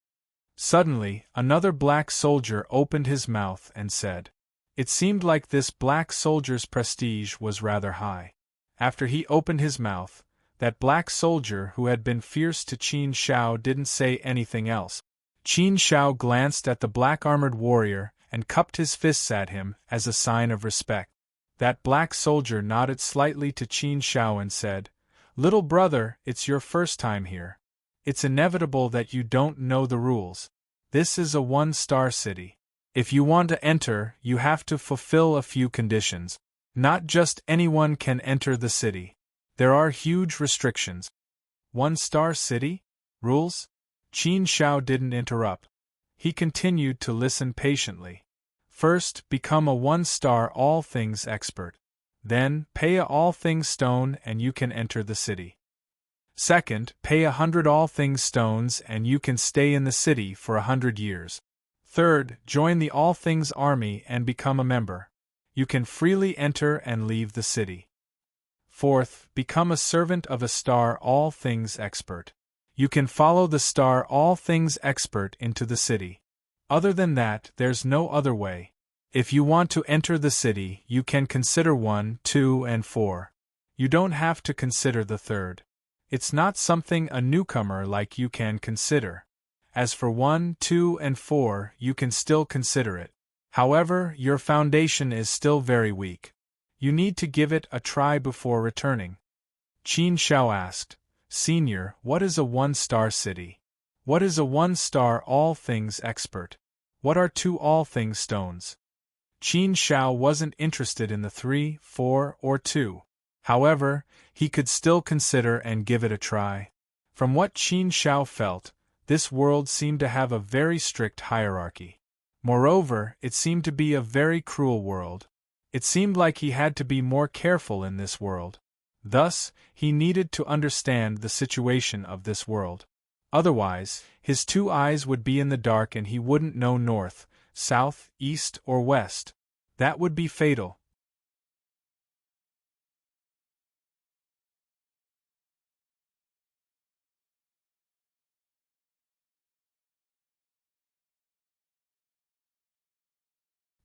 Suddenly, another black soldier opened his mouth and said. It seemed like this black soldier's prestige was rather high. After he opened his mouth, that black soldier who had been fierce to Qin Shao didn't say anything else. Qin Shao glanced at the black-armored warrior and cupped his fists at him as a sign of respect. That black soldier nodded slightly to Qin Shao and said, Little brother, it's your first time here. It's inevitable that you don't know the rules. This is a one-star city. If you want to enter, you have to fulfill a few conditions. Not just anyone can enter the city. There are huge restrictions. One-star city? Rules? Qin Shao didn't interrupt. He continued to listen patiently. First, become a one-star all things expert. Then, pay a all things stone and you can enter the city. Second, pay 100 all things stones and you can stay in the city for 100 years. Third, join the all things army and become a member. You can freely enter and leave the city. Fourth, become a servant of a star all things expert. You can follow the star all things expert into the city. Other than that, there's no other way. If you want to enter the city, you can consider 1, 2, and 4. You don't have to consider the third. It's not something a newcomer like you can consider. As for 1, 2, and 4, you can still consider it. However, your foundation is still very weak. You need to give it a try before returning. Qin Shao asked, Senior, what is a one-star city? What is a one-star all things expert? What are 2 all things stones? Qin Shao wasn't interested in the 3, 4, or 2. However, he could still consider and give it a try. From what Qin Shao felt, this world seemed to have a very strict hierarchy. Moreover, it seemed to be a very cruel world. It seemed like he had to be more careful in this world. Thus, he needed to understand the situation of this world. Otherwise, his 2 eyes would be in the dark and he wouldn't know north, south, east, or west. That would be fatal.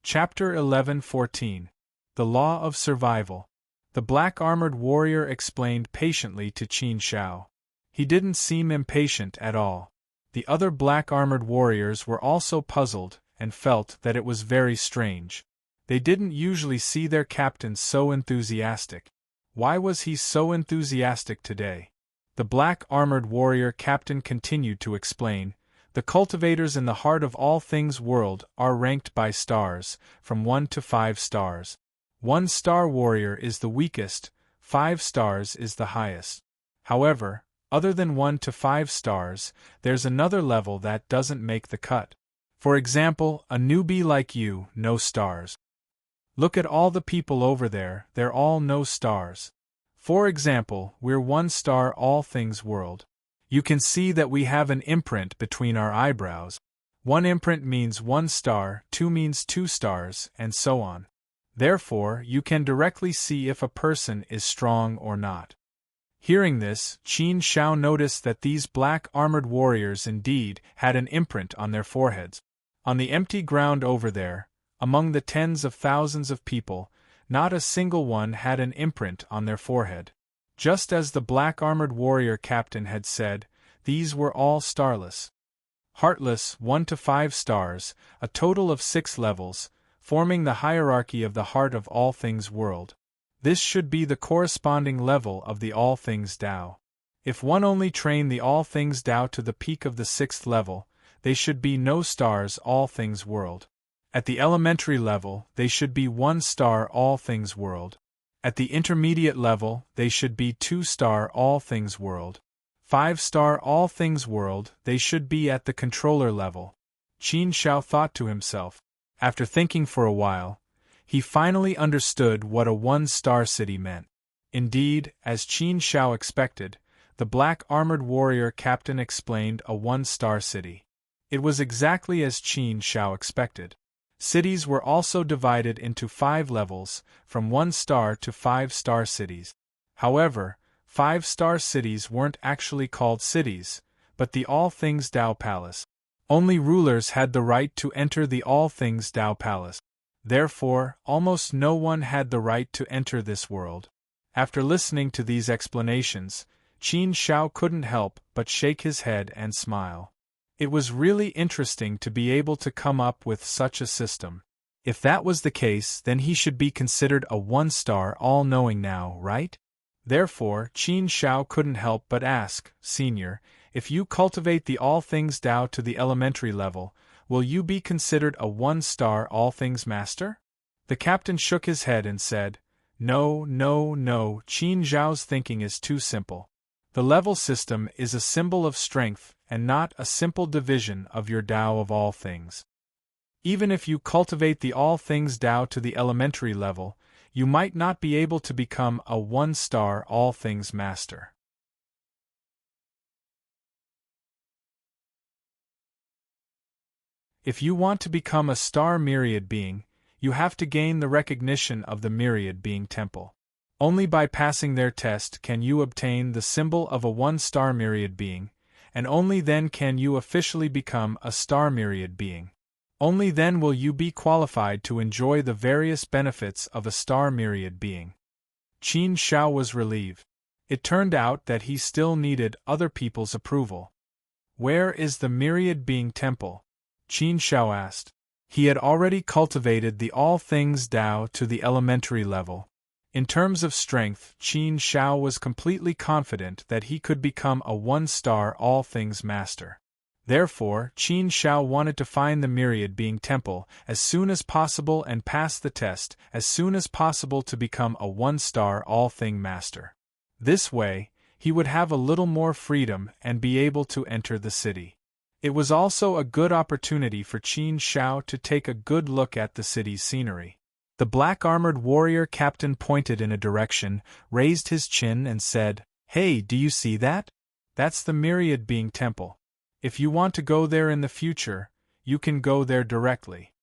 Chapter 11:14. The Law of Survival. The black-armored warrior explained patiently to Qin Shao. He didn't seem impatient at all. The other black-armored warriors were also puzzled and felt that it was very strange. They didn't usually see their captain so enthusiastic. Why was he so enthusiastic today? The black-armored warrior captain continued to explain. The cultivators in the heart of all things world are ranked by stars, from 1 to 5 stars. 1-star warrior is the weakest, 5 stars is the highest. However, other than 1 to 5 stars, there's another level that doesn't make the cut. For example, a newbie like you, no stars. Look at all the people over there, they're all no stars. For example, we're 1-star all things world. You can see that we have an imprint between our eyebrows. 1 imprint means 1 star, 2 means 2 stars, and so on. Therefore, you can directly see if a person is strong or not. Hearing this, Qin Shao noticed that these black-armored warriors indeed had an imprint on their foreheads. On the empty ground over there, among the tens of thousands of people, not a single one had an imprint on their forehead. Just as the black-armored warrior captain had said, these were all starless. Heartless, 1 to 5 stars, a total of 6 levels, forming the hierarchy of the heart of all things world. This should be the corresponding level of the all things Tao. If one only train the all things Tao to the peak of the 6th level, they should be no stars all things world. At the elementary level, they should be 1 star all things world. At the intermediate level, they should be 2 star all things world. 5 star all things world, they should be at the controller level. Qin Shao thought to himself. After thinking for a while, he finally understood what a 1-star city meant. Indeed, as Qin Shao expected, the black armored warrior captain explained a 1-star city. It was exactly as Qin Shao expected. Cities were also divided into 5 levels, from 1 star to 5-star cities. However, 5-star cities weren't actually called cities, but the All Things Tao Palace. Only rulers had the right to enter the All Things Tao Palace. Therefore, almost no one had the right to enter this world. After listening to these explanations, Qin Shao couldn't help but shake his head and smile. It was really interesting to be able to come up with such a system. If that was the case, then he should be considered a 1-star all-knowing now, right? Therefore, Qin Shao couldn't help but ask, Senior, if you cultivate the All Things Tao to the elementary level, will you be considered a 1-star All Things Master? The captain shook his head and said, No, Qin Zhao's thinking is too simple. The level system is a symbol of strength and not a simple division of your Tao of all things. Even if you cultivate the All Things Tao to the elementary level, you might not be able to become a 1-star All Things Master. If you want to become a star myriad being, you have to gain the recognition of the myriad being temple. Only by passing their test can you obtain the symbol of a 1-star myriad being, and only then can you officially become a star myriad being. Only then will you be qualified to enjoy the various benefits of a star myriad being. Qin Shao was relieved. It turned out that he still needed other people's approval. Where is the myriad being temple? Qin Shao asked. He had already cultivated the All Things Tao to the elementary level. In terms of strength, Qin Shao was completely confident that he could become a 1-star All Things Master. Therefore, Qin Shao wanted to find the myriad being temple as soon as possible and pass the test as soon as possible to become a 1-star All Thing Master. This way, he would have a little more freedom and be able to enter the city. It was also a good opportunity for Qin Shao to take a good look at the city's scenery. The black-armored warrior captain pointed in a direction, raised his chin and said, Hey, do you see that? That's the myriad being temple. If you want to go there in the future, you can go there directly.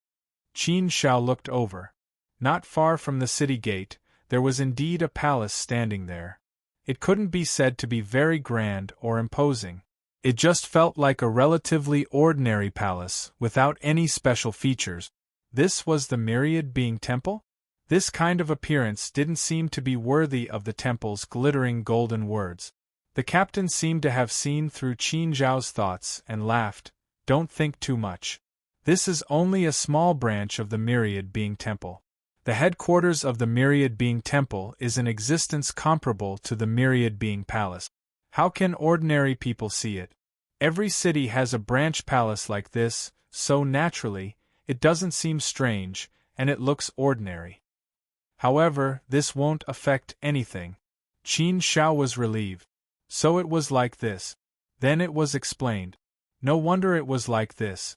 Qin Shao looked over. Not far from the city gate, there was indeed a palace standing there. It couldn't be said to be very grand or imposing. It just felt like a relatively ordinary palace, without any special features. This was the myriad being temple? This kind of appearance didn't seem to be worthy of the temple's glittering golden words. The captain seemed to have seen through Qin Zhao's thoughts and laughed. Don't think too much. This is only a small branch of the myriad being temple. The headquarters of the myriad being temple is an existence comparable to the myriad being palace. How can ordinary people see it? Every city has a branch palace like this, so naturally, it doesn't seem strange, and it looks ordinary. However, this won't affect anything. Qin Shao was relieved. So it was like this. Then it was explained. No wonder it was like this.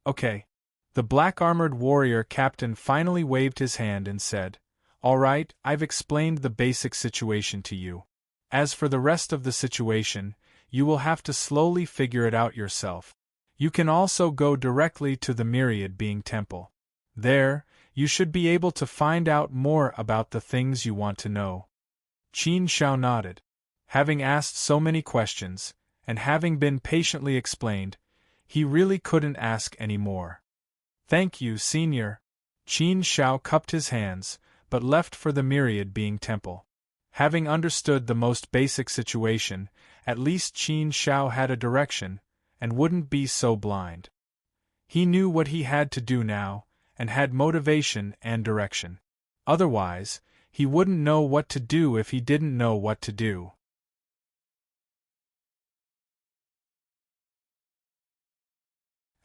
Okay. The black-armored warrior captain finally waved his hand and said, All right, I've explained the basic situation to you. As for the rest of the situation, you will have to slowly figure it out yourself. You can also go directly to the myriad being temple. There, you should be able to find out more about the things you want to know. Qin Shao nodded. Having asked so many questions, and having been patiently explained, he really couldn't ask any more. Thank you, Senior. Qin Shao cupped his hands, but left for the myriad being temple. Having understood the most basic situation, at least Qin Shao had a direction, and wouldn't be so blind. He knew what he had to do now, and had motivation and direction. Otherwise, he wouldn't know what to do if he didn't know what to do.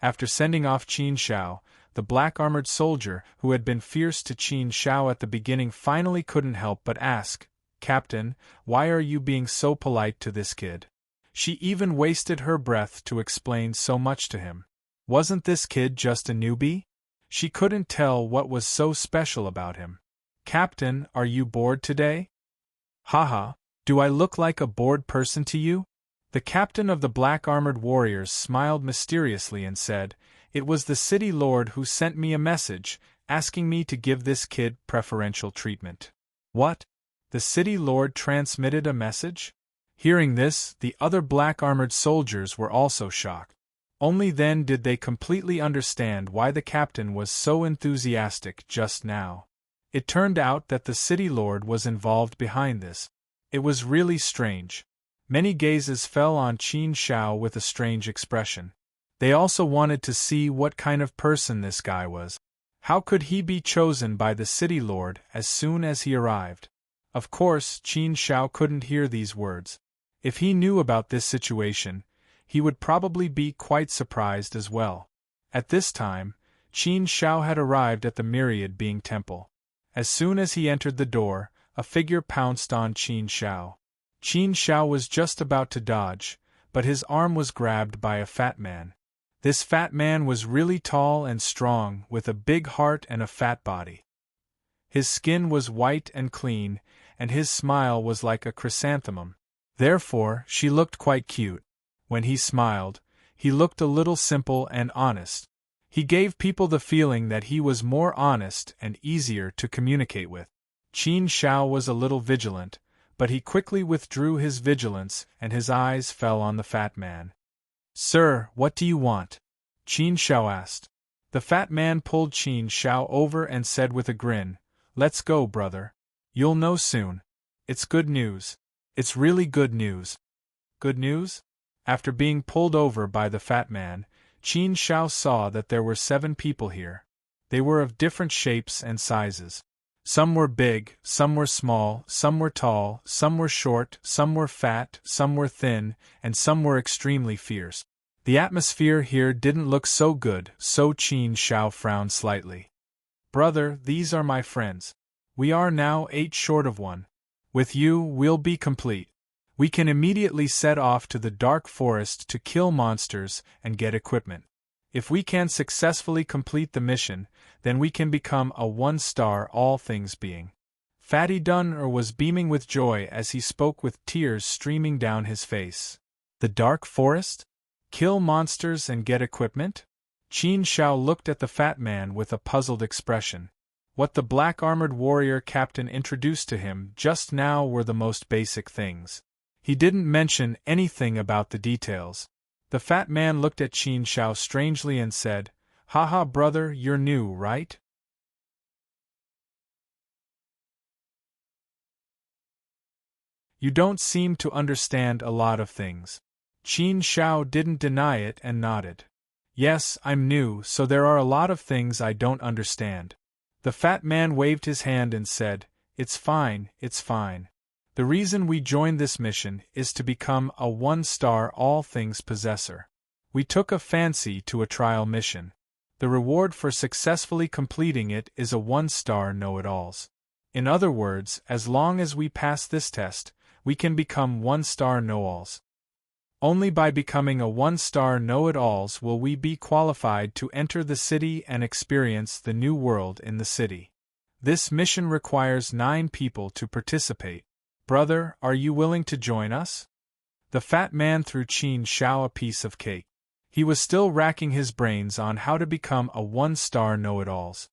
After sending off Qin Shao, the black-armored soldier who had been fierce to Qin Shao at the beginning finally couldn't help but ask, "Captain, why are you being so polite to this kid?" She even wasted her breath to explain so much to him. Wasn't this kid just a newbie? She couldn't tell what was so special about him. "Captain, are you bored today?" "Haha, do I look like a bored person to you?" The captain of the black-armored warriors smiled mysteriously and said, "It was the city lord who sent me a message, asking me to give this kid preferential treatment." "What? The city lord transmitted a message?" Hearing this, the other black-armored soldiers were also shocked. Only then did they completely understand why the captain was so enthusiastic just now. It turned out that the city lord was involved behind this. It was really strange. Many gazes fell on Qin Shao with a strange expression. They also wanted to see what kind of person this guy was. How could he be chosen by the city lord as soon as he arrived? Of course, Qin Shao couldn't hear these words. If he knew about this situation, he would probably be quite surprised as well. At this time, Qin Shao had arrived at the Myriad Being Temple. As soon as he entered the door, a figure pounced on Qin Shao. Qin Shao was just about to dodge, but his arm was grabbed by a fat man. This fat man was really tall and strong, with a big heart and a fat body. His skin was white and clean, and his smile was like a chrysanthemum. Therefore, she looked quite cute. When he smiled, he looked a little simple and honest. He gave people the feeling that he was more honest and easier to communicate with. Qin Shao was a little vigilant, but he quickly withdrew his vigilance and his eyes fell on the fat man. "Sir, what do you want?" Qin Shao asked. The fat man pulled Qin Shao over and said with a grin, "Let's go, brother. You'll know soon. It's good news. It's really good news." Good news? After being pulled over by the fat man, Qin Shao saw that there were 7 people here. They were of different shapes and sizes. Some were big, some were small, some were tall, some were short, some were fat, some were thin, and some were extremely fierce. The atmosphere here didn't look so good, so Qin Shao frowned slightly. "Brother, these are my friends. We are now 8 short of 1. With you, we'll be complete. We can immediately set off to the dark forest to kill monsters and get equipment. If we can successfully complete the mission, then we can become a 1-star all things being." Fatty Dunner was beaming with joy as he spoke with tears streaming down his face. The dark forest? Kill monsters and get equipment? Qin Shao looked at the fat man with a puzzled expression. What the black-armored warrior captain introduced to him just now were the most basic things. He didn't mention anything about the details. The fat man looked at Qin Shao strangely and said, "Haha, brother, you're new, right?" "You don't seem to understand a lot of things." Qin Shao didn't deny it and nodded. "Yes, I'm new, so there are a lot of things I don't understand." The fat man waved his hand and said, "It's fine, it's fine. The reason we joined this mission is to become a 1-star all things possessor. We took a fancy to a trial mission. The reward for successfully completing it is a 1-star know-it-alls. In other words, as long as we pass this test, we can become 1-star know-alls. Only by becoming a 1-star know-it-alls will we be qualified to enter the city and experience the new world in the city. This mission requires 9 people to participate. Brother, are you willing to join us?" The fat man threw Qin Shao a piece of cake. He was still racking his brains on how to become a 1-star know-it-alls.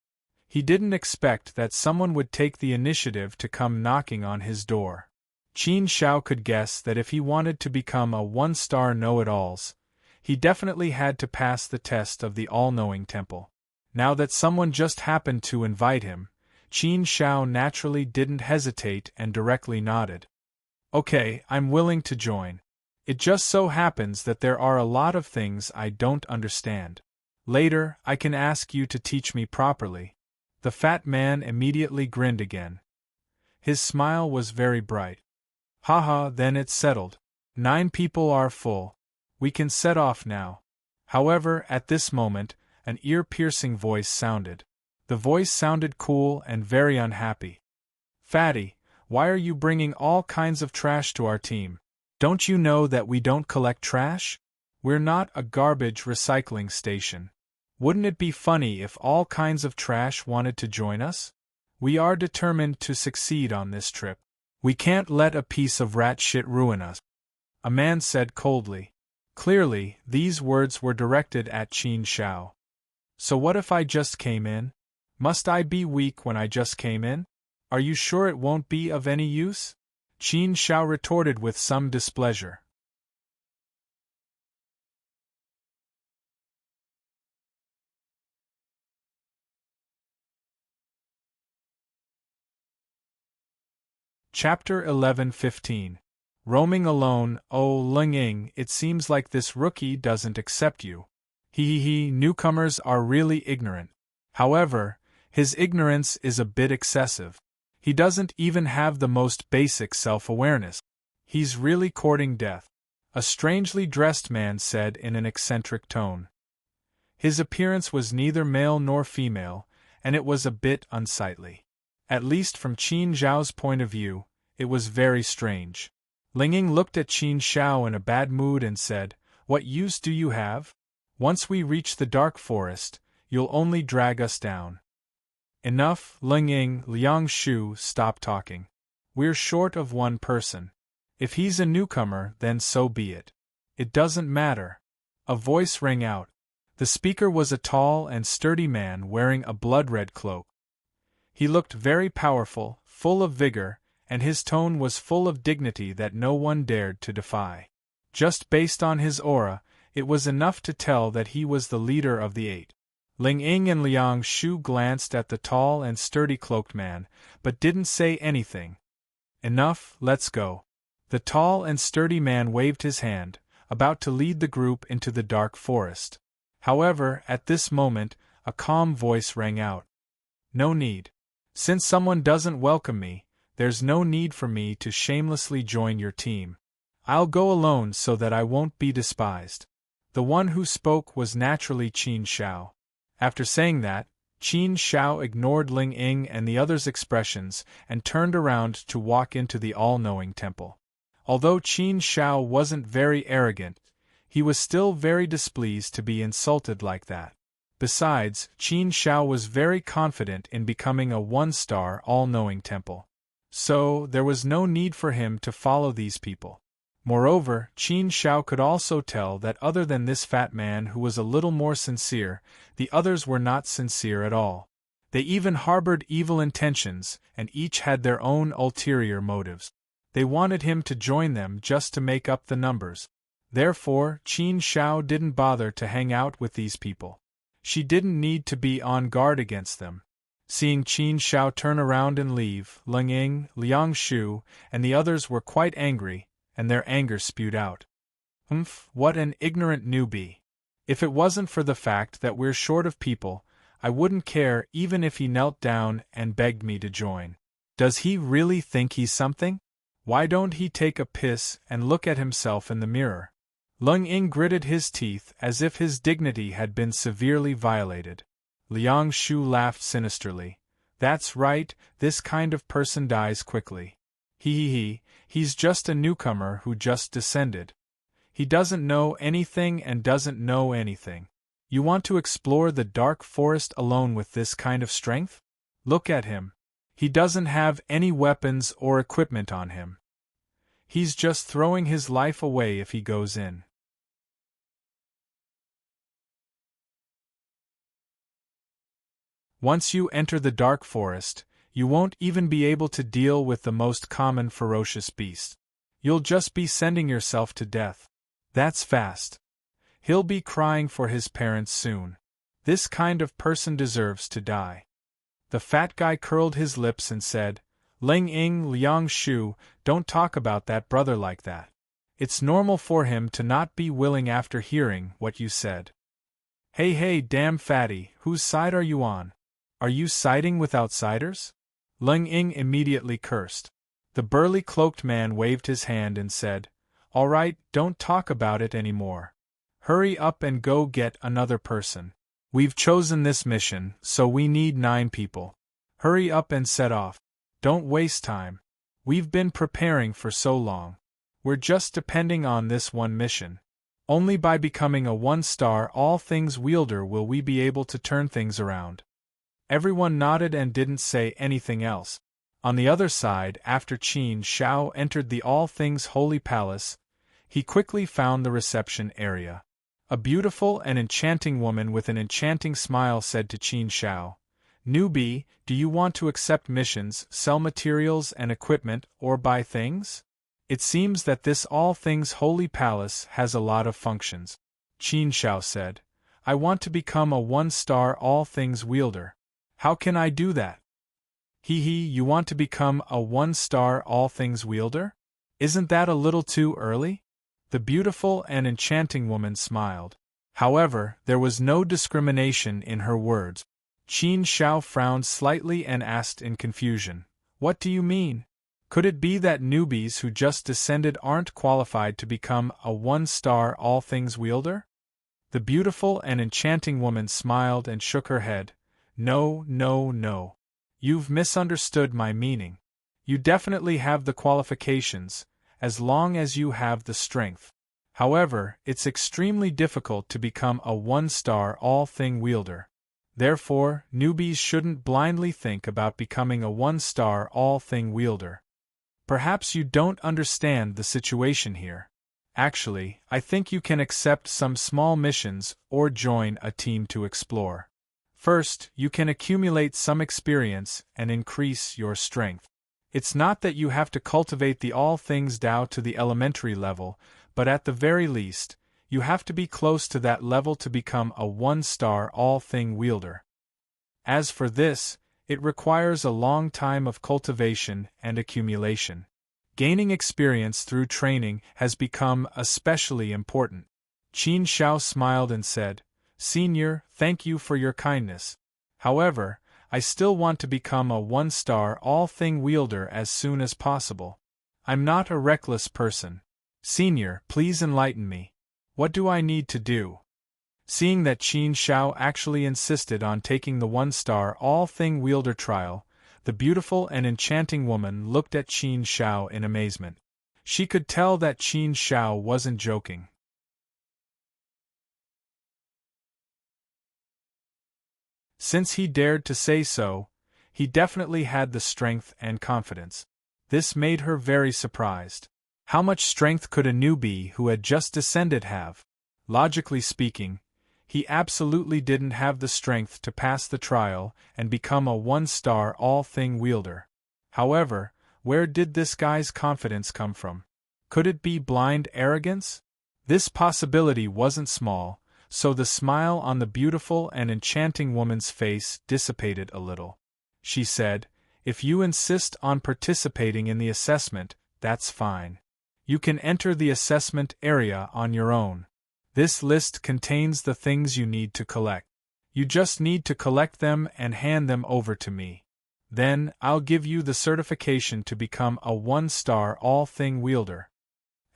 He didn't expect that someone would take the initiative to come knocking on his door. Qin Shao could guess that if he wanted to become a 1-star know-it-alls, he definitely had to pass the test of the all-knowing temple. Now that someone just happened to invite him, Qin Shao naturally didn't hesitate and directly nodded. "Okay, I'm willing to join. It just so happens that there are a lot of things I don't understand. Later, I can ask you to teach me properly." The fat man immediately grinned again. His smile was very bright. "Haha, then it's settled. 9 people are full. We can set off now." However, at this moment, an ear-piercing voice sounded. The voice sounded cool and very unhappy. "Fatty, why are you bringing all kinds of trash to our team? Don't you know that we don't collect trash? We're not a garbage recycling station. Wouldn't it be funny if all kinds of trash wanted to join us? We are determined to succeed on this trip. We can't let a piece of rat shit ruin us," a man said coldly. Clearly, these words were directed at Qin Shao. "So what if I just came in? Must I be weak when I just came in? Are you sure it won't be of any use?" Qin Shao retorted with some displeasure. Chapter 11:15. Roaming alone. "Oh, Ling Ying, it seems like this rookie doesn't accept you. Newcomers are really ignorant. However, his ignorance is a bit excessive. He doesn't even have the most basic self-awareness. He's really courting death," a strangely dressed man said in an eccentric tone. His appearance was neither male nor female, and it was a bit unsightly. At least from Qin Zhao's point of view, it was very strange. Ling Ying looked at Qin Shao in a bad mood and said, "What use do you have? Once we reach the dark forest, you'll only drag us down." "Enough, Ling Ying." Liang Shu stopped talking. "We're short of one person. If he's a newcomer, then so be it. It doesn't matter." A voice rang out. The speaker was a tall and sturdy man wearing a blood-red cloak. He looked very powerful, full of vigor, and his tone was full of dignity that no one dared to defy. Just based on his aura, it was enough to tell that he was the leader of the 8. Ling Ying and Liang Shu glanced at the tall and sturdy cloaked man, but didn't say anything. "Enough, let's go." The tall and sturdy man waved his hand, about to lead the group into the dark forest. However, at this moment, a calm voice rang out. "No need. Since someone doesn't welcome me, there's no need for me to shamelessly join your team. I'll go alone so that I won't be despised." The one who spoke was naturally Qin Shao. After saying that, Qin Shao ignored Ling Ying and the others' expressions and turned around to walk into the all-knowing temple. Although Qin Shao wasn't very arrogant, he was still very displeased to be insulted like that. Besides, Qin Shao was very confident in becoming a one-star all-knowing temple. So, there was no need for him to follow these people. Moreover, Qin Shao could also tell that other than this fat man who was a little more sincere, the others were not sincere at all. They even harbored evil intentions, and each had their own ulterior motives. They wanted him to join them just to make up the numbers. Therefore, Qin Shao didn't bother to hang out with these people. She didn't need to be on guard against them. Seeing Qin Shao turn around and leave, Ling Ying, Liang Shu, and the others were quite angry, and their anger spewed out. What an ignorant newbie. If it wasn't for the fact that we're short of people, I wouldn't care even if he knelt down and begged me to join. Does he really think he's something? Why don't he take a piss and look at himself in the mirror?" Ling Ying gritted his teeth as if his dignity had been severely violated. Liang Shu laughed sinisterly. "That's right, this kind of person dies quickly. He's just a newcomer who just descended. He doesn't know anything and doesn't know anything. You want to explore the dark forest alone with this kind of strength? Look at him. He doesn't have any weapons or equipment on him. He's just throwing his life away if he goes in." Once you enter the dark forest, you won't even be able to deal with the most common ferocious beast. You'll just be sending yourself to death. That's fast. He'll be crying for his parents soon. This kind of person deserves to die. The fat guy curled his lips and said, "Ling Ying, Liang Shu, don't talk about that brother like that. It's normal for him to not be willing after hearing what you said. Hey, damn fatty, whose side are you on? Are you siding with outsiders? Leng Ying immediately cursed. The burly cloaked man waved his hand and said, All right, don't talk about it anymore. Hurry up and go get another person. We've chosen this mission, so we need 9 people. Hurry up and set off. Don't waste time. We've been preparing for so long. We're just depending on this one mission. Only by becoming a 1-star all-things wielder will we be able to turn things around. Everyone nodded and didn't say anything else. On the other side, after Qin Shao entered the all-things holy palace, he quickly found the reception area. A beautiful and enchanting woman with an enchanting smile said to Qin Shao, Newbie, do you want to accept missions, sell materials and equipment, or buy things? It seems that this all-things holy palace has a lot of functions. Qin Shao said, I want to become a 1-star all-things wielder. How can I do that? You want to become a 1-star all-things wielder? Isn't that a little too early? The beautiful and enchanting woman smiled. However, there was no discrimination in her words. Qin Shao frowned slightly and asked in confusion, What do you mean? Could it be that newbies who just descended aren't qualified to become a 1-star all-things wielder? The beautiful and enchanting woman smiled and shook her head. No. You've misunderstood my meaning. You definitely have the qualifications, as long as you have the strength. However, it's extremely difficult to become a 1-star all-thing wielder. Therefore, newbies shouldn't blindly think about becoming a 1-star all-thing wielder. Perhaps you don't understand the situation here. Actually, I think you can accept some small missions or join a team to explore. First, you can accumulate some experience and increase your strength. It's not that you have to cultivate the all things Tao to the elementary level, but at the very least, you have to be close to that level to become a 1-star all-thing wielder. As for this, it requires a long time of cultivation and accumulation. Gaining experience through training has become especially important. Qin Shao smiled and said, Senior, thank you for your kindness. However, I still want to become a 1-star all-thing wielder as soon as possible. I'm not a reckless person. Senior, please enlighten me. What do I need to do? Seeing that Qin Shao actually insisted on taking the 1-star all-thing wielder trial, the beautiful and enchanting woman looked at Qin Shao in amazement. She could tell that Qin Shao wasn't joking. Since he dared to say so, he definitely had the strength and confidence. This made her very surprised. How much strength could a newbie who had just descended have? Logically speaking, he absolutely didn't have the strength to pass the trial and become a 1-star all-thing wielder. However, where did this guy's confidence come from? Could it be blind arrogance? This possibility wasn't small, so the smile on the beautiful and enchanting woman's face dissipated a little. She said, If you insist on participating in the assessment, that's fine. You can enter the assessment area on your own. This list contains the things you need to collect. You just need to collect them and hand them over to me. Then, I'll give you the certification to become a 1-star all-thing wielder.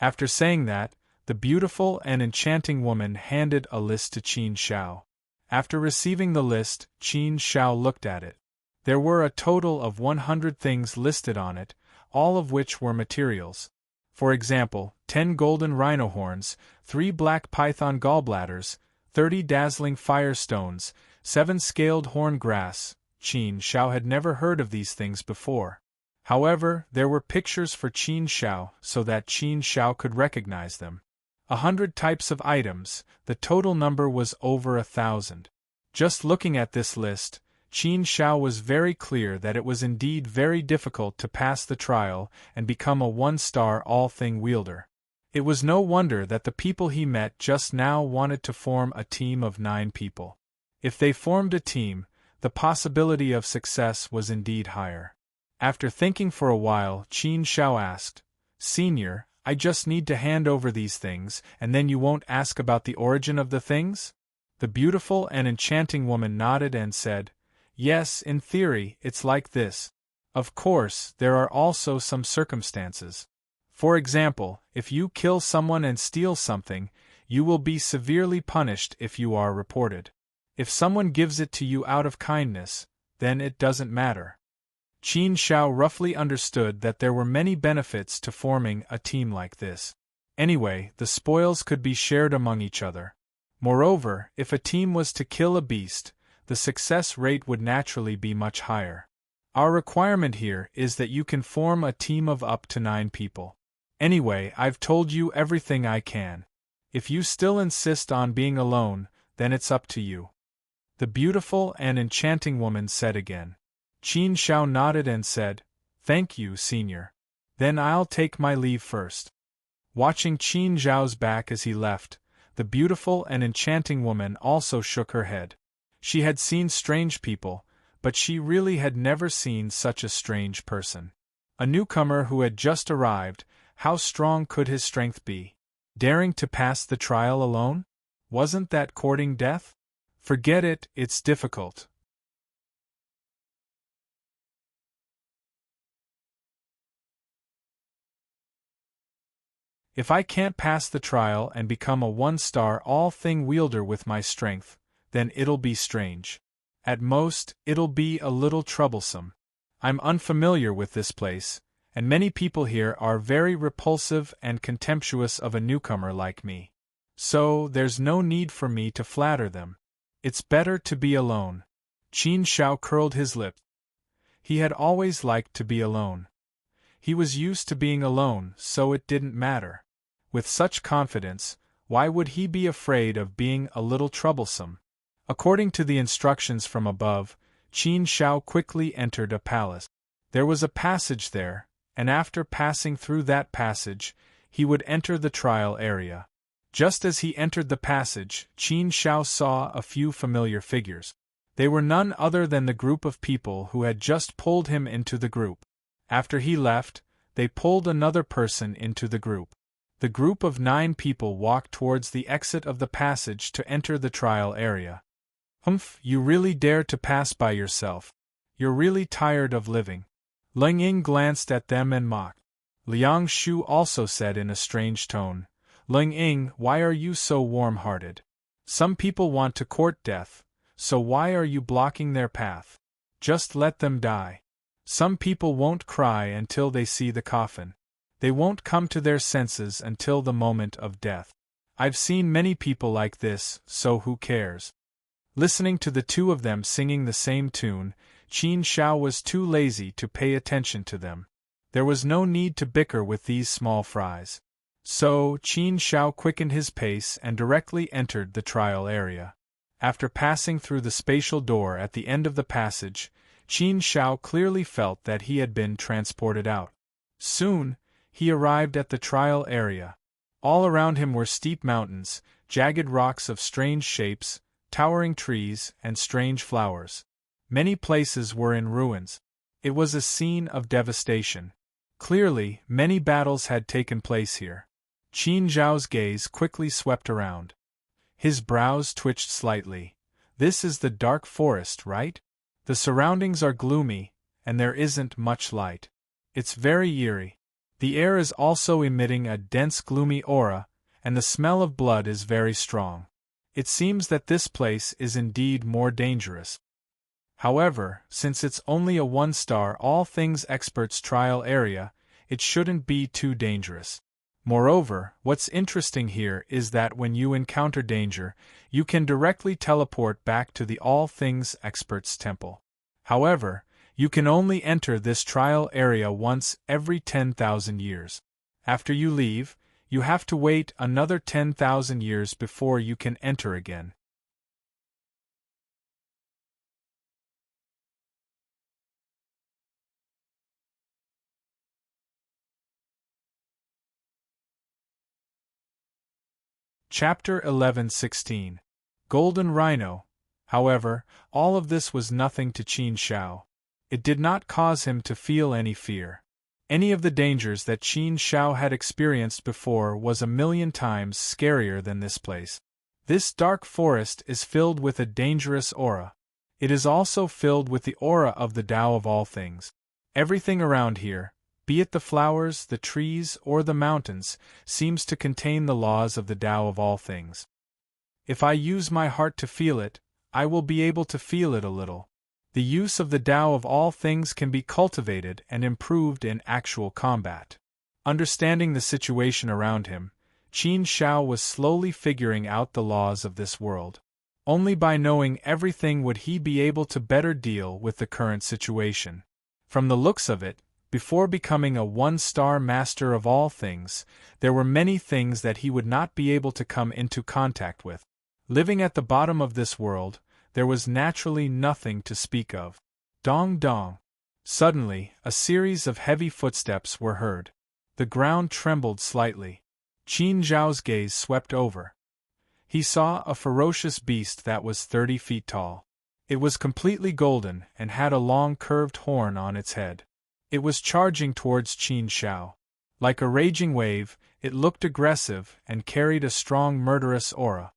After saying that, the beautiful and enchanting woman handed a list to Qin Shao. After receiving the list, Qin Shao looked at it. There were a total of 100 things listed on it, all of which were materials. For example, 10 golden rhino horns, 3 black python gallbladders, 30 dazzling firestones, 7 scaled horn grass. Qin Shao had never heard of these things before. However, there were pictures for Qin Shao so that Qin Shao could recognize them. 100 types of items, the total number was over 1,000. Just looking at this list, Qin Shao was very clear that it was indeed very difficult to pass the trial and become a 1-star all-thing wielder. It was no wonder that the people he met just now wanted to form a team of 9 people. If they formed a team, the possibility of success was indeed higher. After thinking for a while, Qin Shao asked, Senior, I just need to hand over these things, and then you won't ask about the origin of the things? The beautiful and enchanting woman nodded and said, Yes, in theory, it's like this. Of course, there are also some circumstances. For example, if you kill someone and steal something, you will be severely punished if you are reported. If someone gives it to you out of kindness, then it doesn't matter. Qin Shao roughly understood that there were many benefits to forming a team like this. Anyway, the spoils could be shared among each other. Moreover, if a team was to kill a beast, the success rate would naturally be much higher. Our requirement here is that you can form a team of up to 9 people. Anyway, I've told you everything I can. If you still insist on being alone, then it's up to you. The beautiful and enchanting woman said again. Qin Shao nodded and said, Thank you, Senior. Then I'll take my leave first. Watching Qin Zhao's back as he left, the beautiful and enchanting woman also shook her head. She had seen strange people, but she really had never seen such a strange person. A newcomer who had just arrived, how strong could his strength be? Daring to pass the trial alone? Wasn't that courting death? Forget it, it's difficult. If I can't pass the trial and become a 1-star all-thing wielder with my strength, then it'll be strange. At most, it'll be a little troublesome. I'm unfamiliar with this place, and many people here are very repulsive and contemptuous of a newcomer like me. So, there's no need for me to flatter them. It's better to be alone. Qin Shao curled his lip. He had always liked to be alone. He was used to being alone, so it didn't matter. With such confidence, why would he be afraid of being a little troublesome? According to the instructions from above, Qin Shao quickly entered a palace. There was a passage there, and after passing through that passage, he would enter the trial area. Just as he entered the passage, Qin Shao saw a few familiar figures. They were none other than the group of people who had just pulled him into the group. After he left, they pulled another person into the group. The group of 9 people walked towards the exit of the passage to enter the trial area. Humph, you really dare to pass by yourself. You're really tired of living. Ling Ying glanced at them and mocked. Liang Shu also said in a strange tone, Ling Ying, why are you so warm-hearted? Some people want to court death, so why are you blocking their path? Just let them die. Some people won't cry until they see the coffin. They won't come to their senses until the moment of death. I've seen many people like this, so who cares? Listening to the two of them singing the same tune, Qin Shao was too lazy to pay attention to them. There was no need to bicker with these small fries. So, Qin Shao quickened his pace and directly entered the trial area. After passing through the spatial door at the end of the passage, Qin Shao clearly felt that he had been transported out. Soon, he arrived at the trial area. All around him were steep mountains, jagged rocks of strange shapes, towering trees, and strange flowers. Many places were in ruins. It was a scene of devastation. Clearly, many battles had taken place here. Qin Zhao's gaze quickly swept around. His brows twitched slightly. This is the dark forest, right? The surroundings are gloomy, and there isn't much light. It's very eerie. The air is also emitting a dense gloomy aura, and the smell of blood is very strong. It seems that this place is indeed more dangerous. However, since it's only a 1-star all things experts trial area, it shouldn't be too dangerous. Moreover, what's interesting here is that when you encounter danger, you can directly teleport back to the all things experts temple. However, you can only enter this trial area once every 10,000 years. After you leave, you have to wait another 10,000 years before you can enter again. Chapter 11:16. Golden Rhino. However, all of this was nothing to Qin Shao. It did not cause him to feel any fear. Any of the dangers that Qin Shao had experienced before was a million times scarier than this place. This dark forest is filled with a dangerous aura. It is also filled with the aura of the Tao of all things. Everything around here, be it the flowers, the trees, or the mountains, seems to contain the laws of the Tao of all things. If I use my heart to feel it, I will be able to feel it a little. The use of the Tao of all things can be cultivated and improved in actual combat. Understanding the situation around him, Qin Shao was slowly figuring out the laws of this world. Only by knowing everything would he be able to better deal with the current situation. From the looks of it, before becoming a one-star master of all things, there were many things that he would not be able to come into contact with. Living at the bottom of this world, there was naturally nothing to speak of. Dong dong. Suddenly, a series of heavy footsteps were heard. The ground trembled slightly. Qin Zhao's gaze swept over. He saw a ferocious beast that was 30 feet tall. It was completely golden and had a long curved horn on its head. It was charging towards Qin Shao. Like a raging wave, it looked aggressive and carried a strong murderous aura.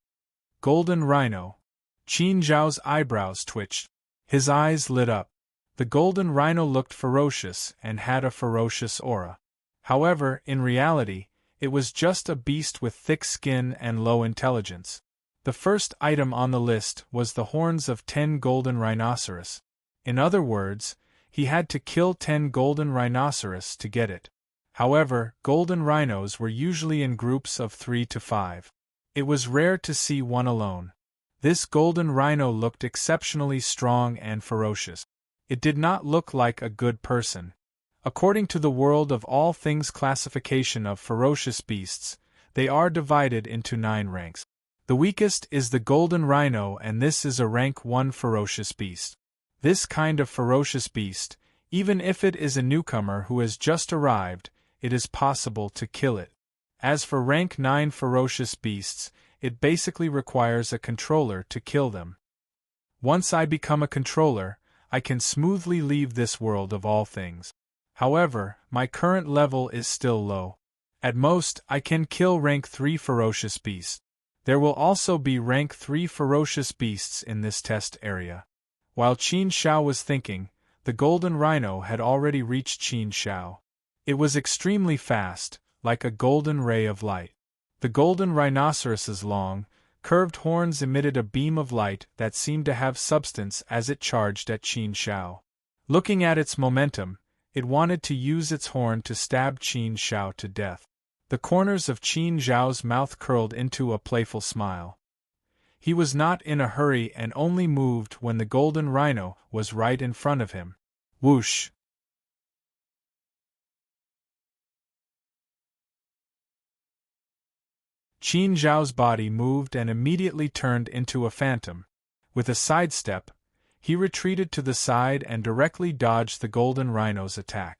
Golden Rhino. Qin Zhao's eyebrows twitched. His eyes lit up. The golden rhino looked ferocious and had a ferocious aura. However, in reality, it was just a beast with thick skin and low intelligence. The first item on the list was the horns of 10 golden rhinoceros. In other words, he had to kill 10 golden rhinoceros to get it. However, golden rhinos were usually in groups of 3 to 5. It was rare to see one alone. This golden rhino looked exceptionally strong and ferocious. It did not look like a good person. According to the world of all things classification of ferocious beasts, they are divided into 9 ranks. The weakest is the golden rhino, and this is a rank 1 ferocious beast. This kind of ferocious beast, even if it is a newcomer who has just arrived, it is possible to kill it. As for rank 9 ferocious beasts, it basically requires a controller to kill them. Once I become a controller, I can smoothly leave this world of all things. However, my current level is still low. At most, I can kill rank 3 ferocious beasts. There will also be rank 3 ferocious beasts in this test area. While Qin Shao was thinking, the golden rhino had already reached Qin Shao. It was extremely fast, like a golden ray of light. The golden rhinoceros's long, curved horns emitted a beam of light that seemed to have substance as it charged at Qin Shao. Looking at its momentum, it wanted to use its horn to stab Qin Shao to death. The corners of Qin Zhao's mouth curled into a playful smile. He was not in a hurry and only moved when the golden rhino was right in front of him. Whoosh! Qin Zhao's body moved and immediately turned into a phantom. With a sidestep, he retreated to the side and directly dodged the golden rhino's attack.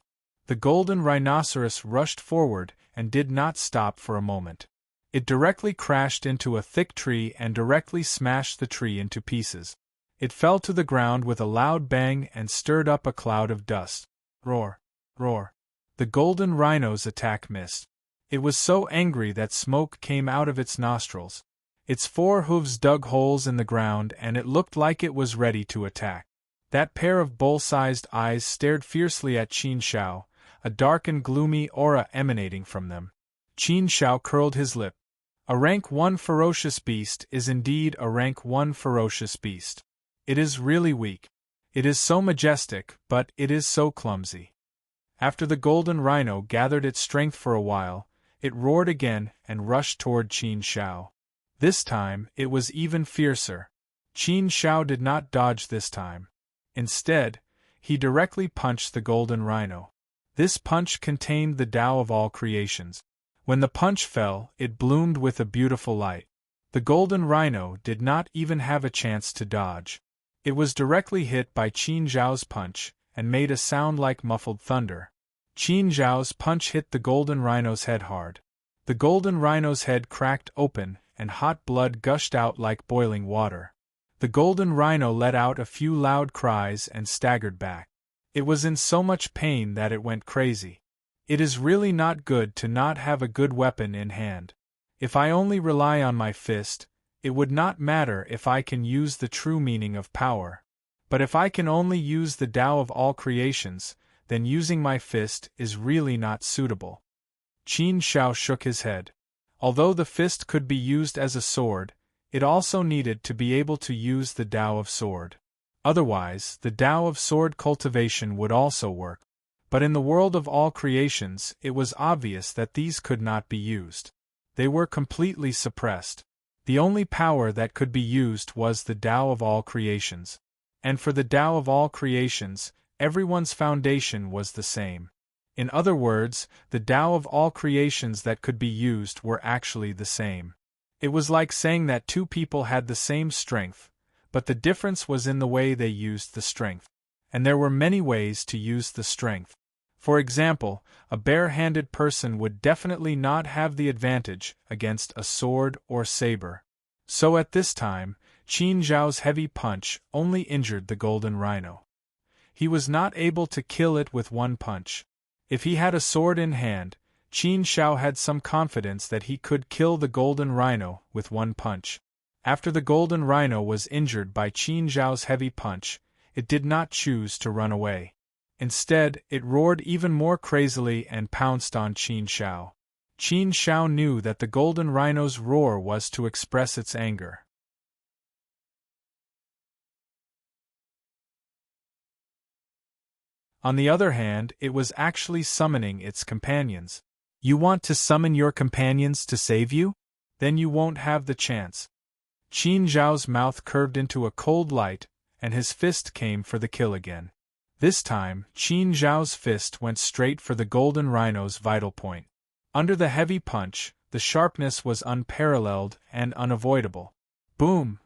The golden rhinoceros rushed forward and did not stop for a moment. It directly crashed into a thick tree and directly smashed the tree into pieces. It fell to the ground with a loud bang and stirred up a cloud of dust. Roar! Roar! The golden rhino's attack missed. It was so angry that smoke came out of its nostrils. Its 4 hooves dug holes in the ground and it looked like it was ready to attack. That pair of bowl-sized eyes stared fiercely at Qin Shao, a dark and gloomy aura emanating from them. Qin Shao curled his lip. A rank 1 ferocious beast is indeed a rank 1 ferocious beast. It is really weak. It is so majestic, but it is so clumsy. After the golden rhino gathered its strength for a while, it roared again and rushed toward Qin Shao. This time, it was even fiercer. Qin Shao did not dodge this time. Instead, he directly punched the golden rhino. This punch contained the Tao of all creations. When the punch fell, it bloomed with a beautiful light. The golden rhino did not even have a chance to dodge. It was directly hit by Qin Zhao's punch, and made a sound like muffled thunder. Qin Zhao's punch hit the golden rhino's head hard. The golden rhino's head cracked open, and hot blood gushed out like boiling water. The golden rhino let out a few loud cries and staggered back. It was in so much pain that it went crazy. It is really not good to not have a good weapon in hand. If I only rely on my fist, it would not matter if I can use the true meaning of power. But if I can only use the Tao of all creations, then using my fist is really not suitable. Qin Shao shook his head. Although the fist could be used as a sword, it also needed to be able to use the Tao of sword. Otherwise, the Tao of sword cultivation would also work. But in the world of all creations, it was obvious that these could not be used. They were completely suppressed. The only power that could be used was the Tao of all creations. And for the Tao of all creations, everyone's foundation was the same. In other words, the Tao of all creations that could be used were actually the same. It was like saying that two people had the same strength, but the difference was in the way they used the strength. And there were many ways to use the strength. For example, a bare-handed person would definitely not have the advantage against a sword or saber. So at this time, Qin Zhao's heavy punch only injured the golden rhino. He was not able to kill it with one punch. If he had a sword in hand, Qin Shao had some confidence that he could kill the golden rhino with one punch. After the golden rhino was injured by Qin Zhao's heavy punch, it did not choose to run away. Instead, it roared even more crazily and pounced on Qin Shao. Qin Shao knew that the golden rhino's roar was to express its anger. On the other hand, it was actually summoning its companions. You want to summon your companions to save you? Then you won't have the chance. Qin Zhao's mouth curved into a cold light, and his fist came for the kill again. This time, Qin Zhao's fist went straight for the golden rhino's vital point. Under the heavy punch, the sharpness was unparalleled and unavoidable. Boom!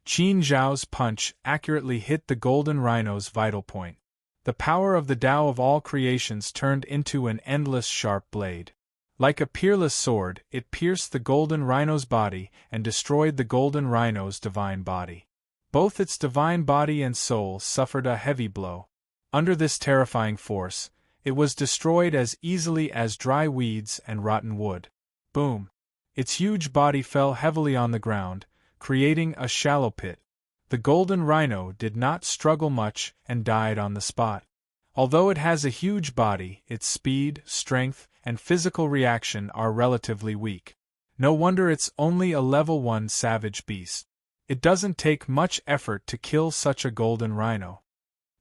Qin Zhao's punch accurately hit the golden rhino's vital point. The power of the Tao of all creations turned into an endless sharp blade. Like a peerless sword, it pierced the golden rhino's body and destroyed the golden rhino's divine body. Both its divine body and soul suffered a heavy blow. Under this terrifying force, it was destroyed as easily as dry weeds and rotten wood. Boom! Its huge body fell heavily on the ground, creating a shallow pit. The golden rhino did not struggle much and died on the spot. Although it has a huge body, its speed, strength, and physical reaction are relatively weak. No wonder it's only a level 1 savage beast. It doesn't take much effort to kill such a golden rhino.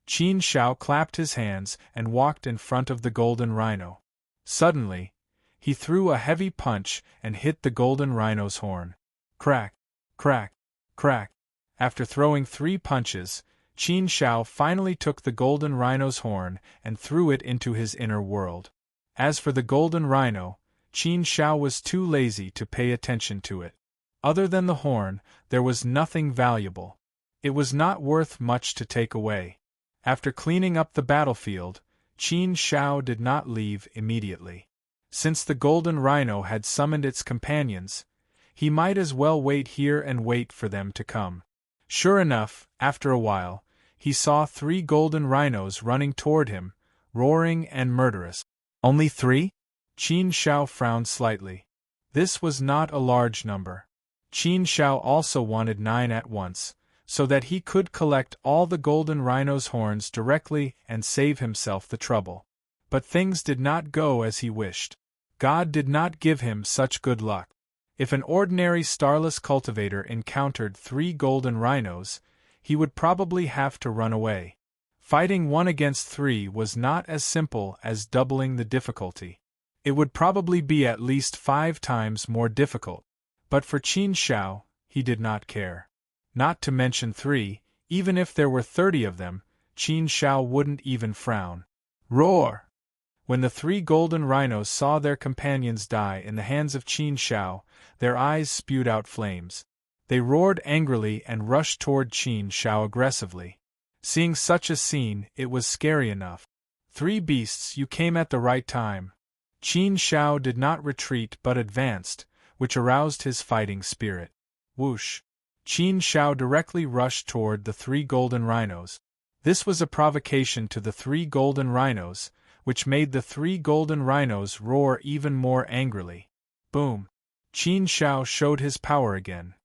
Qin Shao clapped his hands and walked in front of the golden rhino. Suddenly, he threw a heavy punch and hit the golden rhino's horn. Crack! Crack! Crack! After throwing 3 punches, Qin Shao finally took the golden rhino's horn and threw it into his inner world. As for the golden rhino, Qin Shao was too lazy to pay attention to it. Other than the horn, there was nothing valuable. It was not worth much to take away. After cleaning up the battlefield, Qin Shao did not leave immediately. Since the golden rhino had summoned its companions, he might as well wait here and wait for them to come. Sure enough, after a while, he saw 3 golden rhinos running toward him, roaring and murderous. Only 3? Qin Shao frowned slightly. This was not a large number. Qin Shao also wanted 9 at once, so that he could collect all the golden rhino's horns directly and save himself the trouble. But things did not go as he wished. God did not give him such good luck. If an ordinary starless cultivator encountered 3 golden rhinos, he would probably have to run away. Fighting 1 against 3 was not as simple as doubling the difficulty. It would probably be at least 5 times more difficult. But for Qin Shao, he did not care. Not to mention 3, even if there were 30 of them, Qin Shao wouldn't even frown. Roar! When the 3 golden rhinos saw their companions die in the hands of Qin Shao, their eyes spewed out flames. They roared angrily and rushed toward Qin Shao aggressively. Seeing such a scene, it was scary enough. 3 beasts, you came at the right time. Qin Shao did not retreat but advanced, which aroused his fighting spirit. Whoosh! Qin Shao directly rushed toward the 3 golden rhinos. This was a provocation to the 3 golden rhinos, which made the 3 golden rhinos roar even more angrily. Boom! Qin Shao showed his power again.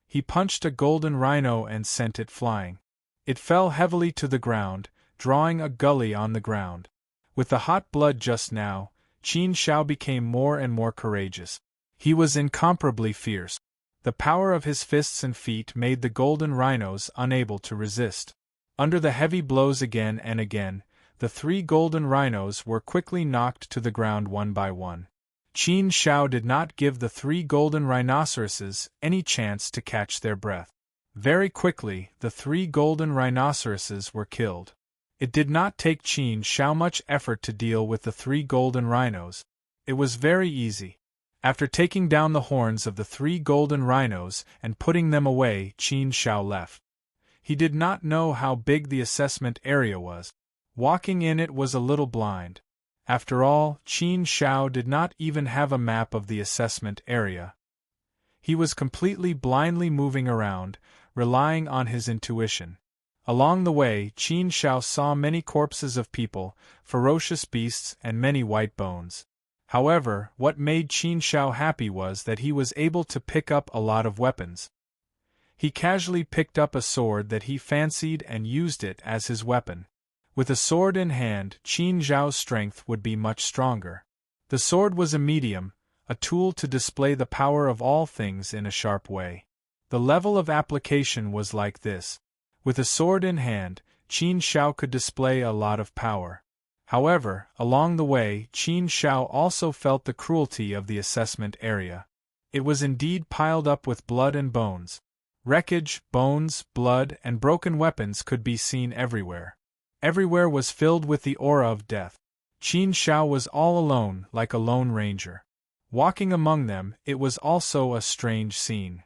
He punched a golden rhino and sent it flying. It fell heavily to the ground, drawing a gully on the ground. With the hot blood just now, Qin Shao became more and more courageous. He was incomparably fierce. The power of his fists and feet made the golden rhinos unable to resist. Under the heavy blows again and again, the 3 golden rhinos were quickly knocked to the ground one by one. Qin Shao did not give the 3 golden rhinoceroses any chance to catch their breath. Very quickly, the 3 golden rhinoceroses were killed. It did not take Qin Shao much effort to deal with the 3 golden rhinos. It was very easy. After taking down the horns of the 3 golden rhinos and putting them away, Qin Shao left. He did not know how big the assessment area was. Walking in it was a little blind. After all, Qin Shao did not even have a map of the assessment area. He was completely blindly moving around, relying on his intuition. Along the way, Qin Shao saw many corpses of people, ferocious beasts, and many white bones. However, what made Qin Shao happy was that he was able to pick up a lot of weapons. He casually picked up a sword that he fancied and used it as his weapon. With a sword in hand, Qin Zhao's strength would be much stronger. The sword was a medium, a tool to display the power of all things in a sharp way. The level of application was like this. With a sword in hand, Qin Shao could display a lot of power. However, along the way, Qin Shao also felt the cruelty of the assessment area. It was indeed piled up with blood and bones. Wreckage, bones, blood, and broken weapons could be seen everywhere. Everywhere was filled with the aura of death. Qin Shao was all alone, like a lone ranger. Walking among them, it was also a strange scene.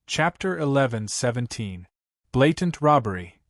Chapter 11-17. Blatant Robbery.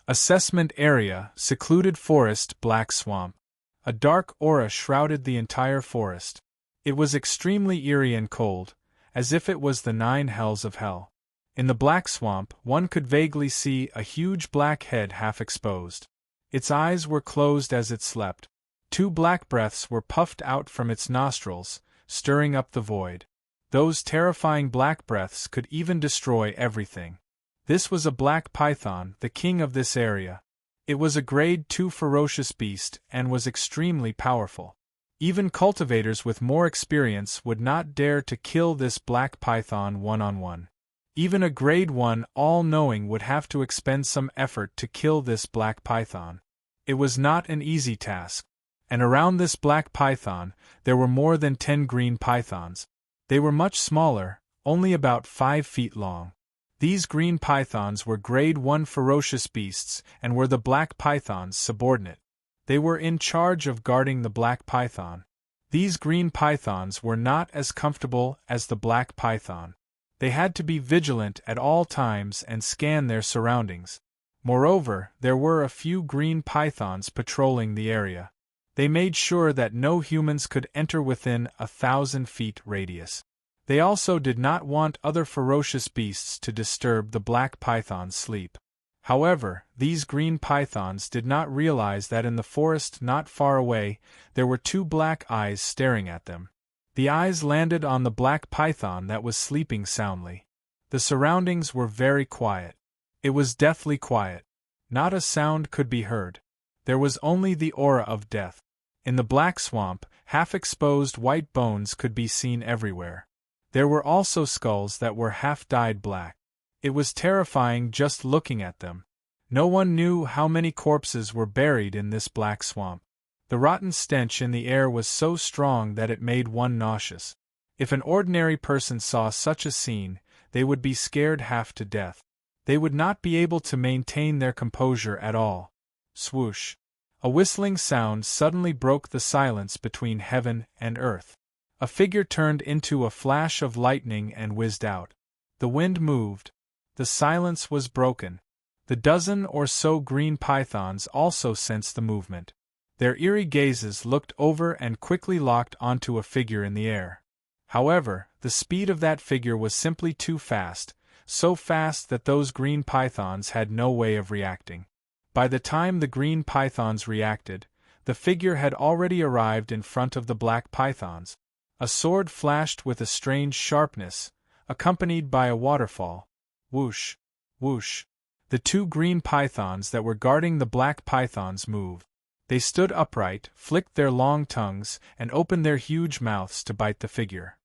Assessment Area, Secluded Forest, Black Swamp. A dark aura shrouded the entire forest. It was extremely eerie and cold, as if it was the 9 hells of hell. In the Black Swamp, one could vaguely see a huge black head half exposed. Its eyes were closed as it slept. 2 black breaths were puffed out from its nostrils, stirring up the void. Those terrifying black breaths could even destroy everything. This was a black python, the king of this area. It was a grade 2 ferocious beast and was extremely powerful. Even cultivators with more experience would not dare to kill this black python one-on-one. Even a grade 1 all-knowing would have to expend some effort to kill this black python. It was not an easy task. And around this black python, there were more than 10 green pythons. They were much smaller, only about 5 feet long. These green pythons were grade 1 ferocious beasts and were the black python's subordinate. They were in charge of guarding the black python. These green pythons were not as comfortable as the black python. They had to be vigilant at all times and scan their surroundings. Moreover, there were a few green pythons patrolling the area. They made sure that no humans could enter within 1,000 feet radius. They also did not want other ferocious beasts to disturb the black python's sleep. However, these green pythons did not realize that in the forest not far away, there were 2 black eyes staring at them. The eyes landed on the black python that was sleeping soundly. The surroundings were very quiet. It was deathly quiet. Not a sound could be heard. There was only the aura of death. In the black swamp, half-exposed white bones could be seen everywhere. There were also skulls that were half-dyed black. It was terrifying just looking at them. No one knew how many corpses were buried in this black swamp. The rotten stench in the air was so strong that it made one nauseous. If an ordinary person saw such a scene, they would be scared half to death. They would not be able to maintain their composure at all. Swoosh! A whistling sound suddenly broke the silence between heaven and earth. A figure turned into a flash of lightning and whizzed out. The wind moved. The silence was broken. The dozen or so green pythons also sensed the movement. Their eerie gazes looked over and quickly locked onto a figure in the air. However, the speed of that figure was simply too fast, so fast that those green pythons had no way of reacting. By the time the green pythons reacted, the figure had already arrived in front of the black pythons. A sword flashed with a strange sharpness, accompanied by a waterfall. Whoosh! Whoosh! The two green pythons that were guarding the black pythons moved. They stood upright, flicked their long tongues, and opened their huge mouths to bite the figure.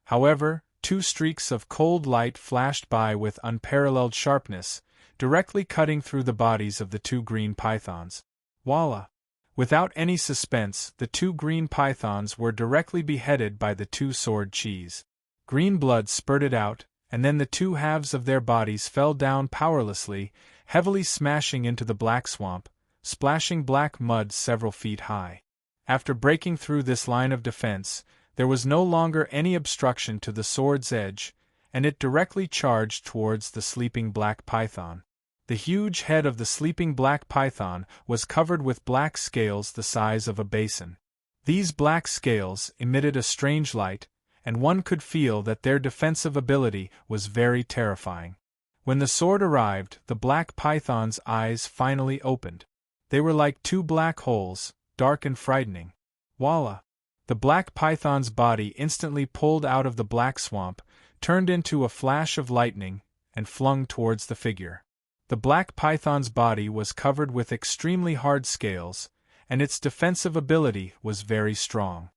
However, two streaks of cold light flashed by with unparalleled sharpness, directly cutting through the bodies of the two green pythons. Voila! Without any suspense, the two green pythons were directly beheaded by the two-sword cheese. Green blood spurted out, and then the two halves of their bodies fell down powerlessly, heavily smashing into the black swamp, splashing black mud several feet high. After breaking through this line of defense, there was no longer any obstruction to the sword's edge, and it directly charged towards the sleeping black python. The huge head of the sleeping black python was covered with black scales the size of a basin. These black scales emitted a strange light, and one could feel that their defensive ability was very terrifying. When the sword arrived, the black python's eyes finally opened. They were like two black holes, dark and frightening. Voila! The black python's body instantly pulled out of the black swamp, turned into a flash of lightning, and flung towards the figure. The black python's body was covered with extremely hard scales, and its defensive ability was very strong.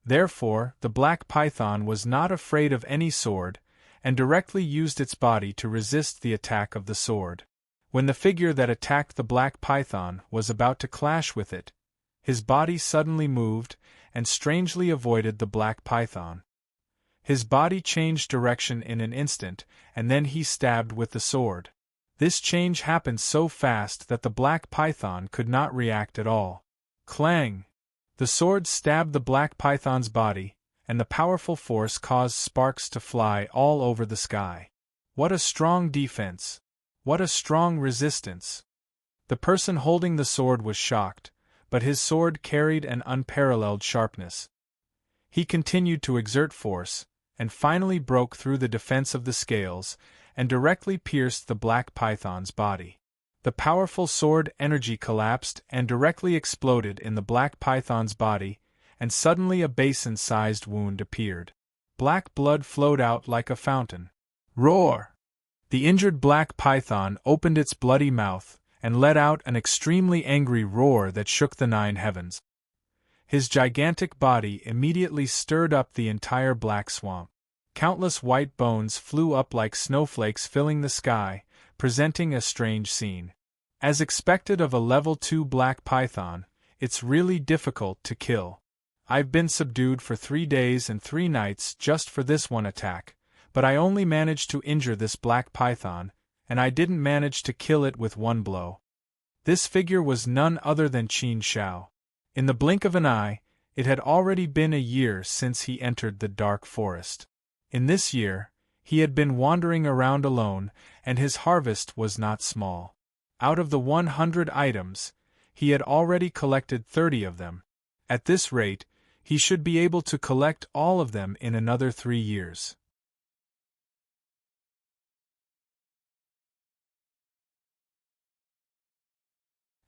Therefore, the black python was not afraid of any sword, and directly used its body to resist the attack of the sword. When the figure that attacked the black python was about to clash with it, his body suddenly moved, and strangely avoided the black python. His body changed direction in an instant, and then he stabbed with the sword. This change happened so fast that the black python could not react at all. Clang! The sword stabbed the black python's body, and the powerful force caused sparks to fly all over the sky. What a strong defense! What a strong resistance! The person holding the sword was shocked, but his sword carried an unparalleled sharpness. He continued to exert force, and finally broke through the defense of the scales, and directly pierced the black python's body. The powerful sword energy collapsed and directly exploded in the black python's body, and suddenly a basin-sized wound appeared. Black blood flowed out like a fountain. Roar! The injured black python opened its bloody mouth, and let out an extremely angry roar that shook the 9 heavens. His gigantic body immediately stirred up the entire black swamp. Countless white bones flew up like snowflakes filling the sky, presenting a strange scene. As expected of a level 2 black python, it's really difficult to kill. I've been subdued for 3 days and 3 nights just for this one attack, but I only managed to injure this black python, and I didn't manage to kill it with one blow. This figure was none other than Qin Shao. In the blink of an eye, it had already been a year since he entered the dark forest. In this year, he had been wandering around alone, and his harvest was not small. Out of the 100 items, he had already collected 30 of them. At this rate, he should be able to collect all of them in another 3 years.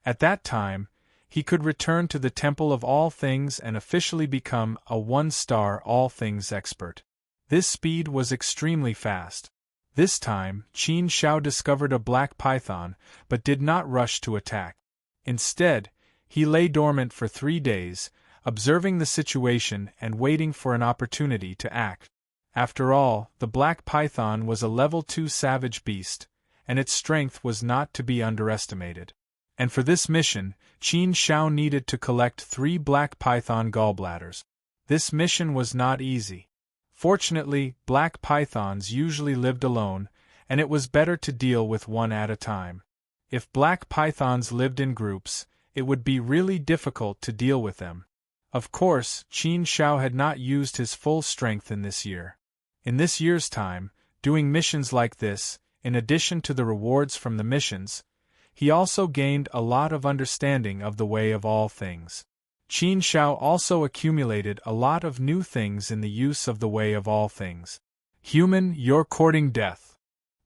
At that time, he could return to the Temple of All Things and officially become a 1-star All Things expert. This speed was extremely fast. This time, Qin Shao discovered a black python, but did not rush to attack. Instead, he lay dormant for 3 days, observing the situation and waiting for an opportunity to act. After all, the black python was a level 2 savage beast, and its strength was not to be underestimated. And for this mission, Qin Shao needed to collect 3 black python gallbladders. This mission was not easy. Fortunately, black pythons usually lived alone, and it was better to deal with one at a time. If black pythons lived in groups, it would be really difficult to deal with them. Of course, Qin Shao had not used his full strength in this year. In this year's time, doing missions like this, in addition to the rewards from the missions, he also gained a lot of understanding of the way of all things. Qin Shao also accumulated a lot of new things in the use of the way of all things. Human, you're courting death.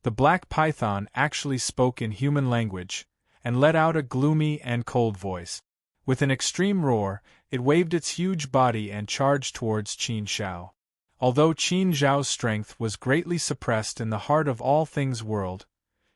The black python actually spoke in human language, and let out a gloomy and cold voice. With an extreme roar, it waved its huge body and charged towards Qin Shao. Although Qin Zhao's strength was greatly suppressed in the heart of all things world,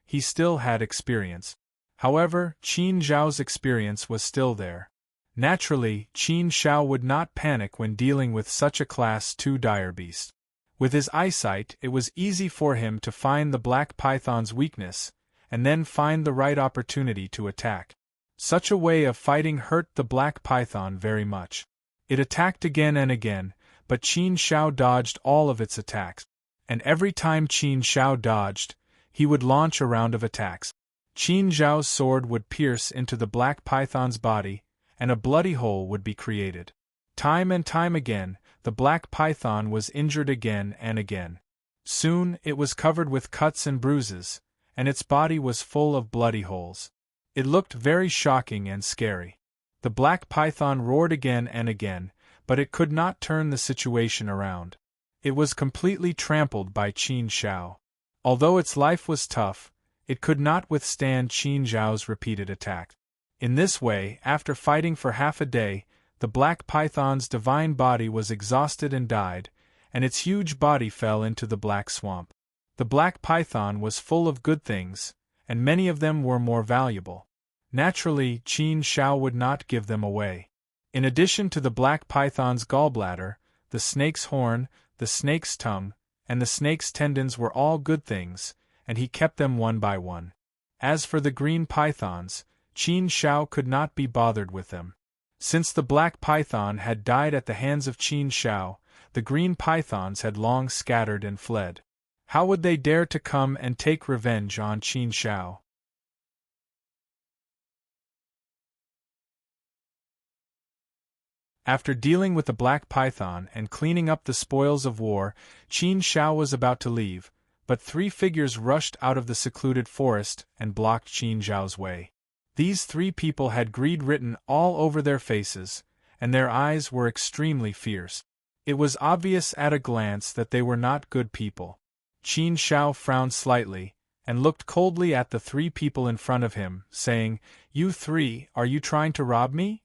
he still had experience. However, Qin Zhao's experience was still there. Naturally, Qin Shao would not panic when dealing with such a Class 2 dire beast. With his eyesight, it was easy for him to find the black python's weakness, and then find the right opportunity to attack. Such a way of fighting hurt the black python very much. It attacked again and again, but Qin Shao dodged all of its attacks. And every time Qin Shao dodged, he would launch a round of attacks. Qin Zhao's sword would pierce into the black python's body, and a bloody hole would be created. Time and time again, the black python was injured again and again. Soon, it was covered with cuts and bruises, and its body was full of bloody holes. It looked very shocking and scary. The black python roared again and again, but it could not turn the situation around. It was completely trampled by Qin Shao. Although its life was tough, it could not withstand Qin Zhao's repeated attack. In this way, after fighting for half a day, the black python's divine body was exhausted and died, and its huge body fell into the black swamp. The black python was full of good things, and many of them were more valuable. Naturally, Qin Shao would not give them away. In addition to the black python's gallbladder, the snake's horn, the snake's tongue, and the snake's tendons were all good things, and he kept them one by one. As for the green pythons, Qin Shao could not be bothered with them. Since the black python had died at the hands of Qin Shao, the green pythons had long scattered and fled. How would they dare to come and take revenge on Qin Shao? After dealing with the black python and cleaning up the spoils of war, Qin Shao was about to leave, but three figures rushed out of the secluded forest and blocked Qin Zhao's way. These three people had greed written all over their faces, and their eyes were extremely fierce. It was obvious at a glance that they were not good people. Qin Shao frowned slightly, and looked coldly at the three people in front of him, saying, "You three, are you trying to rob me?"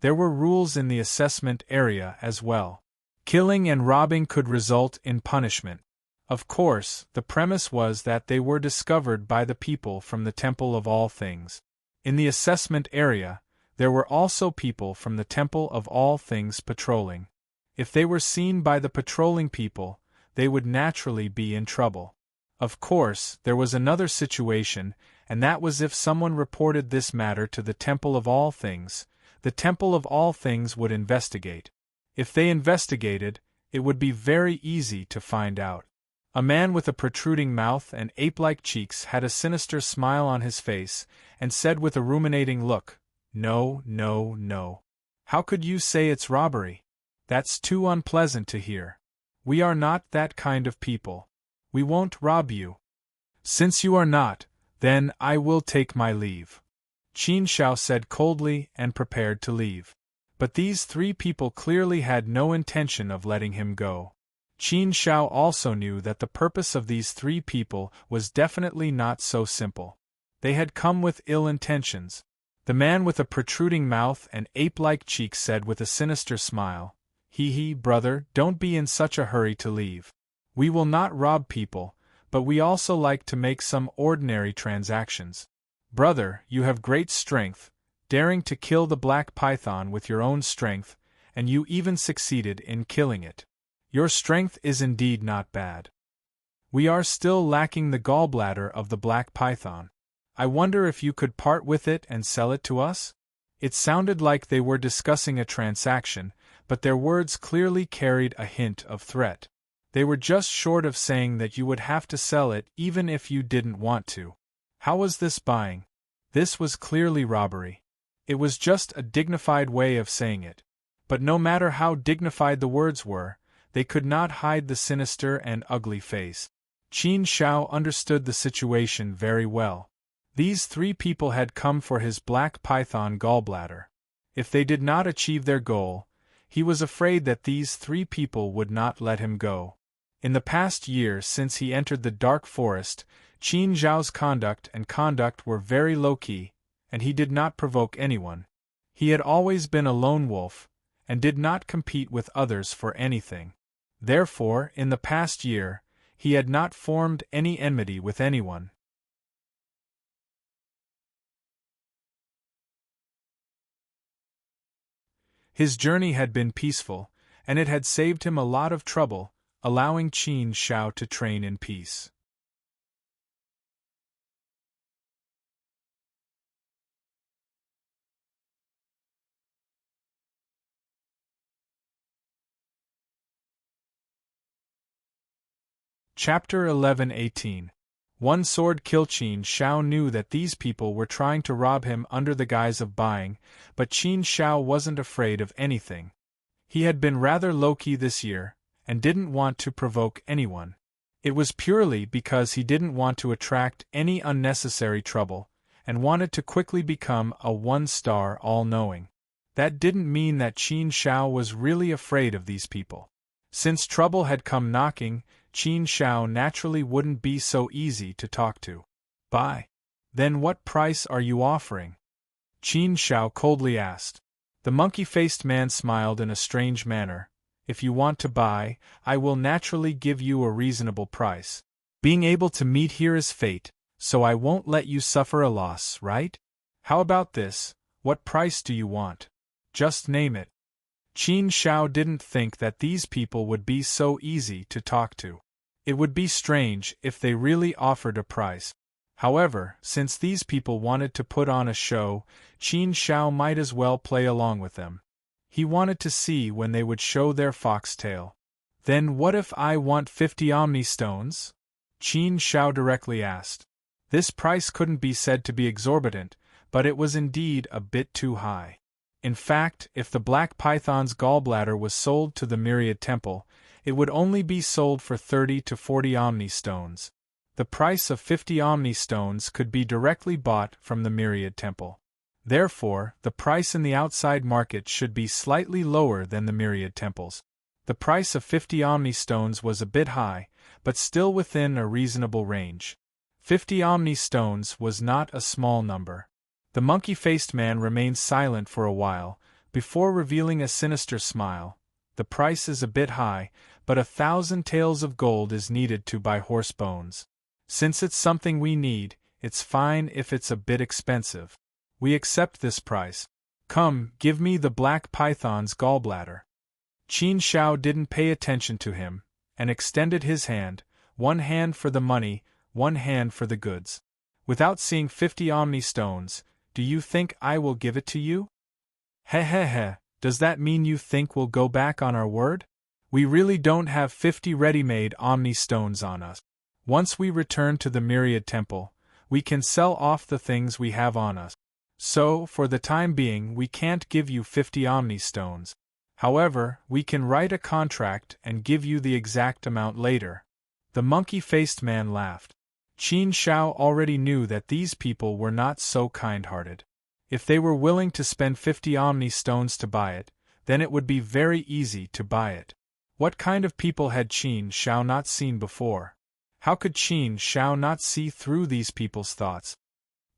There were rules in the assessment area as well. Killing and robbing could result in punishment. Of course, the premise was that they were discovered by the people from the Temple of All Things. In the assessment area, there were also people from the Temple of All Things patrolling. If they were seen by the patrolling people, they would naturally be in trouble. Of course, there was another situation, and that was if someone reported this matter to the Temple of All Things. The Temple of All Things would investigate. If they investigated, it would be very easy to find out. A man with a protruding mouth and ape-like cheeks had a sinister smile on his face, and said with a ruminating look, "No, no, no. How could you say it's robbery? That's too unpleasant to hear. We are not that kind of people. We won't rob you." "Since you are not, then I will take my leave," Qin Shao said coldly and prepared to leave. But these three people clearly had no intention of letting him go. Qin Shao also knew that the purpose of these three people was definitely not so simple. They had come with ill intentions. The man with a protruding mouth and ape-like cheeks said with a sinister smile, "Hee, brother, don't be in such a hurry to leave. We will not rob people, but we also like to make some ordinary transactions. Brother, you have great strength, daring to kill the black python with your own strength, and you even succeeded in killing it. Your strength is indeed not bad. We are still lacking the gallbladder of the black python. I wonder if you could part with it and sell it to us?" It sounded like they were discussing a transaction, but their words clearly carried a hint of threat. They were just short of saying that you would have to sell it even if you didn't want to. How was this buying? This was clearly robbery. It was just a dignified way of saying it. But no matter how dignified the words were, They could not hide the sinister and ugly face. Qin Shao understood the situation very well. These three people had come for his black python gallbladder. If they did not achieve their goal, he was afraid that these three people would not let him go. In the past year since he entered the dark forest, Qin Zhao's conduct were very low-key, and he did not provoke anyone. He had always been a lone wolf, and did not compete with others for anything. Therefore, in the past year, he had not formed any enmity with anyone. His journey had been peaceful, and it had saved him a lot of trouble, allowing Qin Shao to train in peace. Chapter 11-18. One Sword Kill. Qin Shao knew that these people were trying to rob him under the guise of buying, but Qin Shao wasn't afraid of anything. He had been rather low-key this year, and didn't want to provoke anyone. It was purely because he didn't want to attract any unnecessary trouble, and wanted to quickly become a one-star all-knowing. That didn't mean that Qin Shao was really afraid of these people. Since trouble had come knocking, Qin Shao naturally wouldn't be so easy to talk to. Buy. Then what price are you offering? Qin Shao coldly asked. The monkey-faced man smiled in a strange manner. If you want to buy, I will naturally give you a reasonable price. Being able to meet here is fate, so I won't let you suffer a loss, right? How about this? What price do you want? Just name it. Qin Shao didn't think that these people would be so easy to talk to. It would be strange if they really offered a price. However, since these people wanted to put on a show, Qin Shao might as well play along with them. He wanted to see when they would show their foxtail. Then what if I want 50 Omni Stones? Qin Shao directly asked. This price couldn't be said to be exorbitant, but it was indeed a bit too high. In fact, if the Black Python's gallbladder was sold to the Myriad Temple, it would only be sold for 30 to 40 Omni Stones. The price of 50 Omni Stones could be directly bought from the Myriad Temple. Therefore, the price in the outside market should be slightly lower than the Myriad Temple's. The price of 50 Omni Stones was a bit high, but still within a reasonable range. 50 Omni Stones was not a small number. The monkey-faced man remained silent for a while, before revealing a sinister smile. The price is a bit high, but 1,000 taels of gold is needed to buy horse bones. Since it's something we need, it's fine if it's a bit expensive. We accept this price. Come, give me the Black Python's gallbladder. Qin Shao didn't pay attention to him, and extended his hand, one hand for the money, one hand for the goods. Without seeing 50 Omni Stones, do you think I will give it to you? Heh, does that mean you think we'll go back on our word? We really don't have 50 ready-made Omni Stones on us. Once we return to the Myriad Temple, we can sell off the things we have on us. So, for the time being, we can't give you 50 Omni Stones. However, we can write a contract and give you the exact amount later. The monkey-faced man laughed. Qin Shao already knew that these people were not so kind-hearted. If they were willing to spend 50 Omni Stones to buy it, then it would be very easy to buy it. What kind of people had Qin Shao not seen before? How could Qin Shao not see through these people's thoughts?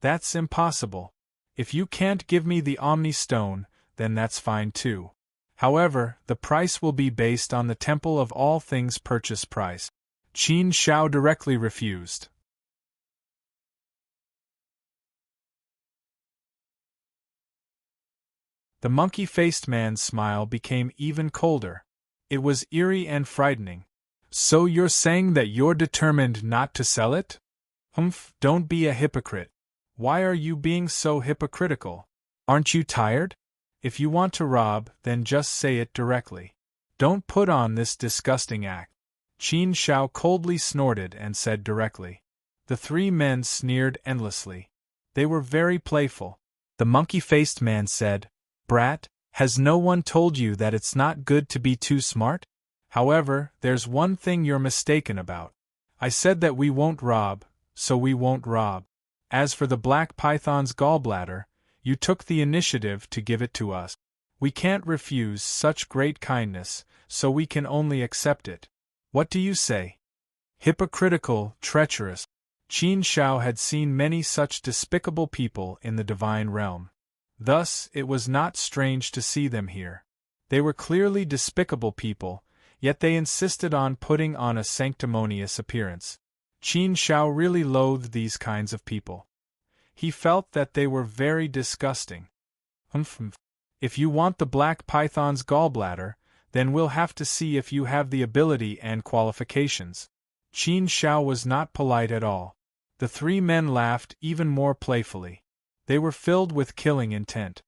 That's impossible. If you can't give me the Omni Stone, then that's fine too. However, the price will be based on the Temple of All Things purchase price. Qin Shao directly refused. The monkey-faced man's smile became even colder. It was eerie and frightening. So you're saying that you're determined not to sell it? Humph, don't be a hypocrite. Why are you being so hypocritical? Aren't you tired? If you want to rob, then just say it directly. Don't put on this disgusting act. Qin Shao coldly snorted and said directly. The three men sneered endlessly. They were very playful. The monkey-faced man said, Brat, has no one told you that it's not good to be too smart? However, there's one thing you're mistaken about. I said that we won't rob, so we won't rob. As for the black python's gallbladder, you took the initiative to give it to us. We can't refuse such great kindness, so we can only accept it. What do you say? Hypocritical, treacherous. Qin Shao had seen many such despicable people in the divine realm. Thus, it was not strange to see them here. They were clearly despicable people, yet they insisted on putting on a sanctimonious appearance. Qin Shao really loathed these kinds of people. He felt that they were very disgusting. If you want the black python's gallbladder, then we'll have to see if you have the ability and qualifications. Qin Shao was not polite at all. The three men laughed even more playfully. They were filled with killing intent.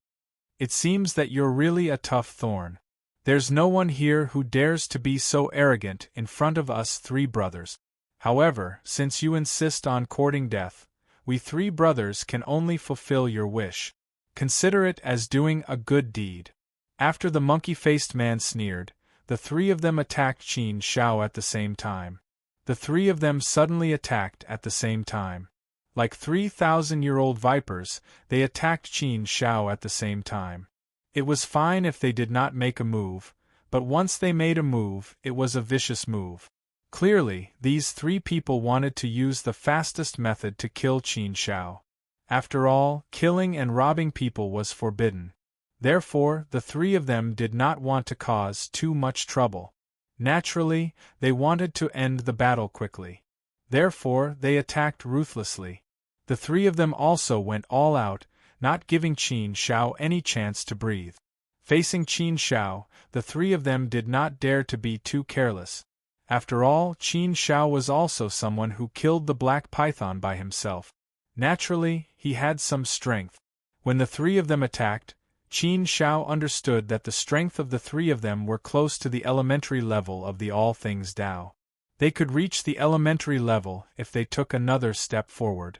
It seems that you're really a tough thorn. There's no one here who dares to be so arrogant in front of us three brothers. However, since you insist on courting death, we three brothers can only fulfill your wish. Consider it as doing a good deed. After the monkey-faced man sneered, the three of them attacked Qin Shao at the same time. The three of them suddenly attacked at the same time. Like 3,000-year-old vipers, they attacked Qin Shao at the same time. It was fine if they did not make a move, but once they made a move, it was a vicious move. Clearly, these three people wanted to use the fastest method to kill Qin Shao. After all, killing and robbing people was forbidden. Therefore, the three of them did not want to cause too much trouble. Naturally, they wanted to end the battle quickly. Therefore, they attacked ruthlessly. The three of them also went all out, not giving Qin Shao any chance to breathe. Facing Qin Shao, the three of them did not dare to be too careless. After all, Qin Shao was also someone who killed the black python by himself. Naturally, he had some strength. When the three of them attacked, Qin Shao understood that the strength of the three of them were close to the elementary level of the all things Tao. They could reach the elementary level if they took another step forward.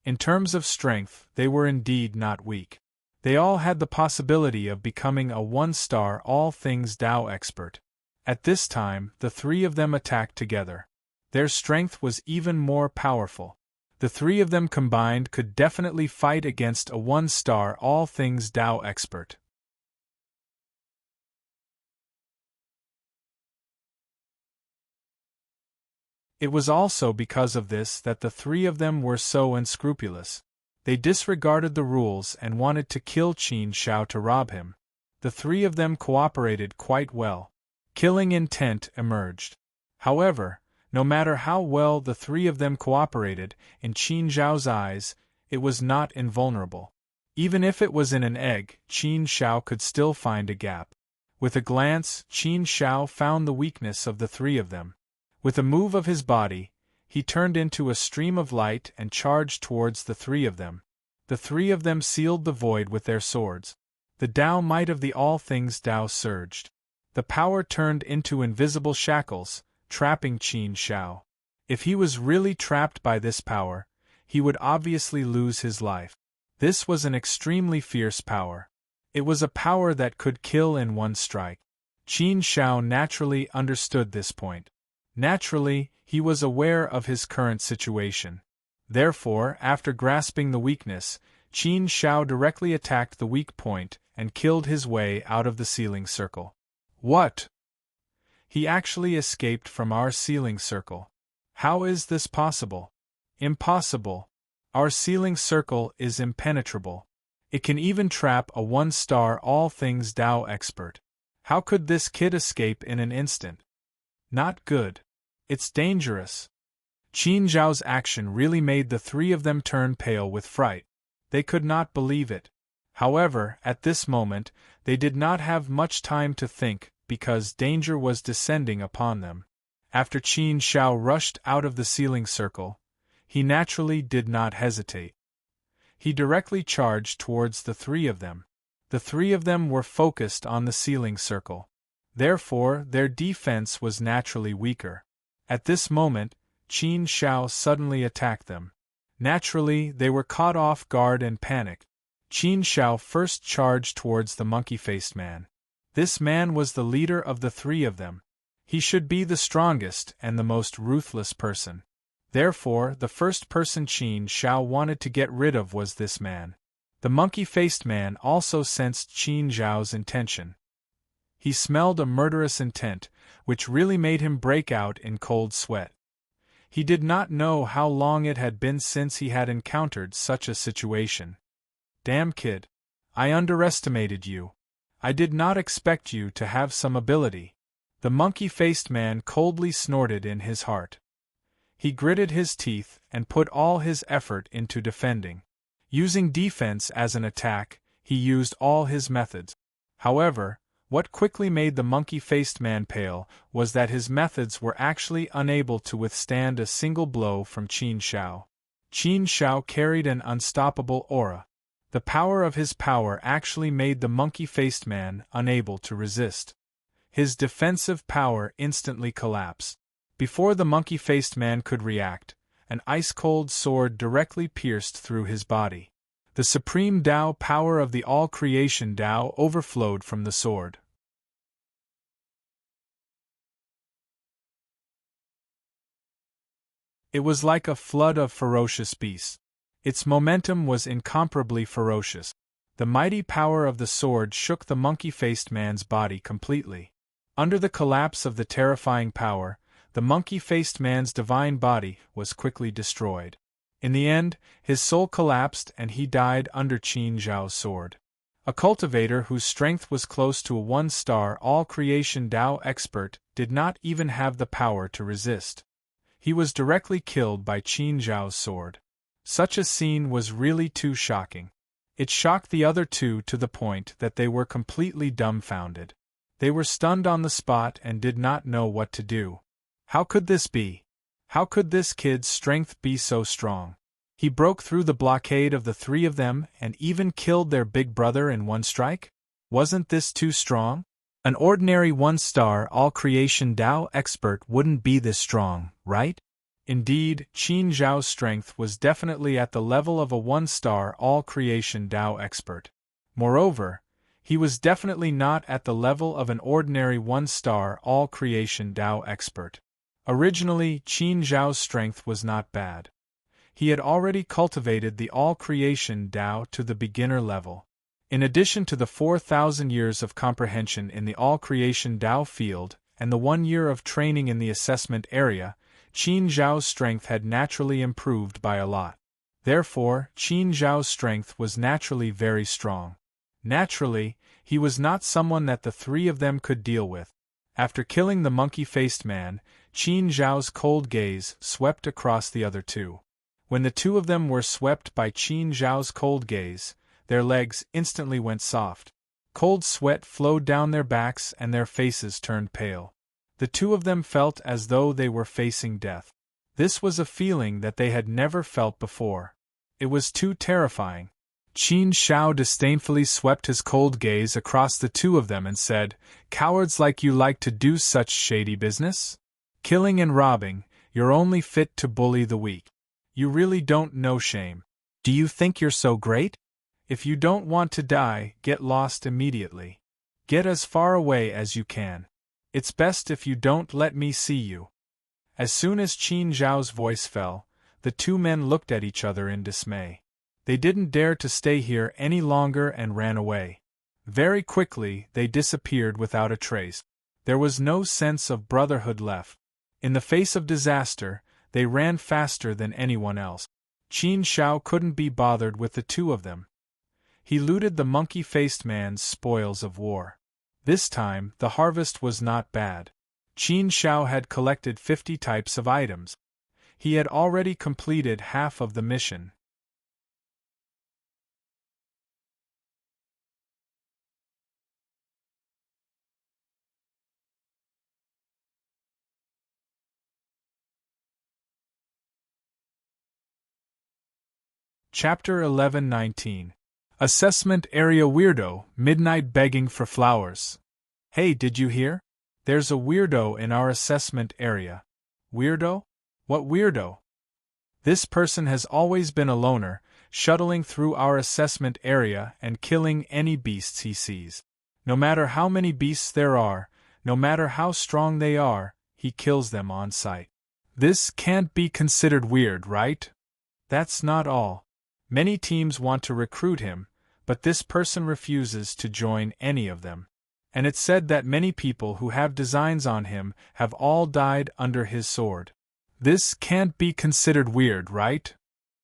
In terms of strength, they were indeed not weak. They all had the possibility of becoming a one-star all things Tao expert. At this time, the three of them attacked together. Their strength was even more powerful. The three of them combined could definitely fight against a one-star all things Tao expert. It was also because of this that the three of them were so unscrupulous. They disregarded the rules and wanted to kill Qin Shao to rob him. The three of them cooperated quite well. Killing intent emerged. However, no matter how well the three of them cooperated, in Qin Shao's eyes, it was not invulnerable. Even if it was in an egg, Qin Shao could still find a gap. With a glance, Qin Shao found the weakness of the three of them. With a move of his body, he turned into a stream of light and charged towards the three of them. The three of them sealed the void with their swords. The Tao might of the all things Tao surged. The power turned into invisible shackles, trapping Qin Shao. If he was really trapped by this power, he would obviously lose his life. This was an extremely fierce power. It was a power that could kill in one strike. Qin Shao naturally understood this point. Naturally, he was aware of his current situation. Therefore, after grasping the weakness, Qin Shao directly attacked the weak point and killed his way out of the sealing circle. What? He actually escaped from our sealing circle. How is this possible? Impossible. Our sealing circle is impenetrable. It can even trap a one-star all things Tao expert. How could this kid escape in an instant? Not good. It's dangerous. Qin Zhao's action really made the three of them turn pale with fright. They could not believe it. However, at this moment, they did not have much time to think, because danger was descending upon them. After Qin Shao rushed out of the sealing circle, he naturally did not hesitate. He directly charged towards the three of them. The three of them were focused on the sealing circle. Therefore, their defense was naturally weaker. At this moment, Qin Shao suddenly attacked them. Naturally, they were caught off guard and panicked. Qin Shao first charged towards the monkey-faced man. This man was the leader of the three of them. He should be the strongest and the most ruthless person. Therefore, the first person Qin Shao wanted to get rid of was this man. The monkey-faced man also sensed Qin Zhao's intention. He smelled a murderous intent, which really made him break out in cold sweat. He did not know how long it had been since he had encountered such a situation. Damn kid. I underestimated you. I did not expect you to have some ability. The monkey-faced man coldly snorted in his heart. He gritted his teeth and put all his effort into defending. Using defense as an attack, he used all his methods. However, what quickly made the monkey-faced man pale was that his methods were actually unable to withstand a single blow from Qin Shao. Qin Shao carried an unstoppable aura. The power of his power actually made the monkey-faced man unable to resist. His defensive power instantly collapsed. Before the monkey-faced man could react, an ice-cold sword directly pierced through his body. The supreme Tao power of the all-creation Tao overflowed from the sword. It was like a flood of ferocious beasts. Its momentum was incomparably ferocious. The mighty power of the sword shook the monkey-faced man's body completely. Under the collapse of the terrifying power, the monkey-faced man's divine body was quickly destroyed. In the end, his soul collapsed and he died under Qin Zhao's sword. A cultivator whose strength was close to a one-star all-creation Tao expert did not even have the power to resist. He was directly killed by Qin Zhao's sword. Such a scene was really too shocking. It shocked the other two to the point that they were completely dumbfounded. They were stunned on the spot and did not know what to do. How could this be? How could this kid's strength be so strong? He broke through the blockade of the three of them and even killed their big brother in one strike? Wasn't this too strong? An ordinary one-star all-creation Tao expert wouldn't be this strong, right? Indeed, Qin Zhao's strength was definitely at the level of a one-star all-creation Tao expert. Moreover, he was definitely not at the level of an ordinary one-star all-creation Tao expert. Originally, Qin Zhao's strength was not bad. He had already cultivated the all-creation Tao to the beginner level. In addition to the 4,000 years of comprehension in the all-creation Tao field and the 1 year of training in the assessment area, Qin Zhao's strength had naturally improved by a lot. Therefore, Qin Zhao's strength was naturally very strong. Naturally, he was not someone that the three of them could deal with. After killing the monkey-faced man, Qin Zhao's cold gaze swept across the other two. When the two of them were swept by Qin Zhao's cold gaze, their legs instantly went soft. Cold sweat flowed down their backs and their faces turned pale. The two of them felt as though they were facing death. This was a feeling that they had never felt before. It was too terrifying. Qin Shao disdainfully swept his cold gaze across the two of them and said, "Cowards like you like to do such shady business? Killing and robbing, you're only fit to bully the weak. You really don't know shame. Do you think you're so great? If you don't want to die, get lost immediately. Get as far away as you can. It's best if you don't let me see you." As soon as Qin Zhao's voice fell, the two men looked at each other in dismay. They didn't dare to stay here any longer and ran away. Very quickly they disappeared without a trace. There was no sense of brotherhood left. In the face of disaster, they ran faster than anyone else. Qin Shao couldn't be bothered with the two of them. He looted the monkey-faced man's spoils of war. This time, the harvest was not bad. Qin Shao had collected 50 types of items. He had already completed half of the mission. Chapter 11-19. Assessment Area Weirdo, Midnight Begging for Flowers. Hey, did you hear? There's a weirdo in our assessment area. Weirdo? What weirdo? This person has always been a loner, shuttling through our assessment area and killing any beasts he sees. No matter how many beasts there are, No matter how strong they are, he kills them on sight. This can't be considered weird, right? That's not all. Many teams want to recruit him, but this person refuses to join any of them. And it's said that many people who have designs on him have all died under his sword. This can't be considered weird, right?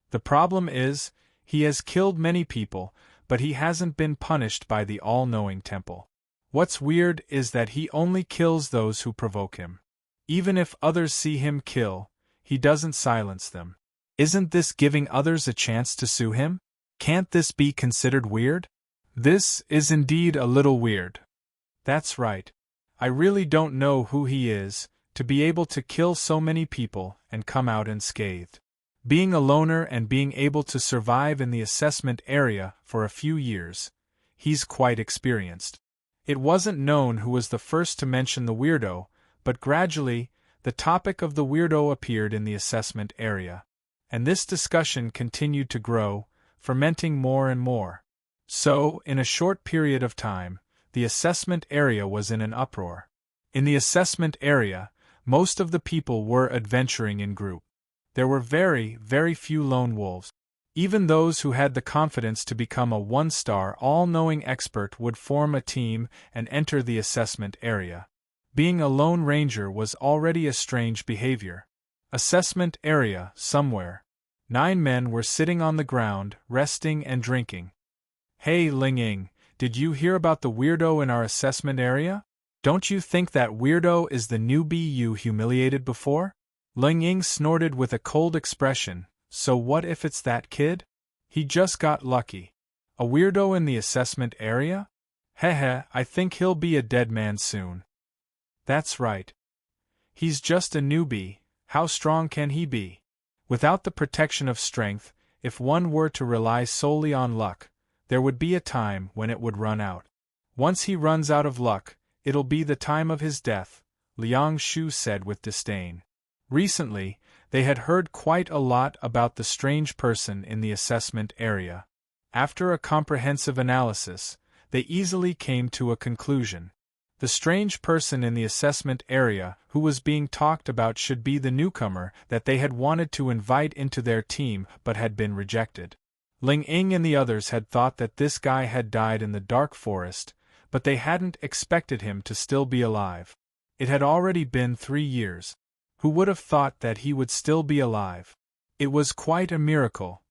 The problem is, he has killed many people, but he hasn't been punished by the all-knowing temple. What's weird is that he only kills those who provoke him. Even if others see him kill, he doesn't silence them. Isn't this giving others a chance to sue him? Can't this be considered weird? This is indeed a little weird. That's right. I really don't know who he is, to be able to kill so many people and come out unscathed. Being a loner and being able to survive in the assessment area for a few years, he's quite experienced. It wasn't known who was the first to mention the weirdo, but gradually, the topic of the weirdo appeared in the assessment area. And this discussion continued to grow, fermenting more and more. So, in a short period of time, the assessment area was in an uproar. In the assessment area, most of the people were adventuring in group. There were very, very few lone wolves. Even those who had the confidence to become a one-star, all-knowing expert would form a team and enter the assessment area. Being a lone ranger was already a strange behavior. Assessment area, somewhere. 9 men were sitting on the ground, resting and drinking. Hey Ling Ying, did you hear about the weirdo in our assessment area? Don't you think that weirdo is the newbie you humiliated before? Ling Ying snorted with a cold expression. So what if it's that kid? He just got lucky. A weirdo in the assessment area? Heh, I think he'll be a dead man soon. That's right. He's just a newbie. How strong can he be? Without the protection of strength, if one were to rely solely on luck, there would be a time when it would run out. Once he runs out of luck, it'll be the time of his death, Liang Shu said with disdain. Recently, they had heard quite a lot about the strange person in the assessment area. After a comprehensive analysis, they easily came to a conclusion. The strange person in the assessment area who was being talked about should be the newcomer that they had wanted to invite into their team but had been rejected. Ling Ying and the others had thought that this guy had died in the dark forest, but they hadn't expected him to still be alive. It had already been 3 years. Who would have thought that he would still be alive? It was quite a miracle.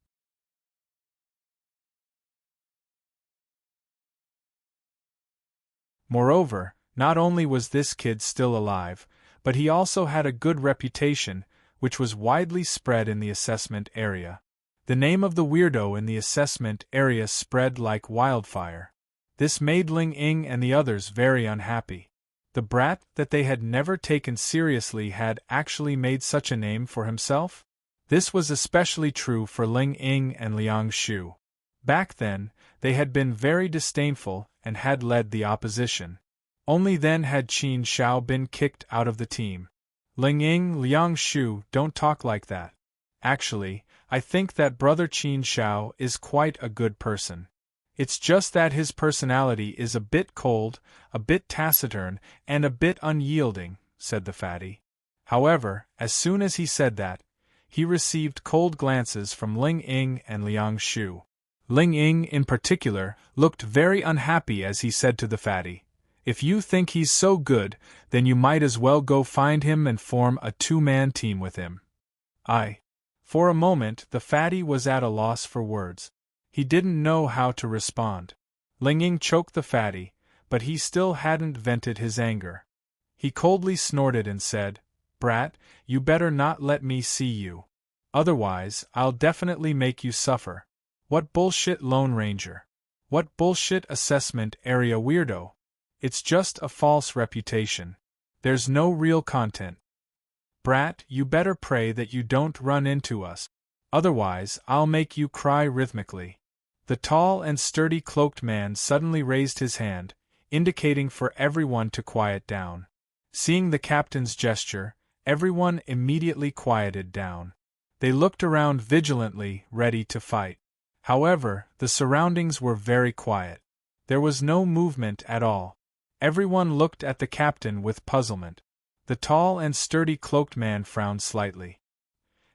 Moreover, not only was this kid still alive, but he also had a good reputation, which was widely spread in the assessment area. The name of the weirdo in the assessment area spread like wildfire. This made Ling Ying and the others very unhappy. The brat that they had never taken seriously had actually made such a name for himself? This was especially true for Ling Ying and Liang Shu. Back then, they had been very disdainful and had led the opposition. Only then had Qin Shao been kicked out of the team. Ling Ying, Liang Shu, don't talk like that. Actually, I think that brother Qin Shao is quite a good person. It's just that his personality is a bit cold, a bit taciturn, and a bit unyielding, said the fatty. However, as soon as he said that, he received cold glances from Ling Ying and Liang Shu. Ling Ying, in particular, looked very unhappy as he said to the fatty, "If you think he's so good, then you might as well go find him and form a 2-man team with him." For a moment, the fatty was at a loss for words. He didn't know how to respond. Ling Ying choked the fatty, but he still hadn't vented his anger. He coldly snorted and said, "Brat, you better not let me see you. Otherwise, I'll definitely make you suffer. What bullshit Lone Ranger? What bullshit assessment area weirdo? It's just a false reputation. There's no real content. Brat, you better pray that you don't run into us. Otherwise, I'll make you cry rhythmically." The tall and sturdy cloaked man suddenly raised his hand, indicating for everyone to quiet down. Seeing the captain's gesture, everyone immediately quieted down. They looked around vigilantly, ready to fight. However, the surroundings were very quiet. There was no movement at all. Everyone looked at the captain with puzzlement. The tall and sturdy cloaked man frowned slightly.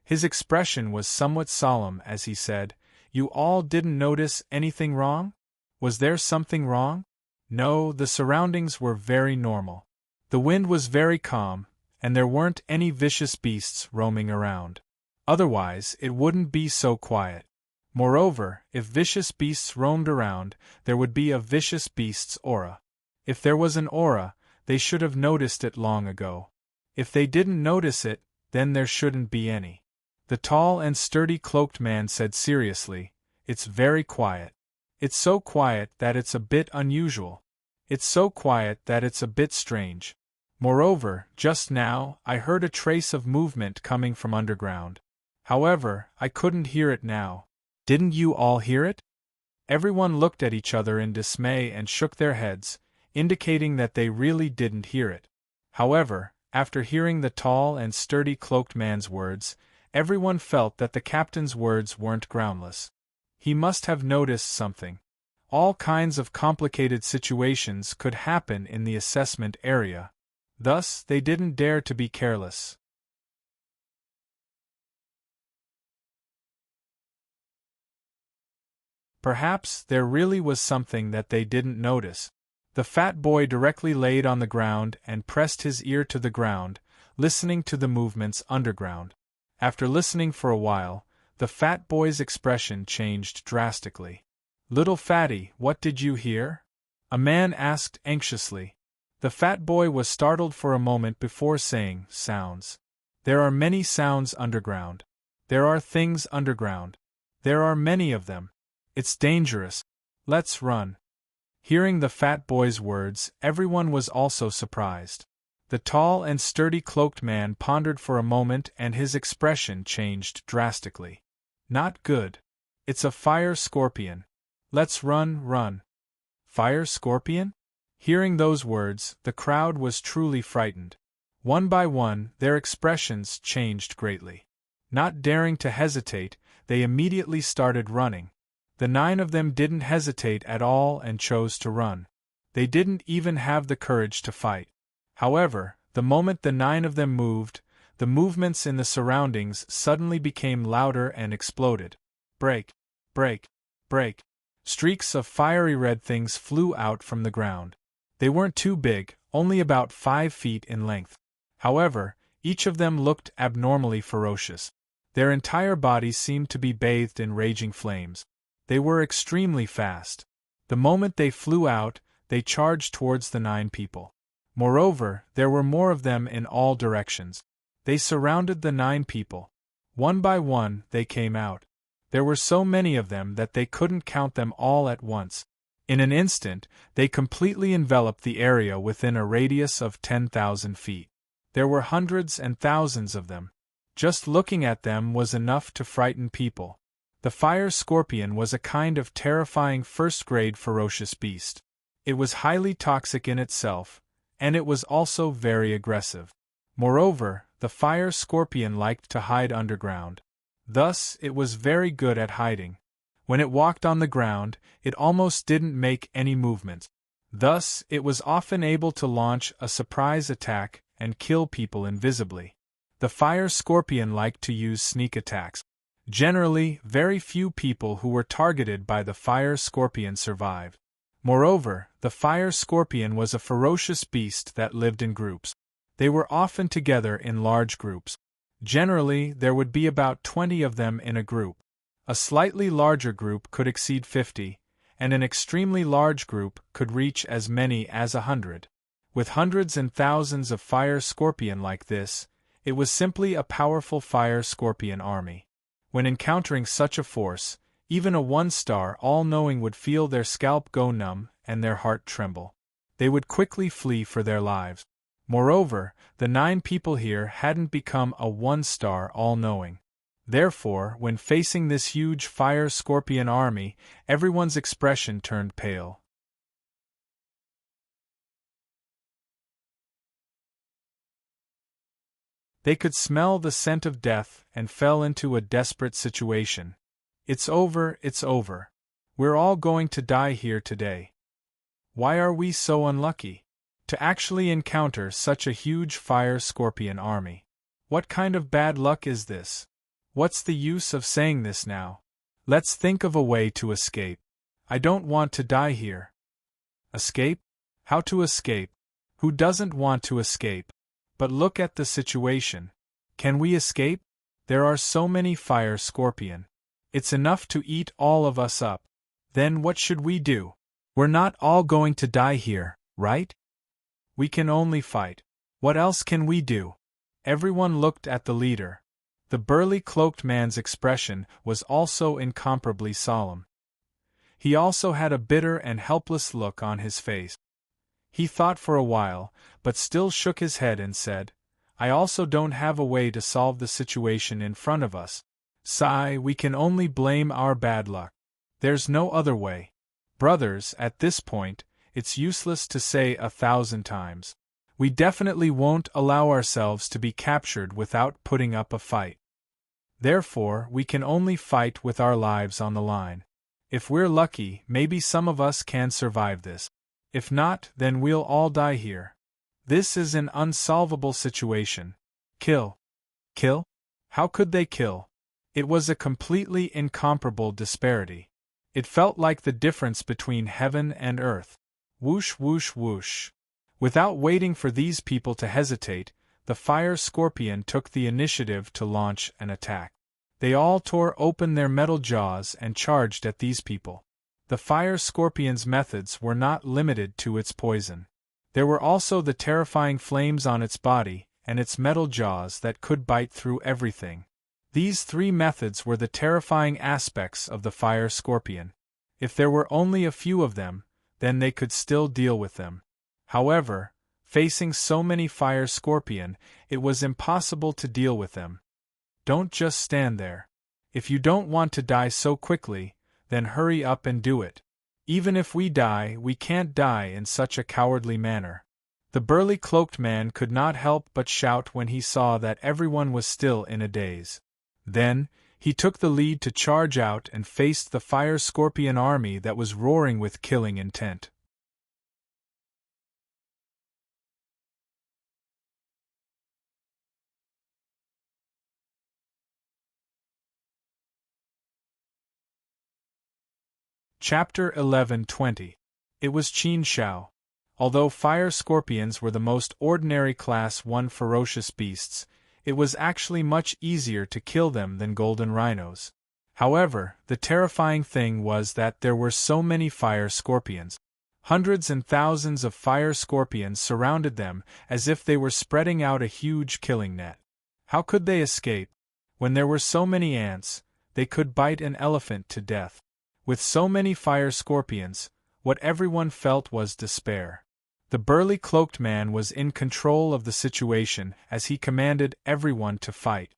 His expression was somewhat solemn as he said, "You all didn't notice anything wrong? Was there something wrong?" No, the surroundings were very normal. The wind was very calm, and there weren't any vicious beasts roaming around. Otherwise, it wouldn't be so quiet. Moreover, if vicious beasts roamed around, there would be a vicious beast's aura. If there was an aura, they should have noticed it long ago. If they didn't notice it, then there shouldn't be any. The tall and sturdy cloaked man said seriously, "It's very quiet. It's so quiet that it's a bit unusual. It's so quiet that it's a bit strange. Moreover, just now, I heard a trace of movement coming from underground. However, I couldn't hear it now. Didn't you all hear it?" Everyone looked at each other in dismay and shook their heads, indicating that they really didn't hear it. However, after hearing the tall and sturdy cloaked man's words, everyone felt that the captain's words weren't groundless. He must have noticed something. All kinds of complicated situations could happen in the assessment area. Thus, they didn't dare to be careless. Perhaps there really was something that they didn't notice. The fat boy directly laid on the ground and pressed his ear to the ground, listening to the movements underground. After listening for a while, the fat boy's expression changed drastically. "Little fatty, what did you hear?" a man asked anxiously. The fat boy was startled for a moment before saying, "Sounds. There are many sounds underground. There are things underground. There are many of them. It's dangerous. Let's run." Hearing the fat boy's words, everyone was also surprised. The tall and sturdy cloaked man pondered for a moment and his expression changed drastically. "Not good. It's a fire scorpion. Let's run, run." Fire scorpion? Hearing those words, the crowd was truly frightened. One by one, their expressions changed greatly. Not daring to hesitate, they immediately started running. The 9 of them didn't hesitate at all and chose to run. They didn't even have the courage to fight. However, the moment the 9 of them moved, the movements in the surroundings suddenly became louder and exploded. Break! Break! Break! Streaks of fiery red things flew out from the ground. They weren't too big, only about 5 feet in length. However, each of them looked abnormally ferocious. Their entire bodies seemed to be bathed in raging flames. They were extremely fast. The moment they flew out, they charged towards the 9 people. Moreover, there were more of them in all directions. They surrounded the 9 people. One by one, they came out. There were so many of them that they couldn't count them all at once. In an instant, they completely enveloped the area within a radius of 10,000 feet. There were hundreds and thousands of them. Just looking at them was enough to frighten people. The fire scorpion was a kind of terrifying first-grade ferocious beast. It was highly toxic in itself, and it was also very aggressive. Moreover, the fire scorpion liked to hide underground. Thus, it was very good at hiding. When it walked on the ground, it almost didn't make any movement. Thus, it was often able to launch a surprise attack and kill people invisibly. The fire scorpion liked to use sneak attacks. Generally, very few people who were targeted by the fire scorpion survived. Moreover, the fire scorpion was a ferocious beast that lived in groups. They were often together in large groups. Generally, there would be about 20 of them in a group. A slightly larger group could exceed 50, and an extremely large group could reach as many as 100. With hundreds and thousands of fire scorpion like this, it was simply a powerful fire scorpion army. When encountering such a force, even a 1-star all-knowing would feel their scalp go numb and their heart tremble. They would quickly flee for their lives. Moreover, the 9 people here hadn't become a 1-star all-knowing. Therefore, when facing this huge fire scorpion army, everyone's expression turned pale. They could smell the scent of death and fell into a desperate situation. "It's over, it's over. We're all going to die here today. Why are we so unlucky?" To actually encounter such a huge fire scorpion army. What kind of bad luck is this? What's the use of saying this now? Let's think of a way to escape. I don't want to die here. Escape? How to escape? Who doesn't want to escape? But look at the situation. Can we escape? There are so many fire scorpion. It's enough to eat all of us up. Then what should we do? We're not all going to die here, right? We can only fight. What else can we do? Everyone looked at the leader. The burly cloaked man's expression was also incomparably solemn. He also had a bitter and helpless look on his face. He thought for a while, but still shook his head and said, I also don't have a way to solve the situation in front of us. Sigh, we can only blame our bad luck. There's no other way. Brothers, at this point, it's useless to say 1,000 times. We definitely won't allow ourselves to be captured without putting up a fight. Therefore, we can only fight with our lives on the line. If we're lucky, maybe some of us can survive this. If not, then we'll all die here. This is an unsolvable situation. Kill. Kill? How could they kill? It was a completely incomparable disparity. It felt like the difference between heaven and earth. Whoosh, whoosh, whoosh. Without waiting for these people to hesitate, the fire scorpion took the initiative to launch an attack. They all tore open their metal jaws and charged at these people. The fire scorpion's methods were not limited to its poison. There were also the terrifying flames on its body and its metal jaws that could bite through everything. These three methods were the terrifying aspects of the fire scorpion. If there were only a few of them, then they could still deal with them. However, facing so many fire scorpion, it was impossible to deal with them. Don't just stand there. If you don't want to die so quickly, then hurry up and do it. Even if we die, we can't die in such a cowardly manner. The burly cloaked man could not help but shout when he saw that everyone was still in a daze. Then, he took the lead to charge out and faced the fire scorpion army that was roaring with killing intent. Chapter 11:20. It was Qin Shao. Although fire scorpions were the most ordinary Class 1 ferocious beasts, it was actually much easier to kill them than golden rhinos. However, the terrifying thing was that there were so many fire scorpions. Hundreds and thousands of fire scorpions surrounded them as if they were spreading out a huge killing net. How could they escape? When there were so many ants, they could bite an elephant to death. With so many fire scorpions, what everyone felt was despair. The burly cloaked man was in control of the situation as he commanded everyone to fight.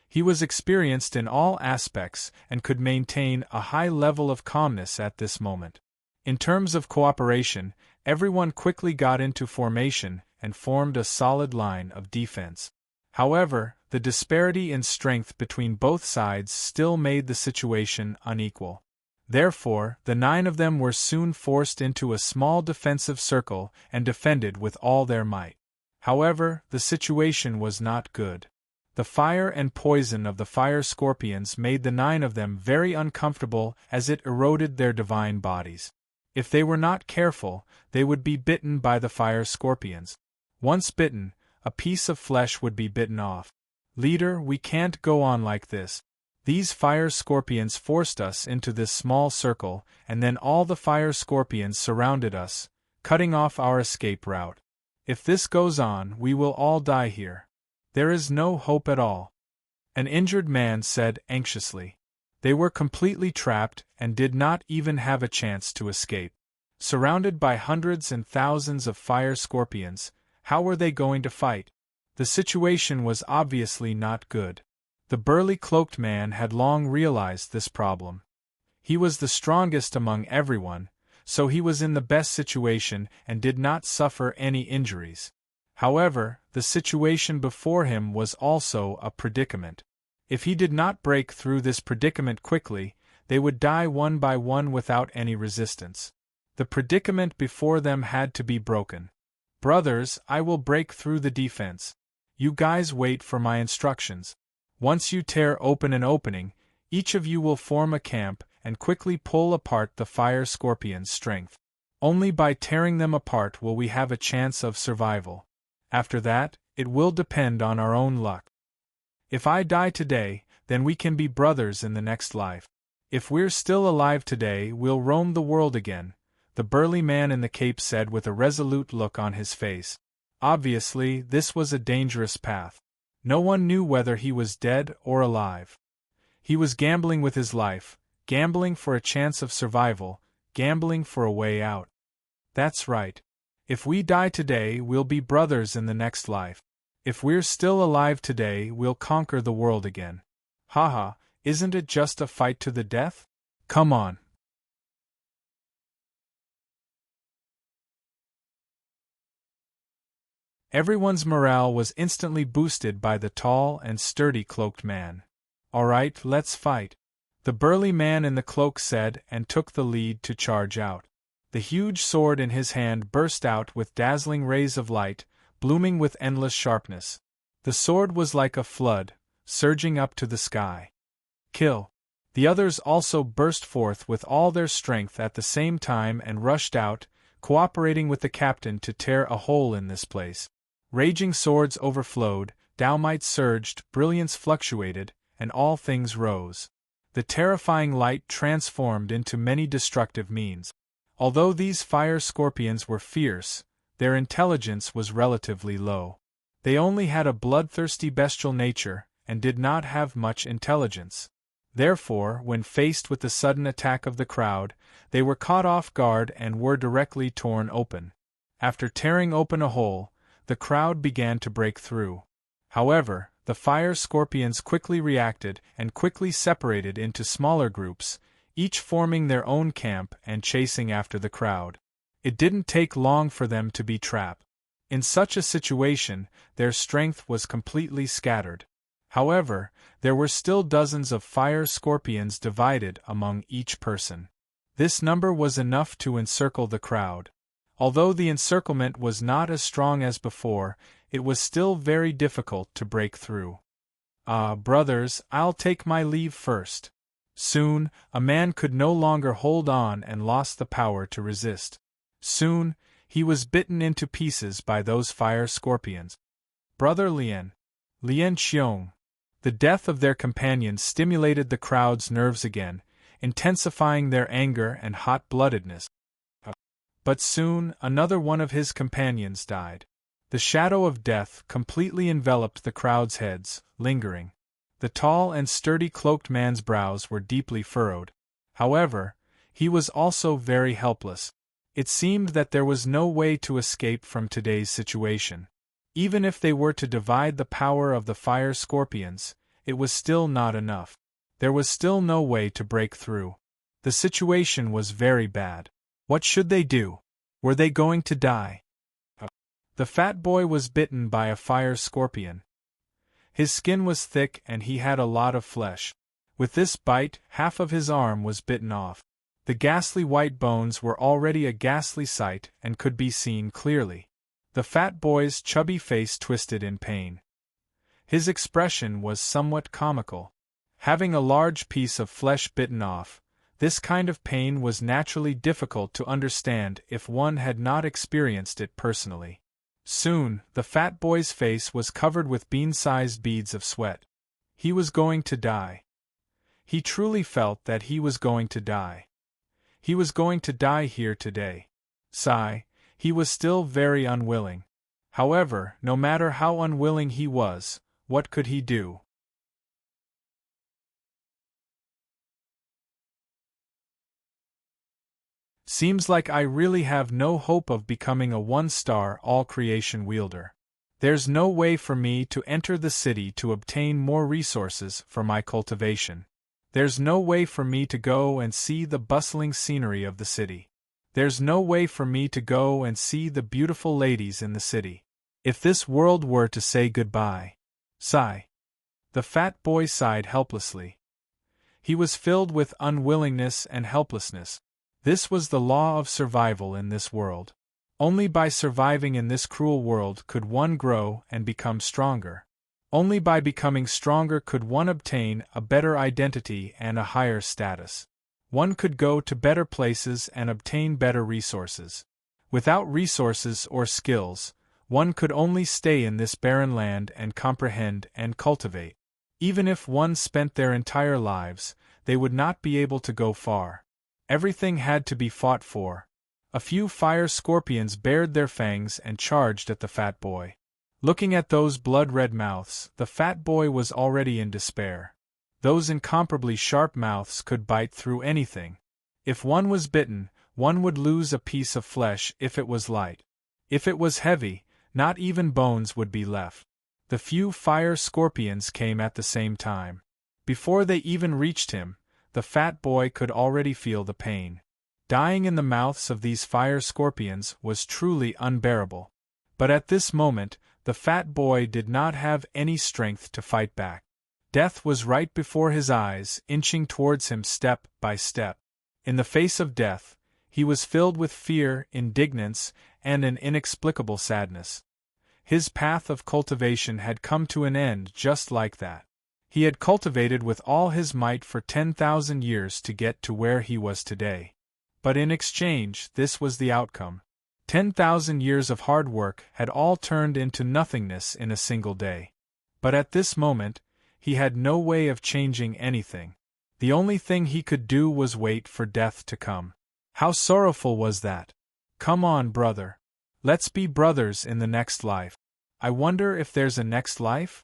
He was experienced in all aspects and could maintain a high level of calmness at this moment. In terms of cooperation, everyone quickly got into formation and formed a solid line of defense. However, the disparity in strength between both sides still made the situation unequal. Therefore, the 9 of them were soon forced into a small defensive circle and defended with all their might. However, the situation was not good. The fire and poison of the fire scorpions made the 9 of them very uncomfortable as it eroded their divine bodies. If they were not careful, they would be bitten by the fire scorpions. Once bitten, a piece of flesh would be bitten off. Leader, we can't go on like this. These fire scorpions forced us into this small circle, and then all the fire scorpions surrounded us, cutting off our escape route. If this goes on, we will all die here. There is no hope at all. An injured man said anxiously. They were completely trapped and did not even have a chance to escape. Surrounded by hundreds and thousands of fire scorpions, how were they going to fight? The situation was obviously not good. The burly cloaked man had long realized this problem. He was the strongest among everyone, so he was in the best situation and did not suffer any injuries. However, the situation before him was also a predicament. If he did not break through this predicament quickly, they would die one by one without any resistance. The predicament before them had to be broken. Brothers, I will break through the defense. You guys wait for my instructions. Once you tear open an opening, each of you will form a camp and quickly pull apart the fire scorpion's strength. Only by tearing them apart will we have a chance of survival. After that, it will depend on our own luck. If I die today, then we can be brothers in the next life. If we're still alive today, we'll roam the world again, the burly man in the cape said with a resolute look on his face. Obviously, this was a dangerous path. No one knew whether he was dead or alive. He was gambling with his life, gambling for a chance of survival, gambling for a way out. That's right. If we die today, we'll be brothers in the next life. If we're still alive today, we'll conquer the world again. Haha, isn't it just a fight to the death? Come on. Everyone's morale was instantly boosted by the tall and sturdy cloaked man. All right, let's fight, the burly man in the cloak said and took the lead to charge out. The huge sword in his hand burst out with dazzling rays of light, blooming with endless sharpness. The sword was like a flood, surging up to the sky. Kill! The others also burst forth with all their strength at the same time and rushed out, cooperating with the captain to tear a hole in this place. Raging swords overflowed, dynamite surged, brilliance fluctuated, and all things rose. The terrifying light transformed into many destructive means. Although these fire scorpions were fierce, their intelligence was relatively low. They only had a bloodthirsty bestial nature, and did not have much intelligence. Therefore, when faced with the sudden attack of the crowd, they were caught off guard and were directly torn open. After tearing open a hole, the crowd began to break through. However, the fire scorpions quickly reacted and quickly separated into smaller groups, each forming their own camp and chasing after the crowd. It didn't take long for them to be trapped. In such a situation, their strength was completely scattered. However, there were still dozens of fire scorpions divided among each person. This number was enough to encircle the crowd. Although the encirclement was not as strong as before, it was still very difficult to break through. Brothers, I'll take my leave first. Soon, a man could no longer hold on and lost the power to resist. Soon, he was bitten into pieces by those fire scorpions. Brother Lien Xiong. The death of their companions stimulated the crowd's nerves again, intensifying their anger and hot-bloodedness. But soon, another one of his companions died. The shadow of death completely enveloped the crowd's heads, lingering. The tall and sturdy cloaked man's brows were deeply furrowed. However, he was also very helpless. It seemed that there was no way to escape from today's situation. Even if they were to divide the power of the fire scorpions, it was still not enough. There was still no way to break through. The situation was very bad. What should they do? Were they going to die? The fat boy was bitten by a fire scorpion. His skin was thick and he had a lot of flesh. With this bite, half of his arm was bitten off. The ghastly white bones were already a ghastly sight and could be seen clearly. The fat boy's chubby face twisted in pain. His expression was somewhat comical. Having a large piece of flesh bitten off, this kind of pain was naturally difficult to understand if one had not experienced it personally. Soon, the fat boy's face was covered with bean-sized beads of sweat. He was going to die. He truly felt that he was going to die. He was going to die here today. Sigh, he was still very unwilling. However, no matter how unwilling he was, what could he do? Seems like I really have no hope of becoming a one-star all-creation wielder. There's no way for me to enter the city to obtain more resources for my cultivation. There's no way for me to go and see the bustling scenery of the city. There's no way for me to go and see the beautiful ladies in the city. If this world were to say goodbye. Sigh. The fat boy sighed helplessly. He was filled with unwillingness and helplessness. This was the law of survival in this world. Only by surviving in this cruel world could one grow and become stronger. Only by becoming stronger could one obtain a better identity and a higher status. One could go to better places and obtain better resources. Without resources or skills, one could only stay in this barren land and comprehend and cultivate. Even if one spent their entire lives, they would not be able to go far. Everything had to be fought for. A few fire scorpions bared their fangs and charged at the fat boy. Looking at those blood-red mouths, the fat boy was already in despair. Those incomparably sharp mouths could bite through anything. If one was bitten, one would lose a piece of flesh if it was light. If it was heavy, not even bones would be left. The few fire scorpions came at the same time. Before they even reached him, the fat boy could already feel the pain. Dying in the mouths of these fire scorpions was truly unbearable. But at this moment, the fat boy did not have any strength to fight back. Death was right before his eyes, inching towards him step by step. In the face of death, he was filled with fear, indignance, and an inexplicable sadness. His path of cultivation had come to an end just like that. He had cultivated with all his might for 10,000 years to get to where he was today. But in exchange, this was the outcome. 10,000 years of hard work had all turned into nothingness in a single day. But at this moment, he had no way of changing anything. The only thing he could do was wait for death to come. How sorrowful was that! Come on, brother. Let's be brothers in the next life. I wonder if there's a next life?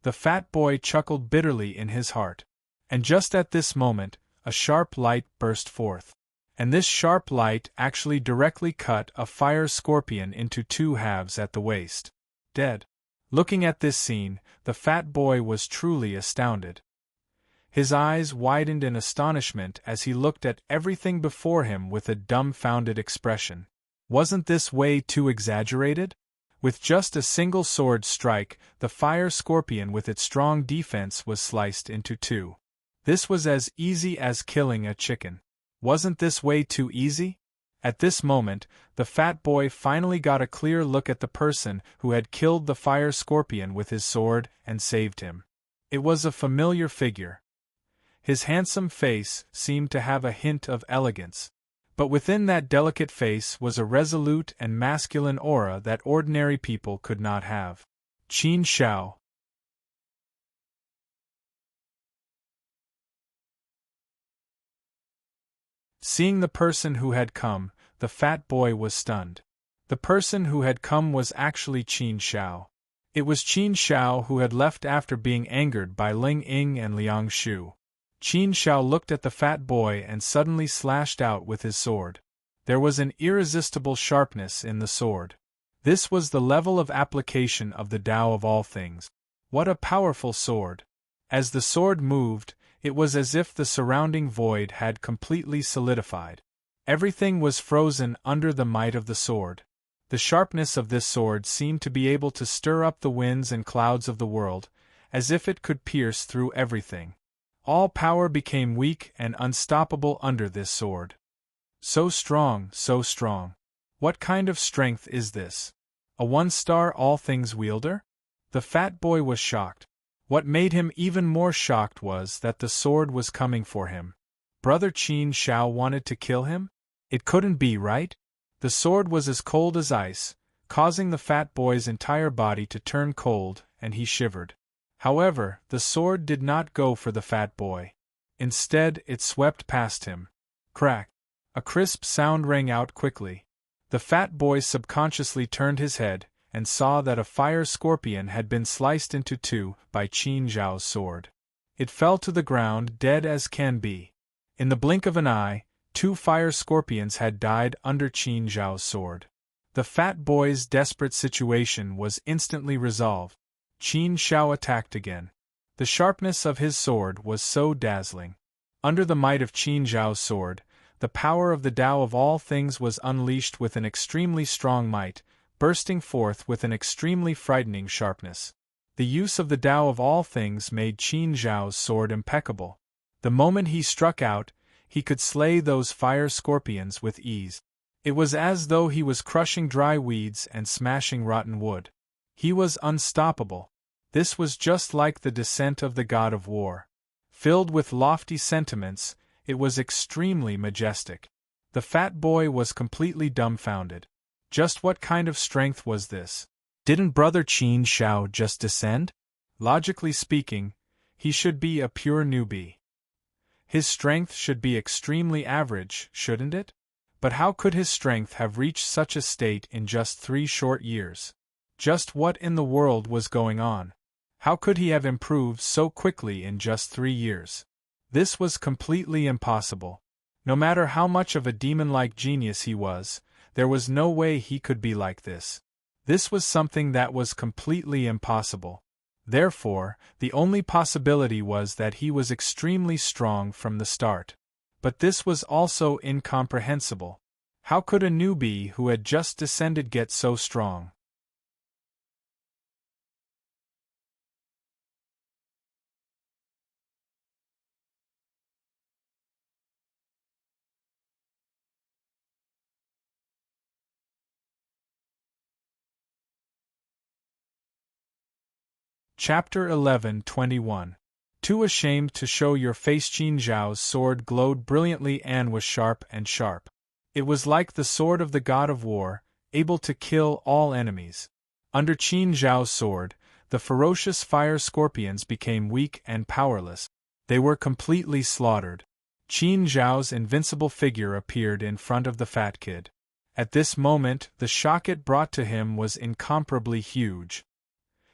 The fat boy chuckled bitterly in his heart. And just at this moment, a sharp light burst forth. And this sharp light actually directly cut a fire scorpion into two halves at the waist. Dead. Looking at this scene, the fat boy was truly astounded. His eyes widened in astonishment as he looked at everything before him with a dumbfounded expression. Wasn't this way too exaggerated? With just a single sword strike, the fire scorpion with its strong defense was sliced into two. This was as easy as killing a chicken. Wasn't this way too easy? At this moment, the fat boy finally got a clear look at the person who had killed the fire scorpion with his sword and saved him. It was a familiar figure. His handsome face seemed to have a hint of elegance. But within that delicate face was a resolute and masculine aura that ordinary people could not have. Qin Shao. Seeing the person who had come, the fat boy was stunned. The person who had come was actually Qin Shao. It was Qin Shao who had left after being angered by Ling Ying and Liang Shu. Qin Shao looked at the fat boy and suddenly slashed out with his sword. There was an irresistible sharpness in the sword. This was the level of application of the Tao of all things. What a powerful sword! As the sword moved, it was as if the surrounding void had completely solidified. Everything was frozen under the might of the sword. The sharpness of this sword seemed to be able to stir up the winds and clouds of the world, as if it could pierce through everything. All power became weak and unstoppable under this sword. So strong, so strong. What kind of strength is this? A one-star all-things wielder? The fat boy was shocked. What made him even more shocked was that the sword was coming for him. Brother Qin Shao wanted to kill him? It couldn't be, right? The sword was as cold as ice, causing the fat boy's entire body to turn cold, and he shivered. However, the sword did not go for the fat boy. Instead, it swept past him. Crack! A crisp sound rang out quickly. The fat boy subconsciously turned his head, and saw that a fire scorpion had been sliced into two by Qin Shao's sword. It fell to the ground dead as can be. In the blink of an eye, 2 fire scorpions had died under Qin Shao's sword. The fat boy's desperate situation was instantly resolved. Qin Shao attacked again. The sharpness of his sword was so dazzling. Under the might of Qin Shao's sword, the power of the Tao of all things was unleashed with an extremely strong might, bursting forth with an extremely frightening sharpness. The use of the Tao of all things made Qin Shao's sword impeccable. The moment he struck out, he could slay those fire scorpions with ease. It was as though he was crushing dry weeds and smashing rotten wood. He was unstoppable. This was just like the descent of the god of war. Filled with lofty sentiments, it was extremely majestic. The fat boy was completely dumbfounded. Just what kind of strength was this? Didn't Brother Qin Shao just descend? Logically speaking, he should be a pure newbie. His strength should be extremely average, shouldn't it? But how could his strength have reached such a state in just 3 short years? Just what in the world was going on? How could he have improved so quickly in just 3 years? This was completely impossible. No matter how much of a demon-like genius he was, there was no way he could be like this. This was something that was completely impossible. Therefore, the only possibility was that he was extremely strong from the start. But this was also incomprehensible. How could a newbie who had just descended get so strong? Chapter 11:21. Too ashamed to show your face. Qin Zhao's sword glowed brilliantly and was sharp and sharp. It was like the sword of the god of war, able to kill all enemies. Under Qin Zhao's sword, the ferocious fire scorpions became weak and powerless. They were completely slaughtered. Qin Zhao's invincible figure appeared in front of the fat kid. At this moment, the shock it brought to him was incomparably huge.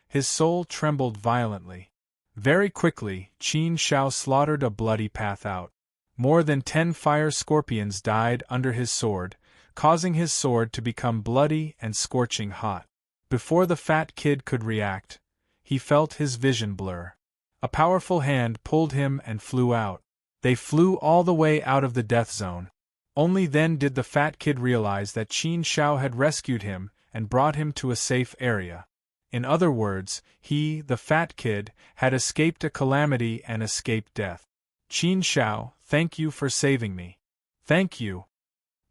His soul trembled violently. Very quickly, Qin Shao slaughtered a bloody path out. More than 10 fire scorpions died under his sword, causing his sword to become bloody and scorching hot. Before the fat kid could react, he felt his vision blur. A powerful hand pulled him and flew out. They flew all the way out of the death zone. Only then did the fat kid realize that Qin Shao had rescued him and brought him to a safe area. In other words, he, the fat kid, had escaped a calamity and escaped death. Qin Shao, thank you for saving me. Thank you,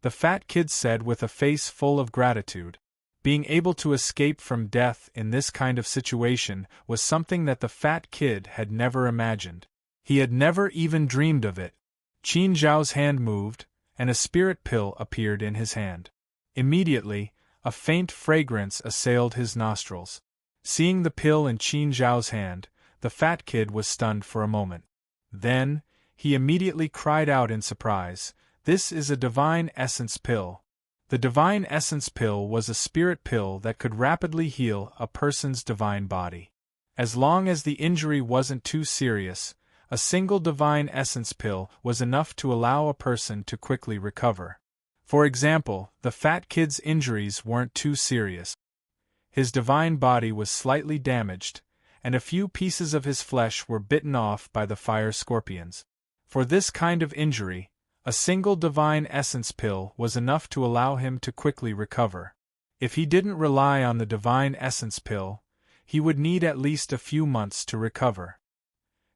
the fat kid said with a face full of gratitude. Being able to escape from death in this kind of situation was something that the fat kid had never imagined. He had never even dreamed of it. Qin Zhao's hand moved, and a spirit pill appeared in his hand. Immediately, a faint fragrance assailed his nostrils. Seeing the pill in Qin Zhao's hand, the fat kid was stunned for a moment. Then, he immediately cried out in surprise, "This is a divine essence pill." The divine essence pill was a spirit pill that could rapidly heal a person's divine body. As long as the injury wasn't too serious, a single divine essence pill was enough to allow a person to quickly recover. For example, the fat kid's injuries weren't too serious. His divine body was slightly damaged, and a few pieces of his flesh were bitten off by the fire scorpions. For this kind of injury, a single divine essence pill was enough to allow him to quickly recover. If he didn't rely on the divine essence pill, he would need at least a few months to recover.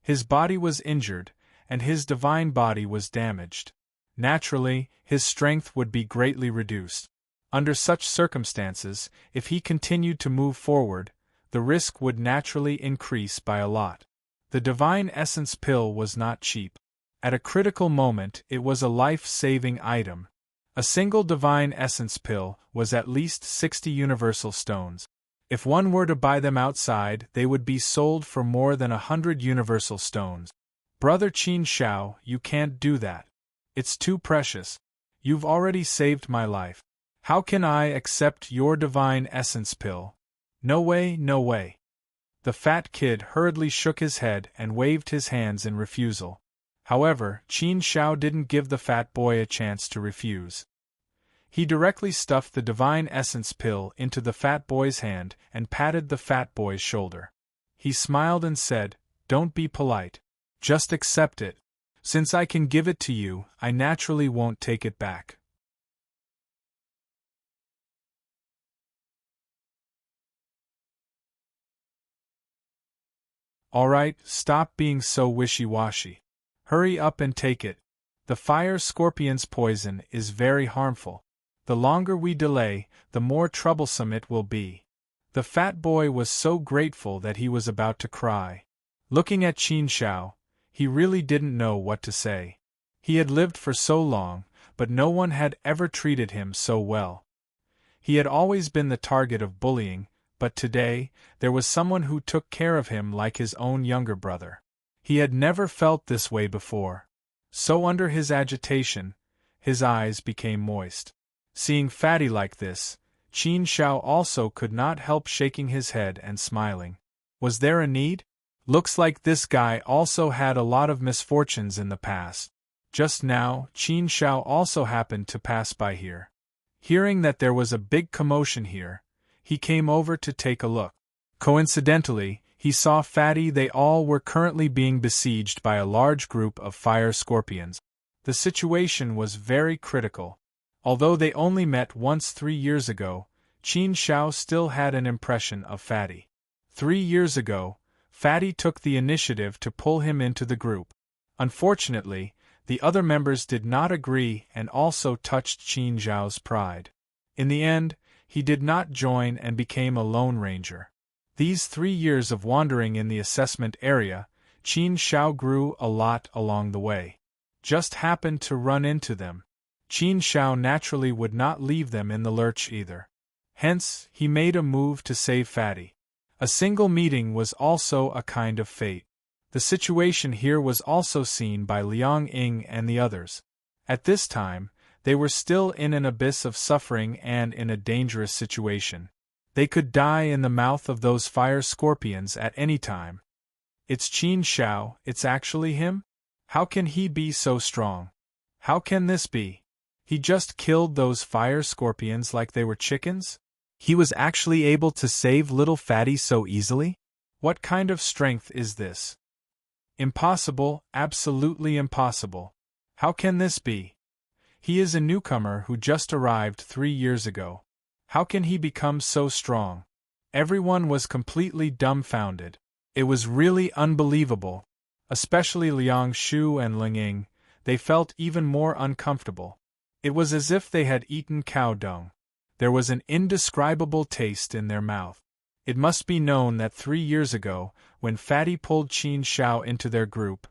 His body was injured, and his divine body was damaged. Naturally, his strength would be greatly reduced. Under such circumstances, if he continued to move forward, the risk would naturally increase by a lot. The divine essence pill was not cheap. At a critical moment, it was a life-saving item. A single divine essence pill was at least 60 universal stones. If one were to buy them outside, they would be sold for more than 100 universal stones. Brother Qin Shao, you can't do that. It's too precious. You've already saved my life. How can I accept your divine essence pill? No way, no way. The fat kid hurriedly shook his head and waved his hands in refusal. However, Qin Shao didn't give the fat boy a chance to refuse. He directly stuffed the divine essence pill into the fat boy's hand and patted the fat boy's shoulder. He smiled and said, "Don't be polite. Just accept it. Since I can give it to you, I naturally won't take it back." Alright, stop being so wishy-washy. Hurry up and take it. The fire scorpion's poison is very harmful. The longer we delay, the more troublesome it will be. The fat boy was so grateful that he was about to cry. Looking at Qin Shao, he really didn't know what to say. He had lived for so long, but no one had ever treated him so well. He had always been the target of bullying, but today, there was someone who took care of him like his own younger brother. He had never felt this way before. So under his agitation, his eyes became moist. Seeing Fatty like this, Qin Shao also could not help shaking his head and smiling. Was there a need? Looks like this guy also had a lot of misfortunes in the past. Just now, Qin Shao also happened to pass by here. Hearing that there was a big commotion here, he came over to take a look. Coincidentally, he saw Fatty. They all were currently being besieged by a large group of fire scorpions. The situation was very critical. Although they only met once 3 years ago, Qin Shao still had an impression of Fatty. 3 years ago, Fatty took the initiative to pull him into the group. Unfortunately, the other members did not agree and also touched Qin Shao's pride. In the end, he did not join and became a lone ranger. These 3 years of wandering in the assessment area, Qin Shao grew a lot along the way. Just happened to run into them. Qin Shao naturally would not leave them in the lurch either. Hence, he made a move to save Fatty. A single meeting was also a kind of fate. The situation here was also seen by Liang Ying and the others. At this time, they were still in an abyss of suffering and in a dangerous situation. They could die in the mouth of those fire scorpions at any time. It's Qin Shao, it's actually him? How can he be so strong? How can this be? He just killed those fire scorpions like they were chickens? He was actually able to save little Fatty so easily? What kind of strength is this? Impossible, absolutely impossible. How can this be? He is a newcomer who just arrived 3 years ago. How can he become so strong? Everyone was completely dumbfounded. It was really unbelievable. Especially Liang Shu and Ling Ying, they felt even more uncomfortable. It was as if they had eaten cow dung. There was an indescribable taste in their mouth. It must be known that 3 years ago, when Fatty pulled Qin Shao into their group,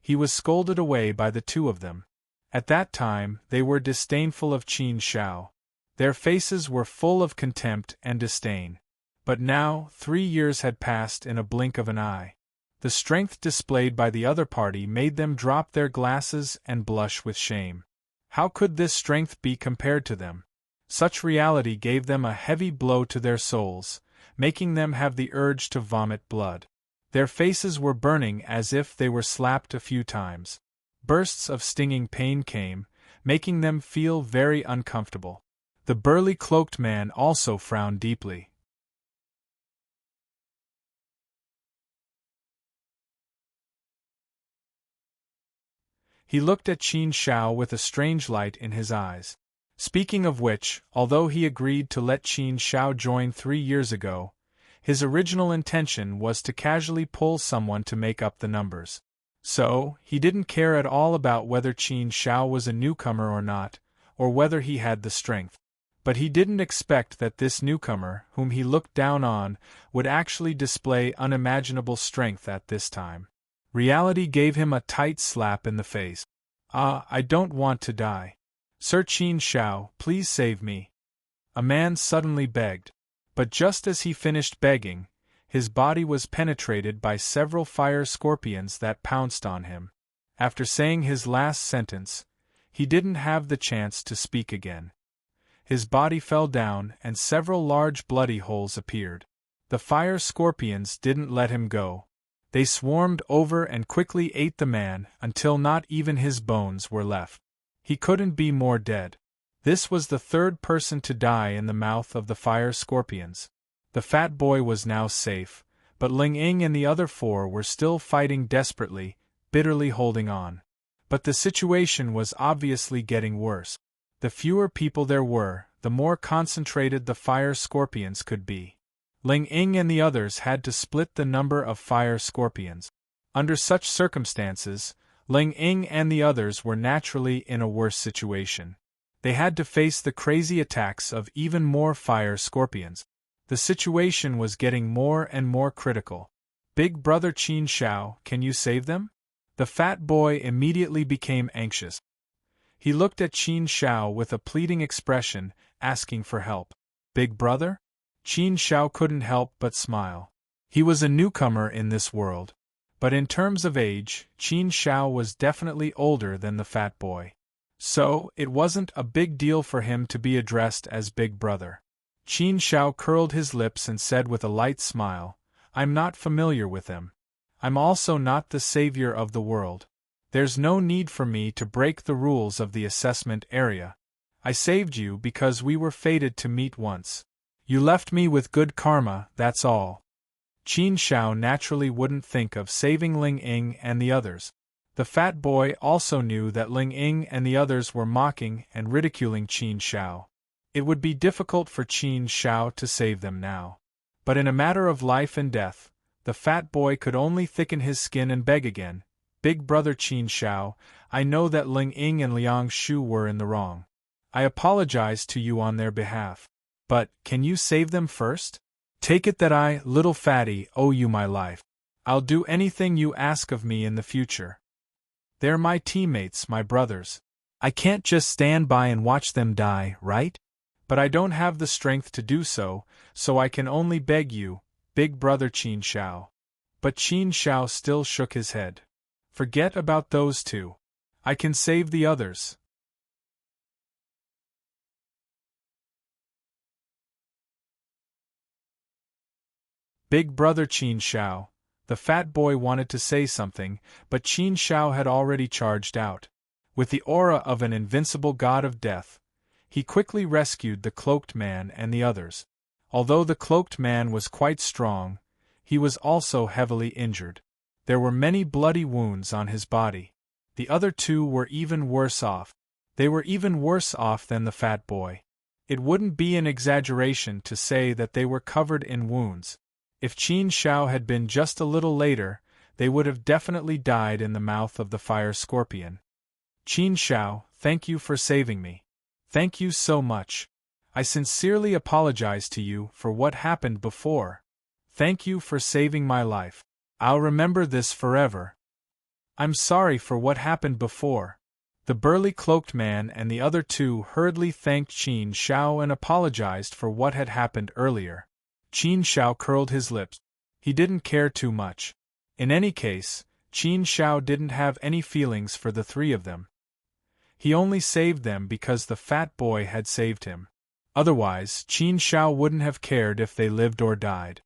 he was scolded away by the two of them. At that time, they were disdainful of Qin Shao. Their faces were full of contempt and disdain. But now, 3 years had passed in a blink of an eye. The strength displayed by the other party made them drop their glasses and blush with shame. How could this strength be compared to them? Such reality gave them a heavy blow to their souls, making them have the urge to vomit blood. Their faces were burning as if they were slapped a few times. Bursts of stinging pain came, making them feel very uncomfortable. The burly cloaked man also frowned deeply. He looked at Qin Shao with a strange light in his eyes. Speaking of which, although he agreed to let Qin Shao join 3 years ago, his original intention was to casually pull someone to make up the numbers. So, he didn't care at all about whether Qin Shao was a newcomer or not, or whether he had the strength. But he didn't expect that this newcomer, whom he looked down on, would actually display unimaginable strength at this time. Reality gave him a tight slap in the face. I don't want to die. Sir Qin Shao, please save me. A man suddenly begged. But just as he finished begging, his body was penetrated by several fire scorpions that pounced on him. After saying his last sentence, he didn't have the chance to speak again. His body fell down and several large bloody holes appeared. The fire scorpions didn't let him go. They swarmed over and quickly ate the man until not even his bones were left. He couldn't be more dead. This was the 3rd person to die in the mouth of the fire scorpions. The fat boy was now safe, but Ling Ying and the other 4 were still fighting desperately, bitterly holding on. But the situation was obviously getting worse. The fewer people there were, the more concentrated the fire scorpions could be. Ling Ying and the others had to split the number of fire scorpions. Under such circumstances, Ling Ying and the others were naturally in a worse situation. They had to face the crazy attacks of even more fire scorpions. The situation was getting more and more critical. Big Brother Qin Shao, can you save them? The fat boy immediately became anxious. He looked at Qin Shao with a pleading expression, asking for help. Big Brother? Qin Shao couldn't help but smile. He was a newcomer in this world. But in terms of age, Qin Shao was definitely older than the fat boy. So, it wasn't a big deal for him to be addressed as Big Brother. Qin Shao curled his lips and said with a light smile, I'm not familiar with them. I'm also not the savior of the world. There's no need for me to break the rules of the assessment area. I saved you because we were fated to meet once. You left me with good karma, that's all. Qin Shao naturally wouldn't think of saving Ling Ying and the others. The fat boy also knew that Ling Ying and the others were mocking and ridiculing Qin Shao. It would be difficult for Qin Shao to save them now. But in a matter of life and death, the fat boy could only thicken his skin and beg again, Big Brother Qin Shao, I know that Ling Ying and Liang Shu were in the wrong. I apologize to you on their behalf. But, can you save them first? Take it that I, little fatty, owe you my life. I'll do anything you ask of me in the future. They're my teammates, my brothers. I can't just stand by and watch them die, right? But I don't have the strength to do so, so I can only beg you, Big Brother Qin Shao. But Qin Shao still shook his head. Forget about those two. I can save the others. Big Brother Qin Shao. The fat boy wanted to say something, but Qin Shao had already charged out. With the aura of an invincible god of death, he quickly rescued the cloaked man and the others. Although the cloaked man was quite strong, he was also heavily injured. There were many bloody wounds on his body. The other two were even worse off. They were even worse off than the fat boy. It wouldn't be an exaggeration to say that they were covered in wounds. If Qin Shao had been just a little later, they would have definitely died in the mouth of the fire scorpion. Qin Shao, thank you for saving me. Thank you so much. I sincerely apologize to you for what happened before. Thank you for saving my life. I'll remember this forever. I'm sorry for what happened before. The burly cloaked man and the other two hurriedly thanked Qin Shao and apologized for what had happened earlier. Qin Shao curled his lips. He didn't care too much. In any case, Qin Shao didn't have any feelings for the three of them. He only saved them because the fat boy had saved him. Otherwise, Qin Shao wouldn't have cared if they lived or died.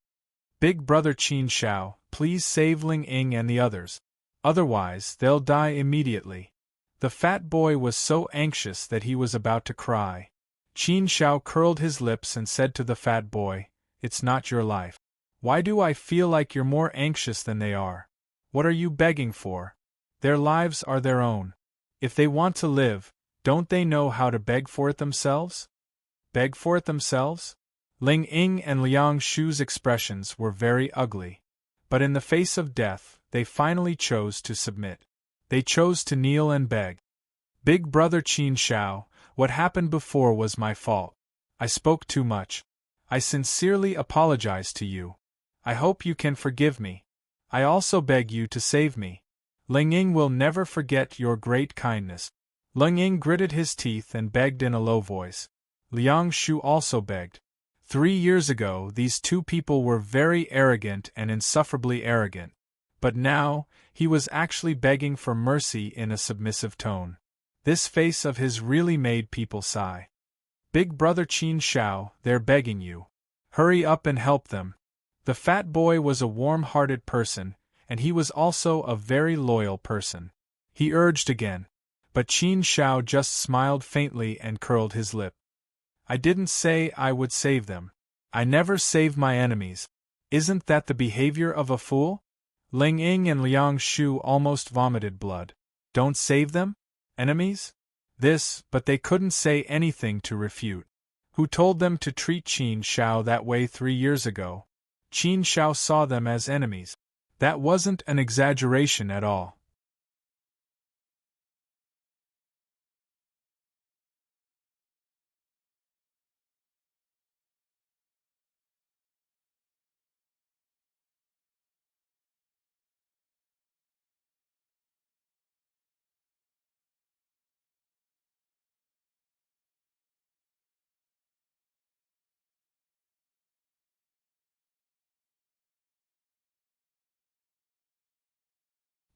Big Brother Qin Shao, please save Ling Ying and the others. Otherwise, they'll die immediately. The fat boy was so anxious that he was about to cry. Qin Shao curled his lips and said to the fat boy, It's not your life. Why do I feel like you're more anxious than they are? What are you begging for? Their lives are their own. If they want to live, don't they know how to beg for it themselves? Beg for it themselves? Ling Ying and Liang Shu's expressions were very ugly. But in the face of death, they finally chose to submit. They chose to kneel and beg. Big Brother Qin Shao, what happened before was my fault. I spoke too much. I sincerely apologize to you. I hope you can forgive me. I also beg you to save me. Ling Ying will never forget your great kindness. Ling Ying gritted his teeth and begged in a low voice. Liang Shu also begged. 3 years ago, these two people were very arrogant and insufferably arrogant. But now, he was actually begging for mercy in a submissive tone. This face of his really made people sigh. Big Brother Qin Shao, they're begging you. Hurry up and help them. The fat boy was a warm-hearted person, and he was also a very loyal person. He urged again. But Qin Shao just smiled faintly and curled his lip. I didn't say I would save them. I never save my enemies. Isn't that the behavior of a fool? Ling Ying and Liang Shu almost vomited blood. Don't save them? Enemies? But they couldn't say anything to refute. Who told them to treat Qin Shao that way 3 years ago? Qin Shao saw them as enemies. That wasn't an exaggeration at all.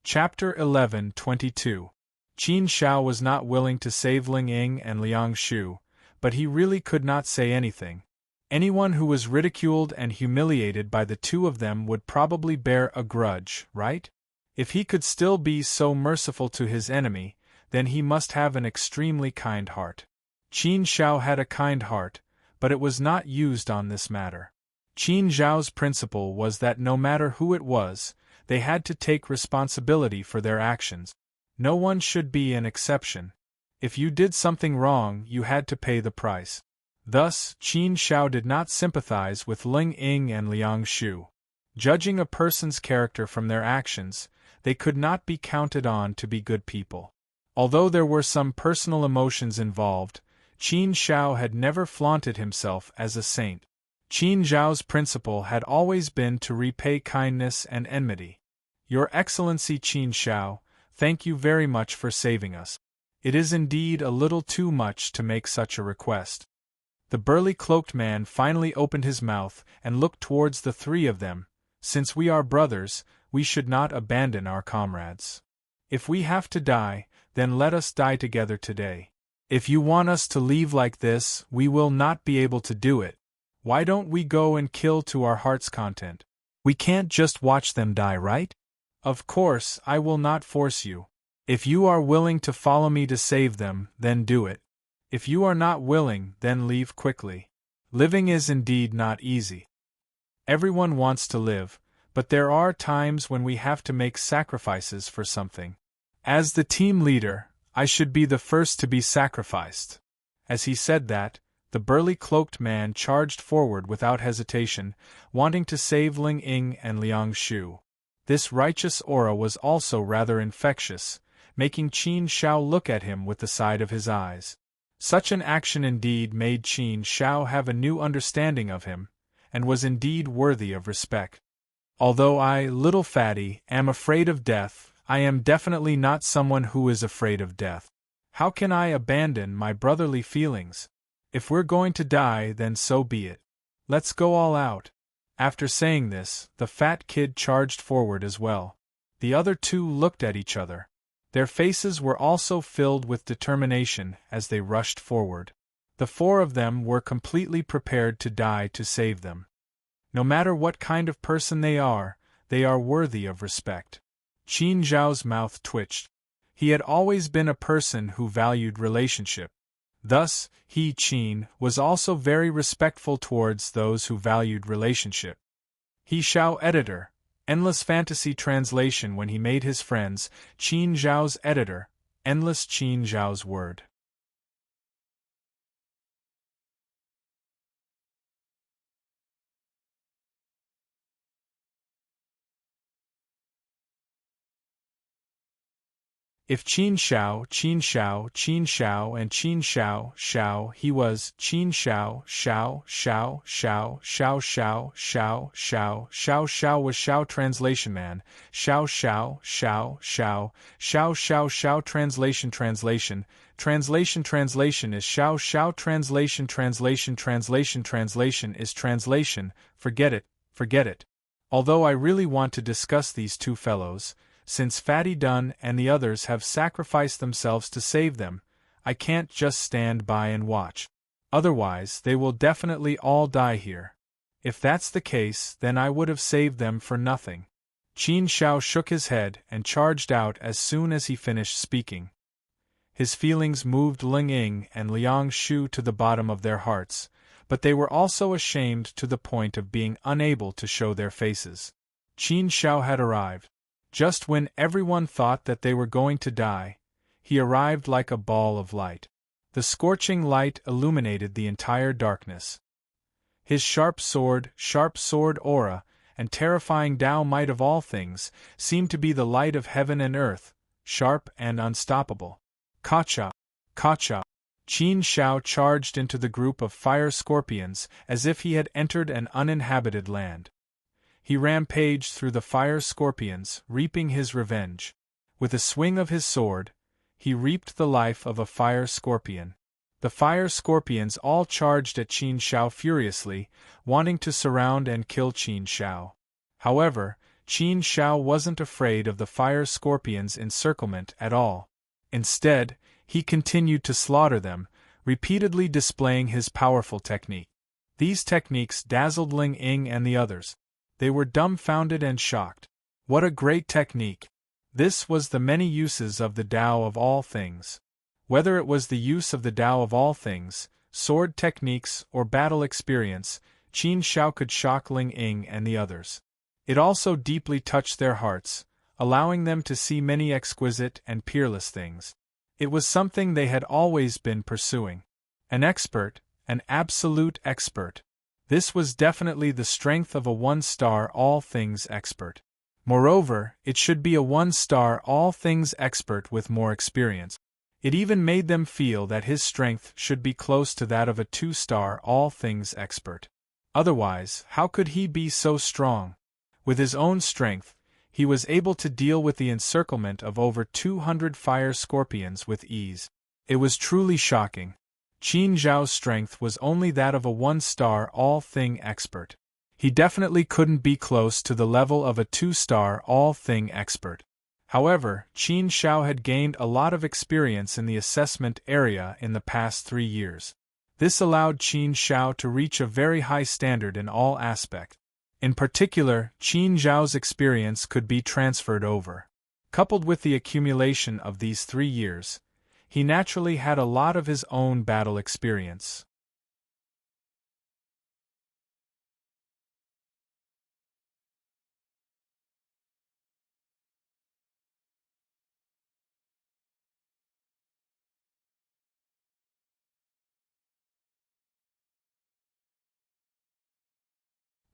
Chapter 11:22. Qin Shao was not willing to save Ling Ying and Liang Shu, but he really could not say anything. Anyone who was ridiculed and humiliated by the two of them would probably bear a grudge, right? If he could still be so merciful to his enemy, then he must have an extremely kind heart. Qin Shao had a kind heart, but it was not used on this matter. Qin Zhao's principle was that no matter who it was, they had to take responsibility for their actions. No one should be an exception. If you did something wrong, you had to pay the price. Thus, Qin Shao did not sympathize with Ling Ying and Liang Shu. Judging a person's character from their actions, they could not be counted on to be good people. Although there were some personal emotions involved, Qin Shao had never flaunted himself as a saint. Qin Zhao's principle had always been to repay kindness and enmity. Your Excellency Qin Shao, thank you very much for saving us. It is indeed a little too much to make such a request. The burly cloaked man finally opened his mouth and looked towards the three of them. Since we are brothers, we should not abandon our comrades. If we have to die, then let us die together today. If you want us to leave like this, we will not be able to do it. Why don't we go and kill to our heart's content? We can't just watch them die, right? Of course, I will not force you. If you are willing to follow me to save them, then do it. If you are not willing, then leave quickly. Living is indeed not easy. Everyone wants to live, but there are times when we have to make sacrifices for something. As the team leader, I should be the first to be sacrificed. As he said that, the burly cloaked man charged forward without hesitation, wanting to save Ling Ying and Liang Shu. This righteous aura was also rather infectious, making Qin Shao look at him with the side of his eyes. Such an action indeed made Qin Shao have a new understanding of him, and was indeed worthy of respect. Although I, little fatty, am afraid of death, I am definitely not someone who is afraid of death. How can I abandon my brotherly feelings? If we're going to die, then so be it. Let's go all out. After saying this, the fat kid charged forward as well. The other two looked at each other. Their faces were also filled with determination as they rushed forward. The four of them were completely prepared to die to save them. No matter what kind of person they are worthy of respect. Qin Zhao's mouth twitched. He had always been a person who valued relationship. Thus, he, Qin, was also very respectful towards those who valued relationship. He Shao editor, Endless Fantasy Translation. When he made his friends, Qin Zhao's editor, Endless Qin Zhao's word. If Qin Shao, and Qin Shao, he was Qin Shao, Shao was Shao translation man, Shao translation is Shao translation is translation, forget it. Although I really want to discuss these two fellows, since Fatty Dunn and the others have sacrificed themselves to save them, I can't just stand by and watch. Otherwise, they will definitely all die here. If that's the case, then I would have saved them for nothing. Qin Shao shook his head and charged out as soon as he finished speaking. His feelings moved Ling Ying and Liang Shu to the bottom of their hearts, but they were also ashamed to the point of being unable to show their faces. Qin Shao had arrived. Just when everyone thought that they were going to die, he arrived like a ball of light. The scorching light illuminated the entire darkness. His sharp sword aura, and terrifying Tao might of all things, seemed to be the light of heaven and earth, sharp and unstoppable. Kacha! Qin Shao charged into the group of fire scorpions as if he had entered an uninhabited land. He rampaged through the fire scorpions, reaping his revenge. With a swing of his sword, he reaped the life of a fire scorpion. The fire scorpions all charged at Qin Shao furiously, wanting to surround and kill Qin Shao. However, Qin Shao wasn't afraid of the fire scorpion's encirclement at all. Instead, he continued to slaughter them, repeatedly displaying his powerful technique. These techniques dazzled Ling Ying and the others. They were dumbfounded and shocked. What a great technique! This was the many uses of the Tao of all things. Whether it was the use of the Tao of all things, sword techniques, or battle experience, Qin Shao could shock Ling Ying and the others. It also deeply touched their hearts, allowing them to see many exquisite and peerless things. It was something they had always been pursuing. An expert, an absolute expert. This was definitely the strength of a one-star all things expert. Moreover, it should be a one-star all things expert with more experience. It even made them feel that his strength should be close to that of a two-star all things expert. Otherwise, how could he be so strong? With his own strength, he was able to deal with the encirclement of over 200 fire scorpions with ease. It was truly shocking. Qin Zhao's strength was only that of a one-star all-thing expert. He definitely couldn't be close to the level of a two-star all-thing expert. However, Qin Shao had gained a lot of experience in the assessment area in the past 3 years. This allowed Qin Shao to reach a very high standard in all aspects. In particular, Qin Zhao's experience could be transferred over. Coupled with the accumulation of these 3 years, he naturally had a lot of his own battle experience.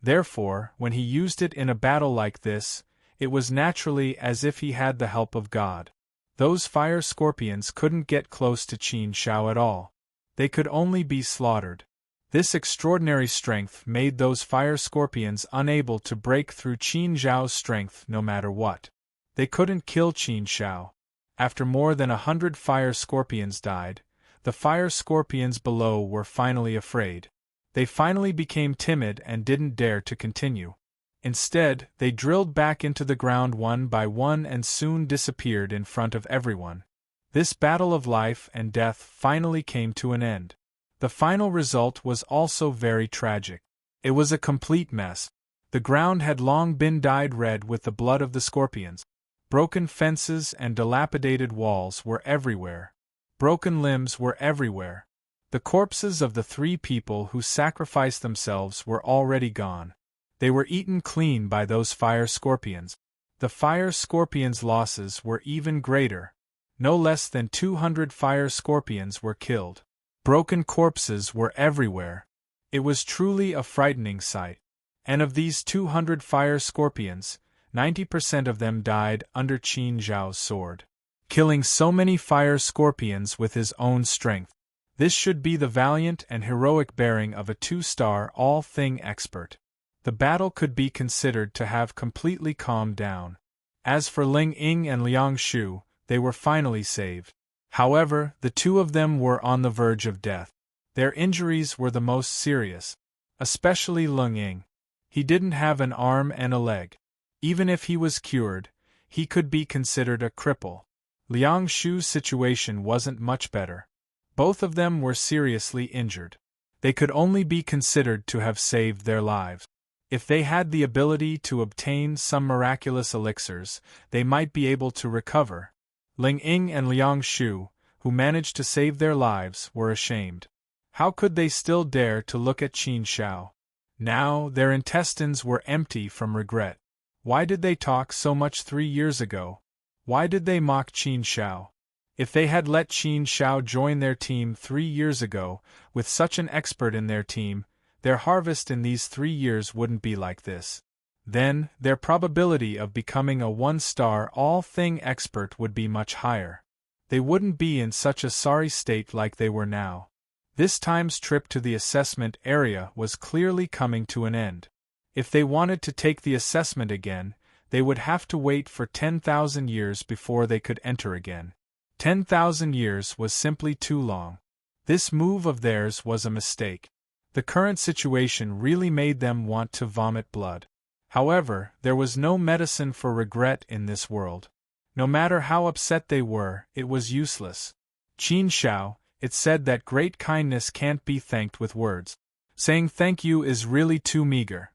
Therefore, when he used it in a battle like this, it was naturally as if he had the help of God. Those fire scorpions couldn't get close to Qin Shao at all. They could only be slaughtered. This extraordinary strength made those fire scorpions unable to break through Qin Zhao's strength no matter what. They couldn't kill Qin Shao. After more than 100 fire scorpions died, the fire scorpions below were finally afraid. They finally became timid and didn't dare to continue. Instead, they drilled back into the ground one by one and soon disappeared in front of everyone. This battle of life and death finally came to an end. The final result was also very tragic. It was a complete mess. The ground had long been dyed red with the blood of the scorpions. Broken fences and dilapidated walls were everywhere. Broken limbs were everywhere. The corpses of the 3 people who sacrificed themselves were already gone. They were eaten clean by those fire scorpions. The fire scorpions' losses were even greater. No less than 200 fire scorpions were killed. Broken corpses were everywhere. It was truly a frightening sight. And of these 200 fire scorpions, 90% of them died under Qin Zhao's sword. Killing so many fire scorpions with his own strength. This should be the valiant and heroic bearing of a 2-star all-thing expert. The battle could be considered to have completely calmed down. As for Ling Ying and Liang Shu, they were finally saved. However, the 2 of them were on the verge of death. Their injuries were the most serious. Especially Ling Ying. He didn't have an arm and a leg. Even if he was cured, he could be considered a cripple. Liang Shu's situation wasn't much better. Both of them were seriously injured. They could only be considered to have saved their lives. If they had the ability to obtain some miraculous elixirs, they might be able to recover. Ling Ying and Liang Shu, who managed to save their lives, were ashamed. How could they still dare to look at Qin Shao? Now, their intestines were empty from regret. Why did they talk so much 3 years ago? Why did they mock Qin Shao? If they had let Qin Shao join their team 3 years ago, with such an expert in their team, their harvest in these 3 years wouldn't be like this. Then, their probability of becoming a 1-star all-thing expert would be much higher. They wouldn't be in such a sorry state like they were now. This time's trip to the assessment area was clearly coming to an end. If they wanted to take the assessment again, they would have to wait for 10,000 years before they could enter again. 10,000 years was simply too long. This move of theirs was a mistake. The current situation really made them want to vomit blood. However, there was no medicine for regret in this world. No matter how upset they were, it was useless. Qin Shao, it said that great kindness can't be thanked with words. Saying thank you is really too meager.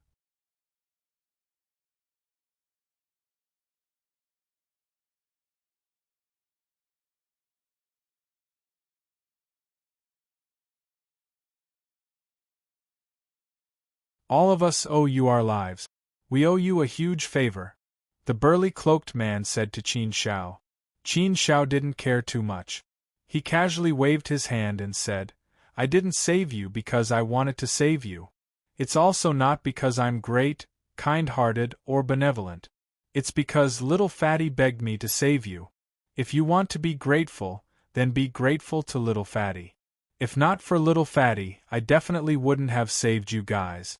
All of us owe you our lives. We owe you a huge favor, the burly cloaked man said to Qin Shao. Qin Shao didn't care too much. He casually waved his hand and said, I didn't save you because I wanted to save you. It's also not because I'm great, kind-hearted, or benevolent. It's because Little Fatty begged me to save you. If you want to be grateful, then be grateful to Little Fatty. If not for Little Fatty, I definitely wouldn't have saved you guys.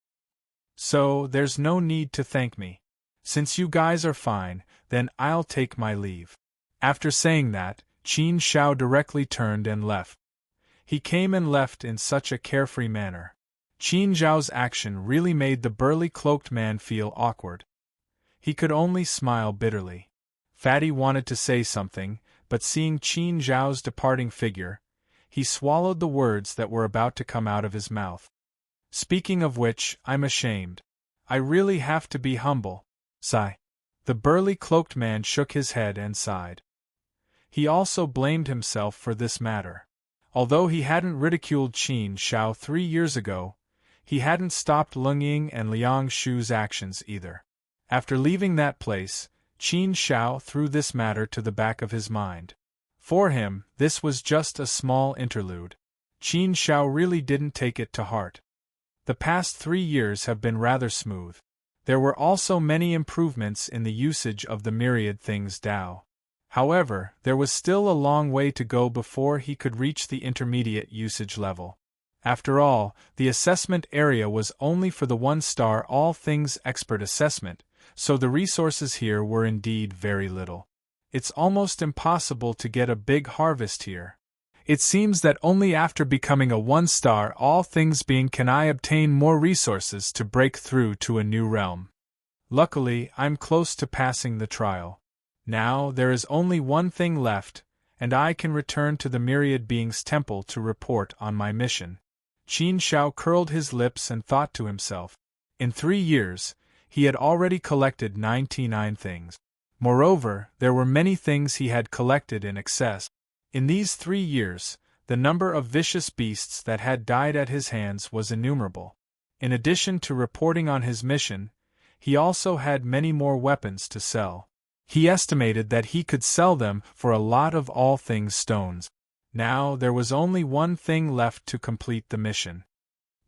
So, there's no need to thank me. Since you guys are fine, then I'll take my leave. After saying that, Qin Shao directly turned and left. He came and left in such a carefree manner. Qin Zhao's action really made the burly cloaked man feel awkward. He could only smile bitterly. Fatty wanted to say something, but seeing Qin Zhao's departing figure, he swallowed the words that were about to come out of his mouth. Speaking of which, I'm ashamed. I really have to be humble. Sigh. The burly cloaked man shook his head and sighed. He also blamed himself for this matter. Although he hadn't ridiculed Qin Shao 3 years ago, he hadn't stopped Lung Ying and Liang Shu's actions either. After leaving that place, Qin Shao threw this matter to the back of his mind. For him, this was just a small interlude. Qin Shao really didn't take it to heart. The past 3 years have been rather smooth. There were also many improvements in the usage of the myriad things Tao. However, there was still a long way to go before he could reach the intermediate usage level. After all, the assessment area was only for the 1-star all things expert assessment, so the resources here were indeed very little. It's almost impossible to get a big harvest here. It seems that only after becoming a 1-star all things being can I obtain more resources to break through to a new realm. Luckily, I'm close to passing the trial. Now, there is only one thing left, and I can return to the Myriad Beings Temple to report on my mission. Qin Shao curled his lips and thought to himself. In 3 years, he had already collected 99 things. Moreover, there were many things he had collected in excess. In these 3 years, the number of vicious beasts that had died at his hands was innumerable. In addition to reporting on his mission, he also had many more weapons to sell. He estimated that he could sell them for a lot of all things stones. Now there was only one thing left to complete the mission.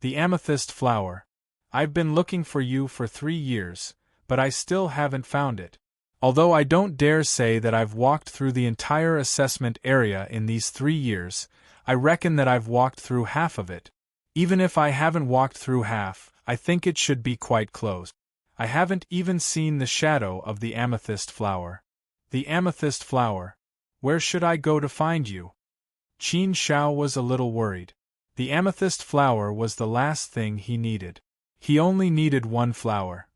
The amethyst flower. I've been looking for you for 3 years, but I still haven't found it. Although I don't dare say that I've walked through the entire assessment area in these 3 years, I reckon that I've walked through half of it. Even if I haven't walked through half, I think it should be quite close. I haven't even seen the shadow of the amethyst flower. The amethyst flower. Where should I go to find you? Qin Shao was a little worried. The amethyst flower was the last thing he needed. He only needed one flower.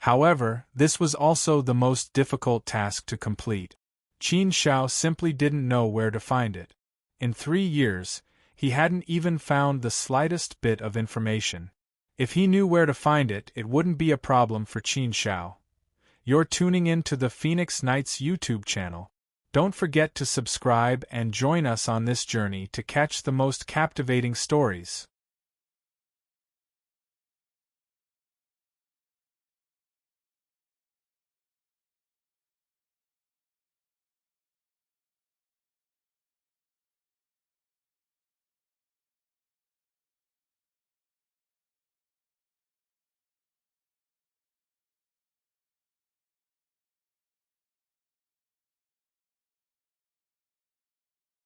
However, this was also the most difficult task to complete. Qin Shao simply didn't know where to find it. In 3 years, he hadn't even found the slightest bit of information. If he knew where to find it, it wouldn't be a problem for Qin Shao. You're tuning in to the Phoenix Knights YouTube channel. Don't forget to subscribe and join us on this journey to catch the most captivating stories.